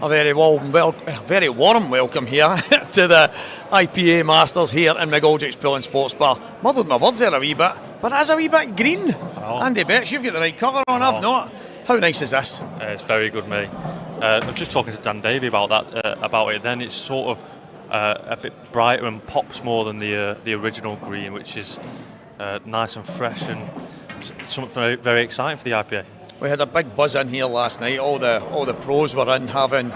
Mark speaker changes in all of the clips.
Speaker 1: A very warm welcome here to the IPA Masters here in McGoldricks Pool and Sports Bar. Muddled my words there a wee bit, but it is a wee bit green.
Speaker 2: Oh.
Speaker 1: Andy Betts, you've got the right colour on, I've not. How nice is this?
Speaker 2: It's very good, mate. I was just talking to Dan Davey about that, about it. Then it's sort of a bit brighter and pops more than the original green, which is nice and fresh and something very, very exciting for the IPA.
Speaker 1: We had a big buzz in here last night. All the pros were in having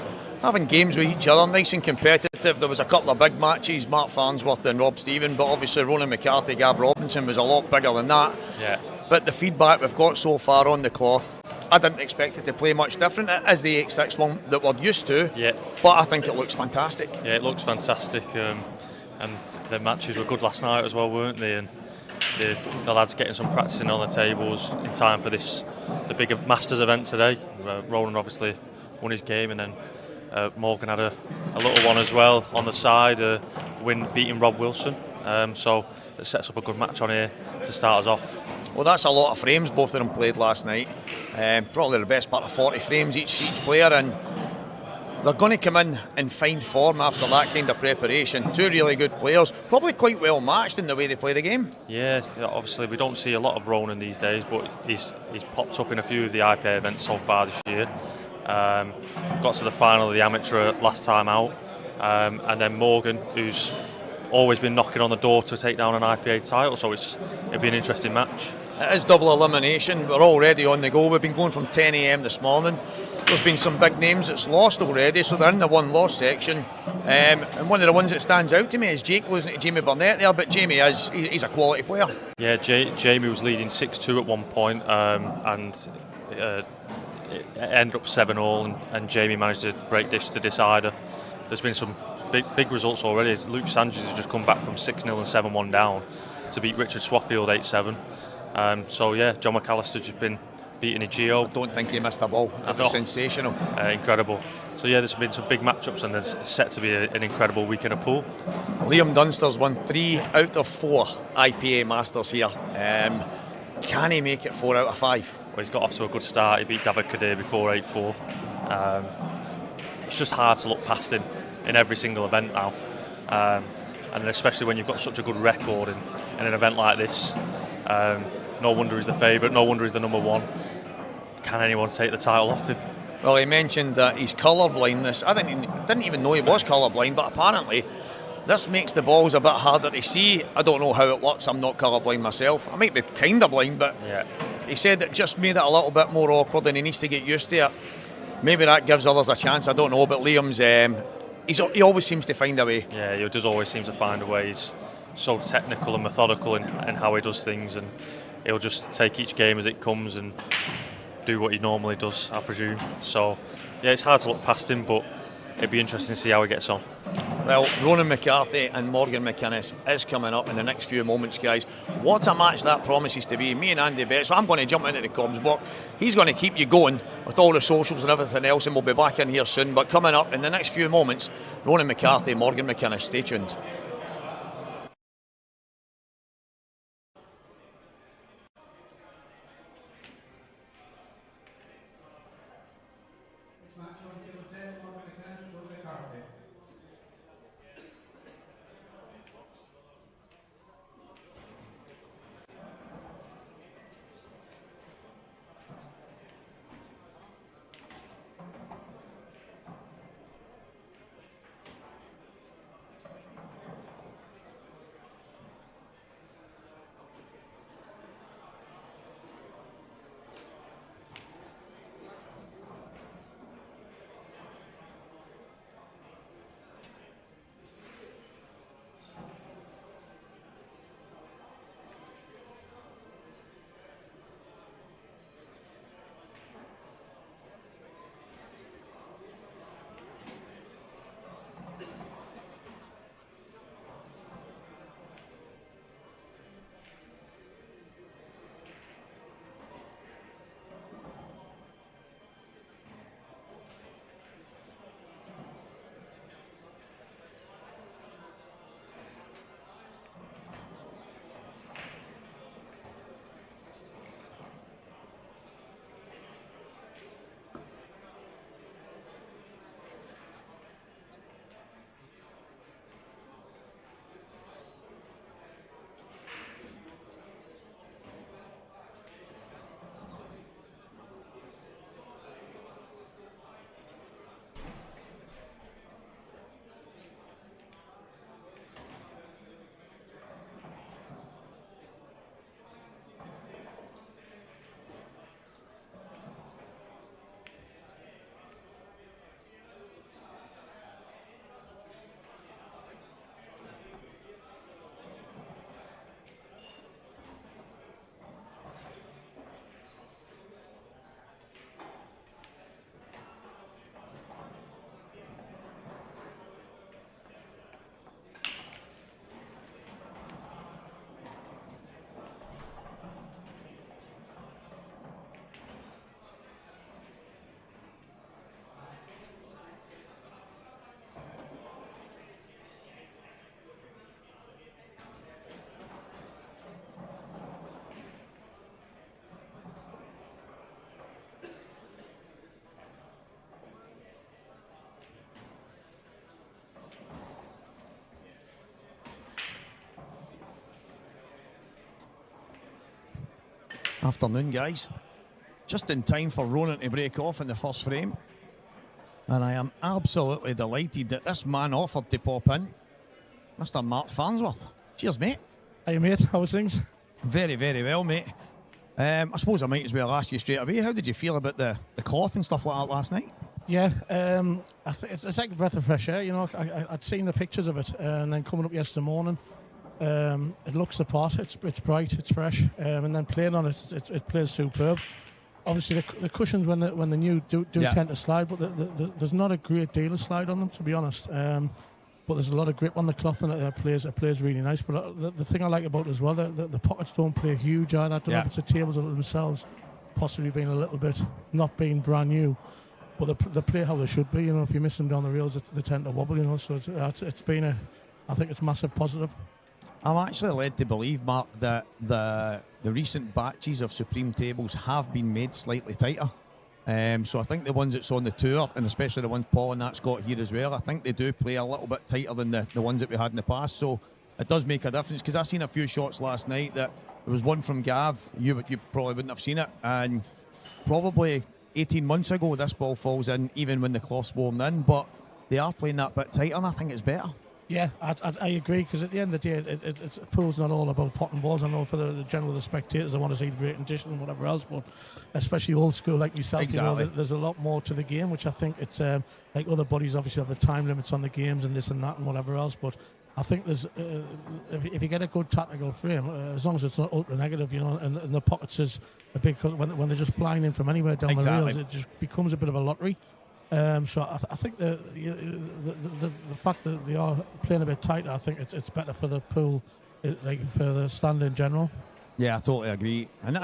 Speaker 1: games with each other, nice and competitive. There was a couple of big matches, Mark Farnsworth and Rob Stephen, but obviously Ronan McCarthy, Gav Robinson was a lot bigger than that.
Speaker 2: Yeah.
Speaker 1: But the feedback we've got so far on the cloth, I didn't expect it to play much different. It is the 8-6 one that we're used to,
Speaker 2: yeah.
Speaker 1: But I think it looks fantastic.
Speaker 2: Yeah, it looks fantastic, and the matches were good last night as well, weren't they? And the lads getting some practicing on the tables in time for the bigger Masters event today. Ronan obviously won his game, and then Morgan had a little one as well on the side, beating Rob Wilson. So it sets up a good match on here to start us off.
Speaker 1: Well, that's a lot of frames both of them played last night. Probably the best part of 40 frames each player, and they're going to come in fine form after that kind of preparation. Two really good players, probably quite well matched in the way they play the game.
Speaker 2: Yeah, obviously we don't see a lot of Ronan these days, but he's popped up in a few of the IPA events so far this year. Got to the final of the amateur last time out, and then Morgan, who's always been knocking on the door to take down an IPA title, so it'll be an interesting match.
Speaker 1: It is double elimination. We're already on the go. We've been going from 10 a.m. this morning. There's been some big names that's lost already, so they're in the one-loss section. And one of the ones that stands out to me is Jake losing to Jamie Burnett there, but Jamie he's a quality player.
Speaker 2: Yeah, Jamie was leading 6-2 at one point, and it ended up 7-all, and Jamie managed to break the decider. There's been some big results already. Luke Sanchez has just come back from 6-0 and 7-1 down to beat Richard Swaffield 8-7. So yeah, John McAllister's just been beating a Geo.
Speaker 1: I don't think he missed a ball. That was sensational.
Speaker 2: Incredible. So yeah, there's been some big matchups, and it's set to be an incredible week in a pool.
Speaker 1: Liam Dunster's won 3 out of 4 IPA Masters here. Can he make it 4 out of 5?
Speaker 2: Well, he's got off to a good start. He beat David Kadir before 8-4. It's just hard to look past him in every single event now, and especially when you've got such a good record in an event like this. No wonder he's the favourite, no wonder he's the number one. Can anyone take the title off him?
Speaker 1: Well, he mentioned that his colour blindness. I didn't even know he was colour blind, but apparently this makes the balls a bit harder to see. I don't know how it works, I'm not colour blind myself. I might be kind of blind, but yeah. He said it just made it a little bit more awkward and he needs to get used to it. Maybe that gives others a chance, I don't know, but Liam's he always seems to find a way.
Speaker 2: Yeah, he does always seem to find a way. He's so technical and methodical in how he does things, and he'll just take each game as it comes and do what he normally does, I presume. So yeah, it's hard to look past him, but it'd be interesting to see how he gets on.
Speaker 1: Well, Ronan McCarthy and Morgan McInnes is coming up in the next few moments, guys. What a match that promises to be. Me and Andy Betts, so I'm going to jump into the comms box. He's going to keep you going with all the socials and everything else, and we'll be back in here soon. But coming up in the next few moments, Ronan McCarthy, Morgan McInnes. Stay tuned. Afternoon, guys. Just in time for Ronan to break off in the first frame. And I am absolutely delighted that this man offered to pop in. Mr. Mark Farnsworth. Cheers, mate.
Speaker 3: Hey, mate. How's things?
Speaker 1: Very, very well, mate. I suppose I might as well ask you straight away, how did you feel about the cloth and stuff like that last night?
Speaker 3: Yeah, it's like a breath of fresh air. You know, I'd seen the pictures of it, and then coming up yesterday morning, it looks the part. It's bright, it's fresh, and then playing on it, it plays superb. Obviously, the cushions when the new do tend to slide, but there's not a great deal of slide on them, to be honest. But there's a lot of grip on the cloth, and it plays really nice. But the thing I like about it as well, the pockets don't play huge either. I don't know if it's the tables themselves possibly being a little bit not being brand new, but they play how they should be. You know, if you miss them down the rails, they tend to wobble. You know, so it's been I think it's a massive positive.
Speaker 1: I'm actually led to believe, Mark, that the recent batches of Supreme tables have been made slightly tighter. So I think the ones that's on the tour, and especially the ones Paul and that's got here as well, I think they do play a little bit tighter than the ones that we had in the past. So it does make a difference, because I seen a few shots last night that there was one from Gav. You probably wouldn't have seen it, and probably 18 months ago this ball falls in even when the cloth's warmed in, but they are playing that bit tighter, and I think it's better.
Speaker 3: Yeah, I agree, because at the end of the day, it's pool's not all about potting balls. I know for the general the spectators, I want to see the great condition and whatever else, but especially old school like yourself,
Speaker 1: exactly.
Speaker 3: You know, there's a lot more to the game, which I think it's like other bodies obviously have the time limits on the games and this and that and whatever else, but I think there's if you get a good tactical frame, as long as it's not ultra negative, you know, and the pockets is a big, when they're just flying in from anywhere down the rails, it just becomes a bit of a lottery. So I think the fact that they are playing a bit tighter, I think it's better for the pool, like for the stand in general.
Speaker 1: Yeah, I totally agree. And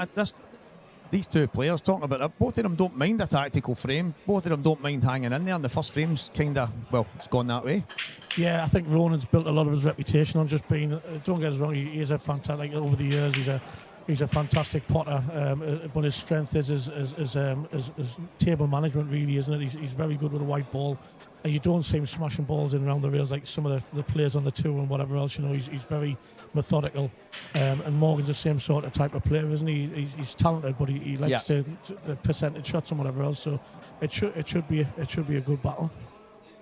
Speaker 1: these two players talking about it, both of them don't mind a tactical frame. Both of them don't mind hanging in there. And the first frame's kind of, well, it's gone that way.
Speaker 3: Yeah, I think Ronan's built a lot of his reputation on just being. Don't get us wrong, he is a fantastic. Like, over the years, he's a fantastic potter, but his strength is his table management, really, isn't it? He's very good with a white ball, and you don't see him smashing balls in around the rails like some of the players on the tour and whatever else. You know, he's very methodical, and Morgan's the same sort of type of player, isn't he? He's talented, but he likes to the percentage shots and whatever else. So it should be a good battle.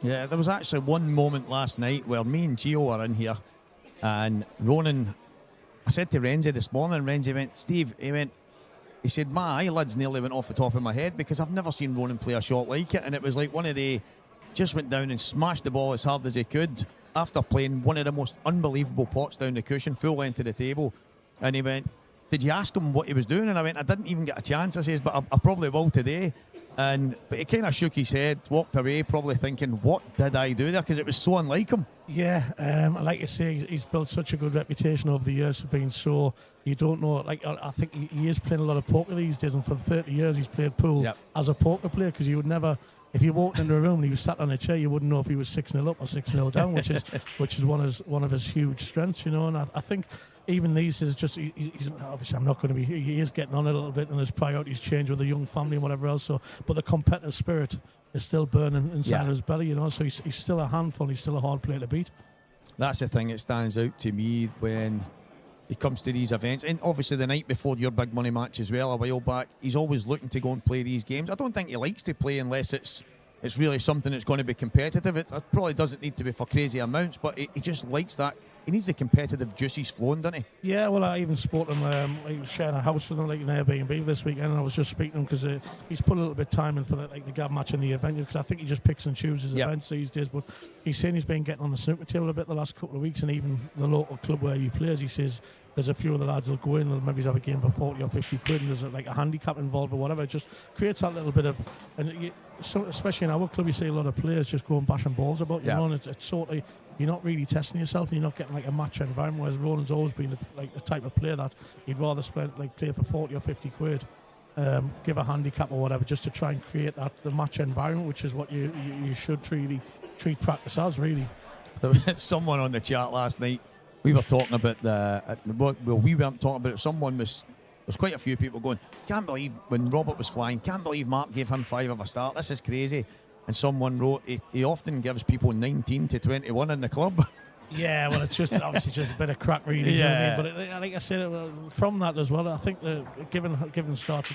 Speaker 1: Yeah, there was actually one moment last night where me and Gio were in here, and Ronan. I said to Renzi this morning, Renzi went, Steve, he said, my eyelids nearly went off the top of my head, because I've never seen Ronan play a shot like it, and it was like one of the, just went down and smashed the ball as hard as he could after playing one of the most unbelievable pots down the cushion, full length of the table. And he went, did you ask him what he was doing? And I went, I didn't even get a chance. I says, but I probably will today. But he kind of shook his head, walked away, probably thinking, what did I do there? Because it was so unlike him.
Speaker 3: Yeah, like you say, he's built such a good reputation over the years for being so, you don't know, like, I think he is playing a lot of poker these days, and for 30 years he's played pool as a poker player, because you would never, if you walked into a room and he was sat on a chair, you wouldn't know if he was 6-0 up or 6-0 down, which is one of his huge strengths, you know. And I think even these is just, he's obviously, I'm not going to be, he is getting on a little bit, and his priorities change with a young family and whatever else. So, but the competitive spirit is still burning inside his belly, you know. So he's still a handful. He's still a hard player to beat. That's
Speaker 1: the thing that stands out to me when he comes to these events, and obviously the night before your big money match as well, a while back, he's always looking to go and play these games. I don't think he likes to play unless it's really something that's going to be competitive. It probably doesn't need to be for crazy amounts, but he just likes that. He needs the competitive juices flowing, doesn't he?
Speaker 3: Yeah, well, I even spoke to him. He was sharing a house with him, like an Airbnb this weekend, and I was just speaking to him because he's put a little bit of time in for the Gav match and the event, because I think he just picks and chooses events these days. But he's saying he's been getting on the snooker table a bit the last couple of weeks, and even the local club where he plays, he says there's a few of the lads will go in, they'll maybe have a game for 40 or 50 quid, and there's a handicap involved or whatever. It just creates that little bit of, and especially in our club, you see a lot of players just going bashing balls about, you know, and it's sort of, you're not really testing yourself, and you're not getting like a match environment. Whereas Roland's always been the type of player that he'd rather play for 40 or 50 quid, give a handicap or whatever, just to try and create the match environment, which is what you should really treat practice as, really.
Speaker 1: There was someone on the chat last night. We were talking about we weren't talking about it. There's quite a few people going, can't believe when Robert was flying, can't believe Mark gave him 5 of a start. This is crazy. And someone wrote, he often gives people 19 to 21 in the club.
Speaker 3: Yeah, well, it's just obviously just a bit of crack, really. You know what I mean? But like I said, from that as well, I think given the start,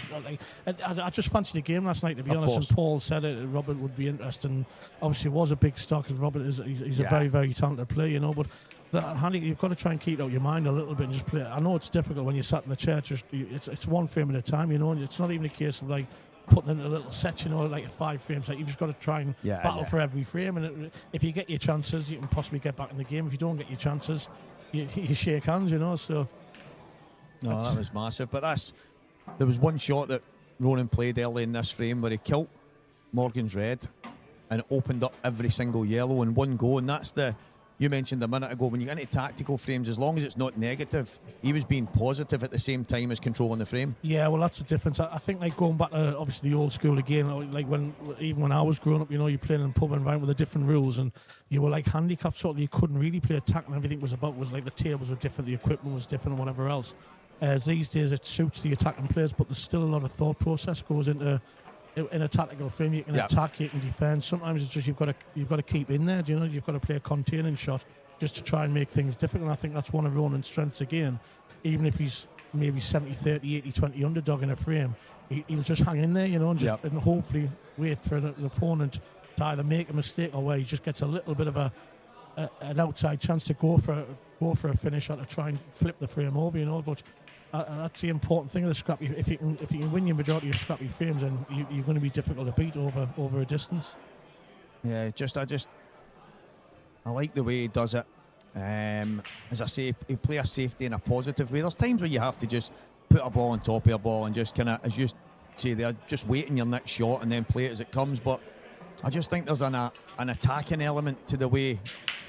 Speaker 3: I just fancied the game last night, to be honest.
Speaker 1: Course.
Speaker 3: And Paul said it. Robert would be interesting. Obviously, it was a big start because Robert he's a very, very talented player, you know. But you've got to try and keep it out your mind a little bit and just play. I know it's difficult when you're sat in the chair. It's one frame at a time, you know. And it's not even a case of like putting in a little set, you know, like a 5 frames. Like you've just got to try and battle for every frame. And if you get your chances, you can possibly get back in the game. If you don't get your chances, you shake hands, you know. So
Speaker 1: no, that was massive. But there was one shot that Ronan played early in this frame where he killed Morgan's red and opened up every single yellow in one go. And that's you mentioned a minute ago, when you get into tactical frames, as long as it's not negative, he was being positive at the same time as controlling the frame.
Speaker 3: Yeah, well, that's the difference. I think, like, going back to obviously the old school again, like even when I was growing up, you know, you're playing in a pub environment with the different rules, and you were like handicapped, sort of. You couldn't really play attack, and everything was like the tables were different, the equipment was different, and whatever else. These days, it suits the attacking players, but there's still a lot of thought process goes into. In a tactical frame, you can attack, you can defend. Sometimes it's just you've got to keep in there. You know, you've got to play a containing shot just to try and make things difficult. And I think that's one of Ronan's strengths again. Even if he's maybe 70-30, 80-20 underdog in a frame, he'll just hang in there, you know, and and hopefully wait for the opponent to either make a mistake or where he just gets a little bit of an outside chance to go for a finish or to try and flip the frame over, you know. But that's the important thing of the scrappy. If you can win your majority of scrappy frames, then you're going to be difficult to beat over a distance.
Speaker 1: Yeah, I like the way he does it. As I say, he play a safety in a positive way. There's times where you have to just put a ball on top of your ball and just kind of, as you say there, just waiting your next shot and then play it as it comes. But I just think there's an attacking element to the way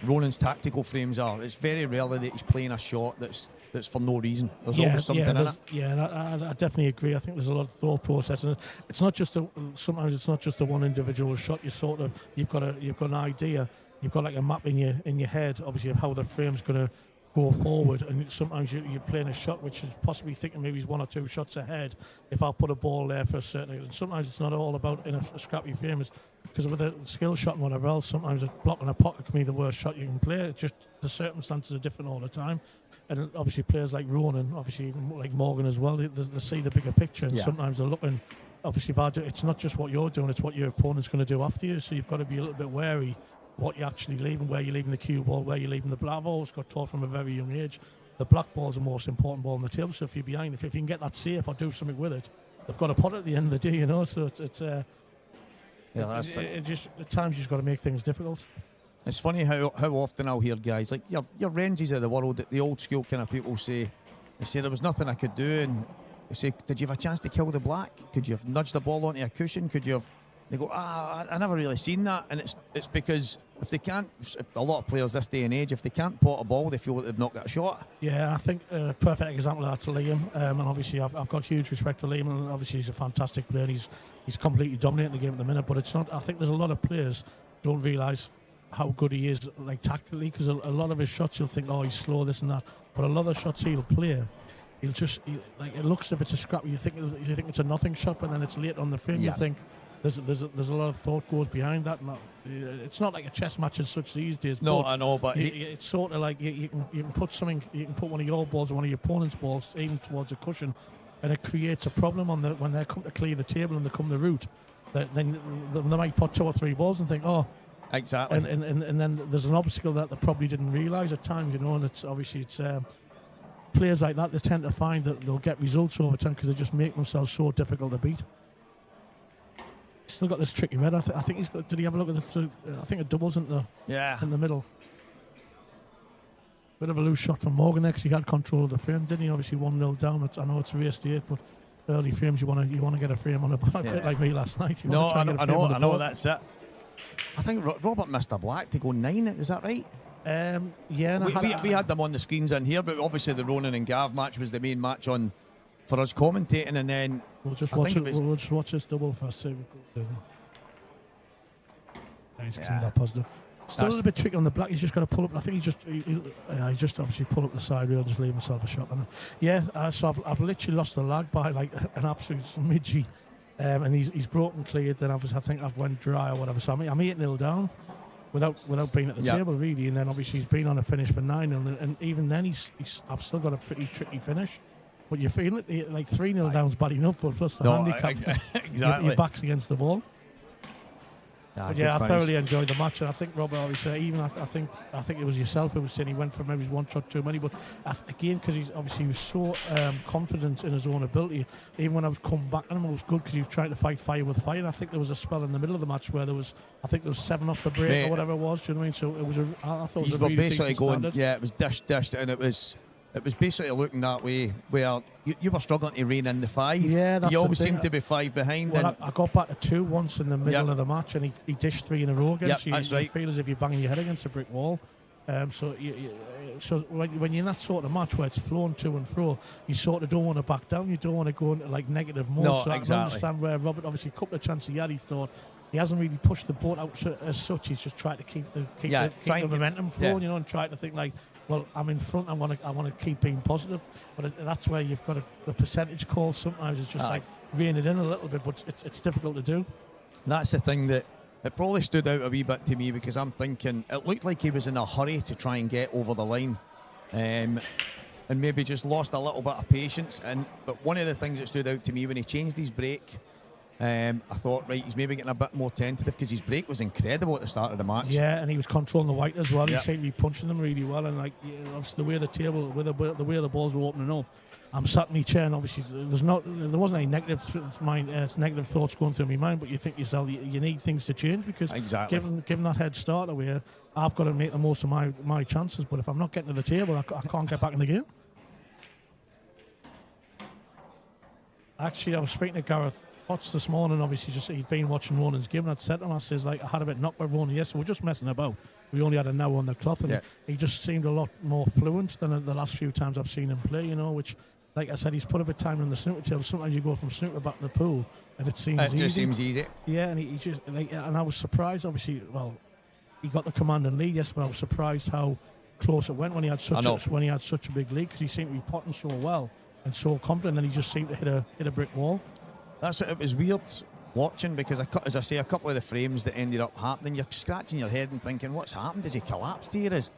Speaker 1: Ronan's tactical frames are. It's very rarely that he's playing a shot that's for no reason. There's always something in it.
Speaker 3: Yeah, and I definitely agree. I think there's a lot of thought process, and it's not just sometimes it's not just a one individual shot. You've got an idea. You've got like a map in your head, obviously, of how the frame's going to go forward, and sometimes you're playing a shot which is possibly thinking maybe he's 1 or 2 shots ahead if I'll put a ball there for a certain. And sometimes it's not all about in a scrappy frame, because with a skill shot and whatever else, sometimes blocking a pocket can be the worst shot you can play. It's just the circumstances are different all the time, and obviously players like Ronan, obviously like Morgan as well, they see the bigger picture, and sometimes they're looking. Obviously, it's not just what you're doing; it's what your opponent's going to do after you. So you've got to be a little bit wary what you're actually leaving, where you're leaving the cue ball, where you're leaving the black. I've always got taught from a very young age, the black ball's the most important ball on the table. So if you're behind, if you can get that safe or do something with it, they've got to pot it at the end of the day, you know. So it's just at times you've got to make things difficult.
Speaker 1: It's funny how often I'll hear guys like your Renzies of the world, the old school kind of people say, there was nothing I could do, and they say, did you have a chance to kill the black? Could you have nudged the ball onto a cushion? Could you have? They go, I never really seen that. And it's because if they can't, a lot of players this day and age, if they can't pot a ball, they feel that they've not got a shot.
Speaker 3: Yeah, I think a perfect example of that's Liam. And obviously I've got huge respect for Liam, and obviously he's a fantastic player. He's completely dominating the game at the minute, but it's not. I think there's a lot of players don't realise how good he is, like tactically, because a lot of his shots you'll think, he's slow, this and that. But a lot of the shots he'll play, like it looks as if it's a scrap. You think it's a nothing shot, but then it's late on the frame. You think there's a lot of thought goes behind that. It's not like a chess match as such these days.
Speaker 1: No, I know, but
Speaker 3: it's sort of like you can put something. You can put one of your balls or one of your opponent's balls aimed towards a cushion, and it creates a problem when they come to clear the table and they come to root. Then they might put 2 or 3 balls and think,
Speaker 1: exactly.
Speaker 3: And then there's an obstacle that they probably didn't realise at times, you know. And it's players like that, they tend to find that they'll get results over time because they just make themselves so difficult to beat. He's still got this tricky red. I think he's got. Did he have a look at the? I think it doubles in the middle. Bit of a loose shot from Morgan there because he had control of the frame, didn't he? Obviously 1-0 down. I know it's race to 8, but early frames you want to get a frame on a bit like me last night.
Speaker 1: I know that's it. I think Robert missed a black to go 9. Is that right?
Speaker 3: Yeah.
Speaker 1: We had them on the screens in here, but obviously the Ronan and Gav match was the main match for us commentating, and then
Speaker 3: we'll just watch this double first. See he's that positive. Still a little bit tricky on the black. He's just got to pull up. I think he just obviously pull up the side wheel and just leave himself a shot. So I've literally lost the lag by like an absolute midgie, and he's broken cleared. Then I think I've went dry or whatever. So I'm 8-0 down. without being at the table really. And then obviously he's been on a finish for 9-0, and even then I've still got a pretty tricky finish. But you feel it like 3-0 down's bad enough, but plus the handicap,
Speaker 1: exactly.
Speaker 3: your back's against the wall. But yeah, I thoroughly enjoyed the match, and I think Robert obviously, even I think it was yourself who was saying he went for maybe one shot too many, but again, because he was so confident in his own ability. Even when I was coming back on him, it was good because he was trying to fight fire with fire. And I think there was a spell in the middle of the match where there was 7 off the break or whatever it was. Do you know what I mean? So it was I thought it was a really
Speaker 1: basically going,
Speaker 3: standard.
Speaker 1: it was dished, and it was basically looking that way where you were struggling to rein in the 5.
Speaker 3: Yeah, that's
Speaker 1: you always
Speaker 3: the thing.
Speaker 1: seemed to be 5 behind.
Speaker 3: Well, I got back to 2 once in the middle of the match, and he dished 3 in a row against you.
Speaker 1: That's
Speaker 3: You
Speaker 1: right.
Speaker 3: feel as if you're banging your head against a brick wall. So when you're in that sort of match where it's flowing to and fro, you sort of don't want to back down. You don't want to go into like negative mode.
Speaker 1: No,
Speaker 3: so I
Speaker 1: exactly.
Speaker 3: can understand where Robert, obviously, a couple of chances he had, he thought he hasn't really pushed the boat out as such. He's just tried to keep the momentum flowing, and try to think like, well, I'm in front. I want to keep being positive. But that's where you've got the percentage call. Sometimes it's just like rein it in a little bit, but it's difficult to do.
Speaker 1: That's the thing that it probably stood out a wee bit to me, because I'm thinking it looked like he was in a hurry to try and get over the line, and maybe just lost a little bit of patience. But one of the things that stood out to me when he changed his break, I thought, right, he's maybe getting a bit more tentative, because his break was incredible at the start of the match.
Speaker 3: Yeah, and he was controlling the white as well. He seemed to be punching them really well, and obviously the way the table, the way the balls were opening up, I'm sat in my chair, and obviously there wasn't any negative thoughts going through my mind. But you think yourself, you need things to change, because given that head start away, I've got to make the most of my chances. But if I'm not getting to the table, I can't get back in the game. Actually, I was speaking to Gareth Potts this morning. Obviously, he'd been watching Ronan's game, and I'd said to him, I says, I had a bit knocked by Ronan yesterday. We're just messing about. We only had an hour on the cloth, and he just seemed a lot more fluent than the last few times I've seen him play, which, like I said, he's put a bit of time on the snooker table. Sometimes you go from snooker back to the pool, and it seems easy. It just seems easy. Yeah, and he just, and I was surprised, obviously, he got the command and lead, yes, but I was surprised how close it went when he had such a big lead, because he seemed to be potting so well and so confident, and then he just seemed to hit a brick wall. It
Speaker 1: was weird watching, because as I say, a couple of the frames that ended up happening, you're scratching your head and thinking, what's happened? Has he collapsed here? Has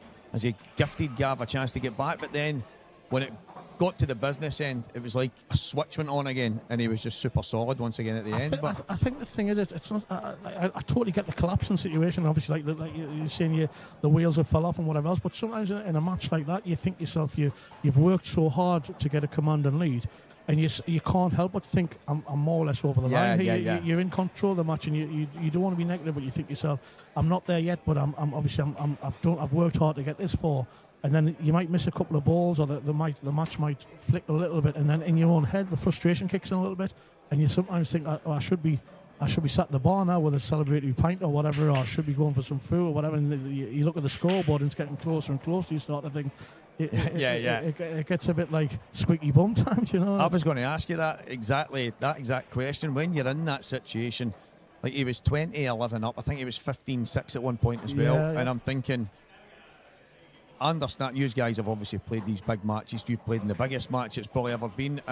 Speaker 1: he gifted Gav a chance to get back? But then when it got to the business end, it was like a switch went on again, and he was just super solid once again at the end.
Speaker 3: I think the thing is, it's not. I totally get the collapsing situation. Obviously, like you're saying, the wheels have fell off and whatever else. But sometimes in a match like that, you think yourself, you've worked so hard to get a command and lead, and you can't help but think, I'm more or less over the line. You're in control of the match, and you don't want to be negative, but you think yourself, I'm not there yet, but I've worked hard to get this far. And then you might miss a couple of balls, or the match might flick a little bit, and then in your own head the frustration kicks in a little bit, and you sometimes think, I should be sat at the bar now with a celebratory pint or whatever, or I should be going for some food or whatever. And you look at the scoreboard and it's getting closer and closer. You start to think, it gets a bit like squeaky bum times,
Speaker 1: I was going to ask you that exact question. When you're in that situation, like he was 20-11 up, I think he was 15-6 at one point as well, and I'm thinking, I understand you guys have obviously played these big matches. You've played in the biggest match it's probably ever been.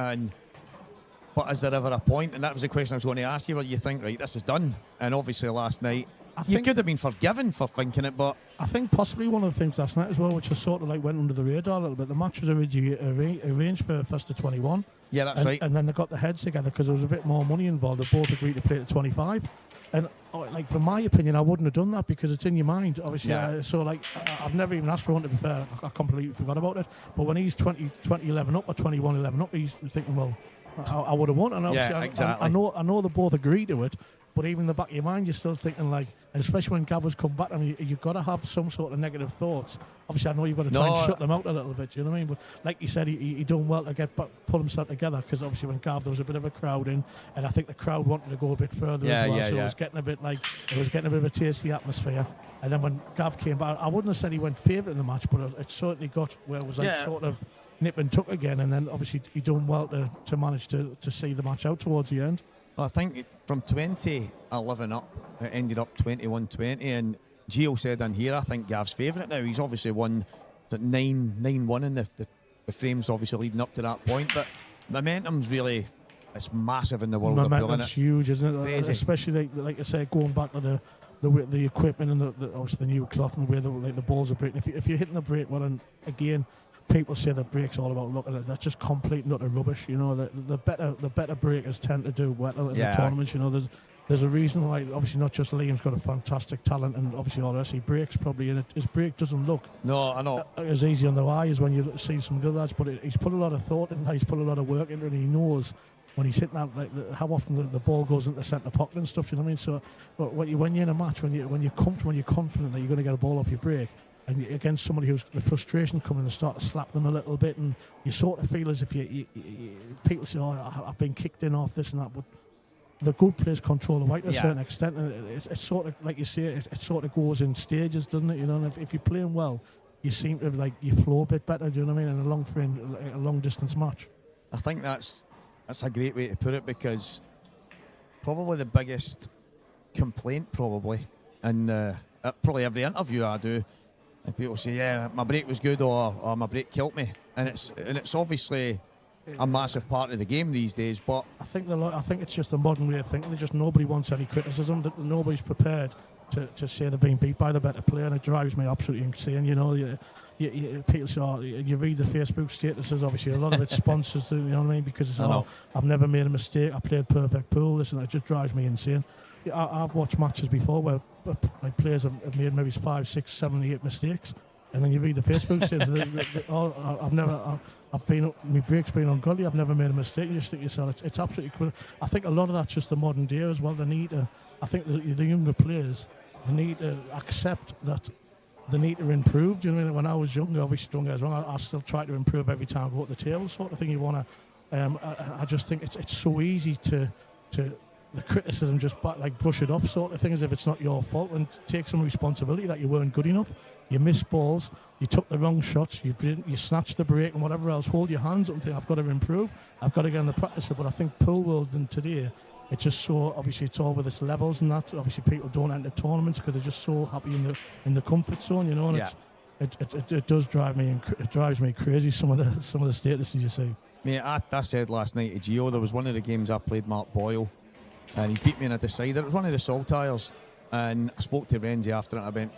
Speaker 1: But is there ever a point? And that was the question I was going to ask you, where you think, right, this is done. And obviously last night, you could have been forgiven for thinking it, but
Speaker 3: I think possibly one of the things last night as well, which was sort of like went under the radar a little bit. The match was originally arranged for 1st to 21.
Speaker 1: Yeah, that's right.
Speaker 3: And then they got the heads together because there was a bit more money involved. They both agreed to play to 25. And from my opinion, I wouldn't have done that, because it's in your mind, obviously. I've never even asked for one, to be fair. I completely forgot about it. But when he's 20-11 up or 21-11 up, he's thinking, well, I would have won. And obviously, I know they both agree to it. But even in the back of your mind, you're still thinking, like, and especially when Gav's come back, I mean, you've got to have some sort of negative thoughts. Obviously, I know you've got to try and shut them out a little bit, you know what I mean? But like you said, he done well to pull himself together, because obviously when Gav, there was a bit of a crowd in, and I think the crowd wanted to go a bit further as well. So it was getting a bit of a tasty atmosphere. And then when Gav came back, I wouldn't have said he went favourite in the match, but it certainly got where it was like sort of nip and tuck again. And then obviously he done well to manage to see the match out towards the end.
Speaker 1: Well, I think from 20-11 up, it ended up 21-20, and Gio said in here, I think Gav's favourite now. He's obviously won 9-1 in the frames, obviously leading up to that point, but momentum's really, it's massive in the world of bowling.
Speaker 3: Momentum's huge, isn't it?
Speaker 1: Crazy.
Speaker 3: Especially like I said, going back to the the equipment and obviously the new cloth and the way the balls are breaking. If you're hitting the break well, and again, people say that break's all about luck, and that's just complete and utter rubbish. You know, the better breakers tend to do well in the tournaments. You know, there's a reason why. Obviously, not just Liam's got a fantastic talent, and obviously all the rest. He breaks probably, and his break doesn't look
Speaker 1: I know
Speaker 3: as easy on the eye as when you see some of the other lads. But he's put a lot of thought in. He's put a lot of work into it, and he knows when he's hitting that, how often the ball goes into the centre pocket and stuff. You know what I mean? So, when you're in a match, when you're confident that you're going to get a ball off your break, and against somebody who's the frustration coming and start to slap them a little bit, and you sort of feel as if people say, "Oh, I've been kicked in off this and that," but the good players control the weight to a certain extent, and it's sort of like you say, it sort of goes in stages, doesn't it? You know, and if you're playing well, you seem to you flow a bit better. Do you know what I mean? In a long distance match.
Speaker 1: I think that's a great way to put it, because probably the biggest complaint and at probably every interview I do, and people say, "Yeah, my break was good," or "My break killed me," and it's obviously a massive part of the game these days. But
Speaker 3: I think it's just a modern way of thinking. Nobody wants any criticism. That nobody's prepared to say they're being beat by the better player, and it drives me absolutely insane. You know, people say, you read the Facebook statuses. Obviously, a lot of it's sponsors. You know what I mean? Because it's I've never made a mistake. I played perfect pool. Listen, it just drives me insane. I've watched matches before where players have made maybe 5, 6, 7, 8 mistakes. And then you read the Facebook says, my break's been ungodly, I've never made a mistake. You just think to yourself, it's absolutely cool. I think a lot of that's just the modern day as well. I think the younger players, they need to accept that they need to improve. Do you know what I mean? When I was younger, obviously don't get us wrong, I still try to improve every time I go to the table, sort of thing. You want to, I just think it's so easy to the criticism just brush it off, sort of thing, as if it's not your fault, and take some responsibility that you weren't good enough. You missed balls, you took the wrong shots, you snatched the break and whatever else. Hold your hands up and think, I've got to improve, I've got to get in the practice. But I think pool world and today, it's just so, obviously it's all with its levels and that. Obviously people don't enter tournaments because they're just so happy in the comfort zone, you know. And it does drive me, it drives me crazy, some of the statuses you see.
Speaker 1: Mate, I said last night at Geo, there was one of the games I played Mark Boyle, and he's beat me in a decider. It was one of the Saltires, and I spoke to Renzi after it. I went,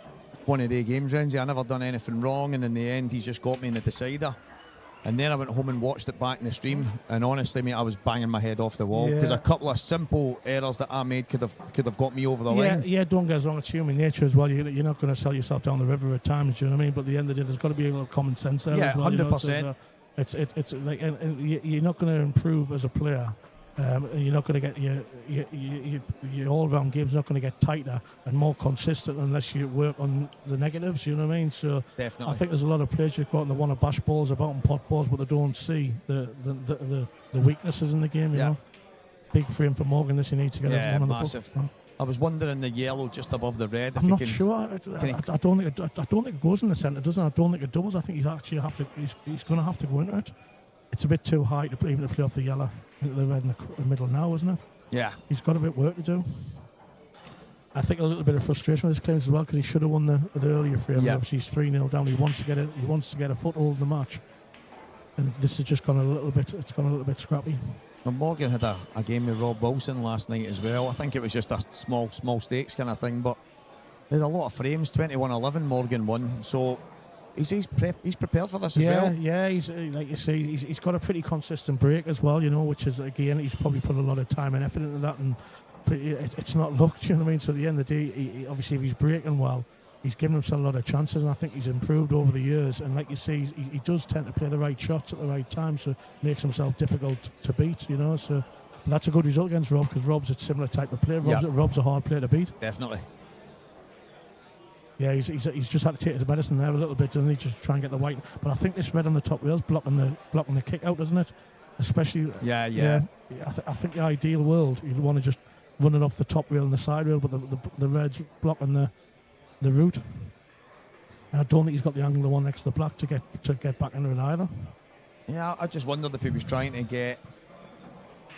Speaker 1: one of the games, Renzi, I never done anything wrong, and in the end he's just got me in the decider. And then I went home and watched it back in the stream, and honestly, mate, I was banging my head off the wall, because a couple of simple errors that I made could have got me over the line.
Speaker 3: Yeah, don't get us wrong, it's human nature as well. You're not going to sell yourself down the river at times, do you know what I mean? But at the end of the day, there's got to be a little common sense there as well.
Speaker 1: 100%.
Speaker 3: You know? It's like, and you're not going to improve as a player. And you're not going to get your all-round game's not going to get tighter and more consistent unless you work on the negatives. You know what I mean? So
Speaker 1: definitely.
Speaker 3: I think there's a lot of players who've got and they want to bash balls about and pot balls, but they don't see the weaknesses in the game. You know, big frame for Morgan. This you need to get one on
Speaker 1: massive.
Speaker 3: The book.
Speaker 1: I was wondering the yellow just above the red.
Speaker 3: I'm not sure. I don't think it goes in the centre, doesn't it? I don't think it doubles. I think he's going to have to go into it. It's a bit too high to play off the yellow into the red in the middle now, isn't it?
Speaker 1: Yeah.
Speaker 3: He's got a bit of work to do. I think a little bit of frustration with his claims as well, because he should have won the earlier frame. Yeah. Obviously, he's 3-0 down. He wants to get a foothold in the match, and this has just gone a little bit scrappy.
Speaker 1: Well, Morgan had a game with Rob Wilson last night as well. I think it was just a small stakes kind of thing, but there's a lot of frames. 21-11, Morgan won. So he's prepared for this as well.
Speaker 3: Yeah, he's like you say, he's got a pretty consistent break as well, you know, which is, again, he's probably put a lot of time and effort into that, and it's not luck, do you know what I mean? So at the end of the day, he obviously if he's breaking well, he's given himself a lot of chances, and I think he's improved over the years. And like you say, he does tend to play the right shots at the right time, so makes himself difficult to beat, you know. So that's a good result against Rob, because Rob's a similar type of player. Rob's a hard player to beat.
Speaker 1: Definitely.
Speaker 3: Yeah, he's just had to take his medicine there a little bit, doesn't he? Just try and get the white. But I think this red on the top rail's blocking the kick out, doesn't it? Especially.
Speaker 1: Yeah.
Speaker 3: I think the ideal world, you'd want to just run it off the top rail and the side rail, but the red's blocking the route. And I don't think he's got the angle of the one next to the black to get back into it either.
Speaker 1: Yeah, I just wondered if he was trying to get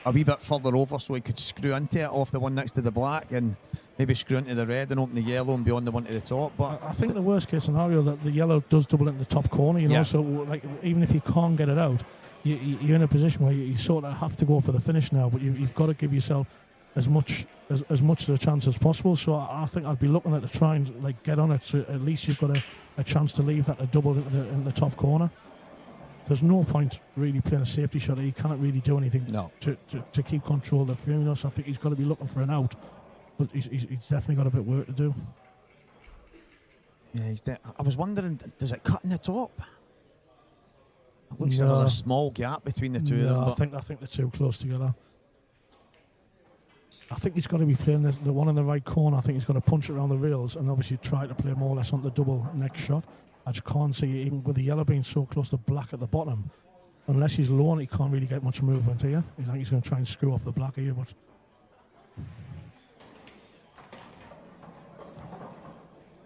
Speaker 1: a wee bit further over so he could screw into it off the one next to the black and maybe screw into the red and open the yellow and beyond the one to the top. But
Speaker 3: I think the worst case scenario that the yellow does double into the top corner, you know, so like even if you can't get it out, you're in a position where you sort of have to go for the finish now, but you've got to give yourself as much as much of a chance as possible. So I think I'd be looking at to try and like get on it. So at least you've got a chance to leave that a double in the top corner. There's no point really playing a safety shot. He cannot really do anything to keep control of the frame. You know, so I think he's got to be looking for an out. But he's definitely got a bit of work to do.
Speaker 1: Yeah, I was wondering, does it cut in the top? It looks like there's a small gap between the two of them.
Speaker 3: But I think they're too close together. I think he's got to be playing the one in the right corner. I think he's got to punch it around the rails and obviously try to play more or less on the double next shot. I just can't see, even with the yellow being so close to black at the bottom, unless he's low on it, he can't really get much movement here. I think he's going to try and screw off the black here, but...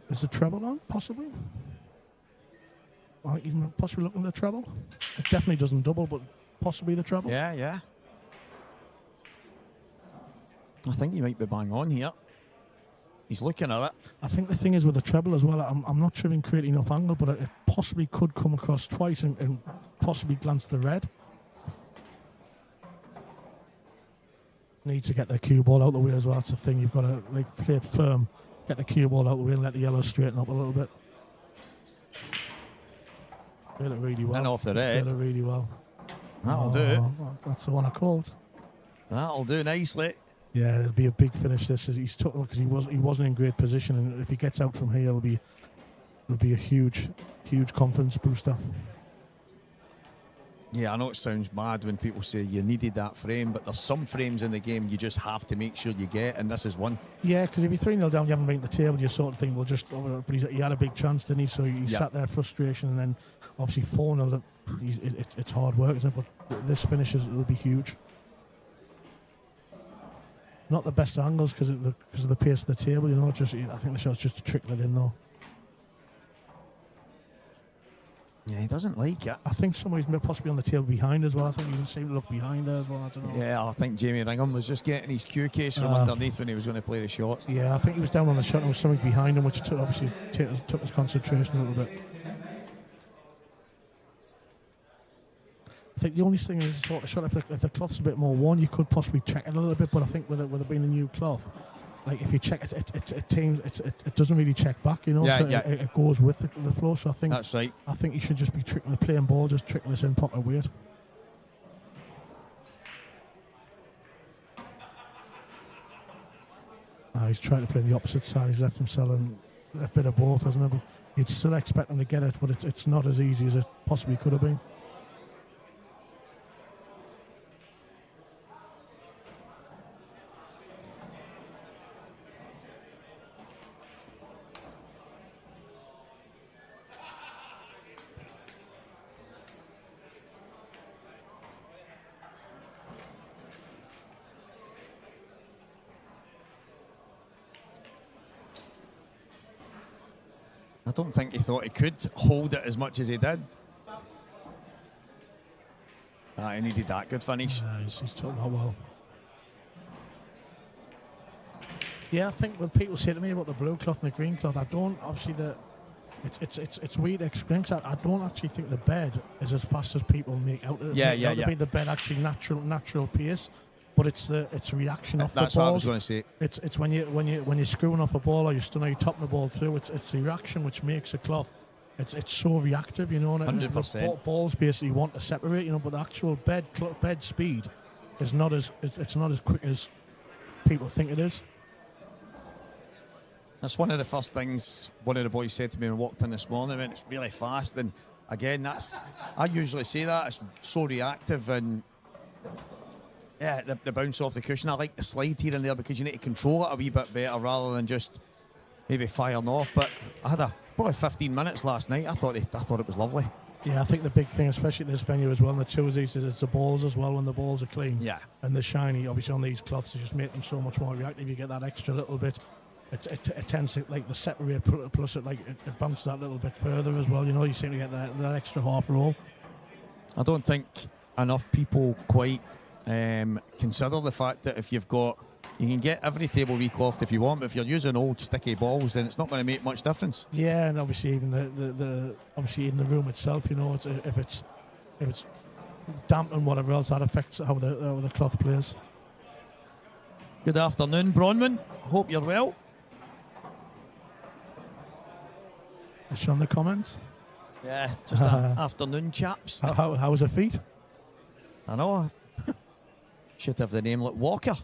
Speaker 3: Is the treble on, possibly? I think he's possibly looking at the treble. It definitely doesn't double, but possibly the treble.
Speaker 1: Yeah. I think he might be bang on here. He's looking at it.
Speaker 3: I think the thing is with the treble as well, I'm not sure he can create enough angle, but it possibly could come across twice and possibly glance the red. Needs to get the cue ball out the way as well. That's the thing. You've got to play it firm, get the cue ball out the way and let the yellow straighten up a little bit. Played it really well.
Speaker 1: And off the red.
Speaker 3: Played it really well.
Speaker 1: That'll do it.
Speaker 3: That's the one I called.
Speaker 1: That'll do nicely.
Speaker 3: Yeah, it'll be a big finish. This he's took because he wasn't in great position, and if he gets out from here, it'll be a huge confidence booster.
Speaker 1: Yeah, I know it sounds mad when people say you needed that frame, but there's some frames in the game you just have to make sure you get, and this is one.
Speaker 3: Yeah, because if you're 3-0 down, you haven't been at the table, you sort of think, well, just. But he had a big chance, didn't he? So he sat there, frustration, and then obviously 4-0. It's hard work, isn't it? But this finish will be huge. Not the best angles because of the pace of the table, you know. I think the shot's just to trickle it in though.
Speaker 1: Yeah, he doesn't like it.
Speaker 3: I think somebody's possibly on the table behind as well. I think you can seem to look behind there as well. I don't know.
Speaker 1: Yeah, I think Jamie Ringham was just getting his cue case from underneath when he was going to play the shots.
Speaker 3: Yeah, I think he was down on the shot and there was something behind him which obviously took his concentration a little bit. I think the only thing is sort of shot if the cloth's a bit more worn, you could possibly check it a little bit. But I think with it being a new cloth, like if you check it, it doesn't really check back, you know.
Speaker 1: Yeah,
Speaker 3: so
Speaker 1: yeah.
Speaker 3: It goes with the flow. So I think
Speaker 1: that's right.
Speaker 3: I think you should just be tricking the playing ball, just tricking this in pocket weight. He's trying to play the opposite side. He's left himself a bit of both, hasn't he? But you'd still expect him to get it, but it's not as easy as it possibly could have been.
Speaker 1: I don't think he thought he could hold it as much as he did. He needed that good finish.
Speaker 3: He's talking that well. Yeah, I think when people say to me about the blue cloth and the green cloth, I don't obviously it's weird to explain because I don't actually think the bed is as fast as people make out.
Speaker 1: Yeah.
Speaker 3: The bed actually natural pace. But it's a reaction off the ball.
Speaker 1: That's what I was going to say.
Speaker 3: It's when you're screwing off a ball or you're topping the ball through. It's the reaction which makes a cloth. It's so reactive, you know.
Speaker 1: 100%.
Speaker 3: Balls basically want to separate, you know. But the actual bed speed is not as quick as people think it is.
Speaker 1: That's one of the first things one of the boys said to me when I walked in this morning. I mean, it's really fast, and again, I usually say that it's so reactive and. Yeah, the bounce off the cushion. I like the slide here and there because you need to control it a wee bit better rather than just maybe firing off. But I had probably 15 minutes last night. I thought it was lovely.
Speaker 3: Yeah, I think the big thing, especially at this venue as well, and the two of these, is it's the balls as well when the balls are clean.
Speaker 1: Yeah.
Speaker 3: And the shiny, obviously on these cloths, just make them so much more reactive. You get that extra little bit. It tends to like the separate plus it bounces that little bit further as well. You know, you seem to get that extra half roll.
Speaker 1: I don't think enough people quite. Consider the fact that if you can get every table reclothed if you want, but if you're using old sticky balls, then it's not going to make much difference.
Speaker 3: Yeah, and obviously even the obviously in the room itself, you know, if it's damp and whatever else, that affects how the cloth plays.
Speaker 1: Good afternoon, Bronwyn. Hope you're well.
Speaker 3: Is she on the comments?
Speaker 1: Yeah, just afternoon, chaps.
Speaker 3: How was her feet?
Speaker 1: I know. Should have the name like Walker.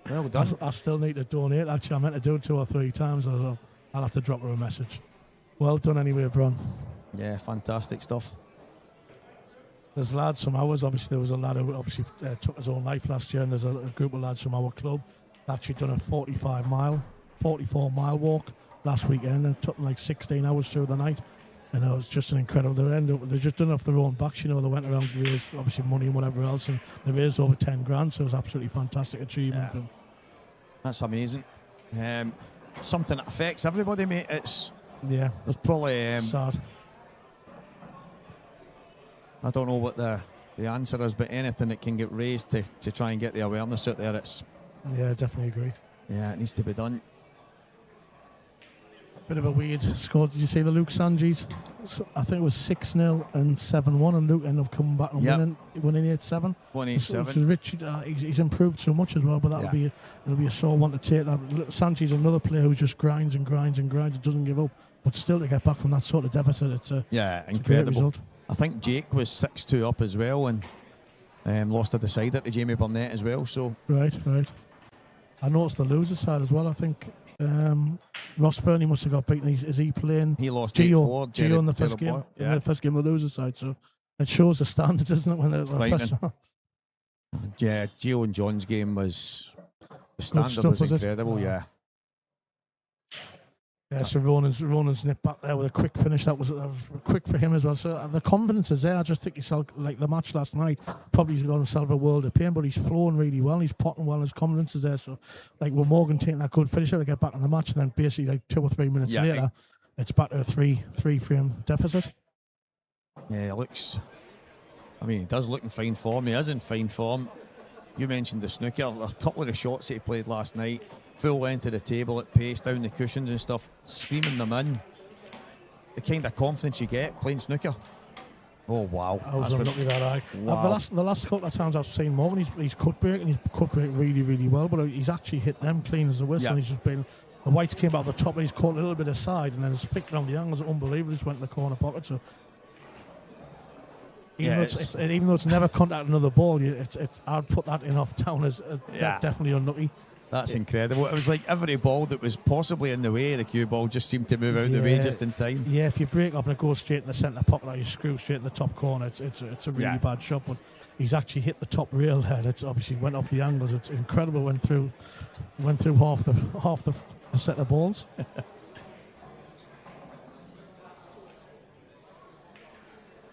Speaker 1: Well done.
Speaker 3: I still need to donate. Actually, I meant to do it 2 or 3 times. I'll have to drop her a message. Well done anyway, Bron.
Speaker 1: Yeah, fantastic stuff.
Speaker 3: There's lads from ours. Obviously, there was a lad who obviously took his own life last year, and there's a group of lads from our club actually done a 44-mile walk last weekend, and it took them like 16 hours through the night. And it was just an incredible. They just done it off their own backs, They went around, they raised obviously money and whatever else, and they raised over 10 grand. So it was absolutely fantastic achievement.
Speaker 1: Yeah. That's amazing. Something that affects everybody, mate. There's probably
Speaker 3: sad.
Speaker 1: I don't know what the answer is, but anything that can get raised to try and get the awareness out there,
Speaker 3: Yeah, definitely agree.
Speaker 1: Yeah, it needs to be done.
Speaker 3: Bit of a weird score. Did you see the Luke Sanjis? So I think it was 6-0 and 7-1, and Luke ended up coming back and winning 8-7.
Speaker 1: 187.
Speaker 3: Richard, he's improved so much as well, but it'll be a sore one to take. That Sanji's another player who just grinds and grinds and grinds. It doesn't give up, but still to get back from that sort of deficit, it's a
Speaker 1: incredible
Speaker 3: result.
Speaker 1: I think Jake was 6-2 up as well, and lost a decider to Jamie Burnett as well. So
Speaker 3: right. I noticed the loser side as well. I think Ross Fernie must have got beaten. Is he playing?
Speaker 1: He lost
Speaker 3: Gio in the first game.
Speaker 1: Yeah.
Speaker 3: In the first game of the loser side. So it shows the standard, doesn't it? When the first.
Speaker 1: Yeah, Gio and John's game was the standard was incredible. Yeah.
Speaker 3: Yeah, so Ronan's nipped back there with a quick finish. That was quick for him as well. So the confidence is there. I just think he's like the match last night. Probably he's got himself a world of pain, but he's flowing really well. He's potting well. His confidence is there. So like with Morgan taking that good finish out to get back in the match, and then basically like 2 or 3 minutes later, it's back to a three frame deficit.
Speaker 1: Yeah, he looks. I mean, he does look in fine form. He is in fine form. You mentioned the snooker. A couple of the shots that he played last night. Full length of the table at pace, down the cushions and stuff, screaming them in. The kind of confidence you get playing snooker. Oh wow!
Speaker 3: I was unlucky that eye.
Speaker 1: Wow.
Speaker 3: The last couple of times I've seen Morgan, he's cut break and he's cut break really, really well. But he's actually hit them clean as a whistle. And he's just been the whites came out the top and he's caught a little bit aside and then he's flicked around the angles. Unbelievable! Just went in the corner pocket. So even though it's never contacted another ball, I'd put that in off down as definitely unlucky.
Speaker 1: That's incredible. It was like every ball that was possibly in the way, the cue ball just seemed to move out the way just in time.
Speaker 3: Yeah, if you break off and it goes straight in the centre pocket or you screw straight in the top corner, it's a really bad shot. But he's actually hit the top rail there. It's obviously went off the angles. It's incredible. Went through half the set of balls.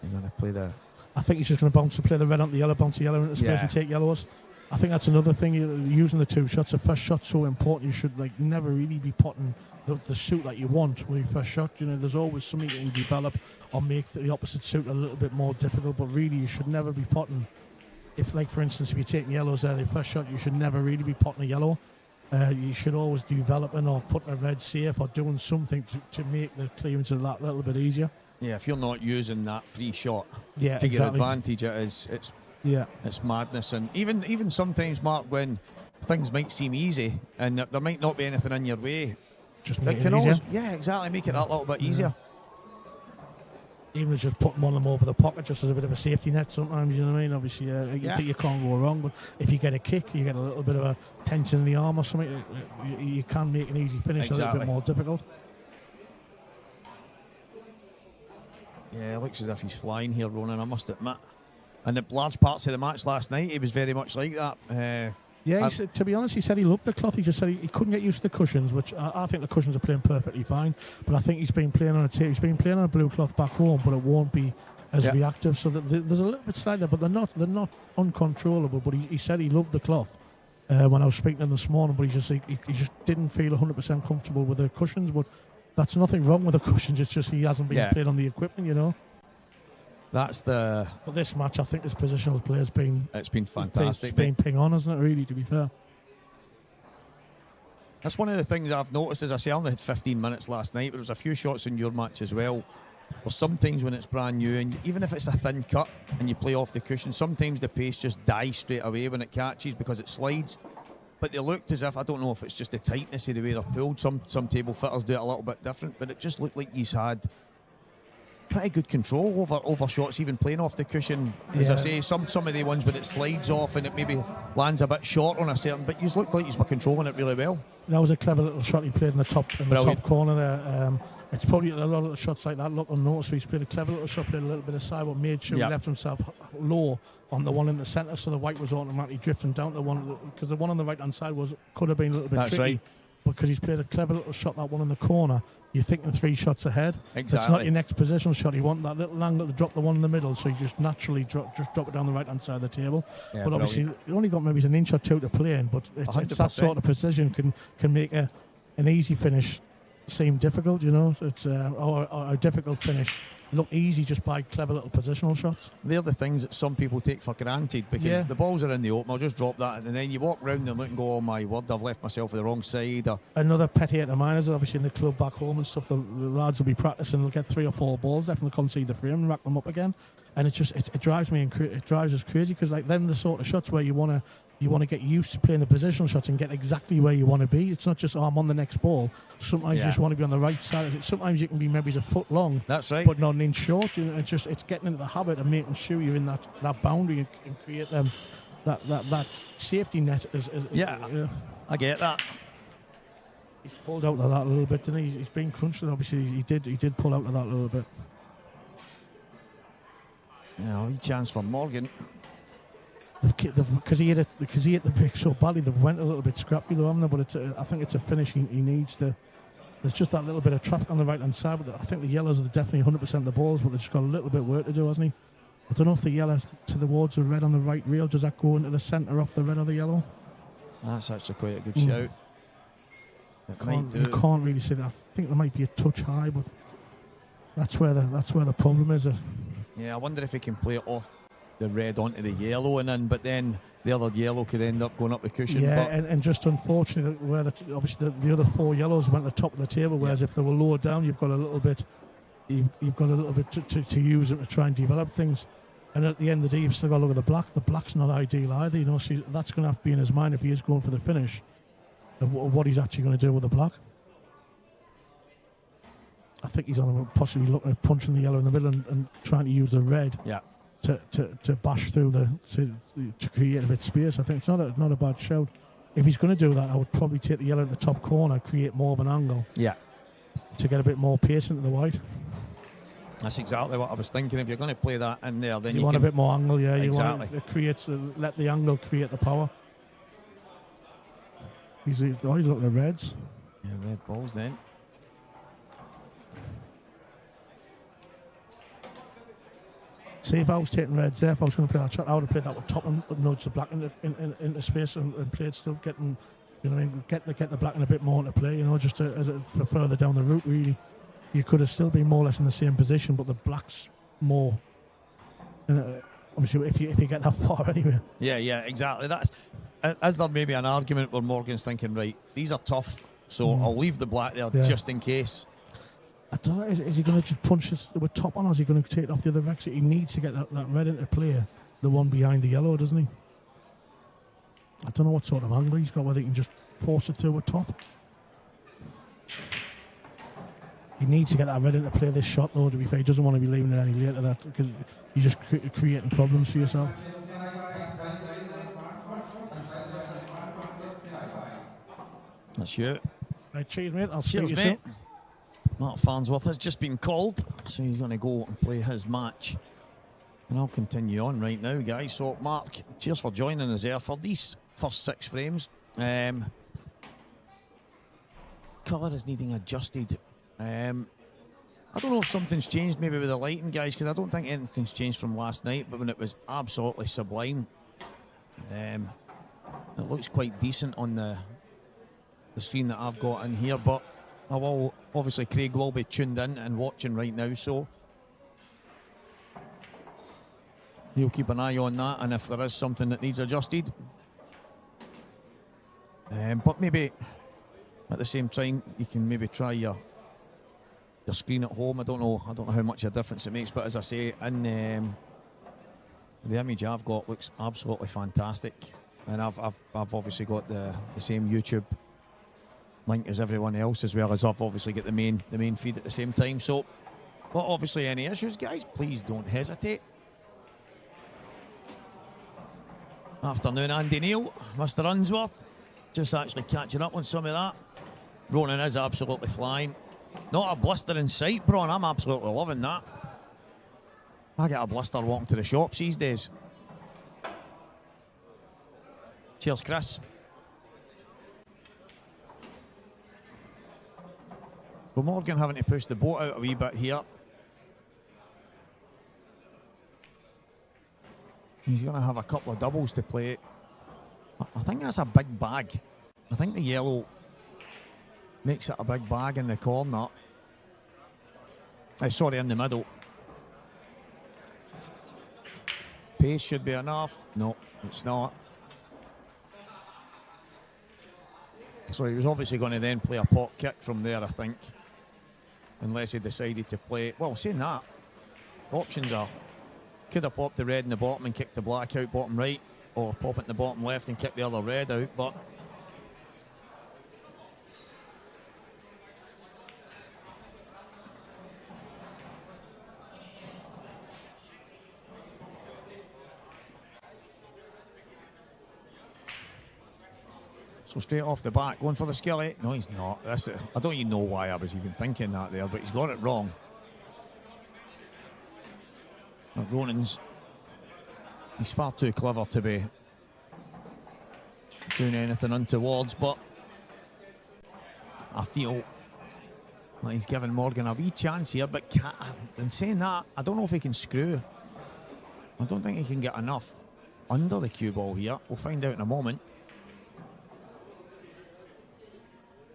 Speaker 1: You're going to play the...
Speaker 3: I think he's just going to play the red on the yellow, bounce the yellow into space and take yellows. I think that's another thing. Using the 2 shots. The first shot's so important. You should never really be putting the suit that you want with your first shot. There's always something that you can develop or make the opposite suit a little bit more difficult. But really, you should never be putting. If, for instance, if you're taking yellows there, the first shot, you should never really be putting a yellow. You should always be developing or putting a red safe or doing something to make the clearance of that little bit easier.
Speaker 1: Yeah, if you're not using that free shot to your advantage, it's madness. And even sometimes, Mark, when things might seem easy and there might not be anything in your way,
Speaker 3: just make it easier.
Speaker 1: Make it that little bit easier.
Speaker 3: Even just putting one of them over the pocket just as a bit of a safety net sometimes, you know what I mean? Obviously, you think you can't go wrong, but if you get a kick, you get a little bit of a tension in the arm or something, you can make an easy finish a little bit more difficult.
Speaker 1: Yeah, it looks as if he's flying here, Ronan, I must admit. And the large parts of the match last night, he was very much like that.
Speaker 3: To be honest, he said he loved the cloth. He just said he couldn't get used to the cushions, which I think the cushions are playing perfectly fine. But I think he's been playing on a blue cloth back home, but it won't be as reactive. So there's a little bit slight there, but they're not uncontrollable. But he said he loved the cloth when I was speaking to him this morning. But he just didn't feel 100% comfortable with the cushions. But that's nothing wrong with the cushions. It's just he hasn't been played on the equipment,
Speaker 1: That's the...
Speaker 3: But this match, I think his positional play has been...
Speaker 1: It's been fantastic.
Speaker 3: It's been ping on, hasn't it, really, to be fair?
Speaker 1: That's one of the things I've noticed. As I say, I only had 15 minutes last night, but there was a few shots in your match as well. Well, sometimes when it's brand new, and even if it's a thin cut and you play off the cushion, sometimes the pace just dies straight away when it catches because it slides. but they looked as if, I don't know if it's just the tightness of the way they're pulled. Some table fitters do it a little bit different, but it just looked like he's had pretty good control over shots, even playing off the cushion. As I say, some of the ones when it slides off and it maybe lands a bit short on a certain, but you looked like he's been controlling it really well.
Speaker 3: That was a clever little shot he played in the top corner there. It's probably a lot of shots like that look unnoticed. He's played a clever little shot, played a little bit of side, but made sure he left himself low on the one in the centre, so the white was automatically drifting down to one, because the one on the right hand side could have been a little bit tricky. Right. Because he's played a clever little shot, that one in the corner, you're thinking 3 shots ahead.
Speaker 1: Exactly.
Speaker 3: It's not your next positional shot. You want that little angle to drop the one in the middle, so you just naturally drop it down the right hand side of the table. Yeah, but obviously, you only got maybe an inch or two to play in, but it's that sort of precision can make an easy finish seem difficult, you know. It's or a difficult finish look easy just by clever little positional shots.
Speaker 1: They're the things that some people take for granted, because the balls are in the open, I'll just drop that, and then you walk round and look and go, oh my word, I've left myself on the wrong side.
Speaker 3: Another pet hate of mine is obviously in the club back home and stuff, the lads will be practicing, they'll get 3 or 4 balls left and they'll concede the frame and rack them up again, and it drives me it drives us crazy, because like then the sort of shots where you want to get used to playing the positional shots and get exactly where you want to be. It's not just, I'm on the next ball. Sometimes you just want to be on the right side of it. Sometimes you can be maybe a foot long.
Speaker 1: That's right.
Speaker 3: But not an inch short. You know, it's getting into the habit of making sure you're in that boundary and create that safety net.
Speaker 1: I get that.
Speaker 3: He's pulled out of that a little bit, didn't he? He's been crunched, and obviously he did pull out of that a little bit.
Speaker 1: Now, a chance for Morgan.
Speaker 3: Because he hit the break so badly, they went a little bit scrappy though, haven't they? But I think it's a finish he needs to. There's just that little bit of traffic on the right hand side, but I think the yellows are definitely 100% of the balls, but they've just got a little bit of work to do, hasn't he? I don't know if the yellow towards the red on the right reel, does that go into the centre off the red or the yellow?
Speaker 1: That's actually quite a good shout.
Speaker 3: You can't really see that. I think there might be a touch high, but that's where the problem is.
Speaker 1: Yeah, I wonder if he can play it off the red onto the yellow and in, but then the other yellow could end up going up the cushion.
Speaker 3: Yeah, and just unfortunately, where obviously the other 4 yellows went to the top of the table, whereas if they were lower down, you've got a little bit to use it to try and develop things. And at the end of the day, you've still got to look at the black. The black's not ideal either, you know. So that's going to have to be in his mind if he is going for the finish, of what he's actually going to do with the black. I think he's possibly looking at punching the yellow in the middle and trying to use the red.
Speaker 1: Yeah.
Speaker 3: To bash through to create a bit of space. I think it's not a bad shout. If he's going to do that, I would probably take the yellow at the top corner, create more of an angle.
Speaker 1: Yeah.
Speaker 3: To get a bit more pace into the white.
Speaker 1: That's exactly what I was thinking. If you're going to play that in there, then you
Speaker 3: want a bit more angle. Yeah,
Speaker 1: exactly.
Speaker 3: You want to let the angle create the power. He's looking at reds.
Speaker 1: Yeah, red balls then.
Speaker 3: See, if I was taking reds there, if I was going to play that shot, I would have played that with top and nudge the black into space and played still getting, you know, what I mean, get the black in a bit more into play, you know, just for further down the route. Really, you could have still been more or less in the same position, but the black's more. Obviously, if you get that far anyway.
Speaker 1: Yeah, exactly. That's as there may be an argument where Morgan's thinking, right, these are tough, so I'll leave the black there just in case.
Speaker 3: I don't know, is he going to just punch this with top on, or is he going to take it off the other exit? He needs to get that red into play, the one behind the yellow, doesn't he? I don't know what sort of angle he's got, whether he can just force it through with top. He needs to get that red into play this shot, though, to be fair. He doesn't want to be leaving it any later, that because you're just creating problems for yourself.
Speaker 1: That's you.
Speaker 3: Right, cheers, mate. I'll
Speaker 1: cheers, mate. Mark Farnsworth has just been called, so he's going to go and play his match. And I'll continue on right now, guys. So, Mark, cheers for joining us there for these first 6 frames. Colour is needing adjusted. I don't know if something's changed maybe with the lighting, guys, because I don't think anything's changed from last night, but when it was absolutely sublime. It looks quite decent on the screen that I've got in here, but obviously Craig will be tuned in and watching right now, so he'll keep an eye on that, and if there is something that needs adjusted, but maybe at the same time you can maybe try your screen at home. I don't know how much of a difference it makes, but as I say, in the image I've got looks absolutely fantastic. and I've obviously got the same YouTube link as everyone else, as well as I've obviously got the main feed at the same time. So, but obviously any issues, guys, please don't hesitate. Afternoon, Andy Neil, Mr. Unsworth, just actually catching up on some of that. Ronan is absolutely flying. Not a blister in sight, Bron. I'm absolutely loving that. I get a blister walking to the shops these days. Cheers, Chris. Well, Morgan having to push the boat out a wee bit here. He's going to have a couple of doubles to play. I think that's a big bag. I think the yellow makes it a big bag in the corner. Sorry, in the middle. Pace should be enough. No, it's not. So he was obviously going to then play a pot kick from there, I think. Unless he decided to play... Well, saying that, options are... Could have popped the red in the bottom and kicked the black out bottom right, or pop it in the bottom left and kick the other red out, but... So straight off the bat, going for the skilly. No, he's not. I don't even know why I was even thinking that there, but he's got it wrong. But Ronan's... He's far too clever to be doing anything untowards, but I feel like he's giving Morgan a wee chance here, but in saying that, I don't know if he can screw. I don't think he can get enough under the cue ball here. We'll find out in a moment.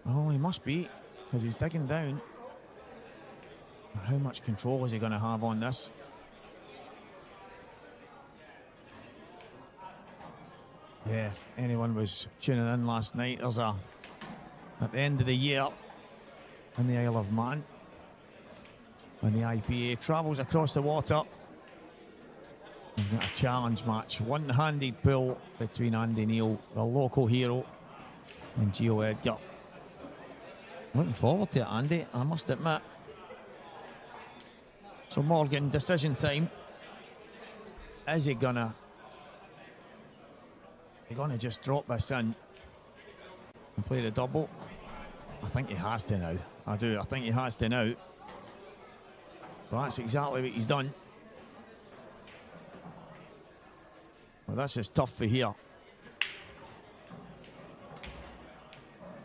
Speaker 1: Oh, he must be, because he's digging down. How much control is he going to have on this? Yeah, if anyone was tuning in last night, there's at the end of the year in the Isle of Man, when the IPA travels across the water, we've got a challenge match, one-handed pull between Andy Neil, the local hero, and Gio Edgar. Looking forward to it, Andy, I must admit. So Morgan, decision time. Is he gonna just drop this in and play the double? I think he has to now. I do. I think he has to now. But that's exactly what he's done. Well, this is tough for here.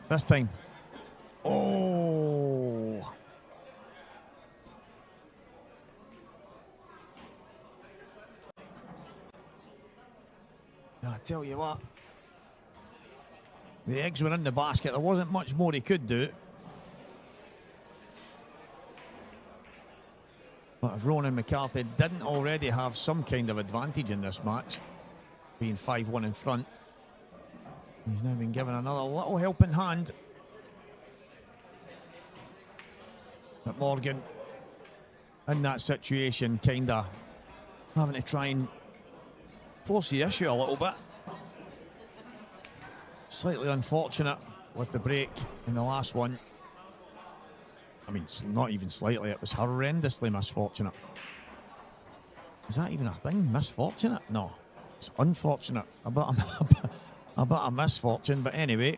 Speaker 1: This time. Oh! I tell you what, the eggs were in the basket. There wasn't much more he could do. But if Ronan McCarthy didn't already have some kind of advantage in this match, being 5-1 in front, he's now been given another little helping hand. But Morgan, in that situation, kind of having to try and force the issue a little bit. Slightly unfortunate with the break in the last one. I mean, not even slightly, it was horrendously misfortunate. Is that even a thing? Misfortunate? No, it's unfortunate. A bit of misfortune, but anyway.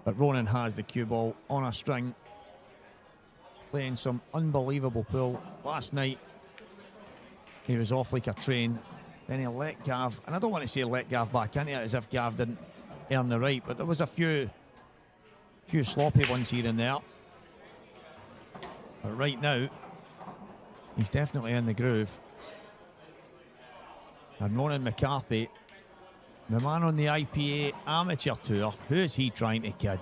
Speaker 1: But Ronan has the cue ball on a string, playing some unbelievable pool. Last night, he was off like a train. Then he let Gav, and I don't want to say let Gav back into it as if Gav didn't earn the right, but there was a few sloppy ones here and there. But right now, he's definitely in the groove. And Ronan McCarthy, the man on the IPA Amateur Tour, who is he trying to kid?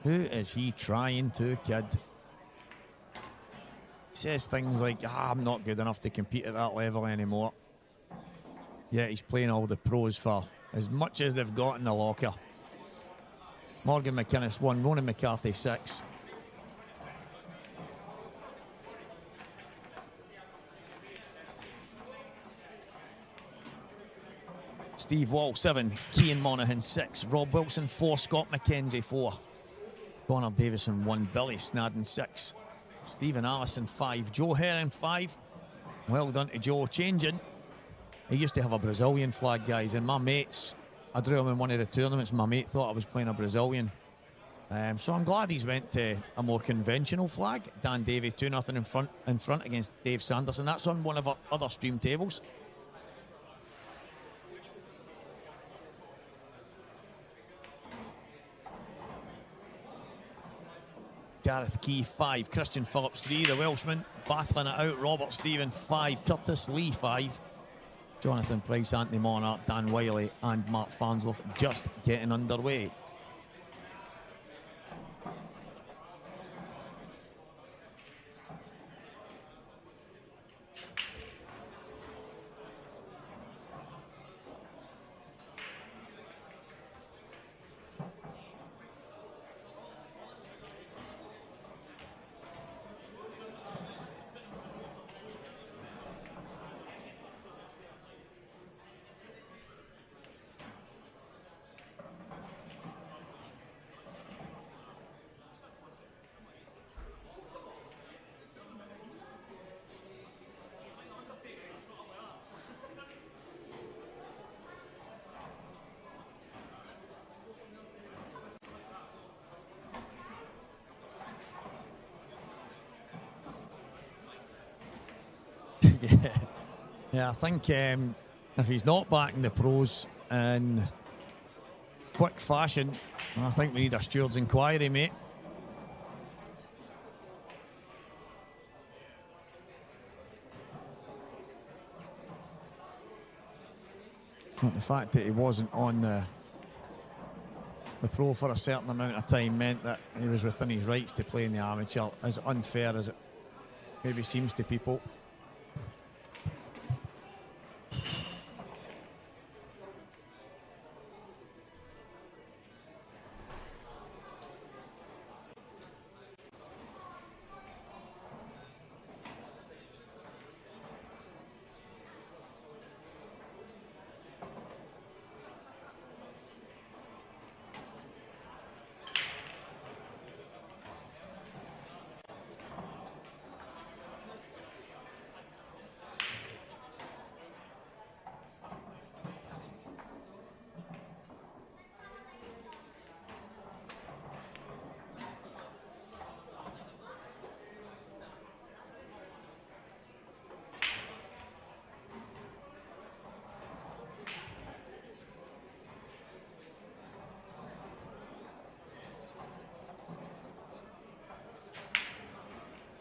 Speaker 1: Who is he trying to kid? Says things like, I'm not good enough to compete at that level anymore. Yeah, he's playing all the pros for as much as they've got in the locker. Morgan McInnes 1, Ronan McCarthy 6. Steve Wall 7, Cian Monaghan 6, Rob Wilson 4, Scott McKenzie 4, Connor Davison 1, Billy Snadden 6, Stephen Allison 5, Joe Herring 5. Well done to Joe, changing. He used to have a Brazilian flag, guys, and my mates, I drew him in one of the tournaments, my mate thought I was playing a Brazilian. So I'm glad he's went to a more conventional flag. Dan Davey 2-0 in front against Dave Sanderson. That's on one of our other stream tables. Gareth Key 5, Christian Phillips 3, the Welshman battling it out. Robert Stephen 5, Curtis Lee 5, Jonathan Price, Anthony Monart, Dan Wiley and Mark Farnsworth just getting underway. Yeah, I think if he's not back in the pros in quick fashion, I think we need a steward's inquiry, mate. But the fact that he wasn't on the pro for a certain amount of time meant that he was within his rights to play in the amateur, as unfair as it maybe seems to people.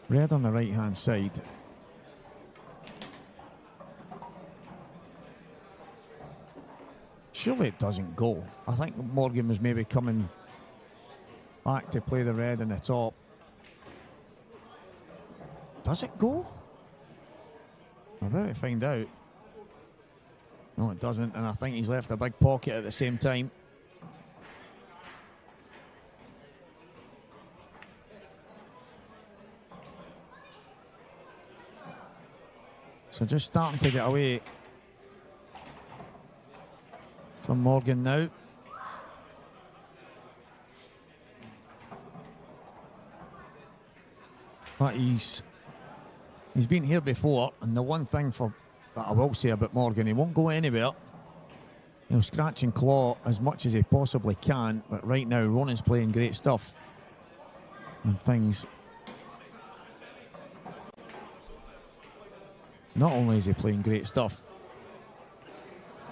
Speaker 1: Red on the right hand side. Surely it doesn't go. I think Morgan was maybe coming back to play the red in the top. Does it go? I'm about to find out. No, it doesn't, and I think he's left a big pocket at the same time. So just starting to get away from Morgan now. But he's been here before, and the one thing that I will say about Morgan, he won't go anywhere. He'll scratch and claw as much as he possibly can, but right now Ronan's playing great stuff. And things... Not only is he playing great stuff,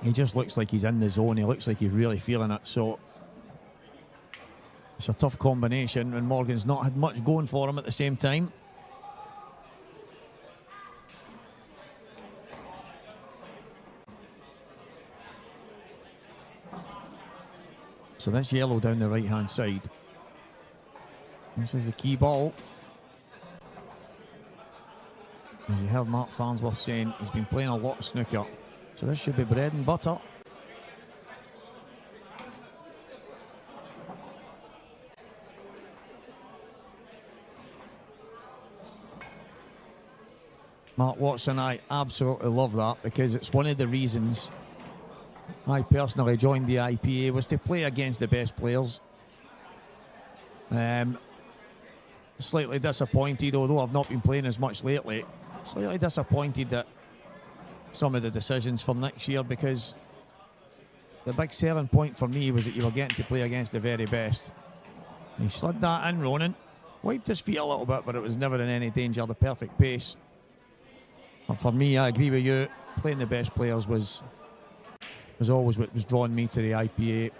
Speaker 1: he just looks like he's in the zone. He looks like he's really feeling it. So it's a tough combination, and Morgan's not had much going for him at the same time. So that's yellow down the right-hand side. This is the key ball. As you heard Mark Farnsworth saying, he's been playing a lot of snooker. So this should be bread and butter. Mark Watson, I absolutely love that, because it's one of the reasons I personally joined the IPA was to play against the best players. Slightly disappointed, although I've not been playing as much lately, slightly disappointed at some of the decisions for next year, because the big selling point for me was that you were getting to play against the very best. He slid that in, Ronan. Wiped his feet a little bit, but it was never in any danger. The perfect pace. And for me, I agree with you. Playing the best players was always what was drawing me to the IPA.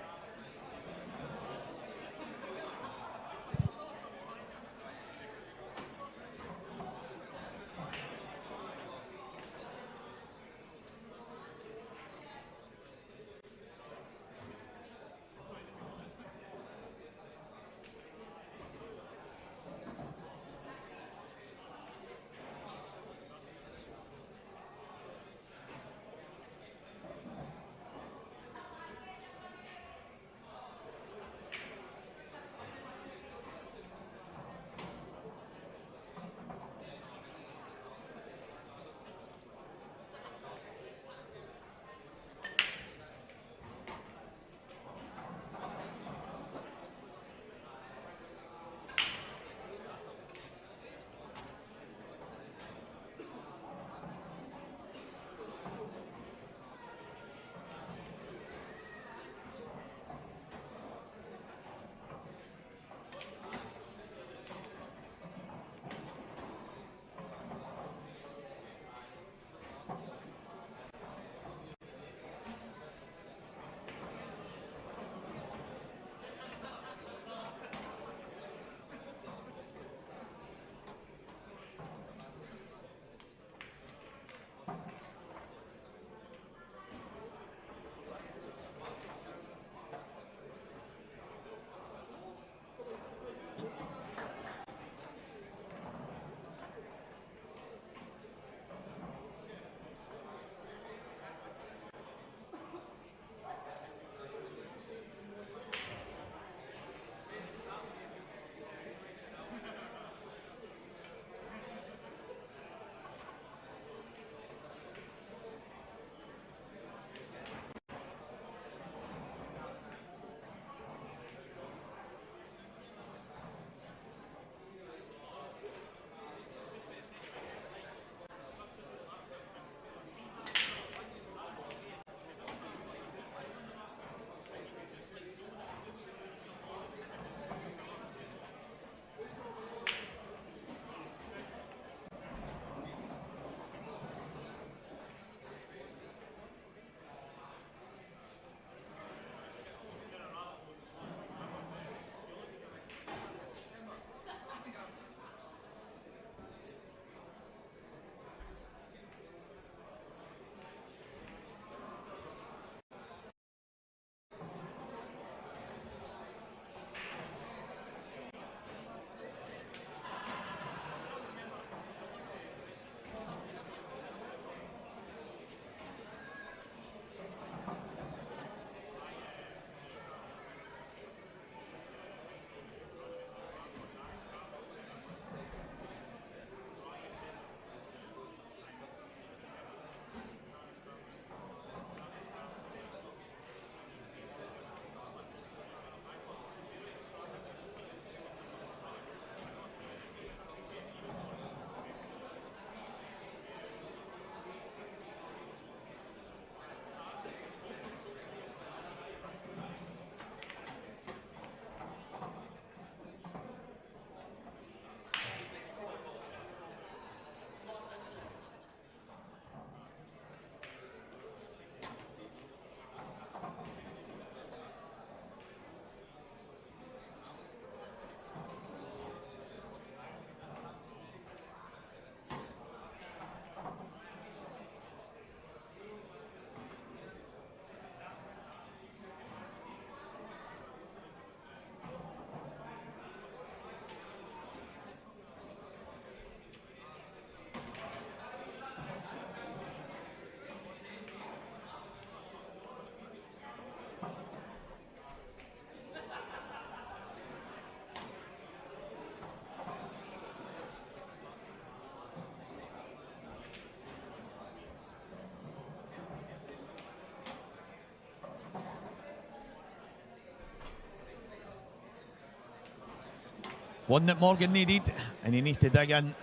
Speaker 1: one that Morgan needed, and he needs to dig in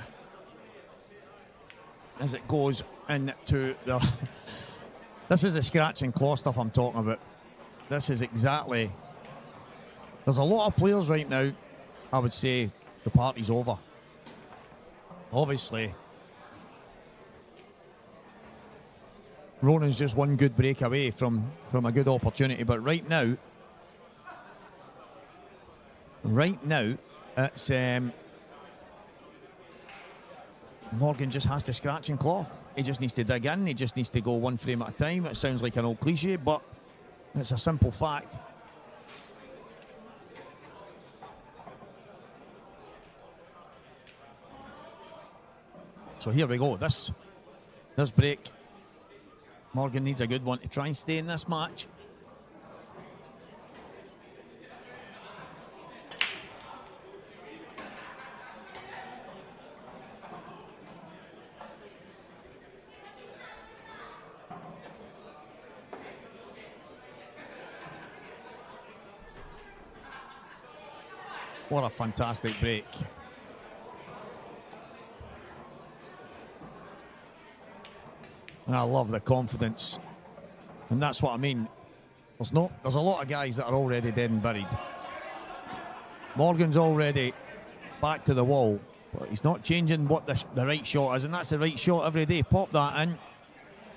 Speaker 1: as it goes into the... This is the scratch and claw stuff I'm talking about. This is exactly... There's a lot of players right now, I would say the party's over. Obviously, Ronan's just one good break away from a good opportunity, but right now, it's Morgan just has to scratch and claw. He just needs to dig in. He just needs to go one frame at a time. It sounds like an old cliche, but it's a simple fact. So here we go. This break, Morgan needs a good one to try and stay in this match. What a fantastic break. And I love the confidence. And that's what I mean. There's a lot of guys that are already dead and buried. Morgan's already back to the wall, but he's not changing what the right shot is, and that's the right shot every day. Pop that in.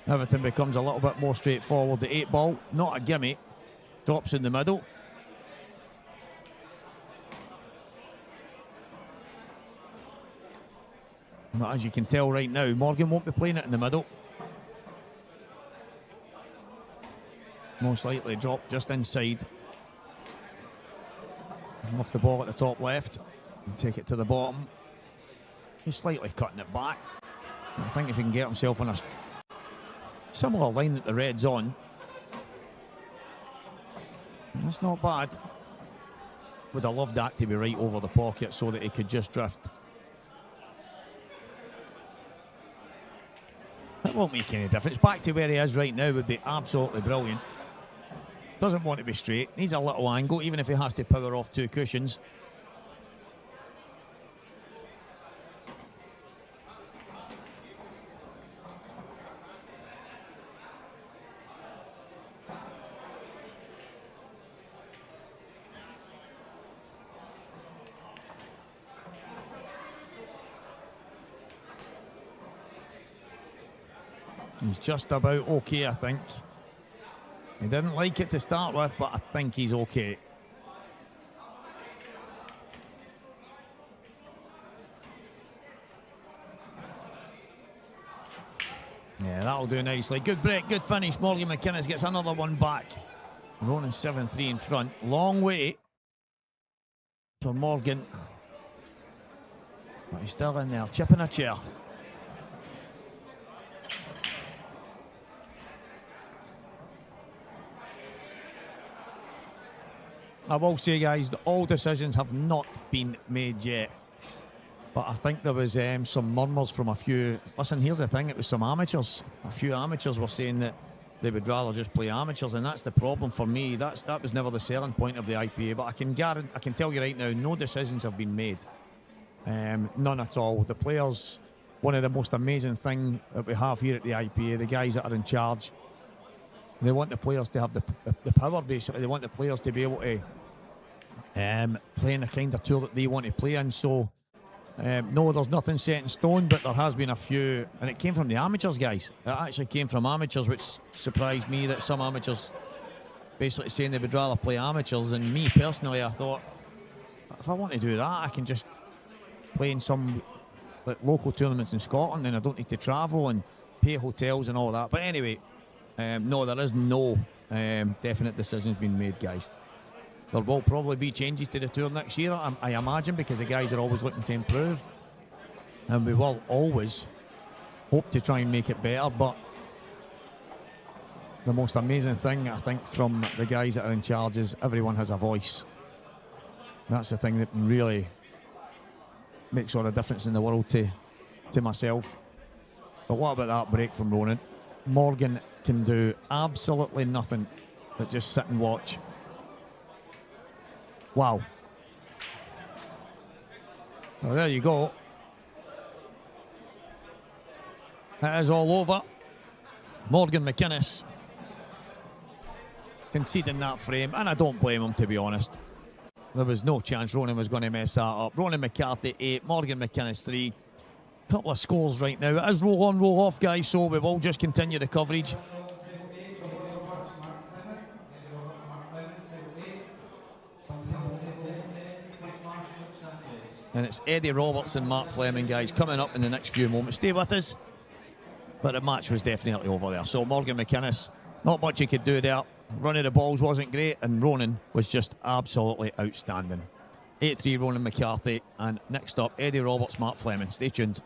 Speaker 1: Everything becomes a little bit more straightforward. The 8 ball, not a gimme. Drops in the middle. But as you can tell right now, Morgan won't be playing it in the middle. Most likely drop just inside. Off the ball at the top left. And take it to the bottom. He's slightly cutting it back. I think if he can get himself on a similar line that the red's on, that's not bad. Would have loved that to be right over the pocket so that he could just drift. That won't make any difference. Back to where he is right now would be absolutely brilliant. Doesn't want to be straight. Needs a little angle, even if he has to power off 2 cushions. He's just about okay, I think. He didn't like it to start with, but I think he's okay. Yeah, that'll do nicely. Good break, good finish. Morgan McInnes gets another one back. Ronan 7-3 in front. Long way for Morgan. But he's still in there, chipping a chair. I will say, guys, that all decisions have not been made yet. But I think there was some murmurs from a few... Listen, here's the thing, it was some amateurs. A few amateurs were saying that they would rather just play amateurs, and that's the problem for me. That was never the selling point of the IPA. But I can tell you right now, no decisions have been made. None at all. The players, one of the most amazing things that we have here at the IPA, the guys that are in charge, they want the players to have the power, basically. They want the players to be able to play in the kind of tour that they want to play in. So, no, there's nothing set in stone, but there has been a few, and it came from the amateurs, guys. It actually came from amateurs, which surprised me that some amateurs basically saying they would rather play amateurs. And me personally, I thought, if I want to do that, I can just play in some local tournaments in Scotland, and I don't need to travel and pay hotels and all that. But anyway, no, there is no definite decisions being made, guys. There will probably be changes to the tour next year, I imagine, because the guys are always looking to improve. And we will always hope to try and make it better. But the most amazing thing, I think, from the guys that are in charge is everyone has a voice. That's the thing that really makes all the difference in the world to myself. But what about that break from Ronan? Morgan can do absolutely nothing but just sit and watch. Wow. Well, there you go. It is all over. Morgan McInnes conceding that frame, and I don't blame him, to be honest. There was no chance Ronan was going to mess that up. Ronan McCarthy 8, Morgan McInnes 3. Couple of scores right now. It is roll on, roll off, guys, so we will just continue the coverage. And it's Eddie Roberts and Mark Fleming, guys, coming up in the next few moments. Stay with us. But the match was definitely over there. So Morgan McInnes, not much he could do there. Run of the balls wasn't great, and Ronan was just absolutely outstanding. 8-3 Ronan McCarthy, and next up, Eddie Roberts, Mark Fleming. Stay tuned.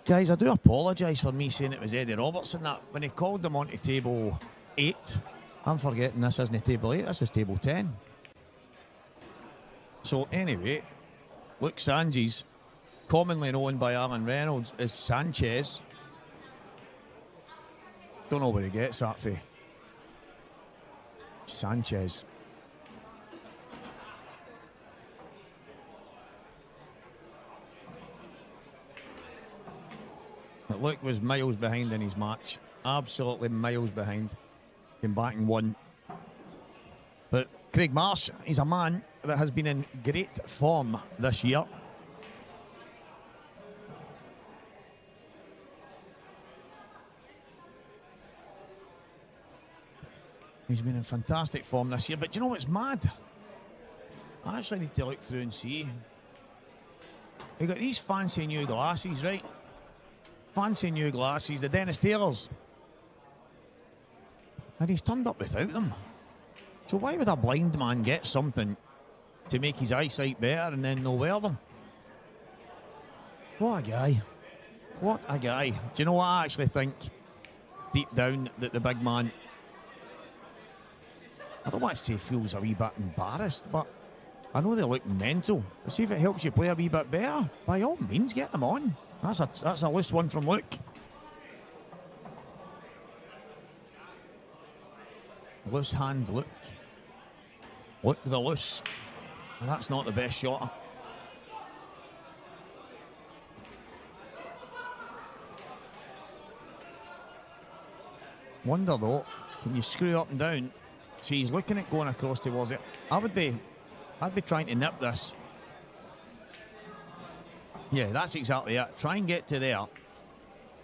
Speaker 1: Guys, I do apologise for me saying it was Eddie Robertson that when he called them onto table 8, I'm forgetting this isn't table 8, this is table 10. So anyway, Luke Sanches, commonly known by Alan Reynolds as Sanchez. Don't know where he gets that for. Sanchez. But Luke was miles behind in his match. Absolutely miles behind. Came back and won. But Craig Marsh, he's a man that has been in great form this year. He's been in fantastic form this year. But do you know what's mad? I actually need to look through and see. He got these fancy new glasses, right? Fancy new glasses, the Dennis Taylors. And he's turned up without them. So why would a blind man get something to make his eyesight better and then not wear them? What a guy. What a guy. Do you know what I actually think deep down that the big man, I don't want to say feels a wee bit embarrassed, but I know they look mental. But see if it helps you play a wee bit better, by all means get them on. That's a loose one from Luke. Loose hand Luke. Luke the loose. And that's not the best shot. Wonder though, can you screw up and down? See, he's looking at going across towards it. I'd be trying to nip this. Yeah, that's exactly it. Try and get to there.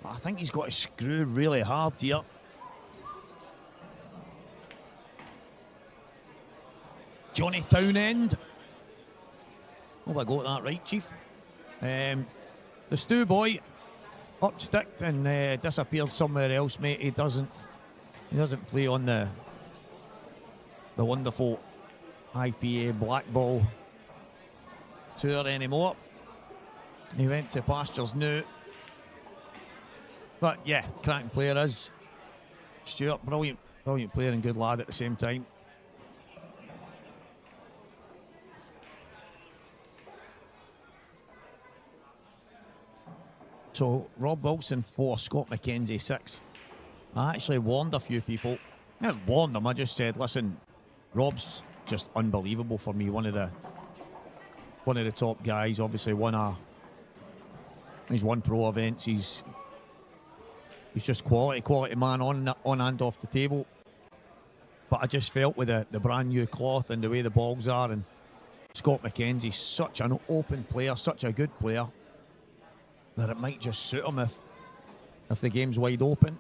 Speaker 1: I think he's got to screw really hard here. Johnny Townend. Oh, I got that right, Chief. The Stew Boy upsticked and disappeared somewhere else, mate. He doesn't play on the wonderful IPA blackball tour anymore. He went to pastures new. But yeah, cracking player is Stuart. Brilliant player and good lad at the same time. So Rob Wilson 4, Scott McKenzie 6. I actually warned a few people. I didn't warn them, I just said, listen, Rob's just unbelievable for me. One of the top guys. Obviously he's won pro events. He's just quality man on and off the table. But I just felt with the brand new cloth and the way the balls are, and Scott McKenzie's such an open player, such a good player, that it might just suit him if the game's wide open.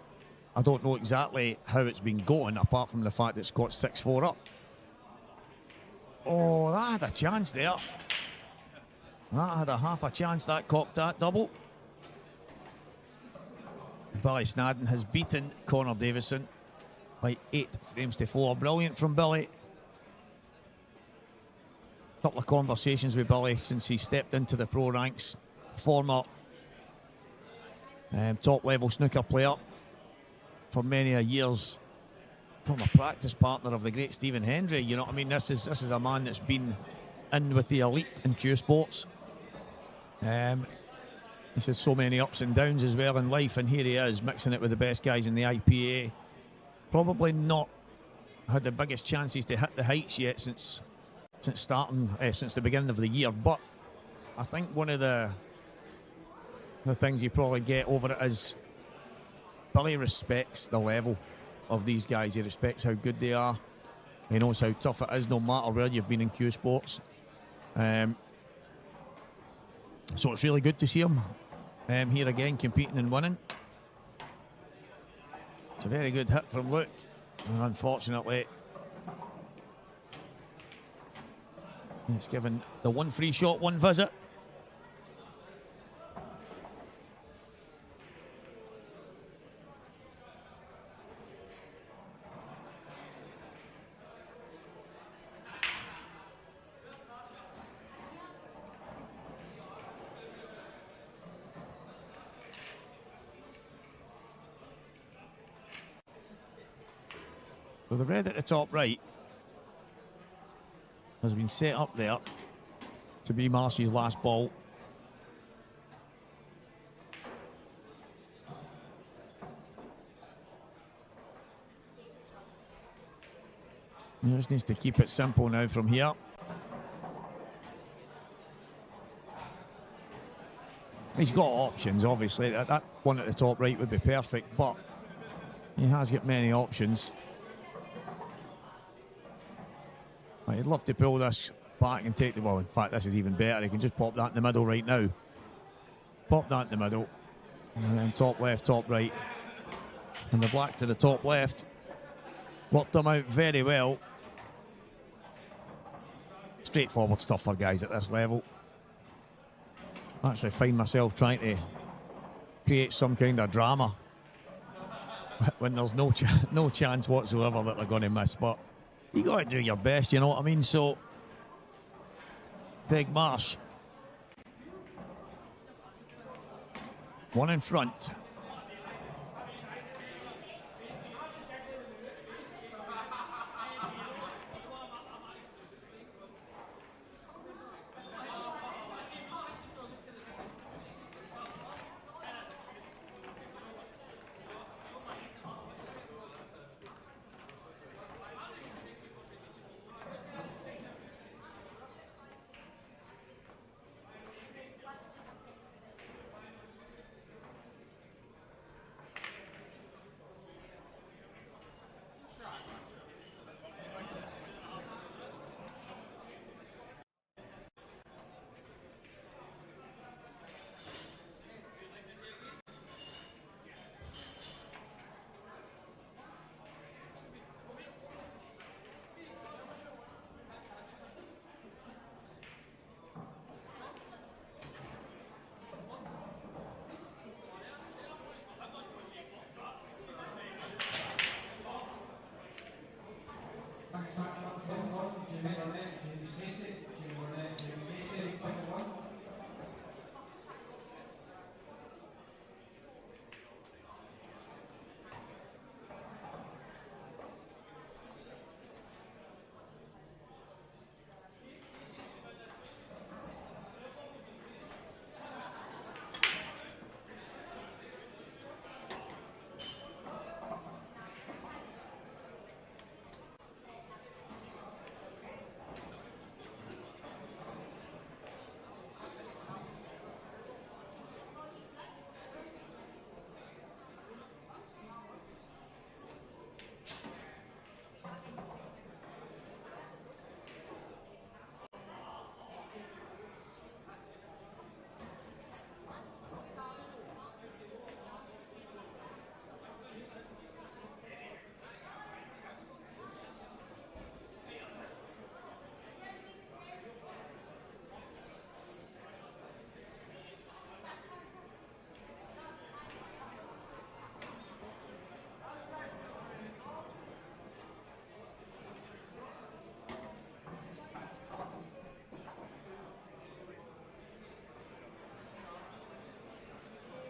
Speaker 1: I don't know exactly how it's been going, apart from the fact that Scott's 6-4 up. Oh, that had a chance there. That had a half a chance, that cocked that double. Billy Snadden has beaten Connor Davison by 8 frames to 4. Brilliant from Billy. Couple of conversations with Billy since he stepped into the pro ranks. Former top level snooker player for many years. Former practice partner of the great Stephen Hendry. You know what I mean? This is a man that's been in with the elite in Cuesports. He's had so many ups and downs as well in life, and here he is mixing it with the best guys in the IPA. Probably not had the biggest chances to hit the heights yet since the beginning of the year, but I think one of the things you probably get over it is Billy respects the level of these guys. He respects how good they are. He knows how tough it is no matter where you've been in Cuesports. So it's really good to see him here again, competing and winning. It's a very good hit from Luke, and unfortunately it's given the one free shot one visit. So the red at the top right has been set up there to be Marcy's last ball. He just needs to keep it simple now from here. He's got options, obviously. That one at the top right would be perfect, but he has got many options. I'd love to pull this back and take the ball. In fact, this is even better. He can just pop that in the middle right now. Pop that in the middle. And then top left, top right. And the black to the top left. Worked them out very well. Straightforward stuff for guys at this level. I actually find myself trying to create some kind of drama when there's no chance whatsoever that they're going to miss. But you got to do your best, you know what I mean? So, Big Marsh. One in front.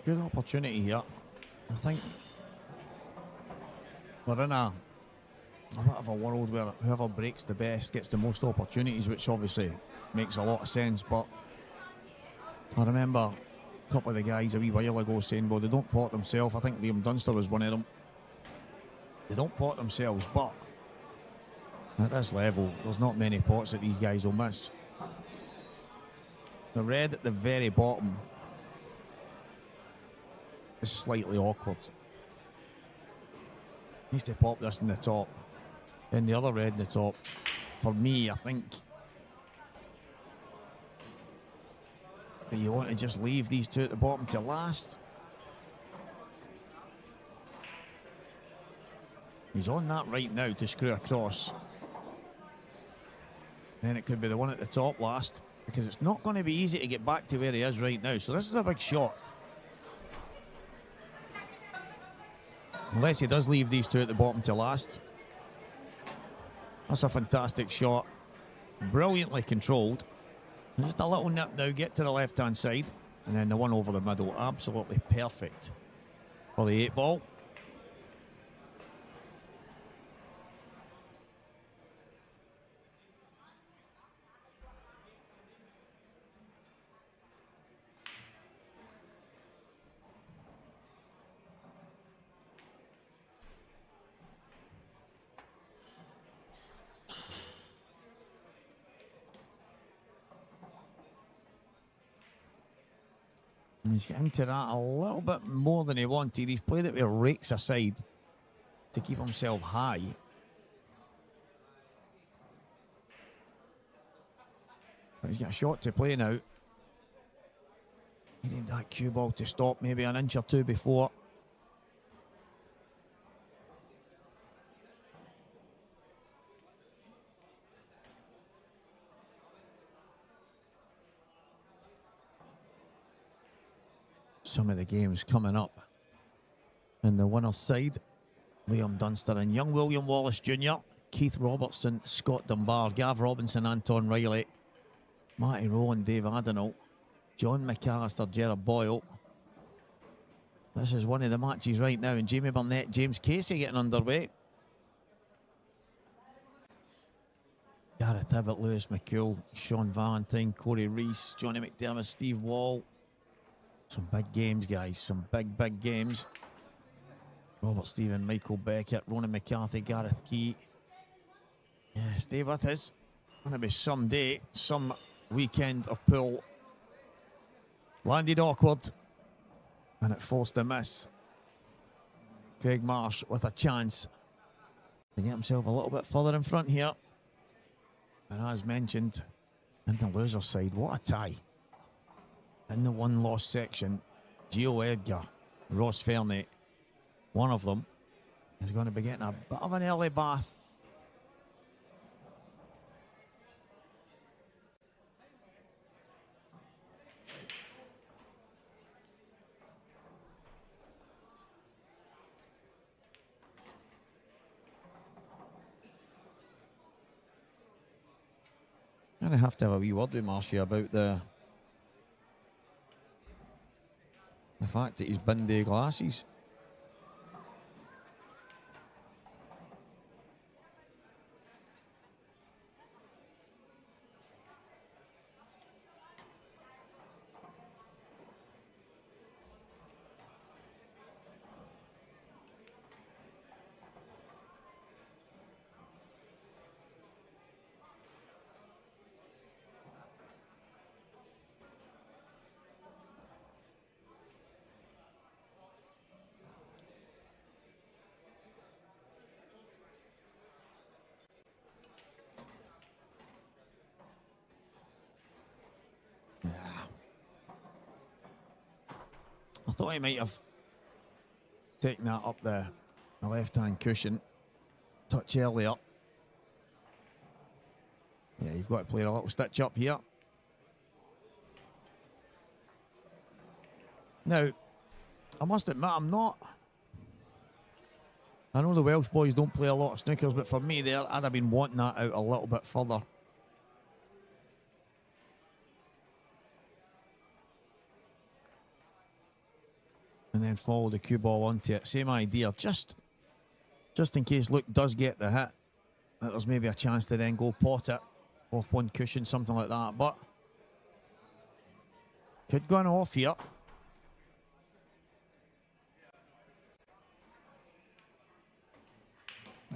Speaker 1: Good opportunity here. I think we're in a bit of a world where whoever breaks the best gets the most opportunities, which obviously makes a lot of sense. But I remember a couple of the guys a wee while ago saying, well, they don't pot themselves. I think Liam Dunster was one of them. They don't pot themselves, but at this level, there's not many pots that these guys will miss. The red at the very bottom is slightly awkward. Needs to pop this in the top. Then the other red in the top. For me, I think that you want to just leave these two at the bottom to last. He's on that right now to screw across. Then it could be the one at the top last, because it's not going to be easy to get back to where he is right now. So this is a big shot. Unless he does leave these two at the bottom to last. That's a fantastic shot. Brilliantly controlled. Just a little nip now, get to the left-hand side. And then the one over the middle, absolutely perfect for the 8 ball. He's getting into that a little bit more than he wanted. He's played it with rakes aside to keep himself high. But he's got a shot to play now. He needed that cue ball to stop maybe an inch or two before. Some of the games coming up in the winner's side. Liam Dunster and young William Wallace Jr., Keith Robertson, Scott Dunbar, Gav Robinson, Anton Riley, Matty Rowan, Dave Adenall, John McAllister, Gerard Boyle. This is one of the matches right now, and Jamie Burnett, James Casey getting underway. Gareth Hibbert, Lewis McCool, Sean Valentine, Corey Reese, Johnny McDermott, Steve Wall. Some big games, guys. Some big games. Robert Stephen, Michael Beckett, Ronan McCarthy, Gareth Key. Yeah, stay with us. Going to be some day, some weekend of pool. Landed awkward. And it forced a miss. Craig Marsh with a chance to get himself a little bit further in front here. And as mentioned, in the loser side, what a tie. In the one-loss section, Gio Edgar, Ross Fernie, one of them, is going to be getting a bit of an early bath. And I have to have a wee word with Marshy about the fact that he's binned the glasses. I thought he might have taken that up the left-hand cushion. Touch earlier. Yeah, you've got to play a little stitch up here. Now, I must admit, I'm not... I know the Welsh boys don't play a lot of snookers, but for me there, I'd have been wanting that out a little bit further. And then follow the cue ball onto it. Same idea. Just in case Luke does get the hit, that there's maybe a chance to then go pot it off one cushion, something like that. But could go on off here.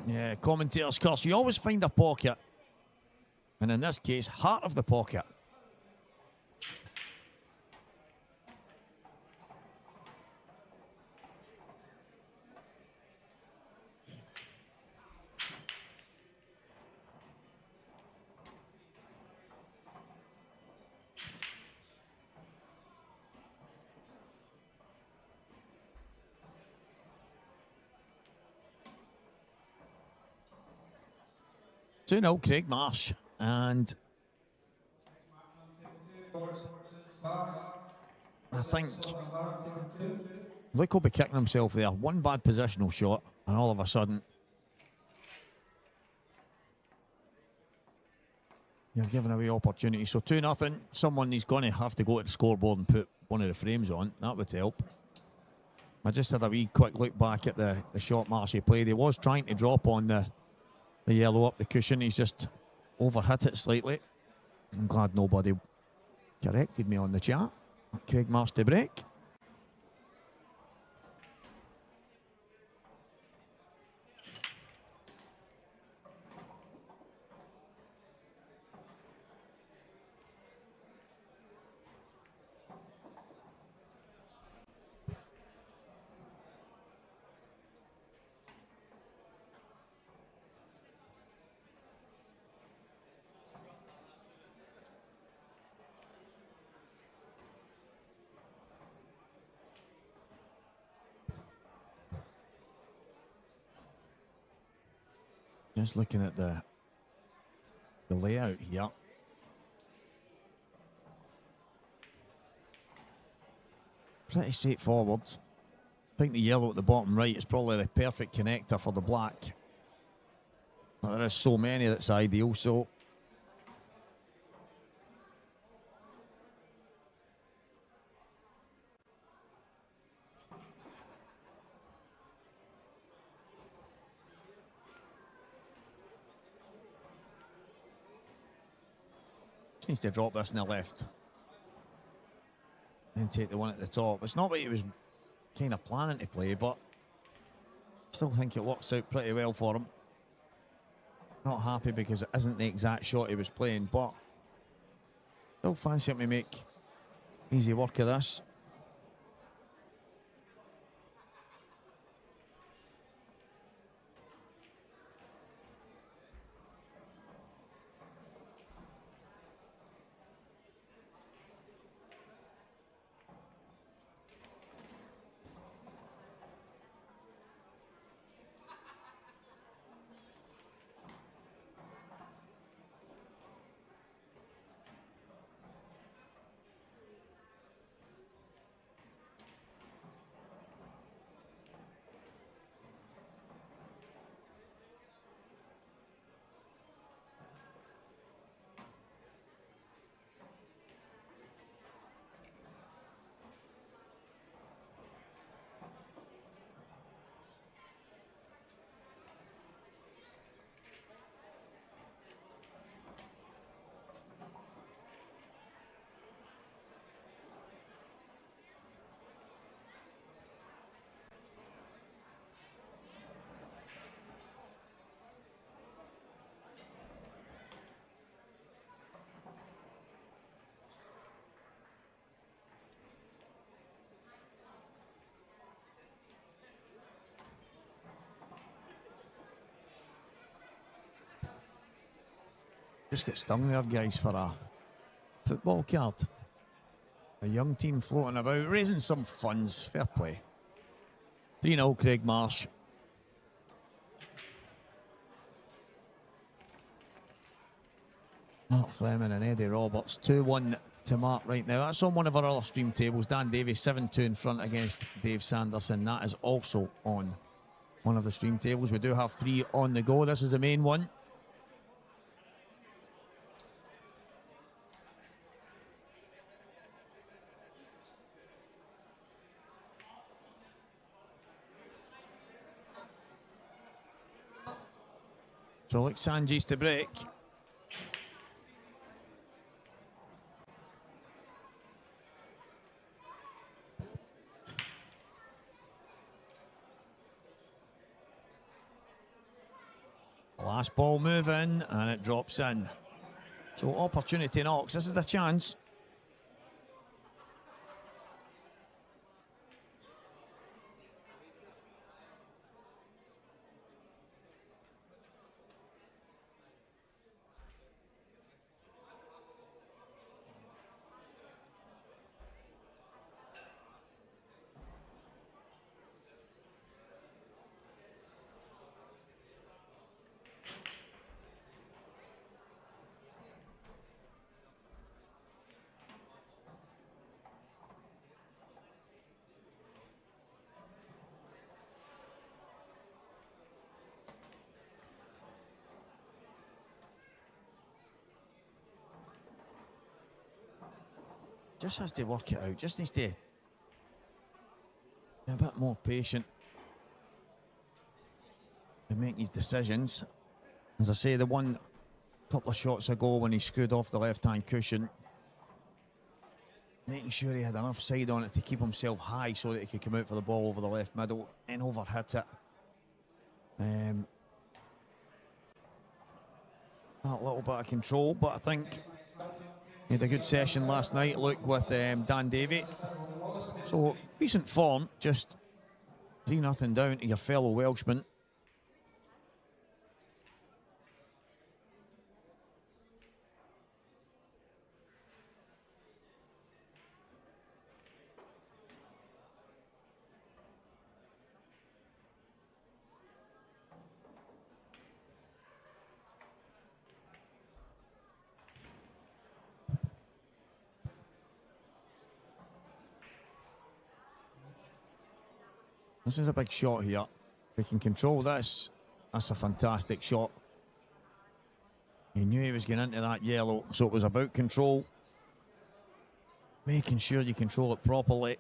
Speaker 1: Yeah, commentator's curse. You always find a pocket. And in this case, heart of the pocket. So now Craig Marsh, and I think Luke will be kicking himself there. One bad positional shot, and all of a sudden you're giving away opportunities. So 2-0. Someone is going to have to go to the scoreboard and put one of the frames on. That would help. I just had a wee quick look back at the shot Marshy played. He was trying to drop on the yellow up the cushion. He's just overhit it slightly. I'm glad nobody corrected me on the chat. Craig Marsh to break. Just looking at the layout here. Pretty straightforward. I think the yellow at the bottom right is probably the perfect connector for the black. But there is so many that's ideal, so just needs to drop this in the left and take the one at the top. It's not what he was kind of planning to play, but I still think it works out pretty well for him. Not happy because it isn't the exact shot he was playing, but still fancy him to make easy work of this. Just get stung there, guys, for a football card. A young team floating about, raising some funds. Fair play. 3-0 Craig Marsh. Mark Fleming and Eddie Roberts. 2-1 to Mark right now. That's on one of our other stream tables. Dan Davies 7-2 in front against Dave Sanderson. That is also on one of the stream tables. We do have 3 on the go. This is the main one. So like Sanji's to break. Last ball moving and it drops in. So opportunity knocks. This is the chance. Just has to work it out. Just needs to be a bit more patient to make his decisions. As I say, the one couple of shots ago when he screwed off the left-hand cushion, making sure he had enough side on it to keep himself high so that he could come out for the ball over the left middle and overhit it. That little bit of control, but I think he had a good session last night, Luke, with Dan Davey. So, decent form, just 3-0 down to your fellow Welshman. This is a big shot here. We can control this. That's a fantastic shot. He knew he was going into that yellow, so it was about control. Making sure you control it properly.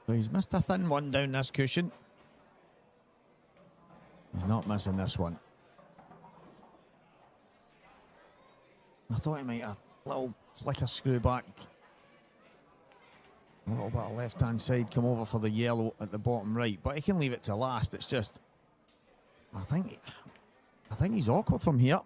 Speaker 1: So he's missed a thin one down this cushion. He's not missing this one. I thought he might have a little slicker screw back. A little bit of left-hand side come over for the yellow at the bottom right, but he can leave it to last. It's just, I think he's awkward from here.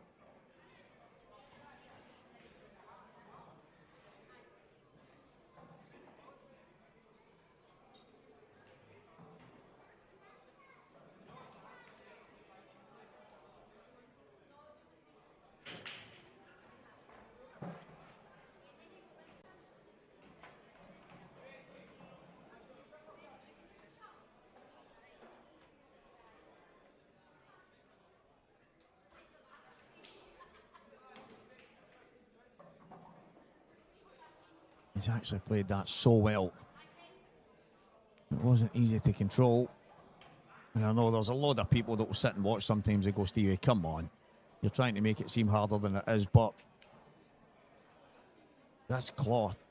Speaker 1: He's actually played that so well. It wasn't easy to control. And I know there's a lot of people that will sit and watch sometimes. They go, Stevie, come on. You're trying to make it seem harder than it is. But this cloth,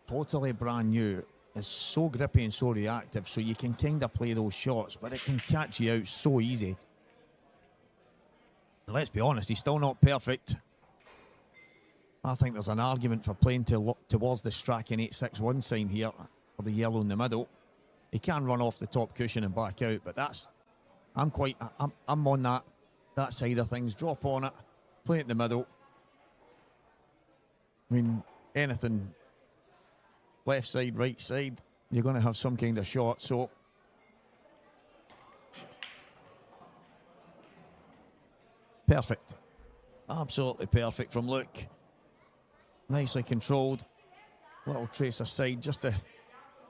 Speaker 1: totally brand new, is so grippy and so reactive. So you can kind of play those shots, but it can catch you out so easy. And let's be honest, he's still not perfect. I think there's an argument for playing towards the Strachan 861 sign here for the yellow in the middle. He can run off the top cushion and back out, but that's, I'm on that side of things. Drop on it, play it in the middle. I mean, anything left side, right side, you're going to have some kind of shot. So perfect, absolutely perfect from Luke. Nicely controlled. Little trace aside just to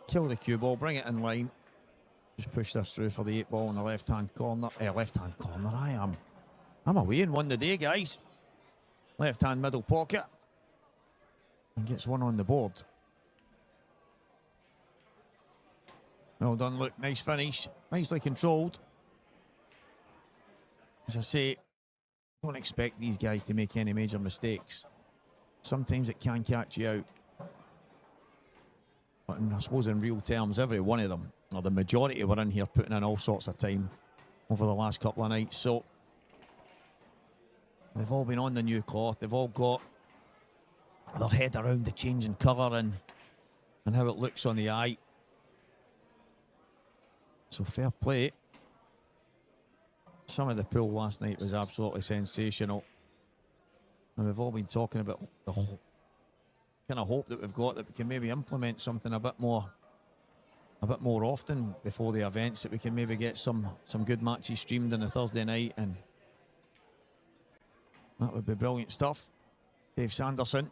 Speaker 1: kill the cue ball, bring it in line. Just push this through for the 8 ball in the left-hand corner. Left-hand corner, I'm away in one today, guys. Left-hand middle pocket. And gets one on the board. Well done, Luke. Nice finish. Nicely controlled. As I say, don't expect these guys to make any major mistakes. Sometimes it can catch you out. But I suppose in real terms, every one of them, or the majority, were in here putting in all sorts of time over the last couple of nights. So they've all been on the new cloth. They've all got their head around the change in colour and how it looks on the eye. So fair play. Some of the pool last night was absolutely sensational. And we've all been talking about the whole kind of hope that we've got that we can maybe implement something a bit more often before the events, that we can maybe get some good matches streamed on a Thursday night, and that would be brilliant stuff. Dave Sanderson,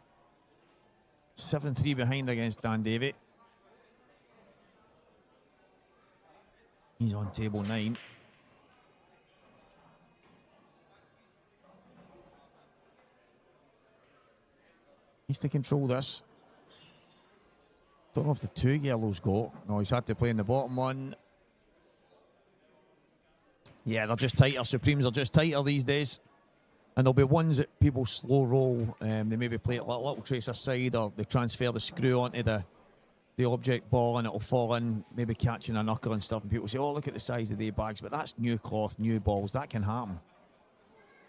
Speaker 1: 7-3 behind against Dan Davey. He's on table 9. Needs to control this. Don't know if the 2 yellows go. No, he's had to play in the bottom one. Yeah, they're just tighter. Supremes are just tighter these days. And there'll be ones that people slow roll. They maybe play it a little trace aside, or they transfer the screw onto the object ball and it'll fall in, maybe catching a knucker and stuff. And people say, oh, look at the size of the bags. But that's new cloth, new balls. That can happen.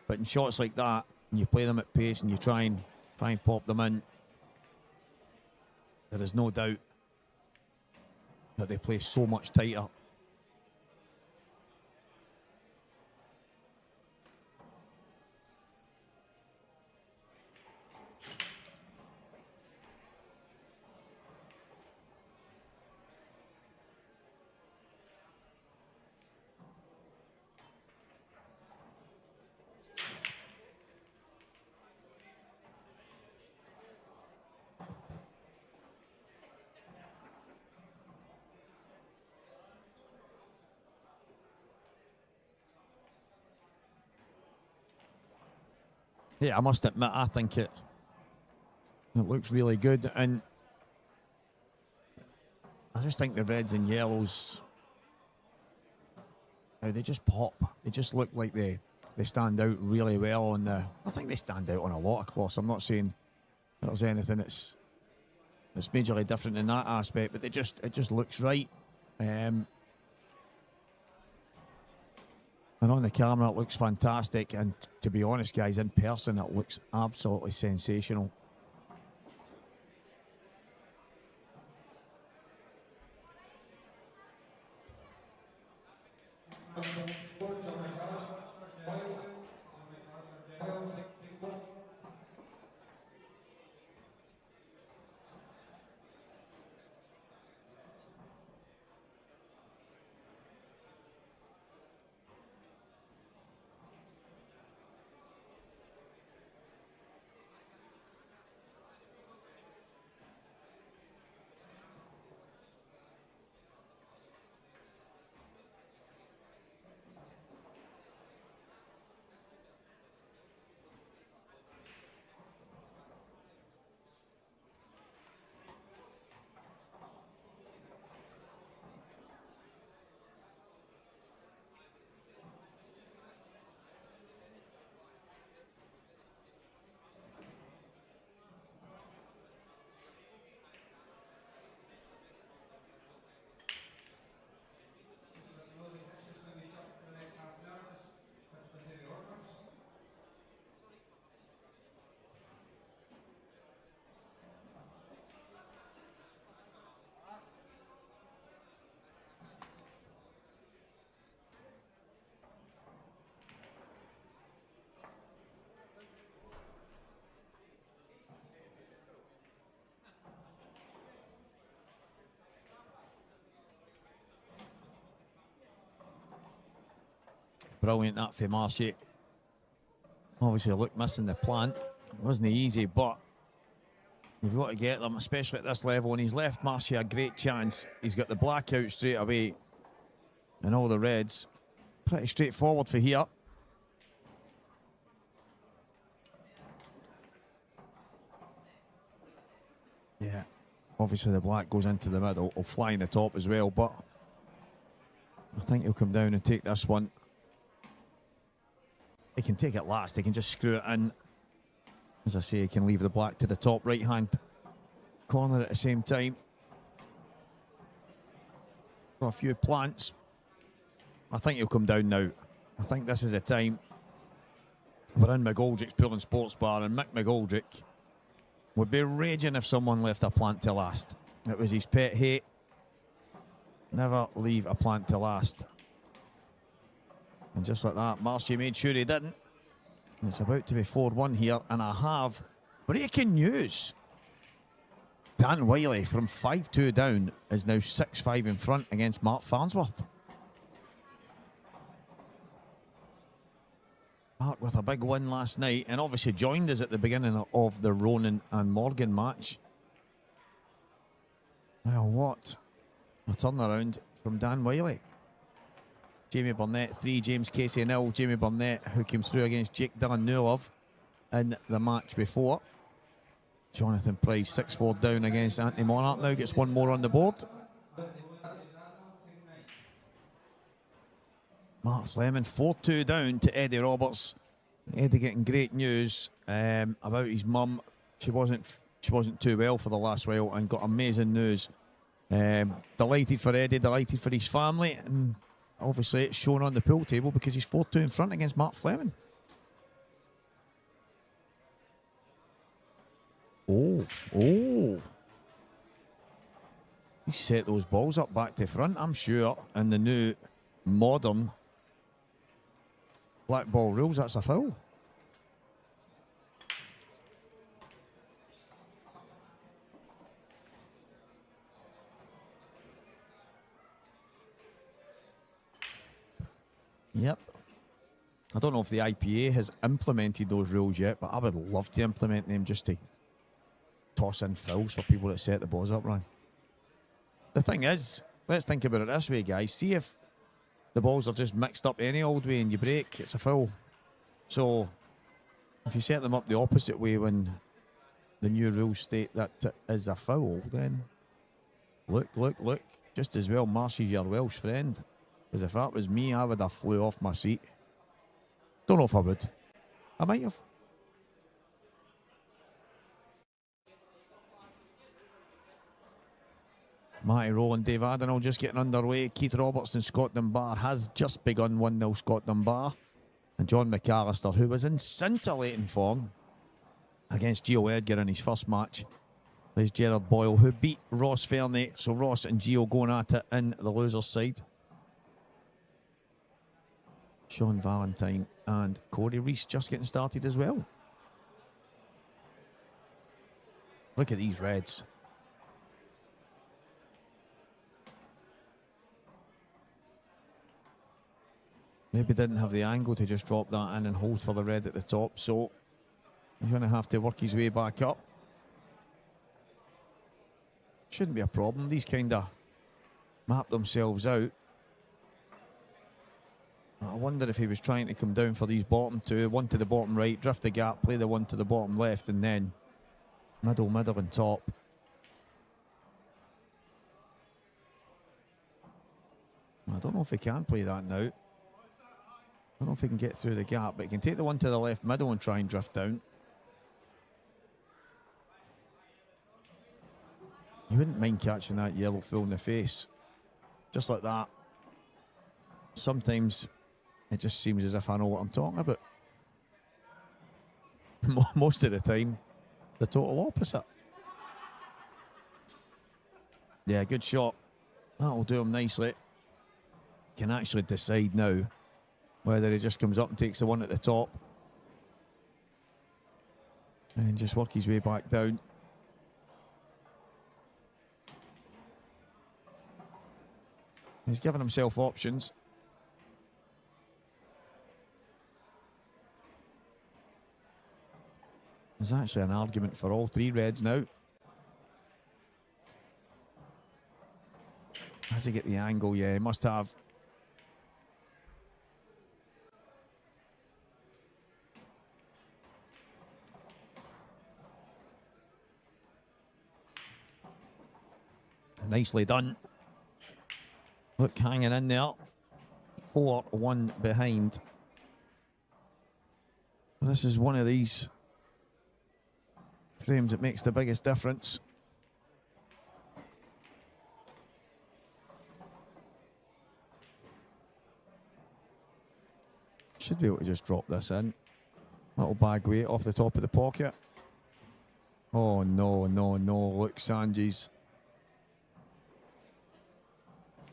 Speaker 1: But in shots like that, and you play them at pace and you try and Try and pop them in. There is no doubt that they play so much tighter. Yeah, I must admit, I think it looks really good, and I just think the reds and yellows, they just pop. They just look like they stand out really well on the. I think they stand out on a lot of cloths. I'm not saying that there's anything that's majorly different in that aspect, but it just looks right. And on the camera, it looks fantastic. And to be honest, guys, in person, it looks absolutely sensational. Brilliant that for Marshy. Obviously, look, missing the plant. It wasn't easy, but you've got to get them, especially at this level. And he's left Marshy a great chance. He's got the black out straight away. And all the reds. Pretty straightforward for here. Yeah. Obviously, the black goes into the middle. Will fly in the top as well, but I think he'll come down and take this one. He can take it last. He can just screw it in. As I say, he can leave the black to the top right-hand corner at the same time. Got a few plants. I think he'll come down now. I think this is the time. We're in McGoldricks Pool & Sports Bar, and Mick McGoldrick would be raging if someone left a plant to last. It was his pet hate. Never leave a plant to last. And just like that, Marshy made sure he didn't. And it's about to be 4-1 here, and I have breaking news. Dan Wiley from 5-2 down is now 6-5 in front against Mark Farnsworth. Mark with a big win last night, and obviously joined us at the beginning of the Ronan and Morgan match. Well, what a turnaround from Dan Wiley. Jamie Burnett 3, James Casey 0. Jamie Burnett, who came through against Jake Dillon Newlove in the match before. Jonathan Price 6-4 down against Anthony Monarch. Now gets one more on the board. Mark Fleming 4-2 down to Eddie Roberts. Eddie getting great news about his mum. She wasn't too well for the last while, and got amazing news. Delighted for Eddie, delighted for his family, and obviously it's shown on the pool table because he's 4-2 in front against Mark Fleming. Oh. He set those balls up back to front, I'm sure, in the new modern black ball rules. That's a foul. Yep. I don't know if the IPA has implemented those rules yet, but I would love to implement them just to toss in fouls for people that set the balls up, Ryan. The thing is, let's think about it this way, guys. See if the balls are just mixed up any old way and you break, it's a foul. So if you set them up the opposite way when the new rules state that it is a foul, then look, just as well Marcy's your Welsh friend. Because if that was me, I would have flew off my seat. Don't know if I would. I might have. Matty Rowland, Dave Adenall just getting underway. Keith Roberts and Scott Dunbar has just begun 1-0 Scott Dunbar. And John McAllister, who was in scintillating form against Gio Edgar in his first match. There's Gerard Boyle, who beat Ross Ferney. So Ross and Gio going at it in the loser's side. Sean Valentine and Corey Reese just getting started as well. Look at these Reds. Maybe didn't have the angle to just drop that in and hold for the red at the top, so he's going to have to work his way back up. Shouldn't be a problem. These kind of map themselves out. I wonder if he was trying to come down for these bottom two. One to the bottom right, drift the gap, play the one to the bottom left, and then middle and top. I don't know if he can play that now. I don't know if he can get through the gap, but he can take the one to the left middle and try and drift down. You wouldn't mind catching that yellow full in the face. Just like that. Sometimes it just seems as if I know what I'm talking about. Most of the time, the total opposite. Yeah, good shot. That'll do him nicely. Can actually decide now whether he just comes up and takes the one at the top and just work his way back down. He's given himself options. There's actually an argument for all three Reds now. Has he get the angle? Yeah, he must have. Nicely done. Look, hanging in there. 4-1 behind. This is one of these frames that makes the biggest difference. Should be able to just drop this in. Little bag weight off the top of the pocket. Oh, no. Look, Sanji's.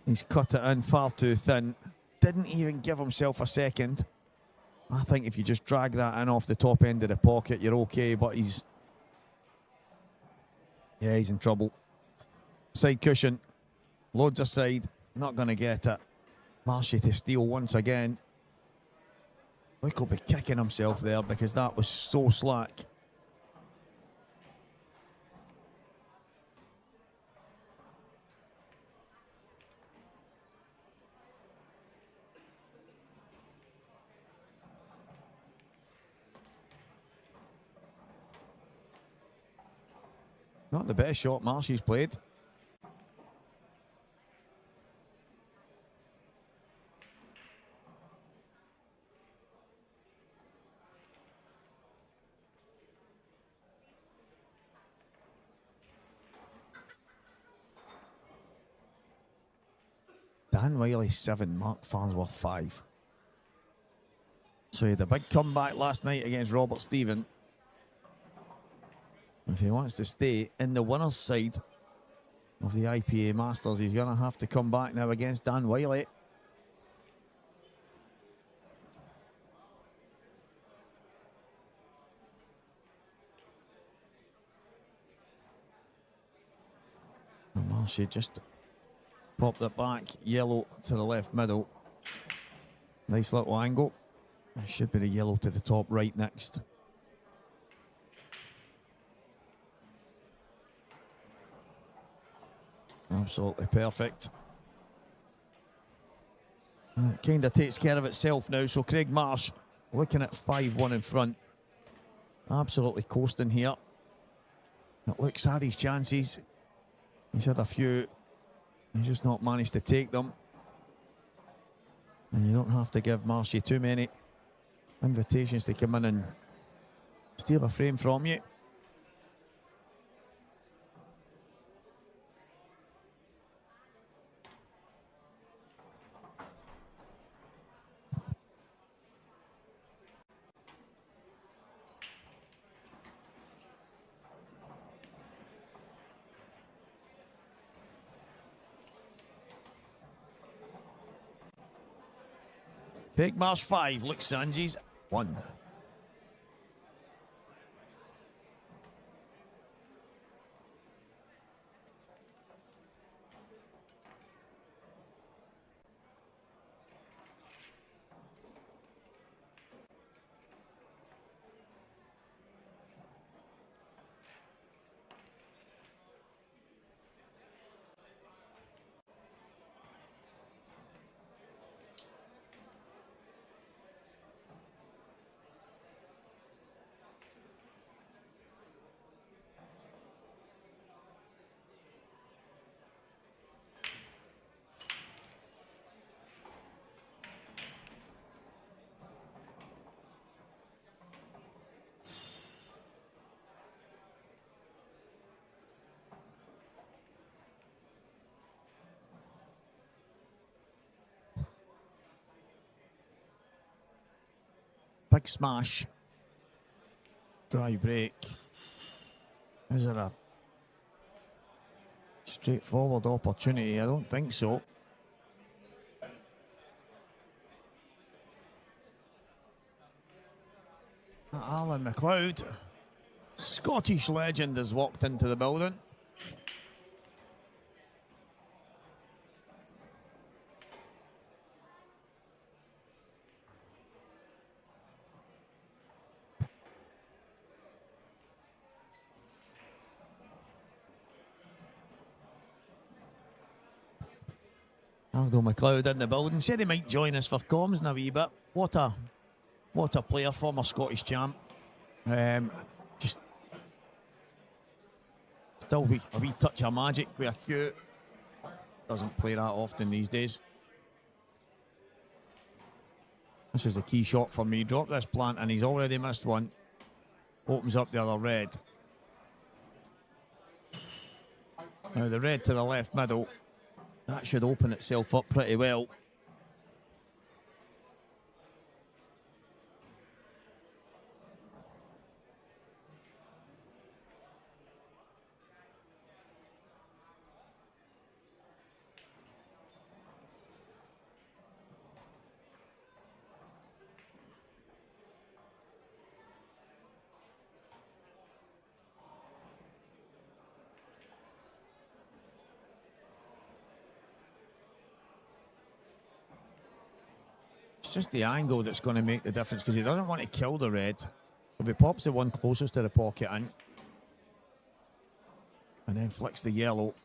Speaker 1: He's cut it in far too thin. Didn't even give himself a second. I think if you just drag that in off the top end of the pocket, you're okay, but he's... Yeah, he's in trouble. Side cushion. Loads aside. Not going to get it. Marshy to steal once again. Look, he'll be kicking himself there because that was so slack. Not the best shot Marshy's played. Dan Wiley 7, Mark Farnsworth 5. So he had a big comeback last night against Robert Stephen. If he wants to stay in the winner's side of the IPA Masters, he's going to have to come back now against Dan Wiley. And Marshy just popped it back, yellow to the left middle. Nice little angle. It should be the yellow to the top right next. Absolutely perfect. And it kind of takes care of itself now. So Craig Marsh looking at 5-1 in front. Absolutely coasting here. It looks at his chances. He's had a few. He's just not managed to take them. And you don't have to give Marshy too many invitations to come in and steal a frame from you. Craig Marsh 5, Luke Sanjis 1. Big smash. Dry break. Is it a straightforward opportunity? I don't think so. Alan McLeod, Scottish legend, has walked into the building. Aldo McLeod in the building. Said he might join us for comms in a wee bit. What a player, former Scottish champ. Just still a wee touch of magic with a cue. Doesn't play that often these days. This is a key shot for me. Drop this plant and he's already missed one. Opens up the other red. Now the red to the left middle. That should open itself up pretty well. It's just the angle that's going to make the difference because he doesn't want to kill the red. If he pops the one closest to the pocket in and then flicks the yellow.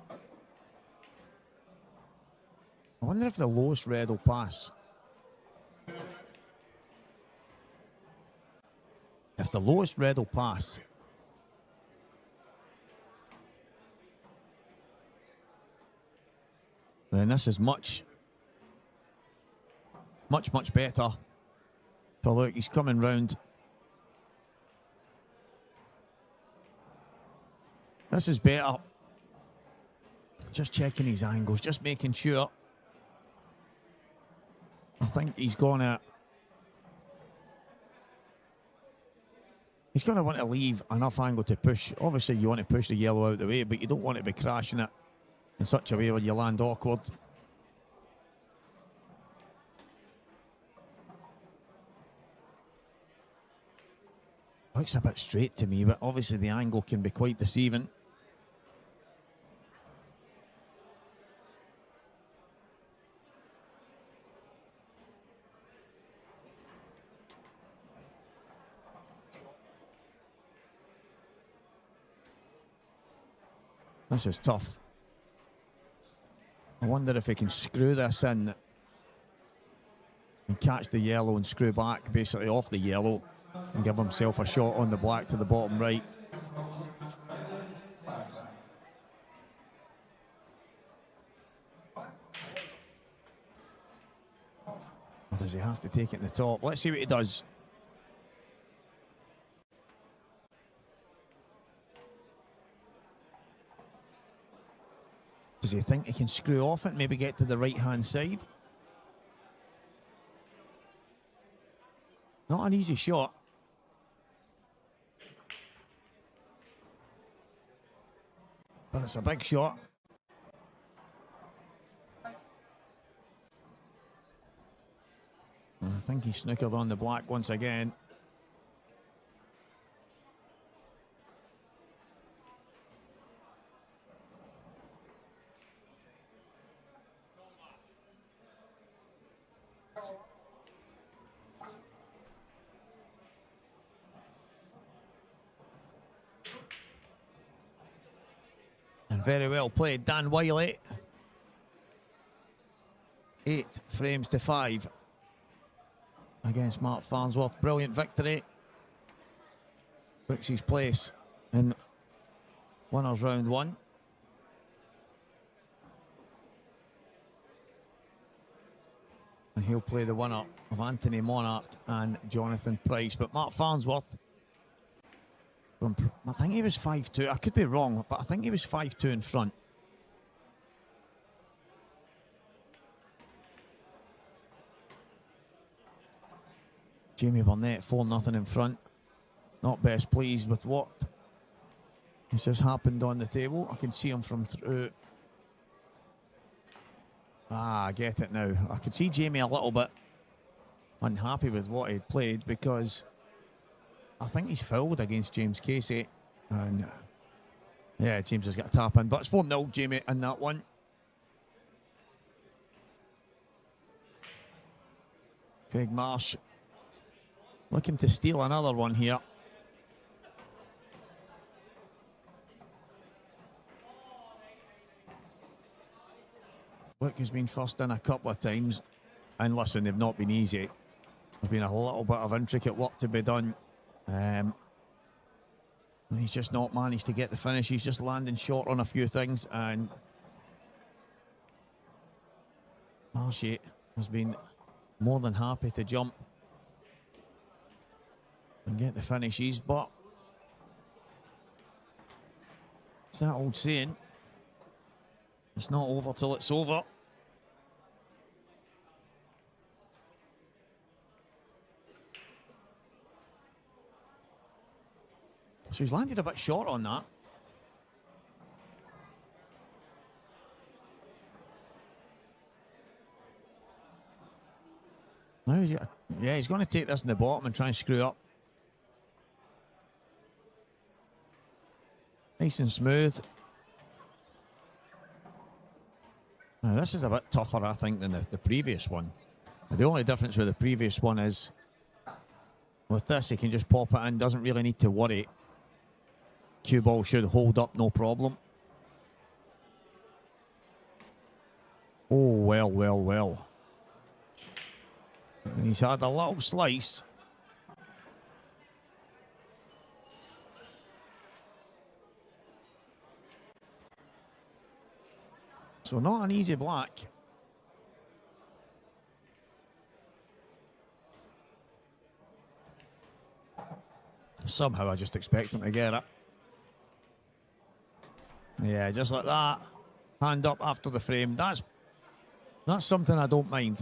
Speaker 1: I wonder if the lowest red will pass. If the lowest red will pass, then this is much better. So look, he's coming round. This is better. Just checking his angles, just making sure. I think he's gonna He's going to want to leave enough angle to push. Obviously, you want to push the yellow out of the way, but you don't want to be crashing it in such a way where you land awkward. Looks a bit straight to me, but obviously the angle can be quite deceiving. This is tough. I wonder if he can screw this in and catch the yellow and screw back basically off the yellow and give himself a shot on the black to the bottom right. Or does he have to take it in the top? Let's see what he does. Does he think he can screw off it, maybe get to the right-hand side? Not an easy shot. But it's a big shot. And I think he snookered on the black once again. Very well played, Dan Wiley. 8 frames to 5 against Mark Farnsworth. Brilliant victory. Books his place in winners round 1. And he'll play the winner of Anthony Monarch and Jonathan Price. But Mark Farnsworth, I think he was 5'2". I could be wrong, but I think he was 5'2" in front. Jamie Burnett 4-0 in front. Not best pleased with what has just happened on the table. I can see him from through. I get it now. I could see Jamie a little bit unhappy with what he'd played because I think he's fouled against James Casey. And yeah, James has got a tap in. But it's 4-0 Jamie in that one. Craig Marsh looking to steal another one here. Luke has been first in a couple of times. And listen, they've not been easy. There's been a little bit of intricate work to be done. He's just not managed to get the finish. He's just landing short on a few things, and Marshy has been more than happy to jump and get the finishes, but it's that old saying, it's not over till it's over. So he's landed a bit short on that. Now he's going to take this in the bottom and try and screw up. Nice and smooth. Now this is a bit tougher, I think, than the previous one. The only difference with the previous one is with this, he can just pop it in, doesn't really need to worry. Cue ball should hold up, no problem. Oh, well. And he's had a little slice. So not an easy black. Somehow I just expect him to get it. Yeah, just like that. Hand up after the frame. That's something I don't mind.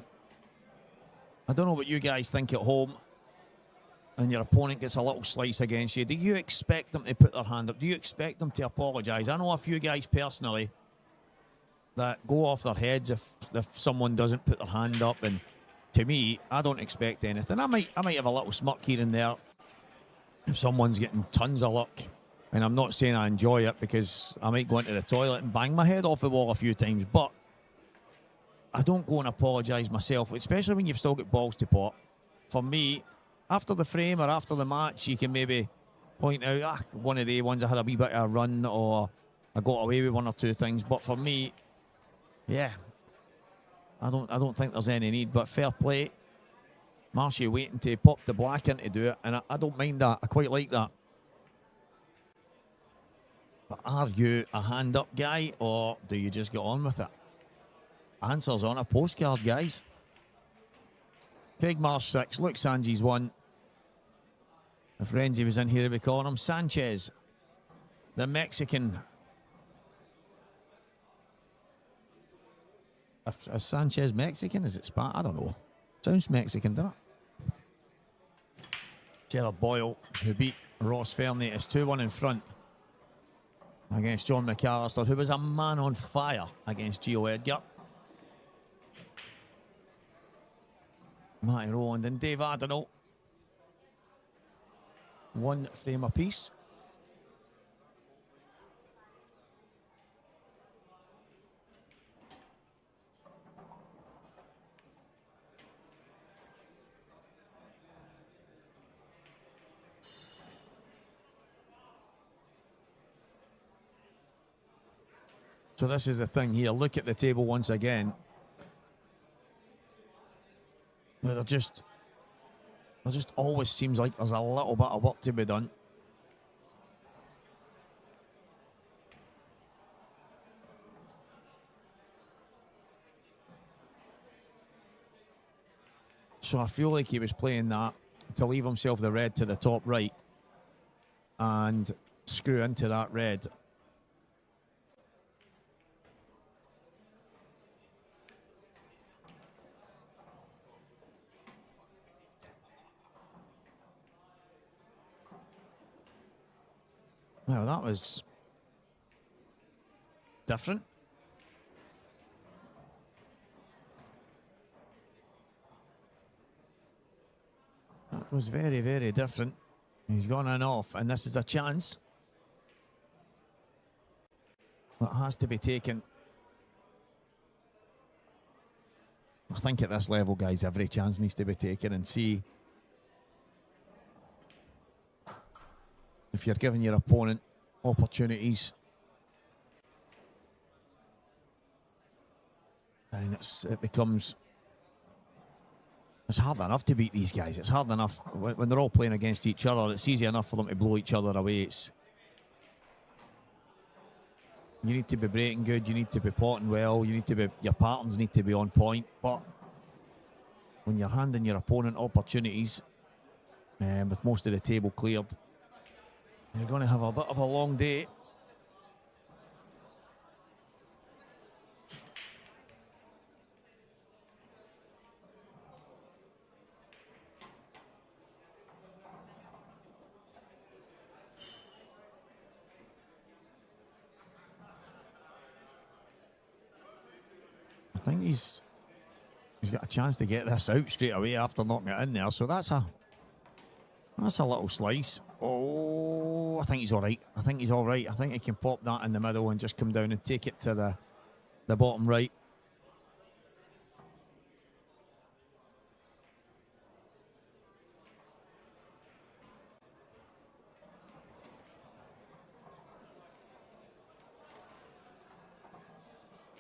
Speaker 1: I don't know what you guys think at home. and your opponent gets a little slice against you, do you expect them to put their hand up? Do you expect them to apologise? I know a few guys personally that go off their heads if someone doesn't put their hand up, and to me, I don't expect anything. I might have a little smirk here and there if someone's getting tons of luck, and I'm not saying I enjoy it, because I might go into the toilet and bang my head off the wall a few times, but I don't go and apologise myself, especially when you've still got balls to pot. For me, after the frame or after the match, you can maybe point out, one of the ones I had a wee bit of a run, or I got away with one or two things. But for me, yeah, I don't think there's any need. But fair play, Marshy waiting to pop the black in to do it, and I don't mind that. I quite like that. But are you a hand up guy, or do you just get on with it? Answers on a postcard, guys. Craig Marsh 6, Luke Sanji's 1. If Renzi was in here, he'd be calling him Sanchez, the Mexican. Is Sanchez Mexican? Is it Spanish? I don't know. Sounds Mexican, doesn't it? Gerard Boyle, who beat Ross Fernie, is 2-1 in front against John McAllister, who was a man on fire against Gio Edgar. Matty Rowland and Dave Adenau. 1 frame apiece. So this is the thing here. Look at the table once again. There just always seems like there's a little bit of work to be done. So I feel like he was playing that to leave himself the red to the top right and screw into that red. Now that was different. That was very, very different. He's gone on off, and this is a chance that has to be taken. I think at this level, guys, every chance needs to be taken, and see if you're giving your opponent opportunities, then it becomes, it's hard enough to beat these guys. It's hard enough when they're all playing against each other. It's easy enough for them to blow each other away. You need to be breaking good. You need to be potting well. Your patterns need to be on point. But when you're handing your opponent opportunities, with most of the table cleared, you're going to have a bit of a long day. I think he's got a chance to get this out straight away after knocking it in there. So that's a little slice. Oh, I think he's all right. I think he's all right. I think he can pop that in the middle and just come down and take it to the bottom right.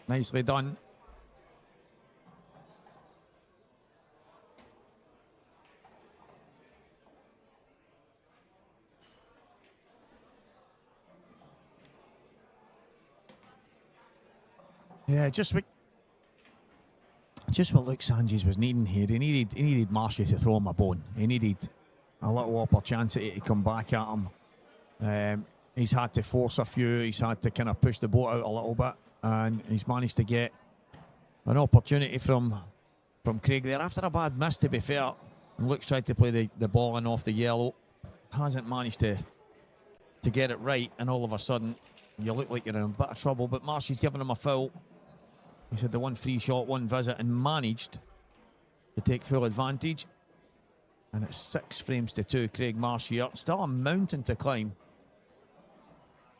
Speaker 1: Nicely done. Yeah, just what Luke Sanchez was needing here. He needed Marshy to throw him a bone. He needed a little opportunity to come back at him. He's had to force a few. He's had to kind of push the boat out a little bit, and he's managed to get an opportunity from Craig there after a bad miss, to be fair. Luke's tried to play the ball in off the yellow. Hasn't managed to get it right, and all of a sudden you look like you're in a bit of trouble. But Marshy's given him a foul. He's had the one free shot, one visit, and managed to take full advantage. And it's 6 frames to 2. Craig Marshy up. Still a mountain to climb.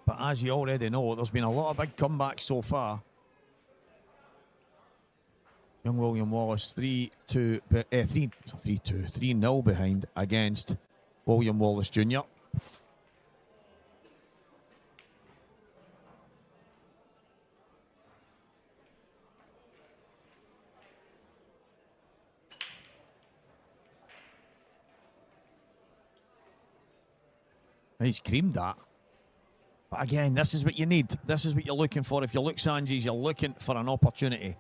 Speaker 1: But as you already know, there's been a lot of big comebacks so far. Young William Wallace 3-0 behind against William Wallace Jr. He's creamed that. But again, this is what you need. This is what you're looking for. If you look Sanjis, you're looking for an opportunity.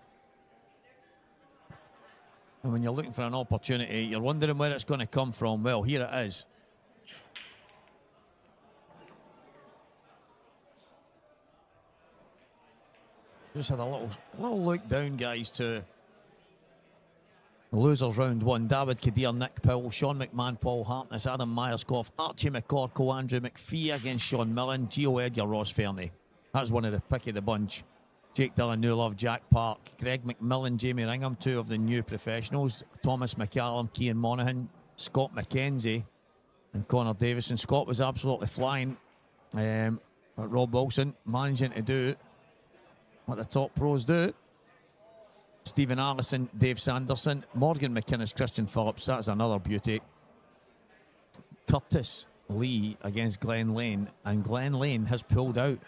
Speaker 1: And when you're looking for an opportunity, you're wondering where it's going to come from. Well, here it is. Just had a little look down, guys, to the losers round 1. David Kadir, Nick Powell, Sean McMahon, Paul Hartness, Adam Myerscough, Archie McCorkle, Andrew McPhee against Sean Millen, Gio Edgar, Ross Fernie. That's one of the pick of the bunch. Jake Dillon, New Love, Jack Park, Greg McMillan, Jamie Ringham, 2 of the new professionals, Thomas McCallum, Cian Monaghan, Scott McKenzie and Connor Davison. Scott was absolutely flying, but Rob Wilson managing to do what the top pros do. Stephen Allison, Dave Sanderson, Morgan McInnes, Christian Phillips, that's another beauty. Curtis Lee against Glenn Lane, and Glenn Lane has pulled out.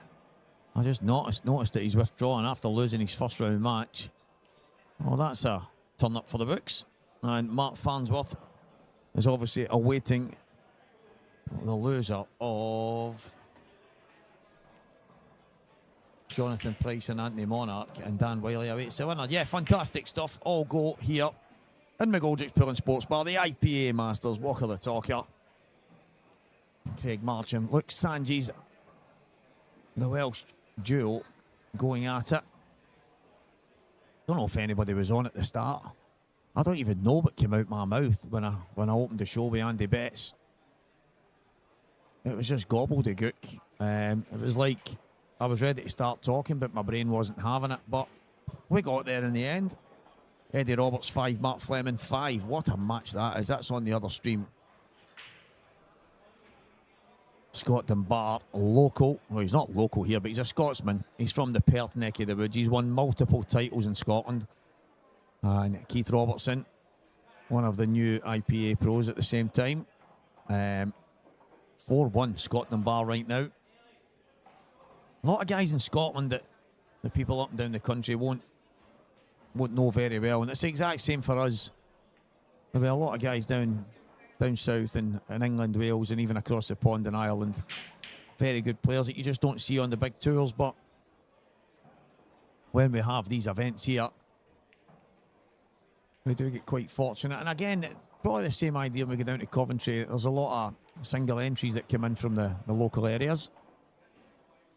Speaker 1: I just noticed that he's withdrawn after losing his first round match. Well, that's a turn up for the books. And Mark Farnsworth is obviously awaiting the loser of Jonathan Price and Anthony Monarch, and Dan Wiley awaits the winner. Yeah, fantastic stuff. All go here in McGoldricks Pool and Sports Bar. The IPA Masters, Walker the Talker, Craig Marcham, Luke Sanjis, the Welsh duo going at it. Don't know if anybody was on at the start. I don't even know what came out my mouth when I opened the show with Andy Betts. It was just gobbledygook. It was like I was ready to start talking, but my brain wasn't having it. But we got there in the end. Eddie Roberts 5, Mark Fleming 5. What a match that is. That's on the other stream. Scott Dunbar, local. Well, he's not local here, but he's a Scotsman. He's from the Perth neck of the woods. He's won multiple titles in Scotland. And Keith Robertson, one of the new IPA pros at the same time. 4-1 Scott Dunbar right now. A lot of guys in Scotland that the people up and down the country won't know very well. And it's the exact same for us. There'll be a lot of guys down south in England, Wales, and even across the pond in Ireland. Very good players that you just don't see on the big tours. But when we have these events here, we do get quite fortunate. And again, probably the same idea when we go down to Coventry. There's a lot of single entries that come in from the local areas,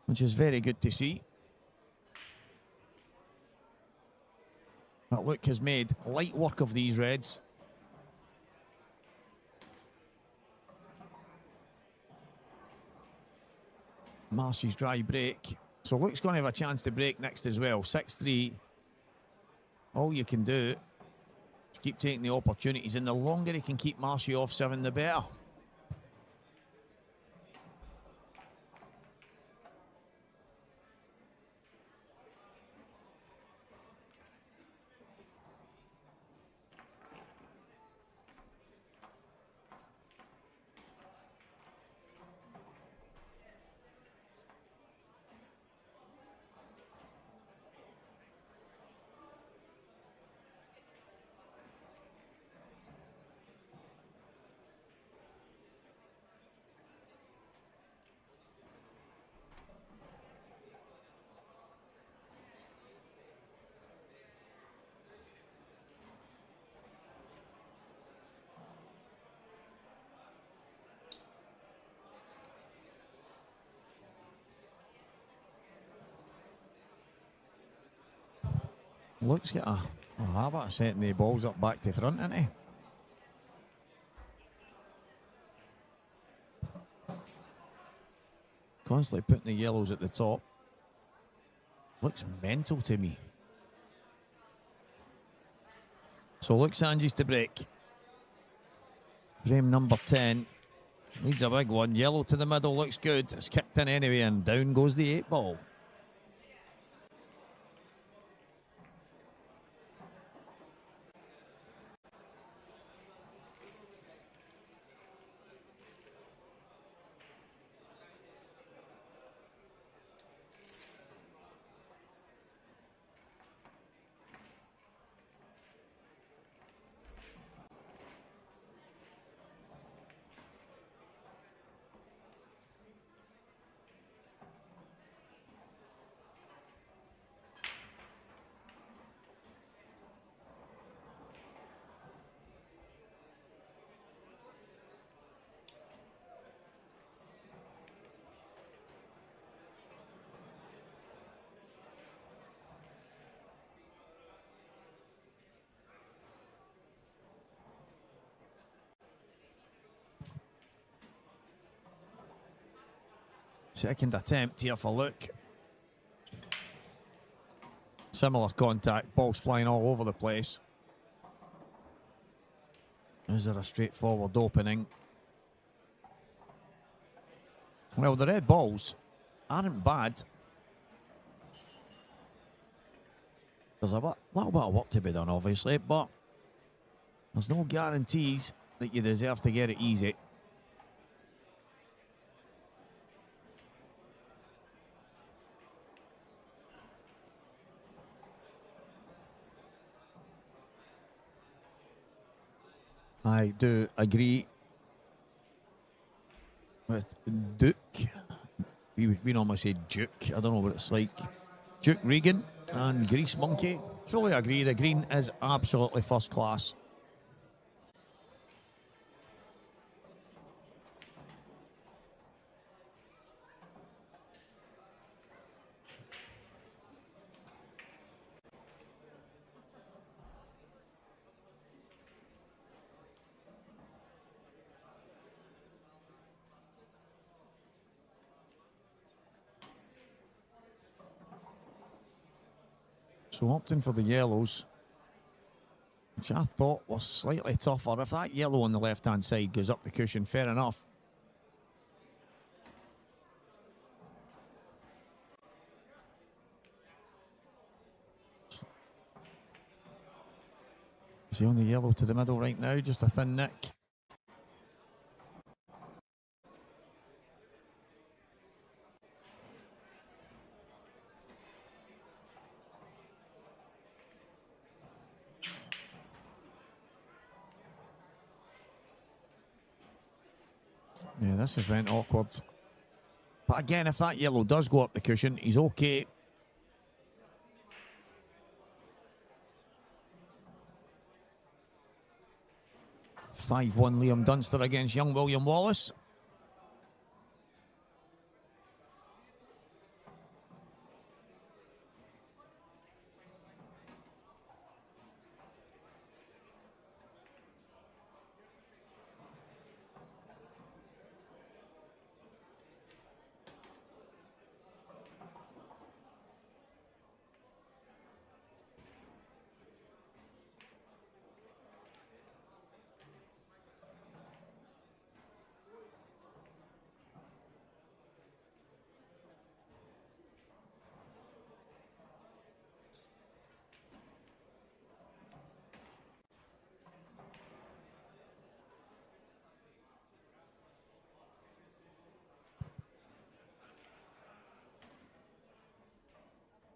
Speaker 1: which is very good to see. But Luke has made light work of these reds. Marshy's dry break. So Luke's going to have a chance to break next as well. 6-3. All you can do is keep taking the opportunities, and the longer he can keep Marshy off 7, the better. Luke's got a habit of setting the balls up back to front, isn't he?
Speaker 4: constantly putting the yellows at the top. Looks mental to me. So Luke Sanji's to break. Frame number 10. Needs a big one. Yellow to the middle, looks good. It's kicked in anyway, and down goes the 8-ball. Second attempt here for Luke. Similar contact, balls flying all over the place. Is there a straightforward opening? Well, the red balls aren't bad. There's a little bit of work to be done, obviously, but there's no guarantees that you deserve to get it easy. I do agree with Duke. We normally say Duke. I don't know what it's like. Duke Regan and Grease Monkey. Fully agree. The green is absolutely first class. So opting for the yellows, which I thought was slightly tougher. If that yellow on the left-hand side goes up the cushion, fair enough. Is he on the yellow to the middle right now? Just a thin nick. Yeah, this has went awkward. But again, if that yellow does go up the cushion, he's okay. (5-1) Liam Dunster against young William Wallace.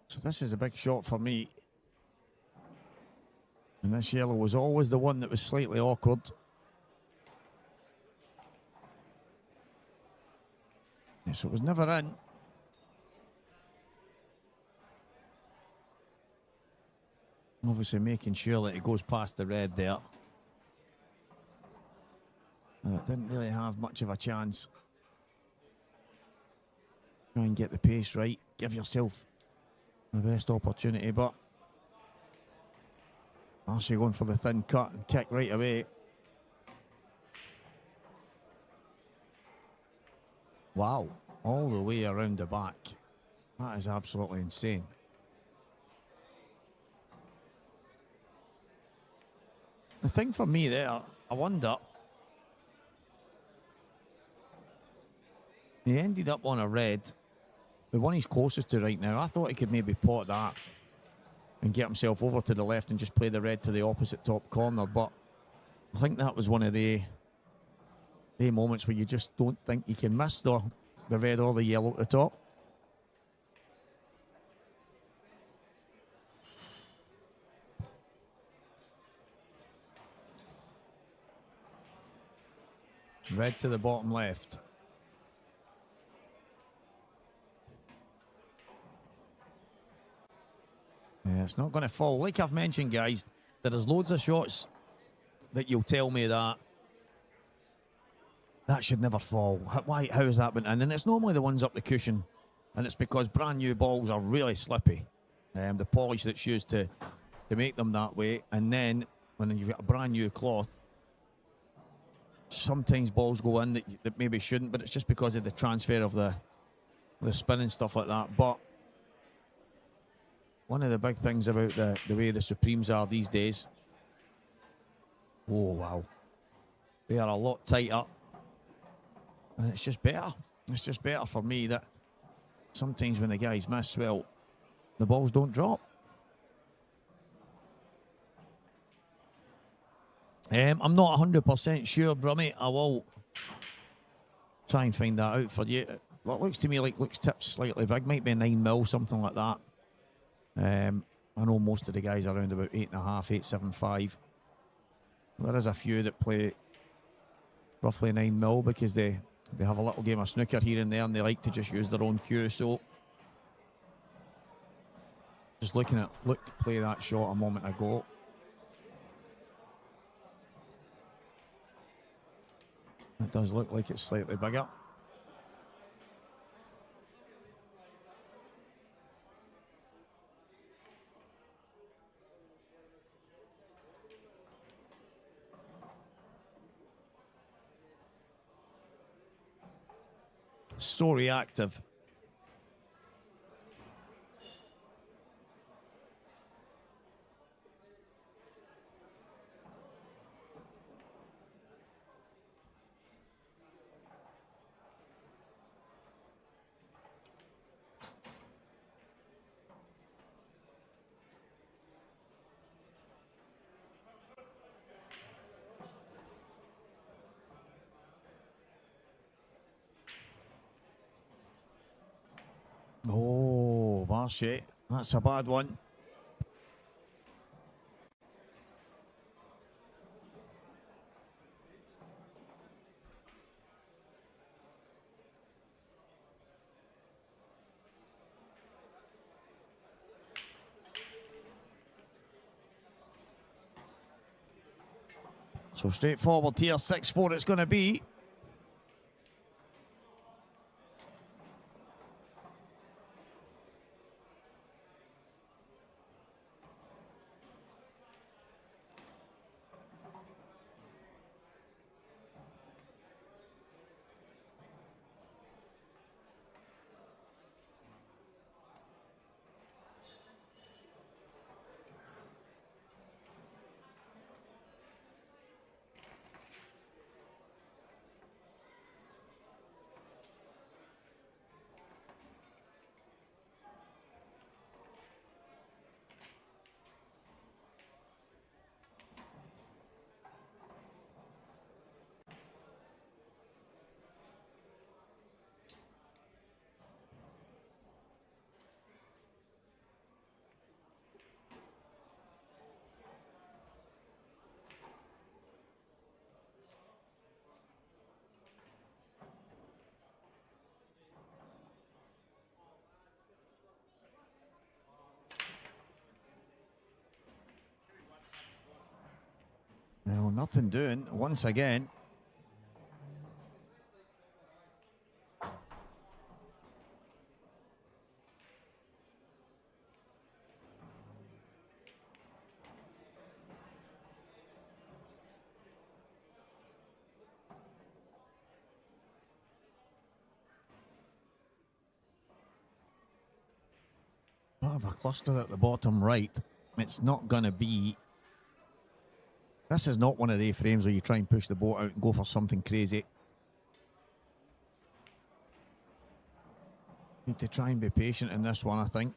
Speaker 4: So this is a big shot for me. And this yellow was always the one that was slightly awkward. Yeah, so it was never in. Obviously making sure that it goes past the red there. And it didn't really have much of a chance. Try and get the pace right. Give yourself the best opportunity, but actually going for the thin cut and kick right away. Wow. all the way around the back. That is absolutely insane. The thing for me there, I wonder, he ended up on a red, the one he's closest to right now. I thought he could maybe pot that and get himself over to the left and just play the red to the opposite top corner, but I think that was one of the moments where you just don't think you can miss the red or the yellow at the top. Red to the bottom left. Yeah, it's not going to fall. Like I've mentioned, guys, there is loads of shots that you'll tell me that should never fall. Why? How has that been in? And it's normally the ones up the cushion, and it's because brand new balls are really slippy. The polish that's used to make them that way, and then when you've got a brand new cloth, sometimes balls go in that maybe shouldn't, but it's just because of the transfer of the spin and stuff like that. But one of the big things about the way the Supremes are these days, oh wow, they are a lot tighter, and it's just better. It's just better for me that sometimes when the guys miss, well, the balls don't drop. I'm not 100% sure, Brummy. I will try and find that out for you. What looks to me like looks tipped slightly big, might be a 9mm, something like that. I know most of the guys are around about 8.5, 8.75. There is a few that play roughly 9mm because they have a little game of snooker here and there, and they like to just use their own cue. So just looked to play that shot a moment ago. It does look like it's slightly bigger. So reactive. Oh, Varshay, that's a bad one. So straightforward here, 6-4 it's going to be. Well, nothing doing once again. bit of a cluster at the bottom right. It's not going to be... This is not one of the frames where you try and push the boat out and go for something crazy. Need to try and be patient in this one, I think.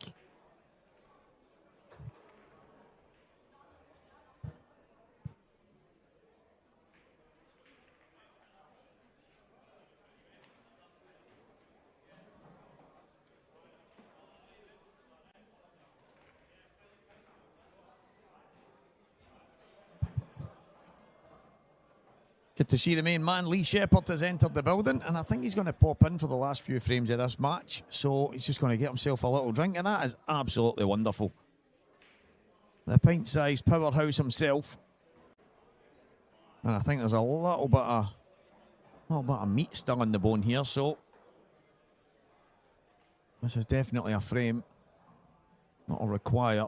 Speaker 4: Good to see the main man, Lee Shepherd, has entered the building, and I think he's going to pop in for the last few frames of this match. So he's just going to get himself a little drink, and that is absolutely wonderful. The pint-sized powerhouse himself. And I think there's a little bit of meat still on the bone here, so this is definitely a frame that'll require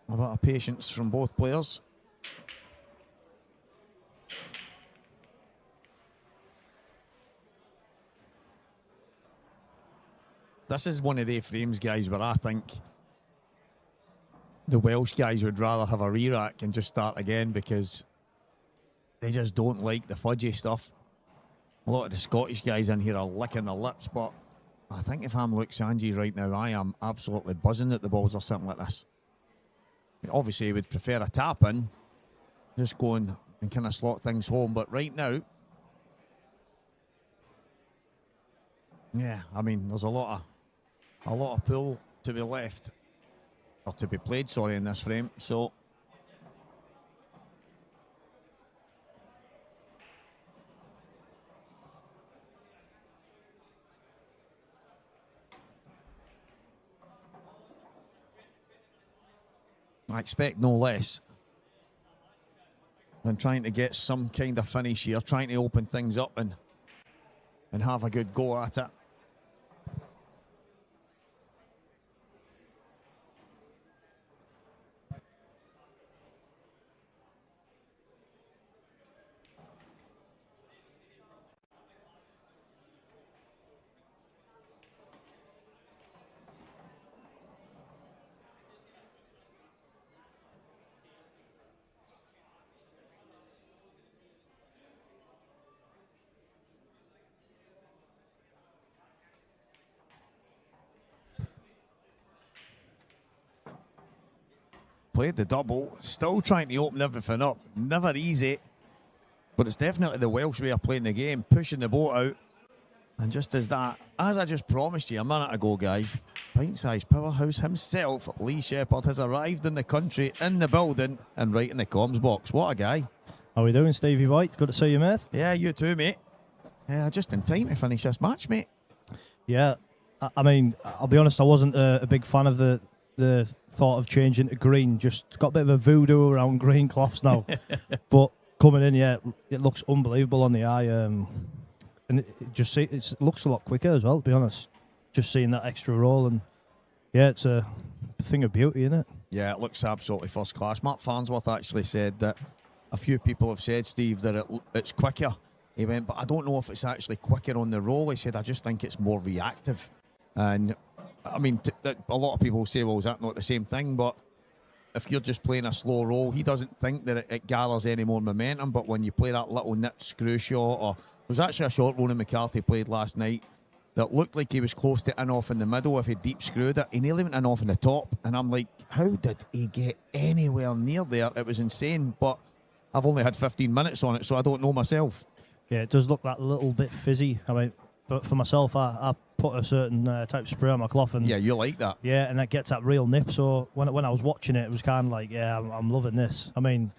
Speaker 4: a bit of patience from both players. This is one of the frames, guys, where I think the Welsh guys would rather have a re-rack and just start again because they just don't like the fudgy stuff. A lot of the Scottish guys in here are licking their lips, but I think if I'm Luke Sanji right now, I am absolutely buzzing that the balls are something like this. Obviously, he would prefer a tap-in, just going and kind of slot things home, but right now, yeah, I mean, there's a lot of pool to be left, or to be played, sorry, in this frame. So I expect no less than trying to get some kind of finish here, trying to open things up and have a good go at it. Played the double, still trying to open everything up. Never easy, but it's definitely the Welsh way of playing the game, pushing the boat out. And just as that, as I just promised you a minute ago, guys, pint-sized powerhouse himself, Lee Shepherd, has arrived in the country, in the building, and right in the comms box. What a guy.
Speaker 5: How are we doing, Stevie White? Good to see you, mate.
Speaker 4: Yeah, you too, mate. Just in time to finish this match, mate.
Speaker 5: Yeah, I mean, I'll be honest, I wasn't a big fan of the thought of changing to green. Just got a bit of a voodoo around green cloths now. But coming in, yeah, it looks unbelievable on the eye. And it looks a lot quicker as well, to be honest. Just seeing that extra roll, and yeah, it's a thing of beauty, isn't it? Yeah, it looks absolutely first class. Mark Farnsworth actually said that a few people have said, Steve, that it's quicker. He went, but I don't know if it's actually quicker on the roll. He said, I just think it's more reactive. And I mean, a lot of people say, well, is that not the same thing? But if you're just playing a slow roll, he doesn't think that it gathers any more momentum. But when you play that little nipped screw shot, or there was actually a shot Ronan McCarthy played last night that looked like he was close to in-off in the middle. If he deep screwed it, he nearly went in-off in the top. And I'm like, how did he get anywhere near there? It was insane. But I've only had 15 minutes on it, so I don't know myself. Yeah, it does look that little bit fizzy. I mean, but for myself, I put a certain type of spray on my cloth, and yeah, you like that. Yeah, and that gets that real nip. So when I was watching it, it was kind of like, yeah, I'm loving this. I mean,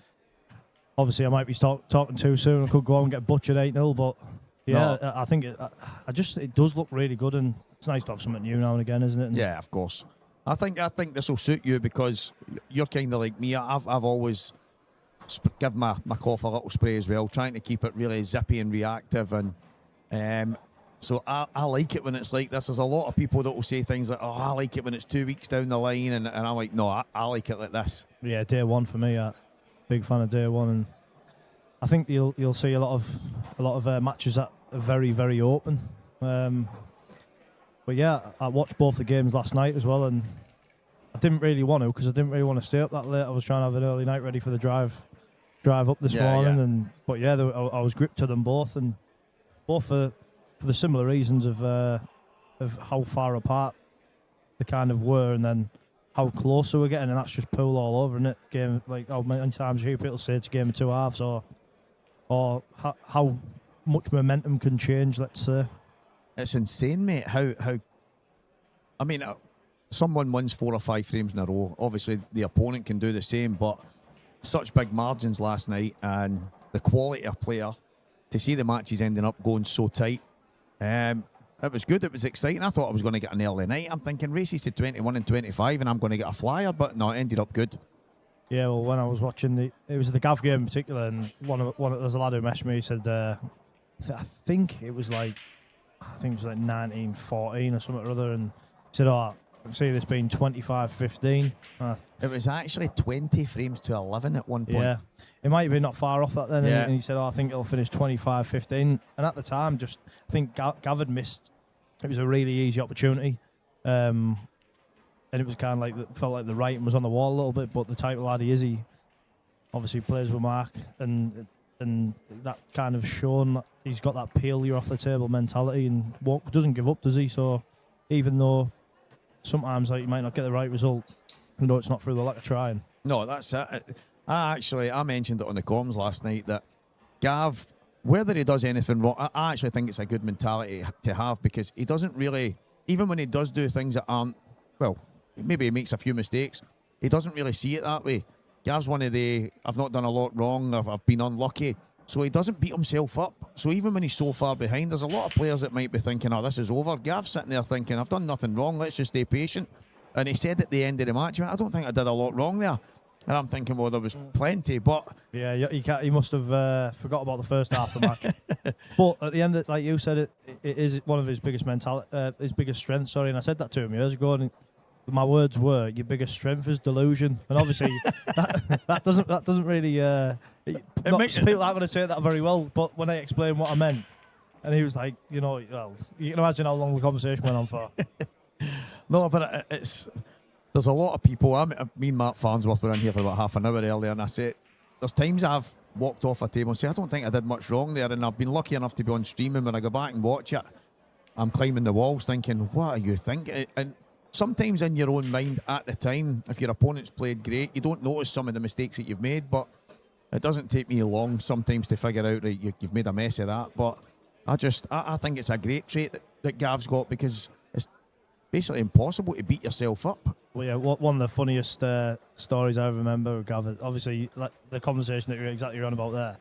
Speaker 5: obviously, I might be talking too soon. I could go on and get butchered 8-0, but yeah, no. I think it does look really good, and it's nice to have something new now and again, isn't it? And yeah, of course. I think this will suit you because you're kind of like me. I've always give my cloth a little spray as well, trying to keep it really zippy and reactive, and so I like it when it's like this. There's a lot of people that will say things like, oh, I like it when it's 2 weeks down the line, and I'm like, no, I like it like this. Yeah, day one for me. Big fan of day one, and I think you'll see a lot of matches that are very, very open. But yeah, I watched both the games last night as well, and I didn't really want to because I didn't really want to stay up that late. I was trying to have an early night ready for the drive up this morning, but I was gripped to them both, and both for the similar reasons of how far apart they kind of were, and then how close they were getting, and that's just pool all over, isn't it? Game, like how many times you hear people say it's a game of two halves, or how much momentum can change. Let's say
Speaker 4: it's insane, mate. How I mean, someone wins 4 or 5 frames in a row. Obviously, the opponent can do the same, but such big margins last night, and the quality of player to see the matches ending up going so tight. It was good. It was exciting. I thought I was going to get an early night. I'm thinking races to 21 and 25, and I'm going to get a flyer, but no, it ended up good.
Speaker 5: Yeah, well, when I was watching it was the Gav game in particular, and there's a lad who messaged me. He said, I think it was like 1914 or something or other, and he said, I can see this being 25-15.
Speaker 4: It was actually 20 frames to 11 at one point.
Speaker 5: Yeah, it might have been not far off that then.
Speaker 4: Yeah.
Speaker 5: And he said, I think it'll finish 25-15. And at the time, I think Gav had missed. It was a really easy opportunity. And it was kind of like, felt like the writing was on the wall a little bit, but the type of lad he is, he obviously plays with Mark, and that kind of shown that he's got that peel you're off the table mentality, and doesn't give up, does he? So even though sometimes you might not get the right result, it's not through the lack of trying.
Speaker 4: No, that's it. I mentioned it on the comms last night that Gav, whether he does anything wrong, I actually think it's a good mentality to have, because he doesn't really, even when he does do things that aren't, well, maybe he makes a few mistakes, he doesn't really see it that way. Gav's one of the, I've not done a lot wrong, I've been unlucky. So he doesn't beat himself up. So even when he's so far behind, there's a lot of players that might be thinking, oh, this is over. Gav's sitting there thinking, I've done nothing wrong, let's just stay patient. And he said at the end of the match, I don't think I did a lot wrong there. And I'm thinking, well, there was plenty, but...
Speaker 5: Yeah, you must have forgot about the first half of the match. But at the end, like you said, it is one of his biggest his biggest strengths, and I said that to him years ago, and my words were, your biggest strength is delusion. And obviously, that doesn't really... people aren't going to say that very well, but when I explained what I meant, and he was like, well, you can imagine how long the conversation went on for.
Speaker 4: No, but there's a lot of people. Me and Matt Farnsworth were in here for about half an hour earlier, and I said, there's times I've walked off a table and said, I don't think I did much wrong there, and I've been lucky enough to be on stream, and when I go back and watch it, I'm climbing the walls thinking, what are you thinking? And sometimes in your own mind at the time, if your opponent's played great, you don't notice some of the mistakes that you've made, but it doesn't take me long sometimes to figure out that you've made a mess of that. But I think it's a great trait that Gav's got, because it's basically impossible to beat yourself up.
Speaker 5: Well, yeah, one of the funniest stories I remember with Gav, obviously, like the conversation that you're exactly on about there,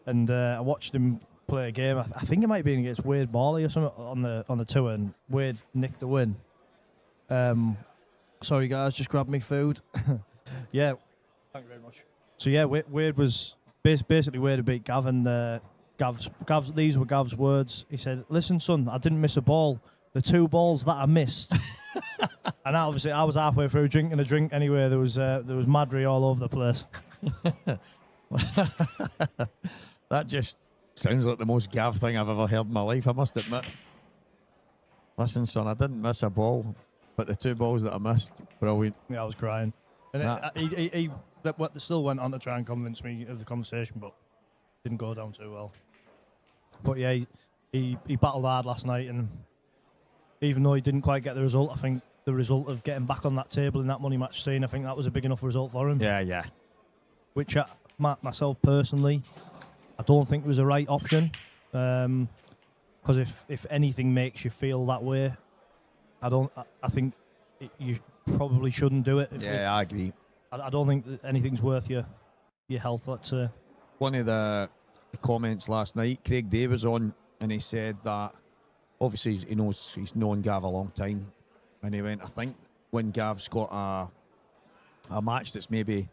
Speaker 5: and I watched him play a game. I think it might have been against Wade Morley or something on the tour, and Wade nicked the win. Sorry guys, just grabbed me food. Yeah, thank you very much. So yeah, Wade was basically Wade had beat Gav, and these were Gav's words. He said, "Listen, son, I didn't miss a ball. The 2 balls that I missed." And obviously, I was halfway through drinking a drink anyway. There was Madry all over the place.
Speaker 4: That just sounds like the most Gav thing I've ever heard in my life, I must admit. Listen, son, I didn't miss a ball, but the 2 balls that I missed, brilliant.
Speaker 5: Yeah, I was crying. And he still went on to try and convince me of the conversation, but didn't go down too well. But yeah, he battled hard last night, and even though he didn't quite get the result, I think the result of getting back on that table in that money match scene, I think that was a big enough result for him.
Speaker 4: Yeah.
Speaker 5: Which myself personally, I don't think was a right option. Because if anything makes you feel that way, I think you probably shouldn't do it.
Speaker 4: I agree.
Speaker 5: I don't think that anything's worth your health, let's say.
Speaker 4: One of the comments last night, Craig Day was on, and he said that obviously he's known Gav a long time, and he went, I think when Gav's got a match that's maybe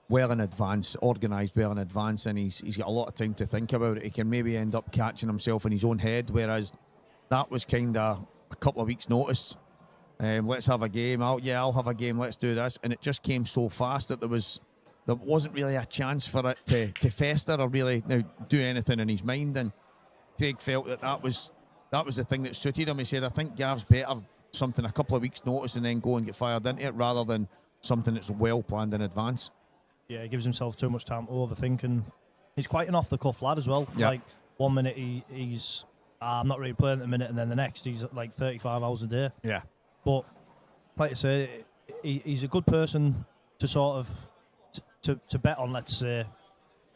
Speaker 4: well in advance, organised well in advance, and he's got a lot of time to think about it, he can maybe end up catching himself in his own head, whereas that was kind of a couple of weeks' notice. Let's have a game. I'll have a game. Let's do this. And it just came so fast that there wasn't really a chance for it to fester or really do anything in his mind. And Craig felt that was that was the thing that suited him. He said, I think Gav's better something a couple of weeks' notice and then go and get fired into it rather than something that's well planned in advance.
Speaker 5: Yeah, he gives himself too much time to overthink, and he's quite an off-the-cuff lad as well.
Speaker 4: Yeah.
Speaker 5: Like, 1 minute he's I'm not really playing at the minute, and then the next he's like 35 hours a day.
Speaker 4: Yeah.
Speaker 5: But, like I say, he's a good person to sort of to bet on, let's say,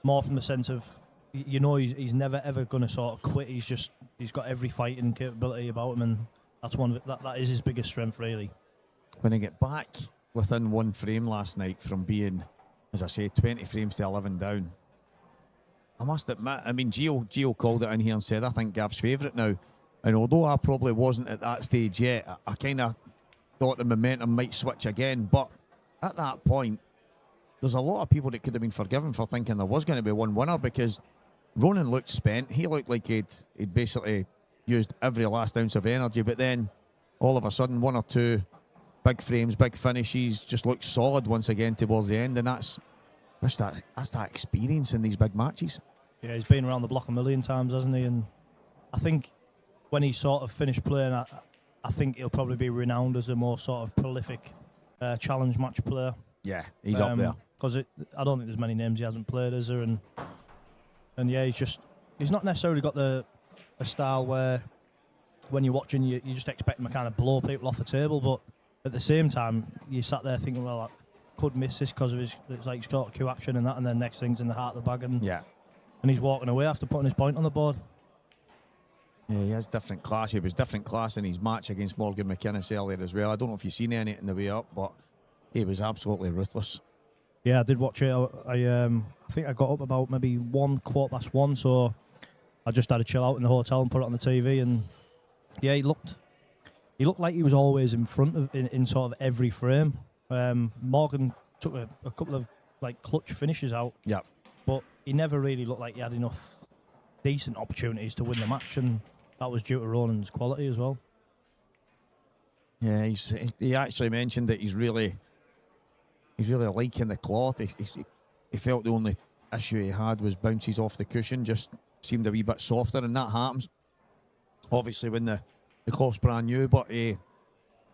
Speaker 5: more from the sense of, you know, he's never ever going to sort of quit. He's got every fighting capability about him, and that's one of it, that is his biggest strength, really.
Speaker 4: When I get back within one frame last night from being, as I say, 20 frames to 11 down, I must admit, I mean, Gio called it in here and said, I think Gav's favourite now. And although I probably wasn't at that stage yet, I kind of thought the momentum might switch again. But at that point, there's a lot of people that could have been forgiven for thinking there was going to be one winner, because Ronan looked spent. He looked like he'd basically used every last ounce of energy. But then, all of a sudden, one or two big frames, big finishes, just looked solid once again towards the end. And that's that experience in these big matches.
Speaker 5: Yeah, he's been around the block a million times, hasn't he? And I think when he's sort of finished playing, I think he'll probably be renowned as a more sort of prolific challenge match player.
Speaker 4: Yeah, he's up there.
Speaker 5: Because I don't think there's many names he hasn't played, is there? And yeah, he's not necessarily got a style where when you're watching, you just expect him to kind of blow people off the table, but at the same time, you sat there thinking, well, I could miss this because of it's like he's got Q action and that, and then next thing's in the heart of the bag, and he's walking away after putting his point on the board.
Speaker 4: Yeah, he has different class. He was different class in his match against Morgan McInnes earlier as well. I don't know if you've seen any in the way up, but he was absolutely ruthless.
Speaker 5: Yeah, I did watch it. I think I got up about maybe 1:15, so I just had to chill out in the hotel and put it on the TV, and yeah, he looked like he was always in front of in sort of every frame. Morgan took a couple of like clutch finishes out, but he never really looked like he had enough decent opportunities to win the match, and that was due to Ronan's quality as well.
Speaker 4: Yeah, he actually mentioned that he's really liking the cloth. He felt the only issue he had was bounces off the cushion, just seemed a wee bit softer, and that happens obviously when the cloth's brand new. But he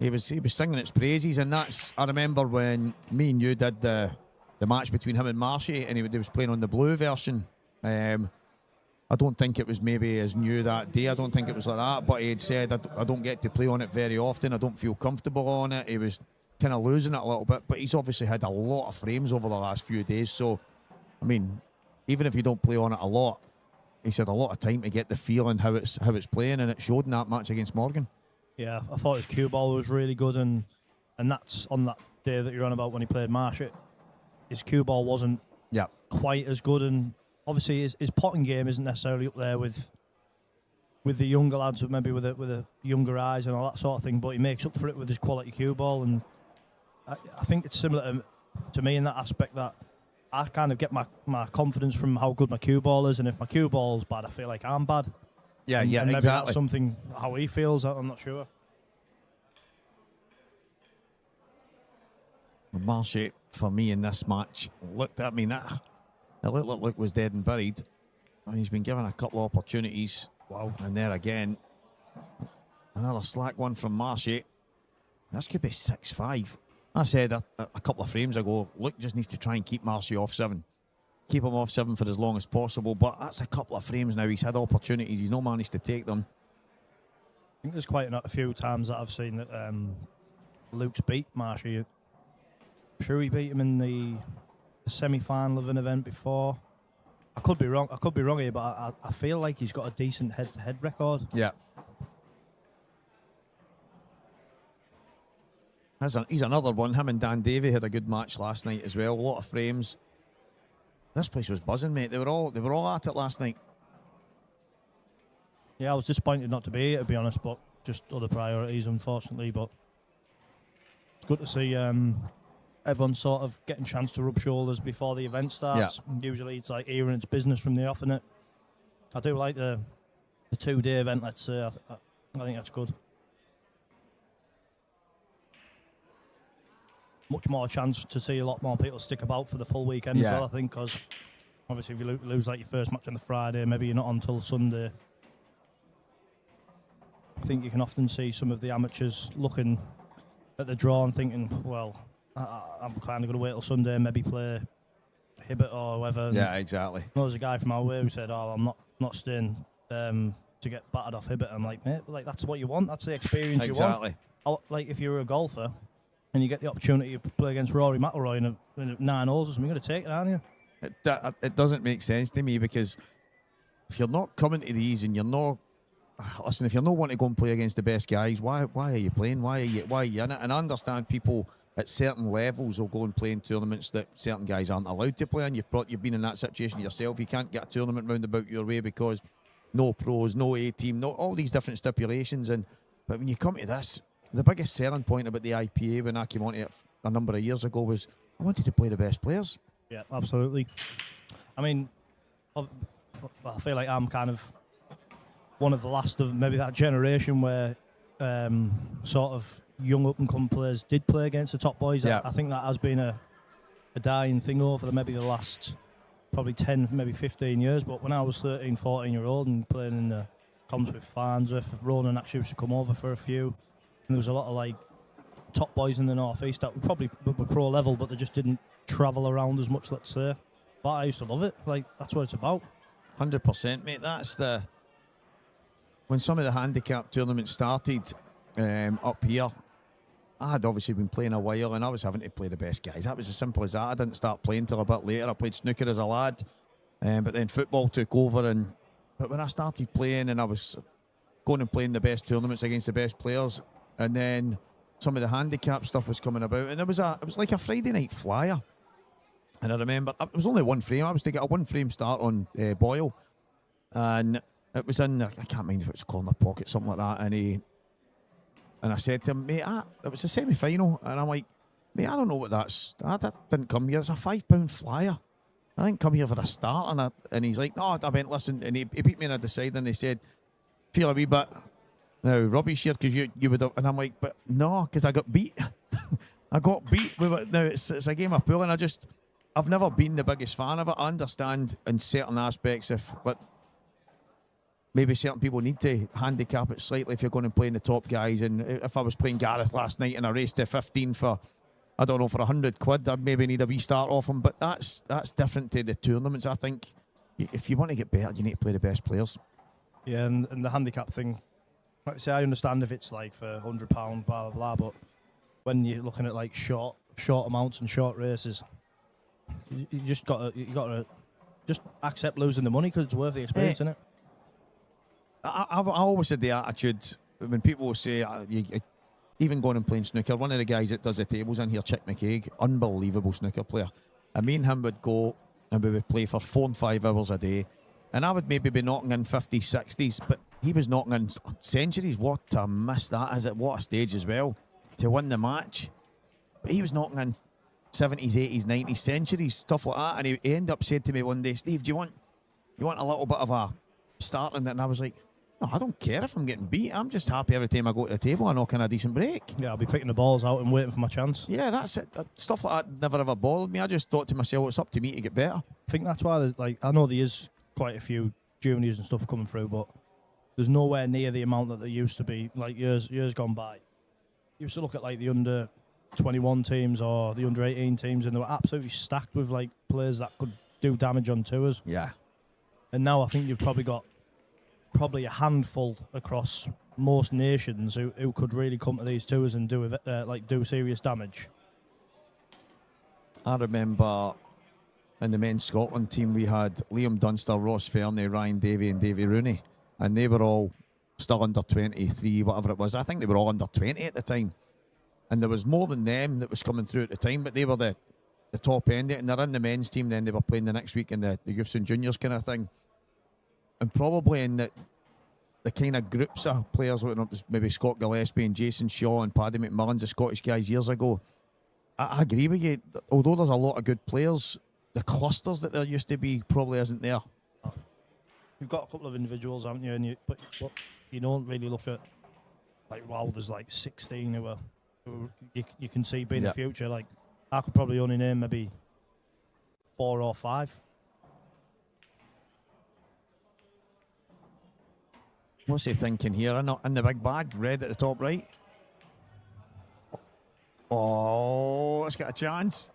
Speaker 4: was singing its praises, and that's, I remember when me and you did the match between him and Marshy, and he was playing on the blue version. I don't think it was maybe as new that day. I don't think it was like that. But he had said, I don't get to play on it very often. I don't feel comfortable on it. He was kind of losing it a little bit. But he's obviously had a lot of frames over the last few days. So, I mean, even if you don't play on it a lot, he's had a lot of time to get the feeling how it's playing, and it showed in that match against Morgan. Yeah,
Speaker 5: I thought his cue ball was really good, and that's on that day that you're on about when he played Marsh. His cue ball wasn't quite as good, and obviously his potting game isn't necessarily up there with the younger lads, maybe with the younger eyes and all that sort of thing, but he makes up for it with his quality cue ball, and I think it's similar to me in that aspect, that I kind of get my confidence from how good my cue ball is, and if my cue ball's bad, I feel like I'm bad.
Speaker 4: Yeah,
Speaker 5: and maybe
Speaker 4: exactly.
Speaker 5: That's something how he feels. I'm not sure.
Speaker 4: Marshy, for me in this match, looked at me. It looked like Luke was dead and buried, and he's been given a couple of opportunities.
Speaker 5: Wow!
Speaker 4: And there again, another slack one from Marshy. This could be 6-5. I said a couple of frames ago, Luke just needs to try and keep Marshy off 7. Keep him off 7 for as long as possible, but that's a couple of frames now. He's had opportunities, he's not managed to take them.
Speaker 5: I think there's quite a few times that I've seen that Luke's beat Marshy. I'm sure he beat him in the semi-final of an event before. I could be wrong here, but I feel like he's got a decent head-to-head record.
Speaker 4: Yeah. He's another one. Him and Dan Davey had a good match last night as well. A lot of frames. This place was buzzing, mate. They were all at it last night.
Speaker 5: Yeah, I was disappointed not to be here, to be honest, but just other priorities, unfortunately. But it's good to see everyone sort of getting a chance to rub shoulders before the event starts. Yeah. Usually it's like hearing its business from the off, innit? I do like the 2-day event, let's say. I think that's good. Much more chance to see a lot more people stick about for the full weekend as well, I think, because obviously if you lose like your first match on the Friday, maybe you're not on until Sunday. think you can often see some of the amateurs looking at the draw and thinking, well, I'm kind of going to wait till Sunday and maybe play Hibbert or whoever.
Speaker 4: Yeah, exactly.
Speaker 5: There was a guy from our way who said, "Oh, I'm not staying to get battered off Hibbert." I'm like, mate, like that's what you want. That's the experience you want.
Speaker 4: Exactly.
Speaker 5: Like if you're a golfer and you get the opportunity to play against Rory McIlroy in a 9 holes or something, you're going to take it, aren't you?
Speaker 4: It doesn't make sense to me, because if you're not coming to these and you're not, listen, if you're not wanting to go and play against the best guys, why are you playing? Why are you in it? And I understand people at certain levels will go and play in tournaments that certain guys aren't allowed to play in. You've been in that situation yourself. You can't get a tournament round about your way because no pros, no A team, no all these different stipulations. But when you come to this, the biggest selling point about the IPA when I came on to it a number of years ago was I wanted to play the best players.
Speaker 5: Yeah, absolutely. I mean, I feel like I'm kind of one of the last of maybe that generation where sort of young up-and-coming players did play against the top boys.
Speaker 4: Yeah.
Speaker 5: I think that has been a dying thing over maybe the last probably 10, maybe 15 years. But when I was 13, 14-year-old and playing in the comps with Farnsworth, Ronan actually used to come over for a few. And there was a lot of like top boys in the northeast that were probably were pro level, but they just didn't travel around as much, let's say. But I used to love it. Like, that's what it's about.
Speaker 4: 100%, mate. That's when some of the handicap tournaments started up here. I had obviously been playing a while and I was having to play the best guys. That was as simple as that. I didn't start playing till a bit later. I played snooker as a lad, but then football took over. But when I started playing and I was going and playing the best tournaments against the best players, and then some of the handicap stuff was coming about, and it was like a Friday night flyer. And I remember it was only one frame. I was to get a one frame start on Boyle, and it was in, I can't mind if it was corner pocket, something like that. And I said to him, mate, it was a semi-final, and I'm like, mate, I don't know what that's. I didn't come here. It's a £5 flyer. I didn't come here for a start. And he's like, no. I went, listen, and he beat me on a decider, and he said, feel a wee bit now rubbish here because you would have. And I'm like, but no, because I got beat. I got beat. Now it's a game of pool, and I've never been the biggest fan of it. I understand in certain aspects but maybe certain people need to handicap it slightly if you're going to play in the top guys. And if I was playing Gareth last night and I raced to 15 for, I don't know, for £100, I'd maybe need a wee start off him. But that's different to the tournaments. I think if you want to get better, you need to play the best players.
Speaker 5: Yeah, and the handicap thing, like I say, I understand if it's like for £100, blah, blah, blah, but when you're looking at like short amounts and short races, you just got to just accept losing the money because it's worth the experience, isn't it?
Speaker 4: I always had the attitude when people say, even going and playing snooker, one of the guys that does the tables in here, Chick McCaig, unbelievable snooker player. And me and him would go and we would play for 4 and 5 hours a day. And I would maybe be knocking in 50s, 60s, but he was knocking in centuries. What a miss that is at what a stage as well to win the match. But he was knocking in 70s, 80s, 90s, centuries, stuff like that. And he ended up saying to me one day, Steve, do you want a little bit of a start in it? And I was like, no, I don't care if I'm getting beat. I'm just happy every time I go to the table I knock in a decent break.
Speaker 5: Yeah, I'll be picking the balls out and waiting for my chance.
Speaker 4: Yeah, that's it. Stuff like that never ever bothered me. I just thought to myself, it's up to me to get better.
Speaker 5: I think that's why, I know there is quite a few juniors and stuff coming through, but there's nowhere near the amount that there used to be, like years gone by. You used to look at like the under 21 teams or the under 18 teams, and they were absolutely stacked with like players that could do damage on tours.
Speaker 4: Yeah.
Speaker 5: And now I think you've probably got a handful across most nations who could really come to these tours and do serious damage.
Speaker 4: I remember in the men's Scotland team we had Liam Dunster, Ross Fernie, Ryan Davey and Davy Rooney, and they were all still under 23, whatever it was. I think they were all under 20 at the time, and there was more than them that was coming through at the time, but they were the top end of it, and they're in the men's team. Then they were playing the next week in the youths and juniors kind of thing. And probably in the kind of groups of players, maybe Scott Gillespie and Jason Shaw and Paddy McMillan, the Scottish guys years ago, I agree with you. Although there's a lot of good players, the clusters that there used to be probably isn't there.
Speaker 5: You've got a couple of individuals, haven't you? But you don't really look at, like, wow, there's like 16 who you can see being the future. Like, I could probably only name maybe 4 or 5.
Speaker 4: What's he thinking here? In the big bag, red at the top right. Oh, it's got a chance.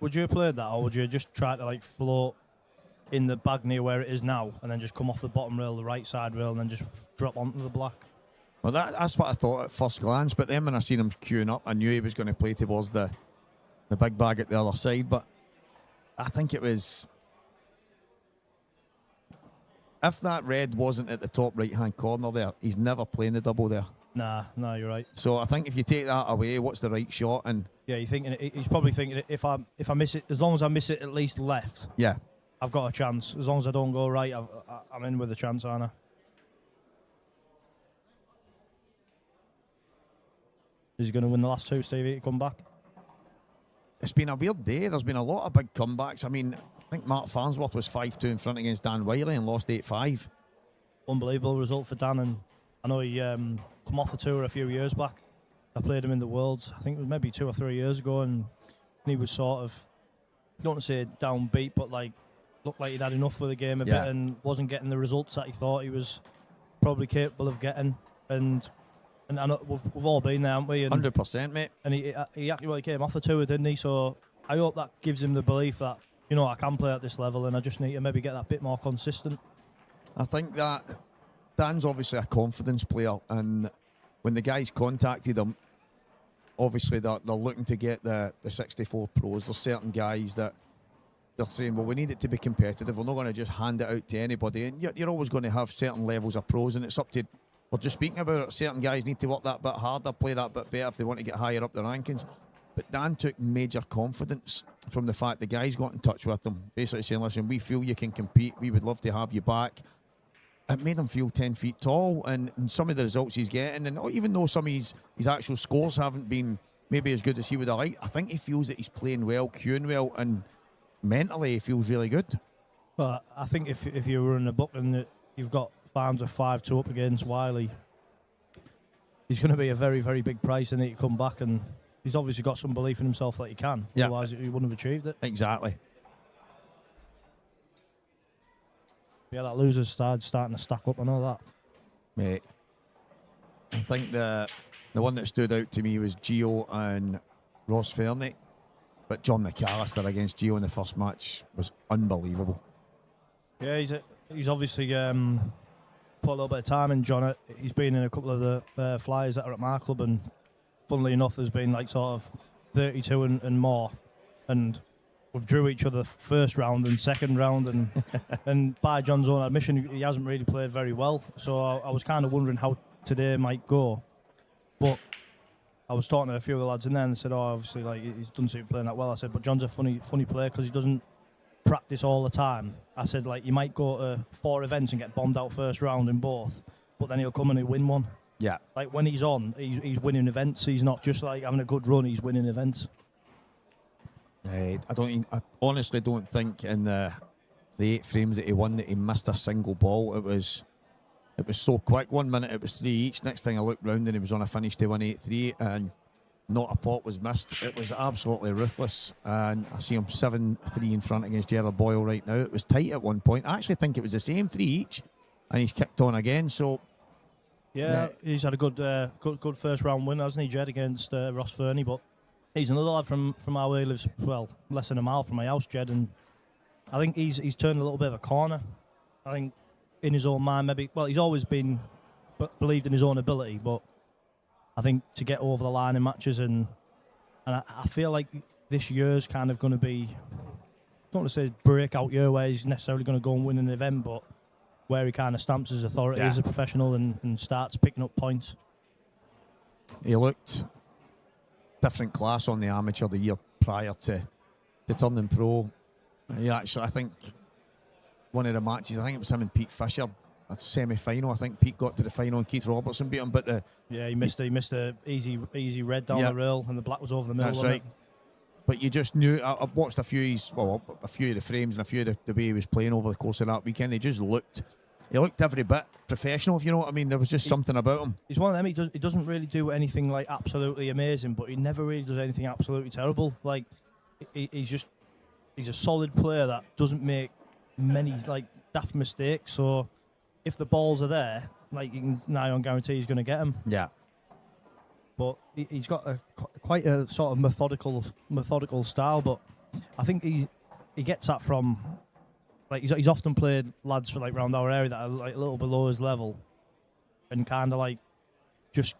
Speaker 5: Would you have played that, or would you just try to like float in the bag near where it is now, and then just come off the bottom rail, the right side rail, and then just drop onto the black?
Speaker 4: Well, that's what I thought at first glance. But then when I seen him queuing up, I knew he was going to play towards the big bag at the other side. But I think it was, if that red wasn't at the top right-hand corner there, he's never playing the double there.
Speaker 5: Nah, you're right.
Speaker 4: So I think if you take that away, what's the right shot? And
Speaker 5: yeah, he's probably thinking if I miss it, as long as I miss it at least left,
Speaker 4: yeah,
Speaker 5: I've got a chance. As long as I don't go right, I'm in with a chance, aren't I? Is he going to win the last two, Stevie, to come back?
Speaker 4: It's been a weird day. There's been a lot of big comebacks. I mean, I think Mark Farnsworth was 5-2 in front against Dan Wiley and lost 8-5.
Speaker 5: Unbelievable result for Dan, and I know he come off the tour a few years back. I played him in the Worlds, I think it was maybe 2 or 3 years ago, and he was sort of, I don't want to say downbeat, but like looked like he'd had enough for the game a bit and wasn't getting the results that he thought he was probably capable of getting. And I know we've all been there, haven't we? And
Speaker 4: 100%, mate.
Speaker 5: And he actually came off the tour, didn't he? So I hope that gives him the belief that, you know, I can play at this level, and I just need to maybe get that bit more consistent. I
Speaker 4: think that Dan's obviously a confidence player, and when the guys contacted him, obviously they're looking to get the 64 pros. There's certain guys that they're saying, well, we need it to be competitive. We're not going to just hand it out to anybody. And you're always going to have certain levels of pros, and it's up to, we're just speaking about it, certain guys need to work that bit harder, play that bit better if they want to get higher up the rankings. But Dan took major confidence from the fact the guys got in touch with him, basically saying, listen, we feel you can compete, we would love to have you back. It made him feel 10 feet tall, and some of the results he's getting, and even though some of his actual scores haven't been maybe as good as he would have liked, I think he feels that he's playing well, queuing well, and mentally he feels really good.
Speaker 5: Well, I think if you were in a book and you've got Farms of 5-2 up against Wiley, he's going to be a very, very big price, and he to come back, and he's obviously got some belief in himself that he can. Yeah. Otherwise, he wouldn't have achieved it.
Speaker 4: Exactly.
Speaker 5: Yeah, that loser's starting to stack up. I know that.
Speaker 4: Mate, I think the one that stood out to me was Gio and Ross Fernie. But John McAllister against Gio in the first match was unbelievable.
Speaker 5: Yeah, he's obviously put a little bit of time in John. He's been in a couple of the flyers that are at my club, and funnily enough, there's been like sort of 32 and more. And we've drew each other first round and second round, and by John's own admission, he hasn't really played very well. So I was kind of wondering how today might go. But I was talking to a few of the lads in there, and they said, "Oh, obviously, like he doesn't seem to be playing that well." I said, "But John's a funny player because he doesn't practice all the time." I said, "Like you might go to 4 events and get bombed out first round in both, but then he'll come and he'll win one."
Speaker 4: Yeah.
Speaker 5: Like when he's on, he's winning events. He's not just like having a good run. He's winning events.
Speaker 4: I honestly don't think in the 8 frames that he won that he missed a single ball. It was so quick. 1 minute it was 3 each. Next thing I looked round and he was on a finish to 183, and not a pot was missed. It was absolutely ruthless, and I see him 7-3 in front against Gerard Boyle right now. It was tight at one point. I actually think it was the same 3 each, and he's kicked on again. So
Speaker 5: yeah, he's had a good first round win, hasn't he, Jed, against Ross Fernie? But he's another lad from our way, lives, well, less than a mile from my house, Jed, and I think he's turned a little bit of a corner. I think in his own mind, maybe, well, he's always been believed in his own ability, but I think to get over the line in matches, and I feel like this year's kind of going to be, I don't want to say breakout year where he's necessarily going to go and win an event, but where he kind of stamps his authority as a professional and starts picking up points.
Speaker 4: He looked different class on the amateur the year prior to turning pro. I think one of the matches, I think it was him and Pete Fisher, a semi-final. I think Pete got to the final and Keith Robertson beat him, but
Speaker 5: he missed a easy red down the rail, and the black was over the middle.
Speaker 4: That's right. But you just knew. I watched a few of the frames and a few of the way he was playing over the course of that weekend. He looked every bit professional, if you know what I mean. There was just something about him.
Speaker 5: He's one of them. He doesn't really do anything like absolutely amazing, but he never really does anything absolutely terrible. Like he's a solid player that doesn't make many like daft mistakes. So if the balls are there, like, you can nigh on guarantee he's going to get them.
Speaker 4: Yeah.
Speaker 5: But he's got quite a sort of methodical style. But I think he gets that from, like, he's often played lads for, like, round our area that are, like, a little below his level, and kind of, like, just,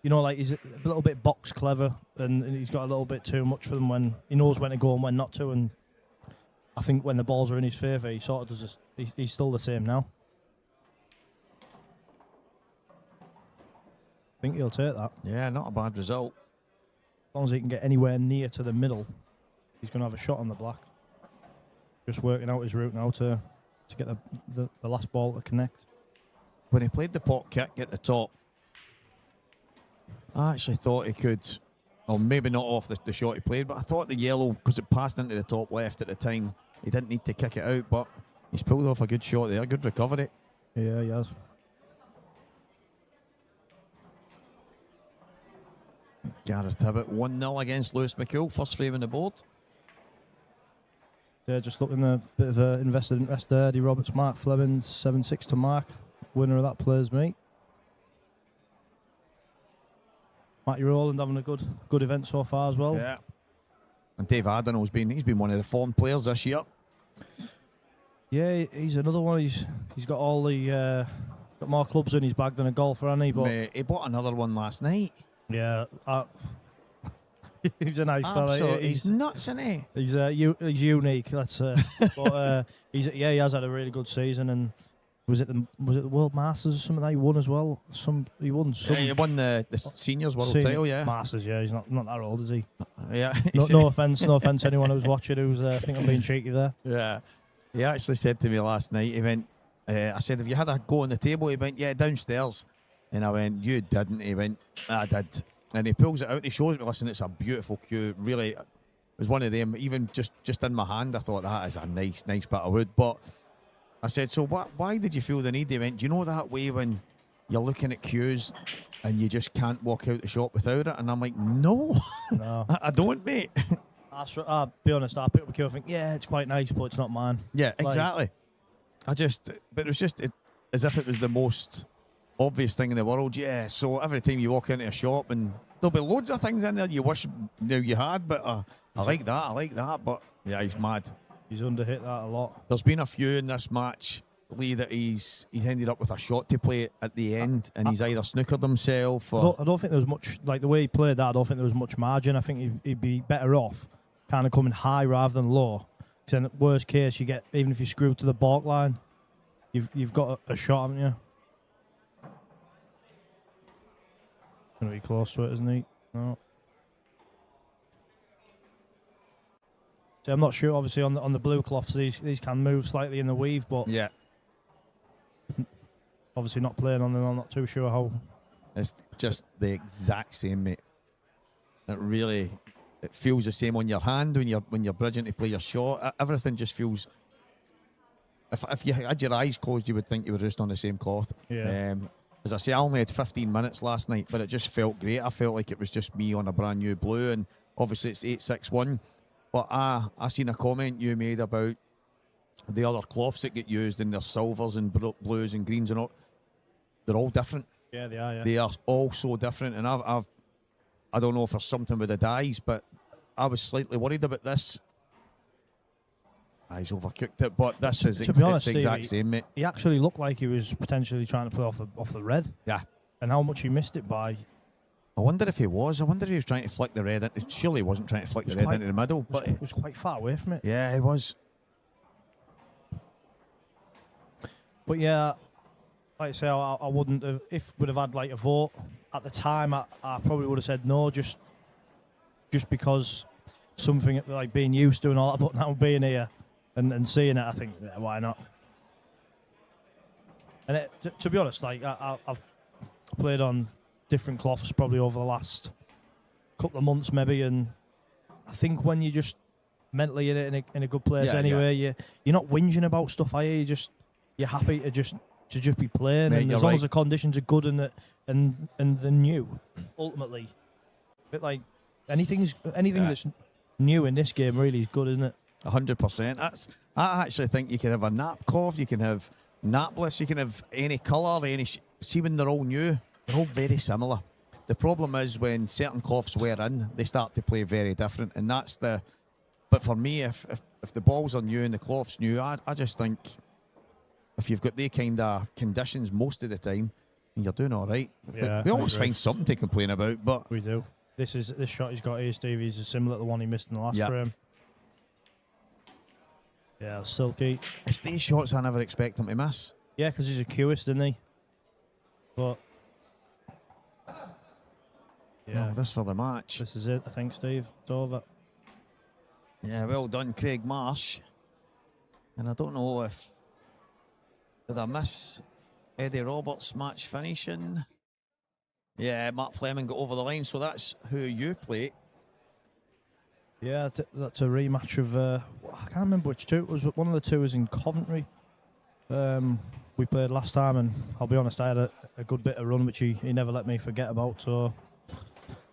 Speaker 5: you know, like, he's a little bit box clever, and he's got a little bit too much for them when he knows when to go and when not to. And I think when the balls are in his favour, he sort of does this, he's still the same now. I think he'll take that.
Speaker 4: Yeah, not a bad result.
Speaker 5: As long as he can get anywhere near to the middle, he's going to have a shot on the black. Just working out his route now to get the last ball to connect.
Speaker 4: When he played the pot kick at the top, I actually thought he could, well, maybe not off the shot he played, but I thought the yellow, because it passed into the top left at the time, he didn't need to kick it out, but he's pulled off a good shot there, good recovery.
Speaker 5: Yeah, he has.
Speaker 4: Gareth Hibbett 1-0 against Lewis McCool, first frame on the board.
Speaker 5: Yeah, just looking a bit of a invested interest there. Eddie Roberts, Mark Fleming, 7-6 to Mark. Winner of that plays me. Matty Rowland having a good event so far as well.
Speaker 4: Yeah. And Dave Adenau's he's been one of the form players this year.
Speaker 5: Yeah, he's another one. He's got all the got more clubs in his bag than a golfer, hasn't he? But
Speaker 4: He bought another one last night.
Speaker 5: yeah, he's a nice fella.
Speaker 4: Absolutely, he's nuts, isn't he?
Speaker 5: He's unique. Let's but he has had a really good season. And was it the World Masters or something that he won as well? He won some.
Speaker 4: Yeah, he won the seniors world title. Yeah,
Speaker 5: Masters. Yeah, he's not that old, is he?
Speaker 4: Yeah.
Speaker 5: No offense to anyone who's watching who's I think I'm being cheeky there.
Speaker 4: Yeah. He actually said to me last night, he went, I said, have you had a go on the table? He went, yeah, downstairs. And I went, you didn't. He went, I did. And he pulls it out, he shows me, listen, it's a beautiful cue. Really, it was one of them, even just in my hand, I thought, that is a nice bit of wood. But I said, so why did you feel the need? He went, do you know that way when you're looking at cues and you just can't walk out the shop without it? And I'm like, no. I don't, mate.
Speaker 5: I'll be honest, I pick up a cue, I think, yeah, it's quite nice, but it's not mine.
Speaker 4: Yeah, exactly. But it was just as if it was the most obvious thing in the world. Yeah, so every time you walk into a shop, and there'll be loads of things in there you wish you had, but I like that, but yeah, he's mad.
Speaker 5: He's underhit that a lot.
Speaker 4: There's been a few in this match, Lee, that he's ended up with a shot to play at the end, and he's either snookered himself or...
Speaker 5: I don't think there was much, like the way he played that, I don't think there was much margin. I think he'd be better off kind of coming high rather than low. Because in the worst case, you get, even if you screw to the balk line, you've got a shot, haven't you? Going to be close to it, isn't he? No. So I'm not sure, obviously, on the blue cloths, these can move slightly in the weave, but
Speaker 4: yeah,
Speaker 5: obviously not playing on them, I'm not too sure how.
Speaker 4: It's just the exact same, mate. It feels the same on your hand when you're bridging to play your shot. Everything just feels. If you had your eyes closed, you would think you were just on the same cloth.
Speaker 5: Yeah.
Speaker 4: As I say, I only had 15 minutes last night, but it just felt great. I felt like it was just me on a brand new blue, and obviously it's 8-6-1. But I seen a comment you made about the other cloths that get used, and their silvers and blues and greens and all. They're all different.
Speaker 5: Yeah, they are. Yeah.
Speaker 4: They are all so different, and I don't know if there's something with the dyes, but I was slightly worried about this. He's overcooked it, but this is
Speaker 5: to be honest,
Speaker 4: it's the exact
Speaker 5: Steve,
Speaker 4: same, mate.
Speaker 5: He actually looked like he was potentially trying to play off the red.
Speaker 4: Yeah.
Speaker 5: And how much he missed it by.
Speaker 4: I wonder if he was. I wonder if he was trying to flick the red. Surely he wasn't trying to flick the red into the middle. But
Speaker 5: it was quite far away from it.
Speaker 4: Yeah, he was.
Speaker 5: But yeah, like I say, I wouldn't have. If we'd have had like a vote at the time, I probably would have said no, just because something like being used to and all that. But now being here and seeing it, I think, yeah, why not? And to be honest, like I've played on different cloths probably over the last couple of months maybe, and I think when you're just mentally in a good place anyway, you're not whinging about stuff, are you? You're happy to just be playing, mate, and as long as the conditions are good and they're new, ultimately. But like anything that's new in this game really is good, isn't it?
Speaker 4: 100%. I actually think you can have a nap cloth, you can have napless, you can have any colour, see when they're all new, they're all very similar. The problem is when certain cloths wear in, they start to play very different, and that's the. But for me, if the balls are new and the cloth's new, I just think if you've got the kind of conditions most of the time, you're doing all right.
Speaker 5: Yeah,
Speaker 4: we always find something to complain about, but
Speaker 5: we do. This shot he's got here, Steve, is similar to the one he missed in the last frame. Yeah, silky.
Speaker 4: It's these shots I never expect him to miss.
Speaker 5: Yeah, because he's a Cueist, isn't he? But yeah,
Speaker 4: this for the match.
Speaker 5: This is it, I think, Steve. It's over.
Speaker 4: Yeah, well done, Craig Marsh. And I don't know if did I miss Eddie Roberts' match finishing? Yeah, Mark Fleming got over the line, so that's who you play.
Speaker 5: Yeah, that's a rematch of I can't remember which two. It was one of the two was in Coventry. We played last time, and I'll be honest, I had a good bit of run which he never let me forget about. So,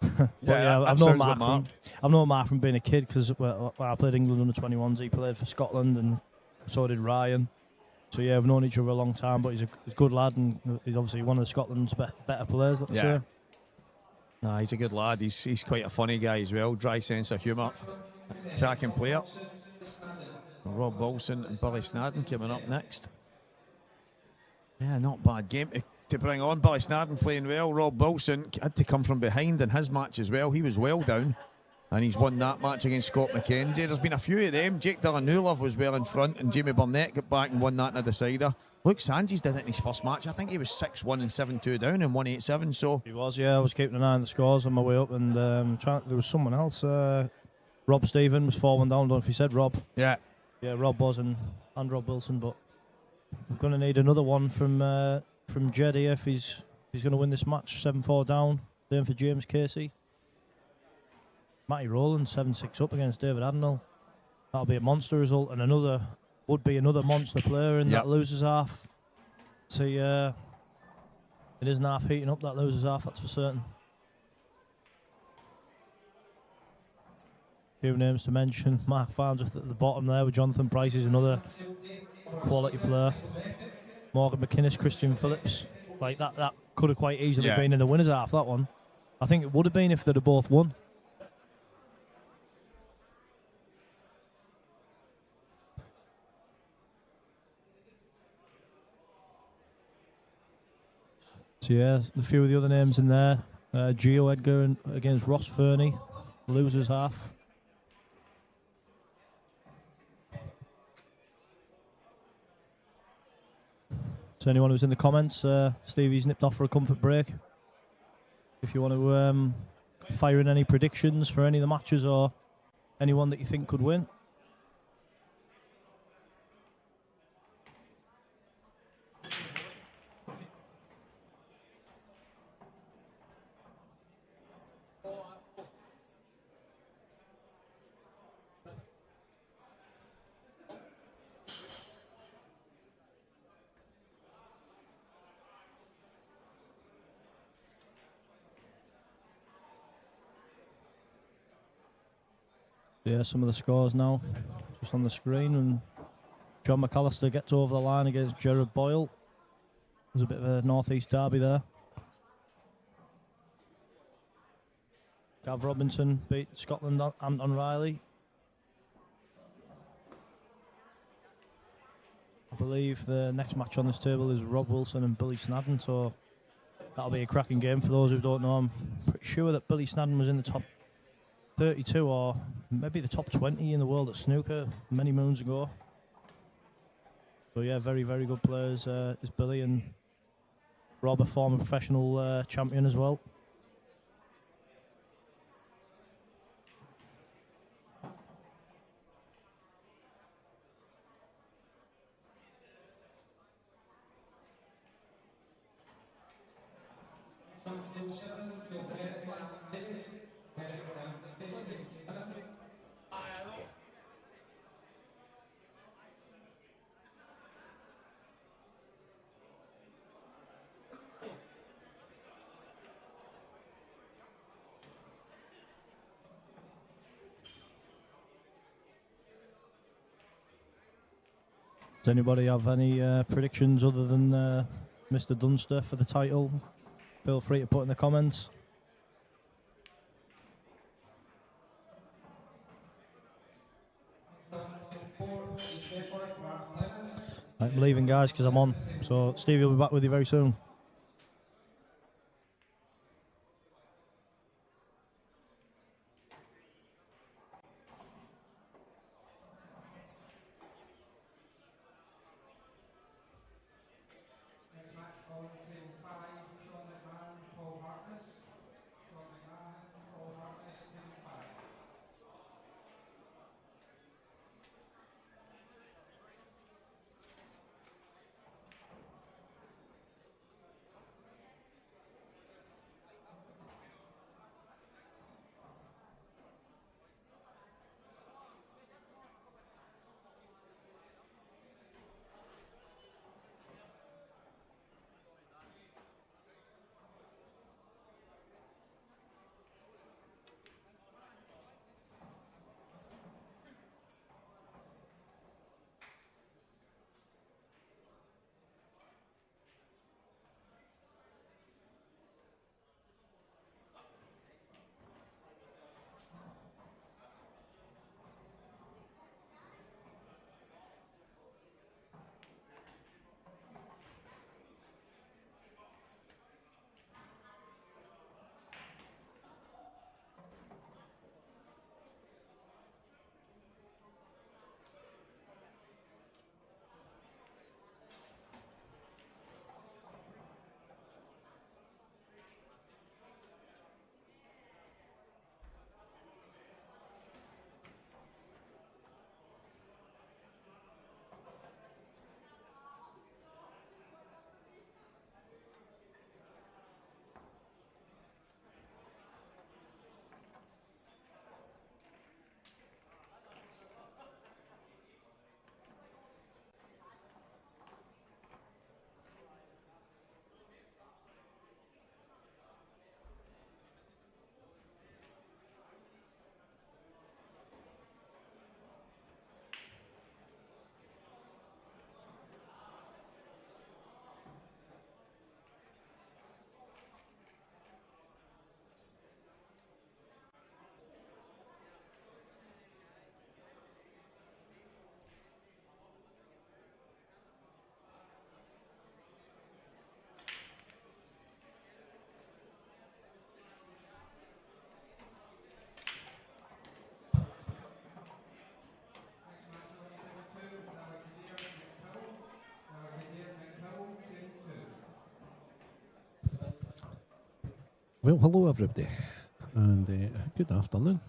Speaker 5: I've known Mark from being a kid because I played England under 21s. He played for Scotland, and so did Ryan. So yeah, we've known each other a long time. But he's a good lad, and he's obviously one of Scotland's better players. Let's say.
Speaker 4: Nah, he's a good lad. He's quite a funny guy as well. Dry sense of humour. Cracking player. Rob Wilson and Billy Snadden coming up next. Yeah, not bad game to bring on. Billy Snadden playing well. Rob Wilson had to come from behind in his match as well. He was well down, and he's won that match against Scott McKenzie. There's been a few of them. Jake Dillanulov was well in front, and Jamie Burnett got back and won that in a decider. Luke Sanches did it in his first match. I think he was 6-1 and 7-2 down in 187. So
Speaker 5: he was, yeah. I was keeping an eye on the scores on my way up, and there was someone else. Rob Stephen was 4-1 down. I don't know if he said Rob.
Speaker 4: Yeah,
Speaker 5: Rob was and Rob Wilson. But we're going to need another one from Jed here if he's going to win this match. 7-4 down. Then for James Casey. Matty Rowland 7-6 up against David Adnell. That'll be a monster result, and another monster player in that losers half. See, it isn't half heating up, that losers half, that's for certain. Few names to mention. Mark Farnsworth at the bottom there with Jonathan Price is another quality player. Morgan McInnes, Christian Phillips. Like that could have quite easily been in the winners half, that one. I think it would have been if they'd have both won. So yeah, a few of the other names in there. Gio Edgar against Ross Fernie, losers half. So anyone who's in the comments, Stevie's nipped off for a comfort break. If you want to fire in any predictions for any of the matches or anyone that you think could win. Yeah, some of the scores now, just on the screen. And John McAllister gets over the line against Gerard Boyle. There's a bit of a northeast derby there. Gav Robinson beat Scotland, Anton Riley. I believe the next match on this table is Rob Wilson and Billy Snadden, so that'll be a cracking game for those who don't know. I'm pretty sure that Billy Snadden was in the top 32 or maybe the top 20 in the world at snooker many moons ago. So yeah, very, very good players is Billy, and Rob, a former professional champion as well. Does anybody have any predictions other than Mr. Dunster for the title? Feel free to put in the comments. I'm leaving, guys, because I'm on. So Stevie will be back with you very soon.
Speaker 6: Well, hello everybody, and good afternoon.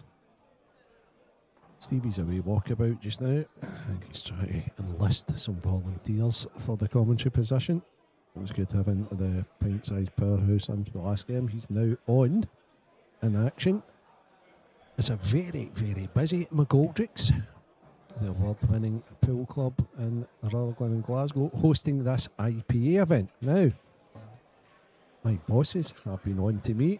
Speaker 6: Stevie's away walkabout just now. I think he's trying to enlist some volunteers for the commentary position. It was good having the pint-sized powerhouse in for the last game. He's now on in action. It's a very, very busy McGoldricks, the award-winning pool club in Rutherglen and Glasgow, hosting this IPA event. Now, my bosses have been on to me,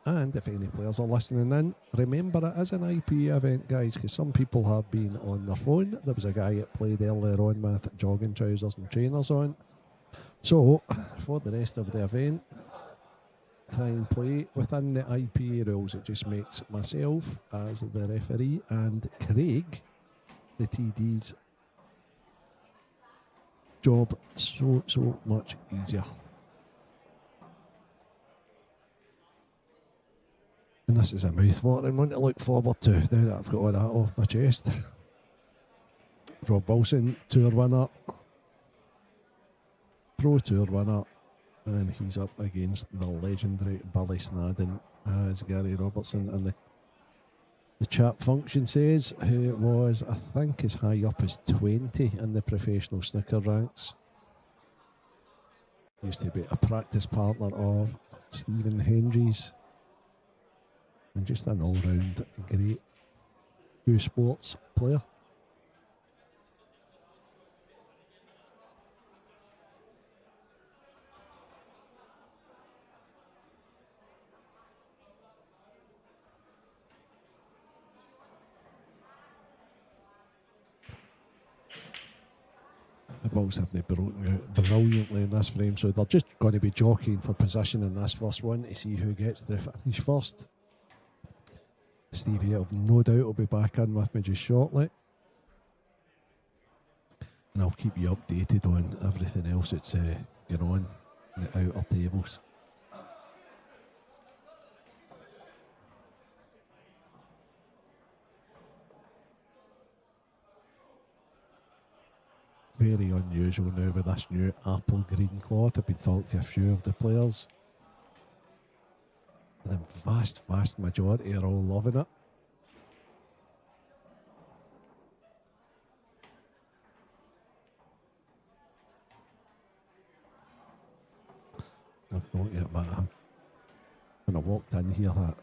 Speaker 6: and if any players are listening in, remember it is an IPA event, guys, because some people have been on their phone. There was a guy that played earlier on with jogging trousers and trainers on. So, for the rest of the event, try and play within the IPA rules. It just makes myself, as the referee, and Craig, the TD's job so much easier. And this is a mouth-watering one to look forward to, now that I've got all that off my chest. Rob Wilson, tour winner, Pro Tour winner, and he's up against the legendary Billy Snadden, as Gary Robertson and the chat function says, who was, I think, as high up as 20 in the professional snooker ranks. Used to be a practice partner of Stephen Hendry's, and just an all-round great Cuesports player. Wolves haven't broken out brilliantly in this frame, so they're just going to be jockeying for position in this first one to see who gets the finish first. Stevie, I've no doubt, will be back in with me just shortly. And I'll keep you updated on everything else that's going on in the outer tables. Very unusual now with this new apple green cloth. I've been talking to a few of the players. The vast majority are all loving it. I've not yet, but when I walked in here at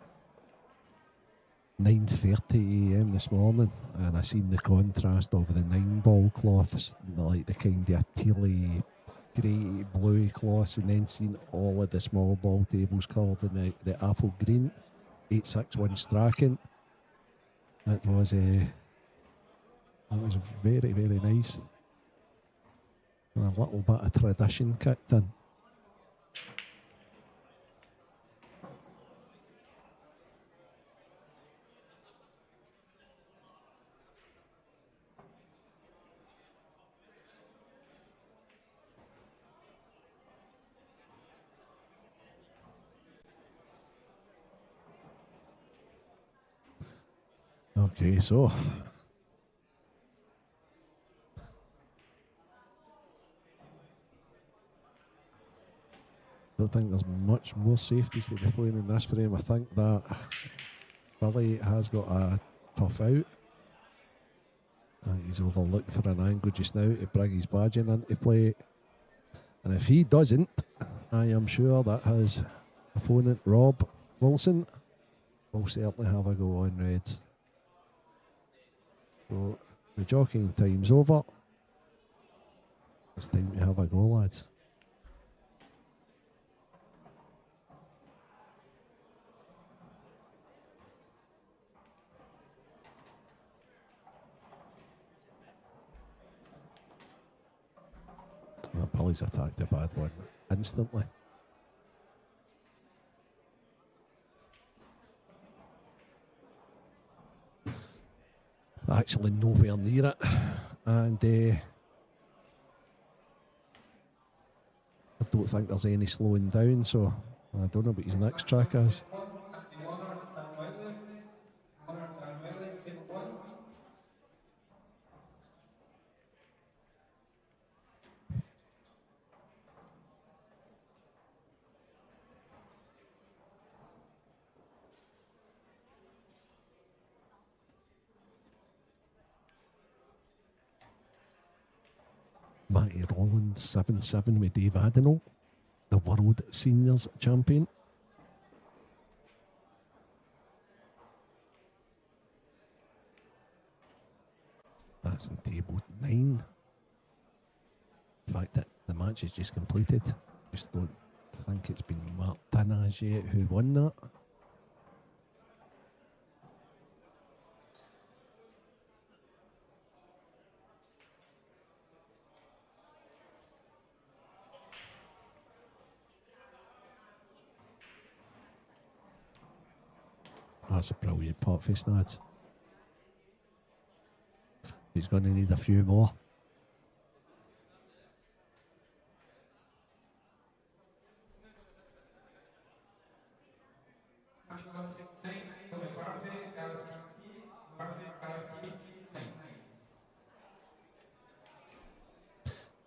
Speaker 6: 9:30 a.m. this morning, and I seen the contrast of the 9-ball cloths, like the kind of tealy, grey, bluey cloths, and then seen all of the small ball tables coloured in the apple green, 861 Strachan. It was very, very nice, and a little bit of tradition kicked in. Okay, so don't think there's much more safeties to be playing in this frame. I think that Billy has got a tough out. He's overlooked for an angle just now to bring his badging into play. And if he doesn't, I am sure that his opponent, Rob Wilson, will certainly have a go on Reds. So the jockeying time's over. It's time to have a go, lads. Well, Billy's attacked a bad one instantly. Actually nowhere near it, and I don't think there's any slowing down, so I don't know what his next track is. Matty Rollins 7-7 with Dave Adenall, the World Seniors Champion. That's in table 9. In fact, the match is just completed. Just don't think it's been marked in as yet who won that. That's a brilliant pot for Snads. He's going to need a few more.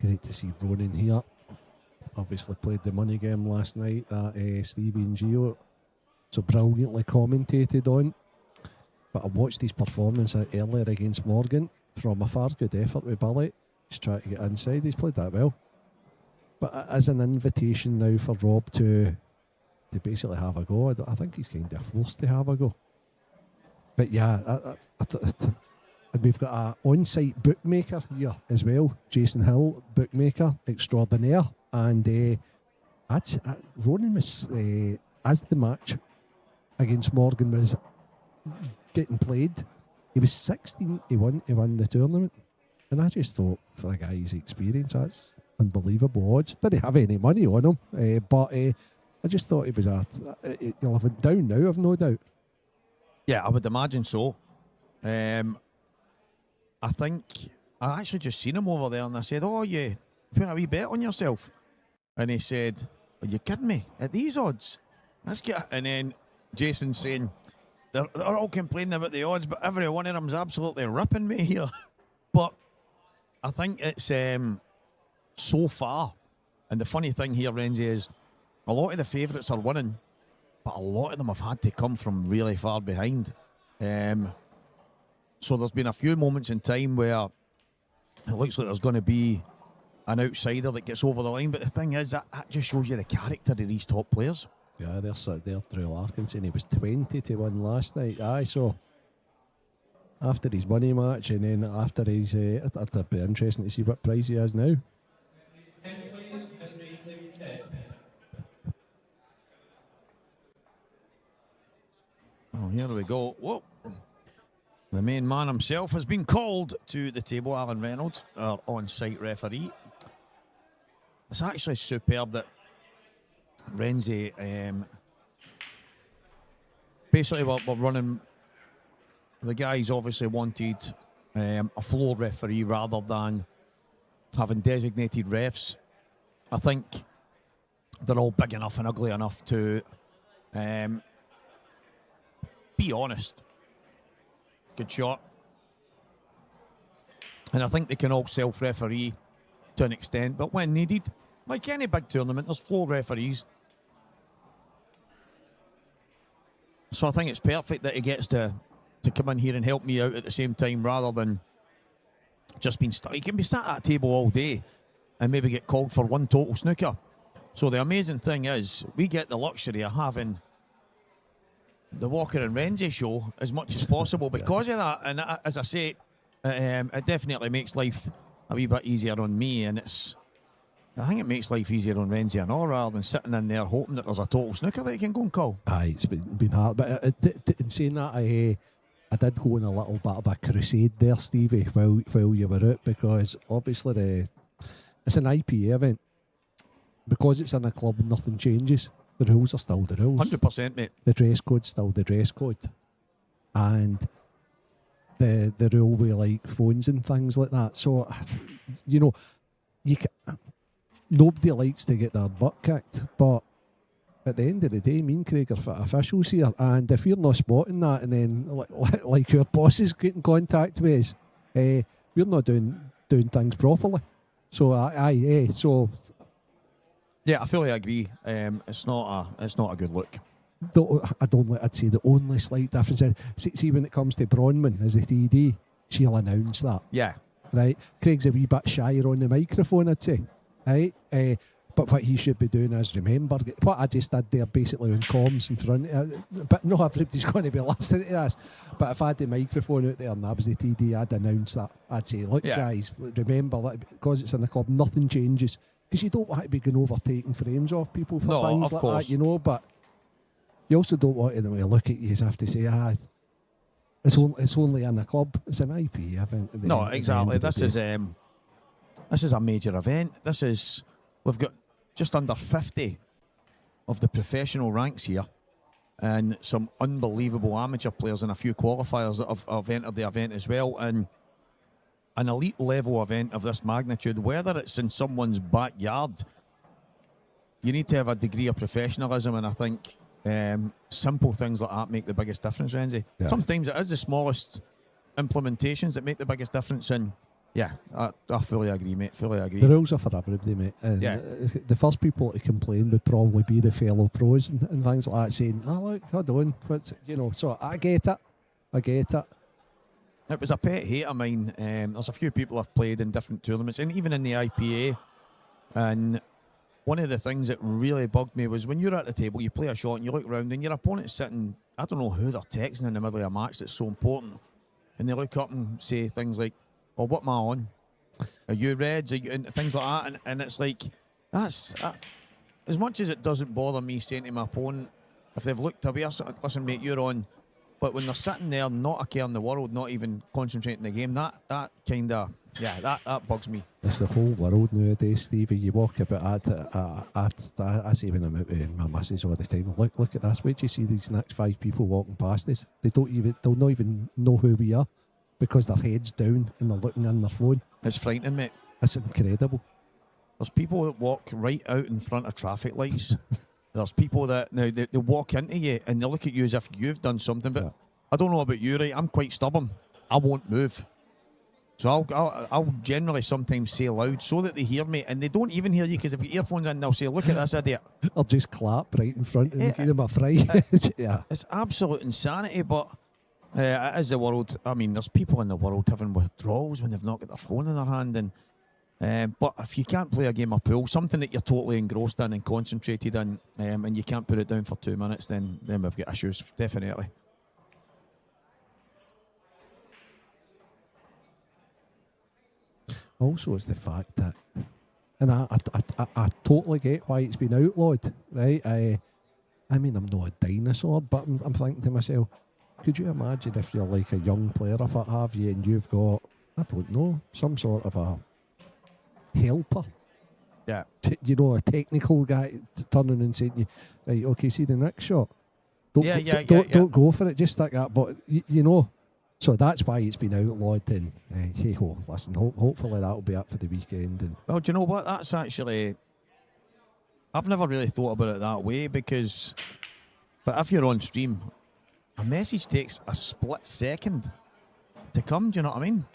Speaker 6: Great to see Ronan here. Obviously played the money game last night that Stevie and Gio so brilliantly commentated on, but I watched his performance earlier against Morgan from afar. Good effort with Billy. He's trying to get inside. He's played that well, but as an invitation now for Rob to basically have a go, I think he's kind of forced to have a go. But yeah, and we've got an on-site bookmaker here as well, Jason Hill, bookmaker extraordinaire, and Ronan was as the match against Morgan was getting played, he was 16 to 1 to win the tournament, And I just thought, for a guy his experience, that's unbelievable odds. Didn't have any money on him, but I just thought he was he'll have it down now, I've no doubt.
Speaker 4: Yeah, I would imagine so. I think I actually just seen him over there, and I said, "Oh, you putting a wee bet on yourself?" And he said, "Are you kidding me? At these odds? Let's get." And then Jason's saying, "They're all complaining about the odds, but every one of them's absolutely ripping me here." But I think it's so far. And the funny thing here, Renzi, is a lot of the favourites are winning, but a lot of them have had to come from really far behind. So there's been a few moments in time where it looks like there's going to be an outsider that gets over the line. But the thing is, that just shows you the character of these top players.
Speaker 6: Yeah, there's Drew Larkin saying he was 20 to 1 last night. Aye, so after his money match and then after his, it'll be interesting to see what price he has now.
Speaker 4: Oh, here we go. Whoa. The main man himself has been called to the table. Alan Reynolds, our on-site referee. It's actually superb that Renzi, basically we're running, the guys obviously wanted a floor referee rather than having designated refs. I think they're all big enough and ugly enough to be honest. Good shot. And I think they can all self-referee to an extent, but when needed, like any big tournament, there's floor referees. So I think it's perfect that he gets to come in here and help me out at the same time rather than just being stuck. He can be sat at a table all day and maybe get called for one total snooker. So the amazing thing is we get the luxury of having the Walker and Renzi show as much as possible because of that. And as I say, it definitely makes life a wee bit easier on me, and I think it makes life easier on Renzi and all rather than sitting in there hoping that there's a total snooker that he can go and call.
Speaker 6: Aye, it's been hard, but in saying that, I did go on a little bit of a crusade there, Stevie, while you were out, because obviously it's an IPA event. Because it's in a club, nothing changes. The rules are still the rules.
Speaker 4: 100%, mate.
Speaker 6: The dress code's still the dress code. And the rule with like phones and things like that. So, you know, nobody likes to get their butt kicked, but at the end of the day, me and Craig are officials here, and if you're not spotting that, and then like your boss is getting contact with us, we're not doing things properly. So so.
Speaker 4: Yeah, I fully agree. It's not a good look.
Speaker 6: I'd say the only slight difference is, see when it comes to Bronwyn as the TD, she'll announce that.
Speaker 4: Yeah.
Speaker 6: Right? Craig's a wee bit shyer on the microphone, I'd say. Right? But what he should be doing is remember what I just did there basically on comms in front but no everybody's going to be listening to this. But if I had the microphone out there and that was the TD, I'd announce that. I'd say, look guys, remember that because it's in the club, nothing changes. Because you don't want to be going over taking frames off people for things like that, you know, but you also don't want them to look at you as have to say, it's only in the club. It's an IP event.
Speaker 4: No, exactly. This is a major event. We've got just under 50 of the professional ranks here and some unbelievable amateur players and a few qualifiers that have entered the event as well. And an elite level event of this magnitude, whether it's in someone's backyard, you need to have a degree of professionalism, and I think simple things like that make the biggest difference, Renzi. Yeah. Sometimes it is the smallest implementations that make the biggest difference, and yeah, I fully agree, mate, fully agree.
Speaker 6: The rules are for everybody, mate. And the first people to complain would probably be the fellow pros and things like that, saying, look, hold on, so I get it.
Speaker 4: It was a pet hate of mine. There's a few people I've played in different tournaments, and even in the IPA. And one of the things that really bugged me was when you're at the table, you play a shot and you look around and your opponent's sitting, I don't know who they're texting in the middle of a match that's so important. And they look up and say things like, "Oh, what am I on? Are you Reds?" And things like that. And it's like, that's as much as it doesn't bother me saying to my opponent, if they've looked away, listen, mate, you're on. But when they're sitting there, not a care in the world, not even concentrating the game, that kind of Yeah, that bugs me.
Speaker 6: It's the whole world nowadays, Stevie. You walk about I say when I'm out with my missus all the time, look at this. Wait till you see these next 5 people walking past us. They'll not even know who we are because their head's down and they're looking on their phone.
Speaker 4: It's frightening, mate.
Speaker 6: It's incredible.
Speaker 4: There's people that walk right out in front of traffic lights. There's people that now they walk into you and they look at you as if you've done something. But
Speaker 6: Yeah.
Speaker 4: I don't know about you, right? I'm quite stubborn. I won't move. So I'll generally sometimes say loud so that they hear me, and they don't even hear you because if your earphones in, they'll say, "Look at this idiot."
Speaker 6: I'll just clap right in front of them, give them a fry. Yeah.
Speaker 4: It's absolute insanity, but it is the world. I mean, there's people in the world having withdrawals when they've not got their phone in their hand, and but if you can't play a game of pool, something that you're totally engrossed in and concentrated in, and you can't put it down for 2 minutes, then we've got issues, definitely.
Speaker 6: Also, it's the fact that, and I totally get why it's been outlawed, right? I mean, I'm not a dinosaur, but I'm thinking to myself, could you imagine if you're like a young player, if what have you, and you've got, I don't know, some sort of a helper,
Speaker 4: Yeah.
Speaker 6: a technical guy turning and saying, "You right, okay, see the next shot, don't go for it, just like that." But so that's why it's been outlawed. And hey ho, listen, hopefully that'll be up for the weekend. And
Speaker 4: Well, do you know what? That's actually, I've never really thought about it that way because, but if you're on stream, a message takes a split second to come. Do you know what I mean?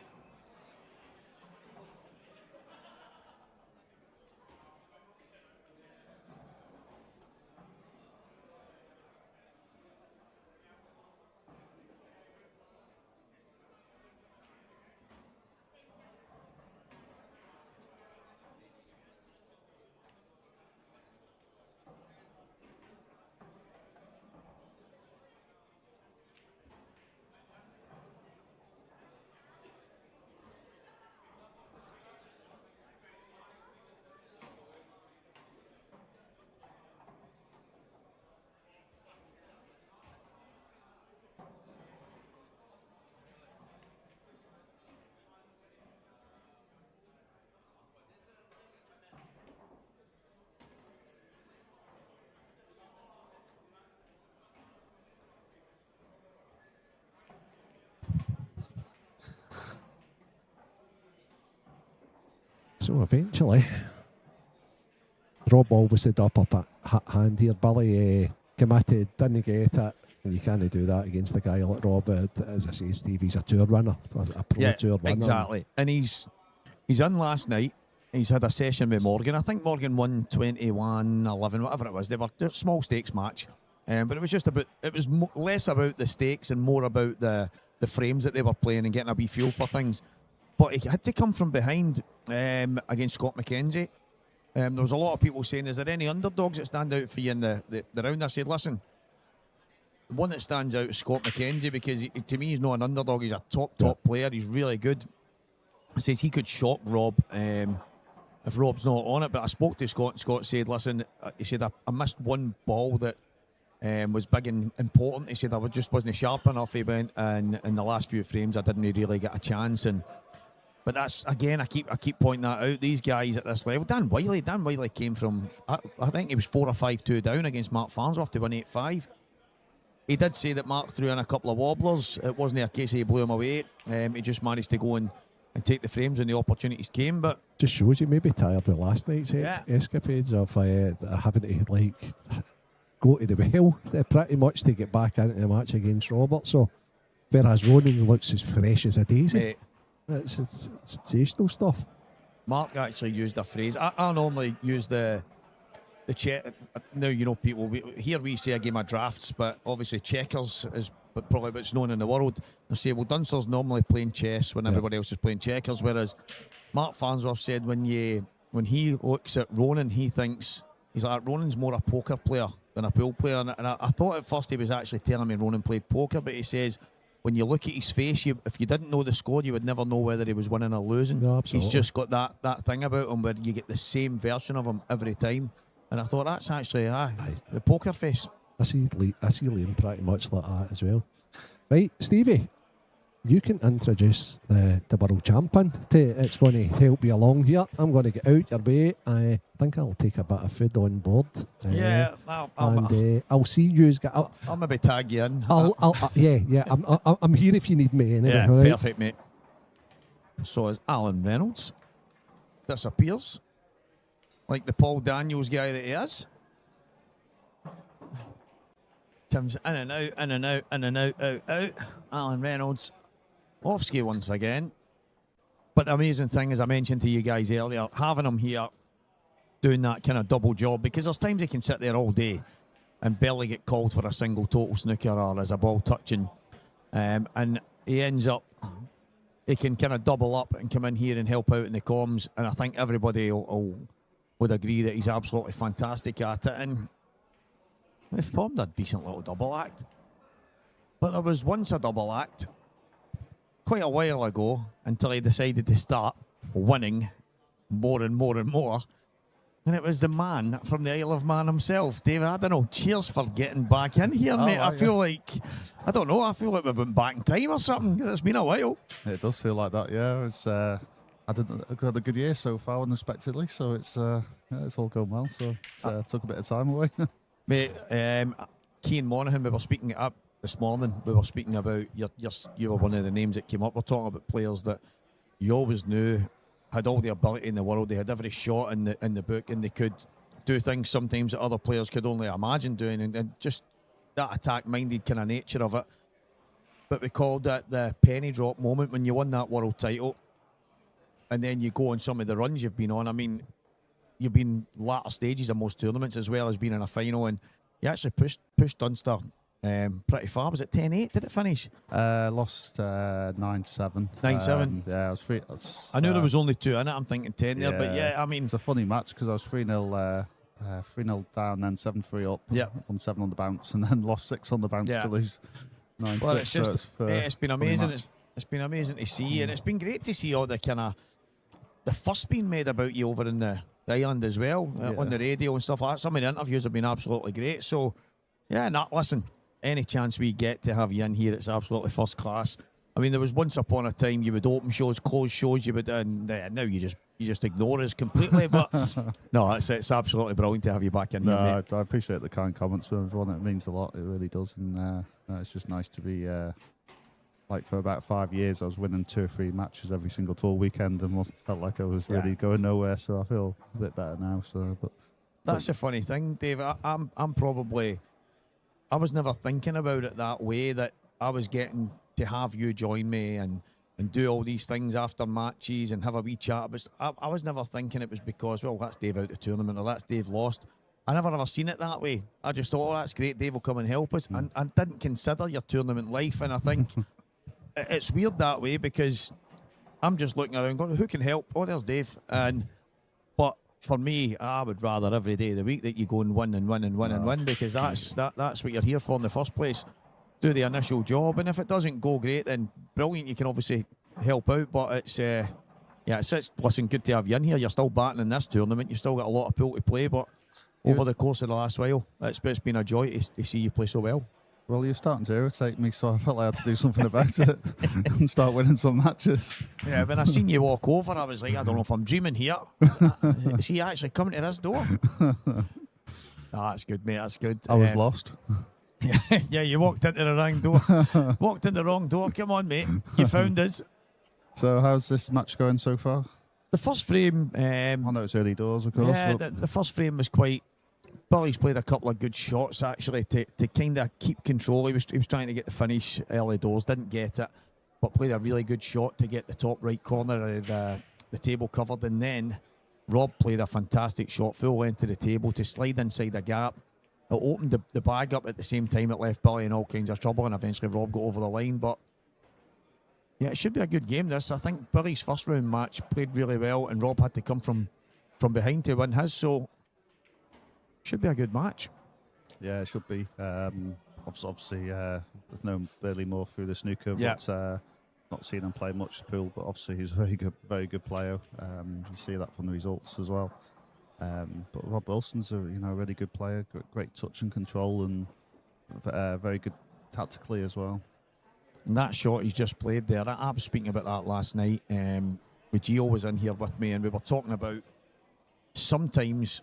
Speaker 6: so eventually, Rob always had upper hand here. Billy committed, didn't get it. And you can't do that against a guy like Rob. As I say, Steve, he's a tour winner, a pro tour winner.
Speaker 4: Exactly. And he's in last night. He's had a session with Morgan. I think Morgan won 21-11, whatever it was. They were a small stakes match. But it was just about, it was less about the stakes and more about the frames that they were playing and getting a wee feel for things. But he had to come from behind against Scott McKenzie. There was a lot of people saying, is there any underdogs that stand out for you in the round? I said, listen, the one that stands out is Scott McKenzie because to me he's not an underdog. He's a top player. He's really good. I says he could shock Rob if Rob's not on it. But I spoke to Scott and Scott said, listen, he said, I missed one ball that was big and important. He said, I just wasn't sharp enough. He went, and in the last few frames I didn't really get a chance. But that's, again, I keep pointing that out. These guys at this level, Dan Wiley came from, I think he was 4 or 5-2 down against Mark Farnsworth to win 8-5. He did say that Mark threw in a couple of wobblers. It wasn't a case he blew him away. He just managed to go and take the frames when the opportunities came. But
Speaker 6: just shows you maybe tired with last night's escapades of having to go to the well pretty much to get back into the match against Robert. So whereas Ronan looks as fresh as a daisy. It's sensational stuff.
Speaker 4: Mark actually used a phrase. I normally use the check. Now, people, here we say a game of drafts, but obviously checkers is probably what's known in the world. They say, well, Dunster's normally playing chess when everybody else is playing checkers, whereas Mark Farnsworth said when he looks at Ronan, he thinks, he's like, Ronan's more a poker player than a pool player. And I thought at first he was actually telling me Ronan played poker, but he says, when you look at his face, if you didn't know the score, you would never know whether he was winning or losing.
Speaker 6: No,
Speaker 4: he's just got that thing about him where you get the same version of him every time. And I thought that's actually the poker face.
Speaker 6: I see Liam pretty much like that as well. Right, Stevie, you can introduce the world champion. It's going to help you along here. I'm going to get out your way. I think I'll take a bit of food on board.
Speaker 1: Yeah,
Speaker 6: I'll see you.
Speaker 1: I'll maybe tag you in.
Speaker 6: Yeah. I'm here if you need me. Anyway,
Speaker 1: Yeah,
Speaker 6: all right?
Speaker 1: perfect, mate. So as Alan Reynolds disappears, like the Paul Daniels guy that he is, comes in and out, in and out, in and out, out. Alan Reynolds, off ski once again. But the amazing thing, as I mentioned to you guys earlier, having him here doing that kind of double job, because there's times he can sit there all day and barely get called for a single total snooker or as a ball touching, and he ends up, he can kind of double up and come in here and help out in the comms, and I think everybody would agree that he's absolutely fantastic at it, and they formed a decent little double act. But there was once a double act quite a while ago until he decided to start winning more and more and more. And it was the man from the Isle of Man himself, David. I don't know, cheers for getting back in here, mate. I feel like, I don't know, I feel like we've been back in time or something. It's been a while.
Speaker 7: It does feel like that, yeah. It's I had a good year so far, unexpectedly, so it's all going well. So it took a bit of time away.
Speaker 1: Mate, Cian Monaghan, we were speaking up this morning. We were speaking about you were one of the names that came up. We're talking about players that you always knew had all the ability in the world. They had every shot in the book, and they could do things sometimes that other players could only imagine doing, and just that attack-minded kind of nature of it. But we called that the penny drop moment when you won that world title, and then you go on some of the runs you've been on. I mean, you've been latter stages of most tournaments as well as being in a final, and you actually pushed Dunster pretty far. Was it 10-8? Did it finish?
Speaker 7: Lost 9-7.
Speaker 1: 9-7.
Speaker 7: Yeah, I was free.
Speaker 1: I knew there was only 2 in it. I'm thinking 10 there, but yeah, I mean,
Speaker 7: it's a funny match because I was 3-0 down, then 7-3 up.
Speaker 1: Yeah,
Speaker 7: on 7 on the bounce, and then lost 6 on the bounce to lose 9-6.
Speaker 1: Well, it's just it's been amazing.
Speaker 7: Match.
Speaker 1: It's been amazing to see, and it's been great to see all the kind of the fuss being made about you over in the island as well, on the radio and stuff like that. Some of the interviews have been absolutely great. So, yeah, listen, any chance we get to have you in here, it's absolutely first class. I mean, there was once upon a time you would open shows, close shows, you would, and now you just ignore us completely. But no, it's absolutely brilliant to have you back in here, mate.
Speaker 7: I appreciate the kind comments from everyone. It means a lot. It really does, and it's just nice to be. Like for about 5 years, I was winning 2 or 3 matches every single tour weekend, and felt like I was really going nowhere. So I feel a bit better now. But
Speaker 1: that's a funny thing, Dave. I'm probably, I was never thinking about it that way, that I was getting to have you join me and do all these things after matches and have a wee chat. But I was never thinking it was because, well, that's Dave out of the tournament or that's Dave lost. I never ever seen it that way. I just thought, oh, that's great, Dave will come and help us. And I didn't consider your tournament life. And I think it's weird that way, because I'm just looking around going, who can help? Oh, there's Dave. But for me, I would rather every day of the week that you go and win and win and win and win, because that's what you're here for in the first place. Do the initial job, and if it doesn't go great, then brilliant, you can obviously help out. But it's listen, good to have you in here. You're still batting in this tournament. You've still got a lot of pool to play, but over the course of the last while, it's been a joy to see you play so well.
Speaker 7: Well, you're starting to irritate me, so I felt like I had to do something about it and start winning some matches.
Speaker 1: Yeah, when I seen you walk over, I was like, I don't know if I'm dreaming here. Is he actually coming to this door? That's good, mate. That's good.
Speaker 7: I was lost.
Speaker 1: Yeah, you walked into the wrong door. Walked in the wrong door. Come on, mate. You found us.
Speaker 7: So how's this match going so far?
Speaker 1: The first frame...
Speaker 7: I know it's early doors, of course.
Speaker 1: Yeah, the first frame was quite... Billy's played a couple of good shots, actually, to kind of keep control. He was trying to get the finish early doors, didn't get it, but played a really good shot to get the top right corner of the table covered. And then Rob played a fantastic shot, full length to the table, to slide inside the gap. It opened the bag up at the same time. It left Billy in all kinds of trouble, and eventually Rob got over the line. But yeah, it should be a good game, this. I think Billy's first round match played really well, and Rob had to come from behind to win his, so should be a good match. Yeah,
Speaker 7: it should be. Obviously, there's no barely more through the snooker, but not seen him play much pool. But obviously, he's a very good player. You see that from the results as well. But Rob Wilson's a really good player, great touch and control, and very good tactically as well.
Speaker 4: And that shot he's just played there, I was speaking about that last night. With Gio was in here with me, and we were talking about sometimes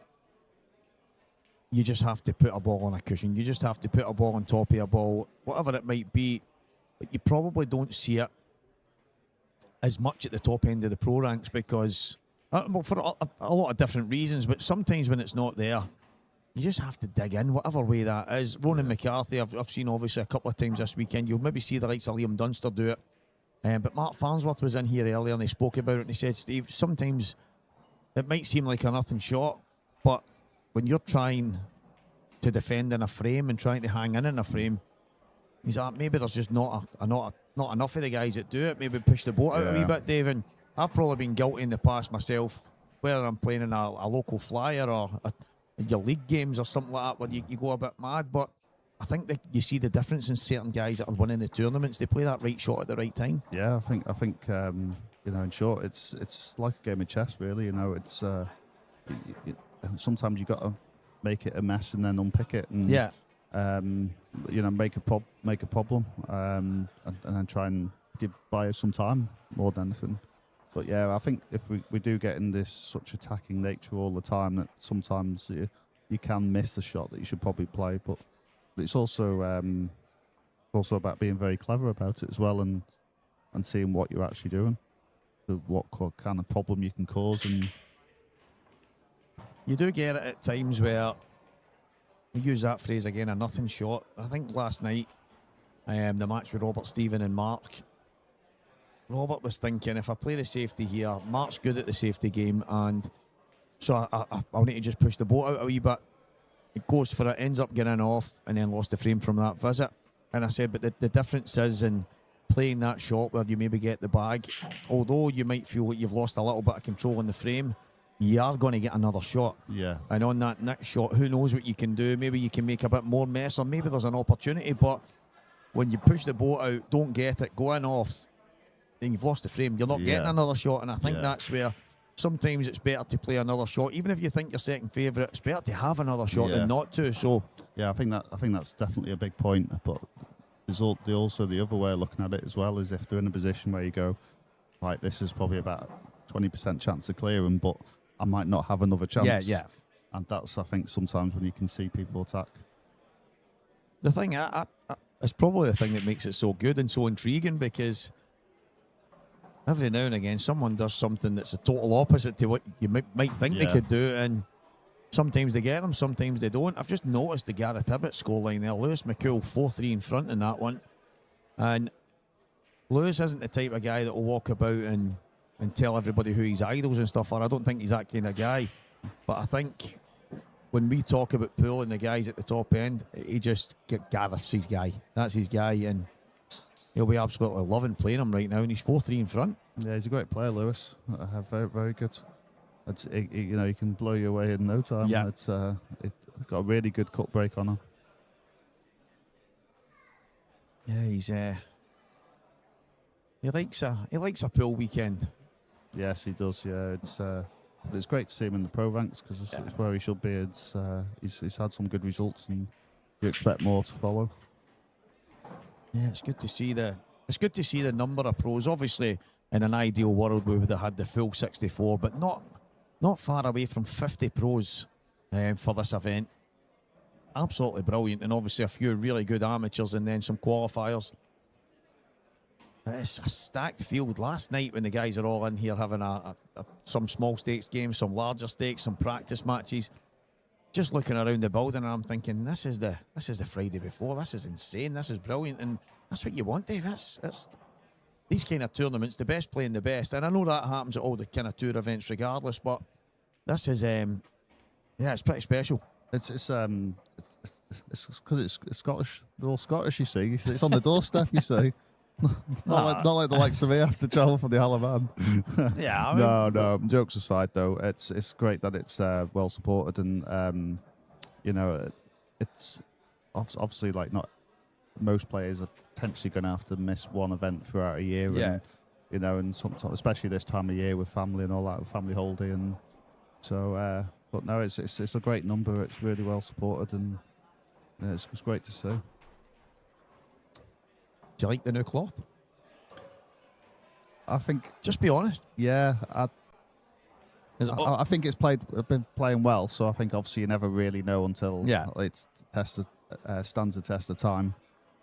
Speaker 4: you just have to put a ball on a cushion. You just have to put a ball on top of a ball, whatever it might be. But you probably don't see it as much at the top end of the pro ranks because, well, for a lot of different reasons, but sometimes when it's not there, you just have to dig in, whatever way that is. Ronan McCarthy, I've seen obviously a couple of times this weekend. You'll maybe see the likes of Liam Dunster do it. But Mark Farnsworth was in here earlier and he spoke about it and he said, Steve, sometimes it might seem like a nothing shot, but when you're trying to defend in a frame and trying to hang in a frame, he's like, maybe there's just not enough of the guys that do it. Maybe push the boat out a wee bit, Dave. And I've probably been guilty in the past myself, whether I'm playing in a local flyer or your league games or something like that, where you go a bit mad. But I think that you see the difference in certain guys that are winning the tournaments. They play that right shot at the right time.
Speaker 7: Yeah, I think in short, it's like a game of chess, really. It's sometimes you got to make it a mess and then unpick it, and make a problem, and then try and give buyers some time more than anything. But yeah, I think if we do get in this such attacking nature all the time, that sometimes you can miss the shot that you should probably play. But it's also about being very clever about it as well, and seeing what you're actually doing, what kind of problem you can cause. And
Speaker 4: you do get it at times where we use that phrase again, a nothing shot. I think last night, the match with Robert, Stephen and Mark, Robert was thinking, if I play the safety here, Mark's good at the safety game, and so I'll need to just push the boat out a wee bit. It goes for it, ends up getting off, and then lost the frame from that visit. And I said, but the difference is in playing that shot where you maybe get the bag, although you might feel like you've lost a little bit of control in the frame, you are going to get another shot.
Speaker 7: Yeah.
Speaker 4: And on that next shot, who knows what you can do? Maybe you can make a bit more mess, or maybe there's an opportunity. But when you push the boat out, don't get it, go in off, then you've lost the frame. You're not getting another shot. And I think that's where sometimes it's better to play another shot. Even if you think you're second favourite, it's better to have another shot than not to. So
Speaker 7: yeah, I think that's definitely a big point. But there's also the other way of looking at it as well, is if they're in a position where you go, like, this is probably about 20% chance of clearing, but I might not have another chance.
Speaker 4: Yeah.
Speaker 7: And that's, I think, sometimes when you can see people attack.
Speaker 4: The thing, it's probably the thing that makes it so good and so intriguing, because every now and again someone does something that's a total opposite to what you might think they could do, and sometimes they get them, sometimes they don't. I've just noticed the Gareth Hibbett scoreline there. Lewis McCool 4-3 in front in that one, and Lewis isn't the type of guy that will walk about and tell everybody who his idols and stuff are. I don't think he's that kind of guy. But I think when we talk about Poole and the guys at the top end, he just Gareth's his guy. That's his guy, and he'll be absolutely loving playing him right now. And he's 4-3 in front.
Speaker 7: Yeah, he's a great player, Lewis. Very, very good. He can blow you away in no time.
Speaker 4: Yeah.
Speaker 7: It's got a really good cut break on him.
Speaker 4: Yeah, he likes a Poole weekend.
Speaker 7: Yes, he does. Yeah, it's great to see him in the pro ranks, because it's where he should be. He's had some good results, and you expect more to follow.
Speaker 4: Yeah, it's good to see the number of pros. Obviously, in an ideal world, we would have had the full 64, but not far away from 50 pros for this event. Absolutely brilliant, and obviously a few really good amateurs, and then some qualifiers. It's a stacked field. Last night, when the guys are all in here having some small stakes games, some larger stakes, some practice matches, just looking around the building, and I'm thinking, this is the Friday before. This is insane. This is brilliant, and that's what you want, Dave. That's these kind of tournaments, the best playing the best, and I know that happens at all the kind of tour events, regardless. But this is, it's pretty special.
Speaker 7: It's because it's Scottish. They're all Scottish, you see. It's on the doorstep, you see. not like the likes of me have to travel from the Isle of Man.
Speaker 4: Yeah, I mean,
Speaker 7: no. Jokes aside, though, it's great that it's well supported, and it's obviously, like, not most players are potentially going to have to miss one event throughout a year.
Speaker 4: Yeah.
Speaker 7: And sometimes, especially this time of year with family and all that, family holiday, and so. But no, it's a great number. It's really well supported, and it's great to see.
Speaker 4: Do you like the new cloth?
Speaker 7: I think,
Speaker 4: Just be honest.
Speaker 7: yeah,
Speaker 4: Is it,
Speaker 7: I think it's been playing well. So I think obviously you never really know until it's stands the test of time.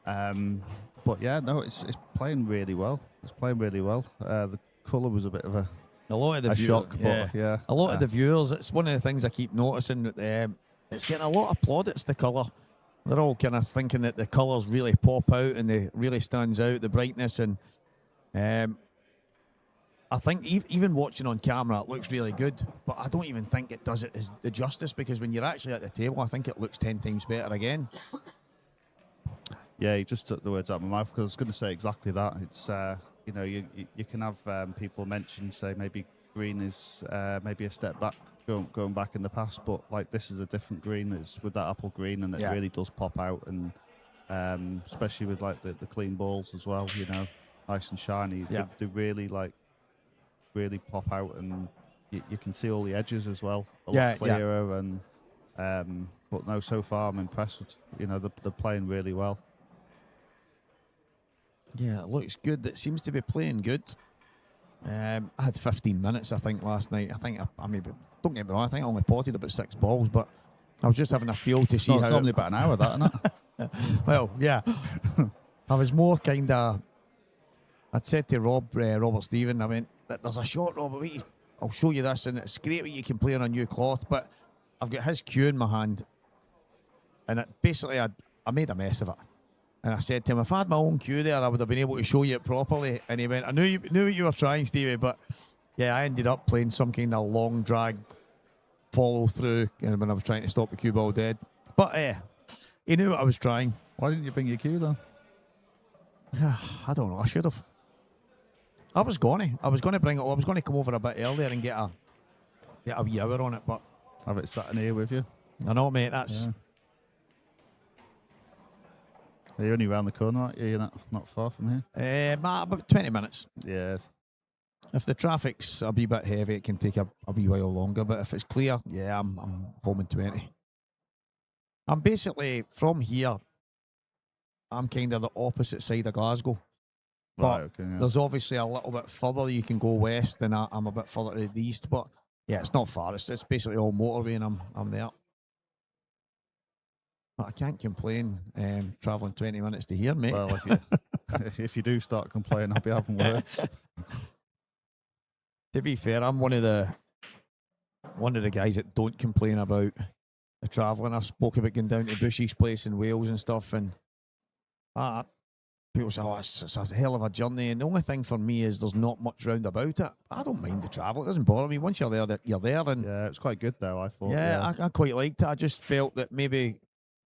Speaker 7: But yeah, no, it's playing really well. It's playing really well. The colour was a bit of a
Speaker 4: lot of the
Speaker 7: shock, but yeah,
Speaker 4: a lot of the viewers. It's one of the things I keep noticing that it's getting a lot of plaudits. The colour, they're all kind of thinking that the colours really pop out and they really stands out. The brightness and I think even watching on camera, it looks really good. But I don't even think it does it as the justice because when you're actually at the table, I think it looks 10 times better again.
Speaker 7: Yeah, you just took the words out of my mouth because I was going to say exactly that. It's you know, you can have people mention, say maybe green is maybe a step back going back in the past, but like this is a different green. It's with that apple green, and it really does pop out, and especially with like the clean balls as well. You know, nice and shiny.
Speaker 4: Yeah.
Speaker 7: They really really pop out, and you can see all the edges as well. A lot clearer, and but no, so far I'm impressed with, you know, they're playing really well.
Speaker 4: Yeah, it looks good. It seems to be playing good. I had 15 minutes, I think, last night. I think I maybe, don't get me wrong, I think I only potted about 6 balls, but I was just having a feel to see
Speaker 7: It's
Speaker 4: how.
Speaker 7: normally about an hour, that, isn't it?
Speaker 4: Well, yeah. I was more kind of. I'd said to Robert Stephen, I mean, there's a shot, Robert. I'll show you this, and it's great what you can play on a new cloth, but I've got his cue in my hand, and basically I made a mess of it. And I said to him, if I had my own cue there, I would have been able to show you it properly. And he went, I knew what you were trying, Stevie, but yeah, I ended up playing some kind of long drag follow through when I was trying to stop the cue ball dead. But he knew what I was trying.
Speaker 7: Why didn't you bring your cue then?
Speaker 4: I don't know. I should have. I was going to bring it. I was going to come over a bit earlier and get a wee hour on it, but
Speaker 7: Have it sat in here with you?
Speaker 4: I know, mate. That's.
Speaker 7: Yeah. You're only round the corner, aren't you? You're not far from here.
Speaker 4: About 20 minutes.
Speaker 7: Yes.
Speaker 4: If the traffic's a wee bit heavy, it can take a wee while longer. But if it's clear, yeah, I'm home in 20. I'm basically from here. I'm kind of the opposite side of Glasgow. But
Speaker 7: Right, okay, yeah.
Speaker 4: there's obviously a little bit further you can go west, and I'm a bit further to the east. But yeah, it's not far. It's basically all motorway, and I'm there. But I can't complain travelling 20 minutes to here, mate.
Speaker 7: Well, if you do start complaining, I'll be having words.
Speaker 4: To be fair, I'm one of the guys that don't complain about the travelling. I've spoke about going down to Bushy's place in Wales and stuff, and people say, oh, it's a hell of a journey. And the only thing for me is there's not much round about it. I don't mind the travel. It doesn't bother me. Once you're there, you're there. And
Speaker 7: Yeah, it's quite good though, I thought.
Speaker 4: yeah, I quite liked it. I just felt that maybe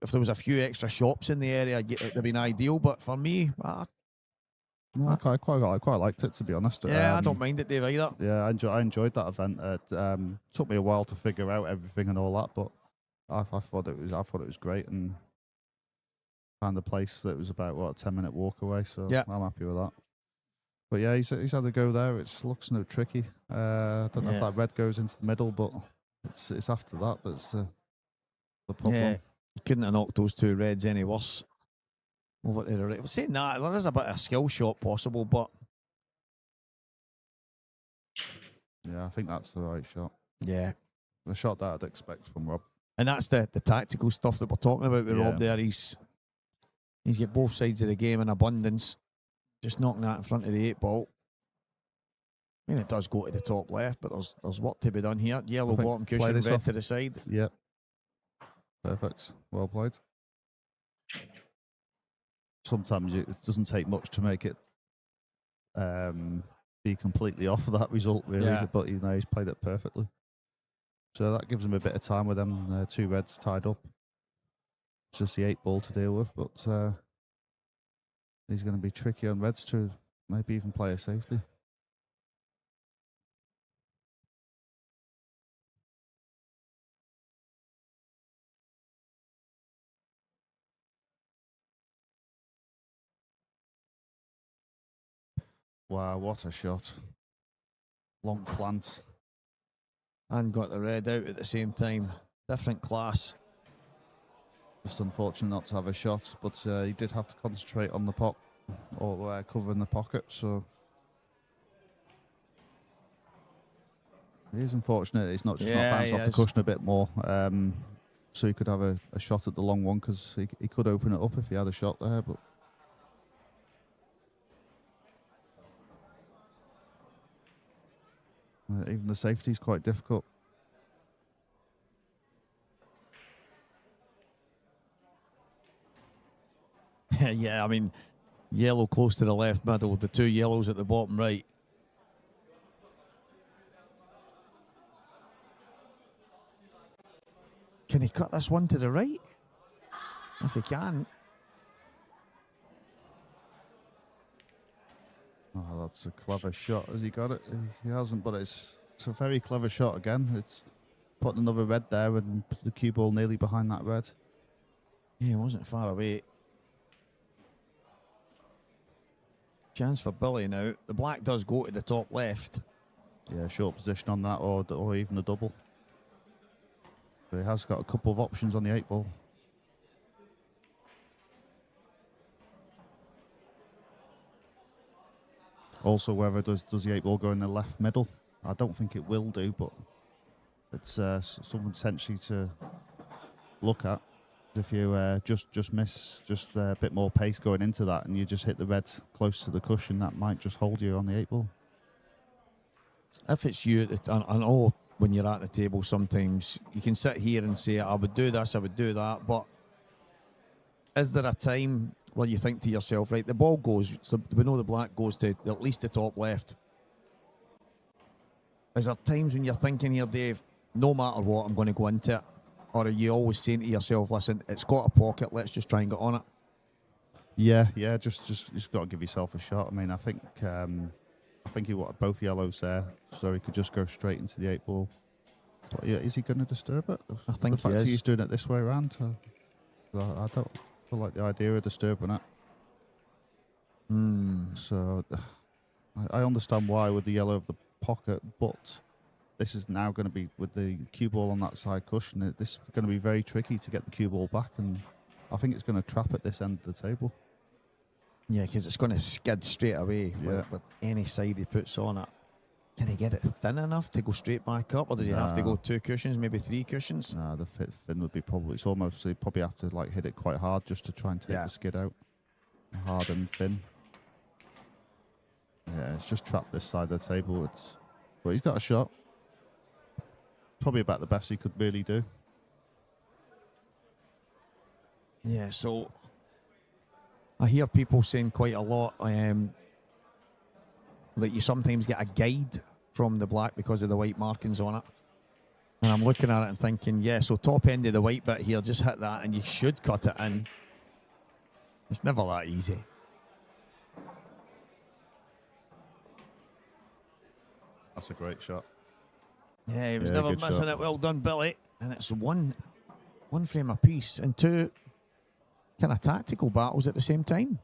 Speaker 4: if there was a few extra shops in the area, it would have been ideal. But for me,
Speaker 7: No, I quite liked it, to be honest.
Speaker 4: I don't mind it, Dave, either.
Speaker 7: Yeah, I enjoyed that event. It took me a while to figure out everything and all that, but I thought it was great, and found a place that was about a 10-minute walk away. So
Speaker 4: Yeah.
Speaker 7: I'm happy with that. But yeah, he's had to go there. It looks no tricky. I don't know if that red goes into the middle, but it's after that that's the problem.
Speaker 4: Yeah, couldn't have knocked those 2 reds any worse. Over to the right. Saying that, there is a bit of a skill shot possible, but
Speaker 7: Yeah, I think that's the right shot.
Speaker 4: yeah.
Speaker 7: The shot that I'd expect from Rob.
Speaker 4: And that's the tactical stuff that we're talking about with
Speaker 7: Yeah.
Speaker 4: Rob there. He's got both sides of the game in abundance. Just knocking that in front of the 8 ball. I mean, it does go to the top left, but there's work to be done here. Yellow
Speaker 7: I think
Speaker 4: bottom
Speaker 7: play
Speaker 4: cushion,
Speaker 7: this
Speaker 4: red
Speaker 7: off.
Speaker 4: to the side.
Speaker 7: Yep. Perfect. Well played. Sometimes it doesn't take much to make it be completely off of that result, really.
Speaker 4: Yeah.
Speaker 7: But he's played it perfectly. So that gives him a bit of time with them 2 reds tied up. It's just the 8 ball to deal with, but he's going to be tricky on reds to maybe even play a safety. Wow, what a shot. Long plant.
Speaker 4: And got the red out at the same time. Different class.
Speaker 7: Just unfortunate not to have a shot, but he did have to concentrate on the pot. or covering the pocket. So it is unfortunate it's not just not bounced off the cushion a bit more. So he could have a shot at the long one, because he could open it up if he had a shot there. But even the safety is quite difficult.
Speaker 4: Yeah, I mean, yellow close to the left middle, the 2 yellows at the bottom right. Can he cut this one to the right? If he can.
Speaker 7: Oh, that's a clever shot. Has he got it? He hasn't, but it's a very clever shot again. It's putting another red there and the cue ball nearly behind that red.
Speaker 4: Yeah, he wasn't far away. Chance for Billy now. The black does go to the top left.
Speaker 7: Yeah, short position on that, or even a double. But he has got a couple of options on the 8 ball. Also, whether does the 8 ball go in the left middle? I don't think it will do, but it's something potentially to look at. If you just miss a bit more pace going into that, and you just hit the red close to the cushion, that might just hold you on the 8 ball.
Speaker 4: If it's you, I know when you're at the table, sometimes you can sit here and say, I would do this, I would do that, but is there a time where you think to yourself, right, the ball goes, so we know the black goes to at least the top left. Is there times when you're thinking here, Dave, no matter what, I'm going to go into it? Or are you always saying to yourself, listen, it's got a pocket, let's just try and get on it?
Speaker 7: Yeah, just got to give yourself a shot. I mean, I think he wanted both yellows there, so he could just go straight into the 8 ball. But yeah, is he going to disturb it?
Speaker 4: I think
Speaker 7: the fact
Speaker 4: he is.
Speaker 7: He's doing it this way around. I don't like the idea of disturbing it. So I understand why with the yellow of the pocket, but this is now going to be with the cue ball on that side cushion. This is going to be very tricky to get the cue ball back, and I think it's going to trap at this end of the table.
Speaker 4: Yeah, because it's going to skid straight away with any side he puts on it. Can he get it thin enough to go straight back up, or does he have to go 2 cushions, maybe 3 cushions?
Speaker 7: Nah, the thin would be it's almost, you probably have to like hit it quite hard just to try and take the skid out. Hard and thin. Yeah, it's just trapped this side of the table. But he's got a shot. Probably about the best he could really do.
Speaker 4: Yeah, so I hear people saying quite a lot that you sometimes get a guide from the black because of the white markings on it. And I'm looking at it and thinking, yeah, so top end of the white bit here, just hit that and you should cut it in. It's never that easy.
Speaker 7: That's a great shot.
Speaker 4: Yeah, he was never missing it. Well done, Billy. And it's one frame apiece and 2 kind of tactical battles at the same time.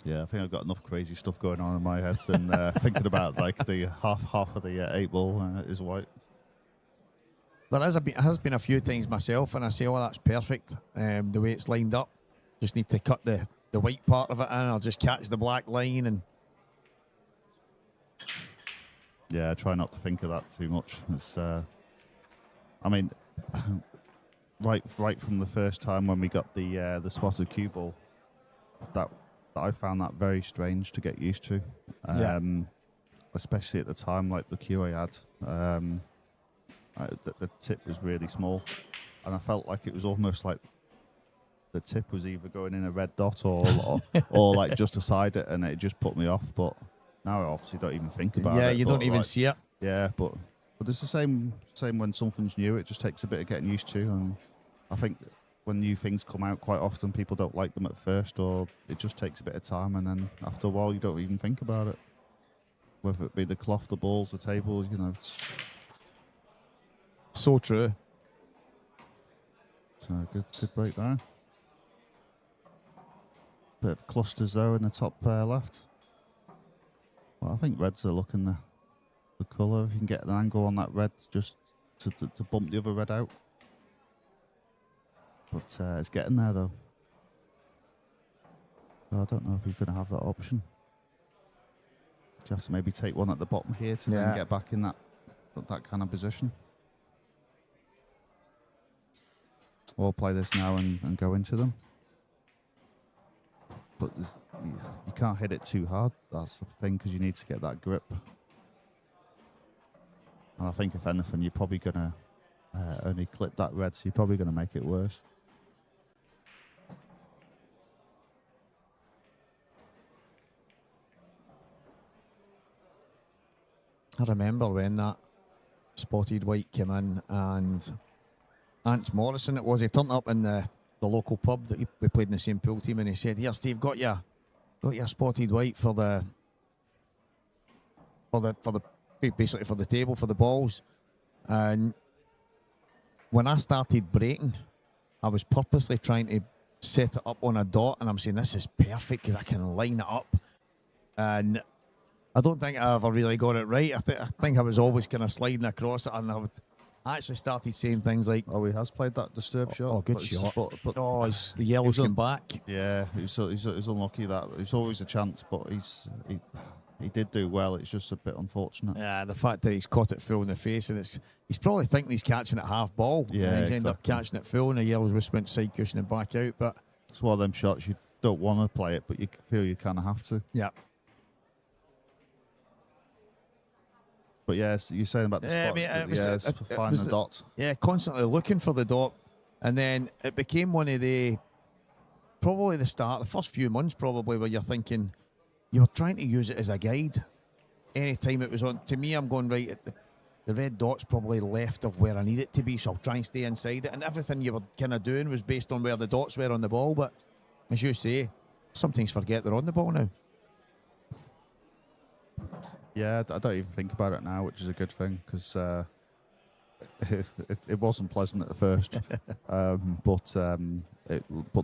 Speaker 7: Yeah, I think I've got enough crazy stuff going on in my head than thinking about like the half of the 8 ball is white.
Speaker 4: There has been a few times myself, and I say, oh, that's perfect, the way it's lined up. Just need to cut the white part of it in, I'll just catch the black line. And
Speaker 7: yeah, I try not to think of that too much. It's, I mean, right from the first time when we got the spotted cue ball, that I found that very strange to get used to. Especially at the time, like the cue I had. The tip was really small, and I felt like it was almost like the tip was either going in a red dot or like just beside it, and it just put me off. But now I obviously don't even think about it.
Speaker 4: Yeah, you don't even see it.
Speaker 7: Yeah, but it's the same when something's new. It just takes a bit of getting used to, and I think when new things come out, quite often people don't like them at first, or it just takes a bit of time, and then after a while you don't even think about it. Whether it be the cloth, the balls, the tables, it's
Speaker 4: so true.
Speaker 7: So good breakdown. Bit of clusters though in the top left. Well, I think reds are looking the colour. If you can get an angle on that red, just to bump the other red out. But it's getting there though. So I don't know if he's going to have that option. you have to maybe take one at the bottom here to then get back in that kind of position? Or play this now and go into them. But you can't hit it too hard. That's the thing, because you need to get that grip. And I think if anything, you're probably going to only clip that red, so you're probably going to make it worse.
Speaker 4: I remember when that spotted white came in, and Ants Morrison it was, he turned up in the local pub that we played in the same pool team, and he said, "Here, Steve, got your spotted white for the basically for the table, for the balls." And when I started breaking, I was purposely trying to set it up on a dot, and I'm saying this is perfect because I can line it up. And I don't think I ever really got it right. I think I was always kind of sliding across it, and I actually started saying things like,
Speaker 7: "Oh, he has played that disturbed shot."
Speaker 4: Oh, good shot. But the yellow's come back.
Speaker 7: Yeah, he's unlucky that. It's always a chance, but he did do well. It's just a bit unfortunate.
Speaker 4: Yeah, the fact that he's caught it full in the face, and he's probably thinking he's catching it half ball.
Speaker 7: Yeah,
Speaker 4: and he's ended up
Speaker 7: exactly.
Speaker 4: catching it full, and the yellows just went side cushioning back out. But
Speaker 7: It's one of them shots you don't want to play it, but you feel you kind of have to.
Speaker 4: yeah.
Speaker 7: But yeah, you're saying about the spot. Find the dot.
Speaker 4: Yeah, constantly looking for the dot, and then it became one of the first few months probably, where you're thinking you were trying to use it as a guide. Anytime it was on, to me, I'm going right at the red dot's probably left of where I need it to be, so I'll try and stay inside it. And everything you were kind of doing was based on where the dots were on the ball. But as you say, sometimes forget they're on the ball now.
Speaker 7: Yeah, I don't even think about it now, which is a good thing, because it wasn't pleasant at first. But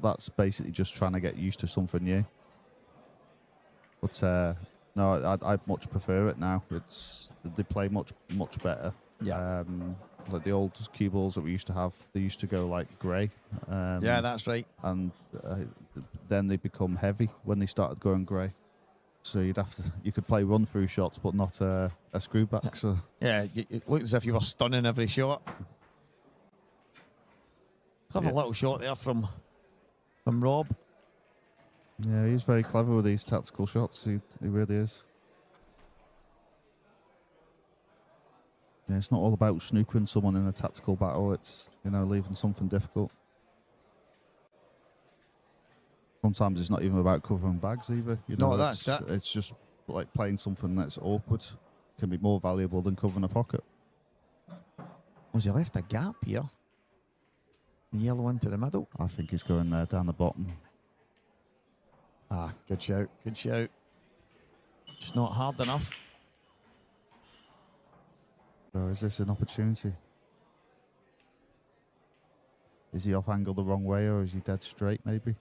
Speaker 7: that's basically just trying to get used to something new. But no, I much prefer it now. They play much better.
Speaker 4: Yeah.
Speaker 7: Like the old cue balls that we used to have, they used to go like grey.
Speaker 4: Yeah, that's right.
Speaker 7: And then they become heavy when they started going grey. So you could play run through shots, but not a screw back. So
Speaker 4: yeah, it looked as if you were stunning every shot. Clever little shot there from Rob.
Speaker 7: yeah, he's very clever with these tactical shots. He really is. Yeah, it's not all about snookering someone in a tactical battle. It's leaving something difficult. Sometimes it's not even about covering bags either.
Speaker 4: That's it.
Speaker 7: It's just like playing something that's awkward can be more valuable than covering a pocket.
Speaker 4: Was he left a gap here? The yellow into the middle.
Speaker 7: I think he's going there down the bottom.
Speaker 4: Ah, good shout. Good shout. Just not hard enough.
Speaker 7: So is this an opportunity? Is he off angle the wrong way, or is he dead straight maybe?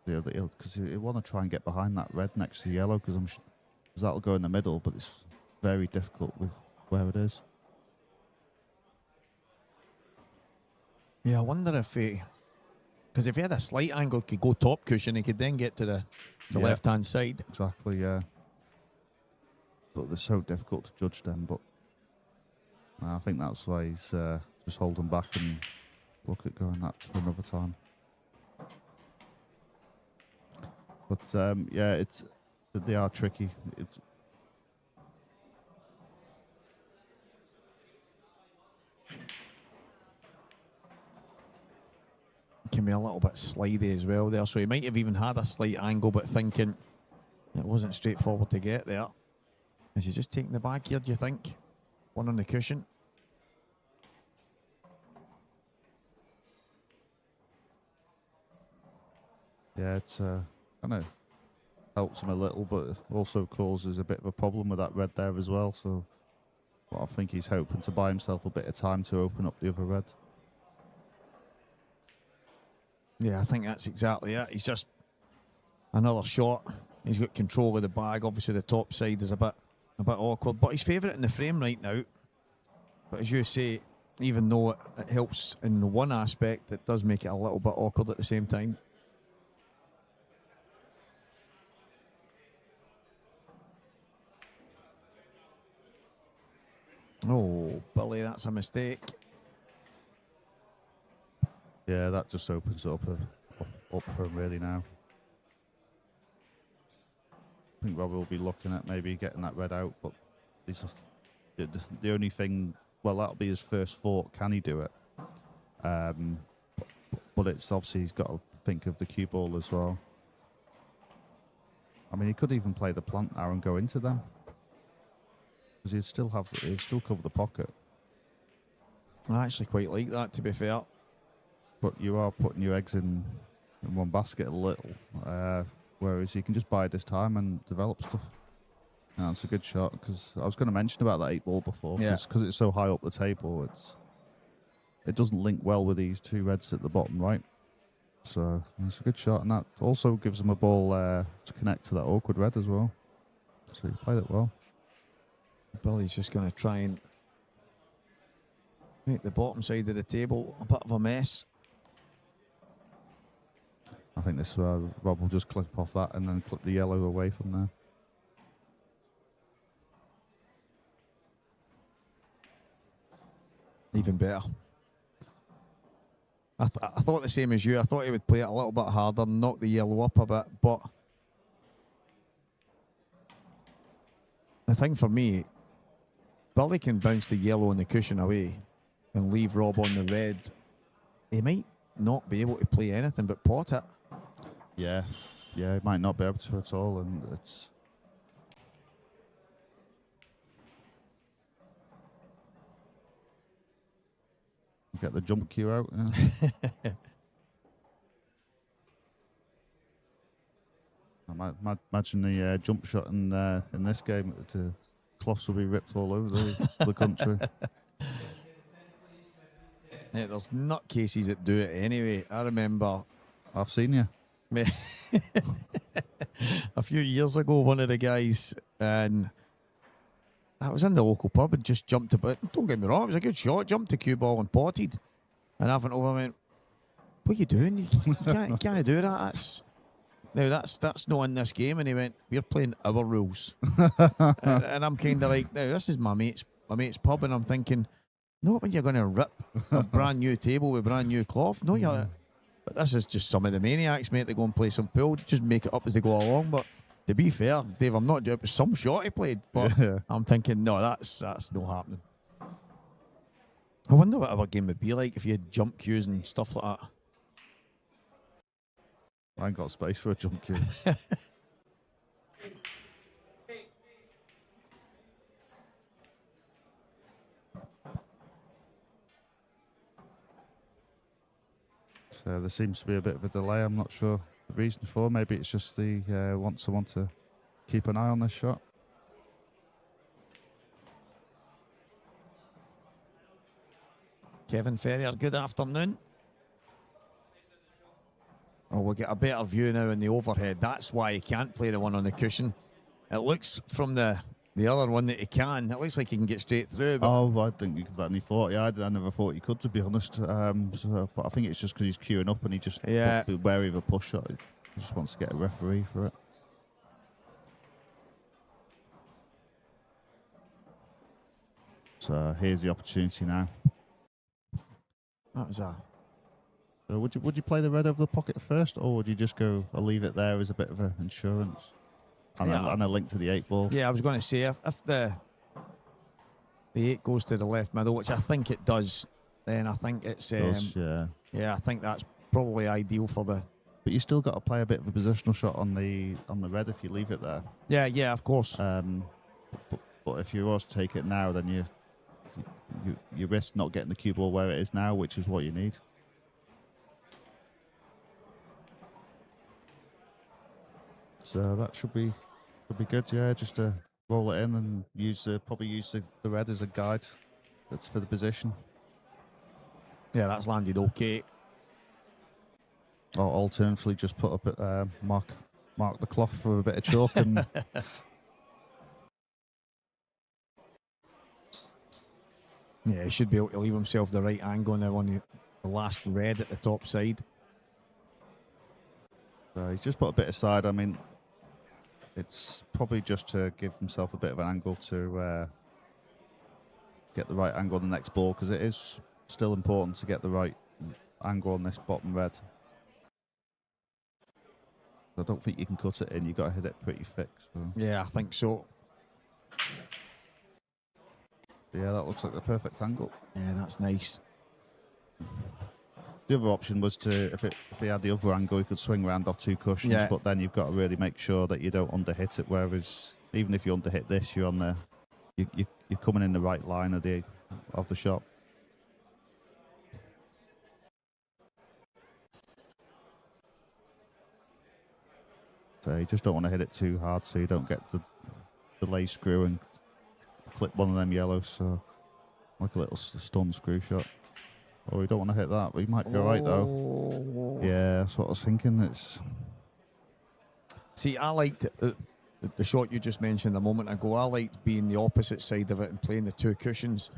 Speaker 7: Because he'll want to try and get behind that red next to yellow, because that'll go in the middle, but it's very difficult with where it is.
Speaker 4: Yeah, I wonder if because if he had a slight angle, he could go top cushion, he could then get to the left-hand side.
Speaker 7: Exactly, yeah. But they're so difficult to judge them, but I think that's why he's just holding back and look at going that for another time. But yeah, they are tricky. It
Speaker 4: can be a little bit slidey as well there, so he might have even had a slight angle, but thinking it wasn't straightforward to get there. Is he just taking the back here, do you think? One on the cushion.
Speaker 7: Yeah, it's kind of helps him a little, but also causes a bit of a problem with that red there as well. So I think he's hoping to buy himself a bit of time to open up the other red.
Speaker 4: Yeah, I think that's exactly it. He's just another shot. He's got control of the bag. Obviously, the top side is a bit awkward, but he's favourite in the frame right now. But as you say, even though it helps in one aspect, it does make it a little bit awkward at the same time. Oh, Billy, that's a mistake.
Speaker 7: Yeah, that just opens it up for him really now. I think Robbie will be looking at maybe getting that red out, but the only thing, well, that'll be his first thought. Can he do it? But it's obviously he's got to think of the cue ball as well. I mean, he could even play the plant now and go into them, because he'd still cover the pocket.
Speaker 4: I actually quite like that, to be fair.
Speaker 7: But you are putting your eggs in one basket a little, whereas you can just bide this time and develop stuff. And it's a good shot, because I was going to mention about that 8-ball before, because it's so high up the table, it doesn't link well with these two reds at the bottom right. So it's a good shot, and that also gives them a ball to connect to that awkward red as well. So he played it well.
Speaker 4: Billy's just going to try and make the bottom side of the table a bit of a mess.
Speaker 7: I think this Rob will just clip off that and then clip the yellow away from there.
Speaker 4: Even better. I thought the same as you. I thought he would play it a little bit harder and knock the yellow up a bit, but the thing for me, Billy can bounce the yellow on the cushion away and leave Rob on the red. He might not be able to play anything but pot it.
Speaker 7: Yeah, he might not be able to at all, and it's... Get the jump cue out. Yeah. I imagine the jump shot in this game, the cloths will be ripped all over the country.
Speaker 4: Yeah, there's nutcases that do it anyway. I remember...
Speaker 7: I've seen you.
Speaker 4: A few years ago, one of the guys, and I was in the local pub and just jumped about. Don't get me wrong, it was a good shot. Jumped to cue ball and potted. And I went over and went, "What are you doing? You can't do that. That's not in this game." And he went, "We're playing our rules." and I'm kind of like, "Now this is my mate's pub," and I'm thinking, not when you're going to rip a brand new table with brand new cloth. No, you're. But this is just some of the maniacs, mate, that go and play some pool. Just make it up as they go along. But to be fair, Dave, I'm not doing it. Some shot he played, but I'm thinking, no, that's not happening. I wonder what our game would be like if you had jump cues and stuff like that.
Speaker 7: I ain't got space for a jump cue. So there seems to be a bit of a delay. I'm not sure the reason for. Maybe it's just the want someone to keep an eye on this shot.
Speaker 4: Kevin Ferrier, good afternoon. Oh, we'll get a better view now in the overhead. That's why he can't play the one on the cushion. It looks from the other one that he can. It looks like he can get straight through. But
Speaker 7: Oh, I think you could only thought. Yeah, I never thought you could, to be honest. But I think it's just because he's queuing up and he just be wary of a push shot. He just wants to get a referee for it. So here's the opportunity now.
Speaker 4: that was a...
Speaker 7: So would you play the red over the pocket first, or would you just go, I'll leave it there as a bit of an insurance? And a link to the 8-ball.
Speaker 4: Yeah, I was going to say, if the 8 goes to the left middle, which I think it does, then I think it's... yeah, I think that's probably ideal for the...
Speaker 7: But you still got to play a bit of a positional shot on the red if you leave it there.
Speaker 4: Yeah, of course.
Speaker 7: But if you was to take it now, then you risk not getting the cue ball where it is now, which is what you need. So that should be good, yeah. Just to roll it in and probably use the red as a guide. That's for the position.
Speaker 4: Yeah, that's landed okay.
Speaker 7: Or alternatively, just put up mark the cloth for a bit of chalk and.
Speaker 4: Yeah, he should be able to leave himself the right angle now on the last red at the top side.
Speaker 7: So he's just put a bit aside. I mean, it's probably just to give himself a bit of an angle to get the right angle on the next ball, because it is still important to get the right angle on this bottom red. I don't think you can cut it in. You've got to hit it pretty thick. So.
Speaker 4: Yeah, I think so.
Speaker 7: Yeah, that looks like the perfect angle.
Speaker 4: Yeah, that's nice.
Speaker 7: The other option was to, if he had the other angle, he could swing around off 2 cushions, but then you've got to really make sure that you don't underhit it. Whereas even if you underhit this, you're on there. You're coming in the right line of the shot. So you just don't want to hit it too hard, so you don't get the lay screw and clip one of them yellows. So like a little stun screw shot. Oh, you don't want to hit that, but you might be right though. Yeah, that's what I was thinking.
Speaker 4: See, I liked the shot you just mentioned a moment ago. I liked being the opposite side of it and playing the 2 cushions.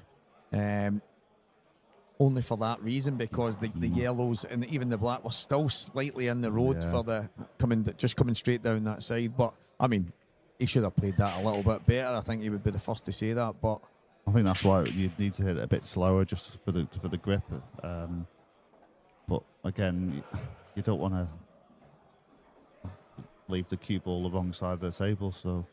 Speaker 4: Only for that reason, because the yellows and even the black were still slightly in the road for the coming straight down that side. But I mean, he should have played that a little bit better. I think he would be the first to say that. But
Speaker 7: I think that's why you need to hit it a bit slower, just for the grip. But again, you don't want to leave the cue ball the wrong side of the table. So.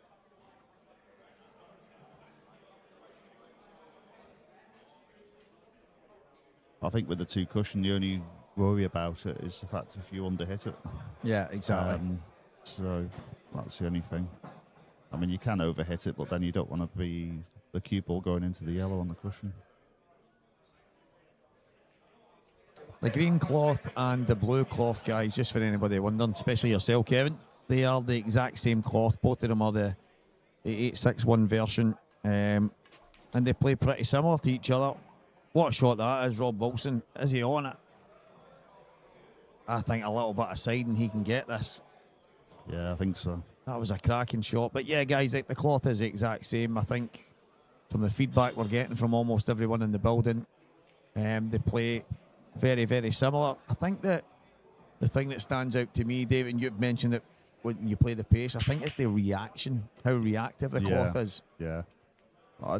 Speaker 7: I think with the 2 cushion, the only worry about it is the fact if you underhit it.
Speaker 4: Yeah, exactly.
Speaker 7: So that's the only thing. I mean, you can overhit it, but then you don't want to be the cue ball going into the yellow on the cushion.
Speaker 4: The green cloth and the blue cloth, guys, just for anybody wondering, especially yourself, Kevin, they are the exact same cloth. Both of them are the 861 version, and they play pretty similar to each other. What a shot that is, Rob Wilson. Is he on it? I think a little bit aside and he can get this.
Speaker 7: Yeah, I think so.
Speaker 4: That was a cracking shot. But yeah, guys, the cloth is the exact same. I think from the feedback we're getting from almost everyone in the building, they play very, very similar. I think that the thing that stands out to me, David, you've mentioned it when you play the pace, I think it's the reaction, how reactive the cloth is.
Speaker 7: Yeah. I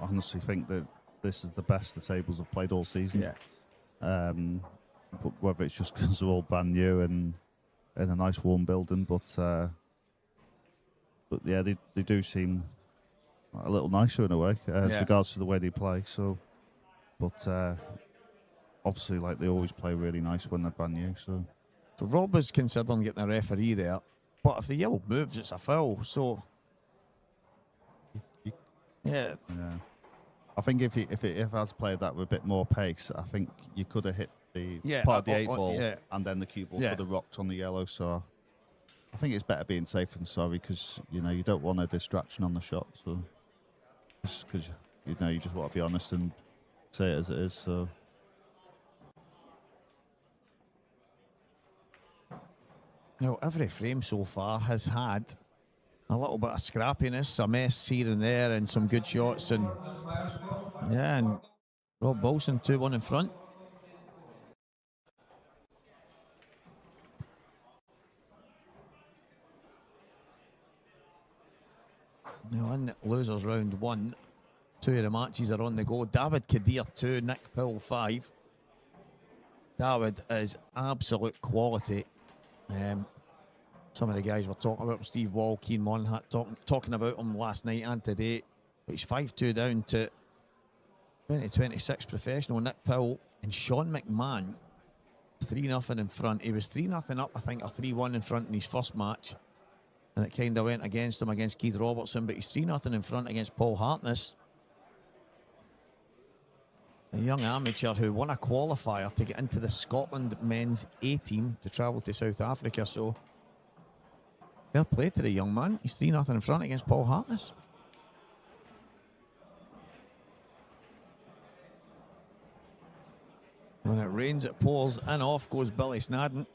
Speaker 7: honestly think that this is the best the tables have played all season.
Speaker 4: Yeah.
Speaker 7: But whether it's just because they're all brand new and in a nice warm building, but yeah, they do seem a little nicer in a way, as regards to the way they play. So, but obviously, like they always play really nice when they're brand new. So
Speaker 4: Rob is considering getting a referee there, but if the yellow moves, it's a foul. So yeah.
Speaker 7: I think if it has played that with a bit more pace, I think you could have hit the part of the 8 ball, and then the cue ball could have rocked on the yellow. So I think it's better being safe than sorry, because you don't want a distraction on the shot. So just because you just want to be honest and say it as it is. So
Speaker 4: now every frame so far has had a little bit of scrappiness, a mess here and there, and some good shots. And yeah, and Rob Wilson 2-1 in front. Now in losers round 1, 2 of the matches are on the go. David Kadir 2, Nick Powell 5. David is absolute quality. Some of the guys were talking about him, Steve Wall, Keane Monhat, talking about him last night and today. But he's 5-2 down to 2026 professional. Nick Powell and Sean McMahon 3-0 in front. He was 3-0 up, I think, or 3-1 in front in his first match. And it kind of went against him against Keith Robertson. But he's 3-0 in front against Paul Hartness, a young amateur who won a qualifier to get into the Scotland men's A team to travel to South Africa. So fair play to the young man. He's 3-0 in front against Paul Hartness. When it rains, it pours, and off goes Billy Snadden.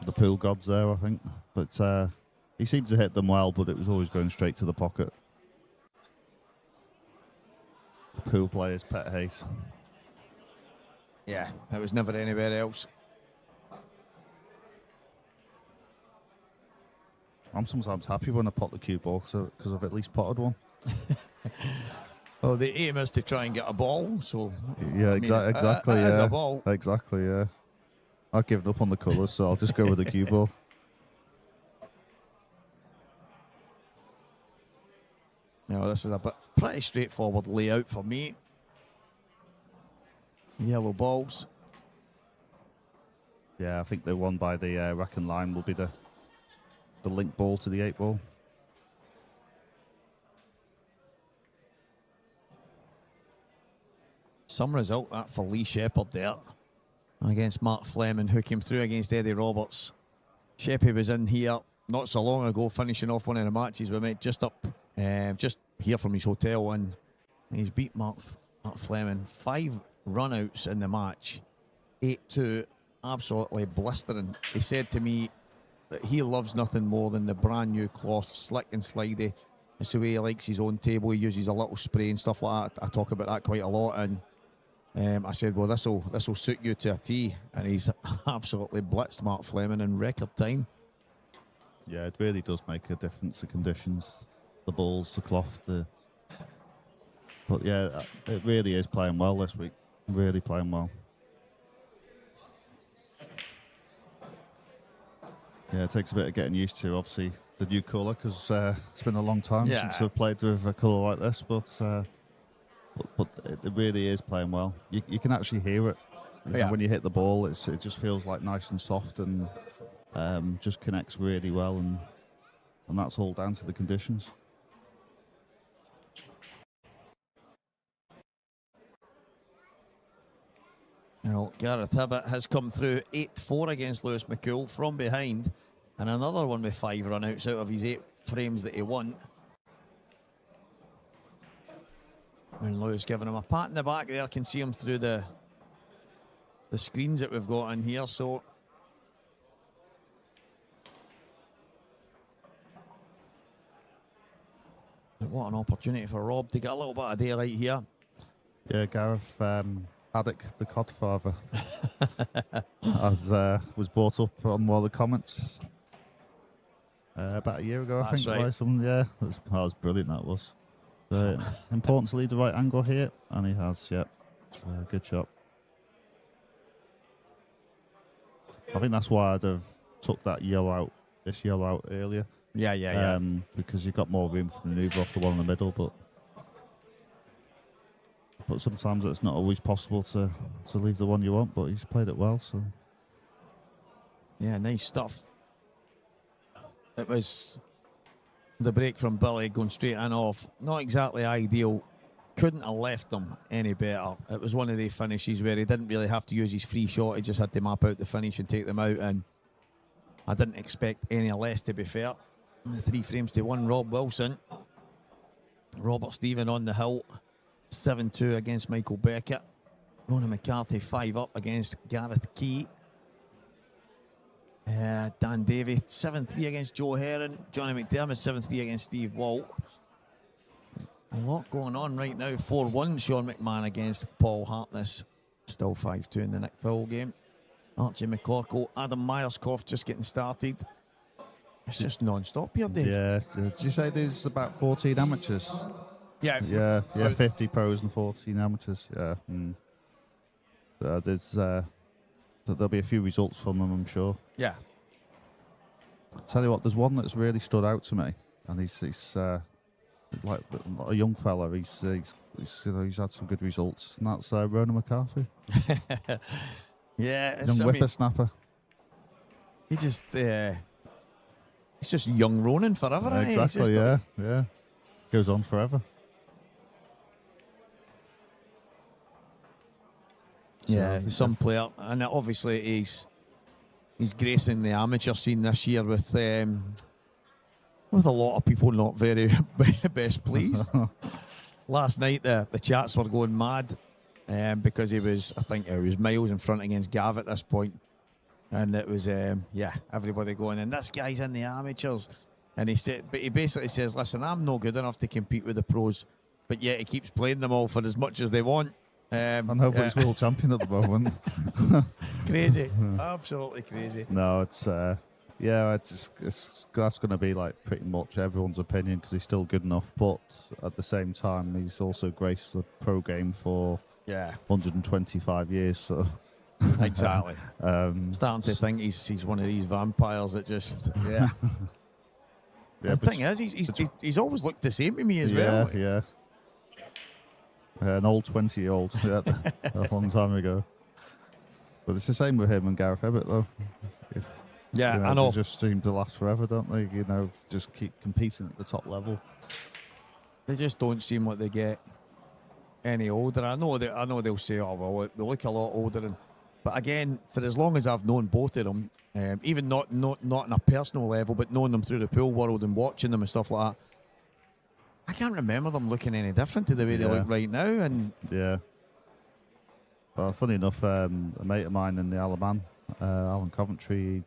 Speaker 7: the pool gods there, I think. But he seemed to hit them well, but it was always going straight to the pocket. Pool players, pet hate.
Speaker 4: Yeah, it was never anywhere else.
Speaker 7: I'm sometimes happy when I pot the cue ball, because I've at least potted one.
Speaker 4: Well, the aim is to try and get a ball, so
Speaker 7: Yeah,
Speaker 4: I mean,
Speaker 7: exactly.
Speaker 4: it is
Speaker 7: Yeah,
Speaker 4: a ball.
Speaker 7: exactly. Yeah, I've given up on the colours, so I'll just go with the cue ball.
Speaker 4: Now, this is a pretty straightforward layout for me. Yellow balls.
Speaker 7: Yeah, I think the one by the rack and line will be the link ball to the 8 ball.
Speaker 4: Some result that for Lee Shepherd there against Mark Fleming, who came through against Eddie Roberts. Sheppy was in here not so long ago, finishing off one of the matches we met just here from his hotel, and he's beat Mark Fleming. 5 run-outs in the match, 8-2, absolutely blistering. He said to me that he loves nothing more than the brand new cloth, slick and slidey. It's the way he likes his own table. He uses a little spray and stuff like that. I talk about that quite a lot, and I said, well, this will suit you to a T, and he's absolutely blitzed Mark Fleming in record time.
Speaker 7: Yeah, it really does make a difference, the conditions, the balls, the cloth. But yeah, it really is playing well this week. Really playing well. Yeah, it takes a bit of getting used to, obviously, the new colour, because it's been a long time since I've played with a colour like this, but it really is playing well. You can actually hear it. You know, when you hit the ball, it just feels like nice and soft, and just connects really well, and that's all down to the conditions.
Speaker 4: Now, Gareth Hibbett has come through 8-4 against Lewis McCool from behind, and another one with 5 run-outs out of his 8 frames that he won. And Lewis giving him a pat in the back there. Can see him through the screens that we've got in here. So what an opportunity for Rob to get a little bit of daylight here.
Speaker 7: Yeah, Gareth Haddock, the Codfather, as was brought up on one of the comments about a year ago, I think.
Speaker 4: Right.
Speaker 7: By someone. Yeah, that was brilliant. That was. Important to leave the right angle here, and he has. Yep, good shot. I think that's why I'd have took this yellow out earlier.
Speaker 4: Yeah.
Speaker 7: Because you've got more room for manoeuvre off the one in the middle, but sometimes it's not always possible to leave the one you want. But he's played it well, so
Speaker 4: yeah, nice stuff. It was the break from Billy going straight in off. Not exactly ideal. Couldn't have left them any better. It was one of the finishes where he didn't really have to use his free shot. He just had to map out the finish and take them out. And I didn't expect any less, to be fair. 3 frames to 1, Rob Wilson. Robert Stephen on the hill. 7-2 against Michael Beckett. Ronan McCarthy 5 up against Gareth Key. Dan Davey 7-3 against Joe Heron. Johnny McDermott 7-3 against Steve Walt. A lot going on right now. 4-1 Sean McMahon against Paul Hartness. Still 5-2 in the Nick Powell game. Archie McCorkle, Adam Myerscough just getting started. It's just non-stop here, Dave.
Speaker 7: yeah. Did you say there's about 14 amateurs?
Speaker 4: Yeah.
Speaker 7: 50 pros and 14 amateurs. Yeah. There'll be a few results from them, I'm sure.
Speaker 4: Yeah.
Speaker 7: Tell you what, there's one that's really stood out to me, and he's like a young fella. He's had some good results, and that's Ronan McCarthy.
Speaker 4: Yeah,
Speaker 7: Young whippersnapper.
Speaker 4: He's just young Ronan forever. Isn't he?
Speaker 7: Exactly. Yeah. Goes on forever.
Speaker 4: Yeah, some player, and obviously he's gracing the amateur scene this year with a lot of people not very best pleased. Last night the chats were going mad because I think he was miles in front against Gav at this point, and it was everybody going, and this guy's in the amateurs, and he basically says, listen, I'm no good enough to compete with the pros, but yet he keeps playing them all for as much as they want.
Speaker 7: And nobody's world champion at the moment.
Speaker 4: Crazy. Absolutely crazy.
Speaker 7: No, it's Yeah, that's going to be like pretty much everyone's opinion because he's still good enough. But at the same time, he's also graced the pro game for 125 years. So
Speaker 4: exactly. Starting to think he's one of these vampires that just The thing is, he's always looked the same to me as well.
Speaker 7: Yeah. An old 20-year-old a long time ago. But it's the same with him and Gareth Ebbett, though.
Speaker 4: Yeah, I know.
Speaker 7: They just seem to last forever, don't they? Just keep competing at the top level.
Speaker 4: They just don't seem like they get any older. I know they'll say, "Oh well, they look a lot older." But again, for as long as I've known both of them, even not on a personal level, but knowing them through the pool world and watching them and stuff like that, I can't remember them looking any different to the way they look right now. And
Speaker 7: well, funny enough, a mate of mine in the Isle of Man, Alan Coventry,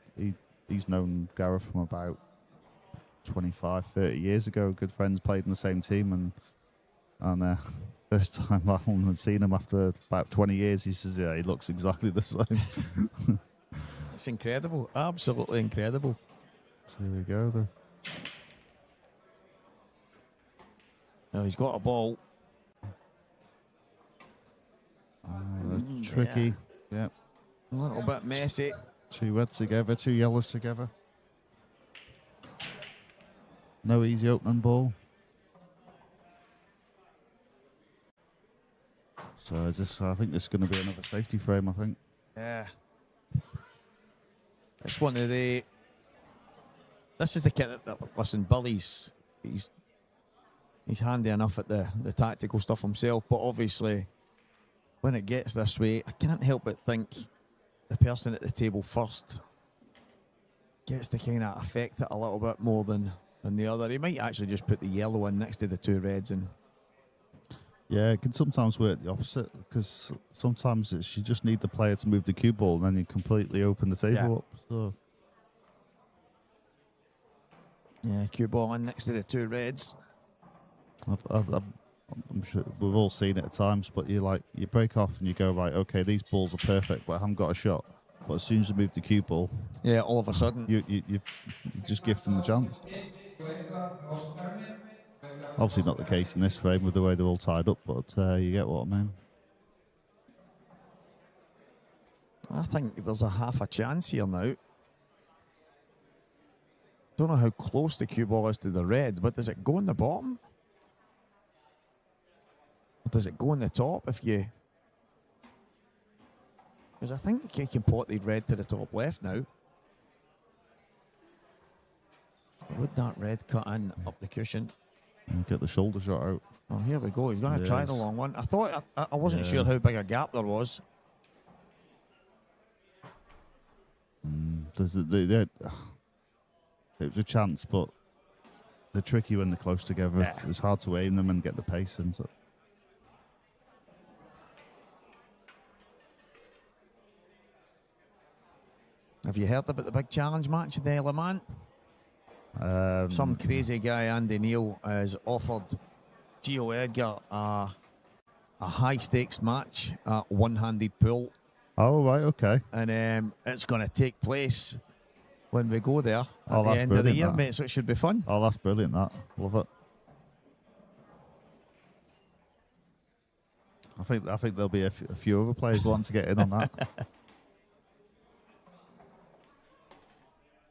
Speaker 7: he's known Gareth from about 25, 30 years ago. Good friends, played in the same team, and first time Alan had seen him after about 20 years, he says, "Yeah, he looks exactly the same."
Speaker 4: It's incredible, absolutely incredible.
Speaker 7: So there we go, though.
Speaker 4: Now he's got a ball.
Speaker 7: Tricky, yeah.
Speaker 4: A little bit messy.
Speaker 7: 2 reds together, 2 yellows together. No easy opening ball. So I think this is going to be another safety frame, I think.
Speaker 4: Yeah. It's one of the... This is the kid that, listen, Billy's... He's handy enough at the tactical stuff himself, but obviously when it gets this way, I can't help but think the person at the table first gets to kind of affect it a little bit more than the other. He might actually just put the yellow in next to the 2 reds. And
Speaker 7: yeah, it can sometimes work the opposite because sometimes you just need the player to move the cue ball and then you completely open the table up. So
Speaker 4: yeah, cue ball in next to the 2 reds.
Speaker 7: I'm sure we've all seen it at times, but you break off and you go, right, okay, these balls are perfect, but I haven't got a shot. But as soon as you move the cue ball,
Speaker 4: all of a sudden
Speaker 7: you just gift them the chance. Obviously not the case in this frame with the way they're all tied up, but you get what I mean.
Speaker 4: I think there's a half a chance here now. Don't know how close the cue ball is to the red, but does it go in the bottom? Or does it go in the top if you... Because I think you can pot the red to the top left now. Would that red cut in up the cushion?
Speaker 7: And get the shoulder shot out.
Speaker 4: Oh, here we go. He's going to try the long one. I thought I wasn't sure how big a gap there was.
Speaker 7: It was a chance, but they're tricky when they're close together.
Speaker 4: Yeah.
Speaker 7: It's hard to aim them and get the pace into it.
Speaker 4: Have you heard about the big challenge match at the Isle of Man? Some crazy guy, Andy Neal, has offered Gio Edgar a high-stakes match at one-handed pool.
Speaker 7: Oh, right, okay.
Speaker 4: And it's going to take place when we go there at the
Speaker 7: that's
Speaker 4: end of the
Speaker 7: brilliant,
Speaker 4: year,
Speaker 7: that.
Speaker 4: mate, so it should be fun.
Speaker 7: Oh, that's brilliant, that. Love it. I think there'll be a few other players wanting to get in on that.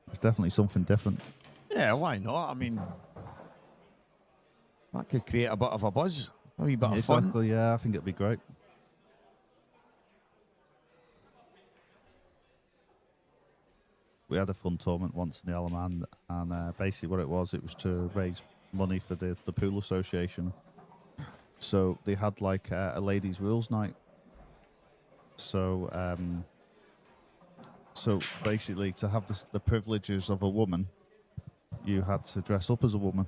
Speaker 7: It's definitely something different.
Speaker 4: Yeah, why not? I mean, that could create a bit of a buzz, a wee bit of fun.
Speaker 7: Exactly, yeah, I think it'd be great. We had a fun tournament once in the Isle of Man, and basically what it was to raise money for the pool association. So they had like a ladies' rules night. So basically to have the privileges of a woman, you had to dress up as a woman.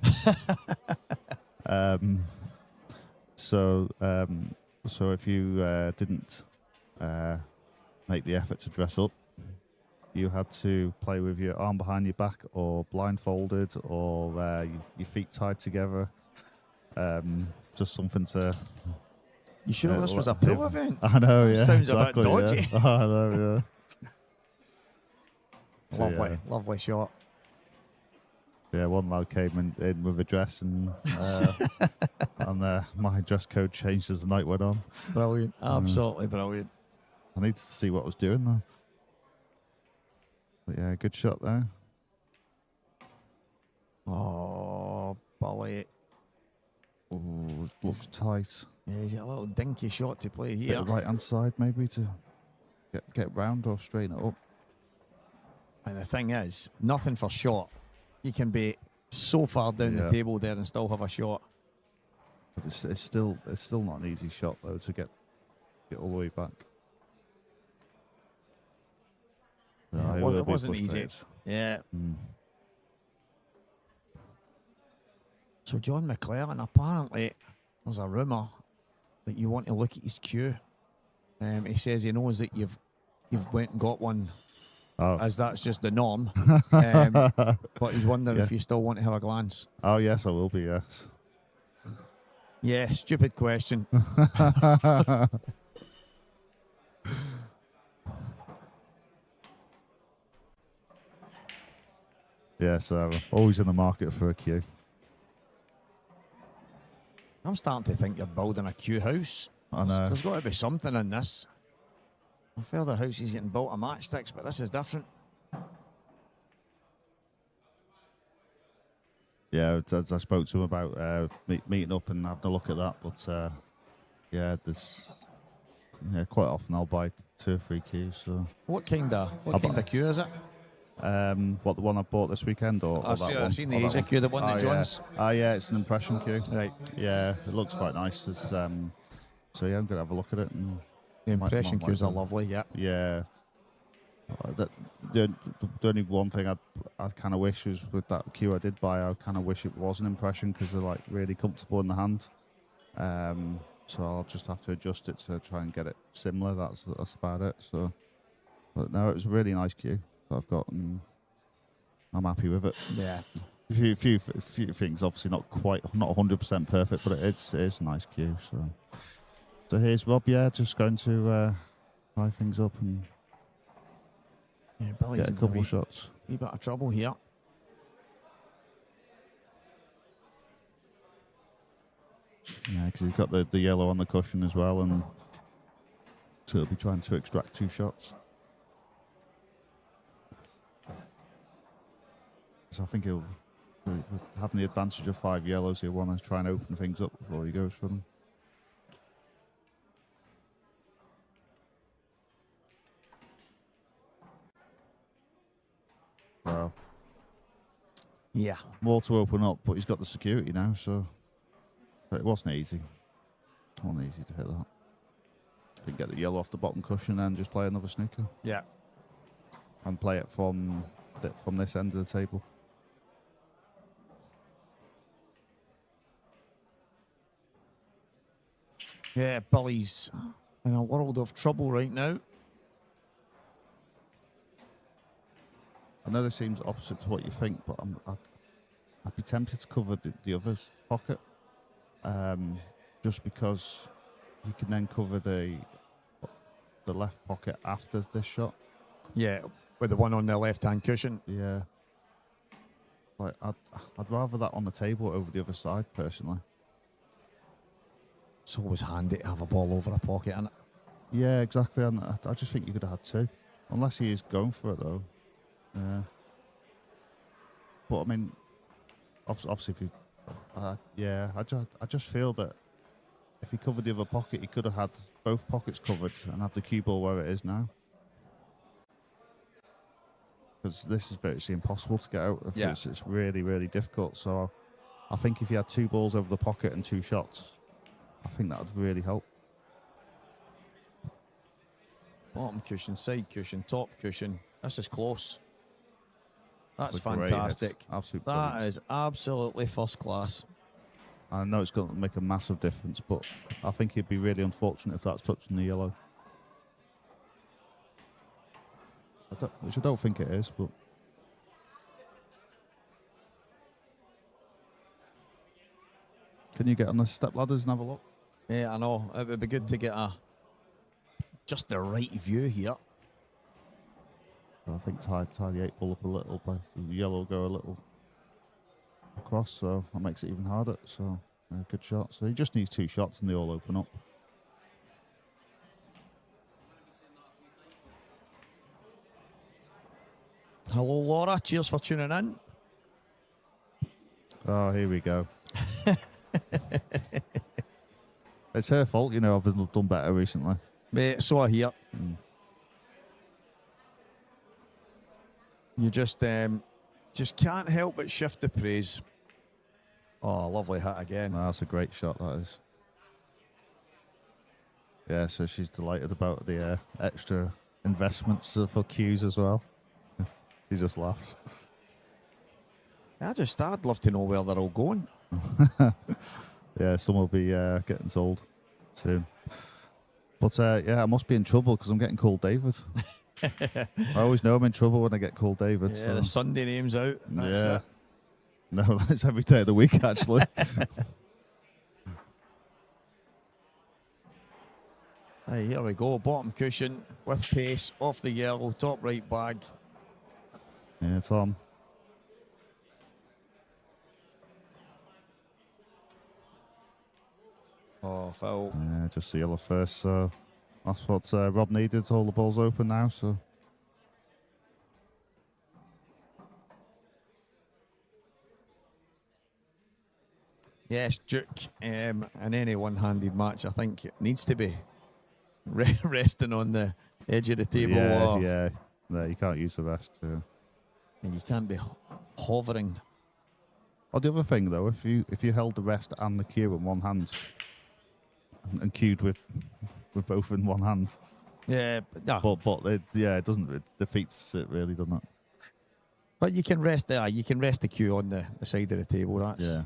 Speaker 7: So if you didn't make the effort to dress up, you had to play with your arm behind your back or blindfolded or your feet tied together. Just something to...
Speaker 4: You sure this was a pool event?
Speaker 7: I know, yeah.
Speaker 4: Sounds
Speaker 7: exactly,
Speaker 4: a bit dodgy.
Speaker 7: Yeah. I know, yeah.
Speaker 4: Lovely shot.
Speaker 7: Yeah, one lad came in with a dress and my dress code changed as the night went on.
Speaker 4: Brilliant. Absolutely brilliant.
Speaker 7: I needed to see what I was doing though. But yeah, good shot there.
Speaker 4: Oh, Bully.
Speaker 7: Oh, looks tight.
Speaker 4: Yeah, he's got a little dinky shot to play
Speaker 7: Bit
Speaker 4: here.
Speaker 7: of right hand side maybe to get round or straighten it up.
Speaker 4: And the thing is, nothing for shot. You can be so far down the table there and still have a shot.
Speaker 7: But it's still not an easy shot though to get all the way back.
Speaker 4: Yeah,
Speaker 7: No,
Speaker 4: it wasn't easy. Yeah. So John McClellan, apparently there's a rumour that you want to look at his cue. He says he knows that you've went and got one, as that's just the norm. But he's wondering if you still want to have a glance.
Speaker 7: Oh yes, I will be. Yes.
Speaker 4: Yeah, stupid question.
Speaker 7: Yeah, so always in the market for a cue.
Speaker 4: I'm starting to think you're building a cue house.
Speaker 7: I know.
Speaker 4: There's got to be something in this. I feel the house is getting built of matchsticks, but this is different.
Speaker 7: Yeah, I spoke to him about meeting up and having a look at that, but quite often I'll buy 2 or 3 cues. So
Speaker 4: What kind of cue is it?
Speaker 7: What, the one I bought this weekend, or
Speaker 4: I've
Speaker 7: that one?
Speaker 4: seen the Asia cue, the one that John's.
Speaker 7: Yeah, it's an impression cue.
Speaker 4: Right.
Speaker 7: Yeah, it looks quite nice. It's, so yeah, I'm gonna have a look at it. And
Speaker 4: The impression cues are lovely. Yeah.
Speaker 7: Yeah. The only one thing I kind of wish was with that cue I did buy, I kind of wish it was an impression because they're like really comfortable in the hand. So I'll just have to adjust it to try and get it similar. That's about it. So, but no, it was a really nice cue that I've got, and I'm happy with it.
Speaker 4: Yeah.
Speaker 7: A few things, obviously not 100% perfect, but it's a nice cue. So here's Rob. Yeah, just going to tie things up and
Speaker 4: Billy's
Speaker 7: get a couple shots.
Speaker 4: A bit of trouble here.
Speaker 7: Yeah, because he's got the yellow on the cushion as well, and so he'll be trying to extract 2 shots. So I think he'll, having the advantage of 5 yellows, he'll want to try and open things up before he goes for them. Well,
Speaker 4: yeah,
Speaker 7: more to open up, but he's got the security now, so but it wasn't easy. It wasn't easy to hit that. Didn't get the yellow off the bottom cushion and just play another snooker.
Speaker 4: Yeah.
Speaker 7: And play it from this end of the table.
Speaker 4: Yeah, Billy's in a world of trouble right now.
Speaker 7: I know this seems opposite to what you think, but I'd be tempted to cover the other's pocket, just because you can then cover the left pocket after this shot.
Speaker 4: Yeah, with the one on the left-hand cushion.
Speaker 7: Yeah. Like I'd rather that on the table over the other side, personally.
Speaker 4: It's always handy to have a ball over a pocket, isn't it?
Speaker 7: Yeah, exactly. And I just think you could have had 2, unless he is going for it though. Yeah. But I mean, obviously, if you, I just feel that if he covered the other pocket, he could have had both pockets covered and have the cue ball where it is now. Because this is virtually impossible to get out. It's really, really difficult. So I think if you had 2 balls over the pocket and 2 shots, I think that would really help.
Speaker 4: Bottom cushion, side cushion, top cushion. This is close. That's
Speaker 7: great
Speaker 4: fantastic.
Speaker 7: hit. Absolute
Speaker 4: That
Speaker 7: brilliant.
Speaker 4: is absolutely first class.
Speaker 7: I know it's going to make a massive difference, but I think he'd be really unfortunate if that's touching the yellow. Which I don't think it is, but... Can you get on the step ladders and have a look?
Speaker 4: Yeah, I know. It would be good to get just the right view here.
Speaker 7: So I think tie the 8 ball up a little, but the yellow go a little across, so that makes it even harder. So good shot. So he just needs 2 shots and they all open up.
Speaker 4: Hello, Laura. Cheers for tuning in.
Speaker 7: Oh, here we go. It's her fault, you know. I've done better recently.
Speaker 4: Mate, so I hear. You just can't help but shift the praise. Oh, lovely hit again.
Speaker 7: No, that's a great shot, that is. Yeah, so she's delighted about the extra investments for cues as well. He just laughs.
Speaker 4: I'd love to know where they're all going.
Speaker 7: Yeah, some will be getting sold soon. But yeah, I must be in trouble because I'm getting called David. I always know I'm in trouble when I get called David.
Speaker 4: Yeah,
Speaker 7: so.
Speaker 4: the Sunday name's out. That's
Speaker 7: Yeah.
Speaker 4: it.
Speaker 7: No, that's every day of the week, actually.
Speaker 4: Hey, here we go. Bottom cushion with pace, off the yellow, top right bag.
Speaker 7: Yeah, it's on.
Speaker 4: Oh, foul.
Speaker 7: Yeah, just the yellow first. So that's what Rob needed. All the balls open now. So
Speaker 4: Yes, Duke. In any one-handed match, I think it needs to be resting on the edge of the table.
Speaker 7: yeah,
Speaker 4: or
Speaker 7: yeah. No, you can't use the rest.
Speaker 4: and you can't be hovering.
Speaker 7: Oh, the other thing though, if you held the rest and the cue in one hand and cued with both in one hand,
Speaker 4: Yeah, no.
Speaker 7: but it doesn't. It defeats it really, doesn't it?
Speaker 4: But you can rest there. You can rest the cue on the side of the table. That's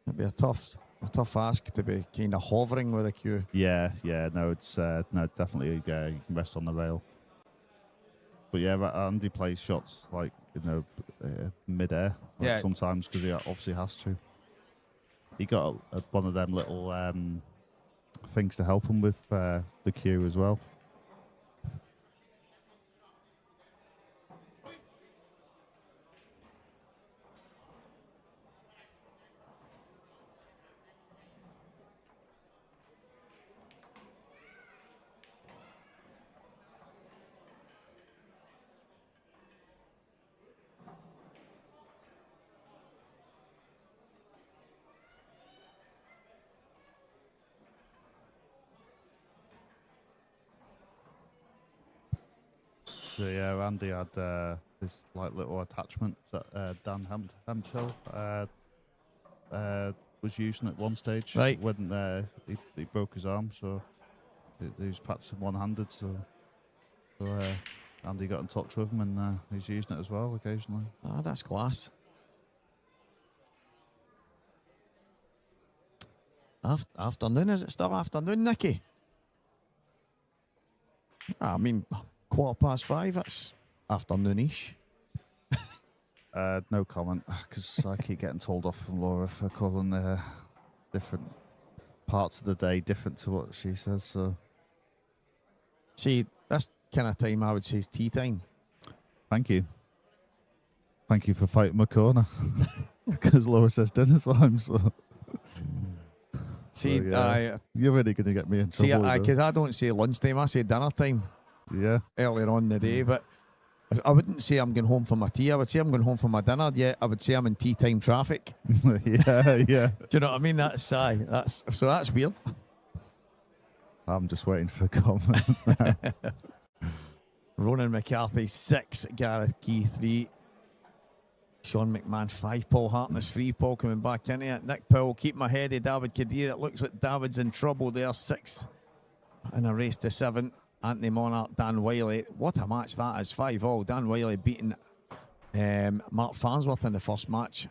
Speaker 4: it'd be a tough ask to be kind of hovering with a cue.
Speaker 7: Yeah. No, it's no, definitely. You can rest on the rail. But yeah, Andy plays shots like mid-air sometimes because he obviously has to. He got one of them little things to help him with the cue as well. So yeah, Andy had this like little attachment that Dan Hemshill was using at one stage when he broke his arm. So he was practicing one-handed. So Andy got in touch with him and he's using it as well occasionally.
Speaker 4: Ah, that's class. Afternoon, is it still afternoon, Nicky? I mean, 5:15, that's afternoonish.
Speaker 7: No comment, because I keep getting told off from Laura for calling different parts of the day different to what she says. So,
Speaker 4: see, that's kind of time I would say is tea time.
Speaker 7: Thank you for fighting my corner, because Laura says dinner time. So,
Speaker 4: see,
Speaker 7: you're really going to get me in trouble.
Speaker 4: See, because I don't say lunchtime, I say dinner time.
Speaker 7: Yeah.
Speaker 4: Earlier on in the day, but I wouldn't say I'm going home for my tea. I would say I'm going home for my dinner. Yeah, I would say I'm in tea time traffic.
Speaker 7: yeah.
Speaker 4: Do you know what I mean? That's weird.
Speaker 7: I'm just waiting for a comment.
Speaker 4: Ronan McCarthy 6, Gareth Key 3, Sean McMahon 5, Paul Hartness 3, Paul coming back into it. Nick Powell keep my head of David Kadir. It looks like David's in trouble there, 6 in a race to 7. Anthony Monarch, Dan Wiley. What a match that is, 5-all. Dan Wiley beating Mark Farnsworth in the first match.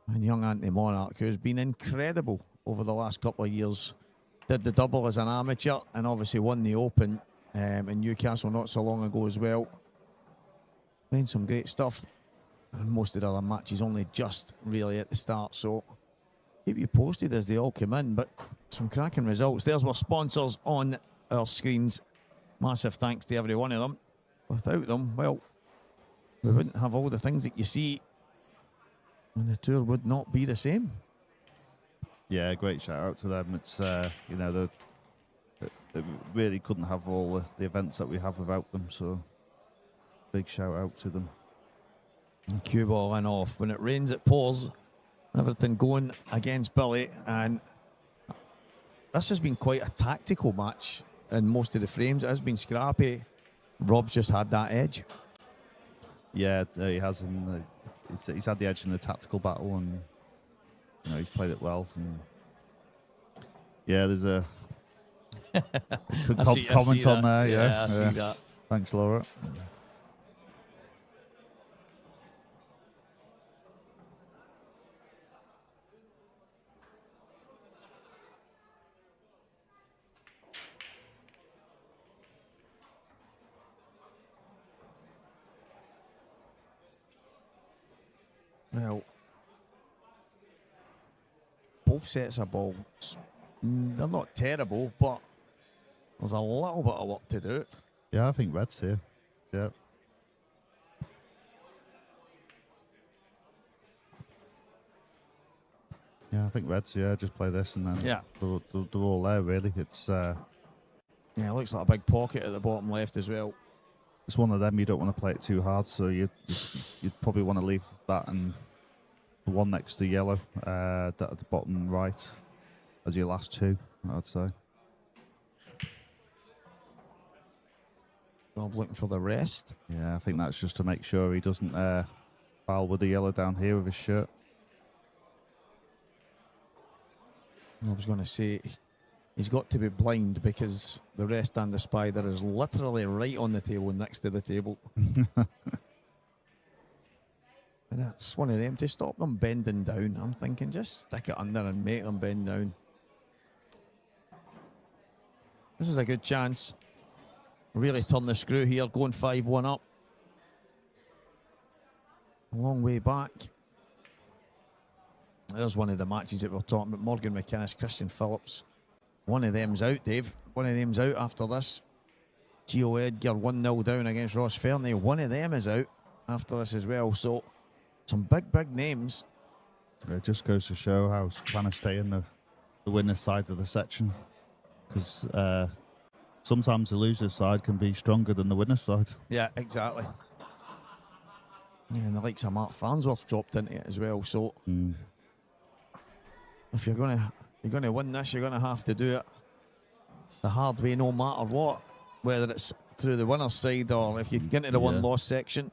Speaker 4: And young Anthony Monarch, who's been incredible over the last couple of years. Did the double as an amateur and obviously won the Open in Newcastle not so long ago as well. Playing some great stuff. And most of the other matches only just really at the start. So keep you posted as they all come in. But some cracking results. There's our sponsors on our screens. Massive thanks to every one of them without them, well, we wouldn't have all the things that you see, and the tour would not be the same.
Speaker 7: Yeah, great shout out to them. It's you know, they really couldn't have all the events that we have without them. So big shout out to them.
Speaker 4: And cue ball in off. When it rains, it pours. Everything going against Billy, and this has been quite a tactical match in most of the frames. It has been scrappy. Rob's just had that edge.
Speaker 7: Yeah, he has. He's had the edge in the tactical battle, and you know, he's played it well. And yeah, there's a comment on there. Yeah,
Speaker 4: I see that.
Speaker 7: Thanks, Laura.
Speaker 4: Well, both sets of balls, they're not terrible, but there's a little bit of work to do.
Speaker 7: Yeah, I think red's here. Yeah. Yeah, I think red's, just play this and then they're all there, really. It's
Speaker 4: yeah, it looks like a big pocket at the bottom left as well.
Speaker 7: It's one of them you don't want to play it too hard, so you'd probably want to leave that and the one next to yellow at the bottom right as your last two, I'd say.
Speaker 4: Rob looking for the rest.
Speaker 7: Yeah, I think that's just to make sure he doesn't foul with the yellow down here with his shirt.
Speaker 4: I was going to say, he's got to be blind because the rest and the spider is literally right on the table next to the table. And that's one of them to stop them bending down. I'm thinking just stick it under and make them bend down. This is a good chance. Really turn the screw here, going 5-1 up. A long way back. There's one of the matches that we're talking about. Morgan McInnes, Christian Phillips. One of them's out, Dave. One of them's out after this. Gio Edgar 1-0 down against Ross Fernie. One of them is out after this as well. So some big names.
Speaker 7: It just goes to show how trying to stay in the winner's side of the section. Because sometimes the loser's side can be stronger than the winner's side.
Speaker 4: Yeah, exactly. Yeah, and the likes of Mark Farnsworth dropped into it as well. So if you're gonna win this, you're gonna have to do it the hard way, no matter what. Whether it's through the winner's side or if you get into the one-loss section.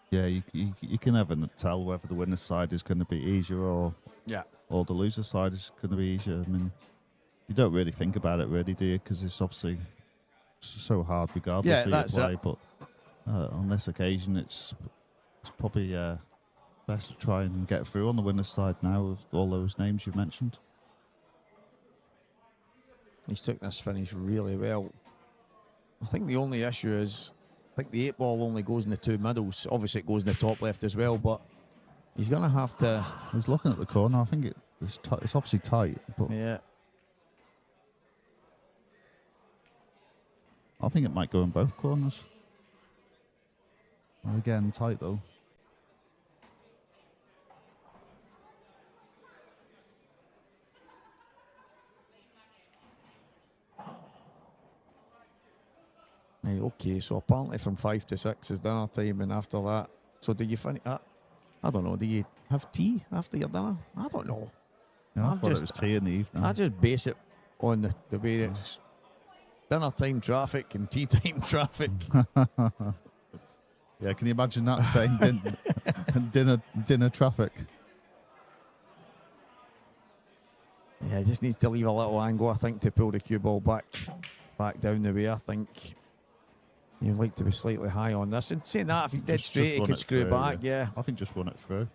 Speaker 7: Yeah, you can never tell whether the winner's side is going to be easier or the loser's side is going to be easier. I mean, you don't really think about it, really, do you? Because it's obviously so hard regardless who you play. It. But on this occasion, it's probably best to try and get through on the winner's side now with all those names you mentioned.
Speaker 4: He's took this finish really well. I think the only issue is, I think the 8-ball only goes in the two middles. Obviously, it goes in the top left as well, but he's going to have to...
Speaker 7: He's looking at the corner. I think it's obviously tight, but...
Speaker 4: Yeah.
Speaker 7: I think it might go in both corners. Well, again, tight though.
Speaker 4: Right, okay, so apparently from 5 to 6 is dinner time, and after that, so do you finish? I don't know. Do you have tea after your dinner? I don't know.
Speaker 7: Yeah, I thought it was tea in the evening.
Speaker 4: I just base it on the way it's dinner time traffic and tea time traffic.
Speaker 7: Yeah, can you imagine that saying dinner traffic?
Speaker 4: Yeah, just needs to leave a little angle, I think, to pull the cue ball back down the way. I think you'd like to be slightly high on this. And saying that, if he's dead straight, he could screw back. Yeah,
Speaker 7: I think just run it through.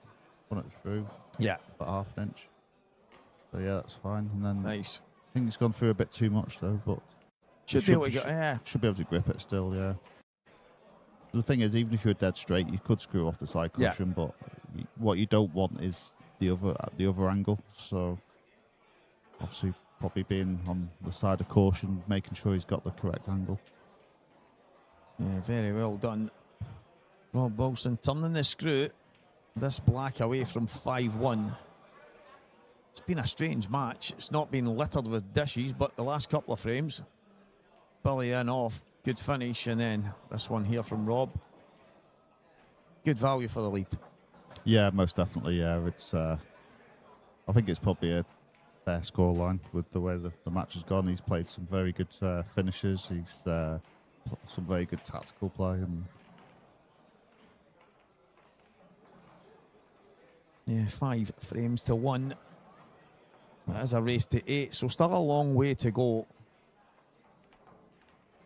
Speaker 4: Yeah,
Speaker 7: about half an inch. So yeah, that's fine. And then
Speaker 4: nice.
Speaker 7: I think he's gone through a bit too much though, but
Speaker 4: should be able to
Speaker 7: grip it still. Yeah. The thing is, even if you're dead straight, you could screw off the side cushion, but what you don't want is the other angle. So obviously probably being on the side of caution, making sure he's got the correct angle.
Speaker 4: Yeah, very well done. Rob Wilson turning the screw. This black away from 5-1. It's been a strange match. It's not been littered with dishes, but the last couple of frames, Billy in off, good finish, and then this one here from Rob. Good value for the lead.
Speaker 7: Yeah, most definitely. Yeah, it's. I think it's probably a fair scoreline with the way the match has gone. He's played some very good finishes. He's some very good tactical play, and
Speaker 4: yeah, 5 frames to 1. That is a race to 8, so still a long way to go.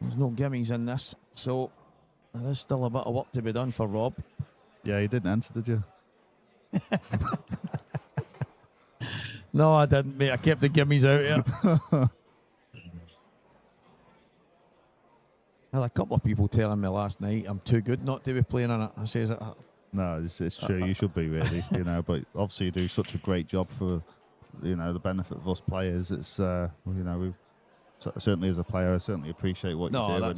Speaker 4: There's no gimmies in this, so there is still a bit of work to be done for Rob.
Speaker 7: yeah, you didn't enter, did you?
Speaker 4: No, I didn't, mate. I kept the gimmies out here. I had a couple of people telling me last night I'm too good not to be playing on it. I says,
Speaker 7: No, it's true. You should be really, But obviously, you do such a great job for, the benefit of us players. It's, we've certainly as a player, I certainly appreciate what you do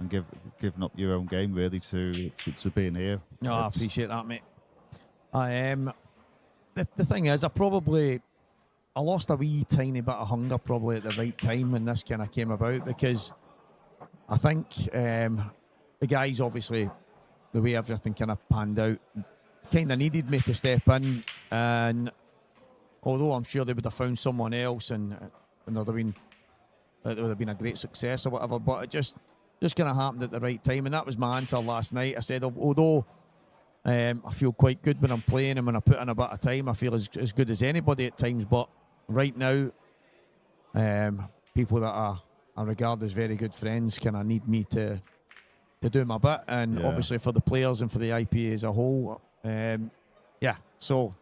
Speaker 7: and giving up your own game really to being here.
Speaker 4: No, I appreciate that, mate. The thing is, I lost a wee tiny bit of hunger probably at the right time when this kind of came about, because I think the guys, obviously, the way everything kind of panned out, kind of needed me to step in, and although I'm sure they would have found someone else and it would have been a great success or whatever, but it just kind of happened at the right time, and that was my answer last night. I said, although I feel quite good when I'm playing, and when I put in a bit of time, I feel as good as anybody at times, but right now, people that I regard as very good friends kind of need me to do my bit, and obviously for the players and for the IPA as a whole, so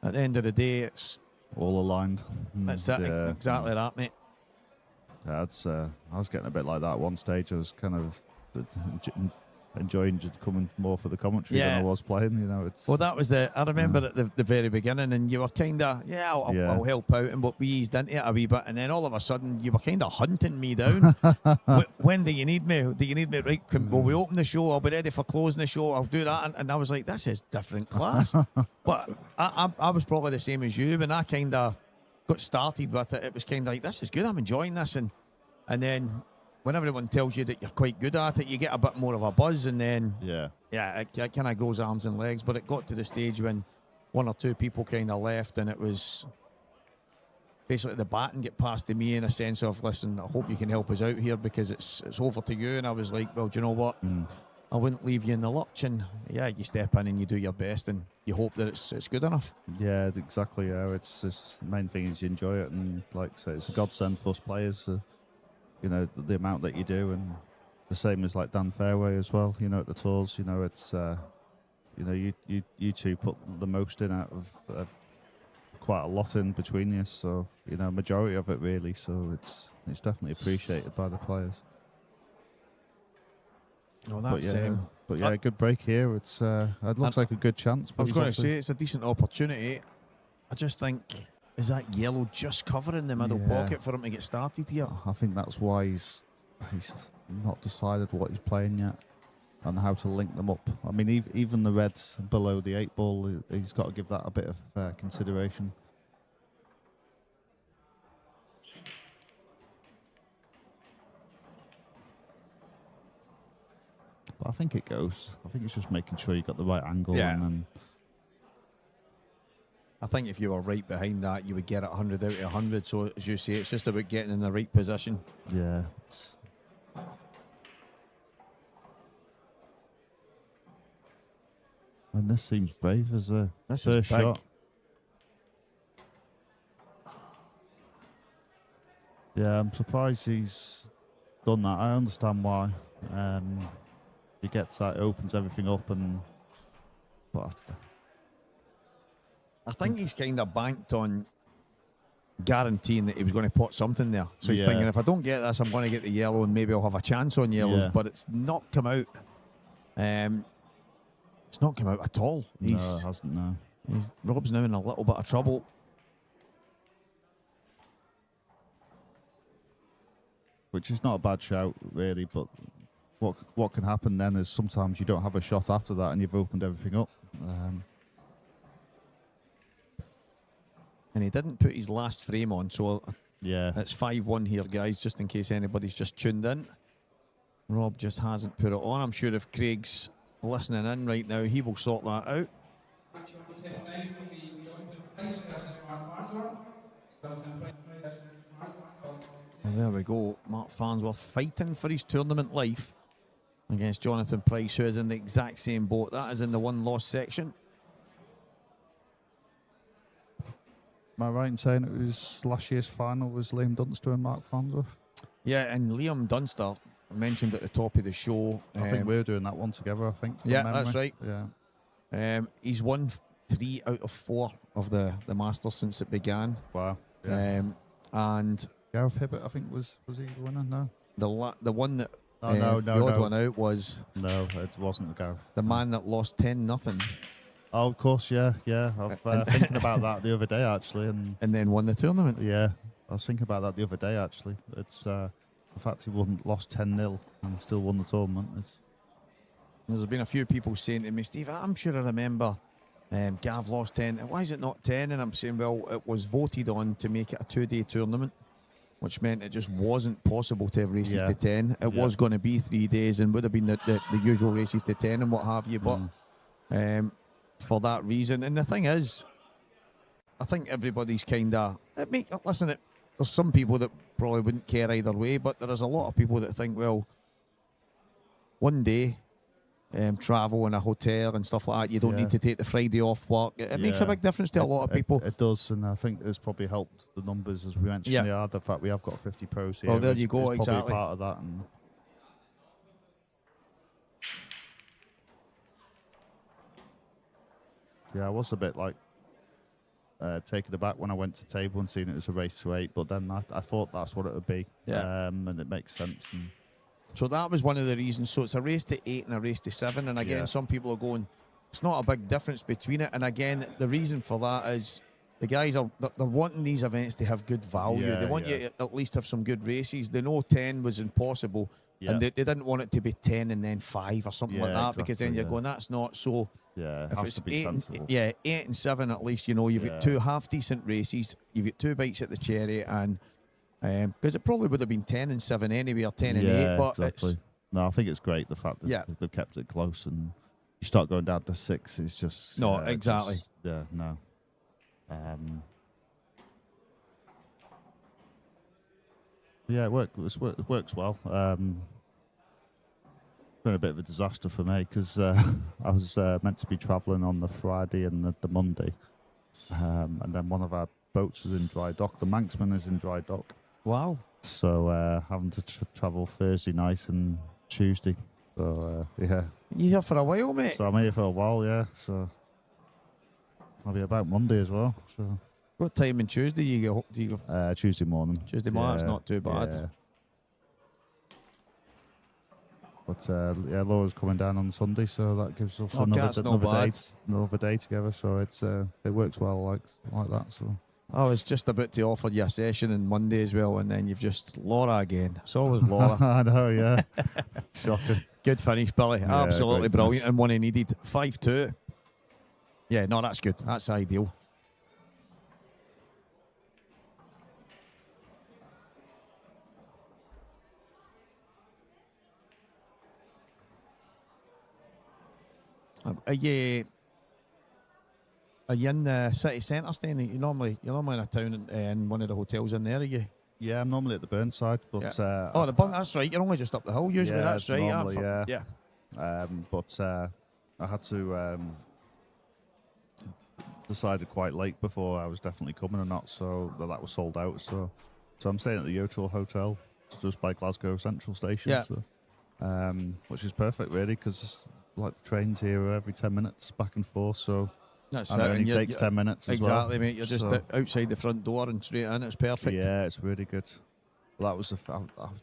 Speaker 4: at the end of the day, it's
Speaker 7: all aligned.
Speaker 4: That's it, exactly that, mate.
Speaker 7: Yeah, I was getting a bit like that at one stage. I was kind of enjoying just coming more for the commentary than I was playing. It's
Speaker 4: well, that was I remember at the very beginning, and you were kind of I'll help out, and we eased into it a wee bit, and then all of a sudden you were kind of hunting me down. When do you need me? Do you need me? Right, will we open the show? I'll be ready for closing the show. I'll do that, and I was like, this is different class. But I was probably the same as you when I kind of got started with it. It was kind of like, this is good. I'm enjoying this, and then when everyone tells you that you're quite good at it, you get a bit more of a buzz, and then it kind of grows arms and legs. But it got to the stage when one or two people kind of left, and it was basically the baton get passed to me in a sense of, listen, I hope you can help us out here because it's over to you. And I was like, well, do you know what? I wouldn't leave you in the lurch, and you step in and you do your best, and you hope that it's good enough.
Speaker 7: Yeah, exactly. Yeah, it's the main thing is you enjoy it, and like I say, it's a godsend for us players. The amount that you do, and the same as like Dan Fairway as well. At the tours, it's you two put the most in out of quite a lot in between you. So majority of it really. So it's definitely appreciated by the players.
Speaker 4: Oh, that's
Speaker 7: but good break here. It looks like a good chance.
Speaker 4: I was going to say it's a decent opportunity. I just think, is that yellow just covering the middle pocket for him to get started here?
Speaker 7: I think that's why he's not decided what he's playing yet and how to link them up. I mean, even the reds below the 8 ball, he's got to give that a bit of consideration. But I think it goes. I think it's just making sure you got the right angle.
Speaker 4: Yeah.
Speaker 7: And then
Speaker 4: I think if you were right behind that, you would get it 100 out of 100. So, as you say, it's just about getting in the right position.
Speaker 7: Yeah. And this seems brave as a first shot. Yeah, I'm surprised he's done that. I understand why. He gets that, opens everything up, but
Speaker 4: I think he's kind of banked on guaranteeing that he was going to put something there. So he's thinking, if I don't get this, I'm going to get the yellow, and maybe I'll have a chance on yellows. But it's not come out. It's not come out at all.
Speaker 7: No, it hasn't. No.
Speaker 4: Rob's now in a little bit of trouble.
Speaker 7: which is not a bad shout, really. But what can happen then is sometimes you don't have a shot after that, and you've opened everything up.
Speaker 4: And he didn't put his last frame on, so
Speaker 7: Yeah,
Speaker 4: it's 5-1 here, guys, just in case anybody's just tuned in. Rob just hasn't put it on. I'm sure if Craig's listening in right now, he will sort that out. And there we go. Mark Farnsworth fighting for his tournament life against Jonathan Price, who is in the exact same boat. That is in the one-loss section.
Speaker 7: am I right in saying it was last year's final was Liam Dunster and Mark Farnsworth?
Speaker 4: Yeah, and Liam Dunster, mentioned at the top of the show.
Speaker 7: I think we're doing that one together, I think.
Speaker 4: Yeah,
Speaker 7: memory.
Speaker 4: that's right.
Speaker 7: Yeah.
Speaker 4: He's won 3 out of 4 of the Masters since it began.
Speaker 7: Wow. Yeah.
Speaker 4: And
Speaker 7: Gareth Hibbert, I think, was he the winner? No.
Speaker 4: the one that
Speaker 7: the
Speaker 4: odd one out was
Speaker 7: No, it wasn't Gareth.
Speaker 4: the man that lost 10-0
Speaker 7: Oh, of course, yeah. I've thinking about that the other day, actually. And
Speaker 4: then won the tournament.
Speaker 7: yeah, I was thinking about that the other day, actually. It's the fact he lost 10-0 and still won the tournament.
Speaker 4: There's been a few people saying to me, Steve, I'm sure I remember Gav lost 10. Why is it not 10? And I'm saying, well, it was voted on to make it a 2-day tournament, which meant it just wasn't possible to have races to 10. It was going to be 3 days and would have been the usual races to 10 and what have you. But for that reason, and the thing is, I think everybody's kind of... Listen, there's some people that probably wouldn't care either way, but there is a lot of people that think, well, one day... travel in a hotel and stuff like that. You don't need to take the Friday off work. It makes a big difference to a lot of people.
Speaker 7: It does, and I think it's probably helped the numbers, as we mentioned. Yeah, the fact we have got 50 pros here.
Speaker 4: Well, there you go,
Speaker 7: is
Speaker 4: exactly.
Speaker 7: Probably part of that. And yeah, I was a bit like taken aback when I went to table and seen it was a race to 8, but then I thought that's what it would be.
Speaker 4: Yeah.
Speaker 7: And it makes sense. And
Speaker 4: so that was one of the reasons. So it's a race to 8 and a race to 7. And again, some people are going, it's not a big difference between it. And again, the reason for that is the guys they're wanting these events to have good value. They want you to at least have some good races. They know 10 was impossible. And they didn't want it to be 10 and then 5 or something like that,
Speaker 7: exactly,
Speaker 4: because then you're going, that's not so.
Speaker 7: Yeah, it
Speaker 4: if
Speaker 7: has
Speaker 4: it's
Speaker 7: to be sensible.
Speaker 4: 8 and 7, at least, you've got 2 half decent races. You've got 2 bites at the cherry, and because it probably would have been 10 and 7 anyway, or 10 and 8. But
Speaker 7: exactly. No, I think it's great, the fact that they've kept it close, and you start going down to 6. It's just
Speaker 4: exactly.
Speaker 7: No. Yeah, it works well. Been a bit of a disaster for me because I was meant to be travelling on the Friday and the Monday, and then one of our boats was in dry dock. The Manxman is in dry dock.
Speaker 4: Wow.
Speaker 7: So having to travel Thursday night and Tuesday. So yeah.
Speaker 4: You here for a while, mate?
Speaker 7: So I'm here for a while, yeah. So I'll be about Monday as well. So
Speaker 4: what time on Tuesday do you go?
Speaker 7: Tuesday morning.
Speaker 4: Tuesday morning, that's not too bad.
Speaker 7: Yeah. But Laura's coming down on Sunday, so that gives us another day together. So it works well like that. So
Speaker 4: I was just about to offer you a session on Monday as well, and then you've just Laura again. It's always Laura.
Speaker 7: I know, yeah. Shocking.
Speaker 4: Good finish, Billy.
Speaker 7: Yeah,
Speaker 4: absolutely brilliant, and one he needed. 5-2. Yeah, no, that's good. That's ideal. Are you in the city centre staying? You're normally in a town in one of the hotels in there, are you?
Speaker 7: Yeah, I'm normally at the Burnside, but
Speaker 4: the Burn. That's right. You're only just up the hill usually.
Speaker 7: Yeah,
Speaker 4: that's right.
Speaker 7: Normally,
Speaker 4: yeah.
Speaker 7: But I had to decided quite late before I was definitely coming or not, so that was sold out. So I'm staying at the Yotel Hotel just by Glasgow Central Station.
Speaker 4: Yeah.
Speaker 7: So, which is perfect, really, because like the trains here are every 10 minutes back and forth. So
Speaker 4: that's
Speaker 7: it only takes 10 minutes as well.
Speaker 4: Exactly, mate. You're just outside the front door and straight in. It's perfect.
Speaker 7: Yeah, it's really good. Well, that was I was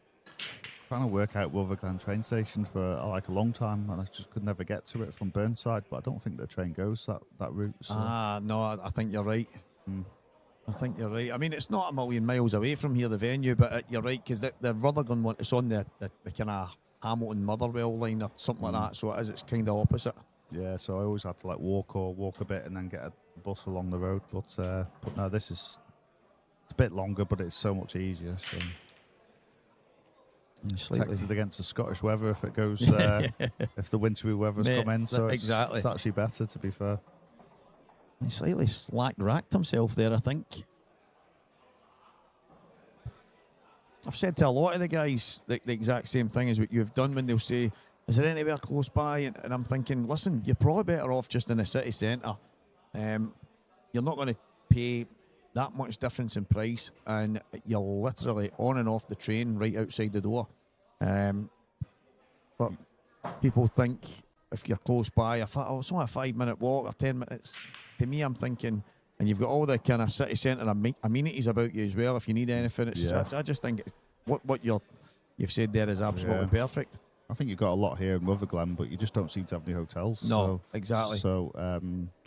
Speaker 7: trying to work out Rutherglen train station for like a long time, and I just could never get to it from Burnside. But I don't think the train goes that route. So.
Speaker 4: No, I think you're right. I think you're right. I mean, it's not a million miles away from here, the venue, but you're right, because the Rutherglen one, it's on the kind of Hamilton Motherwell line or something like that, so it's kind of opposite.
Speaker 7: Yeah, so I always had to like walk a bit and then get a bus along the road. But no, this is a bit longer, but it's so much easier. So protected against the Scottish weather if it goes, if the wintry weather's come in. So it's actually better, to be fair.
Speaker 4: He slightly slack-racked himself there, I think. I've said to a lot of the guys the exact same thing as what you've done when they'll say, is there anywhere close by? And I'm thinking, listen, you're probably better off just in the city centre. You're not going to pay that much difference in price, and you're literally on and off the train right outside the door. But people think if you're close by, it's only a 5-minute walk or 10 minutes. To me, I'm thinking, and you've got all the kind of city centre amenities about you as well. If you need anything, I just think what you've said there is absolutely perfect.
Speaker 7: I think you've got a lot here in Rutherglen, but you just don't seem to have any hotels.
Speaker 4: No, exactly.
Speaker 7: So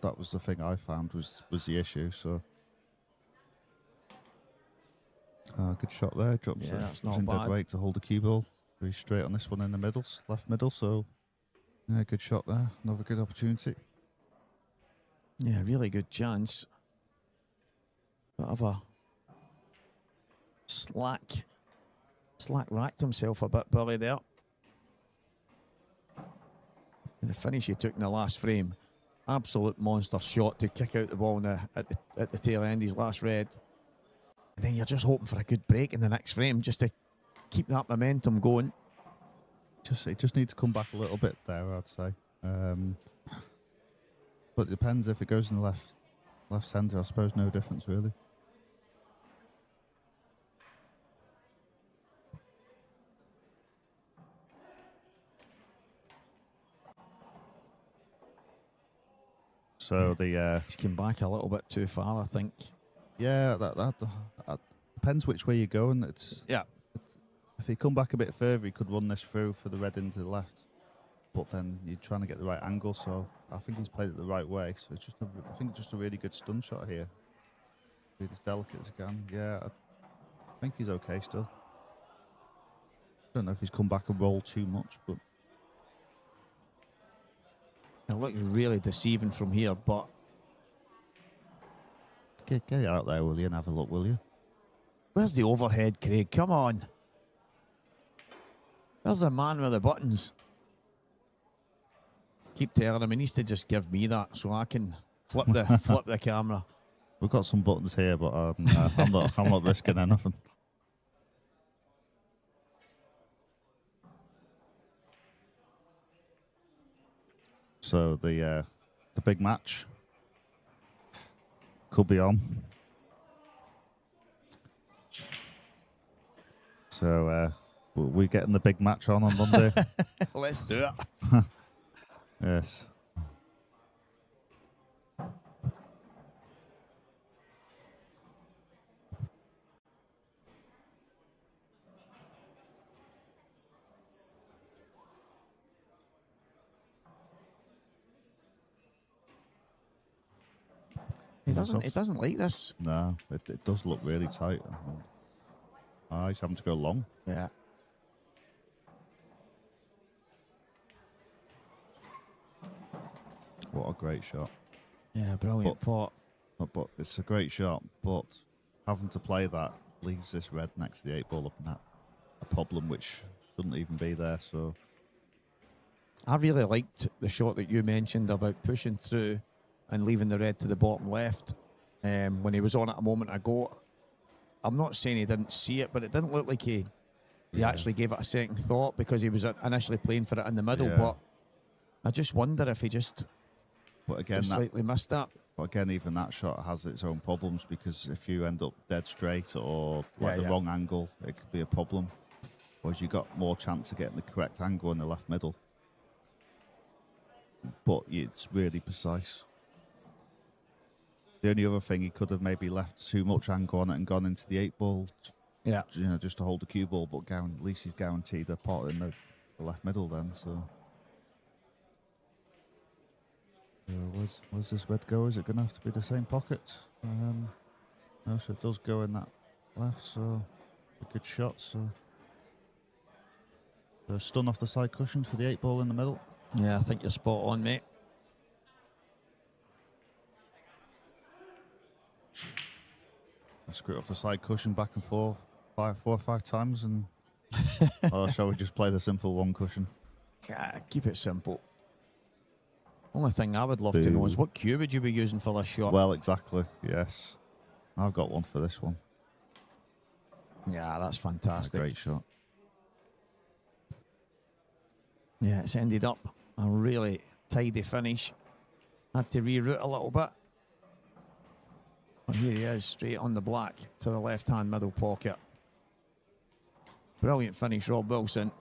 Speaker 7: that was the thing I found was the issue. So good shot there. Drops
Speaker 4: that's not
Speaker 7: in
Speaker 4: bad.
Speaker 7: dead weight to hold the cue ball. Very straight on this one in the middle, left middle. So yeah, good shot there. Another good opportunity.
Speaker 4: Yeah, really good chance. Bit of a slack-racked himself a bit, Billy, there. And the finish he took in the last frame, absolute monster shot to kick out the ball at the tail end, his last red. And then you're just hoping for a good break in the next frame just to keep that momentum going.
Speaker 7: It just needs to come back a little bit there, I'd say. But it depends if it goes in the left centre. I suppose no difference really. So
Speaker 4: he's come back a little bit too far, I think.
Speaker 7: Yeah, that depends which way you're going. If he come back a bit further, he could run this through for the red into the left. But then you're trying to get the right angle, so I think he's played it the right way. So it's I think just a really good stun shot here. Be as delicate as he can. Yeah, I think he's okay still. Don't know if he's come back and rolled too much, but
Speaker 4: it looks really deceiving from here, but
Speaker 7: get out there, will you, and have a look, will you?
Speaker 4: Where's the overhead, Craig? Come on. Where's the man with the buttons? Keep telling him he needs to just give me that so I can flip the camera.
Speaker 7: We've got some buttons here, but I'm not risking anything. So the big match could be on. So we're getting the big match on Monday.
Speaker 4: Let's do it.
Speaker 7: Yes.
Speaker 4: He doesn't like this.
Speaker 7: No, it does look really tight. He's having to go long.
Speaker 4: Yeah.
Speaker 7: What a great shot.
Speaker 4: Yeah, brilliant pot.
Speaker 7: But it's a great shot, but having to play that leaves this red next to the 8-ball up and that a problem which shouldn't even be there. So
Speaker 4: I really liked the shot that you mentioned about pushing through and leaving the red to the bottom left when he was on it a moment ago. I'm not saying he didn't see it, but it didn't look like he actually gave it a second thought because he was initially playing for it in the middle.
Speaker 7: Yeah.
Speaker 4: But I just wonder if he just slightly missed that.
Speaker 7: But again, even that shot has its own problems because if you end up dead straight or the wrong angle, it could be a problem. Whereas you got more chance of getting the correct angle in the left middle. But it's really precise. The only other thing, he could have maybe left too much angle on it and gone into the 8-ball.
Speaker 4: Yeah.
Speaker 7: Just to hold the cue ball, but at least he's guaranteed a pot in the left middle then. So where's this red go? Is it going to have to be the same pocket? No, so it does go in that left, so a good shot. So the stun off the side cushion for the 8 ball in the middle.
Speaker 4: Yeah, I think you're spot on, mate.
Speaker 7: I screw it off the side cushion back and forth 4 or 5 times, and or shall we just play the simple one cushion?
Speaker 4: Yeah, keep it simple. Only thing I would love to know is what cue would you be using for this shot?
Speaker 7: Well, exactly. Yes, I've got one for this one.
Speaker 4: Yeah, that's fantastic.
Speaker 7: A great shot.
Speaker 4: Yeah, it's ended up a really tidy finish. Had to reroute a little bit. But here he is, straight on the black to the left-hand middle pocket. Brilliant finish, Rob Wilson.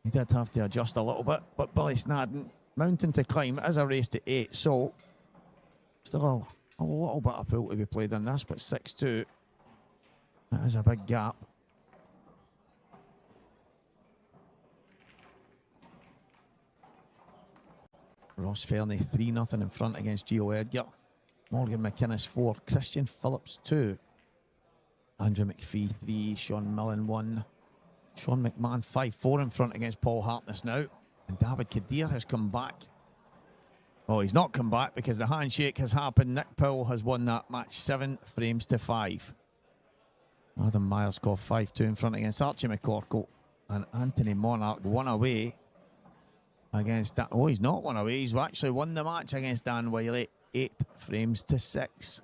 Speaker 4: He did have to adjust a little bit, but Billy Snadden mounting to climb. It is a race to 8, so still a little bit of pool to be played in this, but 6-2. That is a big gap. Ross Fernie 3-0 in front against Gio Edgar. Morgan McInnes 4, Christian Phillips 2, Andrew McPhee 3, Sean Millen 1, Sean McMahon 5-4 in front against Paul Hartness now. And David Kadir has come back. Well, he's not come back because the handshake has happened. Nick Powell has won that match 7-5. Adam Myerscough 5-2 in front against Archie McCorkle. And Anthony Monarch 1 away against Dan. Oh, he's not 1 away. He's actually won the match against Dan Wiley 8-6. So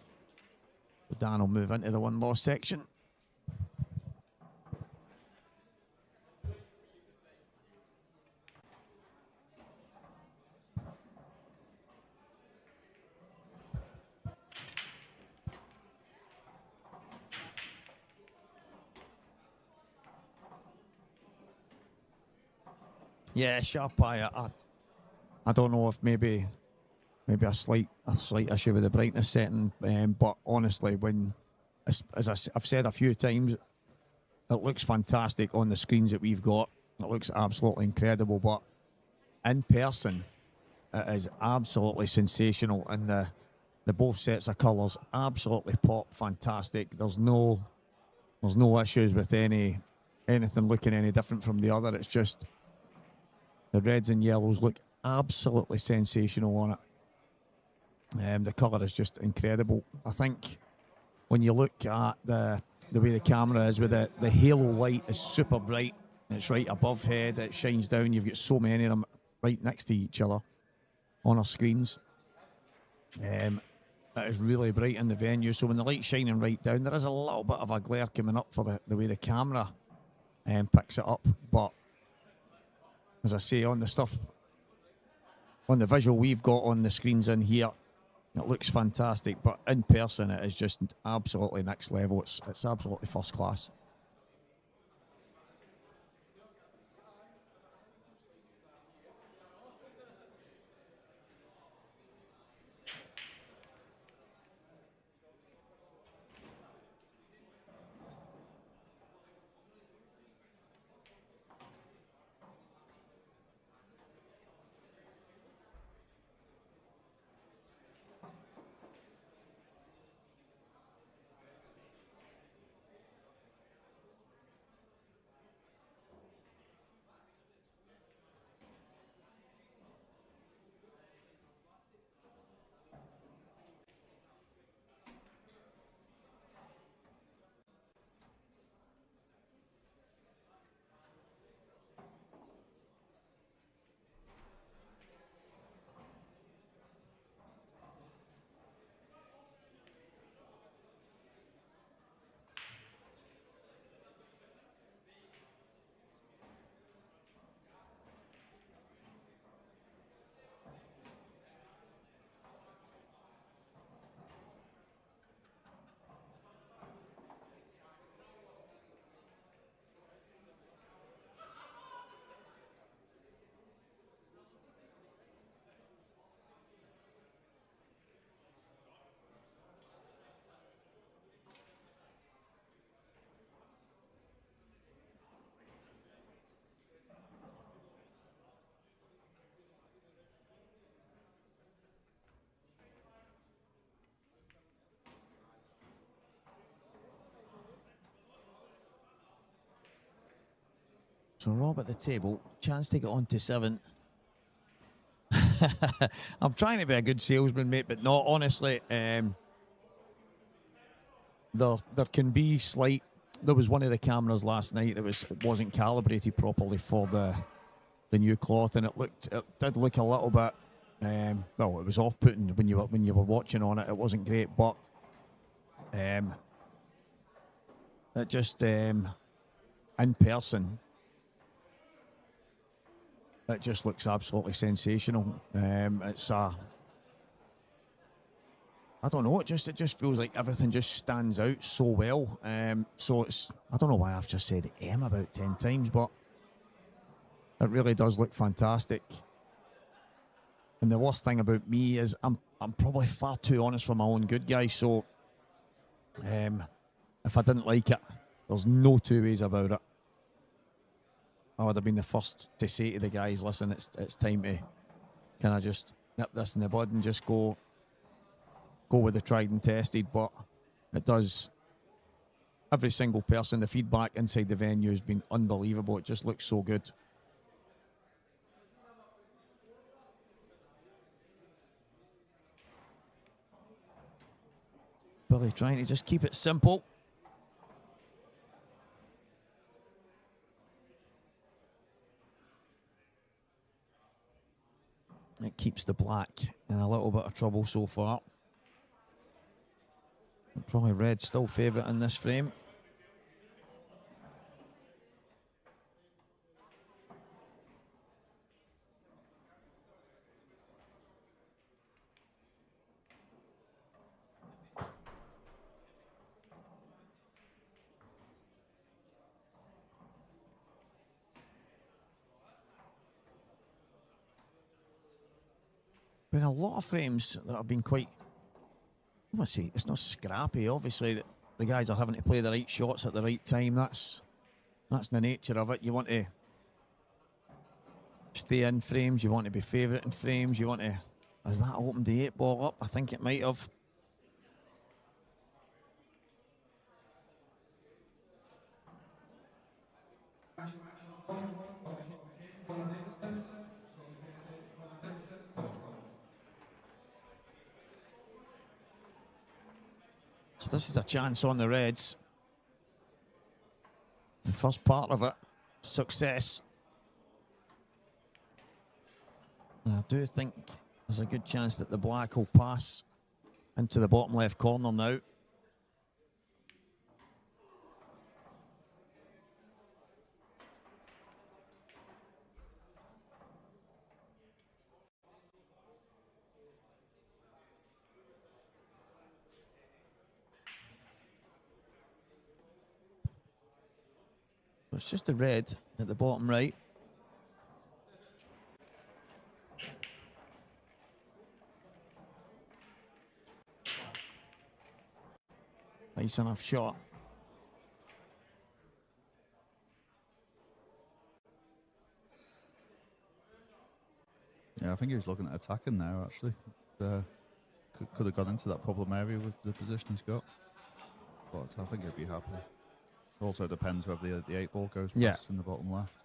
Speaker 4: Dan will move into the 1-loss section. Yeah, sharp eye. I don't know if maybe a slight issue with the brightness setting, but honestly, when as I've said a few times, it looks fantastic on the screens that we've got. It looks absolutely incredible, but in person, it is absolutely sensational, and the both sets of colours absolutely pop fantastic. There's no issues with anything looking any different from the other. It's just the reds and yellows look absolutely sensational on it. The colour is just incredible. I think when you look at the way the camera is with the halo light is super bright. It's right above head. It shines down. You've got so many of them right next to each other on our screens. It is really bright in the venue. So when the light's shining right down, there is a little bit of a glare coming up for the way the camera picks it up. But as I say, on the visual we've got on the screens in here, it looks fantastic. But in person, it is just absolutely next level. It's absolutely first class. So Rob at the table, chance to get on to 7. I'm trying to be a good salesman, mate, but no, honestly, there can be slight. There was one of the cameras last night that wasn't calibrated properly for the new cloth, and it did look a little bit. Well, it was off-putting when you were watching on it. It wasn't great, but it just in person. It just looks absolutely sensational. It's I don't know. It just feels like everything just stands out so well. So it's, I don't know why I've just said M about 10 times, but it really does look fantastic. And the worst thing about me is I'm probably far too honest for my own good, guys. So if I didn't like it, there's no two ways about it. I would have been the first to say to the guys, listen, it's time to kind of just nip this in the bud and just go with the tried and tested. But it does, every single person, the feedback inside the venue has been unbelievable. It just looks so good. Billy trying to just keep it simple. It keeps the black in a little bit of trouble so far. Probably red still favourite in this frame. Been a lot of frames that have been quite, I must say, it's not scrappy. Obviously, the guys are having to play the right shots at the right time. That's the nature of it. You want to stay in frames. You want to be favourite in frames. You want to. Has that opened the 8 ball up? I think it might have. So this is a chance on the Reds. The first part of it, success. And I do think there's a good chance that the black will pass into the bottom left corner now. It's just a red at the bottom right. Nice enough shot.
Speaker 7: Yeah, I think he was looking at attacking now, actually. Could have gone into that problem area with the position he's got. But I think he'd be happy. Also depends whether the 8 ball goes past in the bottom left.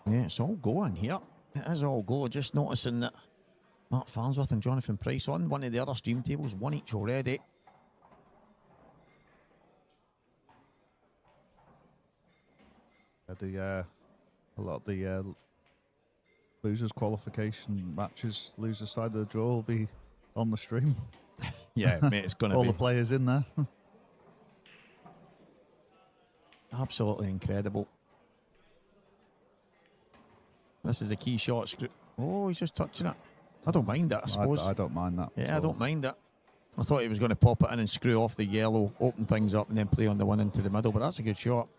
Speaker 4: Yeah, it's all going here. It is all go. Just noticing that Mark Farnsworth and Jonathan Price on one of the other stream tables, one each already.
Speaker 7: A lot of the losers qualification matches, loser side of the draw will be on the stream.
Speaker 4: Yeah, mate, it's going to be
Speaker 7: all the players in there.
Speaker 4: absolutely incredible. This is a key shot. Oh, he's just touching it. I don't mind that, I suppose.
Speaker 7: I don't mind that.
Speaker 4: Yeah, I don't mind it. I thought he was going to pop it in and screw off the yellow, open things up, and then play on the one into the middle. But that's a good shot.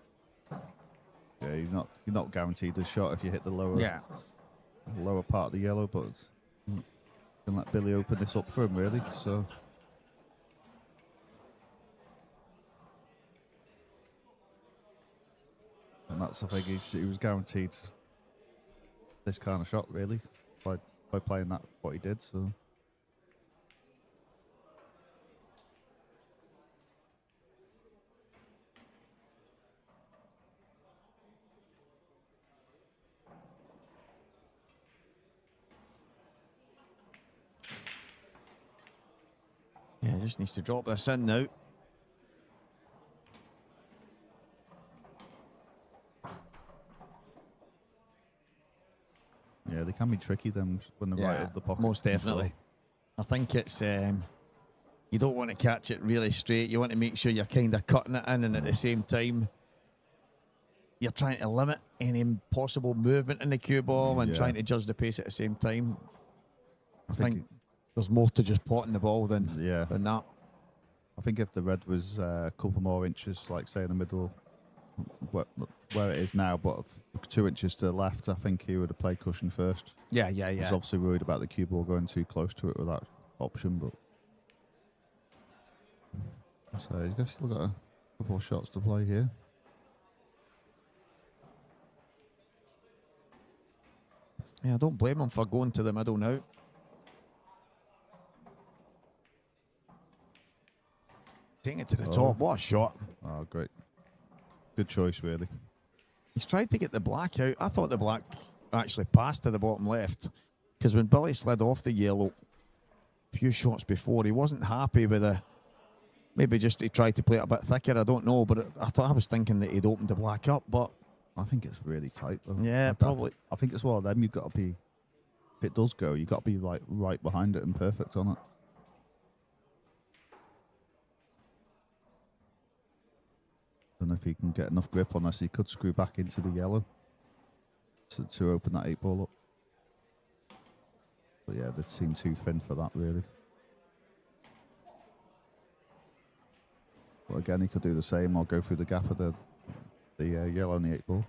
Speaker 7: Yeah, you're not guaranteed a shot if you hit the lower part of the yellow, but you can let Billy open this up for him, really. So. And that's, I think, he was guaranteed this kind of shot, really, by playing that what he did. So.
Speaker 4: Yeah, just needs to drop this in now.
Speaker 7: Yeah, they can be tricky then when they're right up the pocket.
Speaker 4: Most definitely. I think it's you don't want to catch it really straight. You want to make sure you're kind of cutting it in, and at the same time you're trying to limit any possible movement in the cue ball and trying to judge the pace at the same time. I think there's more to just potting the ball than that.
Speaker 7: I think if the red was a couple more inches, like say in the middle, where it is now, but 2 inches to the left, I think he would have played cushion first.
Speaker 4: Yeah.
Speaker 7: He's obviously worried about the cue ball going too close to it with that option, but so he's still got a couple of shots to play here.
Speaker 4: Yeah, I don't blame him for going to the middle now. Taking it to the top. What a shot.
Speaker 7: Oh, great. Good choice, really.
Speaker 4: He's tried to get the black out. I thought the black actually passed to the bottom left, because when Billy slid off the yellow a few shots before, he wasn't happy with the... Maybe just he tried to play it a bit thicker, I don't know, but I was thinking that he'd opened the black up, but...
Speaker 7: I think it's really tight, though.
Speaker 4: Yeah, probably.
Speaker 7: I think it's one of them, you've got to be... If it does go, you've got to be like right behind it and perfect on it. I don't know if he can get enough grip on this. He could screw back into the yellow to open that 8-ball up. But yeah, they seem too thin for that, really. But again, he could do the same or go through the gap of the yellow on the 8-ball.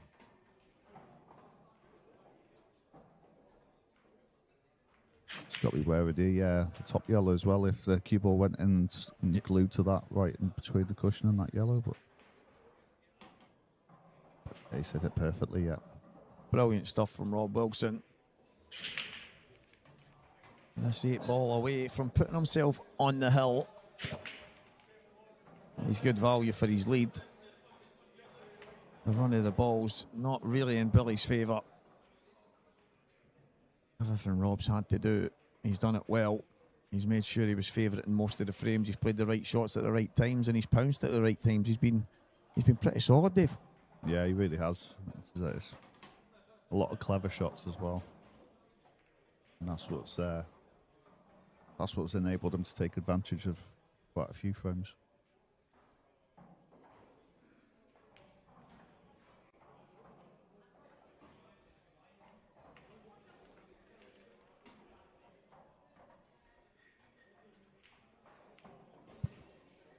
Speaker 7: Just got to be wary of the top yellow as well. If the cue ball went in and glued to that right in between the cushion and that yellow, but he said it perfectly. Yeah,
Speaker 4: brilliant stuff from Rob Wilson. This 8-ball away from putting himself on the hill. He's good value for his lead. The run of the ball's not really in Billy's favour. Everything Rob's had to do, he's done it well. He's made sure he was favourite in most of the frames. He's played the right shots at the right times, and he's pounced at the right times. He's been pretty solid, Dave.
Speaker 7: Yeah, he really has. It's a lot of clever shots as well, and that's what's enabled him to take advantage of quite a few frames.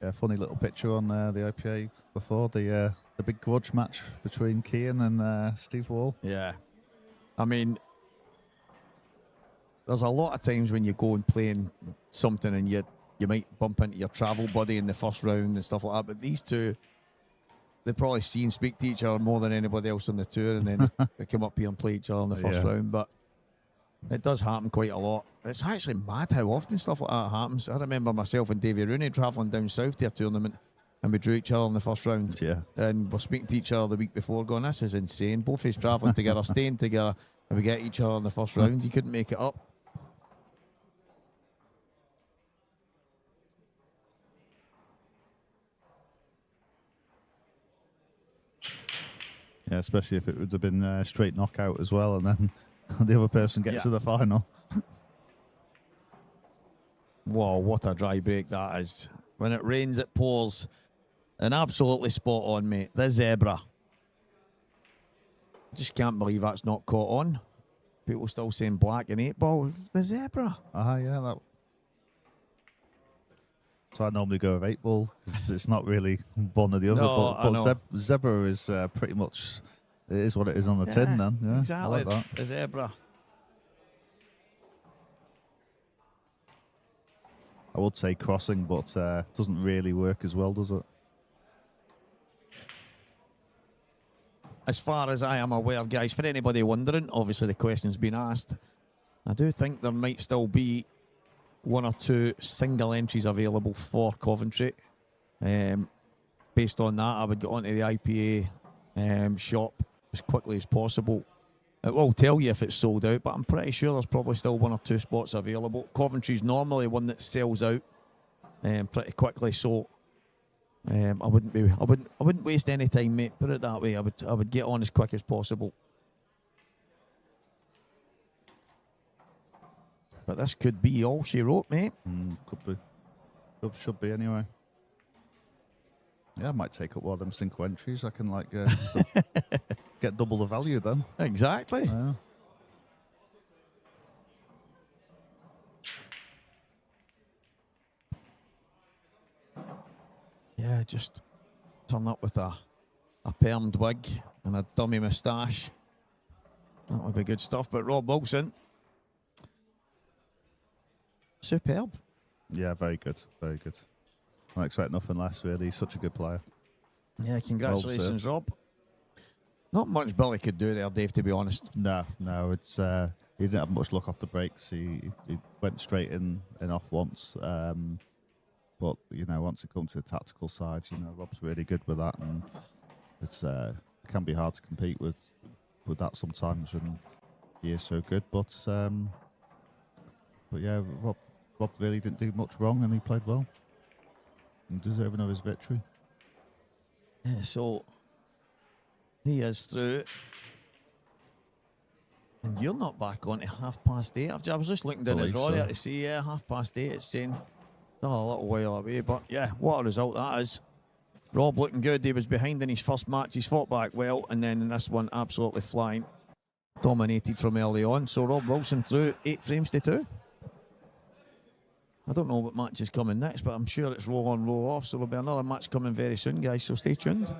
Speaker 7: Yeah, funny little picture on the IPA before the big grudge match between Keane and Steve Wall.
Speaker 4: Yeah, I mean, there's a lot of times when you go and play in something and you might bump into your travel buddy in the first round and stuff like that. But these two, they probably see and speak to each other more than anybody else on the tour, and then they come up here and play each other in the first round. But it does happen quite a lot. It's actually mad how often stuff like that happens. I remember myself and Davy Rooney travelling down south to a tournament, and we drew each other in the first round.
Speaker 7: Yeah.
Speaker 4: And we're speaking to each other the week before going, this is insane. Both of us travelling together, staying together, and we get each other in the first round. You couldn't make it up.
Speaker 7: Yeah, especially if it would have been a straight knockout as well, and then the other person gets to the final.
Speaker 4: Whoa, what a dry break that is. When it rains, it pours. And absolutely spot on, mate. The zebra. Just can't believe that's not caught on. People still saying black and 8-ball. The zebra.
Speaker 7: Yeah, that. So I normally go with 8 ball because it's not really one or the other.
Speaker 4: No, I
Speaker 7: but
Speaker 4: know.
Speaker 7: zebra is pretty much, it is what it is on the tin then. Yeah,
Speaker 4: exactly.
Speaker 7: I like that.
Speaker 4: The zebra.
Speaker 7: I would say crossing, but doesn't really work as well, does it?
Speaker 4: As far as I am aware, guys, for anybody wondering, obviously the question's been asked. I do think there might still be 1 or 2 single entries available for Coventry. Based on that, I would get onto the IPA shop as quickly as possible. It will tell you if it's sold out, but I'm pretty sure there's probably still 1 or 2 spots available. Coventry's normally one that sells out pretty quickly, so I wouldn't waste any time, mate. Put it that way. I would get on as quick as possible. But this could be all she wrote, mate.
Speaker 7: Could be. Should be anyway. Yeah, I might take up one of them single entries. I can like get double the value then.
Speaker 4: Exactly.
Speaker 7: Yeah.
Speaker 4: Yeah, just turn up with a permed wig and a dummy moustache. That would be good stuff. But Rob Wilson, superb.
Speaker 7: Yeah, very good. Very good. I expect nothing less, really. He's such a good player.
Speaker 4: Yeah, congratulations, Rob. Not much Billy could do there, Dave, to be honest.
Speaker 7: No, it's he didn't have much luck off the breaks. He went straight in off once. But you know, once it comes to the tactical side, you know, Rob's really good with that, and it's it can be hard to compete with that sometimes when he is so good. But yeah, Rob really didn't do much wrong, and he played well. And deserving of his victory.
Speaker 4: Yeah, so he is through. And you're not back on to 8:30. I was just looking down at draw there to see, 8:30. It's saying not a little while away, but yeah, what a result that is. Rob looking good. He was behind in his first match. He's fought back well, and then in this one, absolutely flying. Dominated from early on. So Rob Wilson through 8 frames to 2. I don't know what match is coming next, but I'm sure it's roll on, roll off. So there'll be another match coming very soon, guys. So stay tuned.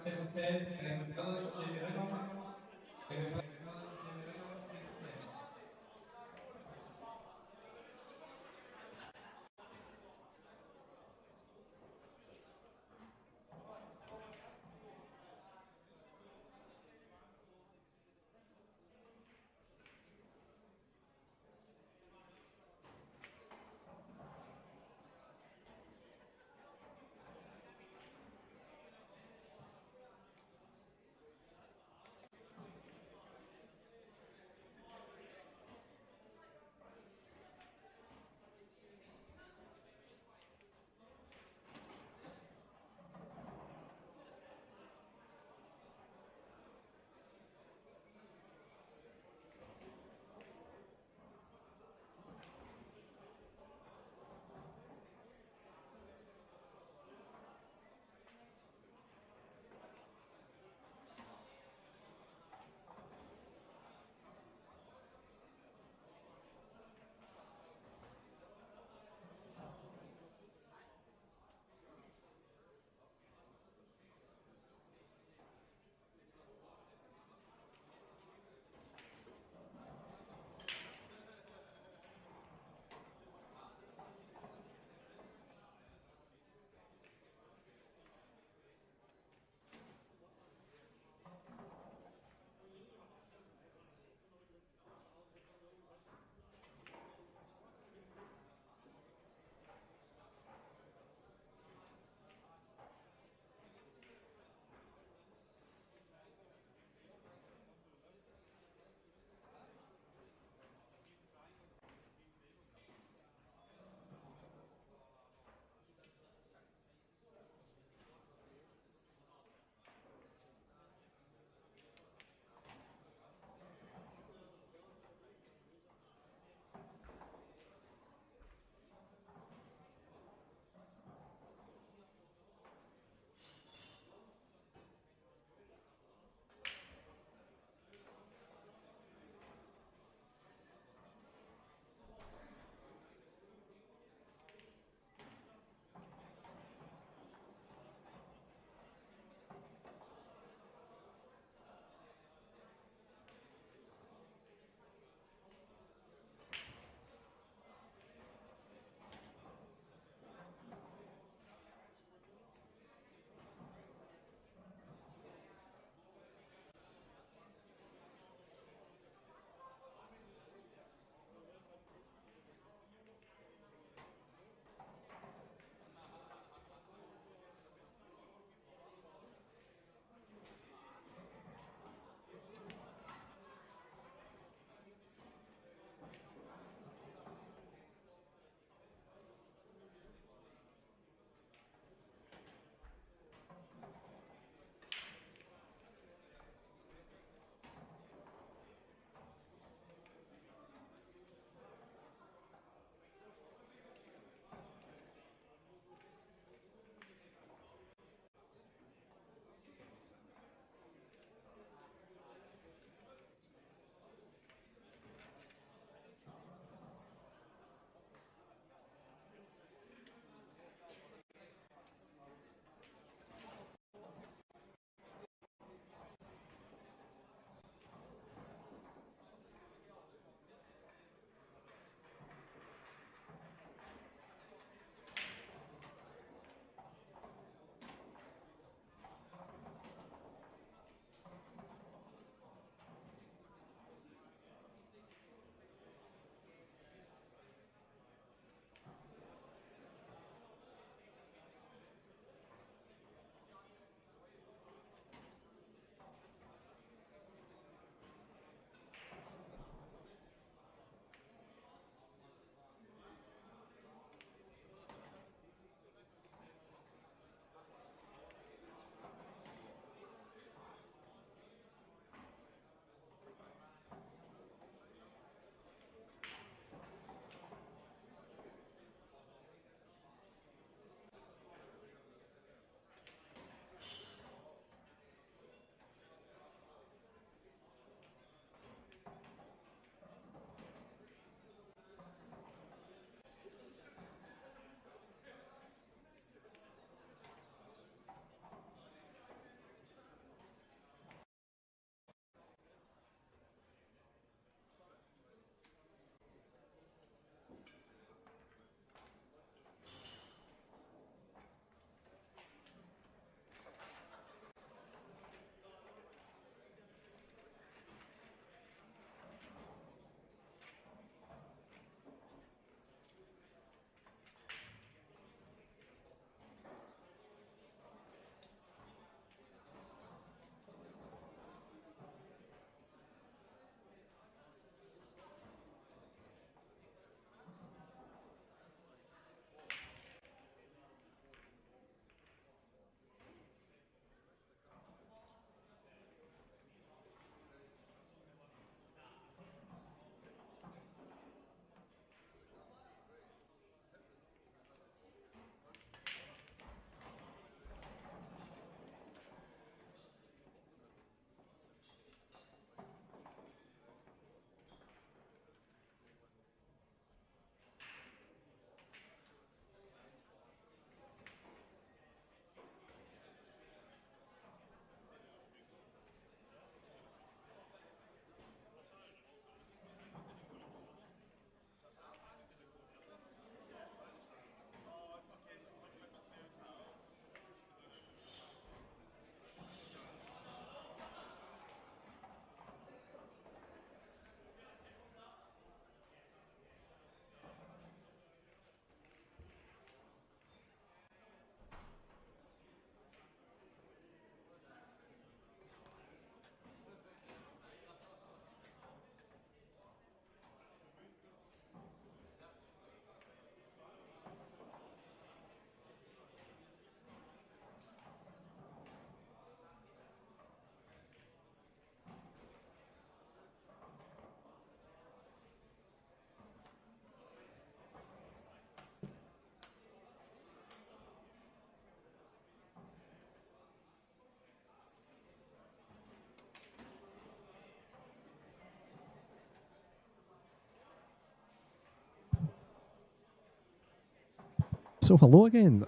Speaker 6: So hello again.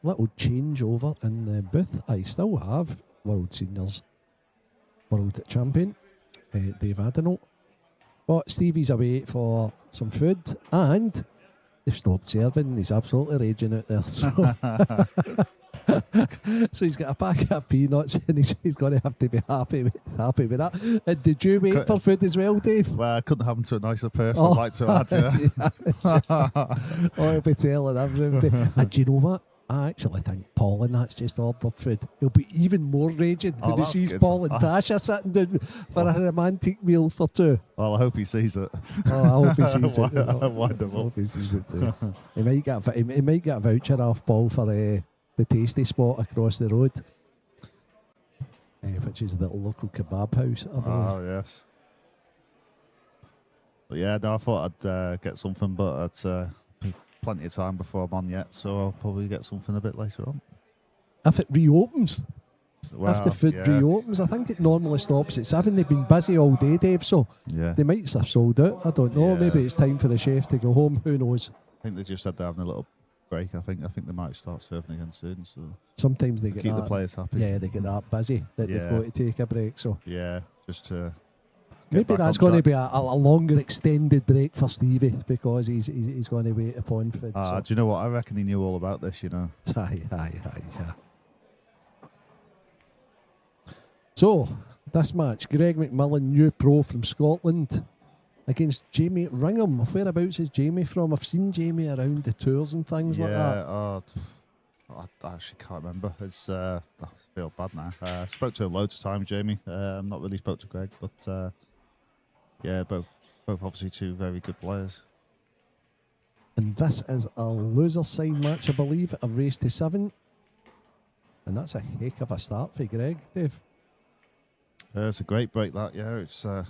Speaker 6: Little change over in the booth. I still have World Seniors World Champion Dave Adeno, but Stevie's away for some food and they've stopped serving. He's absolutely raging out there. So, so he's got a packet of peanuts and he's going to have to be happy with that. And did you wait for food as well, Dave?
Speaker 7: Well, I couldn't happen to a nicer person. I'd like to add,
Speaker 6: Oh, I'll be telling everybody. And do you know what? I actually think Paul and that's just ordered food. He'll be even more raging when he sees
Speaker 7: good.
Speaker 6: Paul and Tasha sitting down for a romantic meal for two.
Speaker 7: Well, I hope he sees it.
Speaker 6: Oh, I hope he sees it.
Speaker 7: Wind him
Speaker 6: I hope
Speaker 7: up.
Speaker 6: he sees it too. He might get a voucher off Paul for the tasty spot across the road, which is the local kebab house, I believe.
Speaker 7: Oh, yes. But yeah, no, I thought I'd get something, but it's plenty of time before I'm on yet, so I'll probably get something a bit later on.
Speaker 6: If it reopens,
Speaker 7: Well,
Speaker 6: if the food reopens, I think it normally stops at 7. They've been busy all day, Dave, so
Speaker 7: Yeah.
Speaker 6: they might have sold out. I don't know.
Speaker 7: Yeah.
Speaker 6: Maybe it's time for the chef to go home. Who knows?
Speaker 7: I think they just said they're having a little break. I think they might start serving again soon, so
Speaker 6: Sometimes they get
Speaker 7: keep
Speaker 6: that.
Speaker 7: the players happy.
Speaker 6: Yeah, they get that busy that they've
Speaker 7: Yeah.
Speaker 6: got to take a break. So
Speaker 7: Yeah, just to
Speaker 6: maybe
Speaker 7: back
Speaker 6: that's
Speaker 7: on
Speaker 6: going to
Speaker 7: track.
Speaker 6: be a longer extended break for Stevie because he's going to wait upon food. So.
Speaker 7: Do you know what? I reckon he knew all about this, you know.
Speaker 6: Aye, yeah. So, this match, Greg McMillan, new pro from Scotland, against Jamie Ringham. Whereabouts is Jamie from? I've seen Jamie around the tours and things like that.
Speaker 7: I actually can't remember. I feel bad now. Spoke to him loads of times, Jamie. Not really spoke to Greg, but yeah, both obviously two very good players.
Speaker 6: And this is a loser side match, I believe, a race to 7. And that's a heck of a start for Greg, Dave.
Speaker 7: It's a great break, that. Yeah, it's. He'll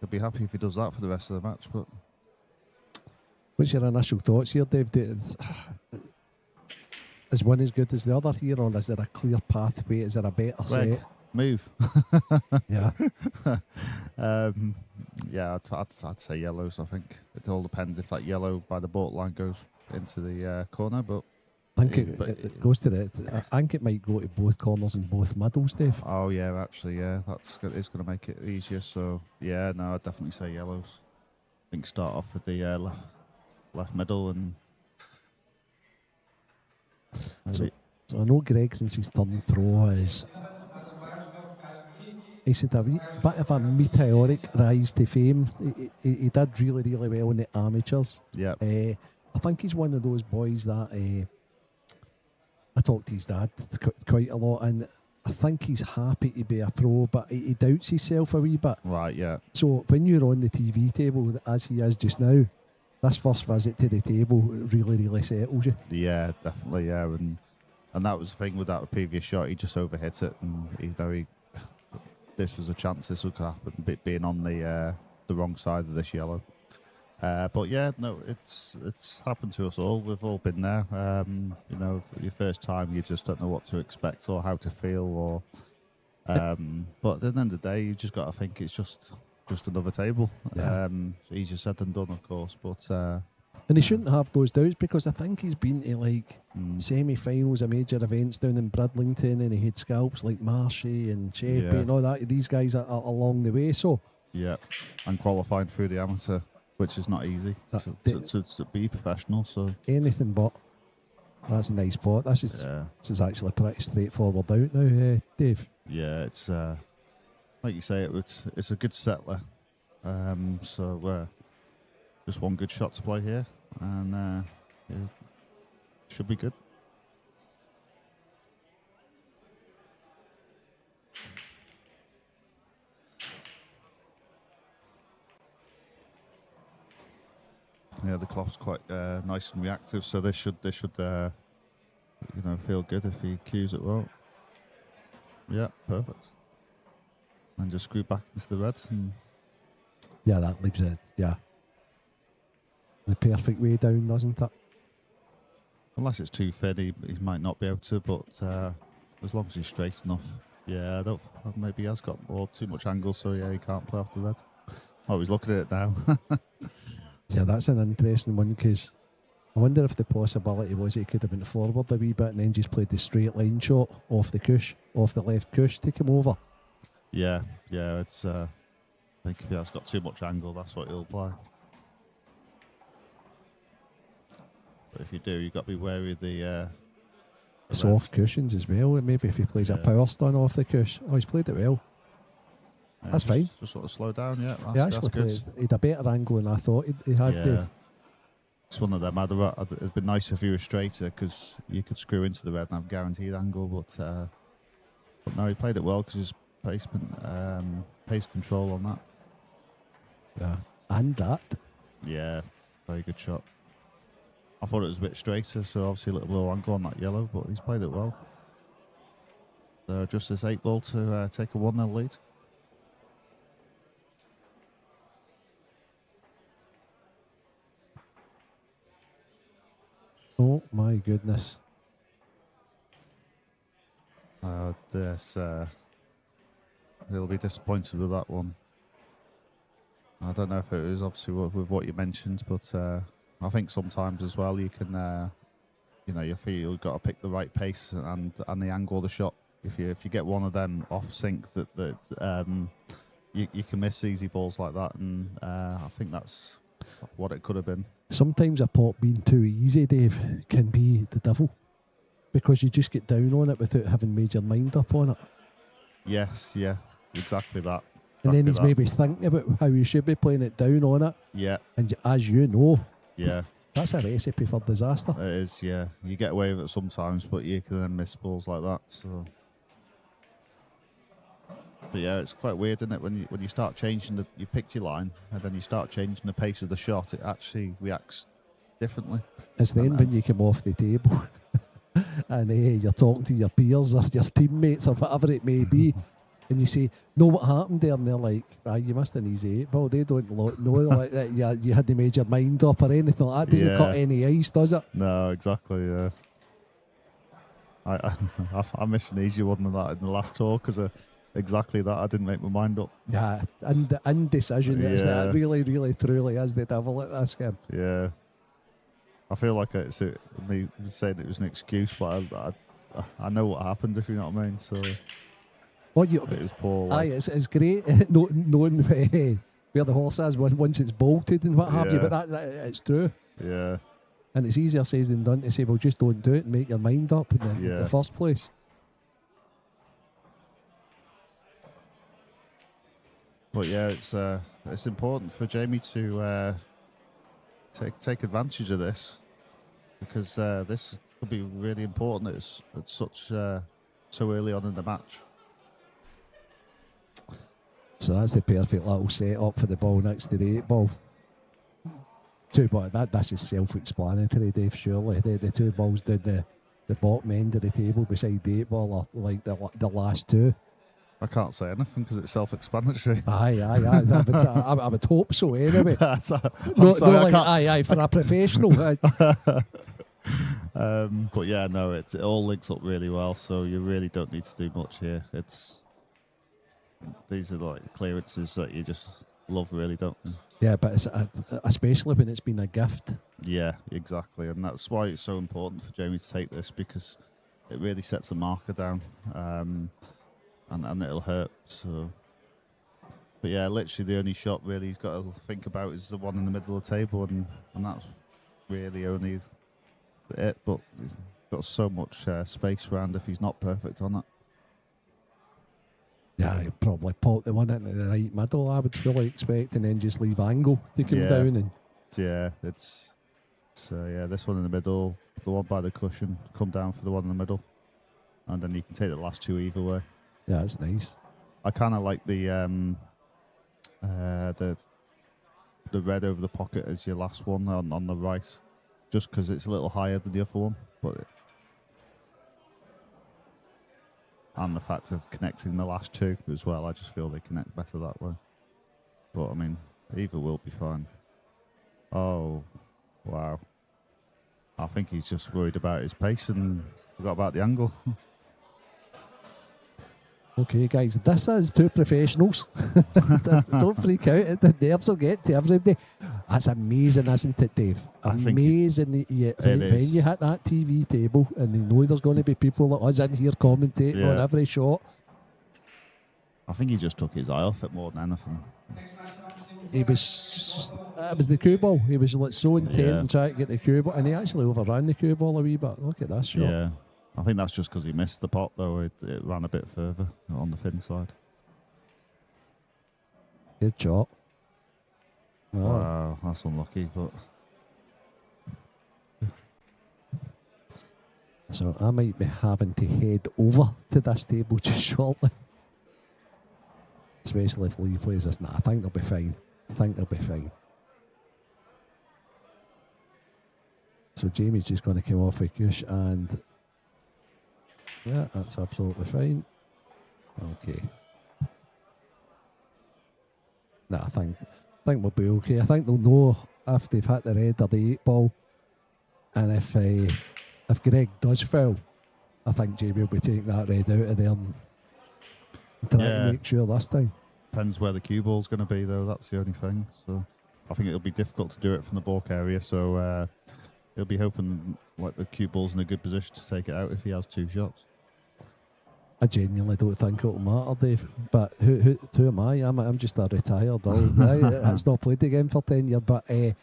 Speaker 7: be happy if he does that for the rest of the match. But
Speaker 6: What's your initial thoughts here, Dave? Is one as good as the other here, or is there a clear pathway? Is there a better
Speaker 7: Greg,
Speaker 6: set?
Speaker 7: move.
Speaker 6: Yeah.
Speaker 7: Yeah, I'd say yellows. I think it all depends if that yellow by the baulk line goes into the corner, but.
Speaker 6: I think it goes to I think it might go to both corners and both middles, Dave.
Speaker 7: Oh yeah, actually, yeah, it's going to make it easier. So yeah, no, I'd definitely say yellows. I think start off with the left middle and.
Speaker 6: So I know Greg, since he's turned pro, he's had a bit of a meteoric rise to fame. He did really, really well in the amateurs.
Speaker 7: Yeah.
Speaker 6: I think he's one of those boys that I talked to his dad quite a lot, and I think he's happy to be a pro, but he doubts himself a wee bit.
Speaker 7: Right. Yeah.
Speaker 6: So when you're on the TV table, as he is just now, this first visit to the table really, really settles you.
Speaker 7: Yeah, definitely. Yeah, and that was the thing with that previous shot. He just overhit it, and this was a chance this would happen, being on the wrong side of this yellow. But yeah, no, it's happened to us all. We've all been there. You know, for your first time, you just don't know what to expect or how to feel. Or, but at the end of the day, you just got to think it's just another table.
Speaker 6: Yeah.
Speaker 7: Easier said than done, of course. But
Speaker 6: and he shouldn't have those doubts because I think he's been to like semi-finals of major events down in Bridlington, and he had scalps like Marshy and Sheppy and all that. These guys are along the way. So
Speaker 7: yeah, and qualifying through the amateur, which is not easy to be professional. So
Speaker 6: anything but. That's a nice pot. This is actually pretty straightforward out now, Dave.
Speaker 7: Yeah, it's like you say, it's a good settler. So just one good shot to play here, and should be good. Yeah, the cloth's quite nice and reactive, so this should feel good if he cues it well. Yeah, perfect. And just screw back into the reds. And
Speaker 6: yeah, that leaves it. Yeah, the perfect way down, doesn't it?
Speaker 7: unless it's too thin, he might not be able to. But as long as he's straight enough, yeah, maybe he has got too much angle, so yeah, he can't play off the red. Oh, he's looking at it now.
Speaker 6: Yeah, that's an interesting one because I wonder if the possibility was he could have been forward a wee bit and then just played the straight line shot off the cush, off the left cush to come over.
Speaker 7: Yeah, it's. I think if he has got too much angle, that's what he'll play. But if you do, you've got to be wary of the
Speaker 6: soft cushions as well. And maybe if he plays a power stun off the cush. Oh, he's played it well. That's fine.
Speaker 7: Just sort of slow down, yeah.
Speaker 6: That's good. He had a better angle than I thought he had, Dave.
Speaker 7: It's one of them. It'd been nice if he was straighter because you could screw into the red and have guaranteed angle. But no, he played it well because his pace control on that.
Speaker 6: Yeah, and that.
Speaker 7: Yeah, very good shot. I thought it was a bit straighter, so obviously a little low angle on that yellow, but he's played it well. So just this 8-ball to take a 1-0 lead.
Speaker 6: Oh my goodness.
Speaker 7: He'll be disappointed with that one. I don't know if it was obviously with what you mentioned, but I think sometimes as well you can, you feel you've got to pick the right pace and the angle of the shot. If you get one of them off sync, you can miss easy balls like that, and I think that's what it could have been.
Speaker 6: Sometimes a pot being too easy, Dave, can be the devil because you just get down on it without having made your mind up on it.
Speaker 7: Yes, yeah, exactly that.
Speaker 6: And then he's maybe thinking about how you should be playing it down on it.
Speaker 7: Yeah.
Speaker 6: And as you know,
Speaker 7: yeah,
Speaker 6: that's a recipe for disaster.
Speaker 7: It is, yeah. You get away with it sometimes, but you can then miss balls like that. So. But yeah, it's quite weird, isn't it? When you start changing you picked your line, and then you start changing the pace of the shot, it actually reacts differently.
Speaker 6: It's then when you come off the table and you're talking to your peers or your teammates or whatever it may be, and you say, "Know what happened there?" And they're like, "You missed an easy 8-ball." They don't know like that. You hadn't made your mind up or anything like that. Doesn't cut any ice, does it?
Speaker 7: No, exactly. Yeah. I missed an easier one than that in the last tour because exactly that. I didn't make my mind up.
Speaker 6: Yeah, and the indecision is that really, really, truly is the devil at this game.
Speaker 7: Yeah. I feel like it's me saying it was an excuse, but I know what happened, if you know what I mean. So it was poor.
Speaker 6: Aye, it's great knowing where the horse is once it's bolted and what have you, but that it's true.
Speaker 7: Yeah.
Speaker 6: And it's easier said than done to say, well, just don't do it and make your mind up in the first place.
Speaker 7: But yeah, it's important for Jamie to take advantage of this because this could be really important at so early on in the match.
Speaker 6: So that's the perfect little set-up for the ball next to the 8-ball. This is self-explanatory, Dave, surely. The two balls down the bottom end of the table beside the 8-ball are like the last two.
Speaker 7: I can't say anything because it's self-explanatory.
Speaker 6: Aye. I would hope so anyway.
Speaker 7: For
Speaker 6: a professional.
Speaker 7: But yeah, no, it all links up really well, so you really don't need to do much here. These are like clearances that you just love, really, don't you?
Speaker 6: Yeah, but it's especially when it's been a gift.
Speaker 7: Yeah, exactly, and that's why it's so important for Jamie to take this because it really sets the marker down. And it'll hurt. So, but yeah, literally the only shot really he's got to think about is the one in the middle of the table, and that's really only it. But he's got so much space around if he's not perfect on it.
Speaker 6: Yeah, he'll probably pop the one into the right middle, I would fully expect, and then just leave angle to come down. And
Speaker 7: yeah, this one in the middle, the one by the cushion, come down for the one in the middle, and then you can take the last two either way.
Speaker 6: Yeah, it's nice.
Speaker 7: I kind of like the red over the pocket as your last one on the right, just because it's a little higher than the other one. And the fact of connecting the last two as well, I just feel they connect better that way. But I mean, either will be fine. Oh, wow! I think he's just worried about his pace and forgot about the angle.
Speaker 6: Okay, guys, this is two professionals. Don't freak out. The nerves will get to everybody. That's amazing, isn't it, Dave?
Speaker 7: I think
Speaker 6: Amazing. When you hit that TV table and they know there's going to be people like us in here commentating on every shot.
Speaker 7: I think he just took his eye off it more than anything.
Speaker 6: It was the cue ball. He was like so intent and trying to get the cue ball, and he actually overran the cue ball a wee bit. Look at that shot.
Speaker 7: Yeah, I think that's just because he missed the pot, though. It ran a bit further on the fin side.
Speaker 6: Good shot.
Speaker 7: Wow, that's unlucky, but...
Speaker 6: So I might be having to head over to this table just shortly. Especially if Lee plays this. Nah, I think they'll be fine. So Jamie's just going to come off with Kush, and yeah, that's absolutely fine. Okay. Nah, I think we'll be okay. I think they'll know if they've hit the red or the 8 ball, and if Greg does foul, I think Jamie will be taking that red out of there and trying to make sure this time.
Speaker 7: Depends where the cue ball's going to be, though. That's the only thing. So I think it'll be difficult to do it from the balk area. So he'll be hoping like the cue ball's in a good position to take it out if he has 2 shots.
Speaker 6: I genuinely don't think it'll matter, Dave. But who am I? I'm just a retired old guy that's not played the game for 10 years. But if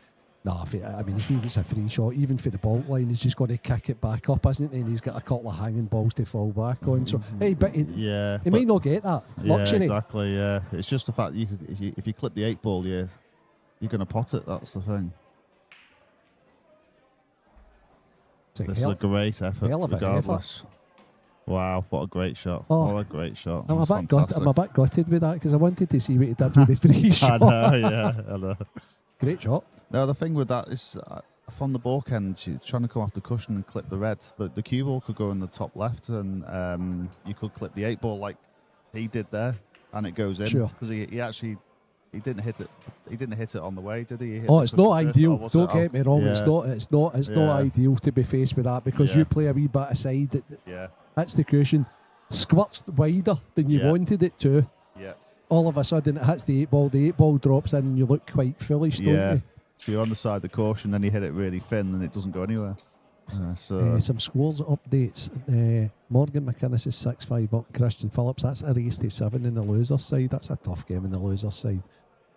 Speaker 6: he gets a free shot, even for the balk line, he's just got to kick it back up, isn't he? And he's got a couple of hanging balls to fall back on. So he might not get that luxury.
Speaker 7: Yeah, exactly. Yeah, it's just the fact if you clip the 8 ball, you're going to pot it. That's the thing. This is a great effort, regardless. Wow, what a great shot. What a great shot.
Speaker 6: I'm a bit gutted with that because I wanted to see what he did with the free shot.
Speaker 7: I know.
Speaker 6: Great shot.
Speaker 7: No, the thing with that is from the balk end, you're trying to come off the cushion and clip the red. The cue ball could go in the top left, and you could clip the 8 ball like he did there, and it goes in.
Speaker 6: Sure.
Speaker 7: Because he didn't hit it. He didn't hit it on the way, did he?
Speaker 6: It's not ideal. Don't get me wrong. Yeah. It's not ideal to be faced with that because you play a wee bit aside. That's the cushion. Squirts wider than you wanted it to.
Speaker 7: Yeah.
Speaker 6: All of a sudden it hits the 8 ball. The 8 ball drops in and you look quite foolish, don't you?
Speaker 7: So you're on the side of the caution, then you hit it really thin and it doesn't go anywhere.
Speaker 6: Some scores updates. Morgan McInnes is 6-5 up. Christian Phillips, that's a race to 7 in the loser's side. That's a tough game in the loser's side.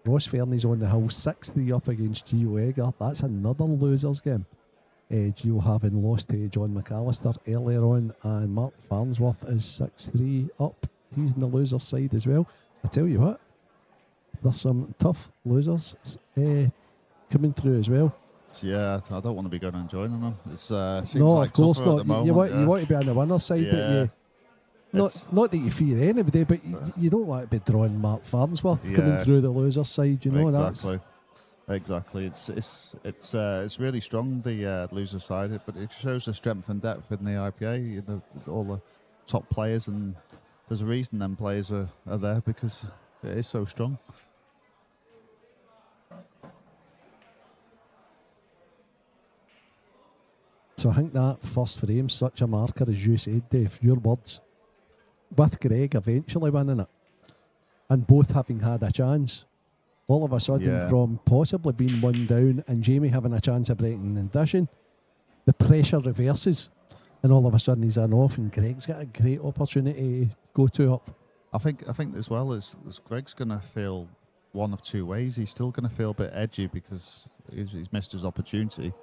Speaker 6: Ross Fernie's on the hill, 6-3 up against Gio Egger. That's another loser's game. Gio having lost to John McAllister earlier on, and Mark Farnsworth is 6-3 up. He's in the loser's side as well. I tell you what, there's some tough losers coming through as well.
Speaker 7: Yeah, I don't want to be going and joining them. It seems
Speaker 6: no,
Speaker 7: like
Speaker 6: of course not.
Speaker 7: You
Speaker 6: want to be on the winner's side, but not that you fear anybody, but you don't want to be drawing Mark Farnsworth coming through the loser's side. You know
Speaker 7: Exactly. It's really strong, the loser side, but it shows the strength and depth in the IPA. You know, all the top players, and there's a reason them players are there because it is so strong.
Speaker 6: So I think that first frame's such a marker, as you said, Dave, your words, with Greg eventually winning it, and both having had a chance. All of a sudden, from possibly being 1 down and Jamie having a chance of breaking the addition, the pressure reverses, and all of a sudden he's on off, and Greg's got a great opportunity to go 2 up.
Speaker 7: I think as well as Greg's going to feel one of 2 ways. He's still going to feel a bit edgy because he's missed his opportunity,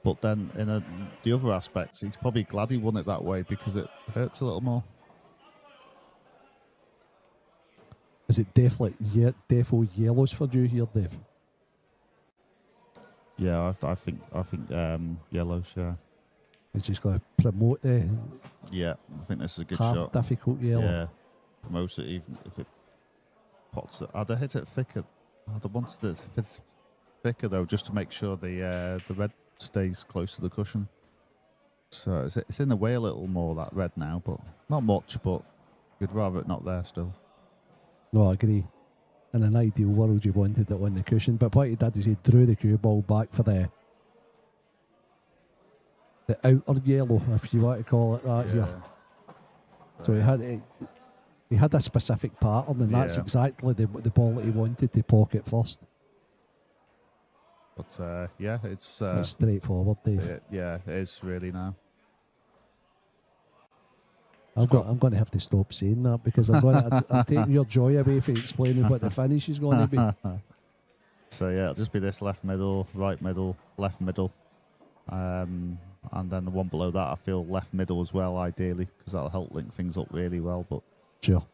Speaker 7: but then in the other aspects, he's probably glad he won it that way because it hurts a little more.
Speaker 6: Is it defo yellows for you here, Dave?
Speaker 7: Yeah, I think yellows. Yeah,
Speaker 6: he's just got to promote the.
Speaker 7: Yeah, I think this is a good shot.
Speaker 6: Difficult yellow.
Speaker 7: Yeah, promote it even if it pots it. I'd have hit it thicker. I'd have wanted it a bit thicker though, just to make sure the red stays close to the cushion. So it's in the way a little more, that red now, but not much. But you'd rather it not there still.
Speaker 6: No, I agree. In an ideal world, you wanted it on the cushion, but what he did is he drew the cue ball back for the outer yellow, if you want to call it that here. So he had a specific pattern, and that's exactly the ball that he wanted to pocket first.
Speaker 7: But yeah, it's
Speaker 6: straightforward, Dave.
Speaker 7: yeah, it is really now.
Speaker 6: I'm going to have to stop saying that because I'm taking your joy away from explaining what the finish is going to be.
Speaker 7: So yeah, it'll just be this left middle, right middle, left middle, and then the one below that I feel left middle as well, ideally, because that'll help link things up really well. But
Speaker 6: sure.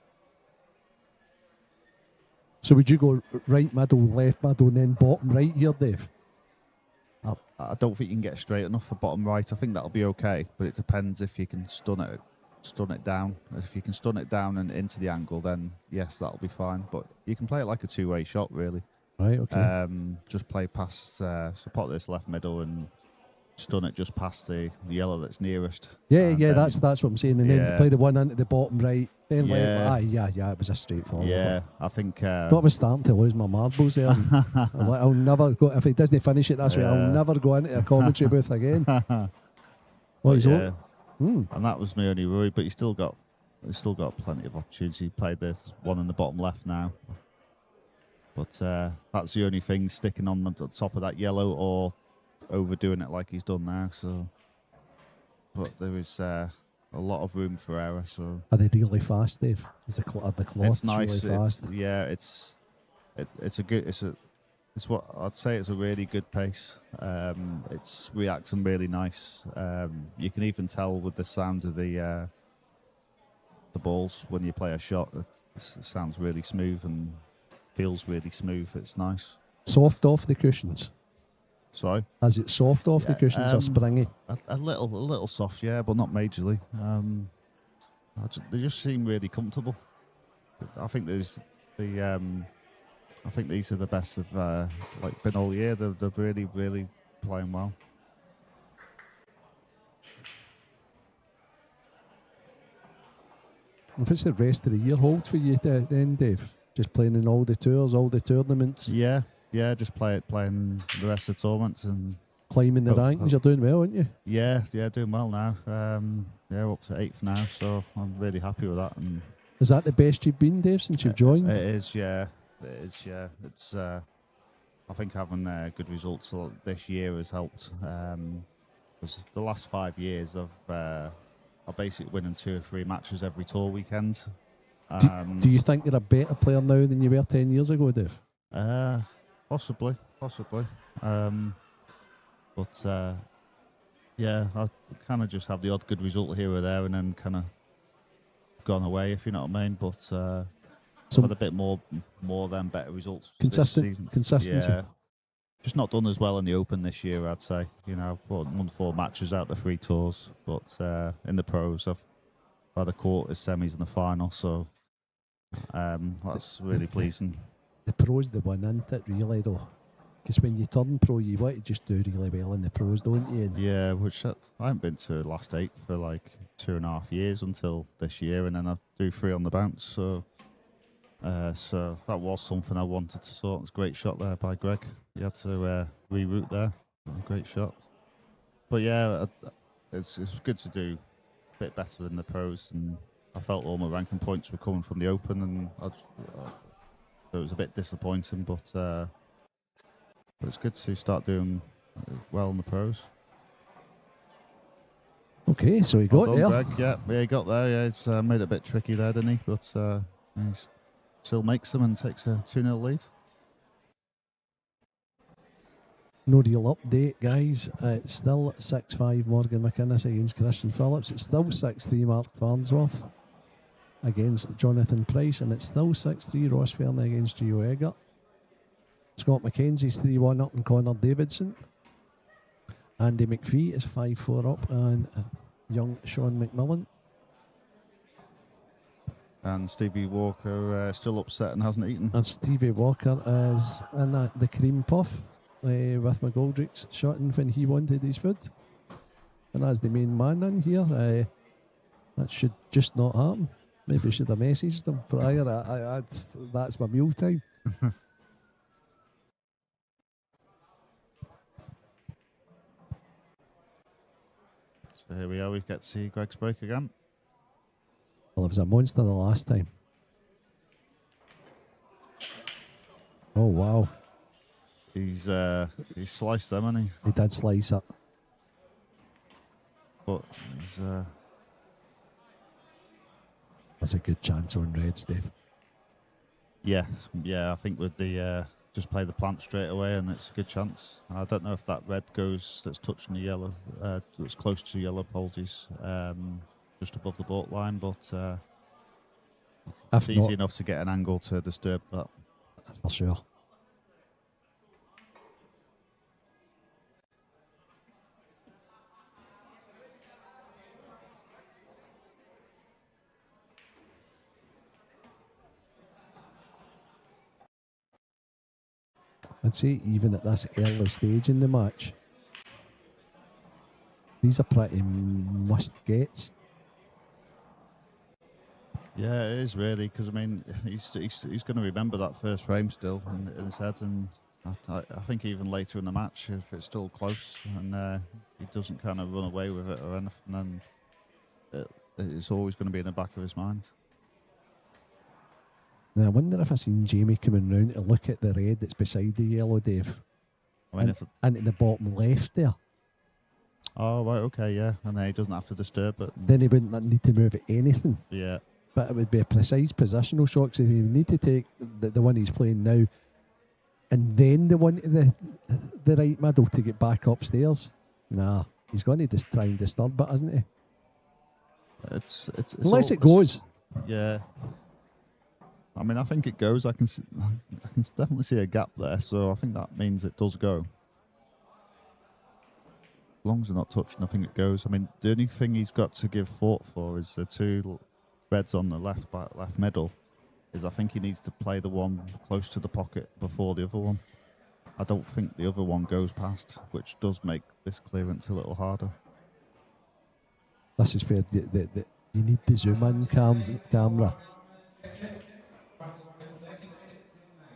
Speaker 6: So would you go right middle, left middle, and then bottom right here, Dave?
Speaker 7: I don't think you can get straight enough for bottom right. I think that'll be okay, but it depends if you can stun it down. If you can stun it down and into the angle, then yes, that'll be fine. But you can play it like a two-way shot, really.
Speaker 6: Right, okay.
Speaker 7: Just play past, so pot this left middle and stun it just past the yellow that's nearest.
Speaker 6: Yeah, that's what I'm saying. And then play the one into the bottom right. Then it was a straightforward.
Speaker 7: Yeah, I think.
Speaker 6: I thought I was starting to lose my marbles there. I was like, I'll never go, if he doesn't finish it this way, I'll never go into a commentary booth again.
Speaker 7: And that was my only worry, but he's still got plenty of opportunity. He played this one in the bottom left now. But that's the only thing sticking on the top of that yellow or overdoing it like he's done now. So, but there is a lot of room for error. So,
Speaker 6: are they really fast, Dave? Is the cloth
Speaker 7: it's nice.
Speaker 6: Really fast?
Speaker 7: It's what I'd say. It's a really good pace. It's reacting really nice. You can even tell with the sound of the balls when you play a shot. It sounds really smooth and feels really smooth. It's nice.
Speaker 6: Soft off the cushions.
Speaker 7: Sorry?
Speaker 6: Is it soft off the cushions or springy?
Speaker 7: A little soft, yeah, but not majorly. They just seem really comfortable. I think these are the best of been all year. They're really, really playing well.
Speaker 6: If it's the rest of the year hold for you then, Dave? Just playing in all the tours, all the tournaments?
Speaker 7: Yeah, just playing the rest of the tournaments and
Speaker 6: climbing the rankings. You're doing well, aren't you?
Speaker 7: Yeah, doing well now. We're up to 8th now, so I'm really happy with that. And
Speaker 6: is that the best you've been, Dave, since you've joined?
Speaker 7: It is, yeah. It's I think having good results this year has helped. Because the last 5 years I've basically winning 2 or 3 matches every tour weekend.
Speaker 6: Do you think you're a better player now than you were 10 years ago, Dave?
Speaker 7: Possibly. But I kind of just have the odd good result here or there and then kind of gone away, if you know what I mean. But had a bit more than better results.
Speaker 6: Consistency.
Speaker 7: Yeah. Just not done as well in the Open this year, I'd say. You know, I've won 4 matches out the 3 tours, but in the pros, I've had a quarters, semis, and the final. So that's really pleasing.
Speaker 6: The pros, the one, isn't it, really, though? Because when you turn pro, you want to just do really well in the pros, don't you?
Speaker 7: Yeah, which I haven't been to last 8 for like 2.5 years until this year, and then I do 3 on the bounce. So that was something I wanted to sort. It was a great shot there by Greg. He had to reroute there. Great shot. But yeah, it's good to do a bit better in the pros, and I felt all my ranking points were coming from the Open, and it was a bit disappointing, but it's good to start doing well in the pros.
Speaker 6: Okay, so he got there.
Speaker 7: Greg. Yeah, he got there. Yeah, it's made it a bit tricky there, didn't he? But he still makes them and takes a 2-0 lead.
Speaker 6: No real update, guys. It's still 6-5 Morgan McInnes against Christian Phillips. It's still 6-3 Mark Farnsworth against Jonathan Price, and it's still 6-3 Ross Fernie against Gio Eggert. Scott McKenzie's 3-1 up on Connor Davidson. Andy McPhee is 5-4 up on young Sean McMillan.
Speaker 7: And Stevie Walker still upset and hasn't eaten.
Speaker 6: And Stevie Walker is in the cream puff with McGoldricks shotting when he wanted his food. And as the main man in here, that should just not happen. Maybe I should have messaged him prior. That's my meal time.
Speaker 7: So here we are, we get to see Greg's break again.
Speaker 6: Well, it was a monster the last time. Oh, wow.
Speaker 7: He's sliced them, hasn't he?
Speaker 6: He did slice it.
Speaker 7: But he's
Speaker 6: That's a good chance on red, Steve.
Speaker 7: yeah. I think with the just play the plant straight away, and it's a good chance. I don't know if that red goes that's touching the yellow, that's close to yellow. Apologies, just above the baulk line, but it's easy enough to get an angle to disturb that.
Speaker 6: For sure. I'd say even at this early stage in the match, these are pretty must-gets.
Speaker 7: Yeah, it is really, because I mean, he's going to remember that first frame still in his head, and I think even later in the match, if it's still close and he doesn't kind of run away with it or anything, then it's always going to be in the back of his mind.
Speaker 6: Now, I wonder if I seen Jamie coming round to look at the red that's beside the yellow, Dave.
Speaker 7: I mean,
Speaker 6: and in the bottom left there.
Speaker 7: Oh, right, okay, yeah. And then he doesn't have to disturb it.
Speaker 6: Then he wouldn't need to move anything.
Speaker 7: Yeah.
Speaker 6: But it would be a precise positional shot, because he would need to take the one he's playing now and then the one to the right middle to get back upstairs. Nah, he's going to just try and disturb it, isn't he?
Speaker 7: It's
Speaker 6: Unless it goes.
Speaker 7: Yeah. I mean, I think it goes. I can definitely see a gap there, so I think that means it does go. As long as they're not touching, I think it goes. I mean, the only thing he's got to give thought for is the two reds on the left middle. I think he needs to play the one close to the pocket before the other one. I don't think the other one goes past, which does make this clearance a little harder.
Speaker 6: This is fair. You need the zoom in camera.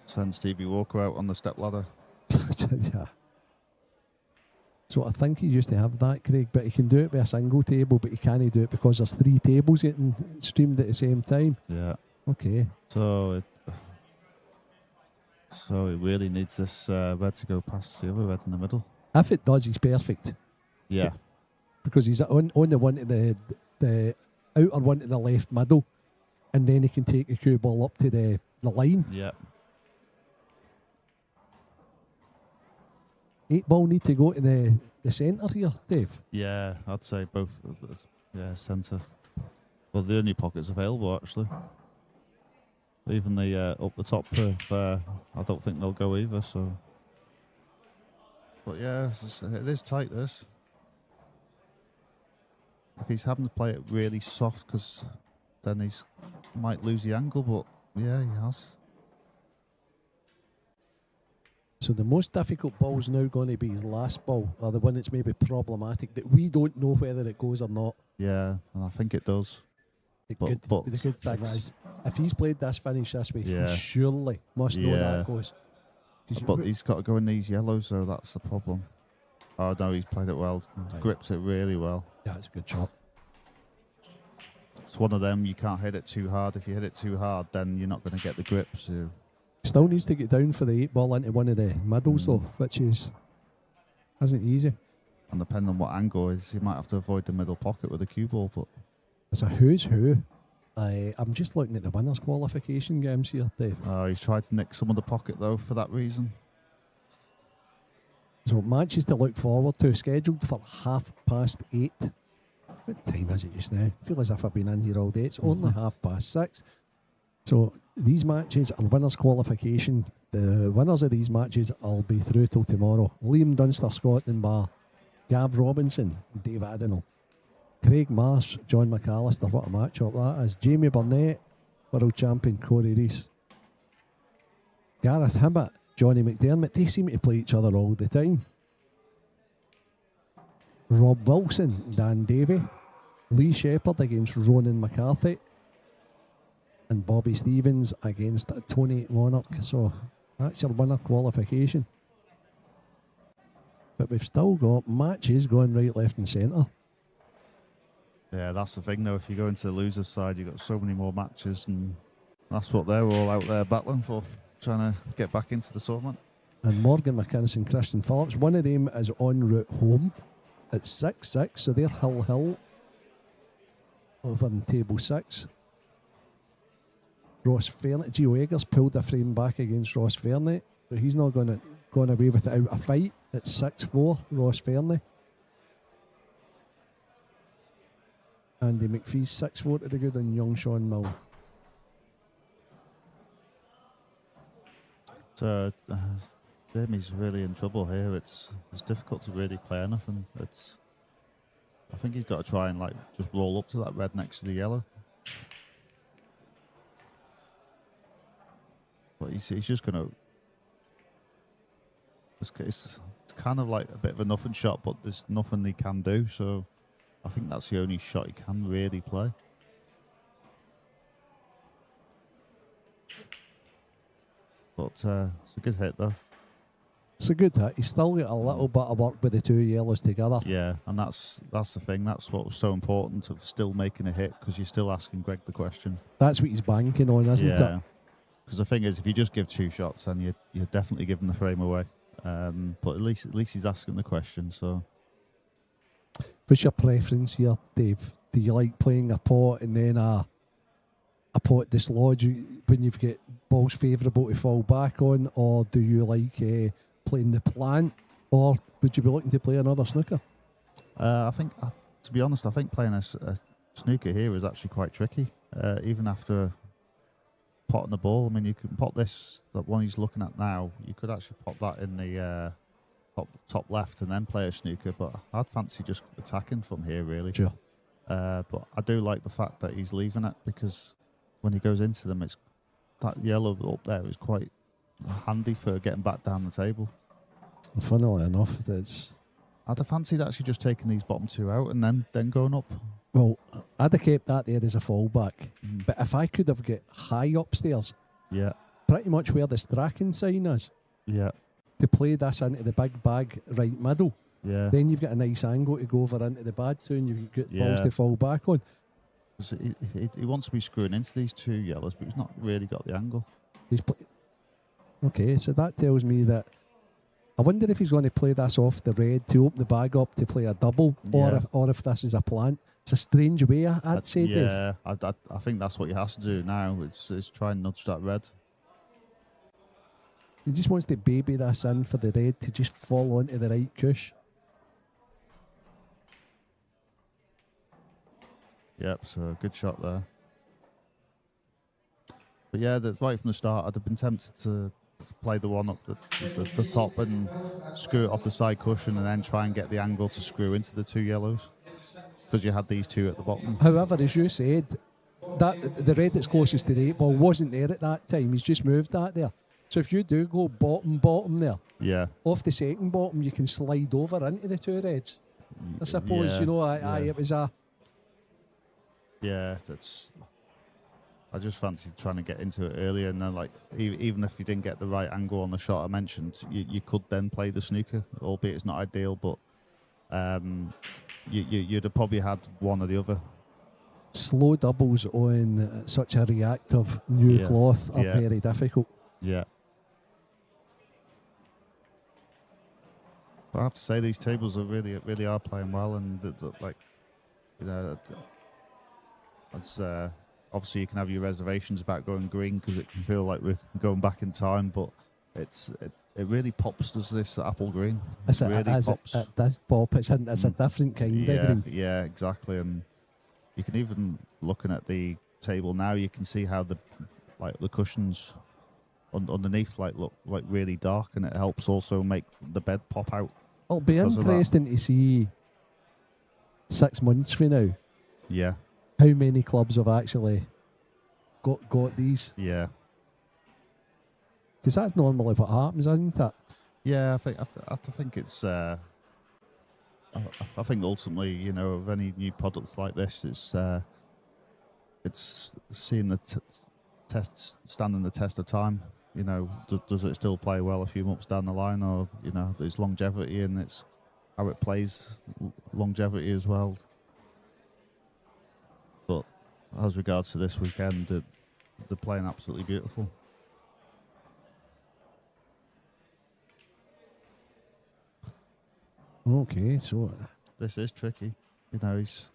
Speaker 7: Send Stevie Walker out on the step ladder.
Speaker 6: Yeah. So I think he used to have that, Craig, but he can do it with a single table, but he can't do it because there's 3 tables getting streamed at the same time.
Speaker 7: Yeah.
Speaker 6: Okay.
Speaker 7: So it really needs this red to go past the other red in the middle.
Speaker 6: If it does, he's perfect.
Speaker 7: Yeah.
Speaker 6: Because he's on the one to the outer one to the left middle, and then he can take the cue ball up to the line.
Speaker 7: Yeah.
Speaker 6: 8 ball need to go to the centre here, Dave.
Speaker 7: Yeah, I'd say both. Yeah, centre. Well, the only pockets available, actually. Even the up the top of, I don't think they'll go either, so. But yeah, it is tight, this. If he's having to play it really soft, because then he might lose the angle, but yeah, he has.
Speaker 6: So the most difficult ball's now going to be his last ball, or the one that's maybe problematic, that we don't know whether it goes or not.
Speaker 7: Yeah, and I think it does.
Speaker 6: The good thing is, if he's played this finish this way, he surely must know that goes.
Speaker 7: But he's got to go in these yellows, so that's the problem. Oh no, he's played it well. Right. Grips it really well.
Speaker 6: Yeah, it's a good shot.
Speaker 7: It's one of them, you can't hit it too hard. If you hit it too hard, then you're not going to get the grip. So.
Speaker 6: Still needs to get down for the 8 ball into one of the middles, though, which isn't easy.
Speaker 7: And depending on what angle is, you might have to avoid the middle pocket with a cue ball. But
Speaker 6: it's a who's who. I'm just looking at the Winners Qualification games here, Dave.
Speaker 7: Oh, he's tried to nick some of the pocket, though, for that reason.
Speaker 6: So matches to look forward to, scheduled for 8:30. What time is it just now? I feel as if I've been in here all day. It's only 6:30. So these matches are Winners Qualification. The winners of these matches will be through till tomorrow. Liam Dunster, Scotland Bar, Gav Robinson, Dave Adenall, Craig Marsh, John McAllister. What a matchup that is. Jamie Burnett, world champion Corey Rees, Gareth Hibbett, Johnny McDermott. They seem to play each other all the time. Rob Wilson, Dan Davey, Lee Shepherd against Ronan McCarthy, and Bobby Stevens against Tony Monarch. So that's your Winner Qualification. But we've still got matches going right, left and centre.
Speaker 7: Yeah, that's the thing, though. If you go into the loser's side, you've got so many more matches, and that's what they're all out there battling for, trying to get back into the tournament.
Speaker 6: and Morgan McInnes and Christian Phillips. One of them is en route home at 6-6, so they're Hill over in table 6. Ross Fairney, Gio Eggers pulled a frame back against Ross Fairney, so he's not gone away without a fight at 6-4. Ross Fairney. Andy McPhee's 6-4 to the good on young Sean Mill.
Speaker 7: So Jamie's really in trouble here. It's difficult to really play anything. I think he's got to try and like just roll up to that red next to the yellow. But he's just going to... It's kind of like a bit of a nothing shot, but there's nothing he can do. So I think that's the only shot he can really play. But it's a good hit, though.
Speaker 6: It's a good hit. He's still got a little bit of work with the two yellows together.
Speaker 7: Yeah, and that's the thing. That's what was so important of still making a hit, because you're still asking Greg the question.
Speaker 6: That's what he's banking on, isn't it?
Speaker 7: Yeah, because the thing is, if you just give 2 shots, then you're definitely giving the frame away. But at least he's asking the question. So,
Speaker 6: what's your preference here, Dave? Do you like playing a pot and then a pot dislodge when you've got balls favourable to fall back on, or do you like playing the plant, or would you be looking to play another snooker?
Speaker 7: I think, to be honest, I think playing a snooker here is actually quite tricky. Even after potting the ball, I mean, you can pot this, the one he's looking at now, you could actually pot that in the top left and then play a snooker, but I'd fancy just attacking from here, really.
Speaker 6: Sure.
Speaker 7: But I do like the fact that he's leaving it, because when he goes into them, it's that yellow up there is quite handy for getting back down the table.
Speaker 6: Funnily enough,
Speaker 7: I'd have fancied actually just taking these bottom 2 out and then going up.
Speaker 6: Well, I'd have kept that there as a fallback. But if I could have got high upstairs,
Speaker 7: Yeah.
Speaker 6: pretty much where the Strachan sign is,
Speaker 7: Yeah.
Speaker 6: to play this into the big bag right middle,
Speaker 7: Yeah.
Speaker 6: then you've got a nice angle to go over into the bad two, and you've got balls
Speaker 7: Yeah.
Speaker 6: to fall back on.
Speaker 7: He wants to be screwing into these 2 yellows, but he's not really got the angle.
Speaker 6: Okay, so that tells me that I wonder if he's going to play this off the red to open the bag up to play a double,
Speaker 7: Yeah.
Speaker 6: or if this is a plant. It's a strange way, I'd say, Dave.
Speaker 7: Yeah, I think that's what he has to do now. It's try and nudge that red.
Speaker 6: He just wants to baby this in for the red to just fall onto the right cush.
Speaker 7: Yep, so good shot there. But yeah, right from the start, I'd have been tempted to play the one up the top and screw it off the side cushion, and then try and get the angle to screw into the 2 yellows, because you had these 2 at the bottom.
Speaker 6: However, as you said, that the red that's closest to the 8 ball wasn't there at that time. He's just moved that there. So if you do go bottom there,
Speaker 7: Yeah.
Speaker 6: off the second bottom, you can slide over into the 2 reds. I suppose,
Speaker 7: Yeah,
Speaker 6: you know, it was a...
Speaker 7: Yeah, I just fancied trying to get into it earlier, and then, like, even if you didn't get the right angle on the shot I mentioned, you could then play the snooker, albeit it's not ideal, but you'd have probably had one or the other.
Speaker 6: Slow doubles on such a reactive new cloth are very difficult.
Speaker 7: Yeah. But I have to say, these tables are really are playing well, and like, you know, it's obviously you can have your reservations about going green because it can feel like we're going back in time, but it really pops, does this apple green?
Speaker 6: It
Speaker 7: really pops.
Speaker 6: It does pop. It's a different kind of green.
Speaker 7: Yeah, exactly. And you can even, looking at the table now, you can see how the cushions underneath look like really dark, and it helps also make the bed pop out.
Speaker 6: It'll be interesting to see 6 months from now.
Speaker 7: Yeah.
Speaker 6: How many clubs have actually got these?
Speaker 7: Yeah.
Speaker 6: Because that's normally what happens, isn't it?
Speaker 7: Yeah, I think it's. I think ultimately, you know, of any new product like this, it's seeing the standing the test of time. You know, does it still play well a few months down the line, or, you know, there's longevity, and it's how it plays, longevity as well. But as regards to this weekend, they're playing absolutely beautiful.
Speaker 6: Okay, so
Speaker 7: This is tricky. You know, he's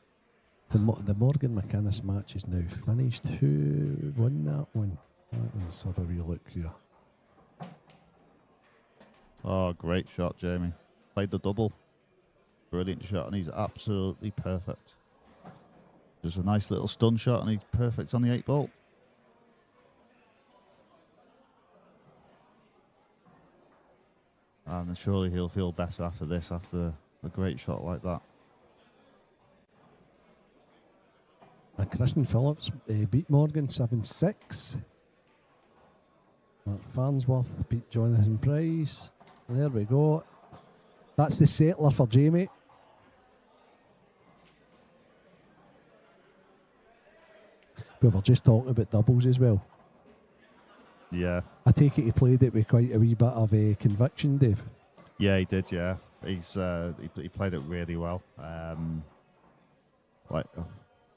Speaker 6: the Morgan McInnes match is now finished. Who won that one? Let's have a wee look here.
Speaker 7: oh, great shot, Jamie. Played the double. Brilliant shot, and he's absolutely perfect. Just a nice little stun shot, and he's perfect on the 8 ball. And surely he'll feel better after this, after a great shot like that.
Speaker 6: Christian Phillips beat Morgan 7-6. Farnsworth beat Jonathan Price. There we go. That's the settler for Jamie. We were just talking about doubles as well.
Speaker 7: Yeah.
Speaker 6: I take it he played it with quite a wee bit of a conviction, Dave.
Speaker 7: Yeah, he did. Yeah, he's he played it really well.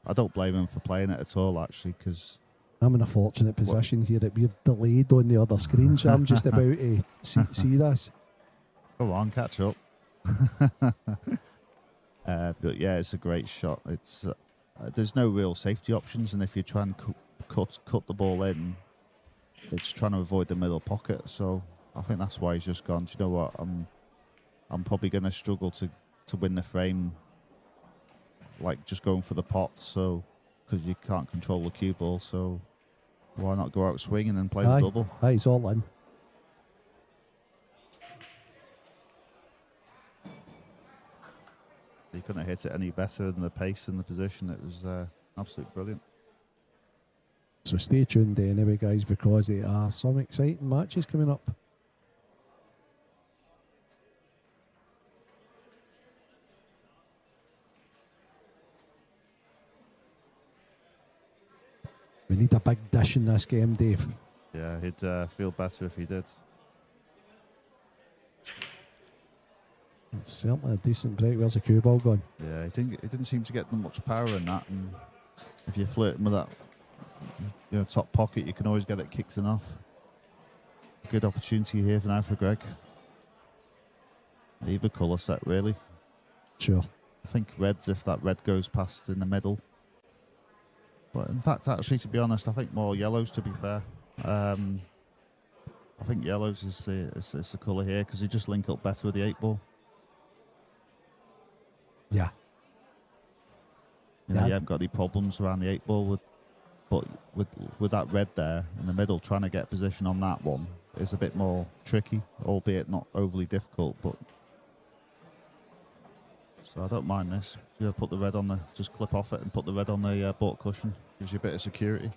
Speaker 7: I don't blame him for playing it at all, actually, because
Speaker 6: I'm in a fortunate position here that we've delayed on the other screen, so I'm just about to see this.
Speaker 7: Go on, catch up. But yeah, it's a great shot. It's there's no real safety options, and if you try and cut the ball in, it's trying to avoid the middle pocket. So I think that's why he's just gone. Do you know what? I'm probably going to struggle to win the frame, like just going for the pot. So because you can't control the cue ball, so why not go out swinging and play the double?
Speaker 6: Aye, he's all in.
Speaker 7: He couldn't hit it any better than the pace and the position. It was absolutely brilliant.
Speaker 6: So stay tuned anyway, guys, because there are some exciting matches coming up. We need a big dish in this game, Dave.
Speaker 7: Yeah, he'd feel better if he did.
Speaker 6: It's certainly a decent break. Where's the cue ball gone?
Speaker 7: Yeah, he didn't seem to get much power in that. And if you're flirting with that, top pocket, you can always get it kicked off. Good opportunity here for now for Greg. Either colour set, really.
Speaker 6: Sure.
Speaker 7: I think reds, if that red goes past in the middle. But in fact, actually, to be honest, I think more yellows, to be fair. I think yellows is the colour here because you just link up better with the 8 ball.
Speaker 6: Yeah.
Speaker 7: You haven't got any problems around the 8 ball with that red there in the middle. Trying to get position on that one is a bit more tricky, albeit not overly difficult. But so I don't mind this. You put the red on just clip off it and put the red on the board cushion. Gives you a bit of security.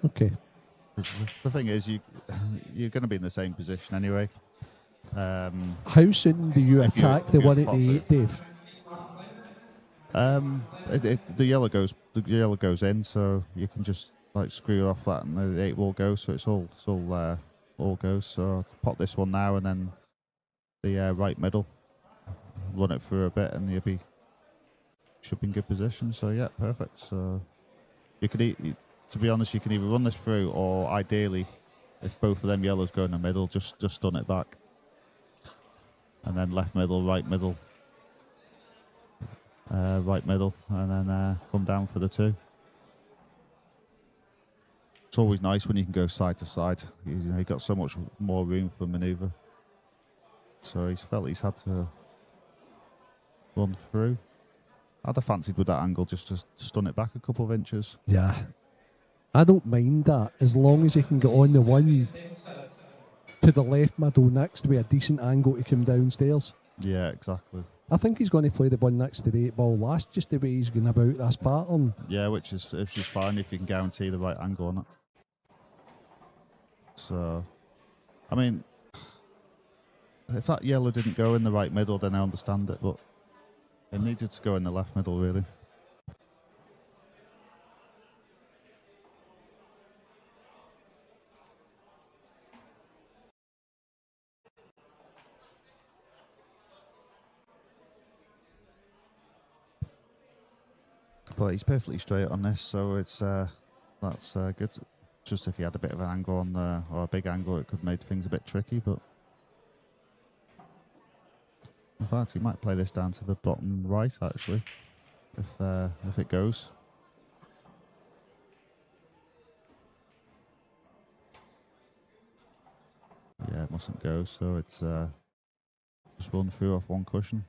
Speaker 6: Okay.
Speaker 7: The thing is, you're going to be in the same position anyway.
Speaker 6: How soon do you attack the one at the 8, Dave?
Speaker 7: The yellow goes in, so you can just like screw off that, and the 8 will go. So it's all goes. So pop this one now, and then the right middle, run it through a bit, and should be in good position. So yeah, perfect. So you could, to be honest, you can either run this through, or ideally, if both of them yellows go in the middle, just stun it back, and then left middle, right middle, and then come down for the 2. It's always nice when you can go side to side. You've got so much more room for manoeuvre. So he's felt he's had to run through. I'd have fancied with that angle just to stun it back a couple of inches.
Speaker 6: Yeah. I don't mind that as long as you can get on the one to the left middle next to be a decent angle to come downstairs.
Speaker 7: Yeah, exactly.
Speaker 6: I think he's going to play the one next to the 8 ball last, just the way he's going about this pattern.
Speaker 7: Yeah, which is fine if you can guarantee the right angle on it. So, I mean, if that yellow didn't go in the right middle, then I understand it, but it needed to go in the left middle, really. But he's perfectly straight on this, so that's good. Just if he had a bit of an angle or a big angle, it could have made things a bit tricky, but In fact, he might play this down to the bottom right, actually, if it goes. Yeah, it mustn't go, so it's just run through off one cushion.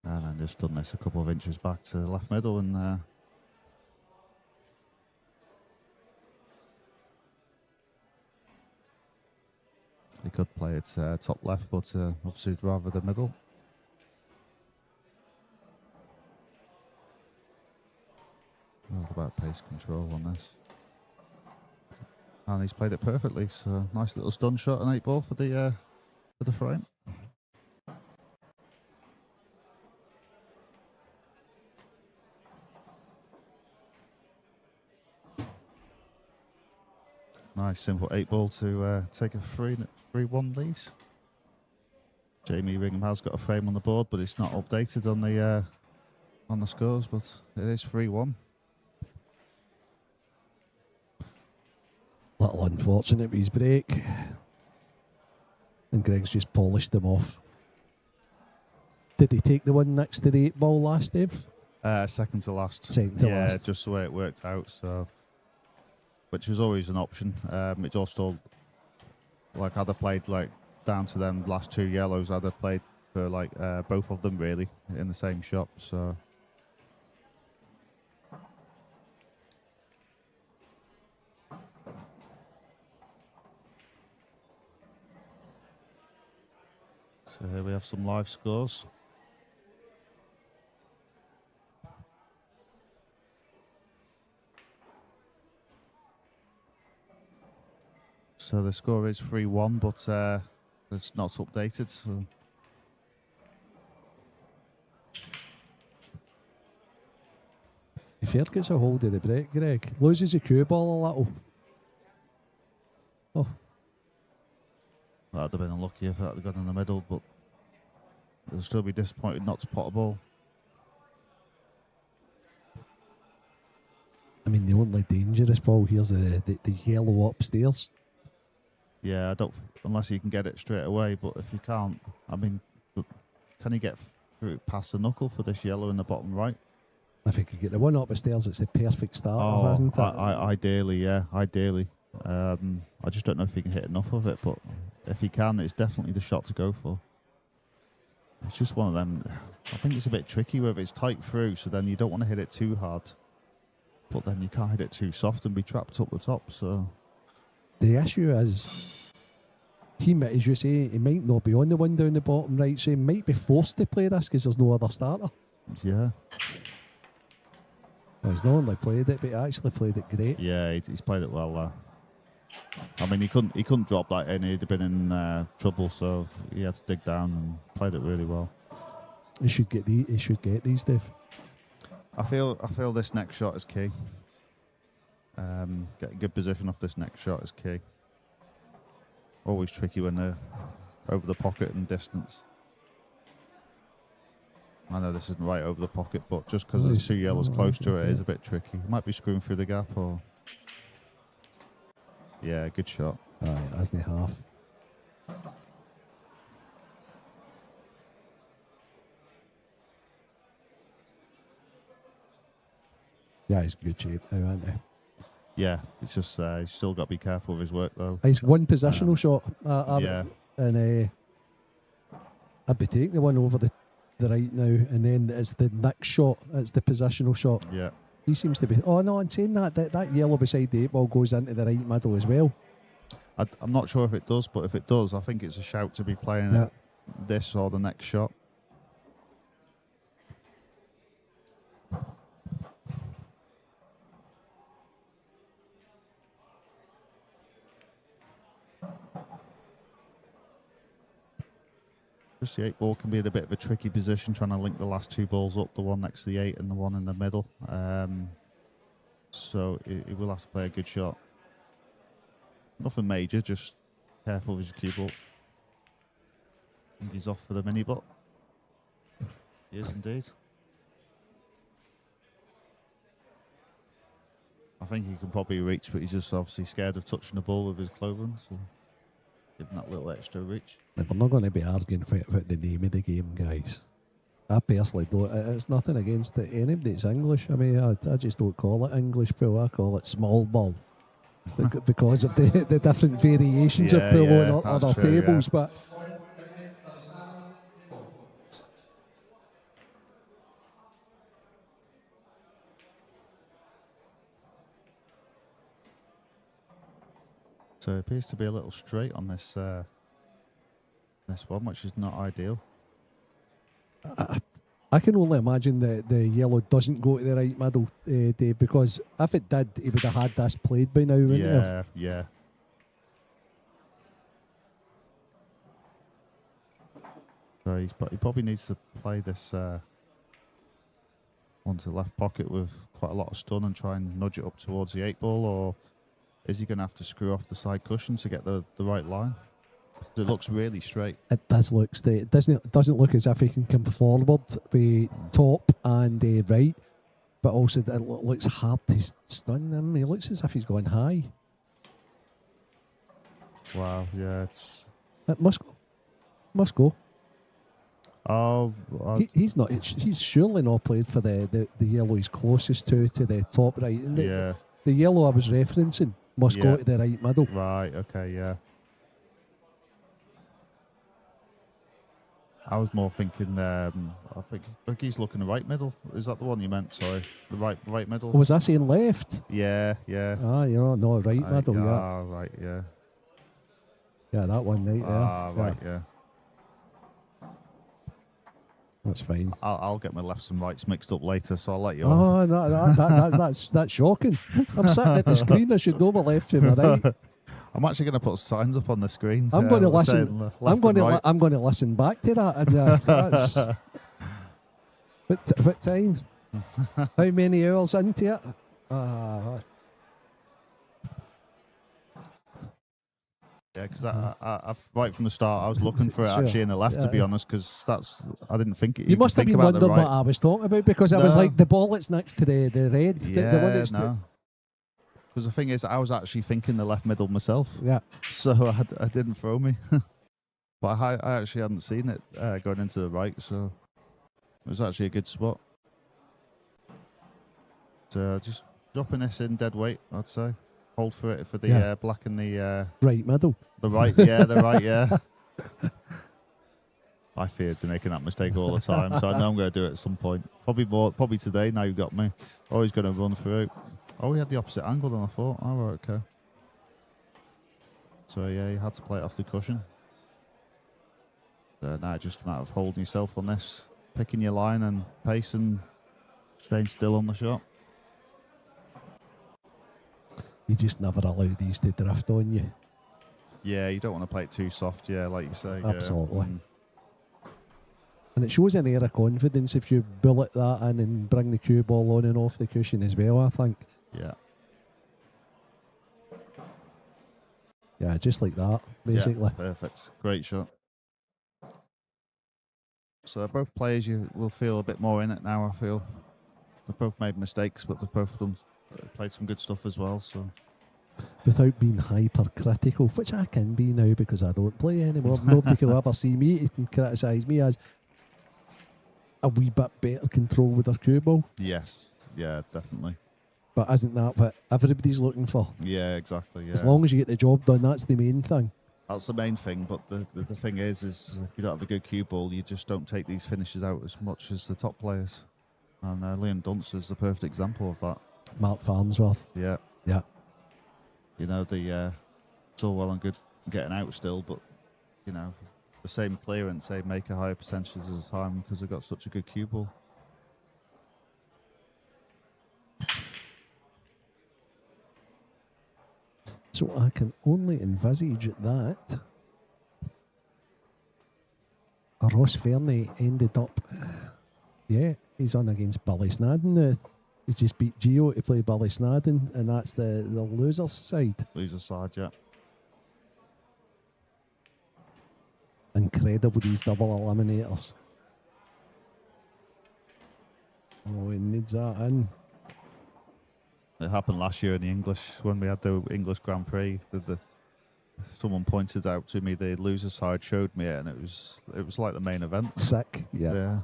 Speaker 7: And then just done this a couple of inches back to the left middle, and he could play it top left, but obviously rather the middle. All about pace control on this. And he's played it perfectly, so nice little stun shot and 8 ball for the frame. Nice simple 8 ball to take a 3-1 lead. Jamie Ringham has got a frame on the board, but it's not updated on the scores, but it is 3-1.
Speaker 6: Little unfortunate with his break. And Greg's just polished them off. Did he take the one next to the 8 ball last, Dave?
Speaker 7: Second to last.
Speaker 6: Second to
Speaker 7: yeah,
Speaker 6: last.
Speaker 7: Just the way it worked out, so which was always an option. It also, like, had I played like down to them last 2 yellows, I'd have played for like both of them really in the same shot. So here we have some live scores. So the score is 3-1, but it's not updated. So
Speaker 6: If Fair gets a hold of the break, Greg, loses the cue ball a little. Oh,
Speaker 7: that'd have been unlucky if that had gone in the middle, but they'll still be disappointed not to pot a ball.
Speaker 6: I mean, the only dangerous ball here's the yellow upstairs.
Speaker 7: Yeah, I don't, unless you can get it straight away, but if you can't, I mean, can he get through past the knuckle for this yellow in the bottom right?
Speaker 6: If he could get the one upstairs, it's the perfect starter, hasn't it?
Speaker 7: Ideally, yeah, ideally. I just don't know if he can hit enough of it, but if he can, it's definitely the shot to go for. It's just one of them. I think it's a bit tricky where it's tight through, so then you don't want to hit it too hard, but then you can't hit it too soft and be trapped up the top. So
Speaker 6: the issue is, as you say, he might not be on the one down the bottom right, so he might be forced to play this because there's no other starter.
Speaker 7: Yeah.
Speaker 6: Well, he's not only played it, but he actually played it great.
Speaker 7: Yeah, he's played it well. I mean, he couldn't drop that in. He'd have been in trouble, so he had to dig down and played it really well.
Speaker 6: He should get these, Dave.
Speaker 7: I feel this next shot is key. Getting good position off this next shot is key. Always tricky when they're over the pocket and distance. I know this isn't right over the pocket, but just because there's 2 yellows close to it is a bit tricky. Might be screwing through the gap or... Yeah, good shot.
Speaker 6: Hasn't he half? Yeah, he's in good shape now, isn't he?
Speaker 7: Yeah, it's just he's still got to be careful with his work, though.
Speaker 6: He's one positional shot.
Speaker 7: Yeah.
Speaker 6: And I'd be taking the one over the right now, and then it's the next shot. It's the positional shot.
Speaker 7: Yeah.
Speaker 6: He seems to be... Oh, no, I'm saying that yellow beside the 8 ball goes into the right middle as well.
Speaker 7: I'm not sure if it does, but if it does, I think it's a shout to be playing it this or the next shot. Just the 8 ball can be in a bit of a tricky position, trying to link the last 2 balls up, the one next to the 8 and the one in the middle. So he will have to play a good shot. Nothing major, just careful with your cue ball. I think he's off for the mini bot. He is indeed. I think he can probably reach, but he's just obviously scared of touching the ball with his clothing. So. Give him that little extra reach.
Speaker 6: Like, we're not going to be arguing about the name of the game, guys. I personally don't. It's nothing against anybody that's English. I mean, I just don't call it English pool. I call it small ball because of the different variations of pool on other tables. But
Speaker 7: so it appears to be a little straight on this this one, which is not ideal.
Speaker 6: I can only imagine that the yellow doesn't go to the right middle, Dave, because if it did, he would have had this played by now, wouldn't he have?
Speaker 7: Yeah. So he probably needs to play this onto the left pocket with quite a lot of stun and try and nudge it up towards the 8-ball, or is he going to have to screw off the side cushion to get the right line? It looks really straight. It
Speaker 6: does look straight. It doesn't look as if he can come forward with top and right, but also it looks hard to stun him. He looks as if he's going high.
Speaker 7: Wow, yeah,
Speaker 6: it must go.
Speaker 7: Oh,
Speaker 6: he's not. He's surely not played for the yellow he's closest to the top right. And the yellow I was referencing must go to the right middle.
Speaker 7: Right. Okay. Yeah. I was more thinking. I think he's looking the right middle. Is that the one you meant? Sorry, the right middle.
Speaker 6: Was I saying left?
Speaker 7: Yeah.
Speaker 6: No, right middle. Yeah.
Speaker 7: Right. Yeah.
Speaker 6: Yeah, that one right there.
Speaker 7: Right. Yeah.
Speaker 6: That's fine.
Speaker 7: I'll get my lefts and rights mixed up later, so I'll let you
Speaker 6: off. That's shocking. I'm sitting at the screen. I should know my left from my right.
Speaker 7: I'm actually going to put signs up on the screen.
Speaker 6: I'm going to listen. I'm going to listen back to that. And that's what time? How many hours into it?
Speaker 7: Yeah, because I've right from the start I was looking for it actually in the left, to be honest, because I didn't think it.
Speaker 6: You must have been wondering what I was talking about, because I was like the ball that's next to the red.
Speaker 7: Yeah,
Speaker 6: the one that's
Speaker 7: because the thing is, I was actually thinking the left middle myself.
Speaker 6: Yeah.
Speaker 7: So I didn't throw me, but I actually hadn't seen it going into the right, so it was actually a good spot. So just dropping this in dead weight, I'd say. Hold for it for the black and the
Speaker 6: right middle.
Speaker 7: The right, the right, yeah. I feared making that mistake all the time, so I know I'm going to do it at some point. Probably today. Now you've got me. Always going to run through. Oh, he had the opposite angle than I thought. Oh, right, okay. So yeah, you had to play it off the cushion. So now just a matter of holding yourself on this, picking your line and pace, and staying still on the shot.
Speaker 6: You just never allow these to drift on you.
Speaker 7: Yeah, you don't want to play it too soft, like you say.
Speaker 6: Absolutely. And it shows an air of confidence if you bullet that in and bring the cue ball on and off the cushion as well, I think.
Speaker 7: Yeah.
Speaker 6: Yeah, just like that, basically.
Speaker 7: Yeah, perfect. Great shot. So both players, you will feel a bit more in it now, I feel. They've both made mistakes, but they've both played some good stuff as well. So,
Speaker 6: without being hypercritical, which I can be now because I don't play anymore. Nobody can ever see me. He can criticise me as a wee bit better control with their cue ball.
Speaker 7: Yes, yeah, definitely.
Speaker 6: But isn't that what everybody's looking for?
Speaker 7: Yeah, exactly. Yeah.
Speaker 6: As long as you get the job done, that's the main thing.
Speaker 7: That's the main thing. But the thing is if you don't have a good cue ball, you just don't take these finishes out as much as the top players. And Liam Dunce is the perfect example of that.
Speaker 6: Mark Farnsworth.
Speaker 7: Yeah.
Speaker 6: Yeah.
Speaker 7: You know, it's all well and good getting out still, but, you know, the same clearance, they make a higher percentage of the time because they've got such a good cue ball.
Speaker 6: So I can only envisage that Ross Fernie ended up, he's on against Billy Snadden. He's just beat Gio to play Billy Snadden, and that's the loser's side.
Speaker 7: Loser's side, yeah.
Speaker 6: Incredible, these double eliminators. Oh, he needs that in.
Speaker 7: It happened last year in the English, when we had the English Grand Prix. someone pointed out to me the loser side showed me it, and it was like the main event.
Speaker 6: Sick, yeah.
Speaker 7: Yeah.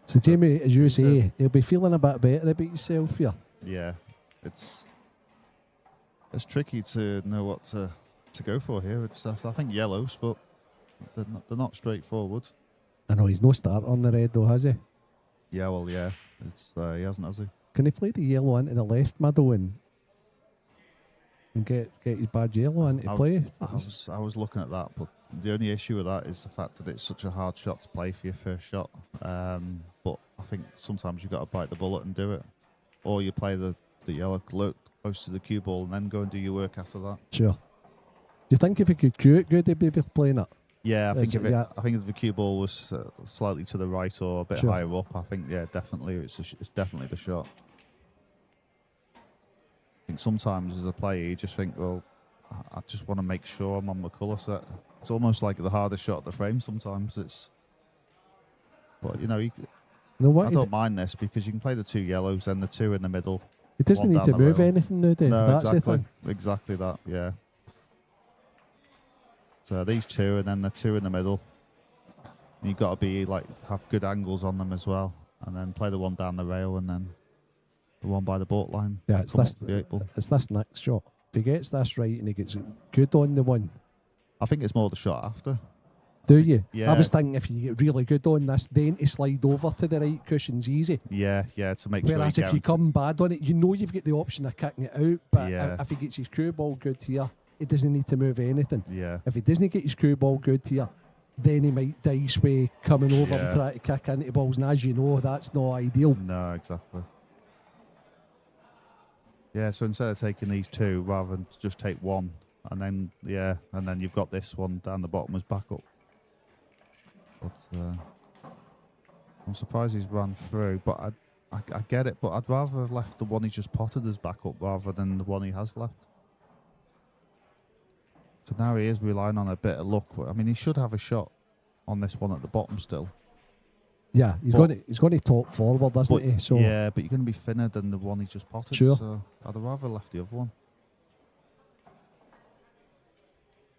Speaker 6: So Jamie, as you say, you'll be feeling a bit better about yourself here.
Speaker 7: Yeah, it's tricky to know what to go for here. It's I think yellows, but they're not straightforward.
Speaker 6: I know he's no starter on the red though, has he?
Speaker 7: Yeah, well, yeah, it's he hasn't, has he?
Speaker 6: Can he play the yellow into the left middle and get his bad yellow into play?
Speaker 7: I was looking at that, but the only issue with that is the fact that it's such a hard shot to play for your first shot. But I think sometimes you've got to bite the bullet and do it, or you play the yellow close to the cue ball and then go and do your work after that.
Speaker 6: Sure. Do you think if he could cue it good, he'd be playing it?
Speaker 7: Yeah, I think if the cue ball was slightly to the right or a bit higher up, I think definitely it's definitely the shot. I think sometimes as a player you just think, well, I just want to make sure I'm on the colour set. It's almost like the hardest shot at the frame. Sometimes but you know, I don't mind this because you can play the two yellows and the two in the middle.
Speaker 6: He doesn't need to move anything now, Dave.
Speaker 7: No,
Speaker 6: that's
Speaker 7: exactly,
Speaker 6: the thing.
Speaker 7: exactly that. Yeah. So these two and then the two in the middle. You've got to be have good angles on them as well, and then play the one down the rail and then the one by the boat line.
Speaker 6: Yeah, it's this next shot. If he gets this right and he gets good on the one,
Speaker 7: I think it's more the shot after.
Speaker 6: Do you?
Speaker 7: Yeah.
Speaker 6: I was thinking if you get really good on this, then to slide over to the right cushion's easy.
Speaker 7: Yeah, to make
Speaker 6: Whereas
Speaker 7: sure.
Speaker 6: if you come bad on it, you know you've got the option of kicking it out. But
Speaker 7: Yeah.
Speaker 6: if he gets his cue ball good here, he doesn't need to move anything.
Speaker 7: Yeah.
Speaker 6: If he doesn't get his cue ball good here, then he might dice way coming over
Speaker 7: Yeah.
Speaker 6: and try to kick into balls. And as you know, that's not ideal.
Speaker 7: No, exactly. Yeah, so instead of taking these two, rather than just take one, and then you've got this one down the bottom as backup. But I'm surprised he's run through. But I get it. But I'd rather have left the one he just potted as backup rather than the one he has left. So now he is relying on a bit of luck. I mean, he should have a shot on this one at the bottom still.
Speaker 6: Yeah, he's going to top forward, doesn't he? So
Speaker 7: yeah, but you're going to be thinner than the one he just potted.
Speaker 6: Sure.
Speaker 7: So I'd have rather left the other one.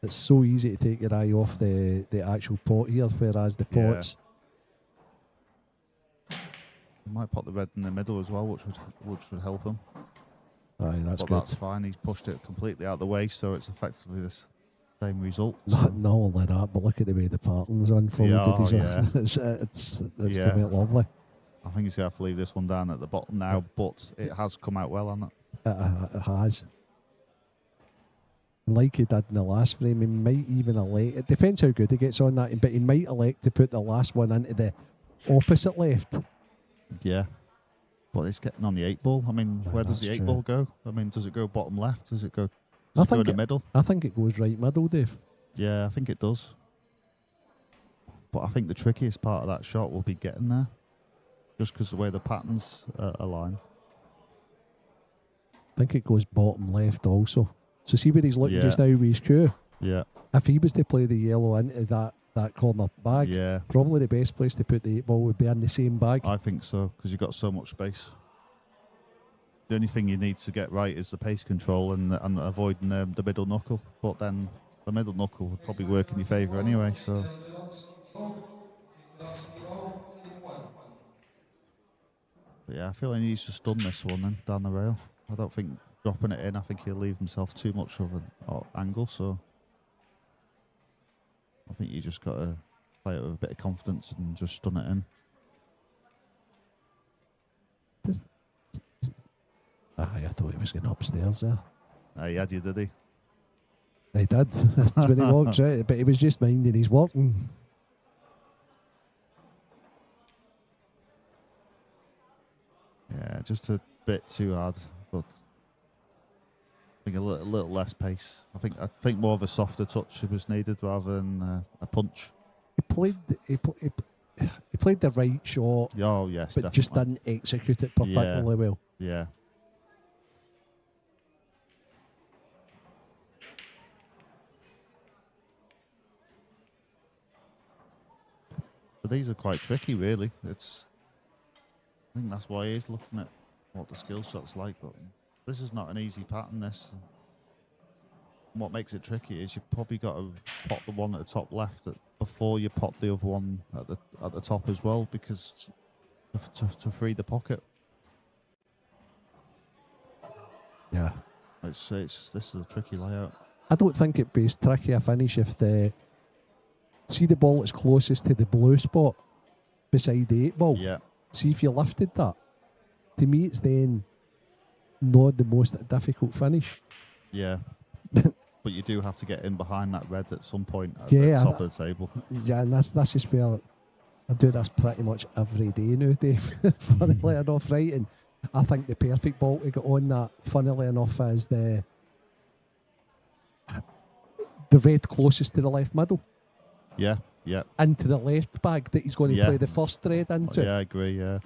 Speaker 6: it's so easy to take your eye off the actual pot here, whereas the pots.
Speaker 7: He might put the red in the middle as well, which would help him.
Speaker 6: Aye, that's
Speaker 7: But
Speaker 6: good.
Speaker 7: that's fine. He's pushed it completely out of the way, so it's effectively this same result.
Speaker 6: Not only that, but look at the way the patterns are unfolded.
Speaker 7: Yeah,
Speaker 6: It's coming out lovely.
Speaker 7: I think he's going to have to leave this one down at the bottom now, but it has come out well, hasn't it?
Speaker 6: It has. And like he did in the last frame, he might even elect. It depends how good he gets on that, but he might elect to put the last one into the opposite left.
Speaker 7: Yeah. But it's getting on the 8 ball. I mean, where does the 8 ball go? I mean, does it go bottom left? Does it go, in the middle?
Speaker 6: I think it goes right middle, Dave.
Speaker 7: Yeah, I think it does. But I think the trickiest part of that shot will be getting there, just because the way the patterns align.
Speaker 6: I think it goes bottom left also. So see where he's looking just now with his cue.
Speaker 7: Yeah.
Speaker 6: If he was to play the yellow into that corner bag, probably the best place to put the 8 ball would be in the same bag.
Speaker 7: I think so, because you've got so much space. The only thing you need to get right is the pace control and avoiding the middle knuckle. But then the middle knuckle would probably work in your favour anyway. So. But yeah, I feel like he needs to stun this one then down the rail. I don't think dropping it in, I think he'll leave himself too much of an angle. So I think you just got to play it with a bit of confidence and just stun it in.
Speaker 6: I thought he was getting upstairs there.
Speaker 7: He had you, did he?
Speaker 6: He did. That's when he walks out, but he was just minding his work.
Speaker 7: Yeah, just a bit too hard, but I think a little less pace. I think more of a softer touch was needed rather than a punch.
Speaker 6: He played the right shot.
Speaker 7: Oh yes,
Speaker 6: but just didn't execute it particularly well.
Speaker 7: Yeah. But these are quite tricky, really. I think that's why he's looking at what the skill shot's like. But This is not an easy pattern. This. What makes it tricky is you've probably got to pot the one at the top left before you pot the other one at the top as well, because to free the pocket.
Speaker 6: Yeah.
Speaker 7: This is a tricky layout.
Speaker 6: I don't think it'd be as tricky a finish if see the ball that's closest to the blue spot beside the 8 ball.
Speaker 7: Yeah.
Speaker 6: See if you lifted that. To me, it's then not the most difficult finish.
Speaker 7: Yeah. But you do have to get in behind that red at some point at the top of the table.
Speaker 6: Yeah, and that's just where I do this pretty much every day now, Dave. Funnily enough, right? And I think the perfect ball to get on that, funnily enough, is the red closest to the left middle.
Speaker 7: Yeah, yeah.
Speaker 6: Into the left bag that he's going to play the first thread into.
Speaker 7: Yeah, I agree, yeah.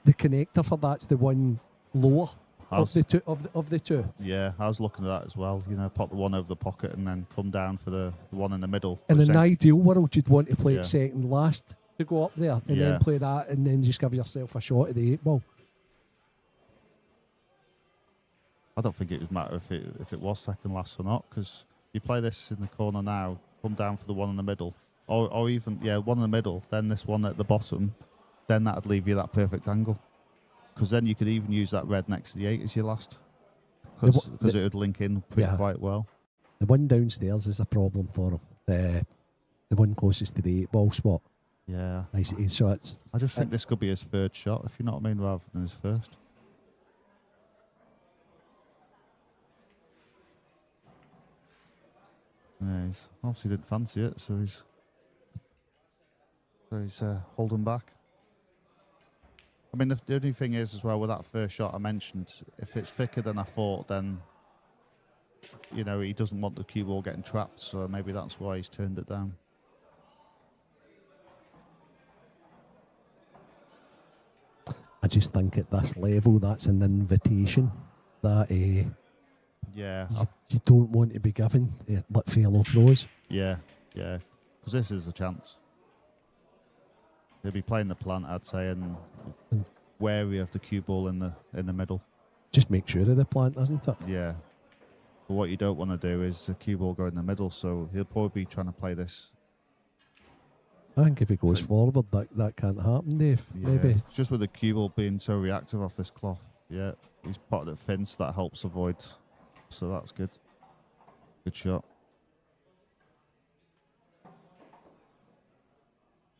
Speaker 6: The connector for that's the one lower of the two.
Speaker 7: Yeah, I was looking at that as well. You know, pop the one over the pocket and then come down for the one in the middle.
Speaker 6: In an ideal world, you'd want to play it second last to go up there and then play that and then just give yourself a shot at the 8 ball.
Speaker 7: I don't think it would matter if it was second last or not, because you play this in the corner now, come down for the one in the middle, or even one in the middle, then this one at the bottom, then that'd leave you that perfect angle. Because then you could even use that red next to the 8 as your last, because it would link in quite well.
Speaker 6: The one downstairs is a problem for him. The one closest to the 8 ball spot.
Speaker 7: Yeah.
Speaker 6: So
Speaker 7: I just think this could be his third shot, if you know what I mean, rather than his first. Yeah, he's obviously didn't fancy it, so he's holding back. I mean, the only thing is as well with that first shot I mentioned, if it's thicker than I thought, then you know he doesn't want the cue ball getting trapped, so maybe that's why he's turned it down.
Speaker 6: I just think at this level that's an invitation that you don't want to be given let fellow throws.
Speaker 7: Yeah, because this is a chance. He'll be playing the plant, I'd say, and wary of the cue ball in the middle.
Speaker 6: Just make sure of the plant, isn't it?
Speaker 7: Yeah. But what you don't want to do is the cue ball go in the middle, so he'll probably be trying to play this.
Speaker 6: I think if he goes forward, that can't happen, Dave.
Speaker 7: Yeah.
Speaker 6: Maybe.
Speaker 7: Just with the cue ball being so reactive off this cloth. Yeah. He's potted it thin, so that helps avoid. So that's good. Good shot.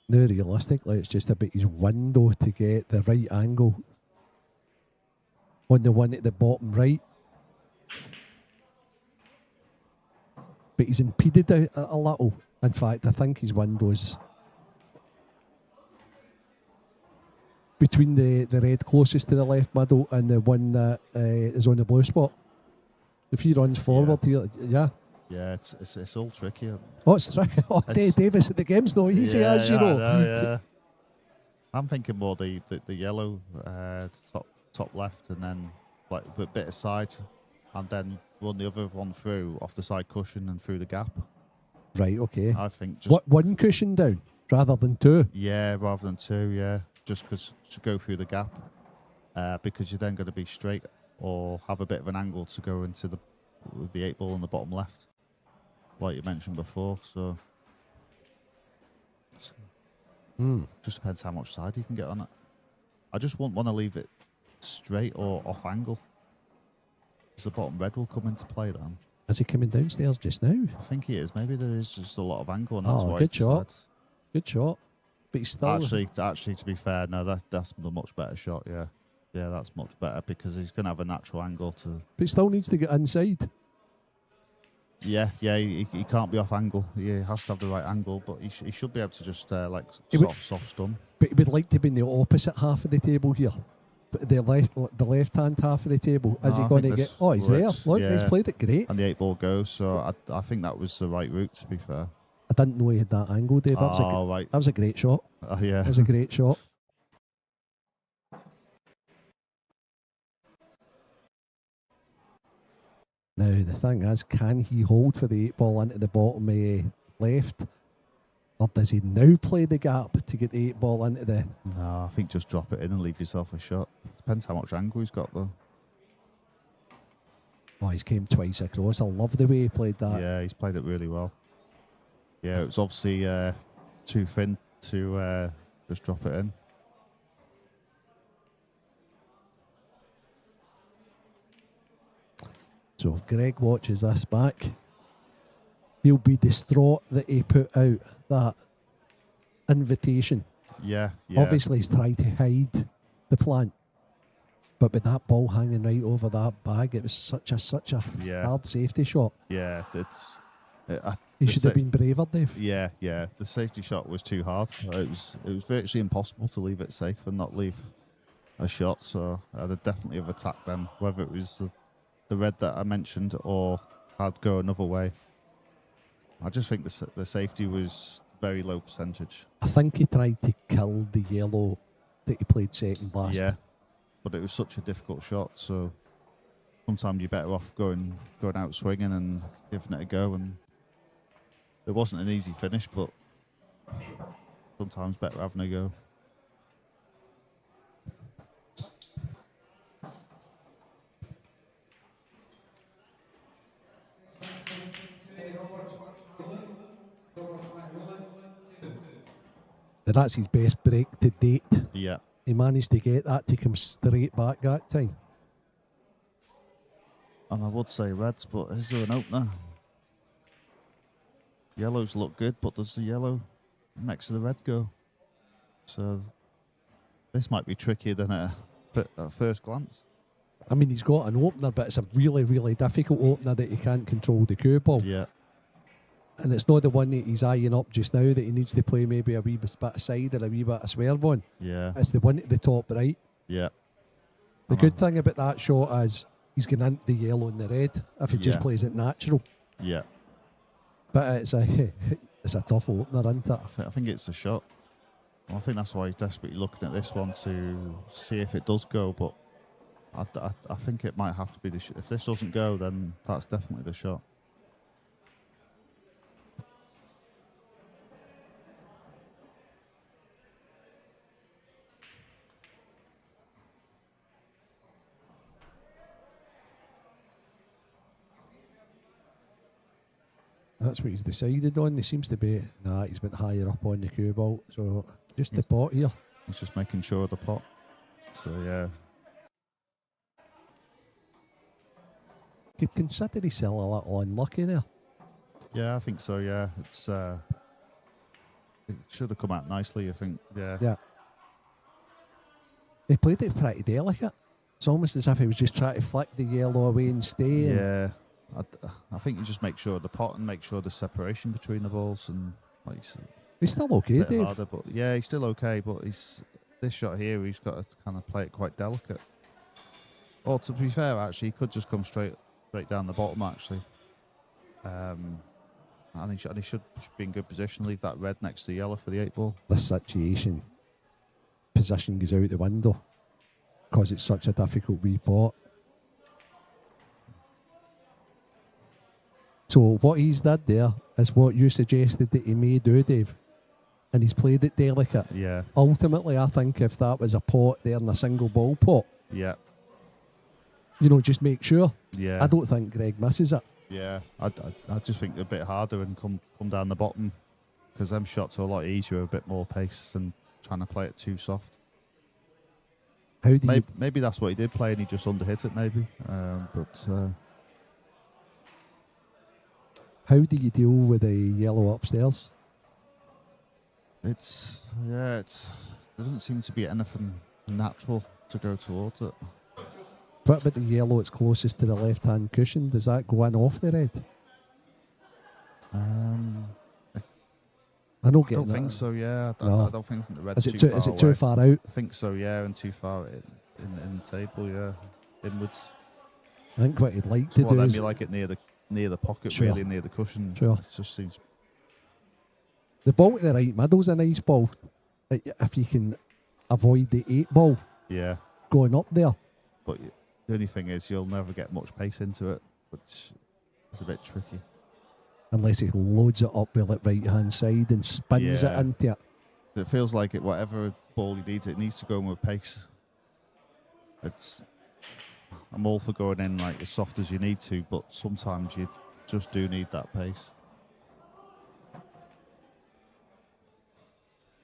Speaker 6: Now, realistically, it's just about his window to get the right angle on the one at the bottom right. But he's impeded a little. In fact, I think his window's between the red closest to the left middle and the one that is on the blue spot. If he runs forward here,
Speaker 7: Yeah, it's all tricky.
Speaker 6: Oh, it's tricky. Oh, Davis, the game's not easy, as you know.
Speaker 7: Yeah. I'm thinking more the yellow top left, and then like a bit of side, and then run the other one through off the side cushion and through the gap.
Speaker 6: Right, okay.
Speaker 7: I think just
Speaker 6: one cushion down rather than two.
Speaker 7: Yeah, rather than two. Yeah, just because to go through the gap, because you're then going to be straight or have a bit of an angle to go into the 8 ball on the bottom left, like you mentioned before. So just depends how much side you can get on it. I just wouldn't want to leave it straight or off angle, because the bottom red will come into play then.
Speaker 6: Is he coming downstairs just now?
Speaker 7: I think he is. Maybe there is just a lot of angle, and that's why.
Speaker 6: Good shot. Good shot. But he's still
Speaker 7: actually, to be fair, no, that's a much better shot. Yeah, that's much better, because he's going to have a natural angle to.
Speaker 6: But he still needs to get inside.
Speaker 7: Yeah, he can't be off angle. He has to have the right angle, but he should be able to just soft stun.
Speaker 6: But he would like to be in the opposite half of the table here. But the left hand half of the table. Is he going to get? Oh, he's there. Look, he's played it great.
Speaker 7: And the 8 ball goes. So I think that was the right route, to be fair.
Speaker 6: I didn't know he had that angle, Dave. That was a great shot.
Speaker 7: Yeah,
Speaker 6: that was a great shot. Now the thing is, can he hold for the 8 ball into the bottom left? Or does he now play the gap to get the 8 ball into the...
Speaker 7: No, I think just drop it in and leave yourself a shot. Depends how much angle he's got, though.
Speaker 6: Oh, he's came twice across. I love the way he played that.
Speaker 7: Yeah, he's played it really well. Yeah, it was obviously too thin to just drop it in.
Speaker 6: So if Greg watches this back, he'll be distraught that he put out that invitation.
Speaker 7: Yeah, yeah.
Speaker 6: Obviously, he's tried to hide the plant, but with that ball hanging right over that bag, it was such a hard safety shot.
Speaker 7: Yeah, it's.
Speaker 6: He should have been braver, Dave.
Speaker 7: Yeah, yeah. The safety shot was too hard. It was virtually impossible to leave it safe and not leave a shot. So I'd definitely have attacked them, whether it was the red that I mentioned or I'd go another way. I just think the safety was very low percentage.
Speaker 6: I think he tried to kill the yellow that he played second last.
Speaker 7: Yeah, but it was such a difficult shot. So sometimes you're better off going out swinging and giving it a go. And it wasn't an easy finish, but sometimes better having a go.
Speaker 6: That's his best break to date.
Speaker 7: Yeah.
Speaker 6: He managed to get that to come straight back that time.
Speaker 7: And I would say reds, but is there an opener? Yellows look good, but does the yellow next to the red go? So this might be trickier than at first glance.
Speaker 6: I mean, he's got an opener, but it's a really, really difficult opener that he can't control the cue ball.
Speaker 7: Yeah.
Speaker 6: And it's not the one that he's eyeing up just now that he needs to play maybe a wee bit aside or a wee bit of swerve on.
Speaker 7: Yeah.
Speaker 6: It's the one at the top right.
Speaker 7: Yeah.
Speaker 6: The good thing about that shot is he's going into the yellow and the red if he just plays it natural.
Speaker 7: Yeah.
Speaker 6: But it's a tough opener, isn't it?
Speaker 7: I think it's the shot. Well, I think that's why he's desperately looking at this one to see if it does go. But I think it might have to be the if this doesn't go, then that's definitely the shot.
Speaker 6: That's what he's decided on. He seems to be, he's went higher up on the cue ball. So just the pot here.
Speaker 7: He's just making sure of the pot. So, yeah.
Speaker 6: Could consider he's still a little unlucky there.
Speaker 7: Yeah, I think so, yeah. It's it should have come out nicely, I think. Yeah.
Speaker 6: Yeah. He played it pretty delicate. It's almost as if he was just trying to flick the yellow away and stay.
Speaker 7: Yeah. I think you just make sure of the pot and make sure there's separation between the balls. And like you said,
Speaker 6: he's still okay, Dave.
Speaker 7: Harder, but yeah, he's still okay. But this shot here, he's got to kind of play it quite delicate. Or to be fair, actually, he could just come straight down the bottom. Actually, and he should be in good position. Leave that red next to the yellow for the 8-ball.
Speaker 6: This situation, position goes out the window because it's such a difficult wee pot. So what he's did there is what you suggested that he may do, Dave. And he's played it delicate.
Speaker 7: Yeah.
Speaker 6: Ultimately, I think if that was a pot there in a single ball pot,
Speaker 7: yeah,
Speaker 6: just make sure.
Speaker 7: Yeah.
Speaker 6: I don't think Greg misses it.
Speaker 7: Yeah, I just think a bit harder and come down the bottom because them shots are a lot easier, a bit more pace than trying to play it too soft.
Speaker 6: How do
Speaker 7: maybe that's what he did play and he just underhit it maybe, but.
Speaker 6: How do you deal with the yellow upstairs?
Speaker 7: There doesn't seem to be anything natural to go towards it.
Speaker 6: What about the yellow? It's closest to the left-hand cushion. Does that go in off the red? I don't
Speaker 7: think so. Yeah,
Speaker 6: No.
Speaker 7: I don't think the red's
Speaker 6: Is it too far out?
Speaker 7: I think so. Yeah, and too far in the table. Yeah, inwards.
Speaker 6: I think what he'd like to do is
Speaker 7: you like it near the pocket,
Speaker 6: Sure.
Speaker 7: really near the cushion.
Speaker 6: Sure.
Speaker 7: It just seems.
Speaker 6: the ball to the right middle's a nice ball. If you can avoid the 8-ball
Speaker 7: Yeah,
Speaker 6: going up there.
Speaker 7: but the only thing is you'll never get much pace into it, which is a bit tricky.
Speaker 6: Unless he loads it up with the right-hand side and spins it
Speaker 7: Yeah.
Speaker 6: into it.
Speaker 7: It feels like whatever ball he needs, it needs to go in with pace. I'm all for going in like as soft as you need to, but sometimes you just do need that pace.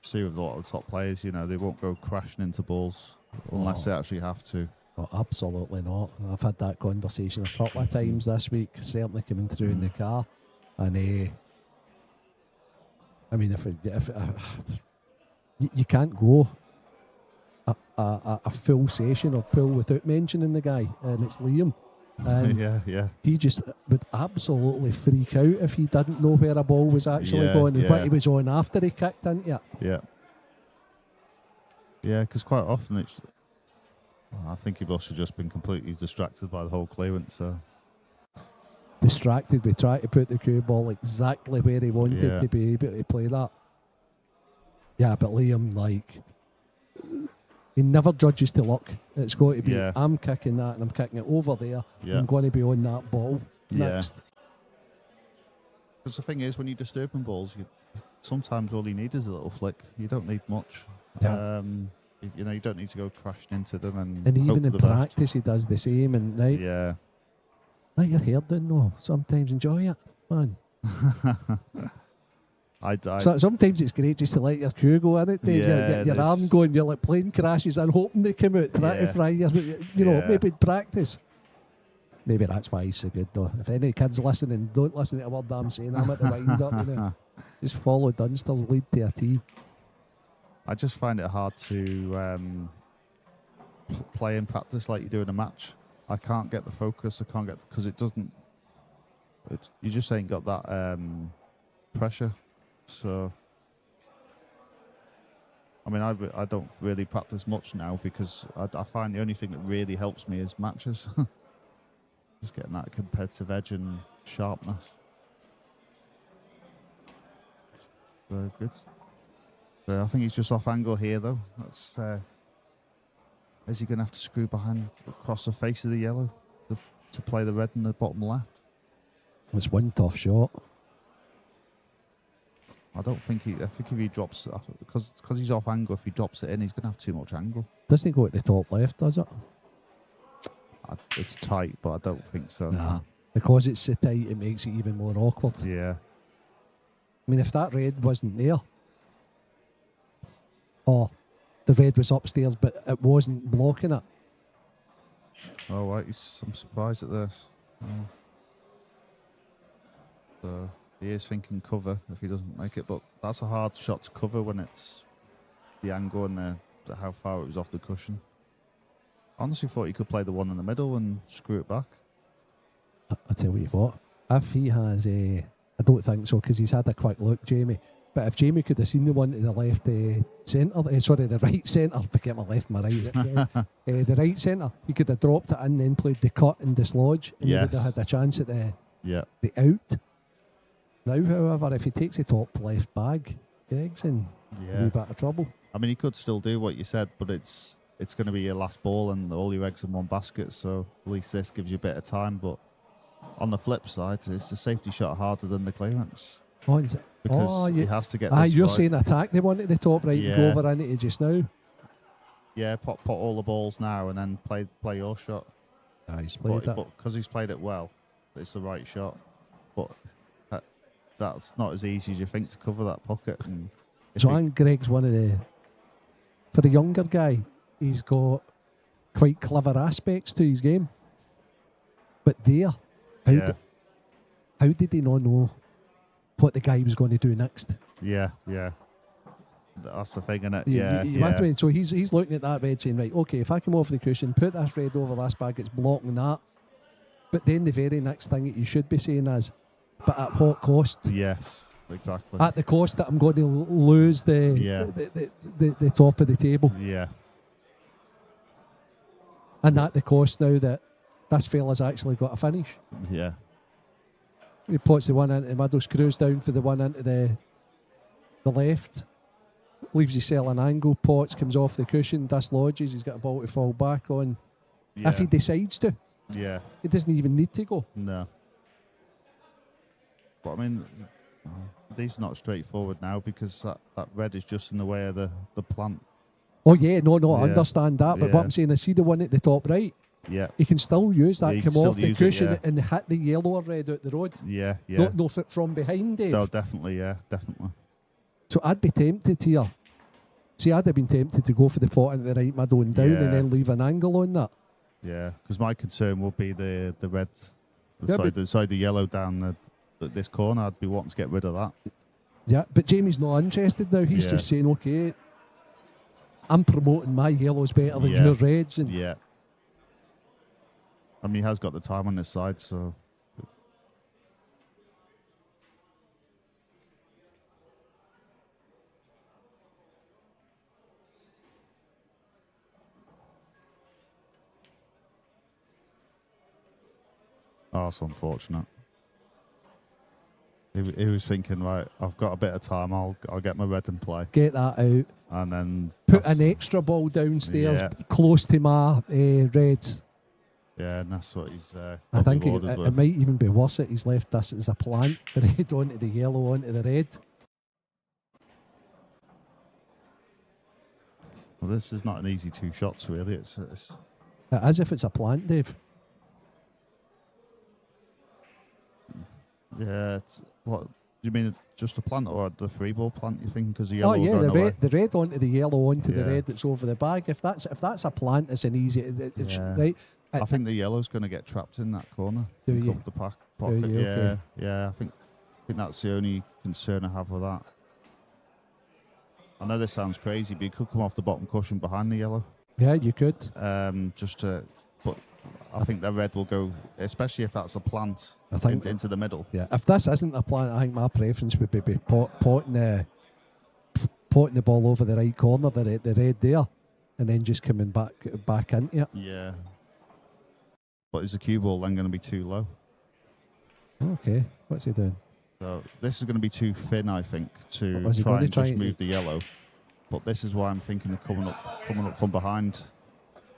Speaker 7: See with a lot of top players, you know, they won't go crashing into balls unless they actually have to.
Speaker 6: Oh, absolutely not. I've had that conversation a couple of times this week, certainly coming through in the car. And I mean, you can't go a full session of pool without mentioning the guy, and it's Liam. And
Speaker 7: yeah.
Speaker 6: he just would absolutely freak out if he didn't know where a ball was actually going and what he was on after he kicked into it.
Speaker 7: Yeah. Yeah, because quite often it's. I think he must have just been completely distracted by the whole clearance. So.
Speaker 6: Distracted with trying to put the cue ball exactly where he wanted to be able to play that. Yeah, but Liam, like, he never judges to luck. It's got to be, I'm kicking that and I'm kicking it over there. I'm going to be on that ball next.
Speaker 7: Because the thing is, when you're disturbing balls, sometimes all you need is a little flick. You don't need much.
Speaker 6: Yeah.
Speaker 7: You know, you don't need to go crashing into them. And
Speaker 6: even in practice, he does the same. And let your hair down, though. Sometimes enjoy it, man. So sometimes it's great just to let your crew go in it. Your arm going, you're like plane crashes and hoping they come out, try to fry you know, maybe practice. Maybe that's why he's so good, though. If any kids listening, don't listen to a word I'm saying. I'm at the wind up, you know. Just follow Dunster's lead to a T.
Speaker 7: I just find it hard to play in practice like you do in a match. I can't get the focus. I can't get, because it doesn't. You just ain't got that pressure. So, I mean, I don't really practice much now because I find the only thing that really helps me is matches. Just getting that competitive edge and sharpness. Very good. So I think he's just off angle here, though. That's. Is he going to have to screw behind across the face of the yellow to play the red in the bottom left?
Speaker 6: It's one tough shot.
Speaker 7: I think if he drops, because he's off angle, if he drops it in, he's going to have too much angle.
Speaker 6: Doesn't he go at the top left, does it?
Speaker 7: It's tight, but I don't think so.
Speaker 6: Nah. Because it's so tight, it makes it even more awkward.
Speaker 7: Yeah.
Speaker 6: I mean, if that red wasn't there, or the red was upstairs, but it wasn't blocking it.
Speaker 7: Oh, right. I'm surprised at this. Oh. So he is thinking cover if he doesn't make it, but that's a hard shot to cover when it's the angle and how far it was off the cushion. I honestly thought he could play the one in the middle and screw it back.
Speaker 6: I'll tell you what, if he has I don't think so, because he's had a quick look, Jamie. But if Jamie could have seen the one to the left centre, the right centre, forget my left, my right, the right centre, he could have dropped it in, then played the cut and dislodge, and he would have had a chance at the out. Now, however, if he takes the top left bag, Greg's in a wee bit of trouble.
Speaker 7: I mean, he could still do what you said, but it's going to be your last ball and all your eggs in one basket, so at least this gives you a bit of time. But on the flip side, is the safety shot harder than the clearance?
Speaker 6: Oh, is it?
Speaker 7: Because he has to get this
Speaker 6: you're
Speaker 7: right.
Speaker 6: saying attack the one at the top right and go over into it just now?
Speaker 7: Yeah, put all the balls now and then play your shot.
Speaker 6: He's played it.
Speaker 7: But because he's played it well, it's the right shot. But that's not as easy as you think to cover that pocket. And
Speaker 6: so I think Greg's one of for the younger guy, he's got quite clever aspects to his game. But how did he not know what the guy was going to do next?
Speaker 7: Yeah. That's the thing, innit?
Speaker 6: You know what I mean? So he's looking at that red saying, right, okay, if I come off the cushion, put this red over this bag, it's blocking that. But then the very next thing that you should be saying is, but at what cost?
Speaker 7: Yes, exactly.
Speaker 6: At the cost that I'm going to lose the top of the table.
Speaker 7: Yeah.
Speaker 6: And at the cost now that this fella's actually got a finish.
Speaker 7: Yeah.
Speaker 6: He puts the one into the middle, screws down for the one into the left, leaves himself an angle, pots, comes off the cushion, dislodges, he's got a ball to fall back on.
Speaker 7: Yeah.
Speaker 6: If he decides to.
Speaker 7: Yeah.
Speaker 6: He doesn't even need to go.
Speaker 7: No. But I mean, these are not straightforward now because that red is just in the way of the plant.
Speaker 6: Oh yeah, no, I understand that. But what I'm saying is, see the one at the top right?
Speaker 7: Yeah.
Speaker 6: He can still use that,
Speaker 7: Yeah, he can
Speaker 6: come off
Speaker 7: still
Speaker 6: the
Speaker 7: use it,
Speaker 6: cushion
Speaker 7: yeah.
Speaker 6: and hit the yellow or red out the road.
Speaker 7: Yeah, yeah.
Speaker 6: No fit from behind, Dave.
Speaker 7: No, definitely, yeah, definitely.
Speaker 6: So I'd be tempted here. See, I'd have been tempted to go for the pot into the right middle and down,
Speaker 7: Yeah.
Speaker 6: and then leave an angle on that.
Speaker 7: Yeah, because my concern would be the red,
Speaker 6: Yeah,
Speaker 7: the yellow down this corner. I'd be wanting to get rid of that.
Speaker 6: Yeah, but Jamie's not interested now. He's
Speaker 7: Yeah.
Speaker 6: just saying, okay, I'm promoting my yellows better than
Speaker 7: Yeah.
Speaker 6: your reds. And
Speaker 7: Yeah. I mean, he has got the time on his side, so. Oh, it's unfortunate. He was thinking, right, I've got a bit of time. I'll get my red in play,
Speaker 6: get that out.
Speaker 7: and then
Speaker 6: Put
Speaker 7: that's-
Speaker 6: an extra ball downstairs
Speaker 7: Yeah.
Speaker 6: close to my reds.
Speaker 7: Yeah, and that's what he's.
Speaker 6: I think
Speaker 7: rewarded
Speaker 6: it
Speaker 7: with.
Speaker 6: might even be worse that he's left this as a plant, the red onto the yellow onto the red.
Speaker 7: Well, this is not an easy 2 shots, really. It's
Speaker 6: As if it's a plant, Dave.
Speaker 7: yeah. It's what do you mean? Just a plant or the free ball plant? You think because the yellow?
Speaker 6: Oh yeah,
Speaker 7: going away?
Speaker 6: the red onto the yellow onto the
Speaker 7: Yeah.
Speaker 6: red that's over the bag. If that's a plant, it's an easy. It's
Speaker 7: Yeah.
Speaker 6: right.
Speaker 7: I think the yellow's going to get trapped in that corner.
Speaker 6: Do
Speaker 7: and
Speaker 6: you?
Speaker 7: cup the pocket.
Speaker 6: you?
Speaker 7: Yeah,
Speaker 6: Okay.
Speaker 7: yeah. I think that's the only concern I have with that. I know this sounds crazy, but you could come off the bottom cushion behind the yellow.
Speaker 6: Yeah, you could.
Speaker 7: But I think the red will go, especially if that's a plant,
Speaker 6: I think-
Speaker 7: into the middle.
Speaker 6: Yeah, if this isn't a plant, I think my preference would be potting the ball over the right corner, the red there, and then just coming back into it.
Speaker 7: Yeah. But is the cue ball then going to be too low?
Speaker 6: Okay, what's he doing?
Speaker 7: So this is going to be too thin, I think, to
Speaker 6: What, is he
Speaker 7: try
Speaker 6: going to
Speaker 7: and
Speaker 6: try
Speaker 7: just
Speaker 6: and-
Speaker 7: move the yellow. But this is why I'm thinking of coming up from behind.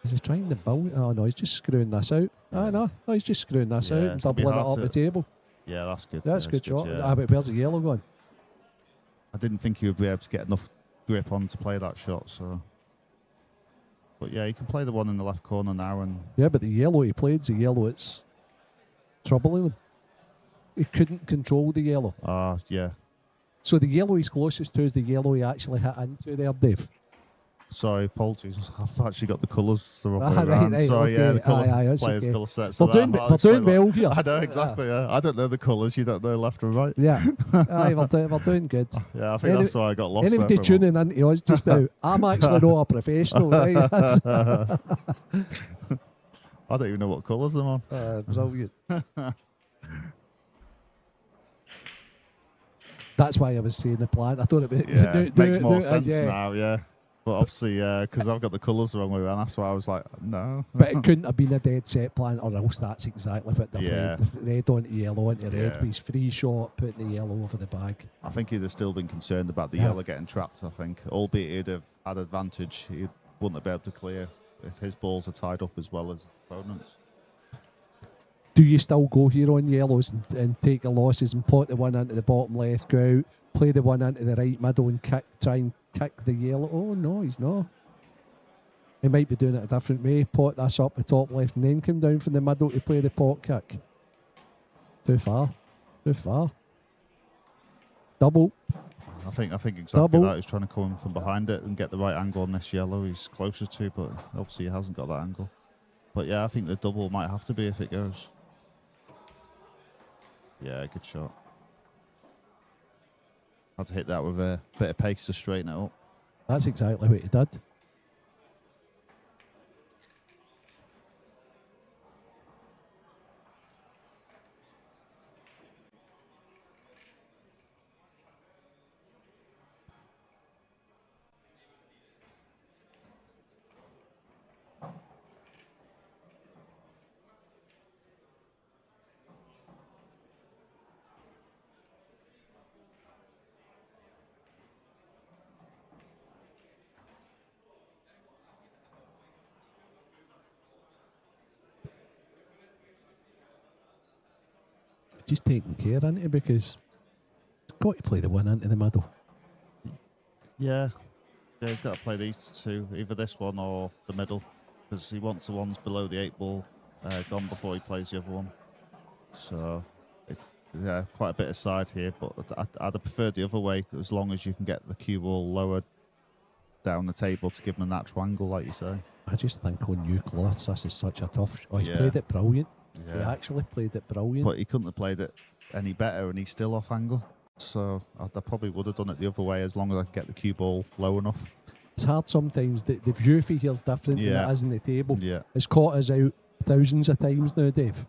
Speaker 6: Is he trying to build? Oh no, he's just screwing this out. Ah no, he's just screwing this
Speaker 7: Yeah,
Speaker 6: out and
Speaker 7: it's gonna be
Speaker 6: doubling it
Speaker 7: hard
Speaker 6: up the
Speaker 7: to-
Speaker 6: table.
Speaker 7: Yeah, that's good.
Speaker 6: That's a good
Speaker 7: good,
Speaker 6: shot.
Speaker 7: yeah.
Speaker 6: Ah, but where's the yellow going?
Speaker 7: I didn't think he would be able to get enough grip on to play that shot. So, but yeah, he can play the one in the left corner now, and
Speaker 6: Yeah, but the yellow he played, the yellow it's troubling him. He couldn't control the yellow.
Speaker 7: yeah.
Speaker 6: So the yellow he's closest to is the yellow he actually hit into there, Dave.
Speaker 7: Sorry, apologies. I've actually got the colours the wrong
Speaker 6: Ah,
Speaker 7: way
Speaker 6: right,
Speaker 7: around.
Speaker 6: right,
Speaker 7: Sorry, yeah, the
Speaker 6: okay.
Speaker 7: colour,
Speaker 6: Aye, that's
Speaker 7: players'
Speaker 6: okay.
Speaker 7: colour set.
Speaker 6: We're
Speaker 7: that-
Speaker 6: doing
Speaker 7: I'll explain
Speaker 6: well here.
Speaker 7: I know exactly. Yeah, I don't know the colours. You don't know left and right.
Speaker 6: Yeah, aye, we're doing good.
Speaker 7: Yeah, I think that's why I got lost.
Speaker 6: Anybody
Speaker 7: there for a
Speaker 6: tuning into us just now, I'm actually not a professional, right? That's
Speaker 7: I don't even know what colours I'm on.
Speaker 6: brilliant. That's why I was saying the plant. I thought it would
Speaker 7: Yeah, makes more sense
Speaker 6: yeah.
Speaker 7: now. Yeah, but obviously, because I've got the colours the wrong way around, that's why I was like, no.
Speaker 6: But it couldn't have been a dead set plant, or else that's exactly what they
Speaker 7: Yeah.
Speaker 6: played. Red onto yellow onto red.
Speaker 7: Yeah.
Speaker 6: With his free shot, putting the yellow over the bag.
Speaker 7: I think he'd have still been concerned about the
Speaker 6: Yeah.
Speaker 7: yellow getting trapped. I think, albeit he'd have had advantage, he wouldn't have been able to clear if his balls are tied up as well as his opponents.
Speaker 6: Do you still go here on yellows and take the losses and pot the one into the bottom left, go out, play the one into the right middle and try and kick the yellow? Oh no, he's not. He might be doing it a different way. Pot this up the top left and then come down from the middle to play the pot kick. Too far. Double.
Speaker 7: I think exactly
Speaker 6: Double.
Speaker 7: that. He's trying to come in from behind it and get the right angle on this yellow. He's closer to, but obviously he hasn't got that angle. But yeah, I think the double might have to be if it goes. Yeah, good shot. Had to hit that with a bit of pace to straighten it up.
Speaker 6: That's exactly what he did. Just taking care into it because he's got to play the one into the middle.
Speaker 7: Yeah. Yeah, he's got to play these two, either this one or the middle. because he wants the ones below the 8 ball gone before he plays the other one. So it's quite a bit aside here, but I'd have preferred the other way, as long as you can get the cue ball lower down the table to give him a natural angle, like you say.
Speaker 6: I just think on new cloths, this is such a tough. He's
Speaker 7: Yeah.
Speaker 6: played it brilliant.
Speaker 7: Yeah.
Speaker 6: He actually played it brilliant.
Speaker 7: But he couldn't have played it any better, and he's still off angle. So I probably would have done it the other way, as long as I could get the cue ball low enough.
Speaker 6: It's hard sometimes. The view for here is different than it is in the table.
Speaker 7: Yeah.
Speaker 6: It's caught us out thousands of times now, Dave.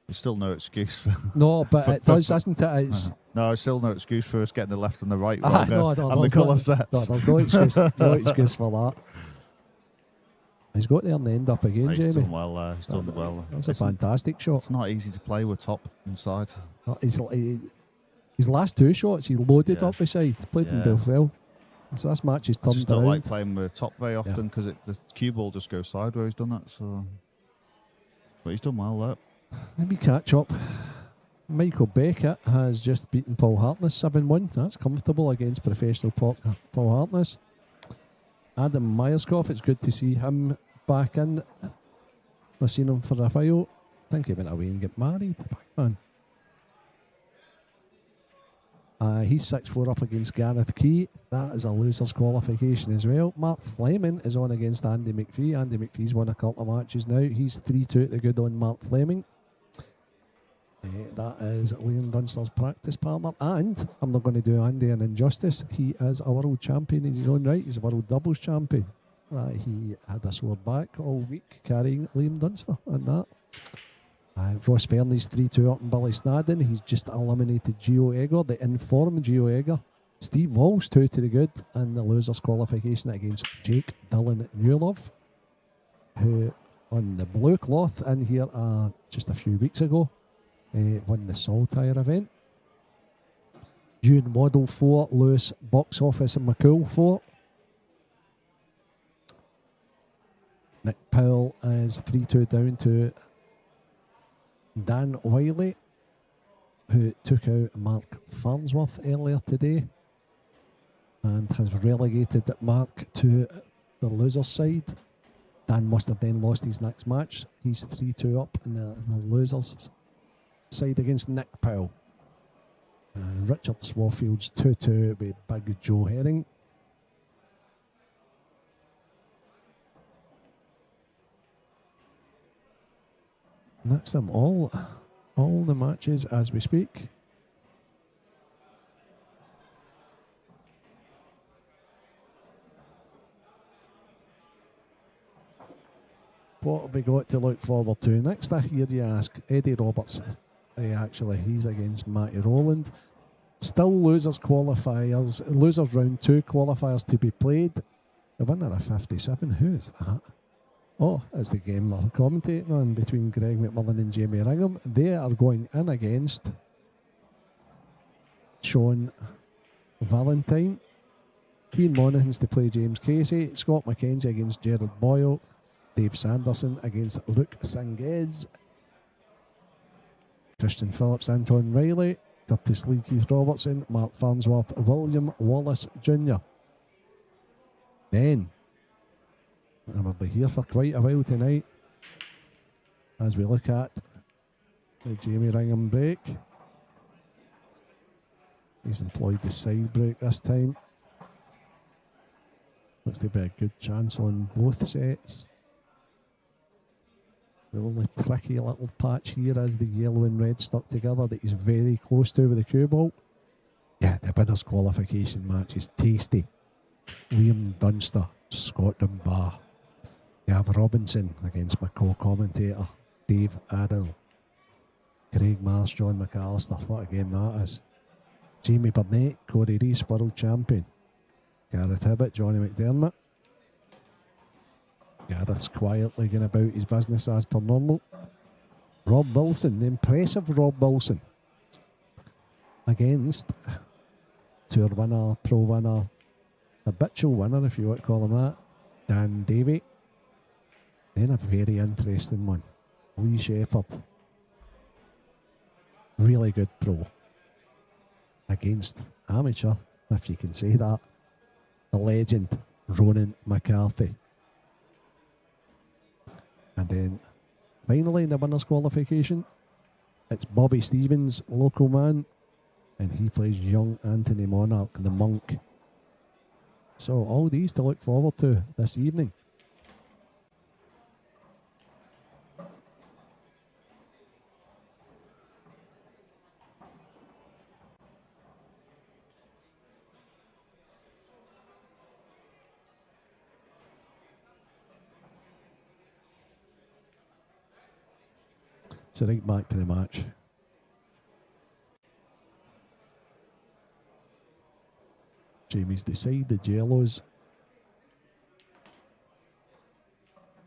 Speaker 7: There's still no excuse for...
Speaker 6: No, but it does, isn't it? It's...
Speaker 7: No, there's still no excuse for us getting the left and the right
Speaker 6: No,
Speaker 7: and the
Speaker 6: there's
Speaker 7: colour
Speaker 6: no,
Speaker 7: sets.
Speaker 6: there's no excuse, no excuse for that. He's got there and end up again,
Speaker 7: He's
Speaker 6: Jamie.
Speaker 7: done well. He's done well.
Speaker 6: That's a fantastic shot.
Speaker 7: It's not easy to play with top inside.
Speaker 6: His last 2 shots, he loaded
Speaker 7: Yeah.
Speaker 6: up beside. Played them
Speaker 7: Yeah.
Speaker 6: both well. So this match is
Speaker 7: I just
Speaker 6: turned
Speaker 7: don't
Speaker 6: around.
Speaker 7: like playing with top very often because the cue ball just goes sideways, doesn't it? So, but he's done well there.
Speaker 6: Let me catch up. Michael Beckett has just beaten Paul Hartness 7-1. That's comfortable against professional Paul Hartness. Adam Myerscough, it's good to see him back in. I've seen him for a while. I think he went away and got married, the back man. He's 6-4 up against Gareth Key. That is a loser's qualification as well. Mark Fleming is on against Andy McPhee. Andy McPhee's won a couple of matches now. He's 3-2 at the good on Mark Fleming. That is Liam Dunster's practice partner. And I'm not going to do Andy an injustice. He is a world champion in his own right. He's a world doubles champion. He had a sore back all week carrying Liam Dunster and that. Ross Fernie's 3-2 up in Billy Snadden. He's just eliminated Gio Egger, the informed Gio Egger. Steve Walsh 2 to the good in the losers qualification against Jake Dillon Newlove, who on the blue cloth in here just a few weeks ago won the Saltire event. June Waddle 4, Lewis Box Office and McCool 4. Nick Powell is 3-2 down to Dan Wiley, who took out Mark Farnsworth earlier today and has relegated Mark to the loser's side. Dan must have then lost his next match. He's 3-2 up in the loser's side against Nick Powell. Richard Swafield's 2-2 with Big Joe Herring. And that's them all the matches as we speak. What have we got to look forward to next? I hear you ask. Eddie Roberts, actually, he's against Matty Rowland. Still losers qualifiers, losers round 2 qualifiers to be played. The winner of 57, who is that? Oh, it's the game we're commentating on between Greg McMillan and Jamie Ringham. They are going in against Sean Valentine. Keane Monaghan's to play James Casey. Scott McKenzie against Gerard Boyle. Dave Sanderson against Luke Sanguez. Christian Phillips, Anton Riley. Curtis Lee, Keith Robertson. Mark Farnsworth, William Wallace Jr. Then, and we'll be here for quite a while tonight as we look at the Jamie Ringham break. He's employed the side break this time. Looks to be a good chance on both sets. The only tricky little patch here is the yellow and red stuck together that he's very close to with the cue ball. Yeah, the winners qualification match is tasty. Liam Dunster, Scotland Bar. You have Robinson against my co-commentator, Dave Adel. Craig Marsh, John McAllister. What a game that is. Jamie Burnett, Corey Rees, world champion. Gareth Hibbett, Johnny McDermott. Gareth's quietly going about his business as per normal. Rob Wilson, the impressive Rob Wilson. Against tour winner, pro winner, habitual winner, if you want to call him that, Dan Davey. Then a very interesting one, Lee Shepherd. Really good pro. Against amateur, if you can say that, the legend, Ronan McCarthy. And then finally in the winners qualification, it's Bobby Stevens, local man, and he plays young Anthony Monarch, the monk. So all these to look forward to this evening. So right back to the match. Jamie's decided yellows.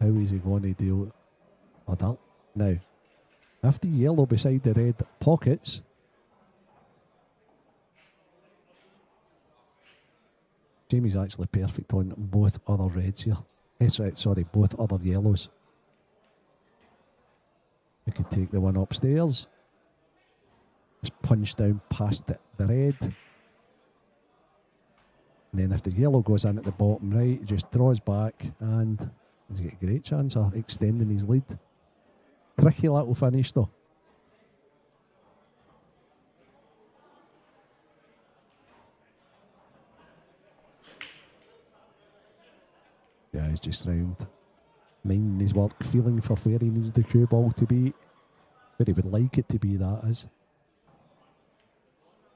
Speaker 6: How is he going to deal with that? Now, if the yellow beside the red pockets, Jamie's actually perfect on both other reds here. Sorry, both other yellows. We could take the one upstairs. Just punch down past the red. And then if the yellow goes in at the bottom right, he just draws back and he's got a great chance of extending his lead. Tricky little finish though. Yeah, he's just round. Minding his work, feeling for where he needs the cue ball to be, where he would like it to be, that is.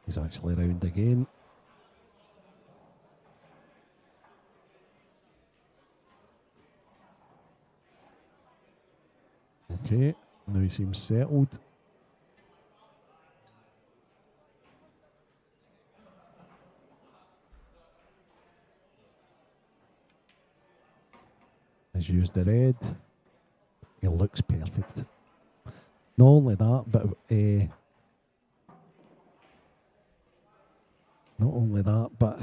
Speaker 6: He's actually round again. Okay, now he seems settled. Has used the red. He looks perfect. Not only that, but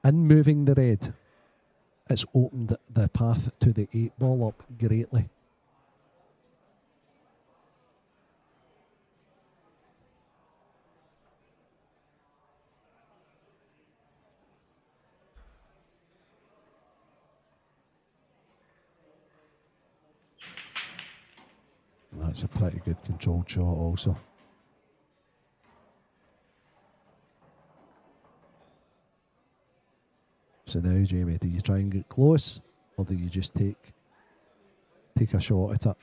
Speaker 6: in moving the red, it's opened the path to the 8 ball up greatly. That's a pretty good controlled shot also. So now, Jamie, do you try and get close, or do you just take a shot at it?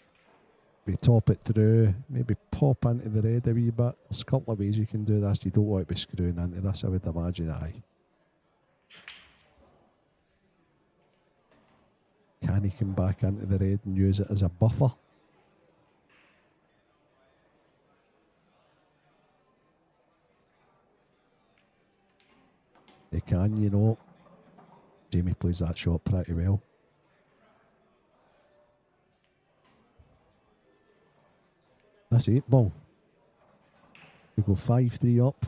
Speaker 6: Maybe top it through, maybe pop into the red a wee bit. There's a couple of ways you can do this. You don't want to be screwing into this, I would imagine. Aye. Can he come back into the red and use it as a buffer? He can, you know. Jamie plays that shot pretty well. That's 8 ball. We go 5-3 up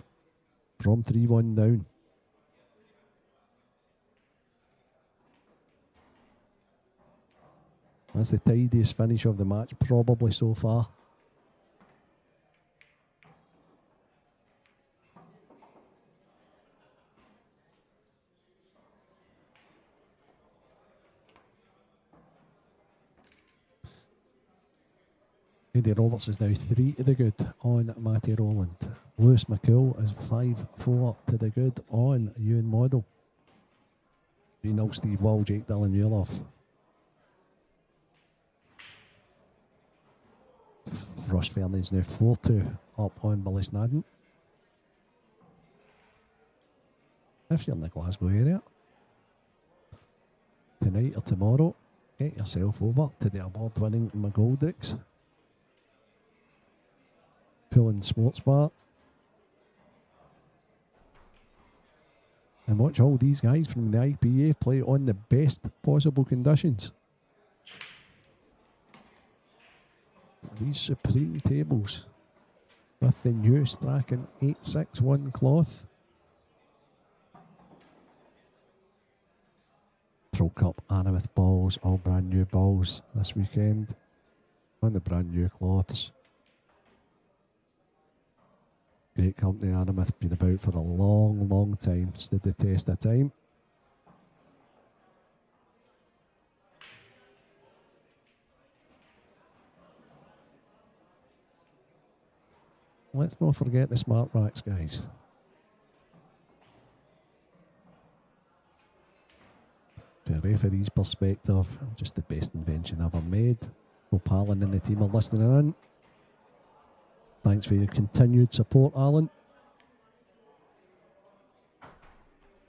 Speaker 6: from 3-1 down. That's the tidiest finish of the match probably so far. Eddie Roberts is now 3 to the good on Matty Rowland. Lewis McCool is 5-4 to the good on Ewan Model. 3-0 Steve Wall, Jake Dylan Yuloff. Ross Fernand's now 4-2 up on Billy Snadden. If you're in the Glasgow area, tonight or tomorrow, get yourself over to the award-winning McGoldricks Pool and Sports Bar and watch all these guys from the IPA play on the best possible conditions. These supreme tables with the new Strachan 861 cloth. Pro Cup Annamouth balls, all brand new balls this weekend on the brand new cloths. Great company, Annamouth, been about for a long, long time, stood the test of time. let's not forget the smart racks, guys. From a referee's perspective, just the best invention ever made. Hope Alan and the team are listening in. Thanks for your continued support, Alan.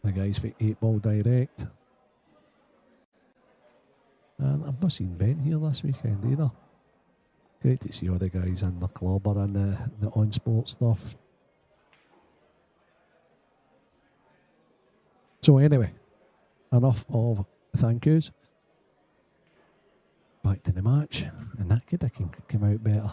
Speaker 6: The guys for 8 Ball Direct. And I've not seen Ben here this weekend either. Great to see all the guys in the club or in the on-sport stuff. So anyway, enough of thank yous. Back to the match, and that could have come out better.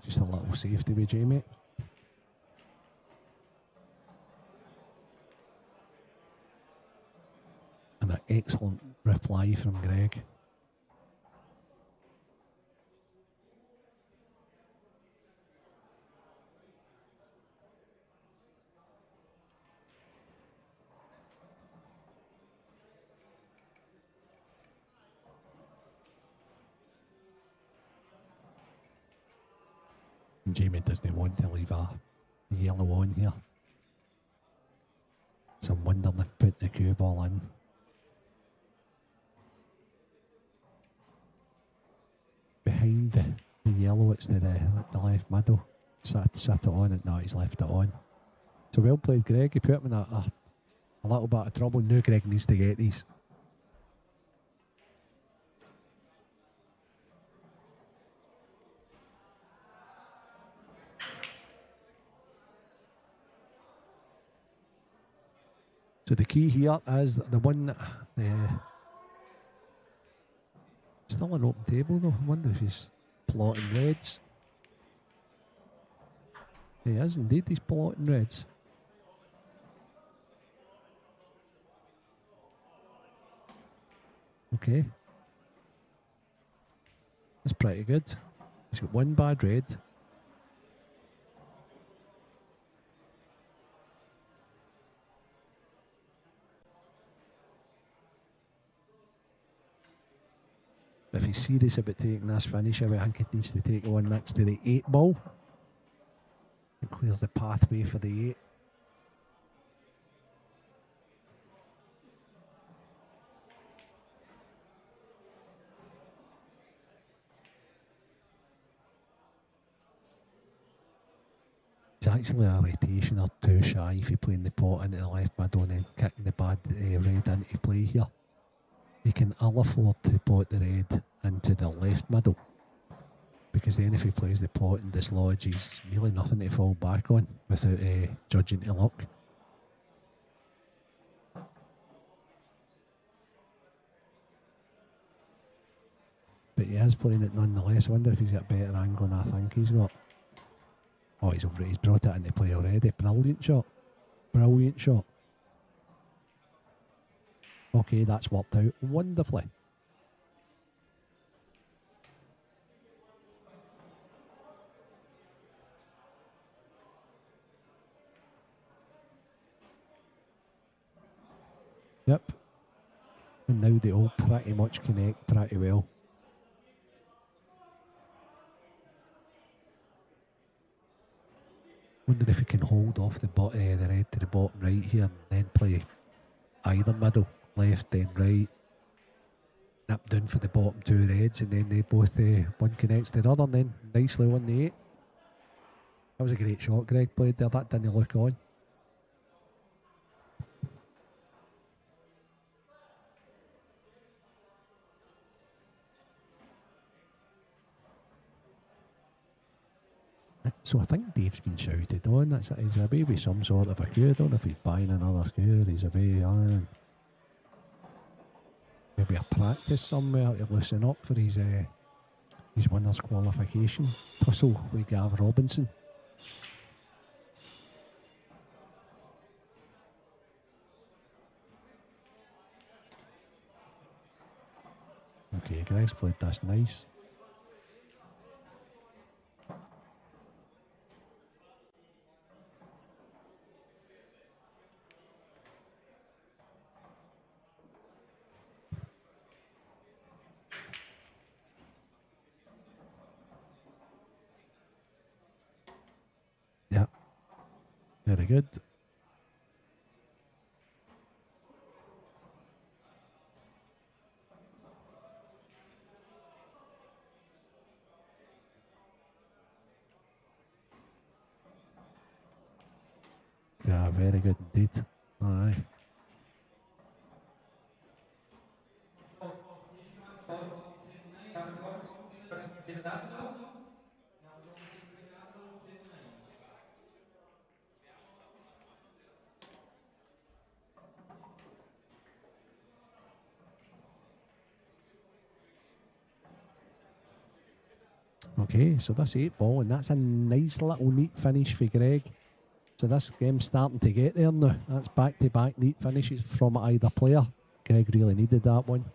Speaker 6: Just a little safety with Jamie. And an excellent reply from Greg. Jamie doesn't want to leave a yellow on here. So I'm wondering if putting the cue ball in. Behind the yellow, it's to the left middle. Sat it on it, no, he's left it on. So well played, Greg. He put him in a little bit of trouble. Now Greg needs to get these. So the key here is the one, still an open table though. I wonder if he's plotting reds. He is indeed, he's plotting reds. Okay. That's pretty good. He's got one bad red. If he's serious about taking this finish away, I think it needs to take one next to the 8 ball. It clears the pathway for the 8. It's actually a rotation or two shy if you're playing the pot into the left middle and then kicking the bad red into play here. He can ill afford to pot the red into the left middle, because then if he plays the pot and dislodge, he's really nothing to fall back on without judging to luck. But he is playing it nonetheless. I wonder if he's got a better angle than I think he's got. Oh, he's brought it into play already. Brilliant shot. Brilliant shot. Okay, that's worked out wonderfully. Yep. And now they all pretty much connect pretty well. Wonder if he can hold off the red to the bottom right here and then play either middle, left then right. Nip down for the bottom two reds and then they both, one connects to the other and then nicely won the 8. That was a great shot Greg played there, that didn't look on. So I think Dave's been shouted on. He's away with some sort of a cue. I don't know if he's buying another cue or he's away on. Maybe a practice somewhere to loosen up for his winners qualification tussle with Gav Robinson. Okay, Greg's played this nice. Very good. Yeah, very good indeed. Aye. Okay, so that's 8 ball, and that's a nice little neat finish for Greg. So this game's starting to get there now. That's back-to-back neat finishes from either player. Greg really needed that one.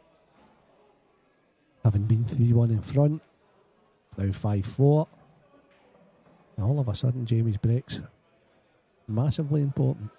Speaker 6: Having been 3-1 in front, it's now 5-4. And all of a sudden, Jamie's breaks. Massively important.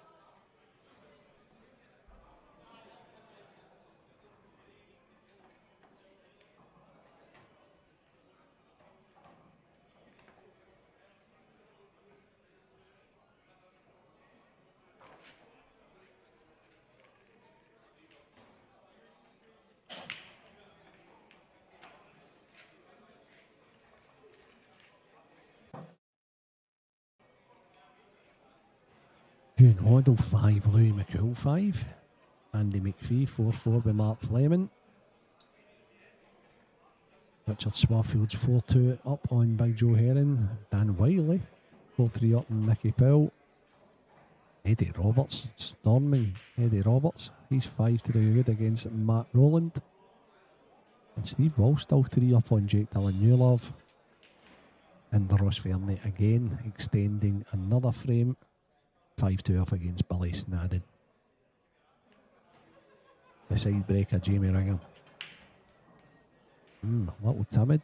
Speaker 6: Hugh Waddle 5, Louis McCool 5. Andy McPhee 4-4 with Mark Fleming. Richard Swarfield's 4-2 up on Big Joe Herring. Dan Wiley 4-3 up on Nicky Powell. Eddie Roberts storming Eddie Roberts. He's 5-3 good against Matt Rowland. And Steve Wall still 3 up on Jake Dillon Newlove. And Ross Verney again extending another frame. 5-2 up against Billy Snadden. The side breaker, Jamie Ringham. A little timid.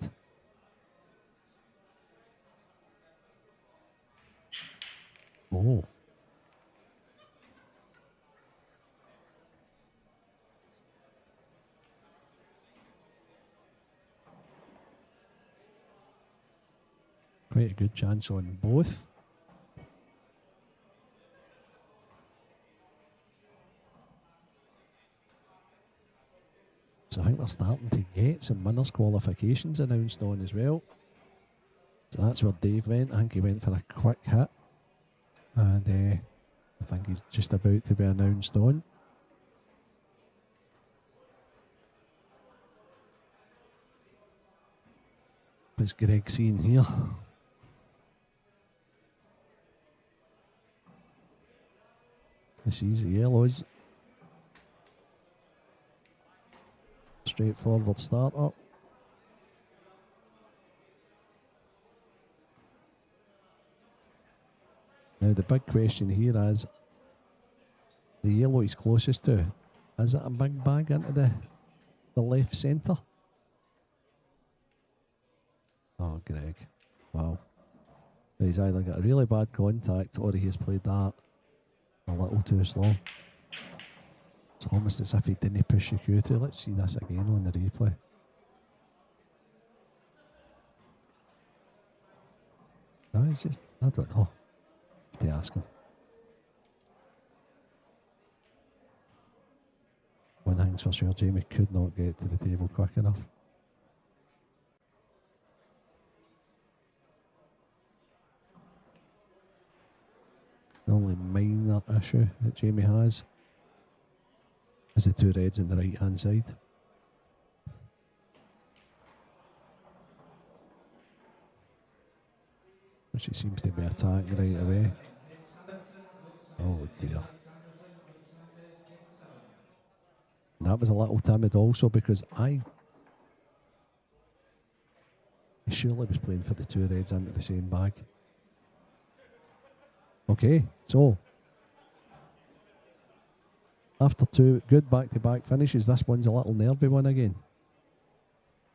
Speaker 6: Oh. Quite a good chance on both. So I think we're starting to get some winners qualifications announced on as well. So that's where Dave went. I think he went for a quick hit. And I think he's just about to be announced on. What's Greg seeing here? He sees the yellows. Straightforward start up. Now the big question here is the yellow he's closest to. Is it a big bag into the left centre? Oh, Greg. Wow. He's either got a really bad contact or he has played that a little too slow. It's almost as if he didn't push the cue to. Let's see this again on the replay. No, it's just, I don't know. Have to ask him. One thing's for sure, Jamie could not get to the table quick enough. The only minor issue that Jamie has is the two reds on the right hand side. Which he seems to be attacking right away. Oh dear. And that was a little timid also because he surely was playing for the two reds into the same bag. Okay, so after two good back-to-back finishes, this one's a little nervy one again.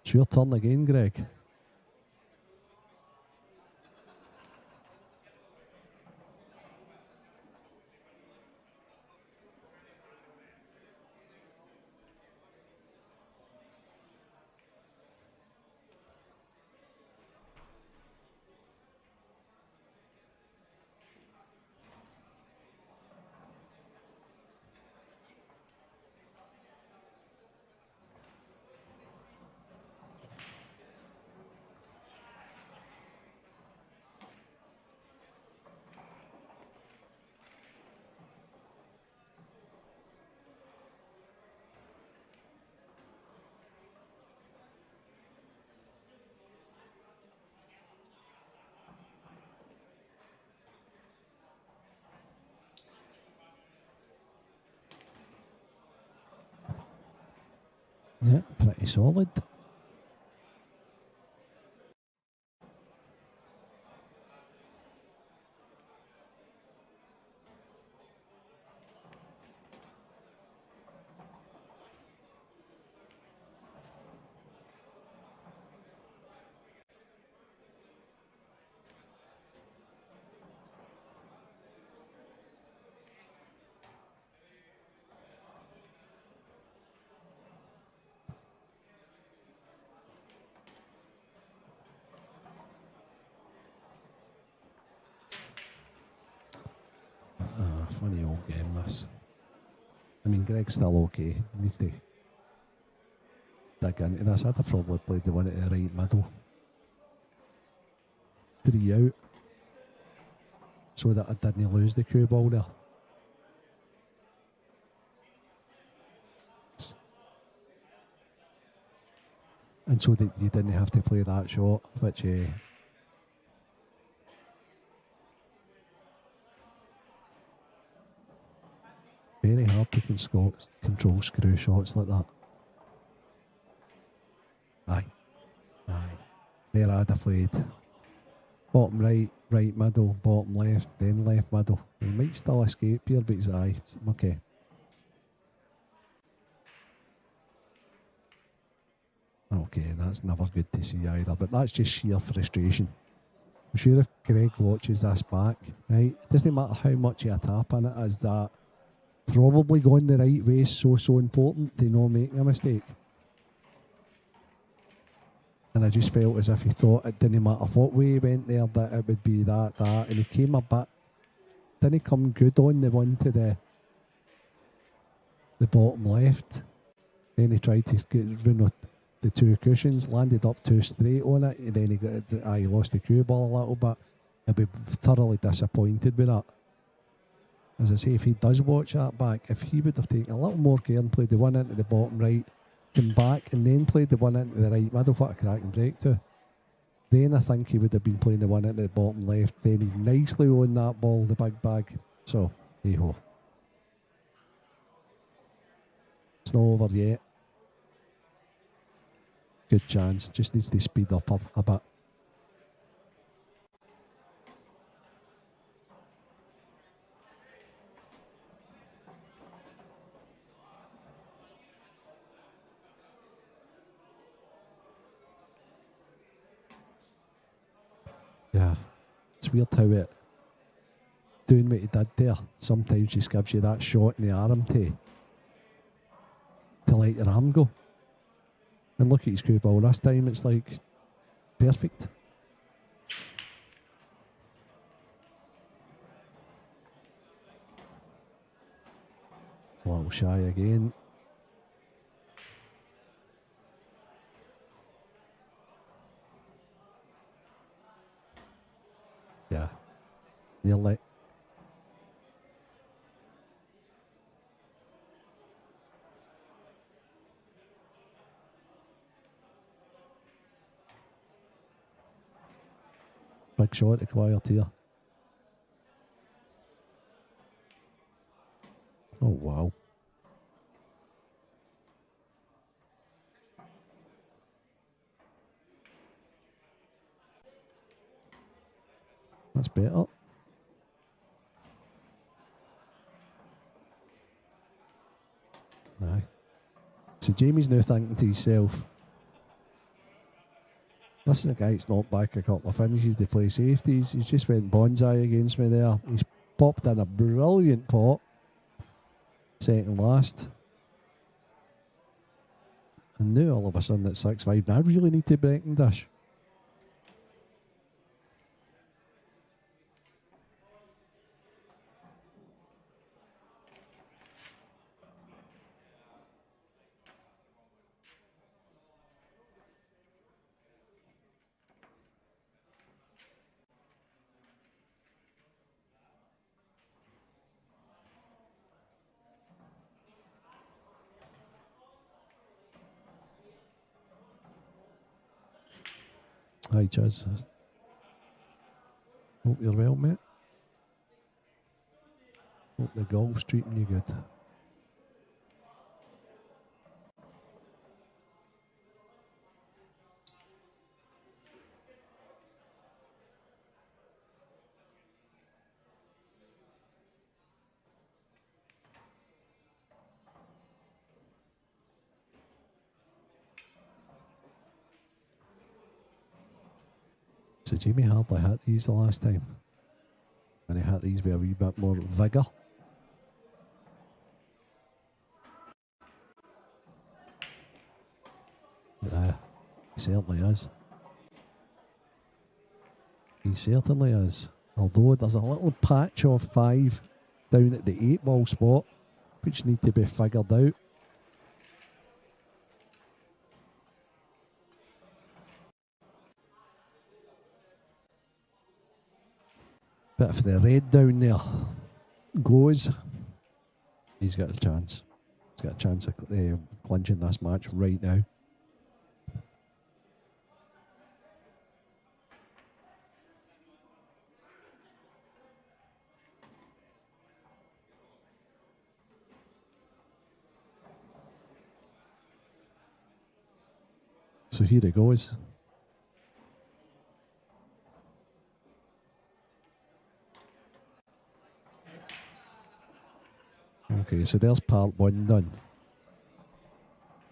Speaker 6: It's your turn again, Greg. Yeah, pretty solid. Funny old game, this. I mean, Greg's still okay. He needs to dig into this. I'd have probably played the one at the right middle. 3 out. So that I didn't lose the cue ball there. And so that you didn't have to play that shot, which very hard to control screw shots like that. Aye. There I'd have played bottom right, right middle, bottom left, then left middle. He might still escape here, but he's aye. Okay. Okay, that's never good to see either, but that's just sheer frustration. I'm sure if Greg watches this back, right, it doesn't matter how much you tap in it, is that probably going the right way is so important to not make a mistake. And I just felt as if he thought it didn't matter what way he went there, that it would be that, and he came a bit, didn't come good on the one to the bottom left. Then he tried to get rid of the two cushions, landed up too straight on it, and then he lost the cue ball a little bit. I'd be thoroughly disappointed with that. As I say, if he does watch that back, if he would have taken a little more care and played the one into the bottom right, come back and then played the one into the right middle, what a cracking break to. Then I think he would have been playing the one into the bottom left. Then he's nicely on that ball, the big bag. So, hey-ho. It's not over yet. Good chance. Just needs to speed up a bit. Yeah, it's weird how it doing what he did there sometimes just gives you that shot in the arm to let your arm go. And look at his cue ball this time, it's like perfect. A little shy again. Yeah, nearly. Big shot acquired here. Oh, wow. That's better. Aye. So Jamie's now thinking to himself, listen, the guy's not back a couple of finishes to play safeties. He's just went bonsai against me there. He's popped in a brilliant pot. Second last. And now all of a sudden it's 6-5. Now I really need to break and dash. Hi, Chaz. Hope you're well, mate. Hope the golf's treating you good. So Jamie hardly hit these the last time. And he hit these with a wee bit more vigour. Yeah, he certainly is. He certainly is. Although there's a little patch of 5 down at the 8 ball spot, which need to be figured out. But if the red down there goes, he's got a chance. He's got a chance of clinching this match right now. So here it goes. Okay, so there's part 1 done.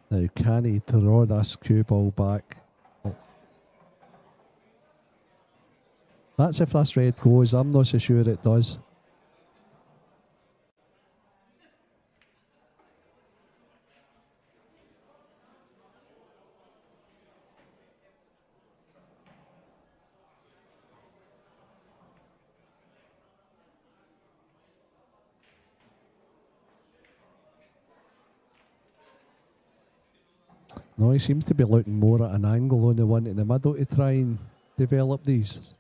Speaker 6: Now, can he draw this cue ball back? Oh. That's if this red goes. I'm not so sure it does. No, he seems to be looking more at an angle on the one in the middle to try and develop these.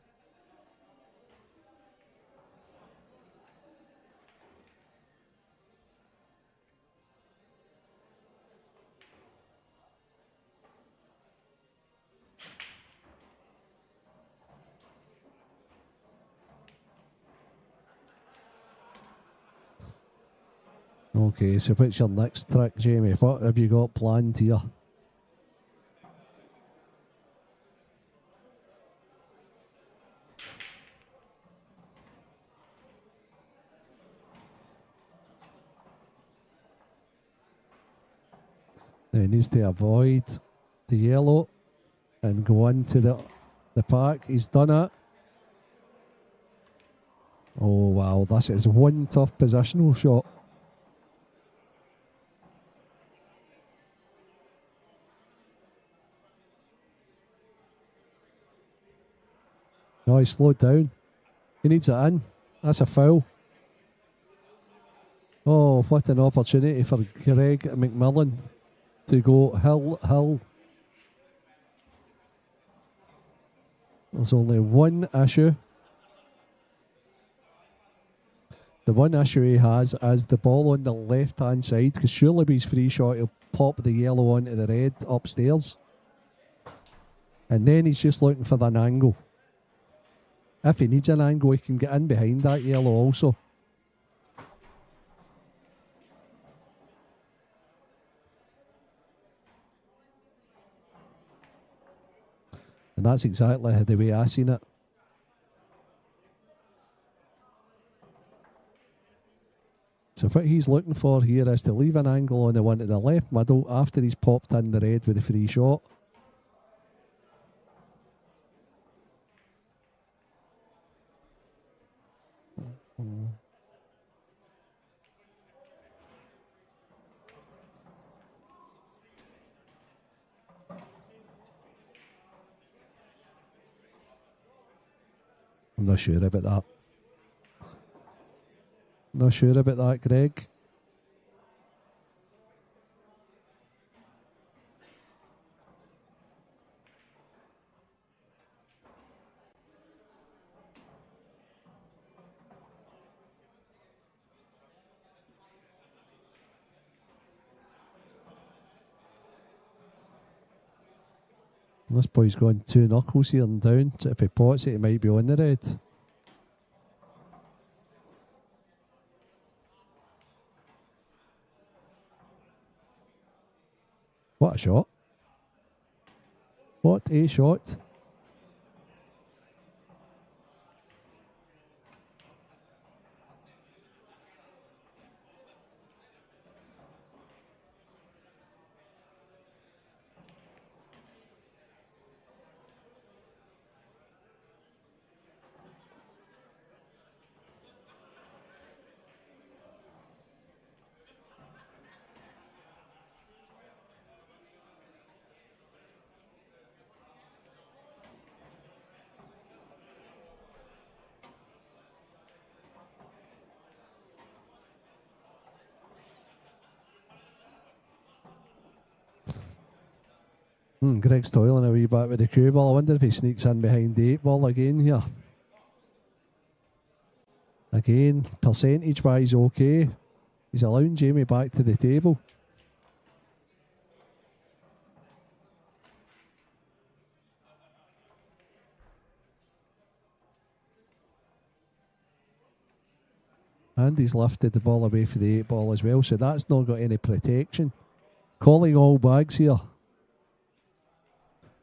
Speaker 6: Okay, so what's your next trick, Jamie? What have you got planned here? Now he needs to avoid the yellow and go into the pack. He's done it. Oh wow, this is one tough positional shot. No, he slowed down. He needs it in. That's a foul. Oh, what an opportunity for Greg McMillan to go hill. There's only one issue. The one issue he has is the ball on the left-hand side, because surely with his free shot he'll pop the yellow onto the red upstairs. And then he's just looking for an angle. If he needs an angle, he can get in behind that yellow also. And that's exactly the way I seen it. So what he's looking for here is to leave an angle on the one to the left middle after he's popped in the red with the free shot. I'm not sure about that. Not sure about that, Greg. This boy's going 2 knuckles here and down. So if he pots it, he might be on the red. What a shot. What a shot. Greg's toiling a wee bit with the cue ball. I wonder if he sneaks in behind the 8 ball again here. Again, percentage-wise, okay. He's allowing Jamie back to the table. And he's lifted the ball away for the 8 ball as well, so that's not got any protection. Calling all bags here.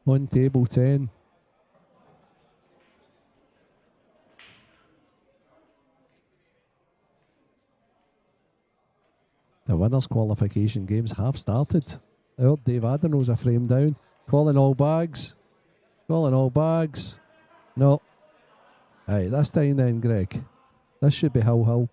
Speaker 6: On table 10. The winners' qualification games have started. Out Dave Adenau's a frame down. Calling all bags. Calling all bags. No. Aye, this time then, Greg. This should be Hull.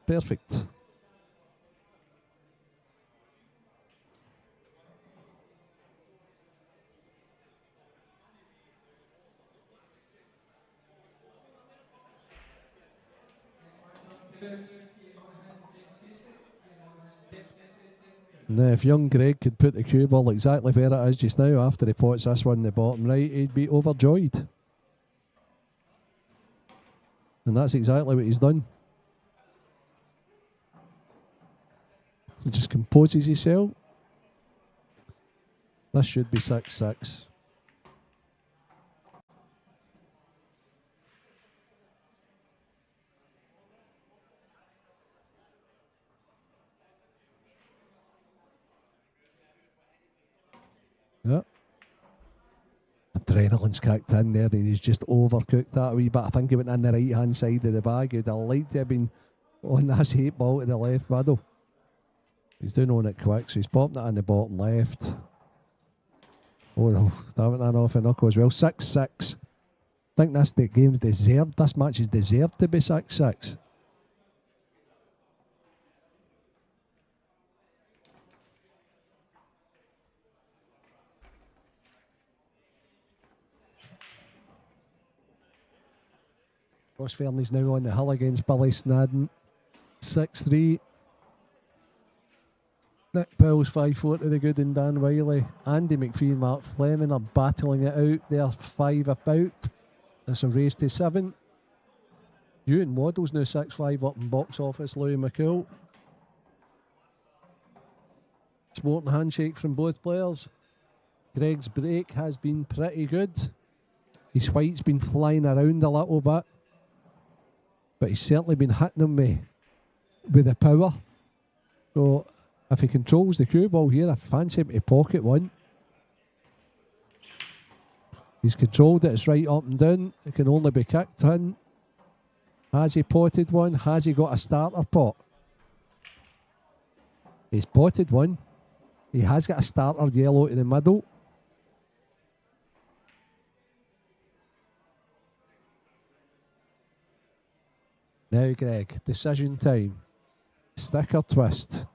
Speaker 6: Perfect. Now, if young Greg could put the cue ball exactly where it is just now after he pots this one in the bottom right, he'd be overjoyed. And that's exactly what he's done. He just composes himself. This should be 6-6. Yeah. Adrenaline's kicked in there and he's just overcooked that a wee bit. I think he went in the right hand side of the bag. He'd have liked to have been on this 8 ball to the left middle. He's doing on it quick, so he's popping it in the bottom left. Oh no, that went in off a knuckle as well. 6-6. I think the game's deserved. This match is deserved to be 6-6. Ross Fernie's now on the hill against Billy Snadden. 6-3. Nick Powell's 5-4 to the good and Dan Wiley. Andy McPhee and Mark Fleming are battling it out. They're 5 about. It's a race to 7. Ewan Waddle's now 6-5 up in box office. Louis McCool. Sporting handshake from both players. Greg's break has been pretty good. His white's been flying around a little bit. But he's certainly been hitting them with the power. So if he controls the cue ball here, I fancy him to pocket one. He's controlled it, it's right up and down. It can only be kicked in. Has he potted one? Has he got a starter pot? He's potted one. He has got a starter yellow to the middle. Now, Greg, decision time. Stick or twist?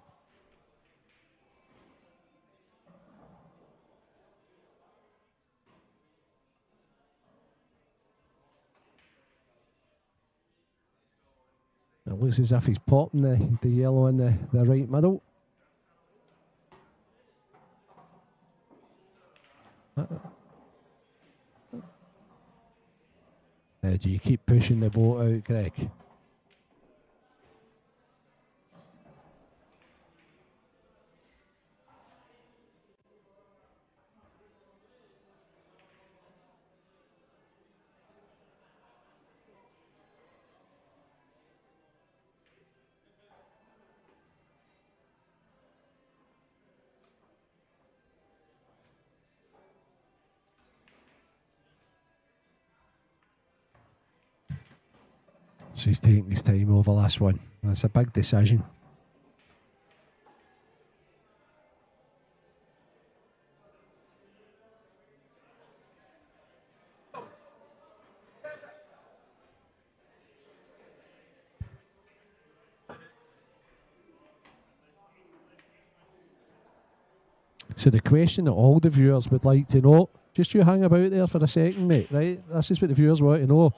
Speaker 6: It looks as if he's popping the yellow in the right middle. Now, do you keep pushing the boat out, Greg? So he's taking his time over this one. That's a big decision. So the question that all the viewers would like to know, just you hang about there for a second, mate, right? This is what the viewers want to know.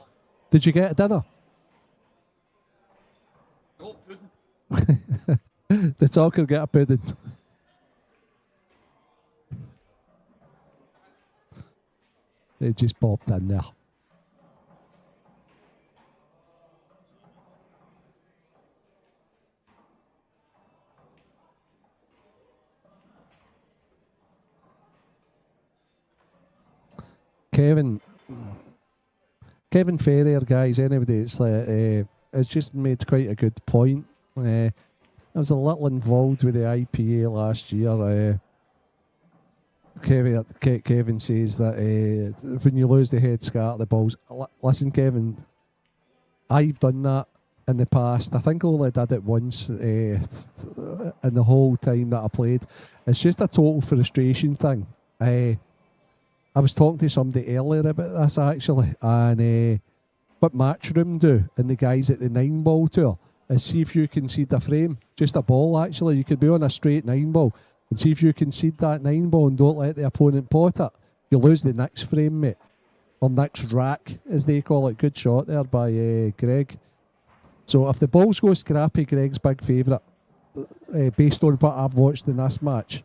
Speaker 6: Did you get a dinner?
Speaker 1: No, pudding.
Speaker 6: The talker get a pudding. They just popped in there. Kevin Ferrier, guys, anybody it's like, has just made quite a good point. I was a little involved with the IPA last year. Kevin says that when you lose the head scatter the balls. Listen, Kevin, I've done that in the past. I think I only did it once in the whole time that I played. It's just a total frustration thing. I was talking to somebody earlier about this actually, and what Matchroom do and the guys at the 9-ball tour is see if you can seed a frame, just a ball actually. You could be on a straight 9-ball and see if you can seed that 9-ball and don't let the opponent pot it. You lose the next frame, mate, or next rack as they call it. Good shot there by Greg. So if the balls go scrappy, Greg's big favourite based on what I've watched in this match.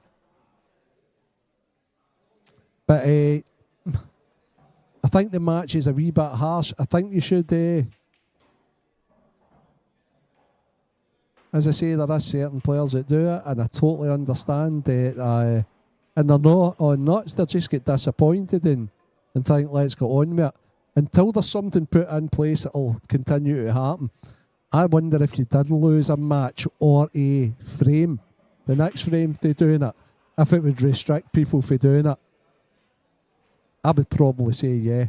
Speaker 6: But I think the match is a wee bit harsh. I think you should, as I say, there are certain players that do it, and I totally understand that. And they're not on nuts, they just get disappointed and think, let's go on with it. Until there's something put in place that'll continue to happen. I wonder if you did lose a match or a frame, the next frame for doing it, if it would restrict people for doing it. I would probably say yeah.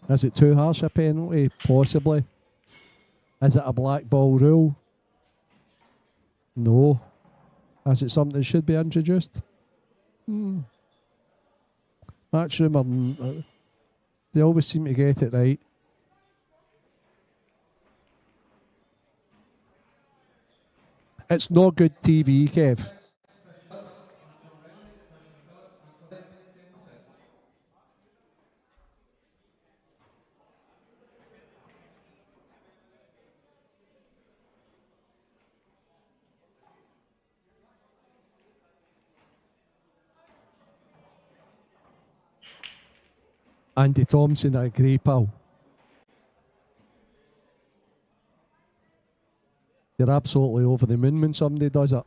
Speaker 6: Is it too harsh a penalty? Possibly. Is it a black ball rule? No. Is it something that should be introduced? Matchroom, they always seem to get it right. It's not good TV, Kev. Andy Thompson, I agree, pal. You're absolutely over the moon when somebody does it.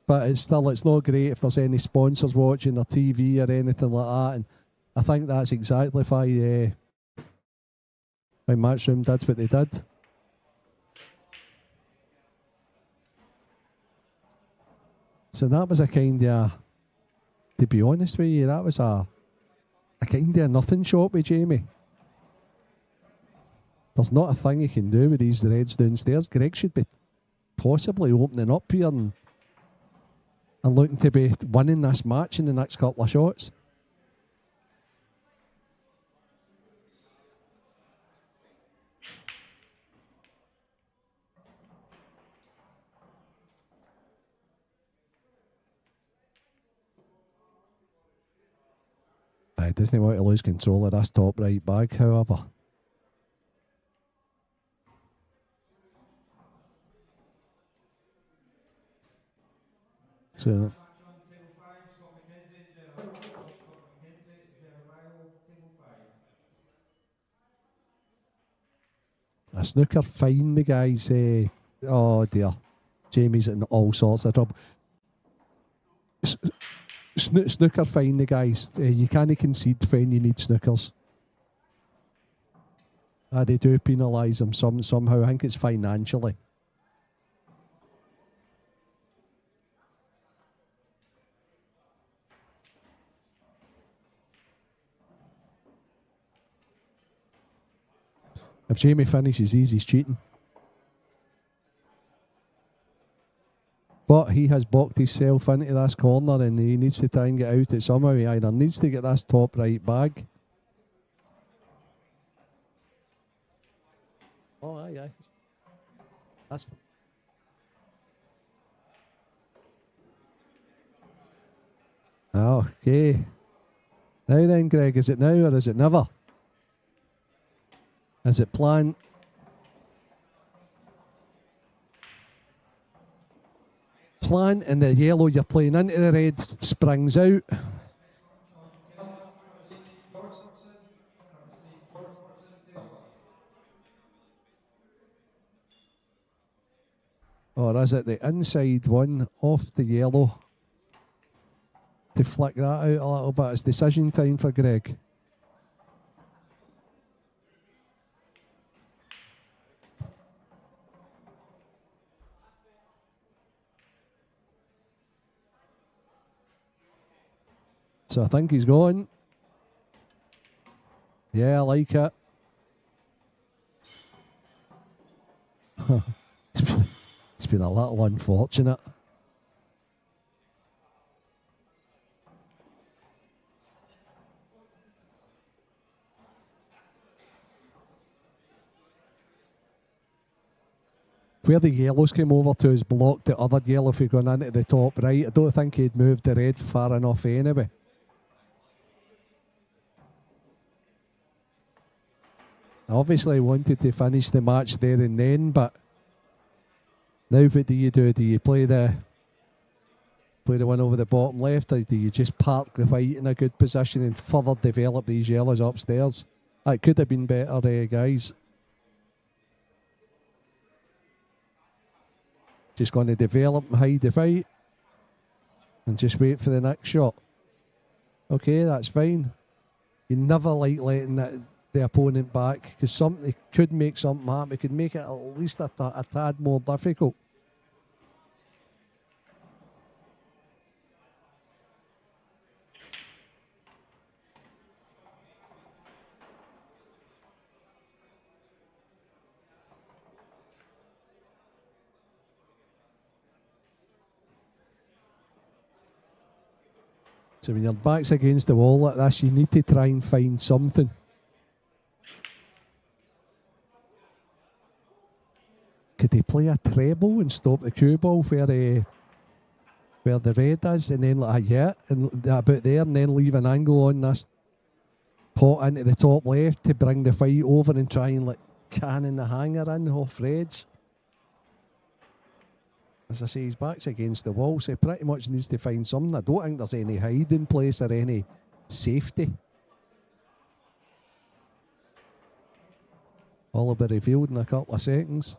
Speaker 6: But it's not great if there's any sponsors watching or TV or anything like that. And I think that's exactly why Matchroom did what they did. So that was a kind of, to be honest with you, that was a kind of nothing shot with Jamie. There's not a thing he can do with these Reds downstairs. Greg should be possibly opening up here and looking to be winning this match in the next couple of shots. He doesn't want to lose control of this top right bag, however. So a snooker fine, the guys. Oh dear, Jamie's in all sorts of trouble. Snooker fine, the guys. You can't concede when you need snookers. They do penalise them somehow. I think it's financially. If Jamie finishes, he's cheating. But he has boxed himself into this corner and he needs to try and get out it somehow. He either needs to get this top right bag. Oh, aye. That's okay. Now then, Greg, is it now or is it never? Is it planned? Plant and the yellow you're playing into the red springs out. Or is it the inside one off the yellow to flick that out a little bit? It's decision time for Greg. So I think he's going. Yeah, I like it. It's been a little unfortunate. Where the yellows came over to is blocked the other yellow if you're going into the top right. I don't think he'd moved the red far enough anyway. I obviously wanted to finish the match there and then, but now what do you do? Do you play the one over the bottom left, or do you just park the white in a good position and further develop these yellows upstairs? It could have been better, guys. Just going to develop and hide the fight and just wait for the next shot. Okay, that's fine. You never like letting the opponent back, because something could make something happen. It could make it at least a tad more difficult. So when your back's against the wall like this, you need to try and find something. Could he play a treble and stop the cue ball where the red is, and then and about there, and then leave an angle on this pot into the top left to bring the fight over and try and cannon the hanger in off reds? As I say, his back's against the wall, so he pretty much needs to find something. I don't think there's any hiding place or any safety. All will be revealed in a couple of seconds.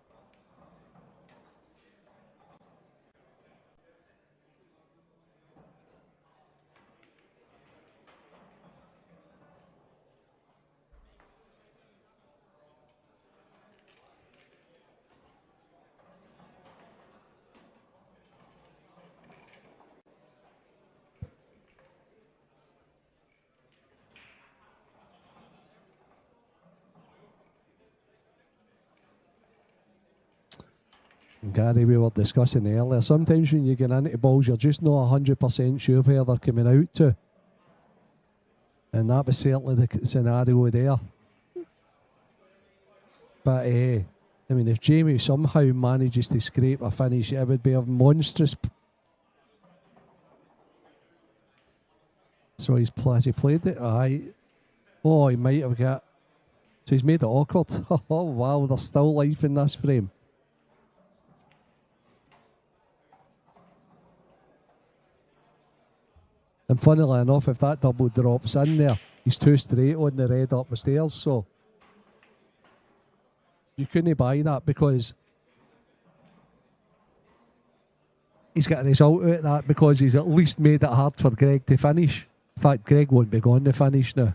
Speaker 6: Gary, we were discussing earlier, sometimes when you get into balls, you're just not 100% sure where they're coming out to. And that was certainly the scenario there. But, I mean, if Jamie somehow manages to scrape a finish, it would be a monstrous. So has he played it? Aye. Oh, he might have got. So he's made it awkward. Oh, wow, there's still life in this frame. And funnily enough, if that double drops in there, he's too straight on the red up the stairs, so you couldn't buy that, because he's got a result out of that, because he's at least made it hard for Greg to finish. In fact, Greg won't be going to finish now.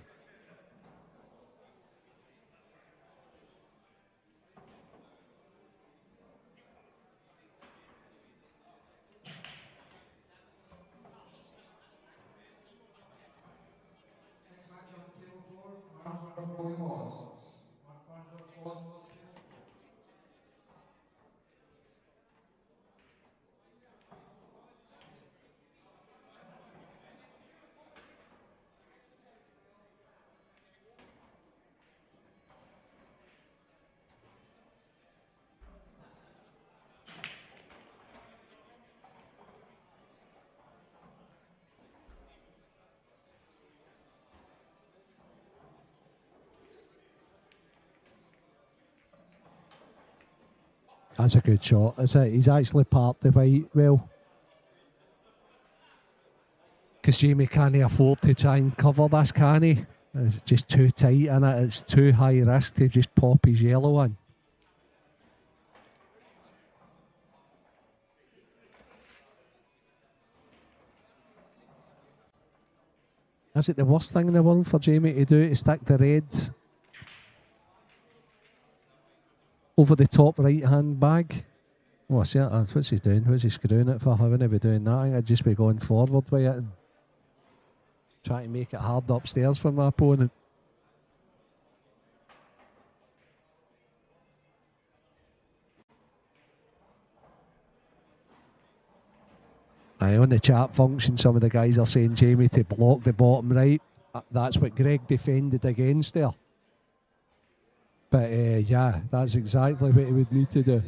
Speaker 6: That's a good shot, is it? He's actually parked the white well. Because Jamie can't afford to try and cover this, can he? It's just too tight in it. It's too high risk to just pop his yellow in. Is it the worst thing in the world for Jamie to do, to stick the red over the top right-hand bag? Oh, I see it. What's he doing? What's he screwing it for? I wouldn't be doing that. I think I'd just be going forward with it and trying to make it hard upstairs for my opponent. On the chat function, some of the guys are saying Jamie to block the bottom right. That's what Greg defended against there. But yeah, that's exactly what he would need to do.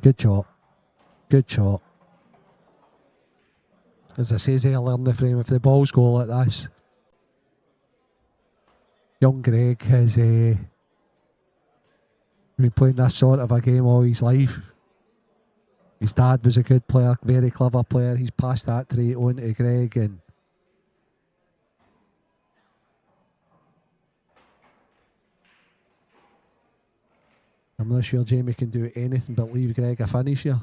Speaker 6: Good shot. Good shot. As I says earlier in the frame, if the balls go like this, young Greg has been playing this sort of a game all his life. His dad was a good player, very clever player. He's passed that trait on to Greg, and I'm not sure Jamie can do anything but leave Greg a finish here.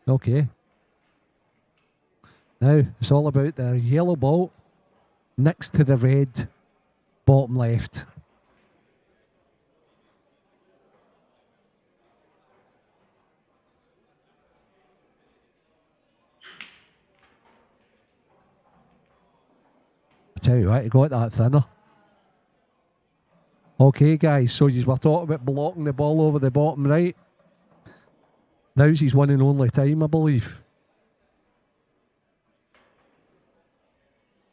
Speaker 6: Okay. Now, it's all about the yellow ball next to the red bottom left. I tell you what, he got that thinner. Okay, guys, so you were talking about blocking the ball over the bottom right. Now's his one and only time, I believe.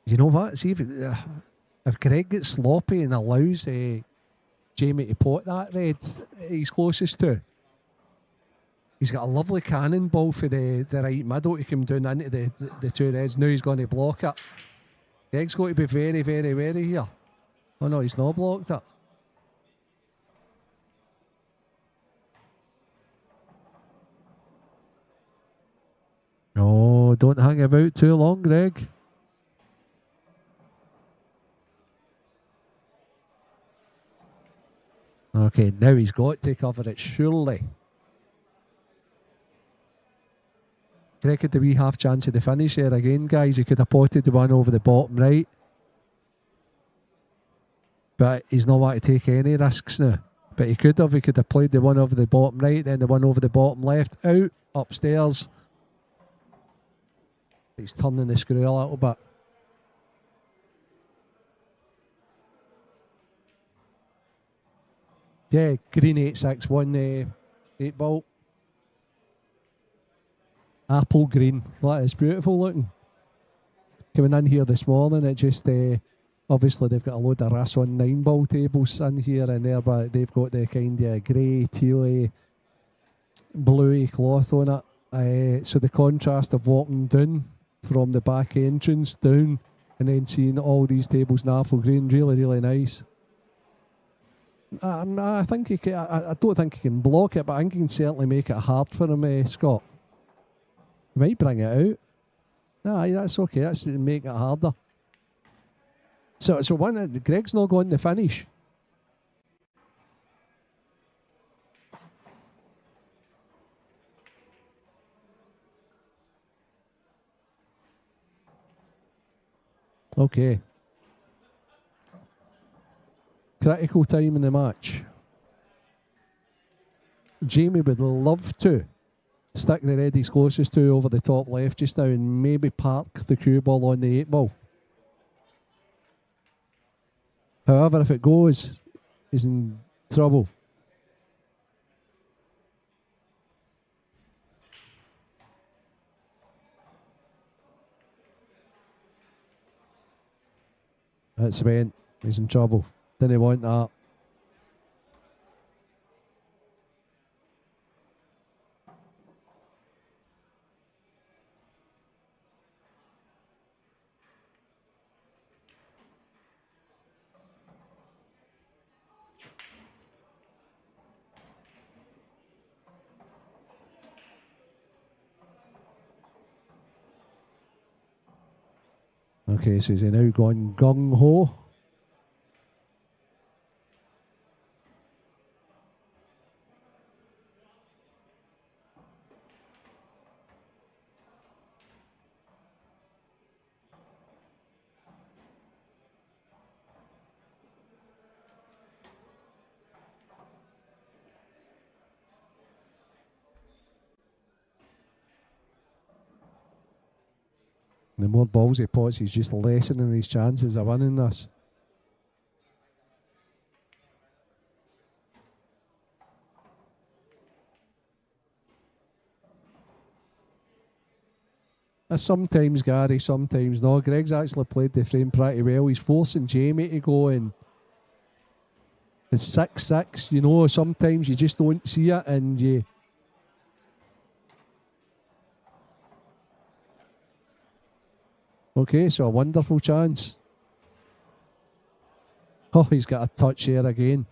Speaker 6: You know what? See if Greg gets sloppy and allows Jamie to pot that red he's closest to, he's got a lovely cannonball for the right middle to come down into the two reds. Now he's going to block it. Greg's got to be very, very wary here. Oh no, he's not blocked it. Oh, don't hang about too long, Greg. Okay, now he's got to cover it, surely. Greg had the wee half chance of the finish there again, guys. He could have potted the one over the bottom right. But he's not want to take any risks now. But he could have played the one over the bottom right, then the one over the bottom left, out, upstairs. He's turning the screw a little bit. Yeah, green 861 8 ball. Apple green. That is beautiful looking. Coming in here this morning, it just obviously they've got a load of RAS on 9 ball tables in here and there, but they've got the kind of grey, tealy, bluey cloth on it. So the contrast of walking down from the back entrance down and then seeing all these tables in apple green, really, really nice. I think he can, I don't think he can block it, but I think he can certainly make it hard for him, Scott. He might bring it out. Nah, that's okay. That's make it harder. So one, Greg's not going to finish. Okay. Critical time in the match. Jamie would love to stick the red he's closest to over the top left just now and maybe park the cue ball on the 8 ball. However, if it goes, he's in trouble. It's went. He's in trouble. Didn't want that. Okay, so he's now gone gung-ho. The more balls he puts, he's just lessening his chances of winning this. Sometimes Gary, sometimes no. Greg's actually played the frame pretty well. He's forcing Jamie to go in. It's 6-6. You know, sometimes you just don't see it and you... Okay, so a wonderful chance. Oh, he's got a touch here again.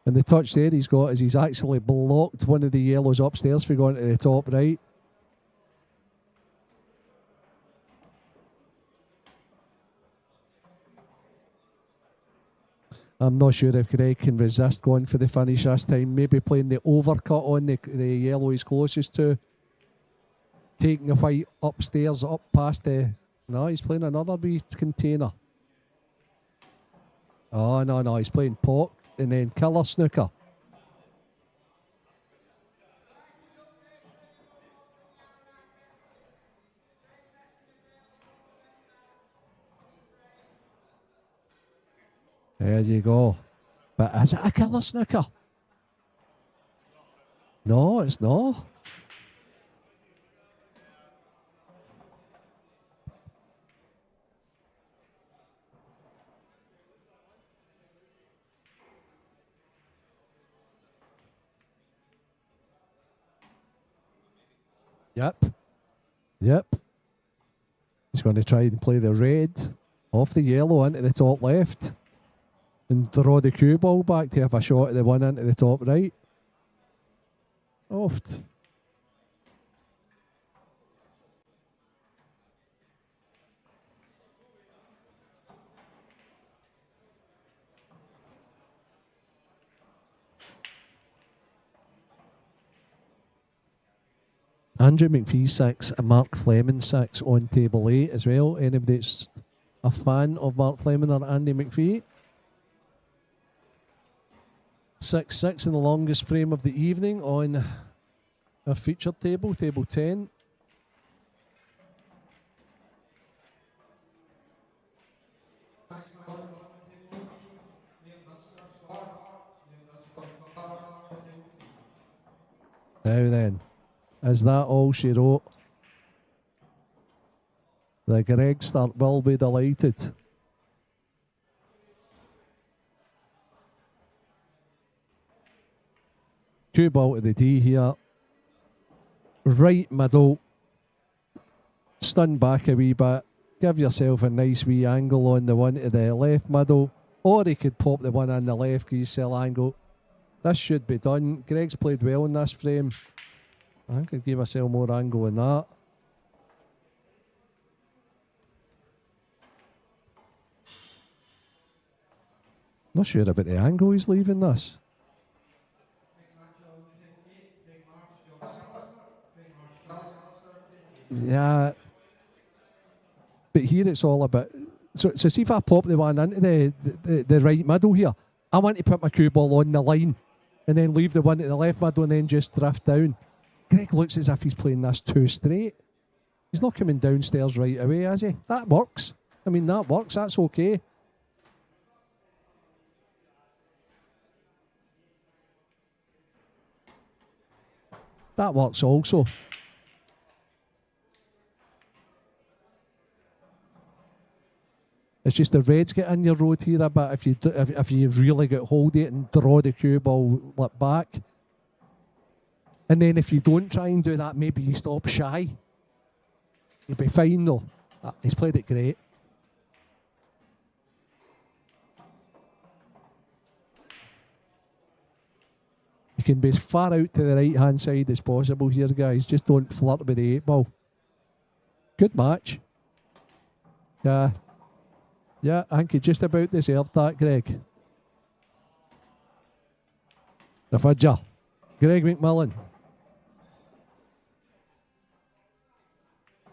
Speaker 6: And the touch there he's got is he's actually blocked one of the yellows upstairs for going to the top right. I'm not sure if Greg can resist going for the finish this time. Maybe playing the overcut on the yellow he's closest to. Taking a fight upstairs, up past the... No, he's playing another wee container. Oh, no, he's playing pot and then killer snooker. There you go. But is it a killer snooker? No, it's not. Yep. He's going to try and play the red off the yellow into the top left and draw the cue ball back to have a shot at the one into the top right. Oft. Andrew McPhee 6 and Mark Fleming 6 on table 8 as well. Anybody that's a fan of Mark Fleming or Andy McPhee? 6-6 in the longest frame of the evening on our featured table, table 10. Now then. Is that all she wrote? The Greg start will be delighted. Cue ball to the D here. Right middle. Stun back a wee bit. Give yourself a nice wee angle on the one to the left middle. Or he could pop the one on the left grease cell angle. This should be done. Greg's played well in this frame. I think I'd give myself more angle in that. Not sure about the angle he's leaving this. Yeah. But here it's all about So see if I pop the one into the right middle here, I want to put my cue ball on the line and then leave the one at the left middle and then just drift down. Greg looks as if he's playing this too straight. He's not coming downstairs right away, is he? That works. I mean, that works. That's okay. That works also. It's just the reds get in your road here a bit if you really get hold of it and draw the cue ball back. And then if you don't try and do that, maybe you stop shy. You'll be fine though. He's played it great. You can be as far out to the right hand side as possible here, guys. Just don't flirt with the 8 ball. Good match. Yeah, I think he just about deserved that, Greg. The fudger. Greg McMillan.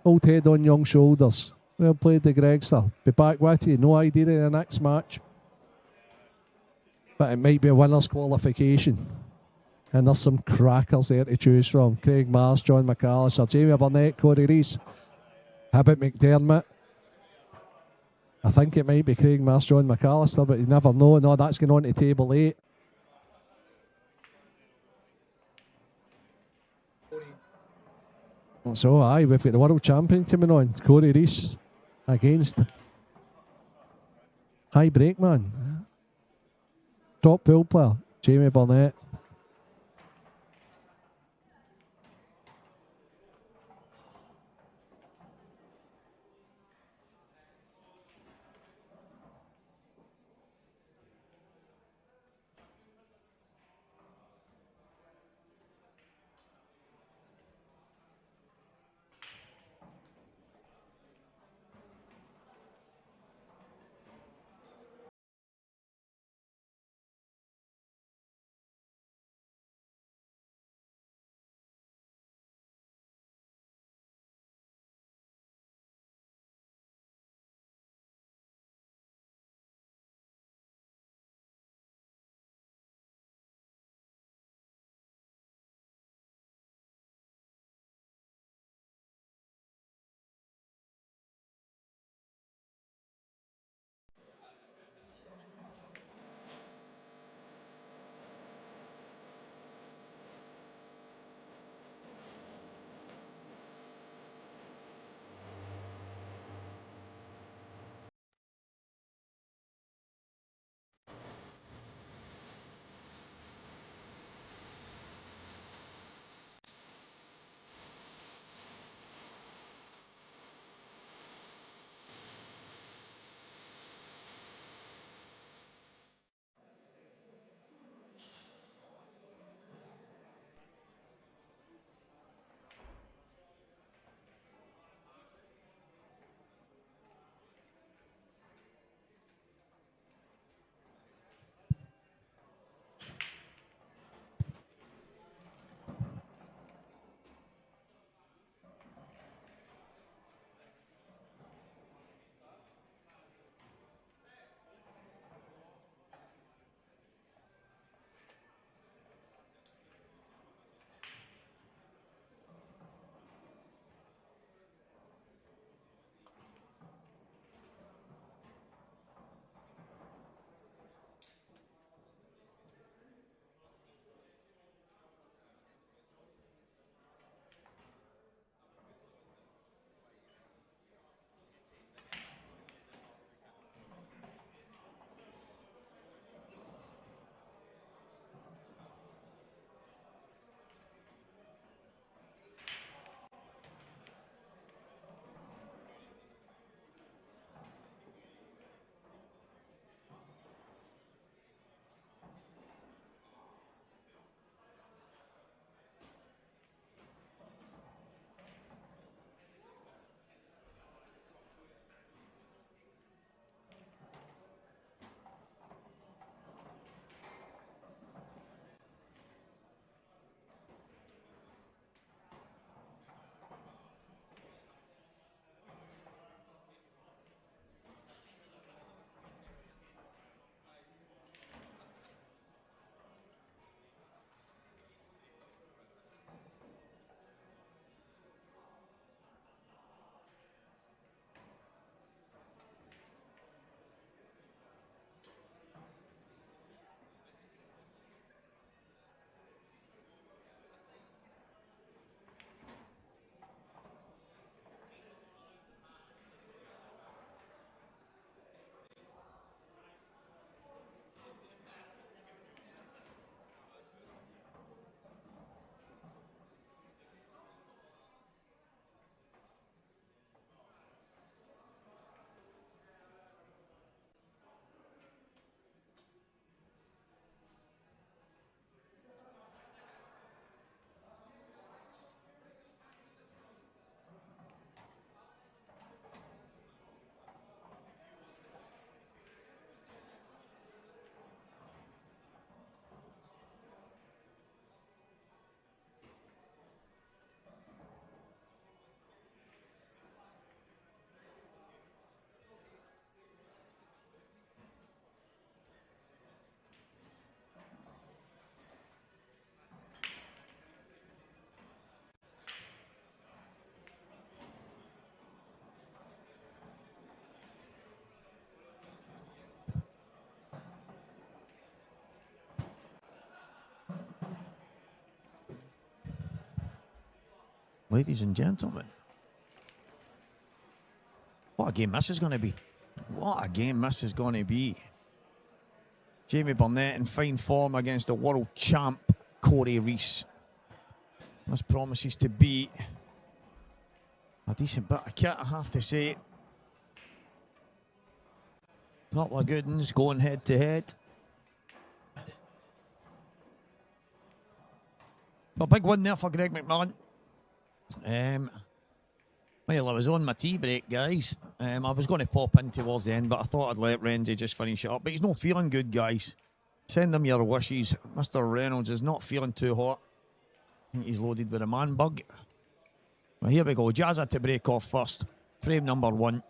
Speaker 6: Old head on young shoulders. Well played, the Gregster. Be back with you. No idea in the next match. But it might be a winner's qualification. And there's some crackers there to choose from. Craig Mars, John McAllister, Jamie Burnett, Corey Rees, Hibbert McDermott. I think it might be Craig Mars, John McAllister, but you never know. No, that's going on to table 8. So, aye, we've got the world champion coming on. Corey Rees against High Brakeman. Top pool player, Jamie Burnett.
Speaker 4: ladies and gentlemen. What a game this is going to be. What a game this is going to be. Jamie Burnett in fine form against the world champ, Corey Reese. This promises to be a decent bit of kit, I have to say. Couple of good ones going head to head. A big win there for Greg McMillan. Well, I was on my tea break, guys. I was going to pop in towards the end, but I thought I'd let Renzi just finish it up. But he's not feeling good, guys. Send him your wishes. Mr. Reynolds is not feeling too hot. I think he's loaded with a man bug. Well, here we go. Jazza to break off first. Frame number 1.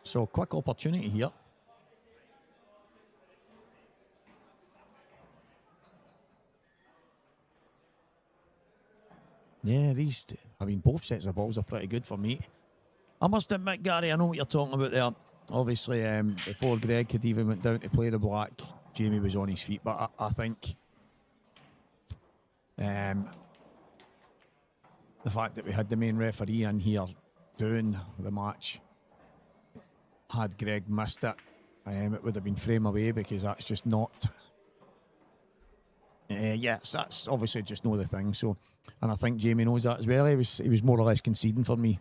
Speaker 4: So, quick opportunity here. Yeah, both sets of balls are pretty good for me. I must admit, Gary, I know what you're talking about there. Obviously, before Greg had even went down to play the black, Jamie was on his feet. But I think the fact that we had the main referee in here doing the match, had Greg missed it, it would have been frame away, because that's just not... yes, that's obviously just not the thing. So, and I think Jamie knows that as well. He was more or less conceding for me.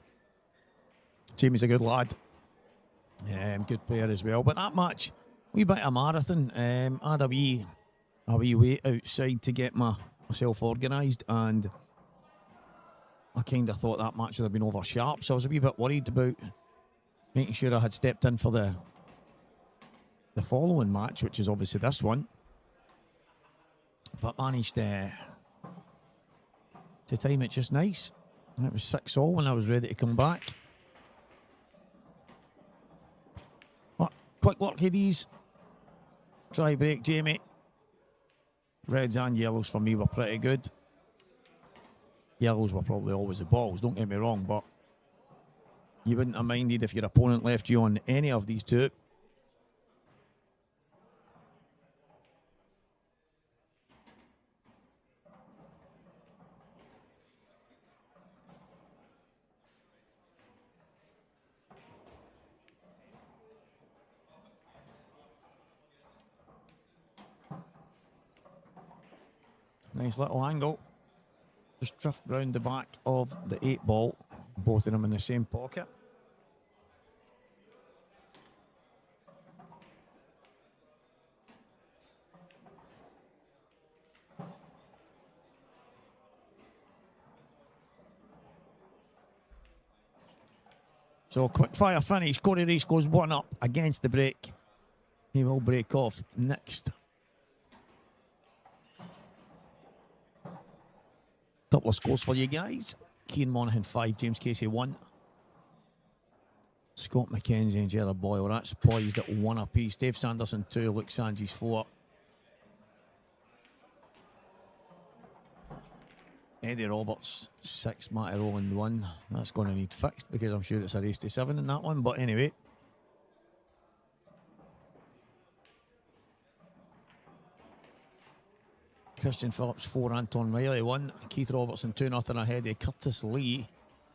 Speaker 4: Jamie's a good lad. Good player as well. But that match, wee bit of marathon. I had a wee wait outside to get myself organised, and I kind of thought that match would have been over sharp. So I was a wee bit worried about making sure I had stepped in for the following match, which is obviously this one. But managed to time it just nice. And it was 6-all when I was ready to come back. Quick work of these. Try break, Jamie. Reds and yellows for me were pretty good. Yellows were probably always the balls, don't get me wrong, but you wouldn't have minded if your opponent left you on any of these two. Nice little angle. Just drift round the back of the 8-ball. Both of them in the same pocket. So quick fire finish. Corey Reese goes 1 up against the break. He will break off next. Couple of scores for you guys. Cian Monaghan 5, James Casey 1. Scott McKenzie and Gerard Boyle, that's poised at 1 apiece. Dave Sanderson 2, Luke Sanges 4. Eddie Roberts 6, Matty Rowland 1. That's going to need fixed, because I'm sure it's a race to 7 in that one, but anyway. Christian Phillips 4, Anton Riley 1. Keith Robertson 2-0 ahead of Curtis Lee.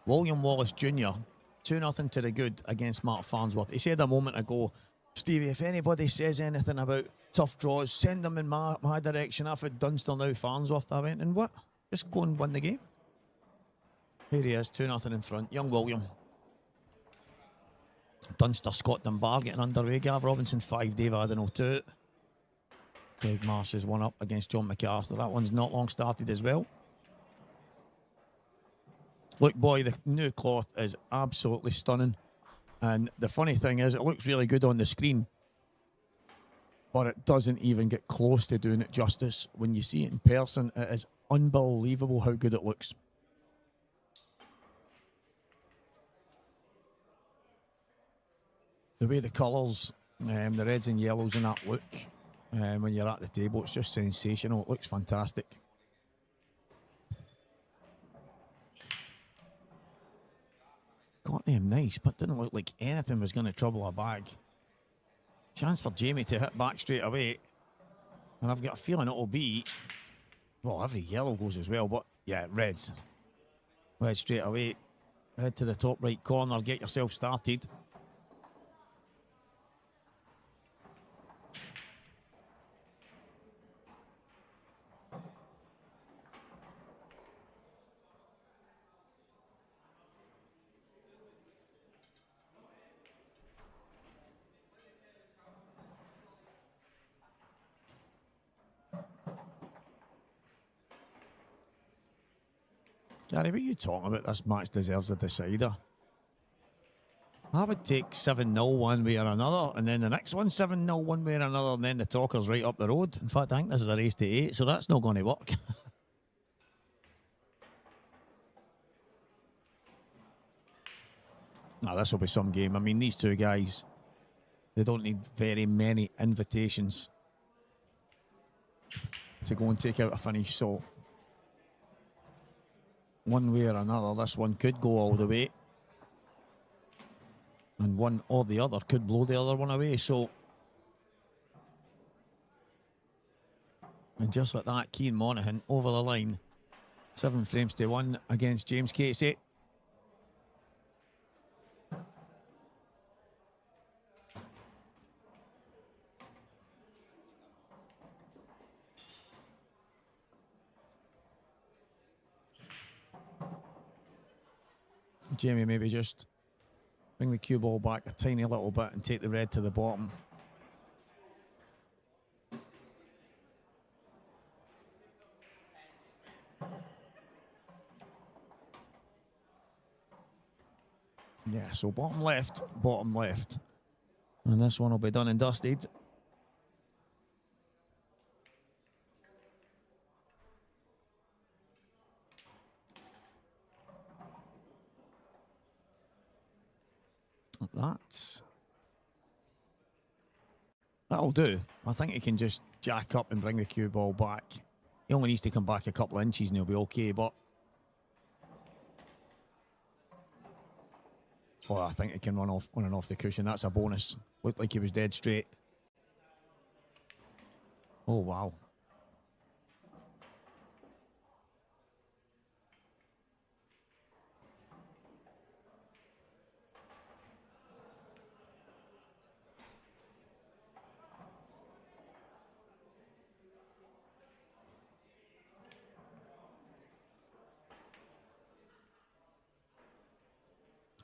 Speaker 4: William Wallace Jr. 2-0 to the good against Mark Farnsworth. He said a moment ago, Stevie, if anybody says anything about tough draws, send them in my direction. I've had Dunster now, Farnsworth. I went, and what? Just go and win the game. Here he is, 2-0 in front. Young William. Dunster, Scott Dunbar getting underway. Gav Robinson 5, Dave Adenau 2. Craig Marsh is 1 up against John McAllister. That one's not long started as well. Look, boy, the new cloth is absolutely stunning. And the funny thing is, it looks really good on the screen, but it doesn't even get close to doing it justice. When you see it in person, it is unbelievable how good it looks. The way the colours, the reds and yellows and that look, when you're at the table, it's just sensational. It looks fantastic. got them nice, but didn't look like anything was going to trouble her bag. Chance for Jamie to hit back straight away. And I've got a feeling it'll be, well, every yellow goes as well, but yeah, reds. Red straight away. Red to the top right corner. Get yourself started. Gary, what are you talking about? This match deserves a decider. I would take 7-0 one way or another, and then the next one 7-0 one way or another, and then the talker's right up the road. In fact, I think this is a race to 8, so that's not going to work. Now, this will be some game. I mean, these two guys, they don't need very many invitations to go and take out a finish, so one way or another, this one could go all the way. And one or the other could blow the other one away, so. And just like that, Cian Monaghan over the line. 7 frames to 1 against James Casey. Jamie maybe just bring the cue ball back a tiny little bit and take the red to the bottom. Yeah, so bottom left. And this one will be done and dusted. That'll do. I think he can just jack up and bring the cue ball back. He only needs to come back a couple of inches and he'll be okay, but oh, I think he can run off on and off the cushion. That's a bonus. Looked like he was dead straight. Oh, wow.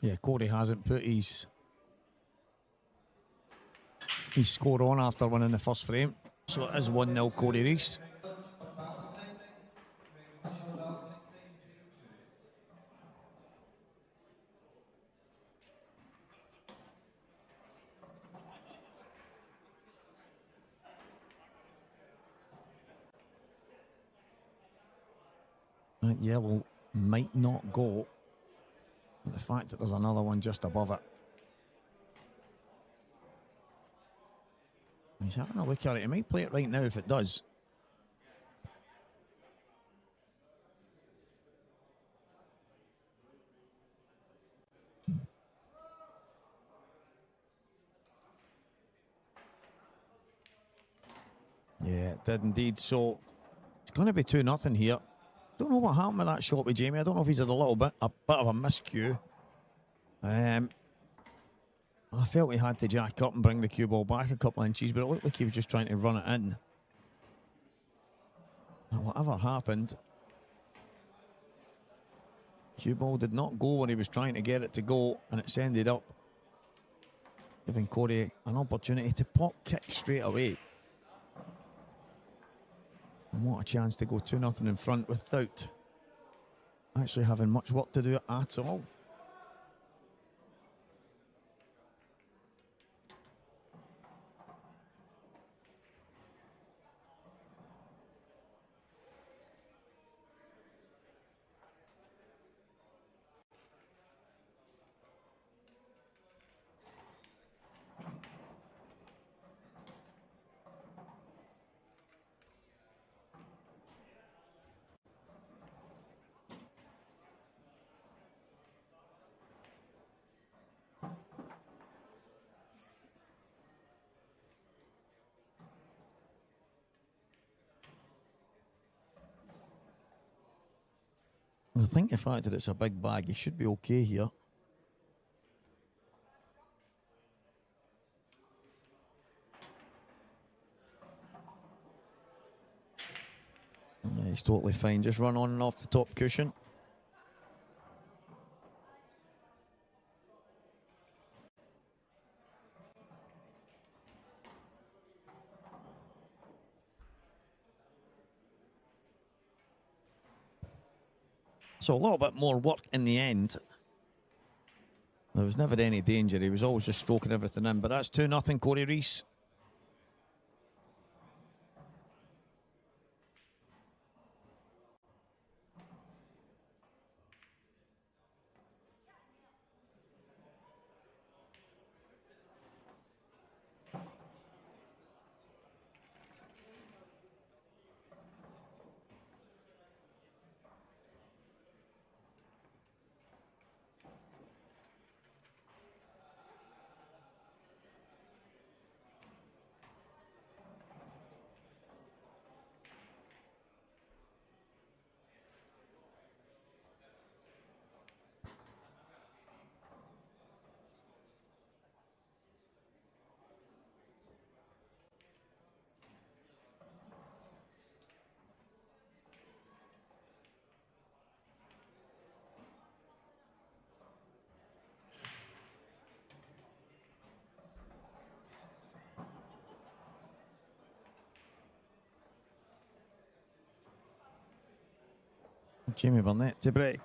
Speaker 4: Yeah, Corey hasn't put his score on after winning the first frame. So it is 1-0 Corey Reese. That yellow might not go. But the fact that there's another one just above it. He's having a look at it. He might play it right now if it does. Yeah, it did indeed. So it's going to be 2-0 here. Don't know what happened with that shot with Jamie. I don't know if he's had a bit of a miscue. I felt he had to jack up and bring the cue ball back a couple of inches, but it looked like he was just trying to run it in. And whatever happened, cue ball did not go where he was trying to get it to go, and it's ended up giving Corey an opportunity to pop kick straight away. And what a chance to go 2-0 in front without actually having much work to do at all. I think the fact that it's a big bag, he should be okay here. Yeah, he's totally fine. Just run on and off the top cushion. So a little bit more work in the end. There was never any danger. He was always just stroking everything in. But that's 2-0 Corey Reese. Jamie Burnett to break.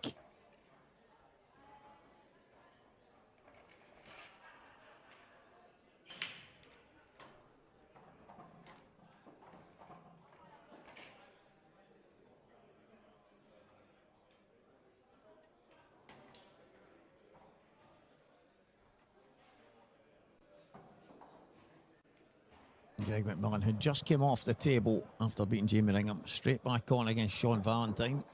Speaker 4: Greg McMillan, who just came off the table after beating Jamie Ringham, straight back on against Sean Valentine.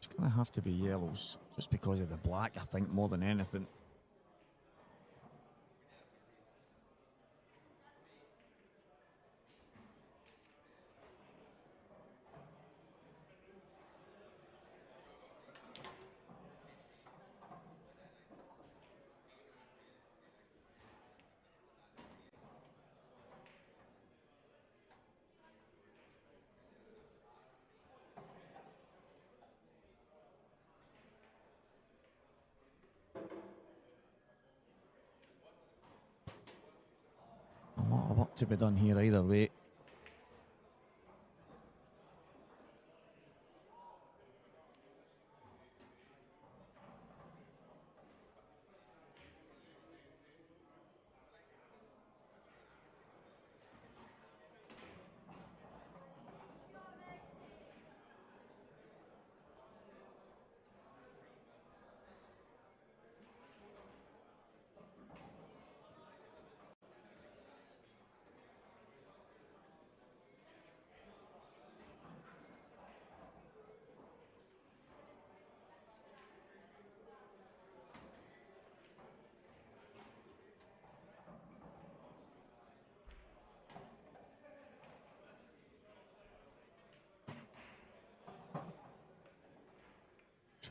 Speaker 4: It's going to have to be yellows, just because of the black, I think, more than anything. A lot of work to be done here either way.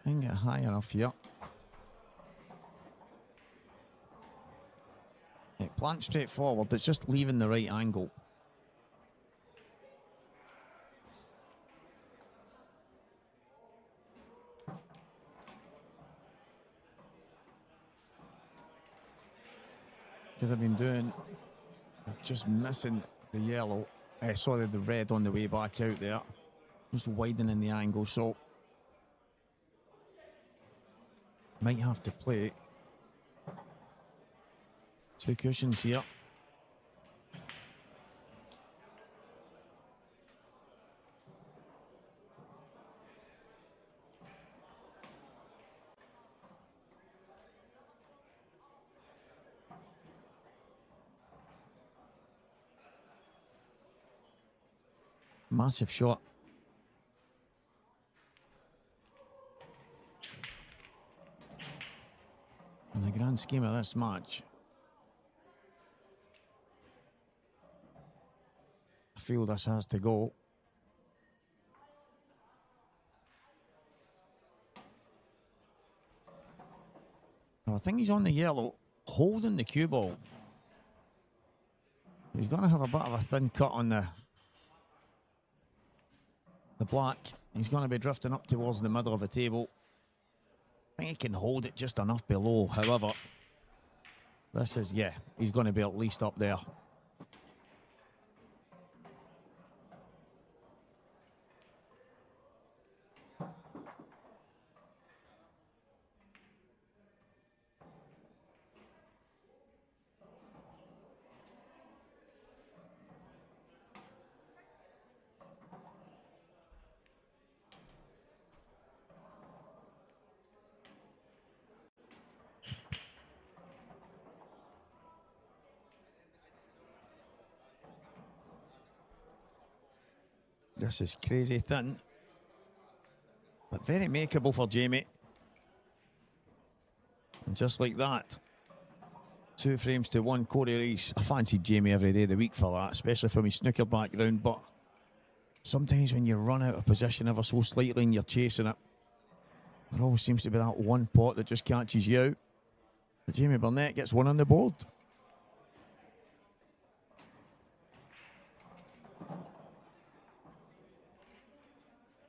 Speaker 4: Try and get high enough here. Yeah, plant straight forward, it's just leaving the right angle. Could have been doing, just missing the yellow, sorry, the red on the way back out there. Just widening the angle, so might have to play 2 cushions here. Massive shot. In the grand scheme of this match, I feel this has to go. Now, I think he's on the yellow, holding the cue ball. He's going to have a bit of a thin cut on the black. He's going to be drifting up towards the middle of the table. I think he can hold it just enough below. However, this is, yeah, he's going to be at least up there. This is crazy thin, but very makeable for Jamie. And just like that, 2 frames to 1, Corey Reese. I fancied Jamie every day of the week for that, especially from his snooker background, but sometimes when you run out of position ever so slightly and you're chasing it, there always seems to be that one pot that just catches you out. But Jamie Burnett gets one on the board.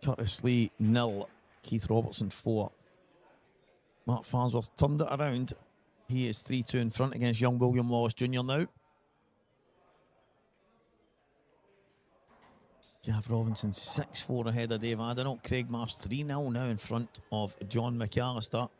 Speaker 4: Curtis Lee 0, Keith Robertson 4. Mark Farnsworth turned it around. He is 3-2 in front against young William Wallace Jr. now. Gav Robinson 6-4 ahead of Dave Adenauer. Craig Mars 3-0 now in front of John McAllister.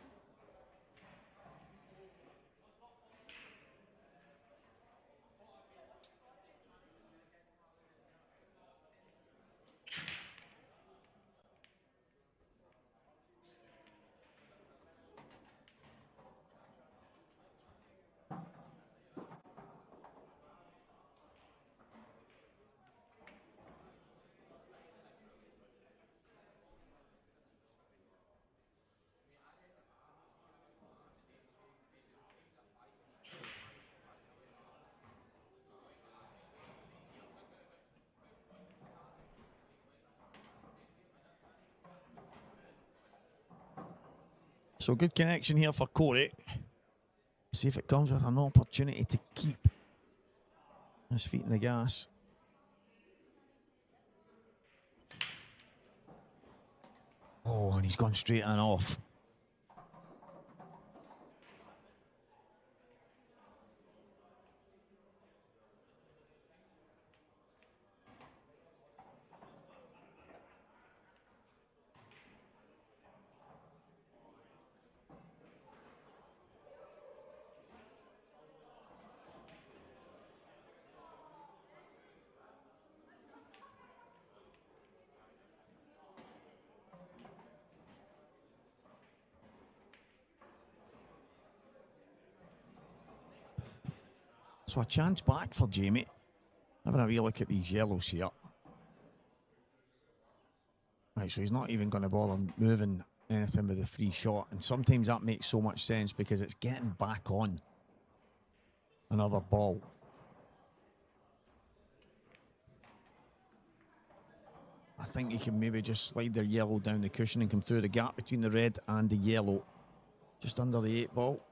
Speaker 4: So good connection here for Corey. See if it comes with an opportunity to keep his feet in the gas. Oh, and he's gone straight and off. So a chance back for Jamie. Having a wee look at these yellows here. Right, so he's not even going to bother moving anything with the free shot. And sometimes that makes so much sense because it's getting back on another ball. I think he can maybe just slide their yellow down the cushion and come through the gap between the red and the yellow. Just under the 8 ball.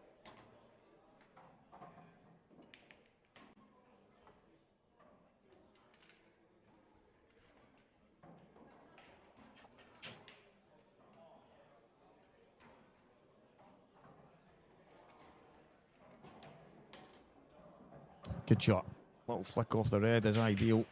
Speaker 4: Good shot. Little flick off the red is ideal.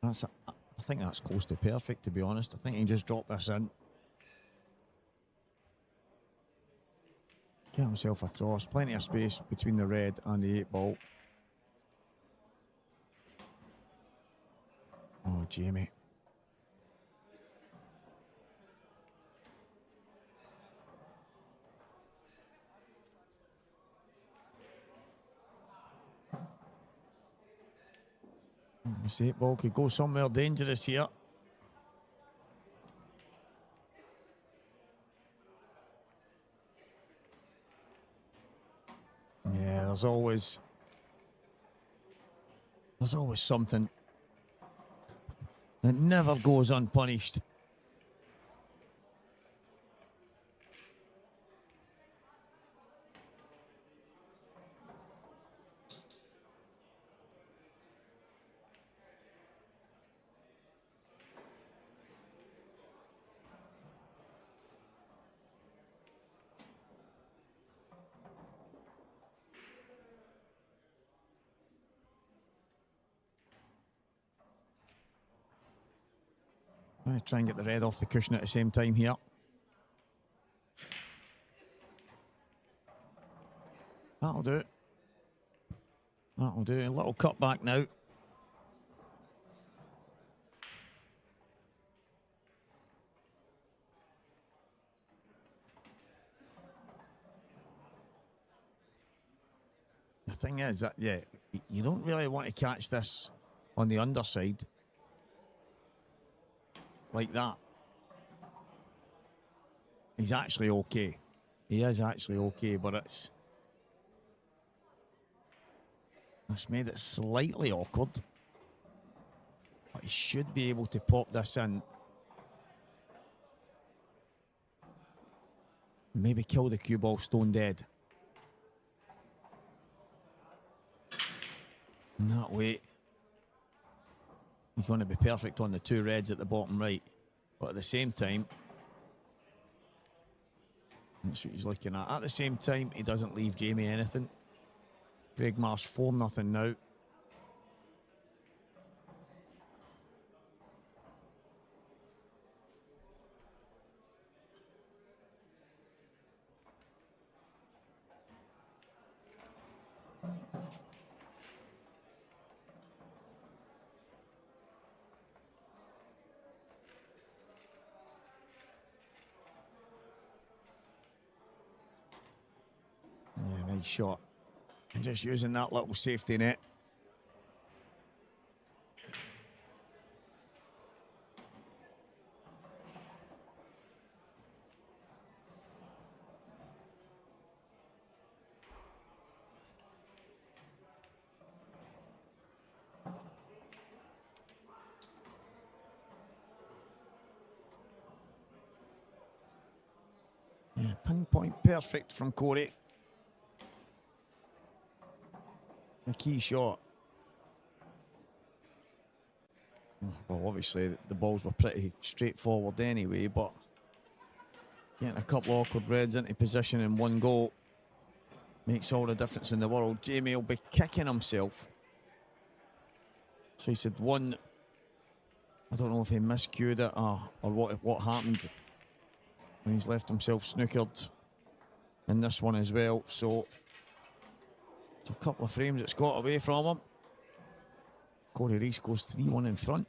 Speaker 4: I think that's close to perfect, to be honest. I think he can just drop this in. Get himself across. Plenty of space between the red and the 8-ball. Oh, Jamie. This 8-ball could go somewhere dangerous here. Yeah, there's always something that never goes unpunished. I'm going to try and get the red off the cushion at the same time here. That'll do. That'll do. A little cut back now. The thing is that, yeah, you don't really want to catch this on the underside like that. He's actually okay. He is actually okay, but it's made it slightly awkward. But he should be able to pop this in. Maybe kill the cue ball stone dead. And that way, he's going to be perfect on the two reds at the bottom right. But at the same time, that's what he's looking at. At the same time, he doesn't leave Jamie anything. Greg Marsh 4-0 now. Yeah, nice shot. And just using that little safety net. Yeah, pinpoint perfect from Corey. The key shot. Well, obviously the balls were pretty straightforward anyway, but getting a couple of awkward reds into position in one goal makes all the difference in the world. Jamie will be kicking himself. So he said one, I don't know if he miscued it or what happened when he's left himself snookered in this one as well. So it's a couple of frames that's got away from him. Corey Reese goes 3-1 in front.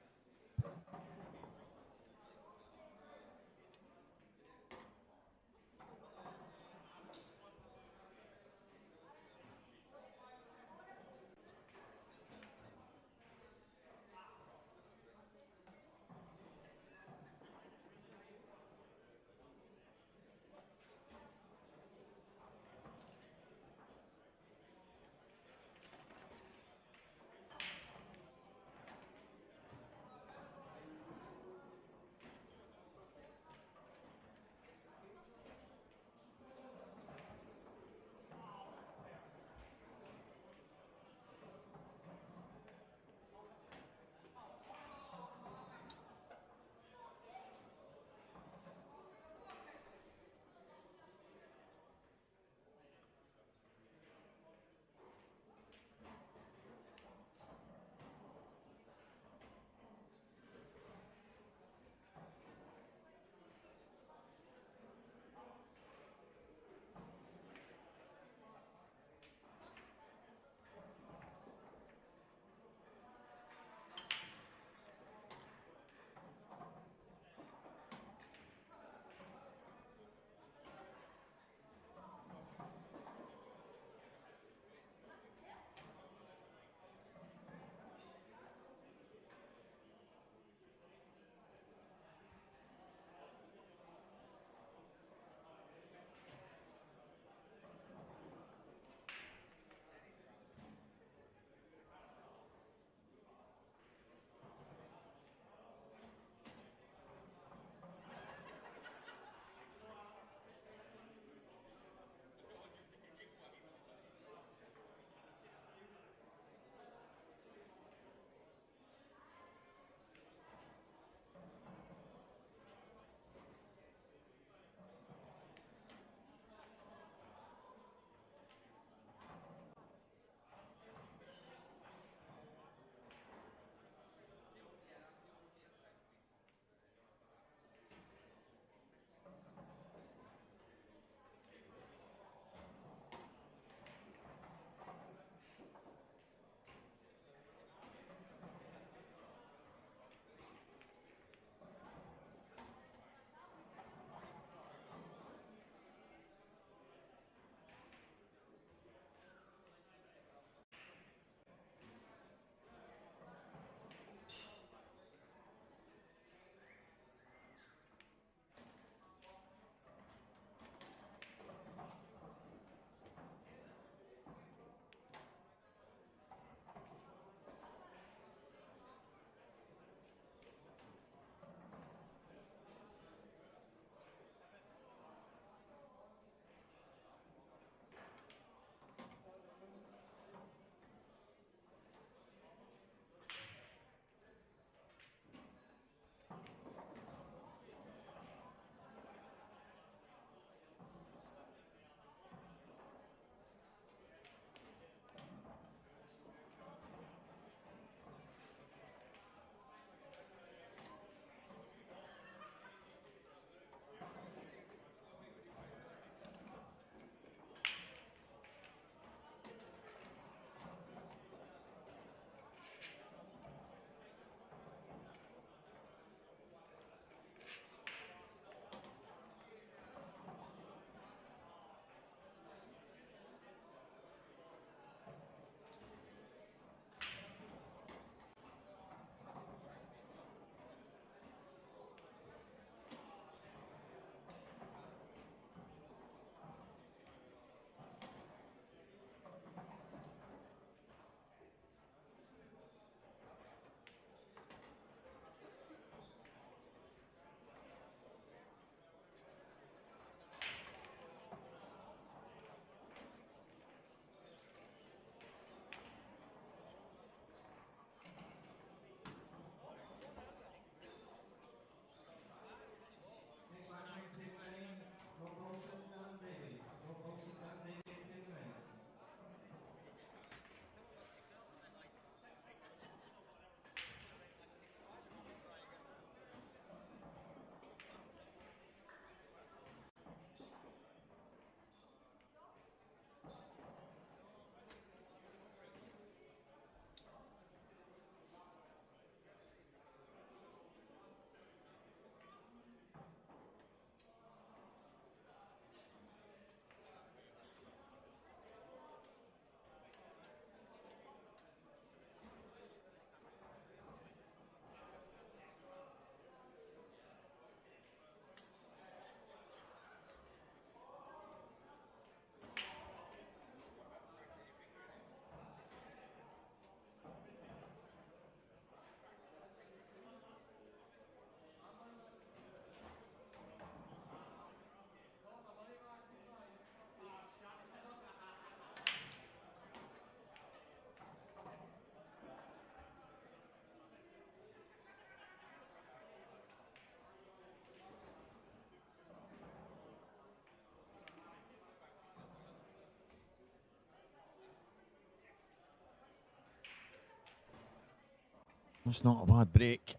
Speaker 4: That's not a bad break.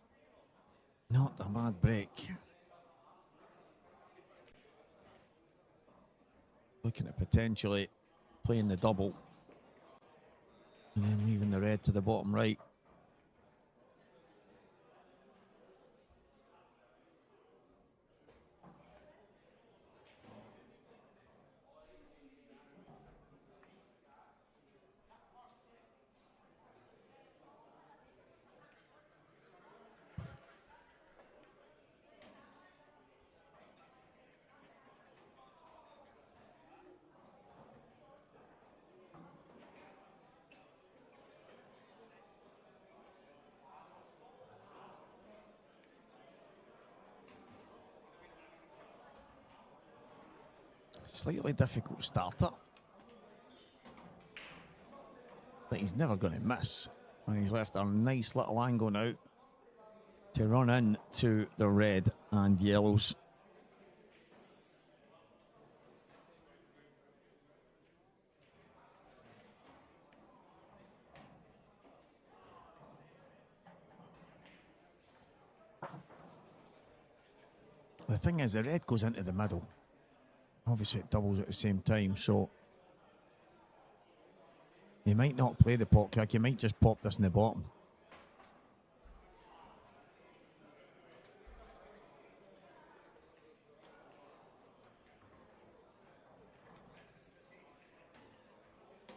Speaker 4: Not a bad break. Looking at potentially playing the double and then leaving the red to the bottom right. Slightly difficult starter, but he's never going to miss. And he's left a nice little angle now to run in to the red and yellows. The thing is, the red goes into the middle. Obviously, it doubles at the same time, so you might not play the pot kick. You might just pop this in the bottom.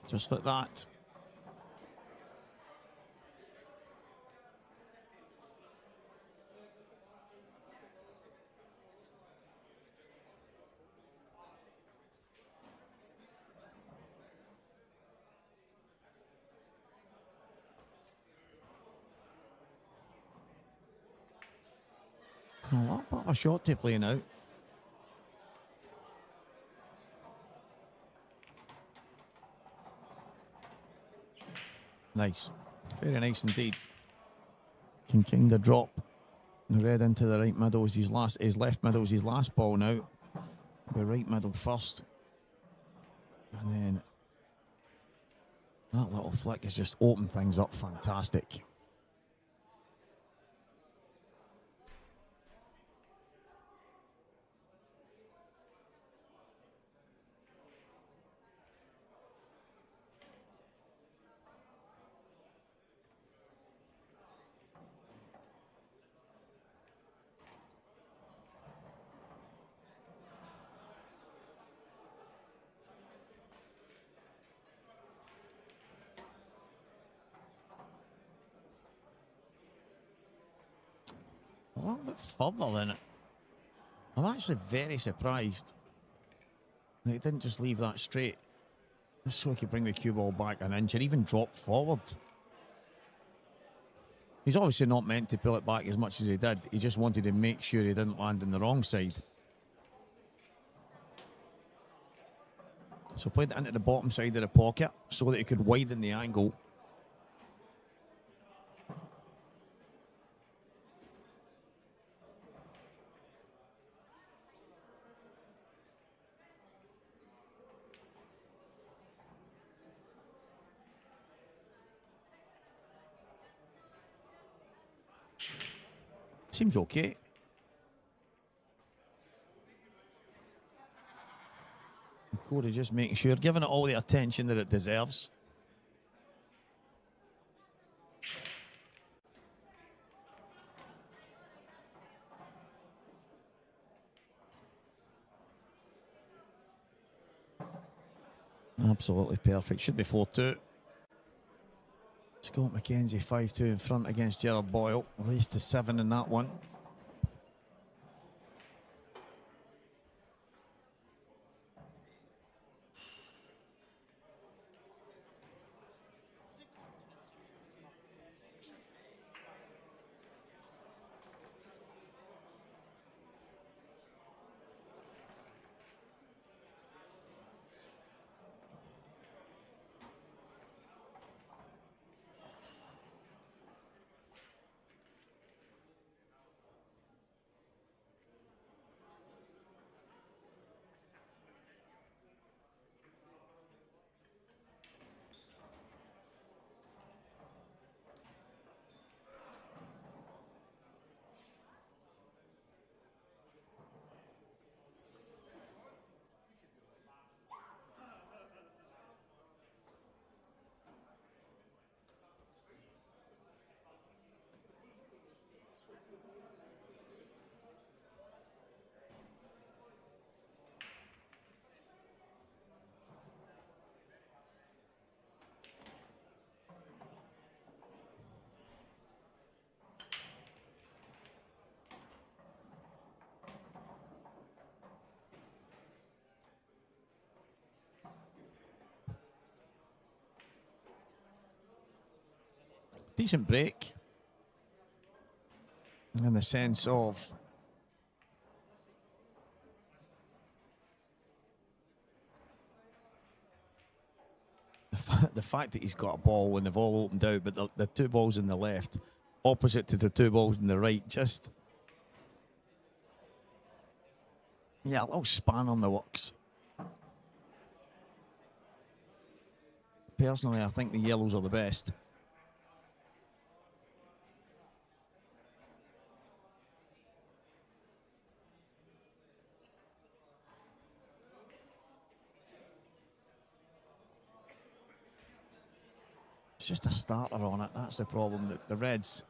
Speaker 4: Just like that. A lot of a shot to play now. Nice. Very nice indeed. Can kind of drop the red into the right middle as his left middle is his last ball now. The right middle first. And then that little flick has just opened things up fantastic. A little bit further than it. I'm actually very surprised that he didn't just leave that straight. Just so he could bring the cue ball back an inch and even drop forward. He's obviously not meant to pull it back as much as he did. He just wanted to make sure he didn't land on the wrong side. So played it into the bottom side of the pocket so that he could widen the angle. Seems okay. Corey just making sure, giving it all the attention that it deserves. Absolutely perfect. Should be 4-2. Scott McKenzie 5-2 in front against Gerard Boyle. Race to 7 in that one. decent break. In the sense of the fact that he's got a ball when they've all opened out, but the two balls in the left, opposite to the two balls in the right, just, yeah, a little span on the works. Personally, I think the yellows are the best. It's just a starter on it. That's the problem. The Reds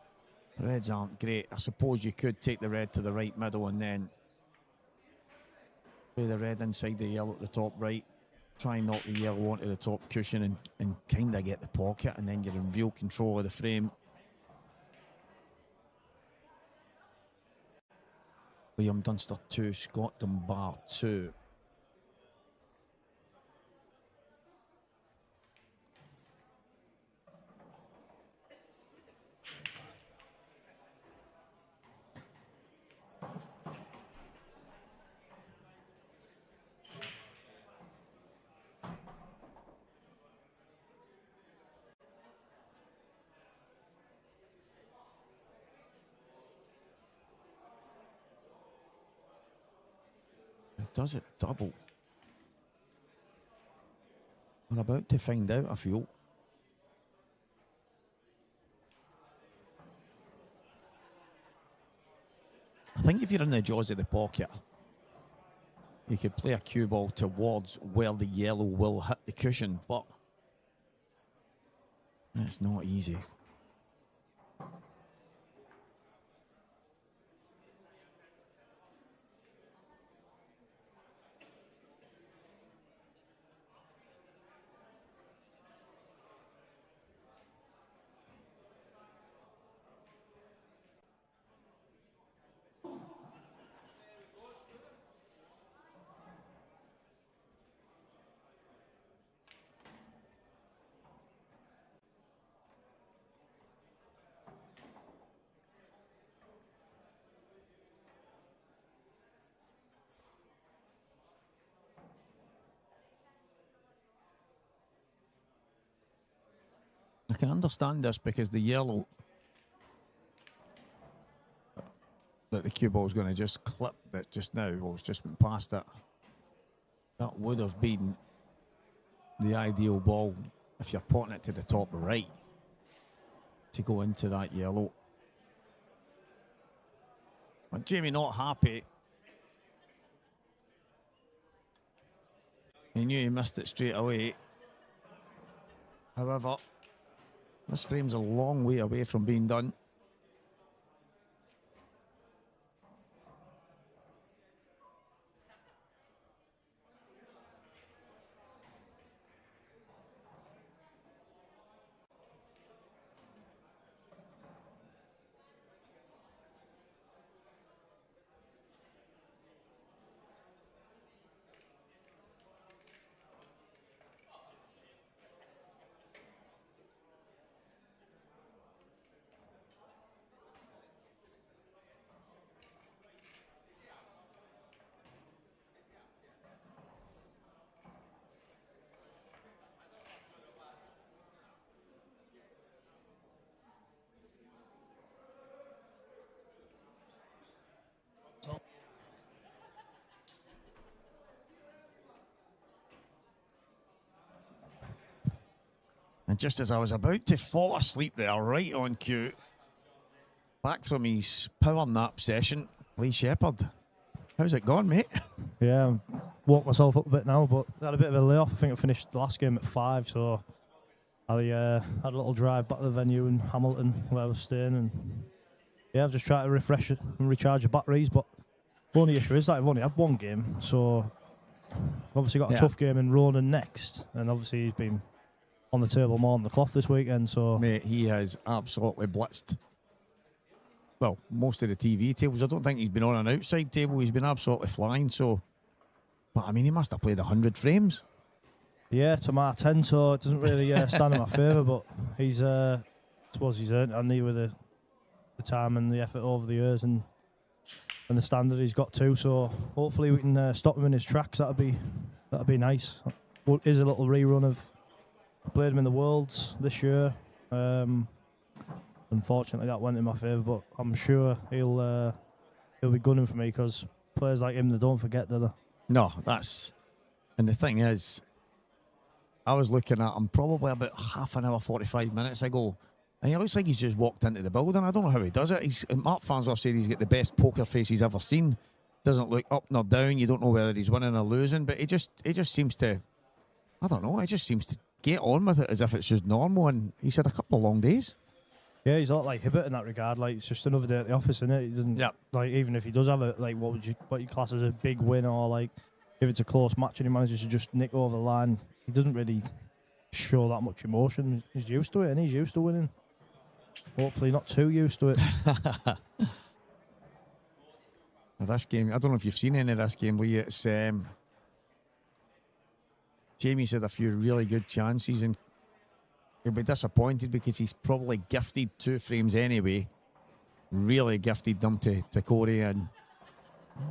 Speaker 4: aren't great. I suppose you could take the red to the right middle and then play the red inside the yellow at the top right. Try and knock the yellow onto the top cushion and kind of get the pocket, and then you're in real control of the frame. William Dunster 2, Scott Dunbar 2. Does it double? We're about to find out, I feel. I think if you're in the jaws of the pocket, you could play a cue ball towards where the yellow will hit the cushion, but it's not easy. I can understand this because the yellow that the cue ball is going to just clip that just now, well, it's just been past it. That would have been the ideal ball if you're potting it to the top right to go into that yellow. But Jamie not happy. He knew he missed it straight away. However, this frame's a long way away from being done. And just as I was about to fall asleep there, right on cue, back from his power nap session, Lee Shepherd. How's it gone, mate?
Speaker 5: Yeah, woke myself up a bit now, but I had a bit of a layoff. I think I finished the last game at 5, so I had a little drive back to the venue in Hamilton where I was staying, and yeah, I've just tried to refresh it and recharge the batteries, but the only issue is that I've only had one game, so I've obviously got a tough game in Ronan next, and obviously he's been on the table more on the cloth this weekend, so...
Speaker 4: Mate, he has absolutely blitzed, well, most of the TV tables. I don't think he's been on an outside table. He's been absolutely flying, so... But, I mean, he must have played 100 frames.
Speaker 5: Yeah, to my 10, so it doesn't really stand in my favour, but he's suppose he's earned, hasn't he, with the time and the effort over the years and the standard he's got too. So hopefully we can stop him in his tracks. That'd be nice. Is a little rerun of, I played him in the Worlds this year. Unfortunately, that went in my favour, but I'm sure he'll be gunning for me, because players like him, they don't forget, do they?
Speaker 4: No, and the thing is, I was looking at him probably about half an hour, 45 minutes ago, and he looks like he's just walked into the building. I don't know how he does it. Mark Farnsworth said he's got the best poker face he's ever seen. Doesn't look up nor down. You don't know whether he's winning or losing, but he just seems to, I don't know, he just seems to get on with it as if it's just normal, and he's had a couple of long days.
Speaker 5: Yeah, he's a lot like Hibbert in that regard. Like, it's just another day at the office, isn't it? He doesn't, like, even if he does have what you class as a big win, or like if it's a close match and he manages to just nick over the line, he doesn't really show that much emotion. He's used to it, and he's used to winning. Hopefully not too used to it.
Speaker 4: This game, I don't know if you've seen any of this game, Lee. It's Jamie's had a few really good chances, and he'll be disappointed because he's probably gifted 2 frames anyway. Really gifted them to Corey, and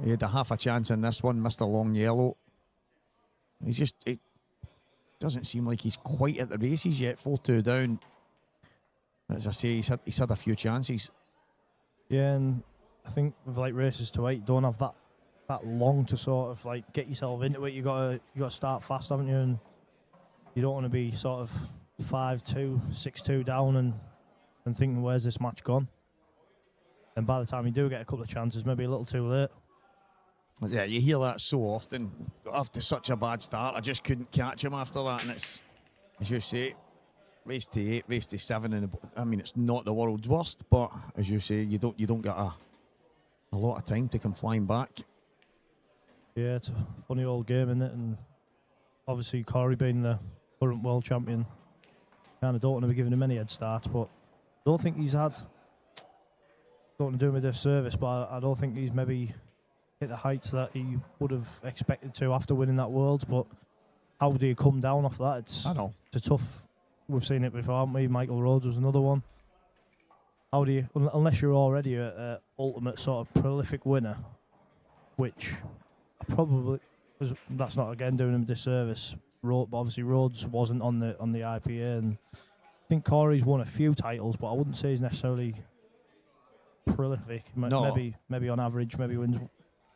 Speaker 4: he had a half a chance in this one, missed a long yellow. It doesn't seem like he's quite at the races yet. 4-2 down. As I say, he's had a few chances.
Speaker 5: Yeah, and I think with like races to 8, you don't have that long to sort of like get yourself into it. You got to start fast, haven't you? And you don't want to be sort of 5-2, 6-2 down and thinking, where's this match gone? And by the time you do get a couple of chances, maybe a little too late.
Speaker 4: Yeah, you hear that so often. After such a bad start, I just couldn't catch him after that. And it's, as you say, race to 8, race to 7. And I mean, it's not the world's worst, but as you say, you don't get a lot of time to come flying back.
Speaker 5: Yeah, it's a funny old game, isn't it? And obviously, Corey being the current world champion, kind of don't want to be giving him any head starts, but I don't think he's had, don't want to do him a disservice, but I don't think he's maybe hit the heights that he would have expected to after winning that Worlds. But how do you come down off that? It's a tough, we've seen it before, haven't we? Michael Rhodes was another one. How do you, unless you're already an ultimate sort of prolific winner, which probably, that's not again doing him a disservice, but obviously Rhodes wasn't on the IPA, and I think Corey's won a few titles, but I wouldn't say he's necessarily prolific.
Speaker 4: No.
Speaker 5: Maybe on average, maybe wins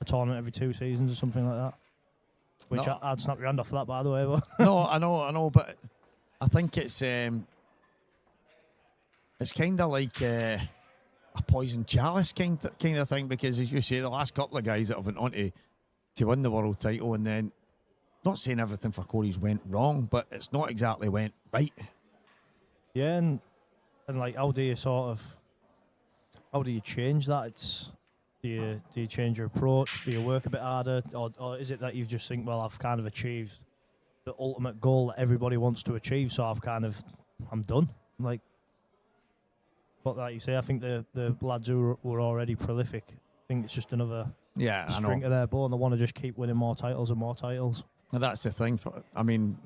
Speaker 5: a tournament every 2 seasons or something like that. Which I'd snap your hand off for that, by the way. But
Speaker 4: No, I know, but I think it's kind of like a poison chalice kind of thing, because as you say, the last couple of guys that have went on to win the world title, and then, not saying everything for Corey's went wrong, but it's not exactly went right.
Speaker 5: Yeah, and like, how do you change that? It's do you change your approach? Do you work a bit harder, or is it that you just think, well, I've kind of achieved the ultimate goal that everybody wants to achieve, so I'm done. Like, but like you say, I think the lads who were already prolific, I think it's just another string to their bow, and they want to just keep winning more titles and more titles.
Speaker 4: And that's the thing. I mean,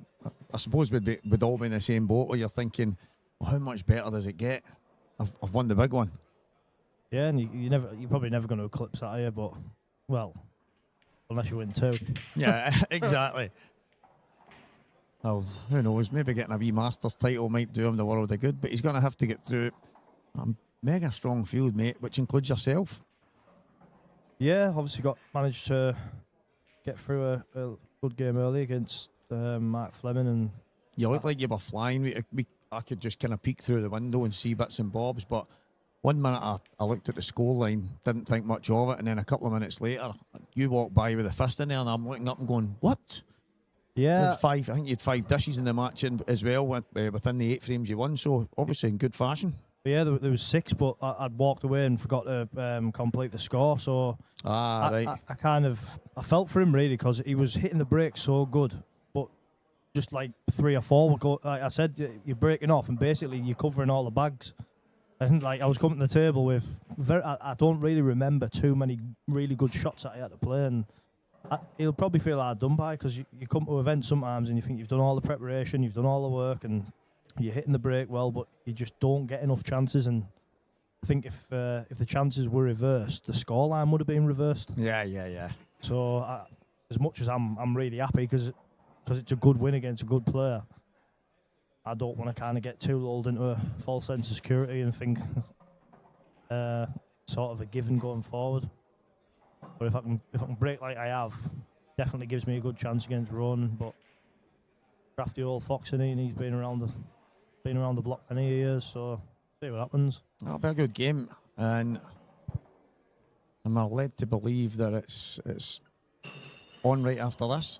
Speaker 4: I suppose we'd all be in the same boat where you're thinking, well, how much better does it get? I've won the big one.
Speaker 5: Yeah, and you're probably never going to eclipse that, are you? But, well, unless you win 2.
Speaker 4: Yeah, exactly. Oh, who knows? Maybe getting a wee Masters title might do him the world of good, but he's going to have to get through a mega strong field, mate, which includes yourself.
Speaker 5: Yeah, obviously managed to get through a good game early against Mark Fleming, and
Speaker 4: you looked like you were flying. I could just kind of peek through the window and see bits and bobs, but 1 minute I looked at the scoreline, didn't think much of it, and then a couple of minutes later, you walked by with a fist in there, and I'm looking up and going, what?
Speaker 5: Yeah.
Speaker 4: I think you had 5 dishes in the match as well within the 8 frames you won, so obviously in good fashion.
Speaker 5: Yeah, there was 6, but I'd walked away and forgot to complete the score, so
Speaker 4: right.
Speaker 5: I felt for him really, because he was hitting the brakes so good, but just like 3 or 4 would go, like I said, you're breaking off and basically you're covering all the bags. And like, I was coming to the table with I don't really remember too many really good shots that I had to play, and he'll probably feel hard done by, because you come to events sometimes and you think you've done all the preparation, you've done all the work, and you're hitting the break well, but you just don't get enough chances. And I think if the chances were reversed, the scoreline would have been reversed.
Speaker 4: Yeah.
Speaker 5: So as much as I'm really happy because it's a good win against a good player, I don't want to kind of get too lulled into a false sense of security and think sort of a given going forward. But if I can break like I have, definitely gives me a good chance against Ronan. But crafty old Fox in and he's been around the block many years, so see what happens.
Speaker 4: That'll be a good game, and I'm led to believe that it's on right after this.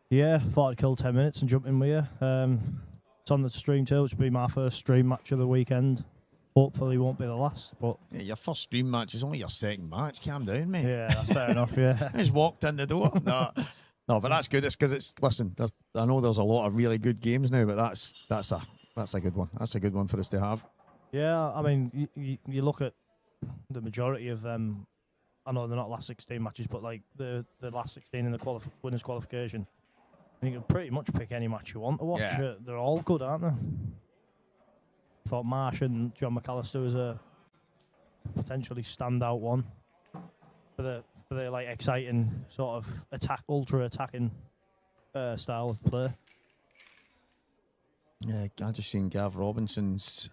Speaker 5: Yeah, thought I'd kill 10 minutes and jump in with you. It's on the stream too, which will be my first stream match of the weekend. Hopefully won't be the last, but...
Speaker 4: Yeah, your first stream match is only your second match. Calm down, mate.
Speaker 5: Yeah, that's fair enough, yeah.
Speaker 4: I just walked in the door. No, but that's good. It's because listen, I know there's a lot of really good games now, but that's a good one. That's a good one for us to have.
Speaker 5: Yeah, I mean, you look at the majority of them. I know they're not last 16 matches, but like the last 16 in the winners qualification, and you can pretty much pick any match you want to watch.
Speaker 4: Yeah.
Speaker 5: They're all good, aren't they? I thought Marsh and John McAllister was a potentially standout one for the like exciting sort of ultra attacking style of play.
Speaker 4: Yeah, I just seen Gav Robinson's.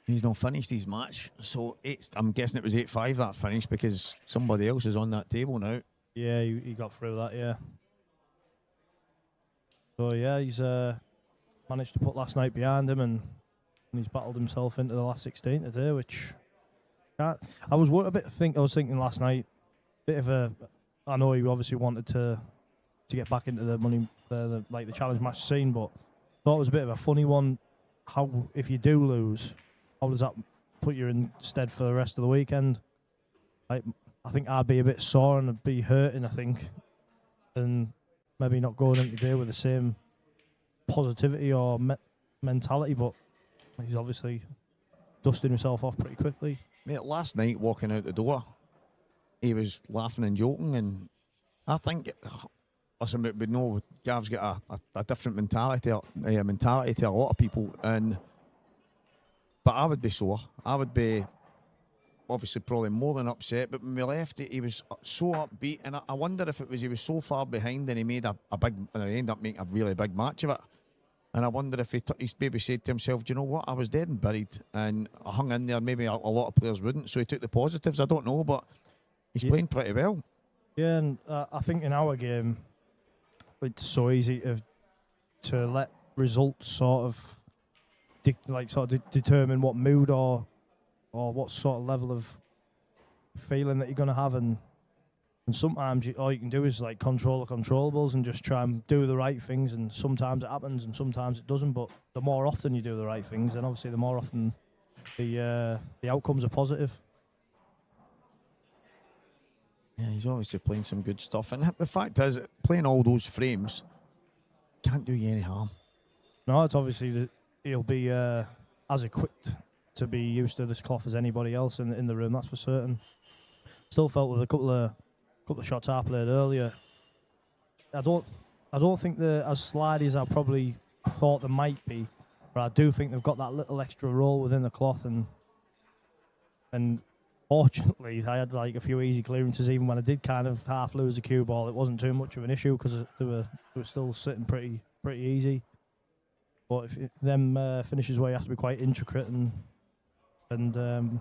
Speaker 4: He's not finished his match, so I'm guessing it was 8-5 that finished because somebody else is on that table now.
Speaker 5: Yeah, he got through that, yeah. So yeah, he's managed to put last night behind him, and he's battled himself into the last 16 today, which I was thinking last night, I know he obviously wanted to get back into the money, the challenge match scene, but thought it was a bit of a funny one. How if you do lose, how does that put you in stead for the rest of the weekend? I think I'd be a bit sore and I'd be hurting, I think, and maybe not going into today with the same positivity or mentality, but he's obviously dusting himself off pretty quickly.
Speaker 4: Mate, last night walking out the door, he was laughing and joking, and I think, listen, we know Gav's got a different mentality to a lot of people, but I would be sore. I would be obviously probably more than upset, but when we left, he was so upbeat, and I wonder if it was he was so far behind and he made he ended up making a really big match of it. And I wonder if he maybe said to himself, do you know what, I was dead and buried, and I hung in there, maybe a lot of players wouldn't, so he took the positives. I don't know, but he's playing pretty well. Yeah,
Speaker 5: and I think in our game, it's so easy to let results sort of determine what mood or what sort of level of feeling that you're going to have, and sometimes all you can do is like control the controllables and just try and do the right things, and sometimes it happens and sometimes it doesn't, but the more often you do the right things, then obviously the more often the outcomes are positive.
Speaker 4: Yeah, he's obviously playing some good stuff, and the fact is, playing all those frames can't do you any harm.
Speaker 5: No, it's obviously that he'll be as equipped to be used to this cloth as anybody else in the room, that's for certain. Still felt with a couple of shots I played earlier, I don't think they're as slidey as I probably thought they might be, but I do think they've got that little extra roll within the cloth, and fortunately I had like a few easy clearances even when I did kind of half lose a cue ball. It wasn't too much of an issue because they were still sitting pretty easy. But if them finishes where you have to be quite intricate and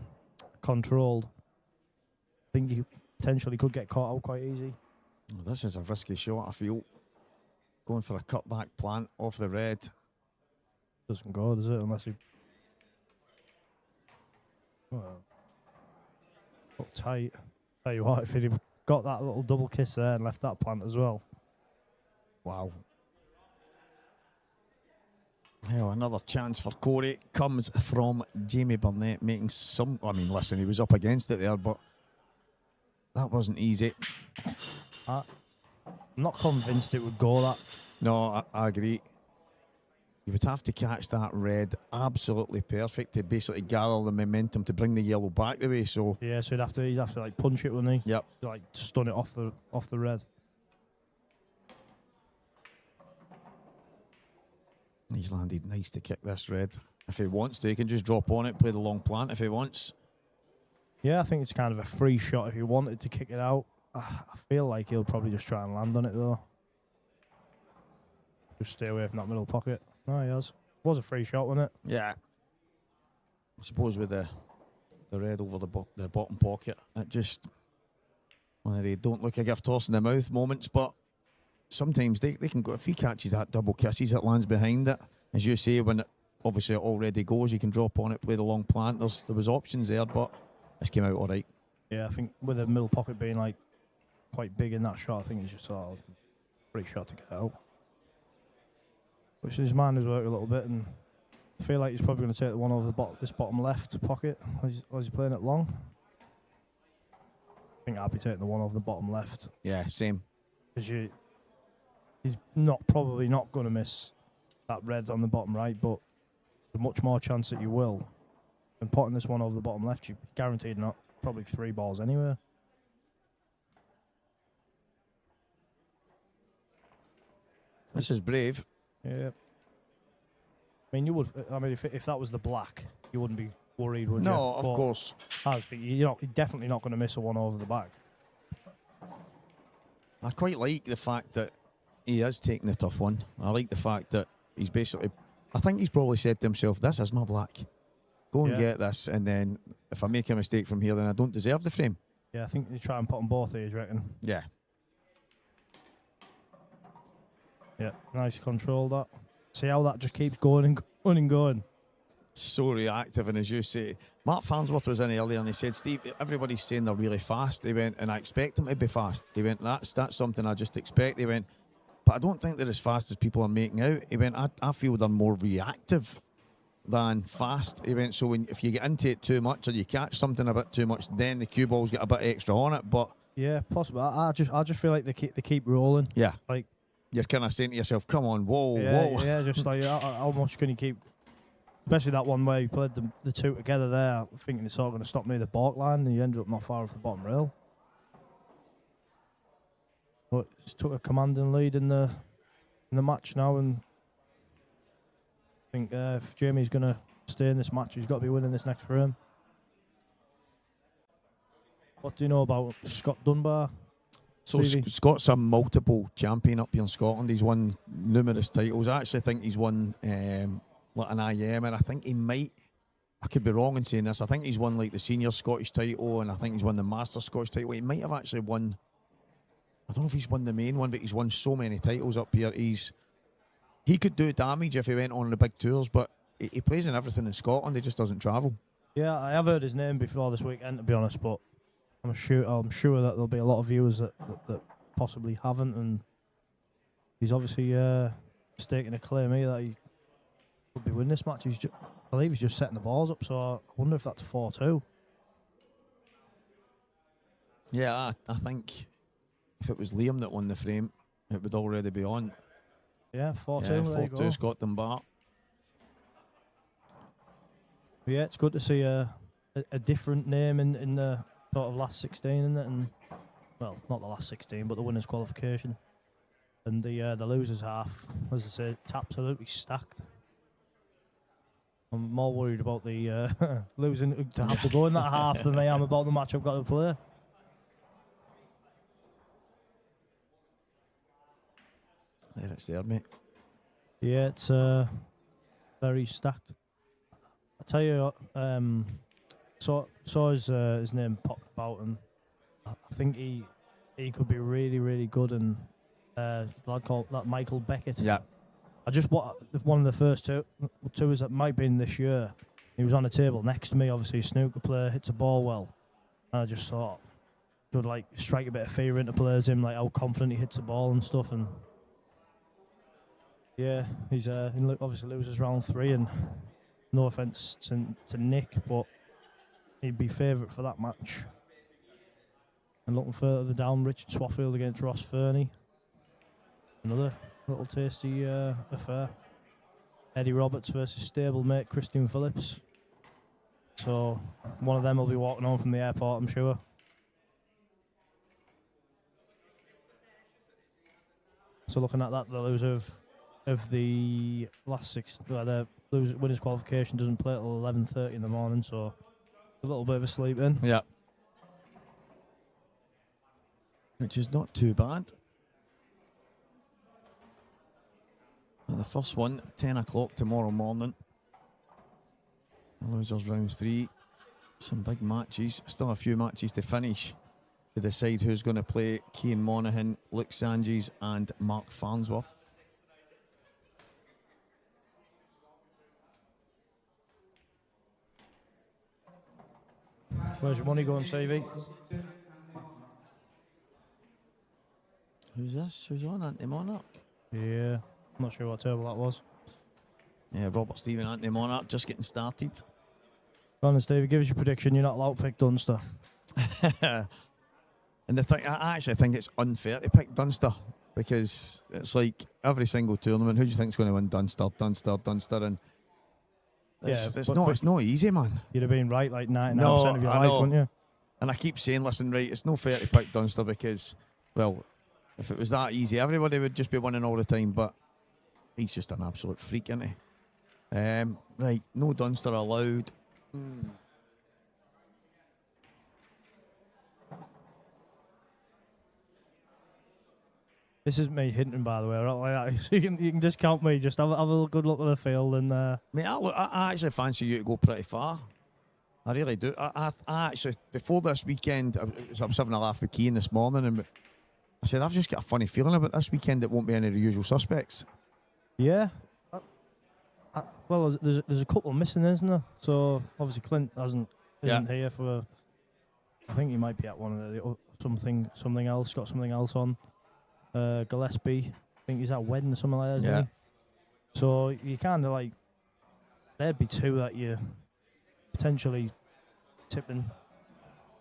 Speaker 5: controlled, I think you potentially could get caught out quite easy.
Speaker 4: Well, this is a risky shot, I feel. Going for a cutback plant off the red.
Speaker 5: Doesn't go, does it? Unless you... Well, got tight. Tell you what, if he'd have got that little double kiss there and left that plant as well.
Speaker 4: Wow. Now another chance for Corey comes from Jamie Burnett making some... I mean, listen, he was up against it there, but that wasn't easy.
Speaker 5: I'm not convinced it would go that.
Speaker 4: No, I agree. You would have to catch that red absolutely perfect to basically gather the momentum to bring the yellow back the way. So
Speaker 5: yeah, so he'd have to like punch it, wouldn't he?
Speaker 4: Yep.
Speaker 5: To, like stun it off the red.
Speaker 4: He's landed nice to kick this red. If he wants to, he can just drop on it, play the long plant if he wants.
Speaker 5: Yeah, I think it's kind of a free shot if he wanted to kick it out. I feel like he'll probably just try and land on it though. Just stay away from that middle pocket. No, he has. It was a free shot, wasn't it?
Speaker 4: Yeah. I suppose with the red over the bottom pocket, it just one of the don't look a gift horse in the mouth moments, but sometimes they can go, if he catches that double kisses that lands behind it, as you say, when it obviously it already goes, you can drop on it, play the long plant. There was options there, but this came out all right.
Speaker 5: Yeah, I think with the middle pocket being like quite big in that shot, I think he's just sort of free shot to get out. Which his mind has worked a little bit, and I feel like he's probably going to take the one over this bottom left pocket. Was he playing it long? I think I'd be taking the one over the bottom left.
Speaker 4: Yeah, same.
Speaker 5: Because he's probably not going to miss that red on the bottom right, but there's much more chance that you will. And putting this one over the bottom left, you're guaranteed not probably 3 balls anyway.
Speaker 4: This is brave.
Speaker 5: Yeah. I mean, you would. I mean, if that was the black, you wouldn't be worried, would you?
Speaker 4: No, of course.
Speaker 5: I just think you're definitely not going to miss a one over the back.
Speaker 4: I quite like the fact that he is taking the tough one. I like the fact that he's basically, I think he's probably said to himself, this is my black. Go and get this, and then if I make a mistake from here, then I don't deserve the frame.
Speaker 5: Yeah, I think you try and put them both here, do you reckon?
Speaker 4: Yeah.
Speaker 5: Yeah, nice control that. See how that just keeps going and going and going.
Speaker 4: So reactive, and as you say, Mark Farnsworth was in earlier and he said, Steve, everybody's saying they're really fast. He went, and I expect them to be fast. He went, that's something I just expect. He went, but I don't think they're as fast as people are making out. He went, I feel they're more reactive than fast. He went, so if you get into it too much or you catch something a bit too much, then the cue balls get a bit extra on it. But
Speaker 5: yeah, possible. I just feel like they keep rolling.
Speaker 4: Yeah,
Speaker 5: like
Speaker 4: you're kind of saying to yourself, come on, whoa.
Speaker 5: Yeah, just like how much can you keep? Especially that one where you played the two together there, thinking it's all going to stop near the balk line, and you ended up not far off the bottom rail. But he's took a commanding lead in the match now, and I think if Jamie's going to stay in this match, he's got to be winning this next frame. What do you know about Scott Dunbar?
Speaker 4: So Scott's a multiple champion up here in Scotland. He's won numerous titles. I actually think he's won like an IM, and I think he might, I could be wrong in saying this, I think he's won like the senior Scottish title, and I think he's won the master Scottish title. He might have actually won, I don't know if he's won the main one, but he's won so many titles up here. He could do damage if he went on the big tours, but he plays in everything in Scotland. He just doesn't travel.
Speaker 5: Yeah, I have heard his name before this weekend, to be honest, but I'm sure that there'll be a lot of viewers that possibly haven't, and he's obviously staking a claim here that he could be winning this match. I believe he's just setting the balls up, so I wonder if that's 4-2.
Speaker 4: Yeah, I think if it was Liam that won the frame, it would already be on.
Speaker 5: Yeah, 4-2.
Speaker 4: Yeah,
Speaker 5: there you
Speaker 4: 4-2
Speaker 5: go.
Speaker 4: Scott Dunbar.
Speaker 5: Yeah, it's good to see a different name in the sort of last 16, isn't it? And well, not the last 16, but the winners' qualification. And the losers half, as I say, it's absolutely stacked. I'm more worried about the losing to have to go in that half than I am about the match I've got to play.
Speaker 4: There it's there, mate.
Speaker 5: Yeah, it's very stacked. I tell you what, saw his name popped about, and I think he could be really, really good. And a lad called that Michael Beckett.
Speaker 4: Yeah.
Speaker 5: I just one of the first tours that might be in this year. He was on the table next to me, obviously a snooker player, hits a ball well, and I just thought could like strike a bit of fear into players, him like how confident he hits the ball and stuff. And yeah, he's he obviously loses round 3, and no offence to Nick, but he'd be favourite for that match. And looking further down, Richard Swaffield against Ross Fernie. Another little tasty affair. Eddie Roberts versus stablemate Christian Phillips. So one of them will be walking home from the airport, I'm sure. So looking at that, the loser of of the last 6. The winners qualification doesn't play till 11:30 in the morning, so a little bit of a sleep in.
Speaker 4: Yeah. Which is not too bad. And the first one, 10 o'clock tomorrow morning. Losers round 3. Some big matches. Still a few matches to finish to decide who's going to play Cian Monaghan, Luke Sanges and Mark Farnsworth.
Speaker 5: Where's your money going, Stevie?
Speaker 4: Who's this? Who's on? Anti-Monarch?
Speaker 5: Yeah, I'm not sure what table that was.
Speaker 4: Yeah, Robert Stephen, Anti-Monarch, just getting started.
Speaker 5: Go on then, Stevie, give us your prediction. You're not allowed to pick Dunster.
Speaker 4: And the thing, I actually think it's unfair to pick Dunster, because it's like every single tournament, who do you think's going to win? Dunster, and it's not easy, man.
Speaker 5: You'd have been right like 99% of your life, wouldn't you?
Speaker 4: And I keep saying, listen, right, it's no fair to pick Dunster because, well, if it was that easy, everybody would just be winning all the time, but he's just an absolute freak, isn't he? Right, no Dunster allowed.
Speaker 5: This is me hinting, by the way. Right? So you can discount me. Just have a good look at the field. And
Speaker 4: Mate, I actually fancy you to go pretty far. I really do. I actually, before this weekend, I was having a laugh with Cian this morning, and I said, I've just got a funny feeling about this weekend. It won't be any of the usual suspects.
Speaker 5: Yeah. Well, there's a couple missing, isn't there? So obviously Clint isn't here for. I think he might be at one of the something else. Got something else on. Gillespie, I think he's at a wedding or something like that, isn't he? So you kind of like, there'd be 2 that you potentially tipping,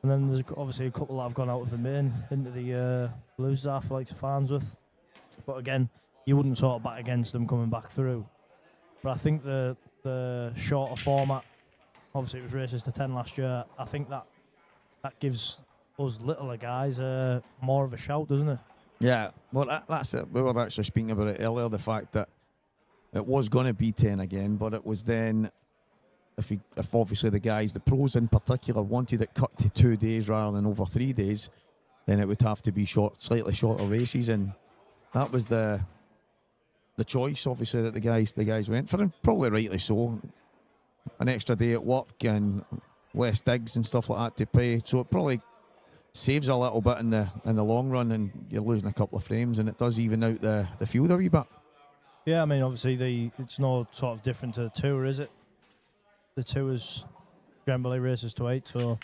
Speaker 5: and then there's obviously a couple that have gone out of the main into the losers half, like Farnsworth. But again, you wouldn't sort of bet against them coming back through. But I think the shorter format, obviously it was races to 10 last year. I think that gives us littler guys more of a shout, doesn't it?
Speaker 4: Yeah, well, that's it. We were actually speaking about it earlier, the fact that it was going to be 10 again, but it was then, if obviously the pros in particular, wanted it cut to 2 days rather than over 3 days, then it would have to be slightly shorter races, and that was the choice, obviously, that the guys went for, and probably rightly so. An extra day at work and less digs and stuff like that to pay, so it probably saves a little bit in the long run, and you're losing a couple of frames, and it does even out the field a wee bit.
Speaker 5: Yeah, I mean, obviously it's no sort of different to the tour, is it? The tour's generally races to 8, so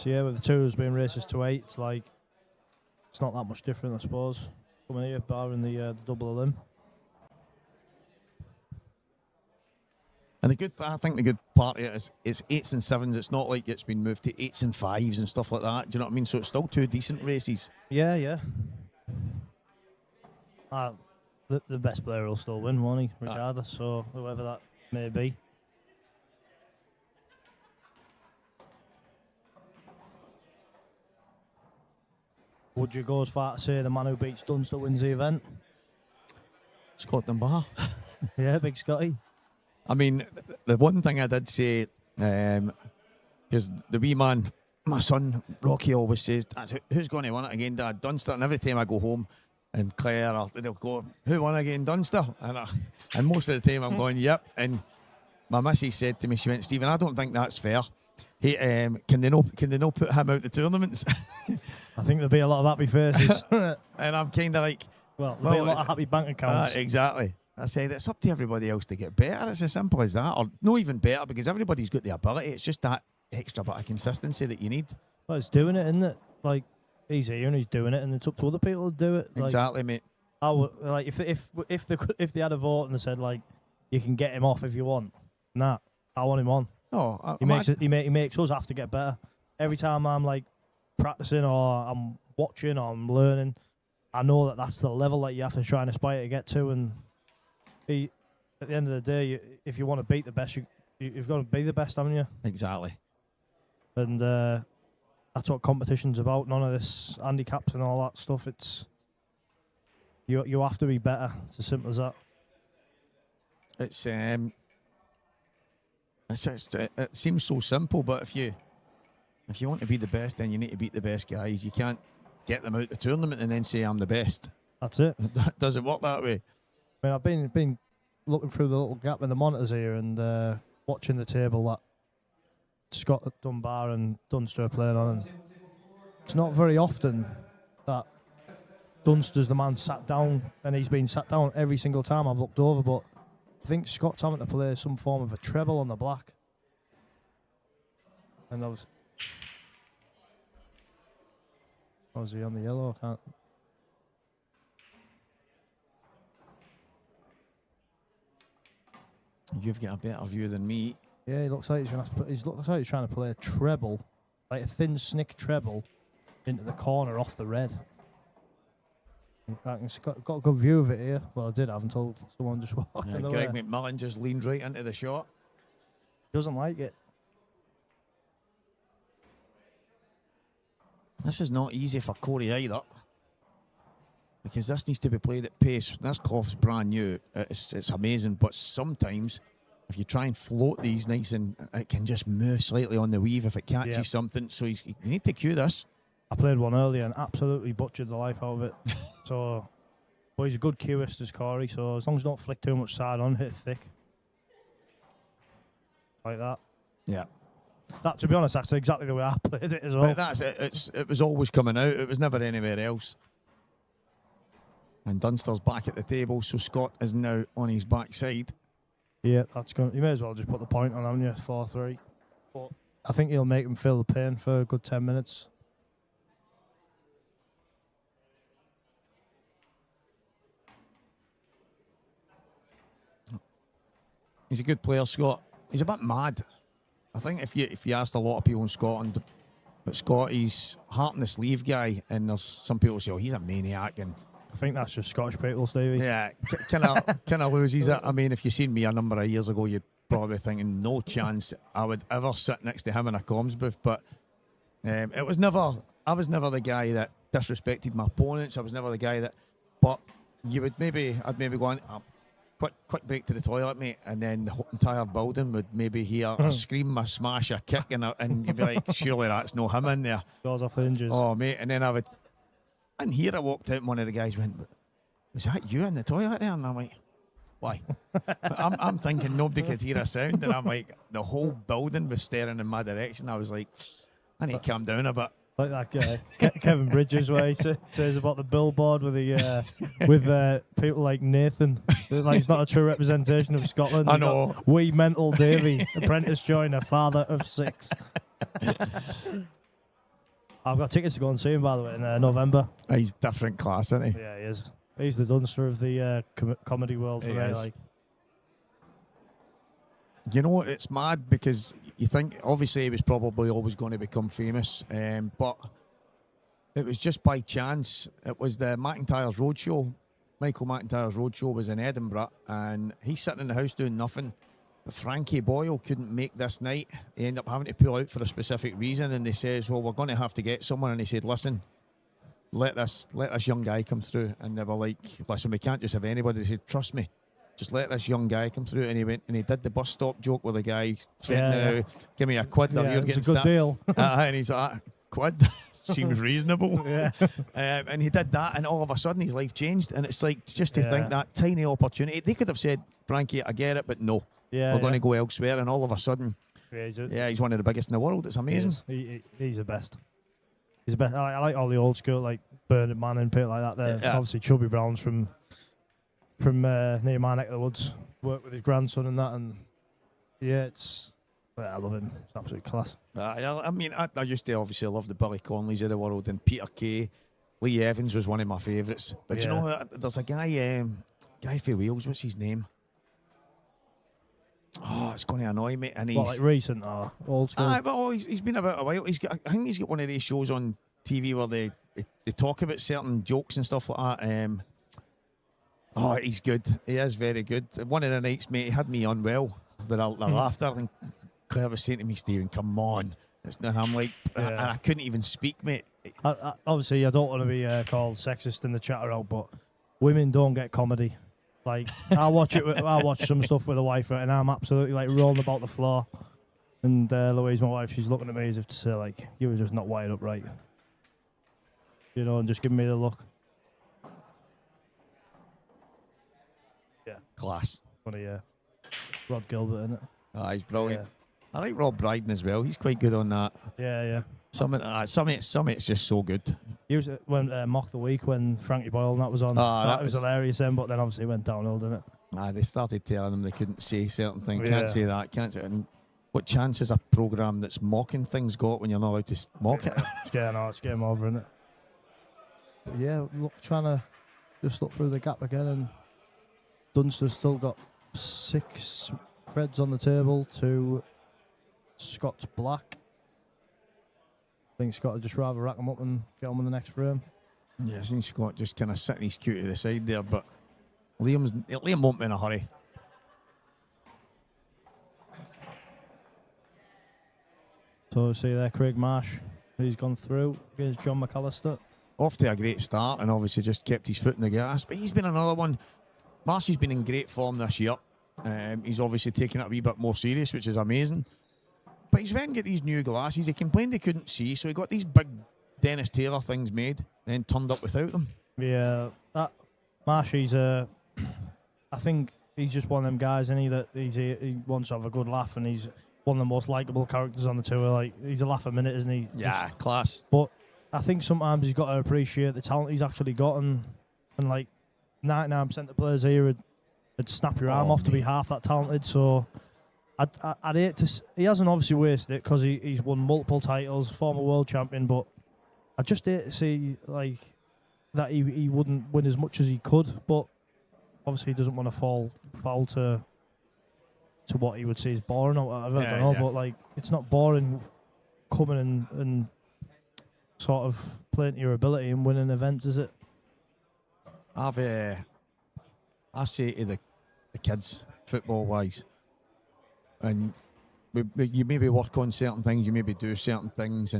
Speaker 5: yeah, with the tours being races to 8, it's like it's not that much different, I suppose. Coming here, barring the double of them.
Speaker 4: And I think the good part of it is it's 8s and 7s. It's not like it's been moved to 8s and 5s and stuff like that. Do you know what I mean? So it's still 2 decent races.
Speaker 5: Yeah. The best player will still win, won't he? Regardless, so whoever that may be. Would you go as far to say the man who beats Dunster wins the event?
Speaker 4: Scotland Bar.
Speaker 5: Yeah, big Scotty.
Speaker 4: I mean, the one thing I did say, because the wee man, my son Rocky, always says, who's going to win it again, Dad? Dunster. And every time I go home, and Claire, they'll go, who won again? Dunster? And most of the time I'm going, yep. And my missus said to me, she went, Stephen, I don't think that's fair. Hey, can they not put him out the tournaments?
Speaker 5: I think there'll be a lot of happy faces.
Speaker 4: And I'm kind of like,
Speaker 5: there'll be a lot of happy bank accounts.
Speaker 4: Exactly. I said, it's up to everybody else to get better. It's as simple as that. Or no even better, because everybody's got the ability. It's just that extra bit of consistency that you need.
Speaker 5: Well, it's doing it, isn't it? Like, he's here and he's doing it, and it's up to other people to do it.
Speaker 4: Exactly, mate.
Speaker 5: I would, like, if they had a vote and they said, like, you can get him off if you want. Nah, I want him on.
Speaker 4: No,
Speaker 5: he makes us have to get better. Every time I'm like practicing or I'm watching or I'm learning, I know that that's the level that you have to try and aspire to get to. And at the end of the day, if you want to beat the best, you've got to be the best, haven't you?
Speaker 4: Exactly.
Speaker 5: And I That's what competition's about. None of this handicaps and all that stuff. It's you have to be better. It's as simple as that.
Speaker 4: It seems so simple, but if you want to be the best, then you need to beat the best guys. You can't get them out the tournament and then say I'm the best.
Speaker 5: That's it.
Speaker 4: That doesn't work that way.
Speaker 5: I mean, I've been looking through the little gap in the monitors here and watching the table that Scott Dunbar and Dunster are playing on. And it's not very often that Dunster's the man sat down, and he's been sat down every single time I've looked over. But I think Scott's having to play some form of a treble on the black. And was he on the yellow? I can't.
Speaker 4: You've got a better view than me.
Speaker 5: Yeah, he looks like he's gonna have to put. He looks like he's trying to play a treble, like a thin snick treble, into the corner off the red. I've got a good view of it here. Well, I did have until someone just walked in the way.
Speaker 4: Greg McMillan just leaned right into the shot.
Speaker 5: Doesn't like it.
Speaker 4: This is not easy for Corey either, because this needs to be played at pace. This cloth's brand new. It's amazing, but sometimes if you try and float these nice, and it can just move slightly on the weave if it catches something. So you need to cue this.
Speaker 5: I played one earlier and absolutely butchered the life out of it. So, but he's a good cueist, as Corey. So as long as you don't flick too much side on, hit thick like that.
Speaker 4: Yeah.
Speaker 5: That, to be honest, that's exactly the way I played it as well.
Speaker 4: But that's it. It was always coming out. It was never anywhere else. And Dunster's back at the table, so Scott is now on his backside.
Speaker 5: Yeah, that's going. You may as well just put the point on, haven't you? 4-3. But I think he'll make him feel the pain for a good 10 minutes.
Speaker 4: He's a good player, Scott. He's a bit mad. I think if you asked a lot of people in Scotland, but Scott, he's heart in the sleeve guy, and there's some people say, oh, he's a maniac, and
Speaker 5: I think that's just Scottish people, Stevie.
Speaker 4: Yeah, kind of loses it. I mean, if you seen me a number of years ago, you'd probably thinking no chance I would ever sit next to him in a comms booth. But I was never the guy that disrespected my opponents. I was never the guy that. But I'd maybe go on. Quick break to the toilet, mate, and then the whole entire building would maybe hear a scream, a smash, a kick, and you'd be like, surely that's no him in there.
Speaker 5: Goes off the hinges.
Speaker 4: Oh, mate, and then I would. And here I walked out and one of the guys went, was that you in the toilet there? And I'm like, why? I'm thinking nobody could hear a sound, and I'm like, the whole building was staring in my direction. I was like, I need to calm down a bit.
Speaker 5: Like that guy, Kevin Bridges, where he says about the billboard with the people like Nathan. Like, it's not a true representation of Scotland.
Speaker 4: I know.
Speaker 5: Wee mental Davy, apprentice joiner, father of 6. I've got tickets to go and see him, by the way, in November.
Speaker 4: He's different class, isn't he?
Speaker 5: Yeah, he is. He's the Dunster of the comedy world for me. Like.
Speaker 4: You know, it's mad because you think, obviously, he was probably always going to become famous, but it was just by chance. It was the McIntyre's Roadshow. Michael McIntyre's Roadshow was in Edinburgh, and he's sitting in the house doing nothing. But Frankie Boyle couldn't make this night. He ended up having to pull out for a specific reason, and they says, well, we're going to have to get someone. And he said, listen, let this young guy come through. And they were like, listen, we can't just have anybody. They said, trust me, just let this young guy come through. And he went and he did the bus stop joke with the guy threatening to give me a quid. Or you're getting
Speaker 5: it's a good deal.
Speaker 4: And he's like, quid? Seems reasonable.
Speaker 5: Yeah.
Speaker 4: And he did that, and all of a sudden his life changed. And it's like, just to think that tiny opportunity, they could have said, Frankie, I get it, but no. We're going to go elsewhere, and all of a sudden, he's one of the biggest in the world. It's amazing.
Speaker 5: He's the best. He's the best. I like all the old school, like Bernard Manning, people like that. Obviously, Chubby Brown's from near my neck of the woods. Worked with his grandson and that, and I love him. It's absolute class.
Speaker 4: I mean, I used to obviously love the Billy Conleys of the world, and Peter Kay. Lee Evans was one of my favourites. But you know, there's a guy for Wales. What's his name? Oh, it's going to annoy me. And he's
Speaker 5: like recent or old school?
Speaker 4: But he's been about a while. I think he's got one of these shows on TV where they talk about certain jokes and stuff like that. He's good. He is very good. One of the nights, mate, he had me unwell with the laughter, and Claire was saying to me, Stephen, come on. And I'm like, I couldn't even speak, mate.
Speaker 5: Obviously, I don't want to be called sexist in the chat out, but women don't get comedy. Like, I watch some stuff with a wife, and I'm absolutely like rolling about the floor. And Louise, my wife, she's looking at me as if to say, like, you were just not wired up right. You know, and just giving me the look. Yeah.
Speaker 4: Class.
Speaker 5: Funny, Rod Gilbert, innit?
Speaker 4: Ah, he's brilliant.
Speaker 5: Yeah.
Speaker 4: I like Rob Brydon as well. He's quite good on that.
Speaker 5: Yeah.
Speaker 4: Summit's just so good.
Speaker 5: He was when Mock the Week when Frankie Boyle and that was on. That was hilarious then, but then obviously it went downhill, didn't it?
Speaker 4: They started telling them they couldn't say certain things. Can't say that. Can't say. And what chance has a programme that's mocking things got when you're not allowed to mock it?
Speaker 5: It's game over, isn't it? But yeah, trying to just look through the gap again, and Dunster's still got 6 reds on the table to Scott's black. I think Scott would just rather rack them up and get on with the next frame.
Speaker 4: Yeah, I think Scott just kind of sitting his cue to the side there, but Liam won't be in a hurry.
Speaker 5: So see there, Craig Marsh, he's gone through against John McAllister.
Speaker 4: Off to a great start and obviously just kept his foot in the gas, but he's been another one. Marshy's been in great form this year. He's obviously taken it a wee bit more serious, which is amazing. But he's went and get these new glasses. He complained he couldn't see, so he got these big Dennis Taylor things made, then turned up without them.
Speaker 5: Yeah, that Marshy's I think he's just one of them guys, isn't he, that he wants to have a good laugh, and he's one of the most likeable characters on the tour. Like, he's a laugh a minute, isn't he?
Speaker 4: Yeah, class.
Speaker 5: But I think sometimes he's got to appreciate the talent he's actually got, and like 99% of players here would snap your arm off to be half that talented. So I'd hate to. He hasn't obviously wasted it because he's won multiple titles, former world champion. But I just hate to see like that he wouldn't win as much as he could. But obviously he doesn't want to fall foul to what he would say is boring or whatever. I don't know, but like it's not boring coming and sort of playing to your ability and winning events, is it?
Speaker 4: I say to the kids, football-wise, and you maybe work on certain things, you maybe do certain things,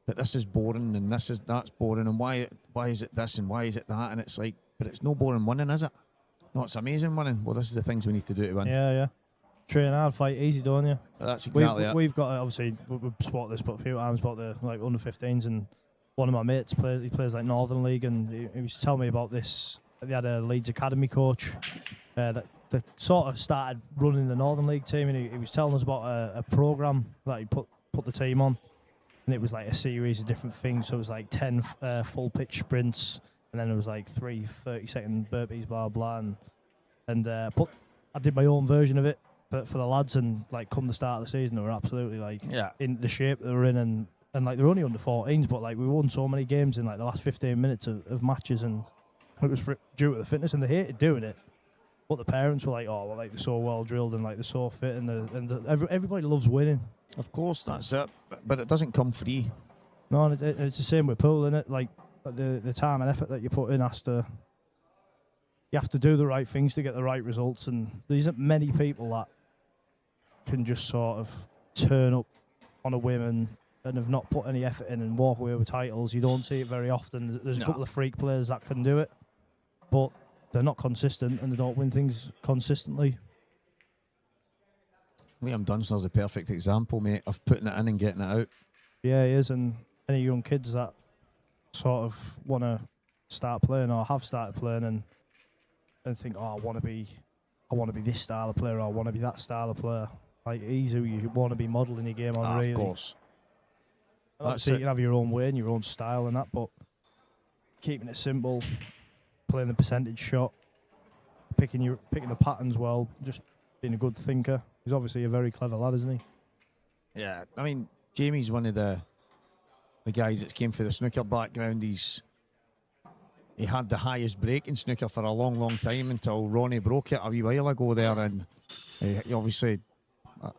Speaker 4: but this is boring and that's boring, and why is it this and why is it that? And it's like, but it's no boring winning, is it? No, it's amazing winning. Well, this is the things we need to do to win.
Speaker 5: Yeah. Train hard, fight easy, don't you?
Speaker 4: That's exactly it.
Speaker 5: We've got, obviously, we've spotted this but a few times about the like under 15s, and one of my mates plays like Northern League, and he was telling me about this. They had a Leeds Academy coach that sort of started running the Northern League team, and he was telling us about a programme that he put the team on, and it was like a series of different things. So it was like 10 full pitch sprints, and then it was like 3 30-second burpees, blah blah, and I did my own version of it, but for the lads, and like come the start of the season, they were absolutely like in the shape they were in, and like they're only under 14s, but like we won so many games in like the last 15 minutes of matches, and it was due to the fitness, and they hated doing it. But the parents were like, "Oh, well, like they're so well drilled and like they're so fit, and everybody loves winning." Of course,
Speaker 4: That's it, but it doesn't come free.
Speaker 5: No, and it's the same with pool, isn't it? Like the time and effort that you put in you have to do the right things to get the right results, and there isn't many people that can just sort of turn up on a whim and have not put any effort in and walk away with titles. You don't see it very often. There's a couple of freak players that can do it, but they're not consistent and they don't win things consistently.
Speaker 4: Liam Dunster's a perfect example, mate, of putting it in and getting it out.
Speaker 5: Yeah, he is, and any young kids that sort of want to start playing or have started playing and think, oh, I want to be this style of player, or I want to be that style of player. Like, he's who you want to be modelling your game on, really.
Speaker 4: Of course.
Speaker 5: Obviously, you can have your own way and your own style and that, but keeping it simple, playing the percentage shot, picking the patterns well, just being a good thinker. He's obviously a very clever lad, isn't he?
Speaker 4: Yeah, I mean, Jamie's one of the guys that came from the snooker background. He had the highest break in snooker for a long, long time until Ronnie broke it a wee while ago there, and he obviously,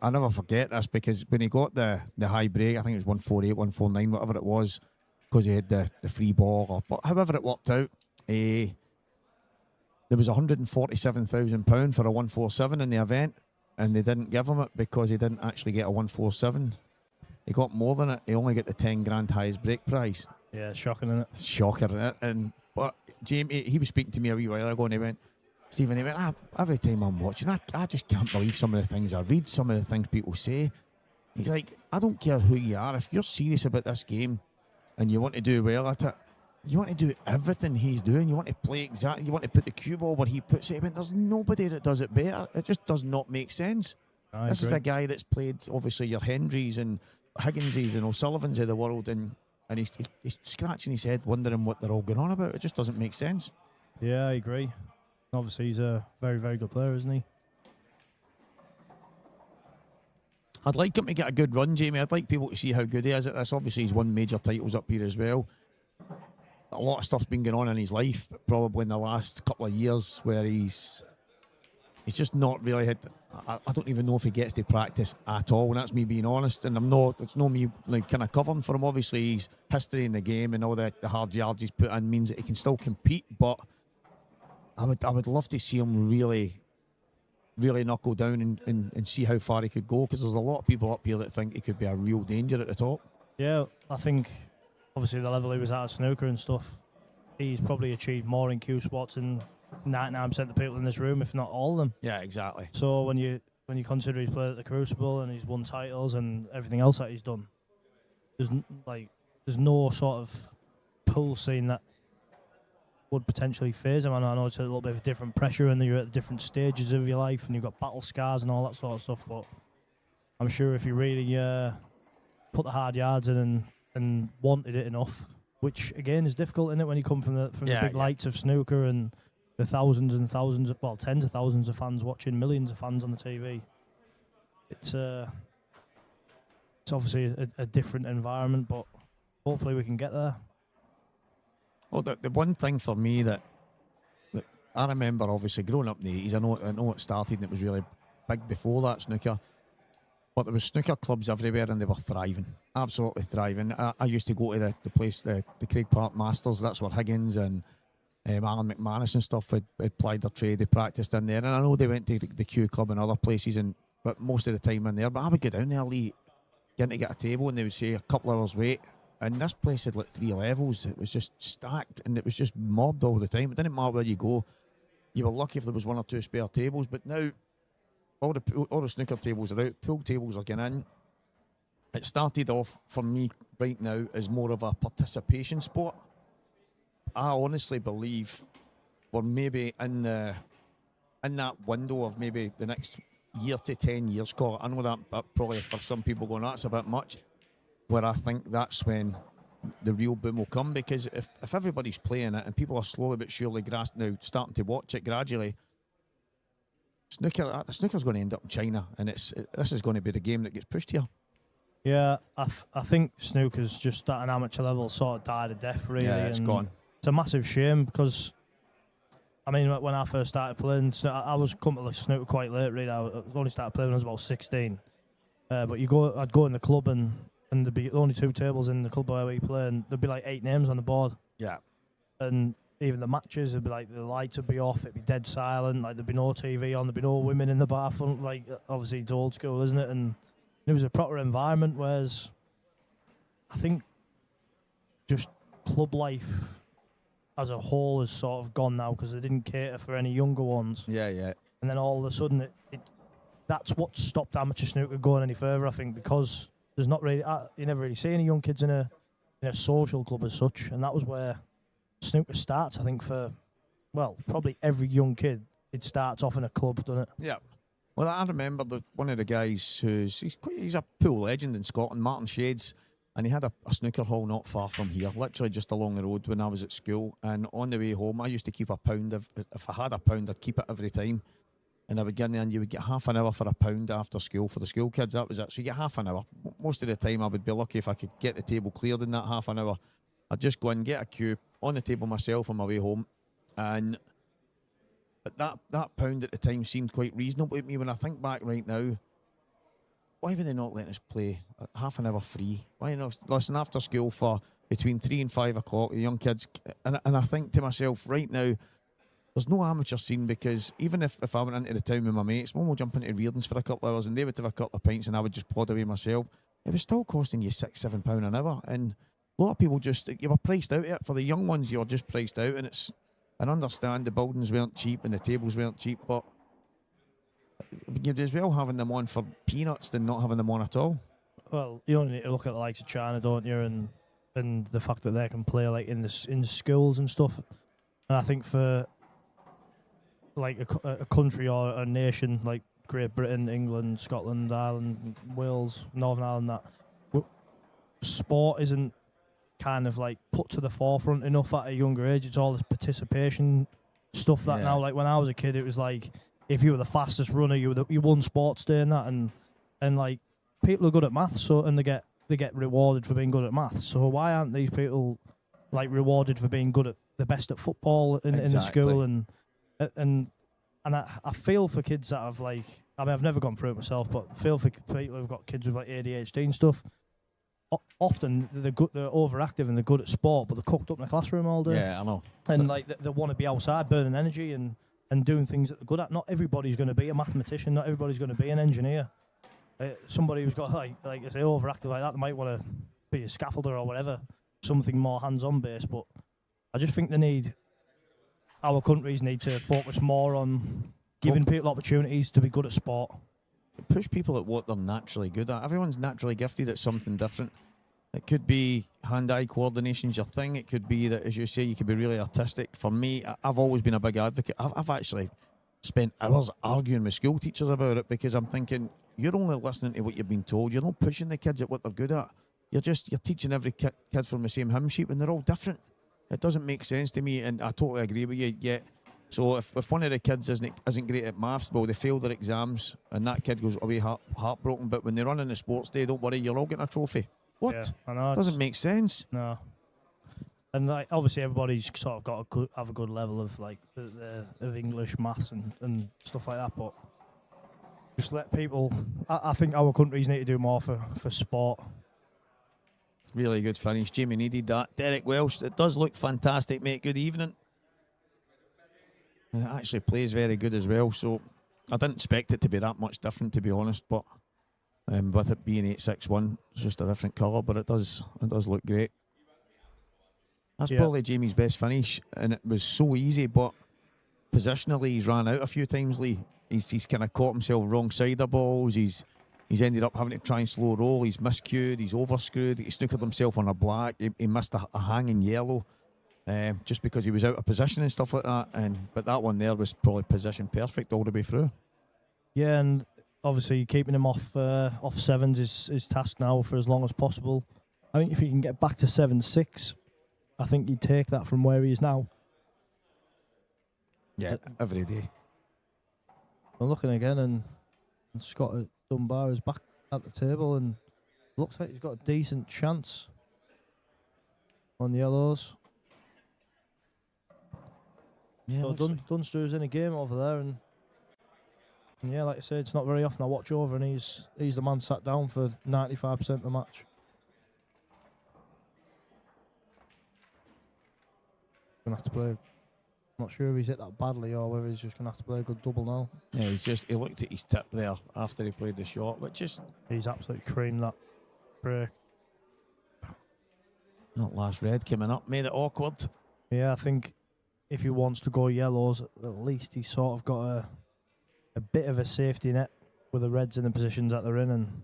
Speaker 4: I never forget this, because when he got the high break, I think it was 148, 149, whatever it was, because he had the free ball, but however it worked out, there was £147,000 for a 147 in the event, and they didn't give him it because he didn't actually get a 147. He got more than it. He only got the 10 grand highest break prize.
Speaker 5: Yeah, shocking, isn't it?
Speaker 4: Shocker, isn't it? And but Jamie, he was speaking to me a wee while ago, and he went, Stephen, he went, every time I'm watching, I just can't believe some of the things I read, some of the things people say. He's like, I don't care who you are, if you're serious about this game and you want to do well at it, you want to do everything he's doing. You want to play exactly, you want to put the cue ball where he puts it. He went, there's nobody that does it better. It just does not make sense. This is a guy that's played, obviously, your Hendrys and Higginses and O'Sullivans of the world, and he's scratching his head wondering what they're all going on about. It just doesn't make sense.
Speaker 5: Yeah, I agree. Obviously, he's a very, very good player, isn't he?
Speaker 4: I'd like him to get a good run, Jamie. I'd like people to see how good he is at this. Obviously, he's won major titles up here as well. A lot of stuff's been going on in his life, probably in the last couple of years, where he's just not really had. I don't even know if he gets to practice at all, and that's me being honest. And it's no me like kind of covering for him. Obviously, his history in the game and all the hard yards he's put in means that he can still compete. But I would love to see him really knuckle down and see how far he could go, because there's a lot of people up here that think he could be a real danger at the top.
Speaker 5: Yeah, I think obviously the level he was at snooker and stuff, he's probably achieved more in Cuesports than 99% of the people in this room, if not all of them.
Speaker 4: Yeah, exactly.
Speaker 5: So when you consider he's played at the Crucible and he's won titles and everything else that he's done, there's no sort of pull scene that would potentially phase him. And I know it's a little bit of a different pressure and you're at the different stages of your life and you've got battle scars and all that sort of stuff, but I'm sure if you really put the hard yards in and wanted it enough, which again is difficult, isn't it, when you come from the big lights of snooker and the thousands and thousands, tens of thousands of fans watching, millions of fans on the TV. It's obviously a different environment, but hopefully we can get there.
Speaker 4: Well, the one thing for me that I remember, obviously, growing up in the 80s, I know it started and it was really big before that, snooker. But there was snooker clubs everywhere and they were thriving, absolutely thriving. I used to go to the place, the Craig Park Masters. That's where Higgins and Alan McManus and stuff had plied their trade. They practiced in there. And I know they went to the Q Club and other places, but most of the time in there. But I would go down there late, getting to get a table, and they would say a couple hours wait. And this place had like 3 levels. It was just stacked and it was just mobbed all the time. It didn't matter where you go. You were lucky if there was 1 or 2 spare tables. But now all the snooker tables are out. Pool tables are getting in. It started off for me right now as more of a participation sport. I honestly believe we're maybe in that window of maybe the next year to 10 years. Call it. I know that probably for some people going, that's a bit much. Where I think that's when the real boom will come, because if everybody's playing it and people are slowly but surely starting to watch it gradually, snooker's going to end up in China, and this is going to be the game that gets pushed here.
Speaker 5: Yeah, I think snooker's just at an amateur level sort of died a death, really.
Speaker 4: Yeah, it's gone.
Speaker 5: It's a massive shame because, I mean, when I first started playing, I was coming to snooker quite late, really. I only started playing when I was about 16. But I'd go in the club and there'd be only 2 tables in the club where we play, and there'd be like 8 names on the board.
Speaker 4: Yeah.
Speaker 5: And even the matches, it'd be like the lights would be off, it'd be dead silent, like there'd be no TV on, there'd be no women in the bar front, like obviously it's old school, isn't it? And it was a proper environment, whereas I think just club life as a whole has sort of gone now because they didn't cater for any younger ones.
Speaker 4: Yeah, yeah.
Speaker 5: And then all of a sudden, that's what stopped amateur snooker going any further, I think, because there's not really, you never really see any young kids in a social club as such, and that was where snooker starts, I think, for, well, probably every young kid. It starts off in a club, doesn't it?
Speaker 4: Yeah. Well, I remember one of the guys he's a pool legend in Scotland, Martin Shades, and he had a snooker hall not far from here, literally just along the road when I was at school. And on the way home, I used to keep a pound. If I had a pound, I'd keep it every time. And I would get in there and you would get half an hour for a pound after school for the school kids. That was it. So you get half an hour. Most of the time I would be lucky if I could get the table cleared in that half an hour. I'd just go and get a cue on the table myself on my way home. And that pound at the time seemed quite reasonable to me. When I think back right now, why would they not let us play half an hour free? Why not listen after school for between 3 and 5 o'clock, the young kids? And I think to myself right now, there's no amateur scene, because even if I went into the town with my mates, one will jump into Reardon's for a couple of hours and they would have a couple of pints and I would just plod away myself. it was still costing you £6-7 an hour, and a lot of people you were priced out of it. For the young ones, you were just priced out, and I understand the buildings weren't cheap and the tables weren't cheap, but you'd as well having them on for peanuts than not having them on at all.
Speaker 5: Well, you only need to look at the likes of China, don't you, and the fact that they can play like in schools and stuff. And I think for like a country or a nation like Great Britain, England, Scotland, Ireland, Wales, Northern Ireland, that sport isn't kind of like put to the forefront enough at a younger age. It's all this participation stuff that now, like when I was a kid, it was like if you were the fastest runner, you won sports day and that, and like people are good at maths, so and they get rewarded for being good at maths. So why aren't these people like rewarded for being good at the best at football in the school? And I feel for kids that have like, I mean, I've never gone through it myself, but feel for people who've got kids with like ADHD and stuff. Often they're overactive and they're good at sport, but they're cooked up in the classroom all day.
Speaker 4: Yeah, I know.
Speaker 5: And like they want to be outside, burning energy and doing things that they're good at. Not everybody's going to be a mathematician. Not everybody's going to be an engineer. Somebody who's got like I say overactive like that, they might want to be a scaffolder or whatever, something more hands-on based. But I just think our countries need to focus more on giving people opportunities to be good at sport.
Speaker 4: Push people at what they're naturally good at. Everyone's naturally gifted at something different. It could be hand-eye coordination's your thing. It could be that, as you say, you could be really artistic. For me, I've always been a big advocate. I've actually spent hours arguing with school teachers about it because I'm thinking, you're only listening to what you've been told. You're not pushing the kids at what they're good at. You're teaching every kid from the same hymn sheet, and they're all different. It doesn't make sense to me, and I totally agree with you. Yeah. So if one of the kids isn't great at maths, well, they fail their exams, and that kid goes away heartbroken. But when they run in the sports day, don't worry, you're all getting a trophy. What?
Speaker 5: Yeah, I know.
Speaker 4: Doesn't make sense.
Speaker 5: No. And like obviously everybody's sort of got to have a good level of like of English, maths, and stuff like that. But just let people. I think our countries need to do more for sport.
Speaker 4: Really good finish. Jamie needed that. Derek Welsh, it does look fantastic, mate. Good evening. And it actually plays very good as well. So I didn't expect it to be that much different, to be honest. But with it being 861, it's just a different colour. But it does look great. That's probably Jamie's best finish, and it was so easy. But positionally, he's ran out a few times. Lee, he's kind of caught himself wrong side of balls. He's ended up having to try and slow roll. He's miscued. He's overscrewed. He snookered himself on a black. He missed a hanging yellow. Just because he was out of position and stuff like that, but that one there was probably position perfect all the way through.
Speaker 5: Yeah, and obviously keeping him off sevens is his task now for as long as possible. I think if he can get back to 7-6, I think he'd take that from where he is now.
Speaker 4: Yeah, every day.
Speaker 5: I'm looking again, and Scott Dunbar is back at the table, and looks like he's got a decent chance on yellows.
Speaker 4: Yeah,
Speaker 5: so Dunster's in a game over there, and yeah, like I said, it's not very often I watch over, and he's the man sat down for 95% of the match. Gonna have to play. I'm not sure if he's hit that badly or whether he's just gonna have to play a good double now.
Speaker 4: Yeah, he looked at his tip there after he played the shot, which is
Speaker 5: he's absolutely creamed that break.
Speaker 4: That last red coming up made it awkward.
Speaker 5: Yeah, I think if he wants to go yellows, at least he's sort of got a bit of a safety net with the reds in the positions that they're in, and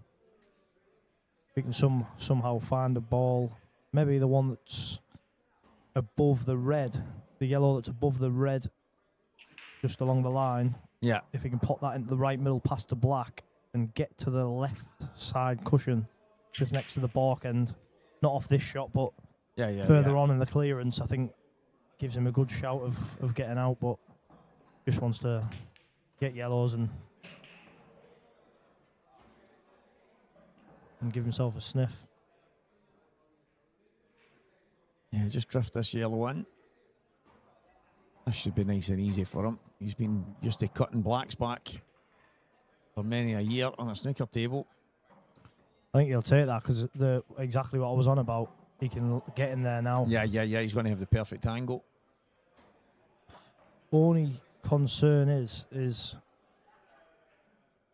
Speaker 5: we can somehow find a ball, maybe the one that's above the red, the yellow that's above the red, just along the line.
Speaker 4: Yeah.
Speaker 5: If he can put that into the right middle past the black and get to the left side cushion, just next to the bark end, not off this shot, but further on in the clearance, I think gives him a good shout of getting out, but just wants to get yellows and give himself a sniff.
Speaker 4: Yeah, just drift this yellow in. This should be nice and easy for him. He's been used to cutting blacks back for many a year on a snooker table.
Speaker 5: I think he'll take that because exactly what I was on about. He can get in there now.
Speaker 4: Yeah. He's going to have the perfect angle.
Speaker 5: Only concern is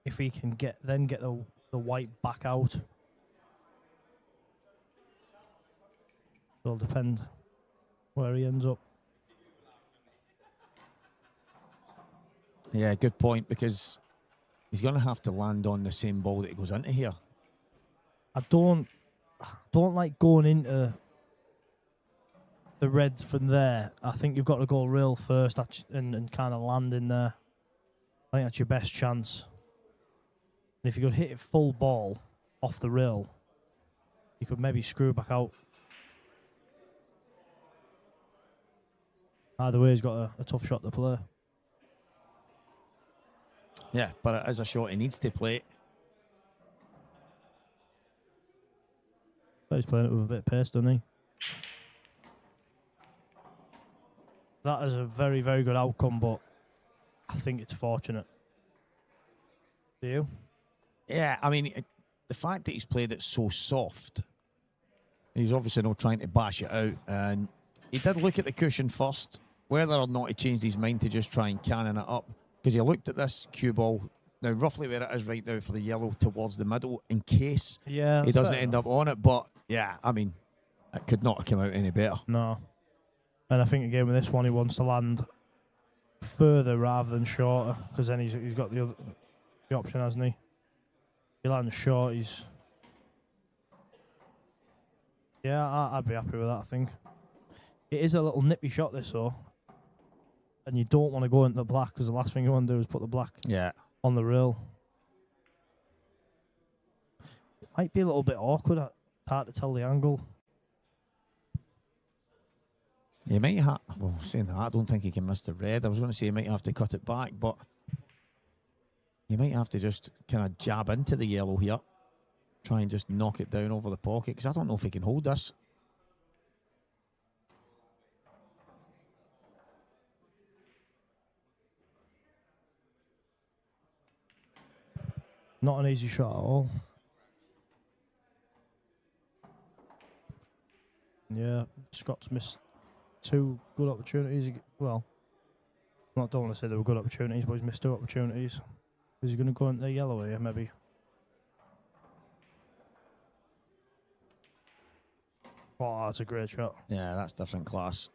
Speaker 5: if he can get the white back out It'll depend where he ends up.
Speaker 4: Yeah, good point, because he's going to have to land on the same ball that he goes into here.
Speaker 5: I don't like going into the red from there. I think you've got to go real first and kind of land in there. I think that's your best chance. And if you could hit it full ball off the rail, you could maybe screw back out. Either way, he's got a tough shot to play.
Speaker 4: Yeah, but it is a shot he needs to play.
Speaker 5: But he's playing it with a bit of pace, doesn't he? That is a very, very good outcome, but I think it's fortunate. Do you?
Speaker 4: Yeah, I mean, the fact that he's played it so soft, he's obviously not trying to bash it out, and he did look at the cushion first, whether or not he changed his mind to just try and cannon it up, because he looked at this cue ball, now roughly where it is right now for the yellow, towards the middle, in case he doesn't end up on it. But yeah, I mean, it could not have come out any better.
Speaker 5: No. And I think again with this one, he wants to land further rather than shorter, because then he's got the option, hasn't he? He lands short, he's... Yeah, I'd be happy with that, I think. It is a little nippy shot, this, though. And you don't want to go into the black, because the last thing you want to do is put the black on the rail. It might be a little bit awkward. Hard to tell the angle.
Speaker 4: He might have... Well, saying that, I don't think he can miss the red. I was going to say he might have to cut it back, but... You might have to just kind of jab into the yellow here. Try and just knock it down over the pocket, because I don't know if he can hold this.
Speaker 5: Not an easy shot at all. Yeah, Scott's missed 2 good opportunities. Well, I don't want to say they were good opportunities, but he's missed 2 opportunities. Is he going to go into the yellow here, maybe? Oh, that's a great shot.
Speaker 4: Yeah, that's different class.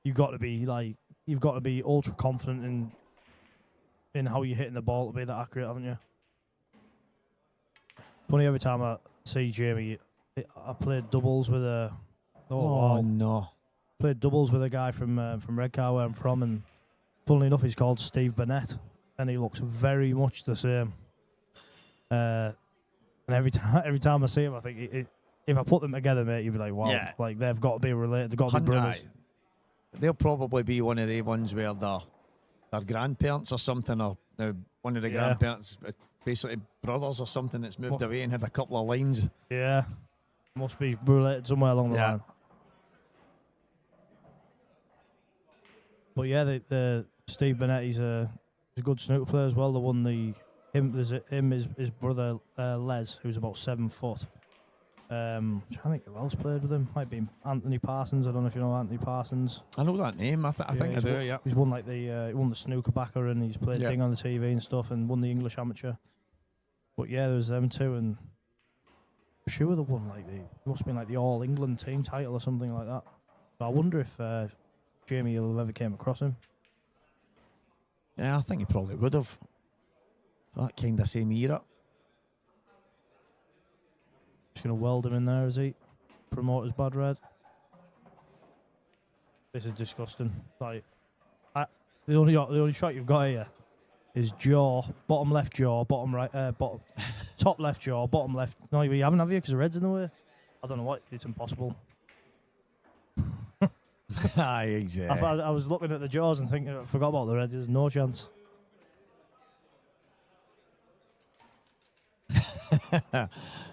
Speaker 5: You've got to be ultra confident in how you're hitting the ball to be that accurate, haven't you? Funny, every time I see Jamie, I played doubles with a...
Speaker 4: Oh no.
Speaker 5: Played doubles with a guy from Redcar, where I'm from, and funnily enough, he's called Steve Burnett, and he looks very much the same. And every time I see him, I think if I put them together, mate, you'd be like, wow, like they've got to be related. They've got to be brothers.
Speaker 4: They'll probably be one of the ones where their grandparents or something, or one of the grandparents, basically brothers or something, that's moved away and had a couple of lines.
Speaker 5: Yeah, must be related somewhere along the line. But yeah, the Steve Burnett, he's a good snooker player as well. The one his brother Les, who's about 7 foot. I'm trying to think who else played with him. Might be Anthony Parsons. I don't know if you know Anthony Parsons.
Speaker 4: I know that name. I think I do. Yeah,
Speaker 5: he's won like he won the snooker backer, and he's played Ding on the TV and stuff, and won the English amateur. But yeah, there was them 2, and I'm sure they won like must have been like the All England team title or something like that. But I wonder if Jamie will have ever came across him.
Speaker 4: Yeah, I think he probably would have. That kind of same era.
Speaker 5: Just going to weld him in there, is he? Promoter's bad red. This is disgusting. Like, the only shot you've got here is jaw, bottom left jaw, bottom right, bottom, top left jaw, bottom left. No, you haven't, have you? Because the red's in the way. I don't know what. It's impossible.
Speaker 4: Exactly.
Speaker 5: I was looking at the jaws and thinking, I forgot about the red. There's no chance.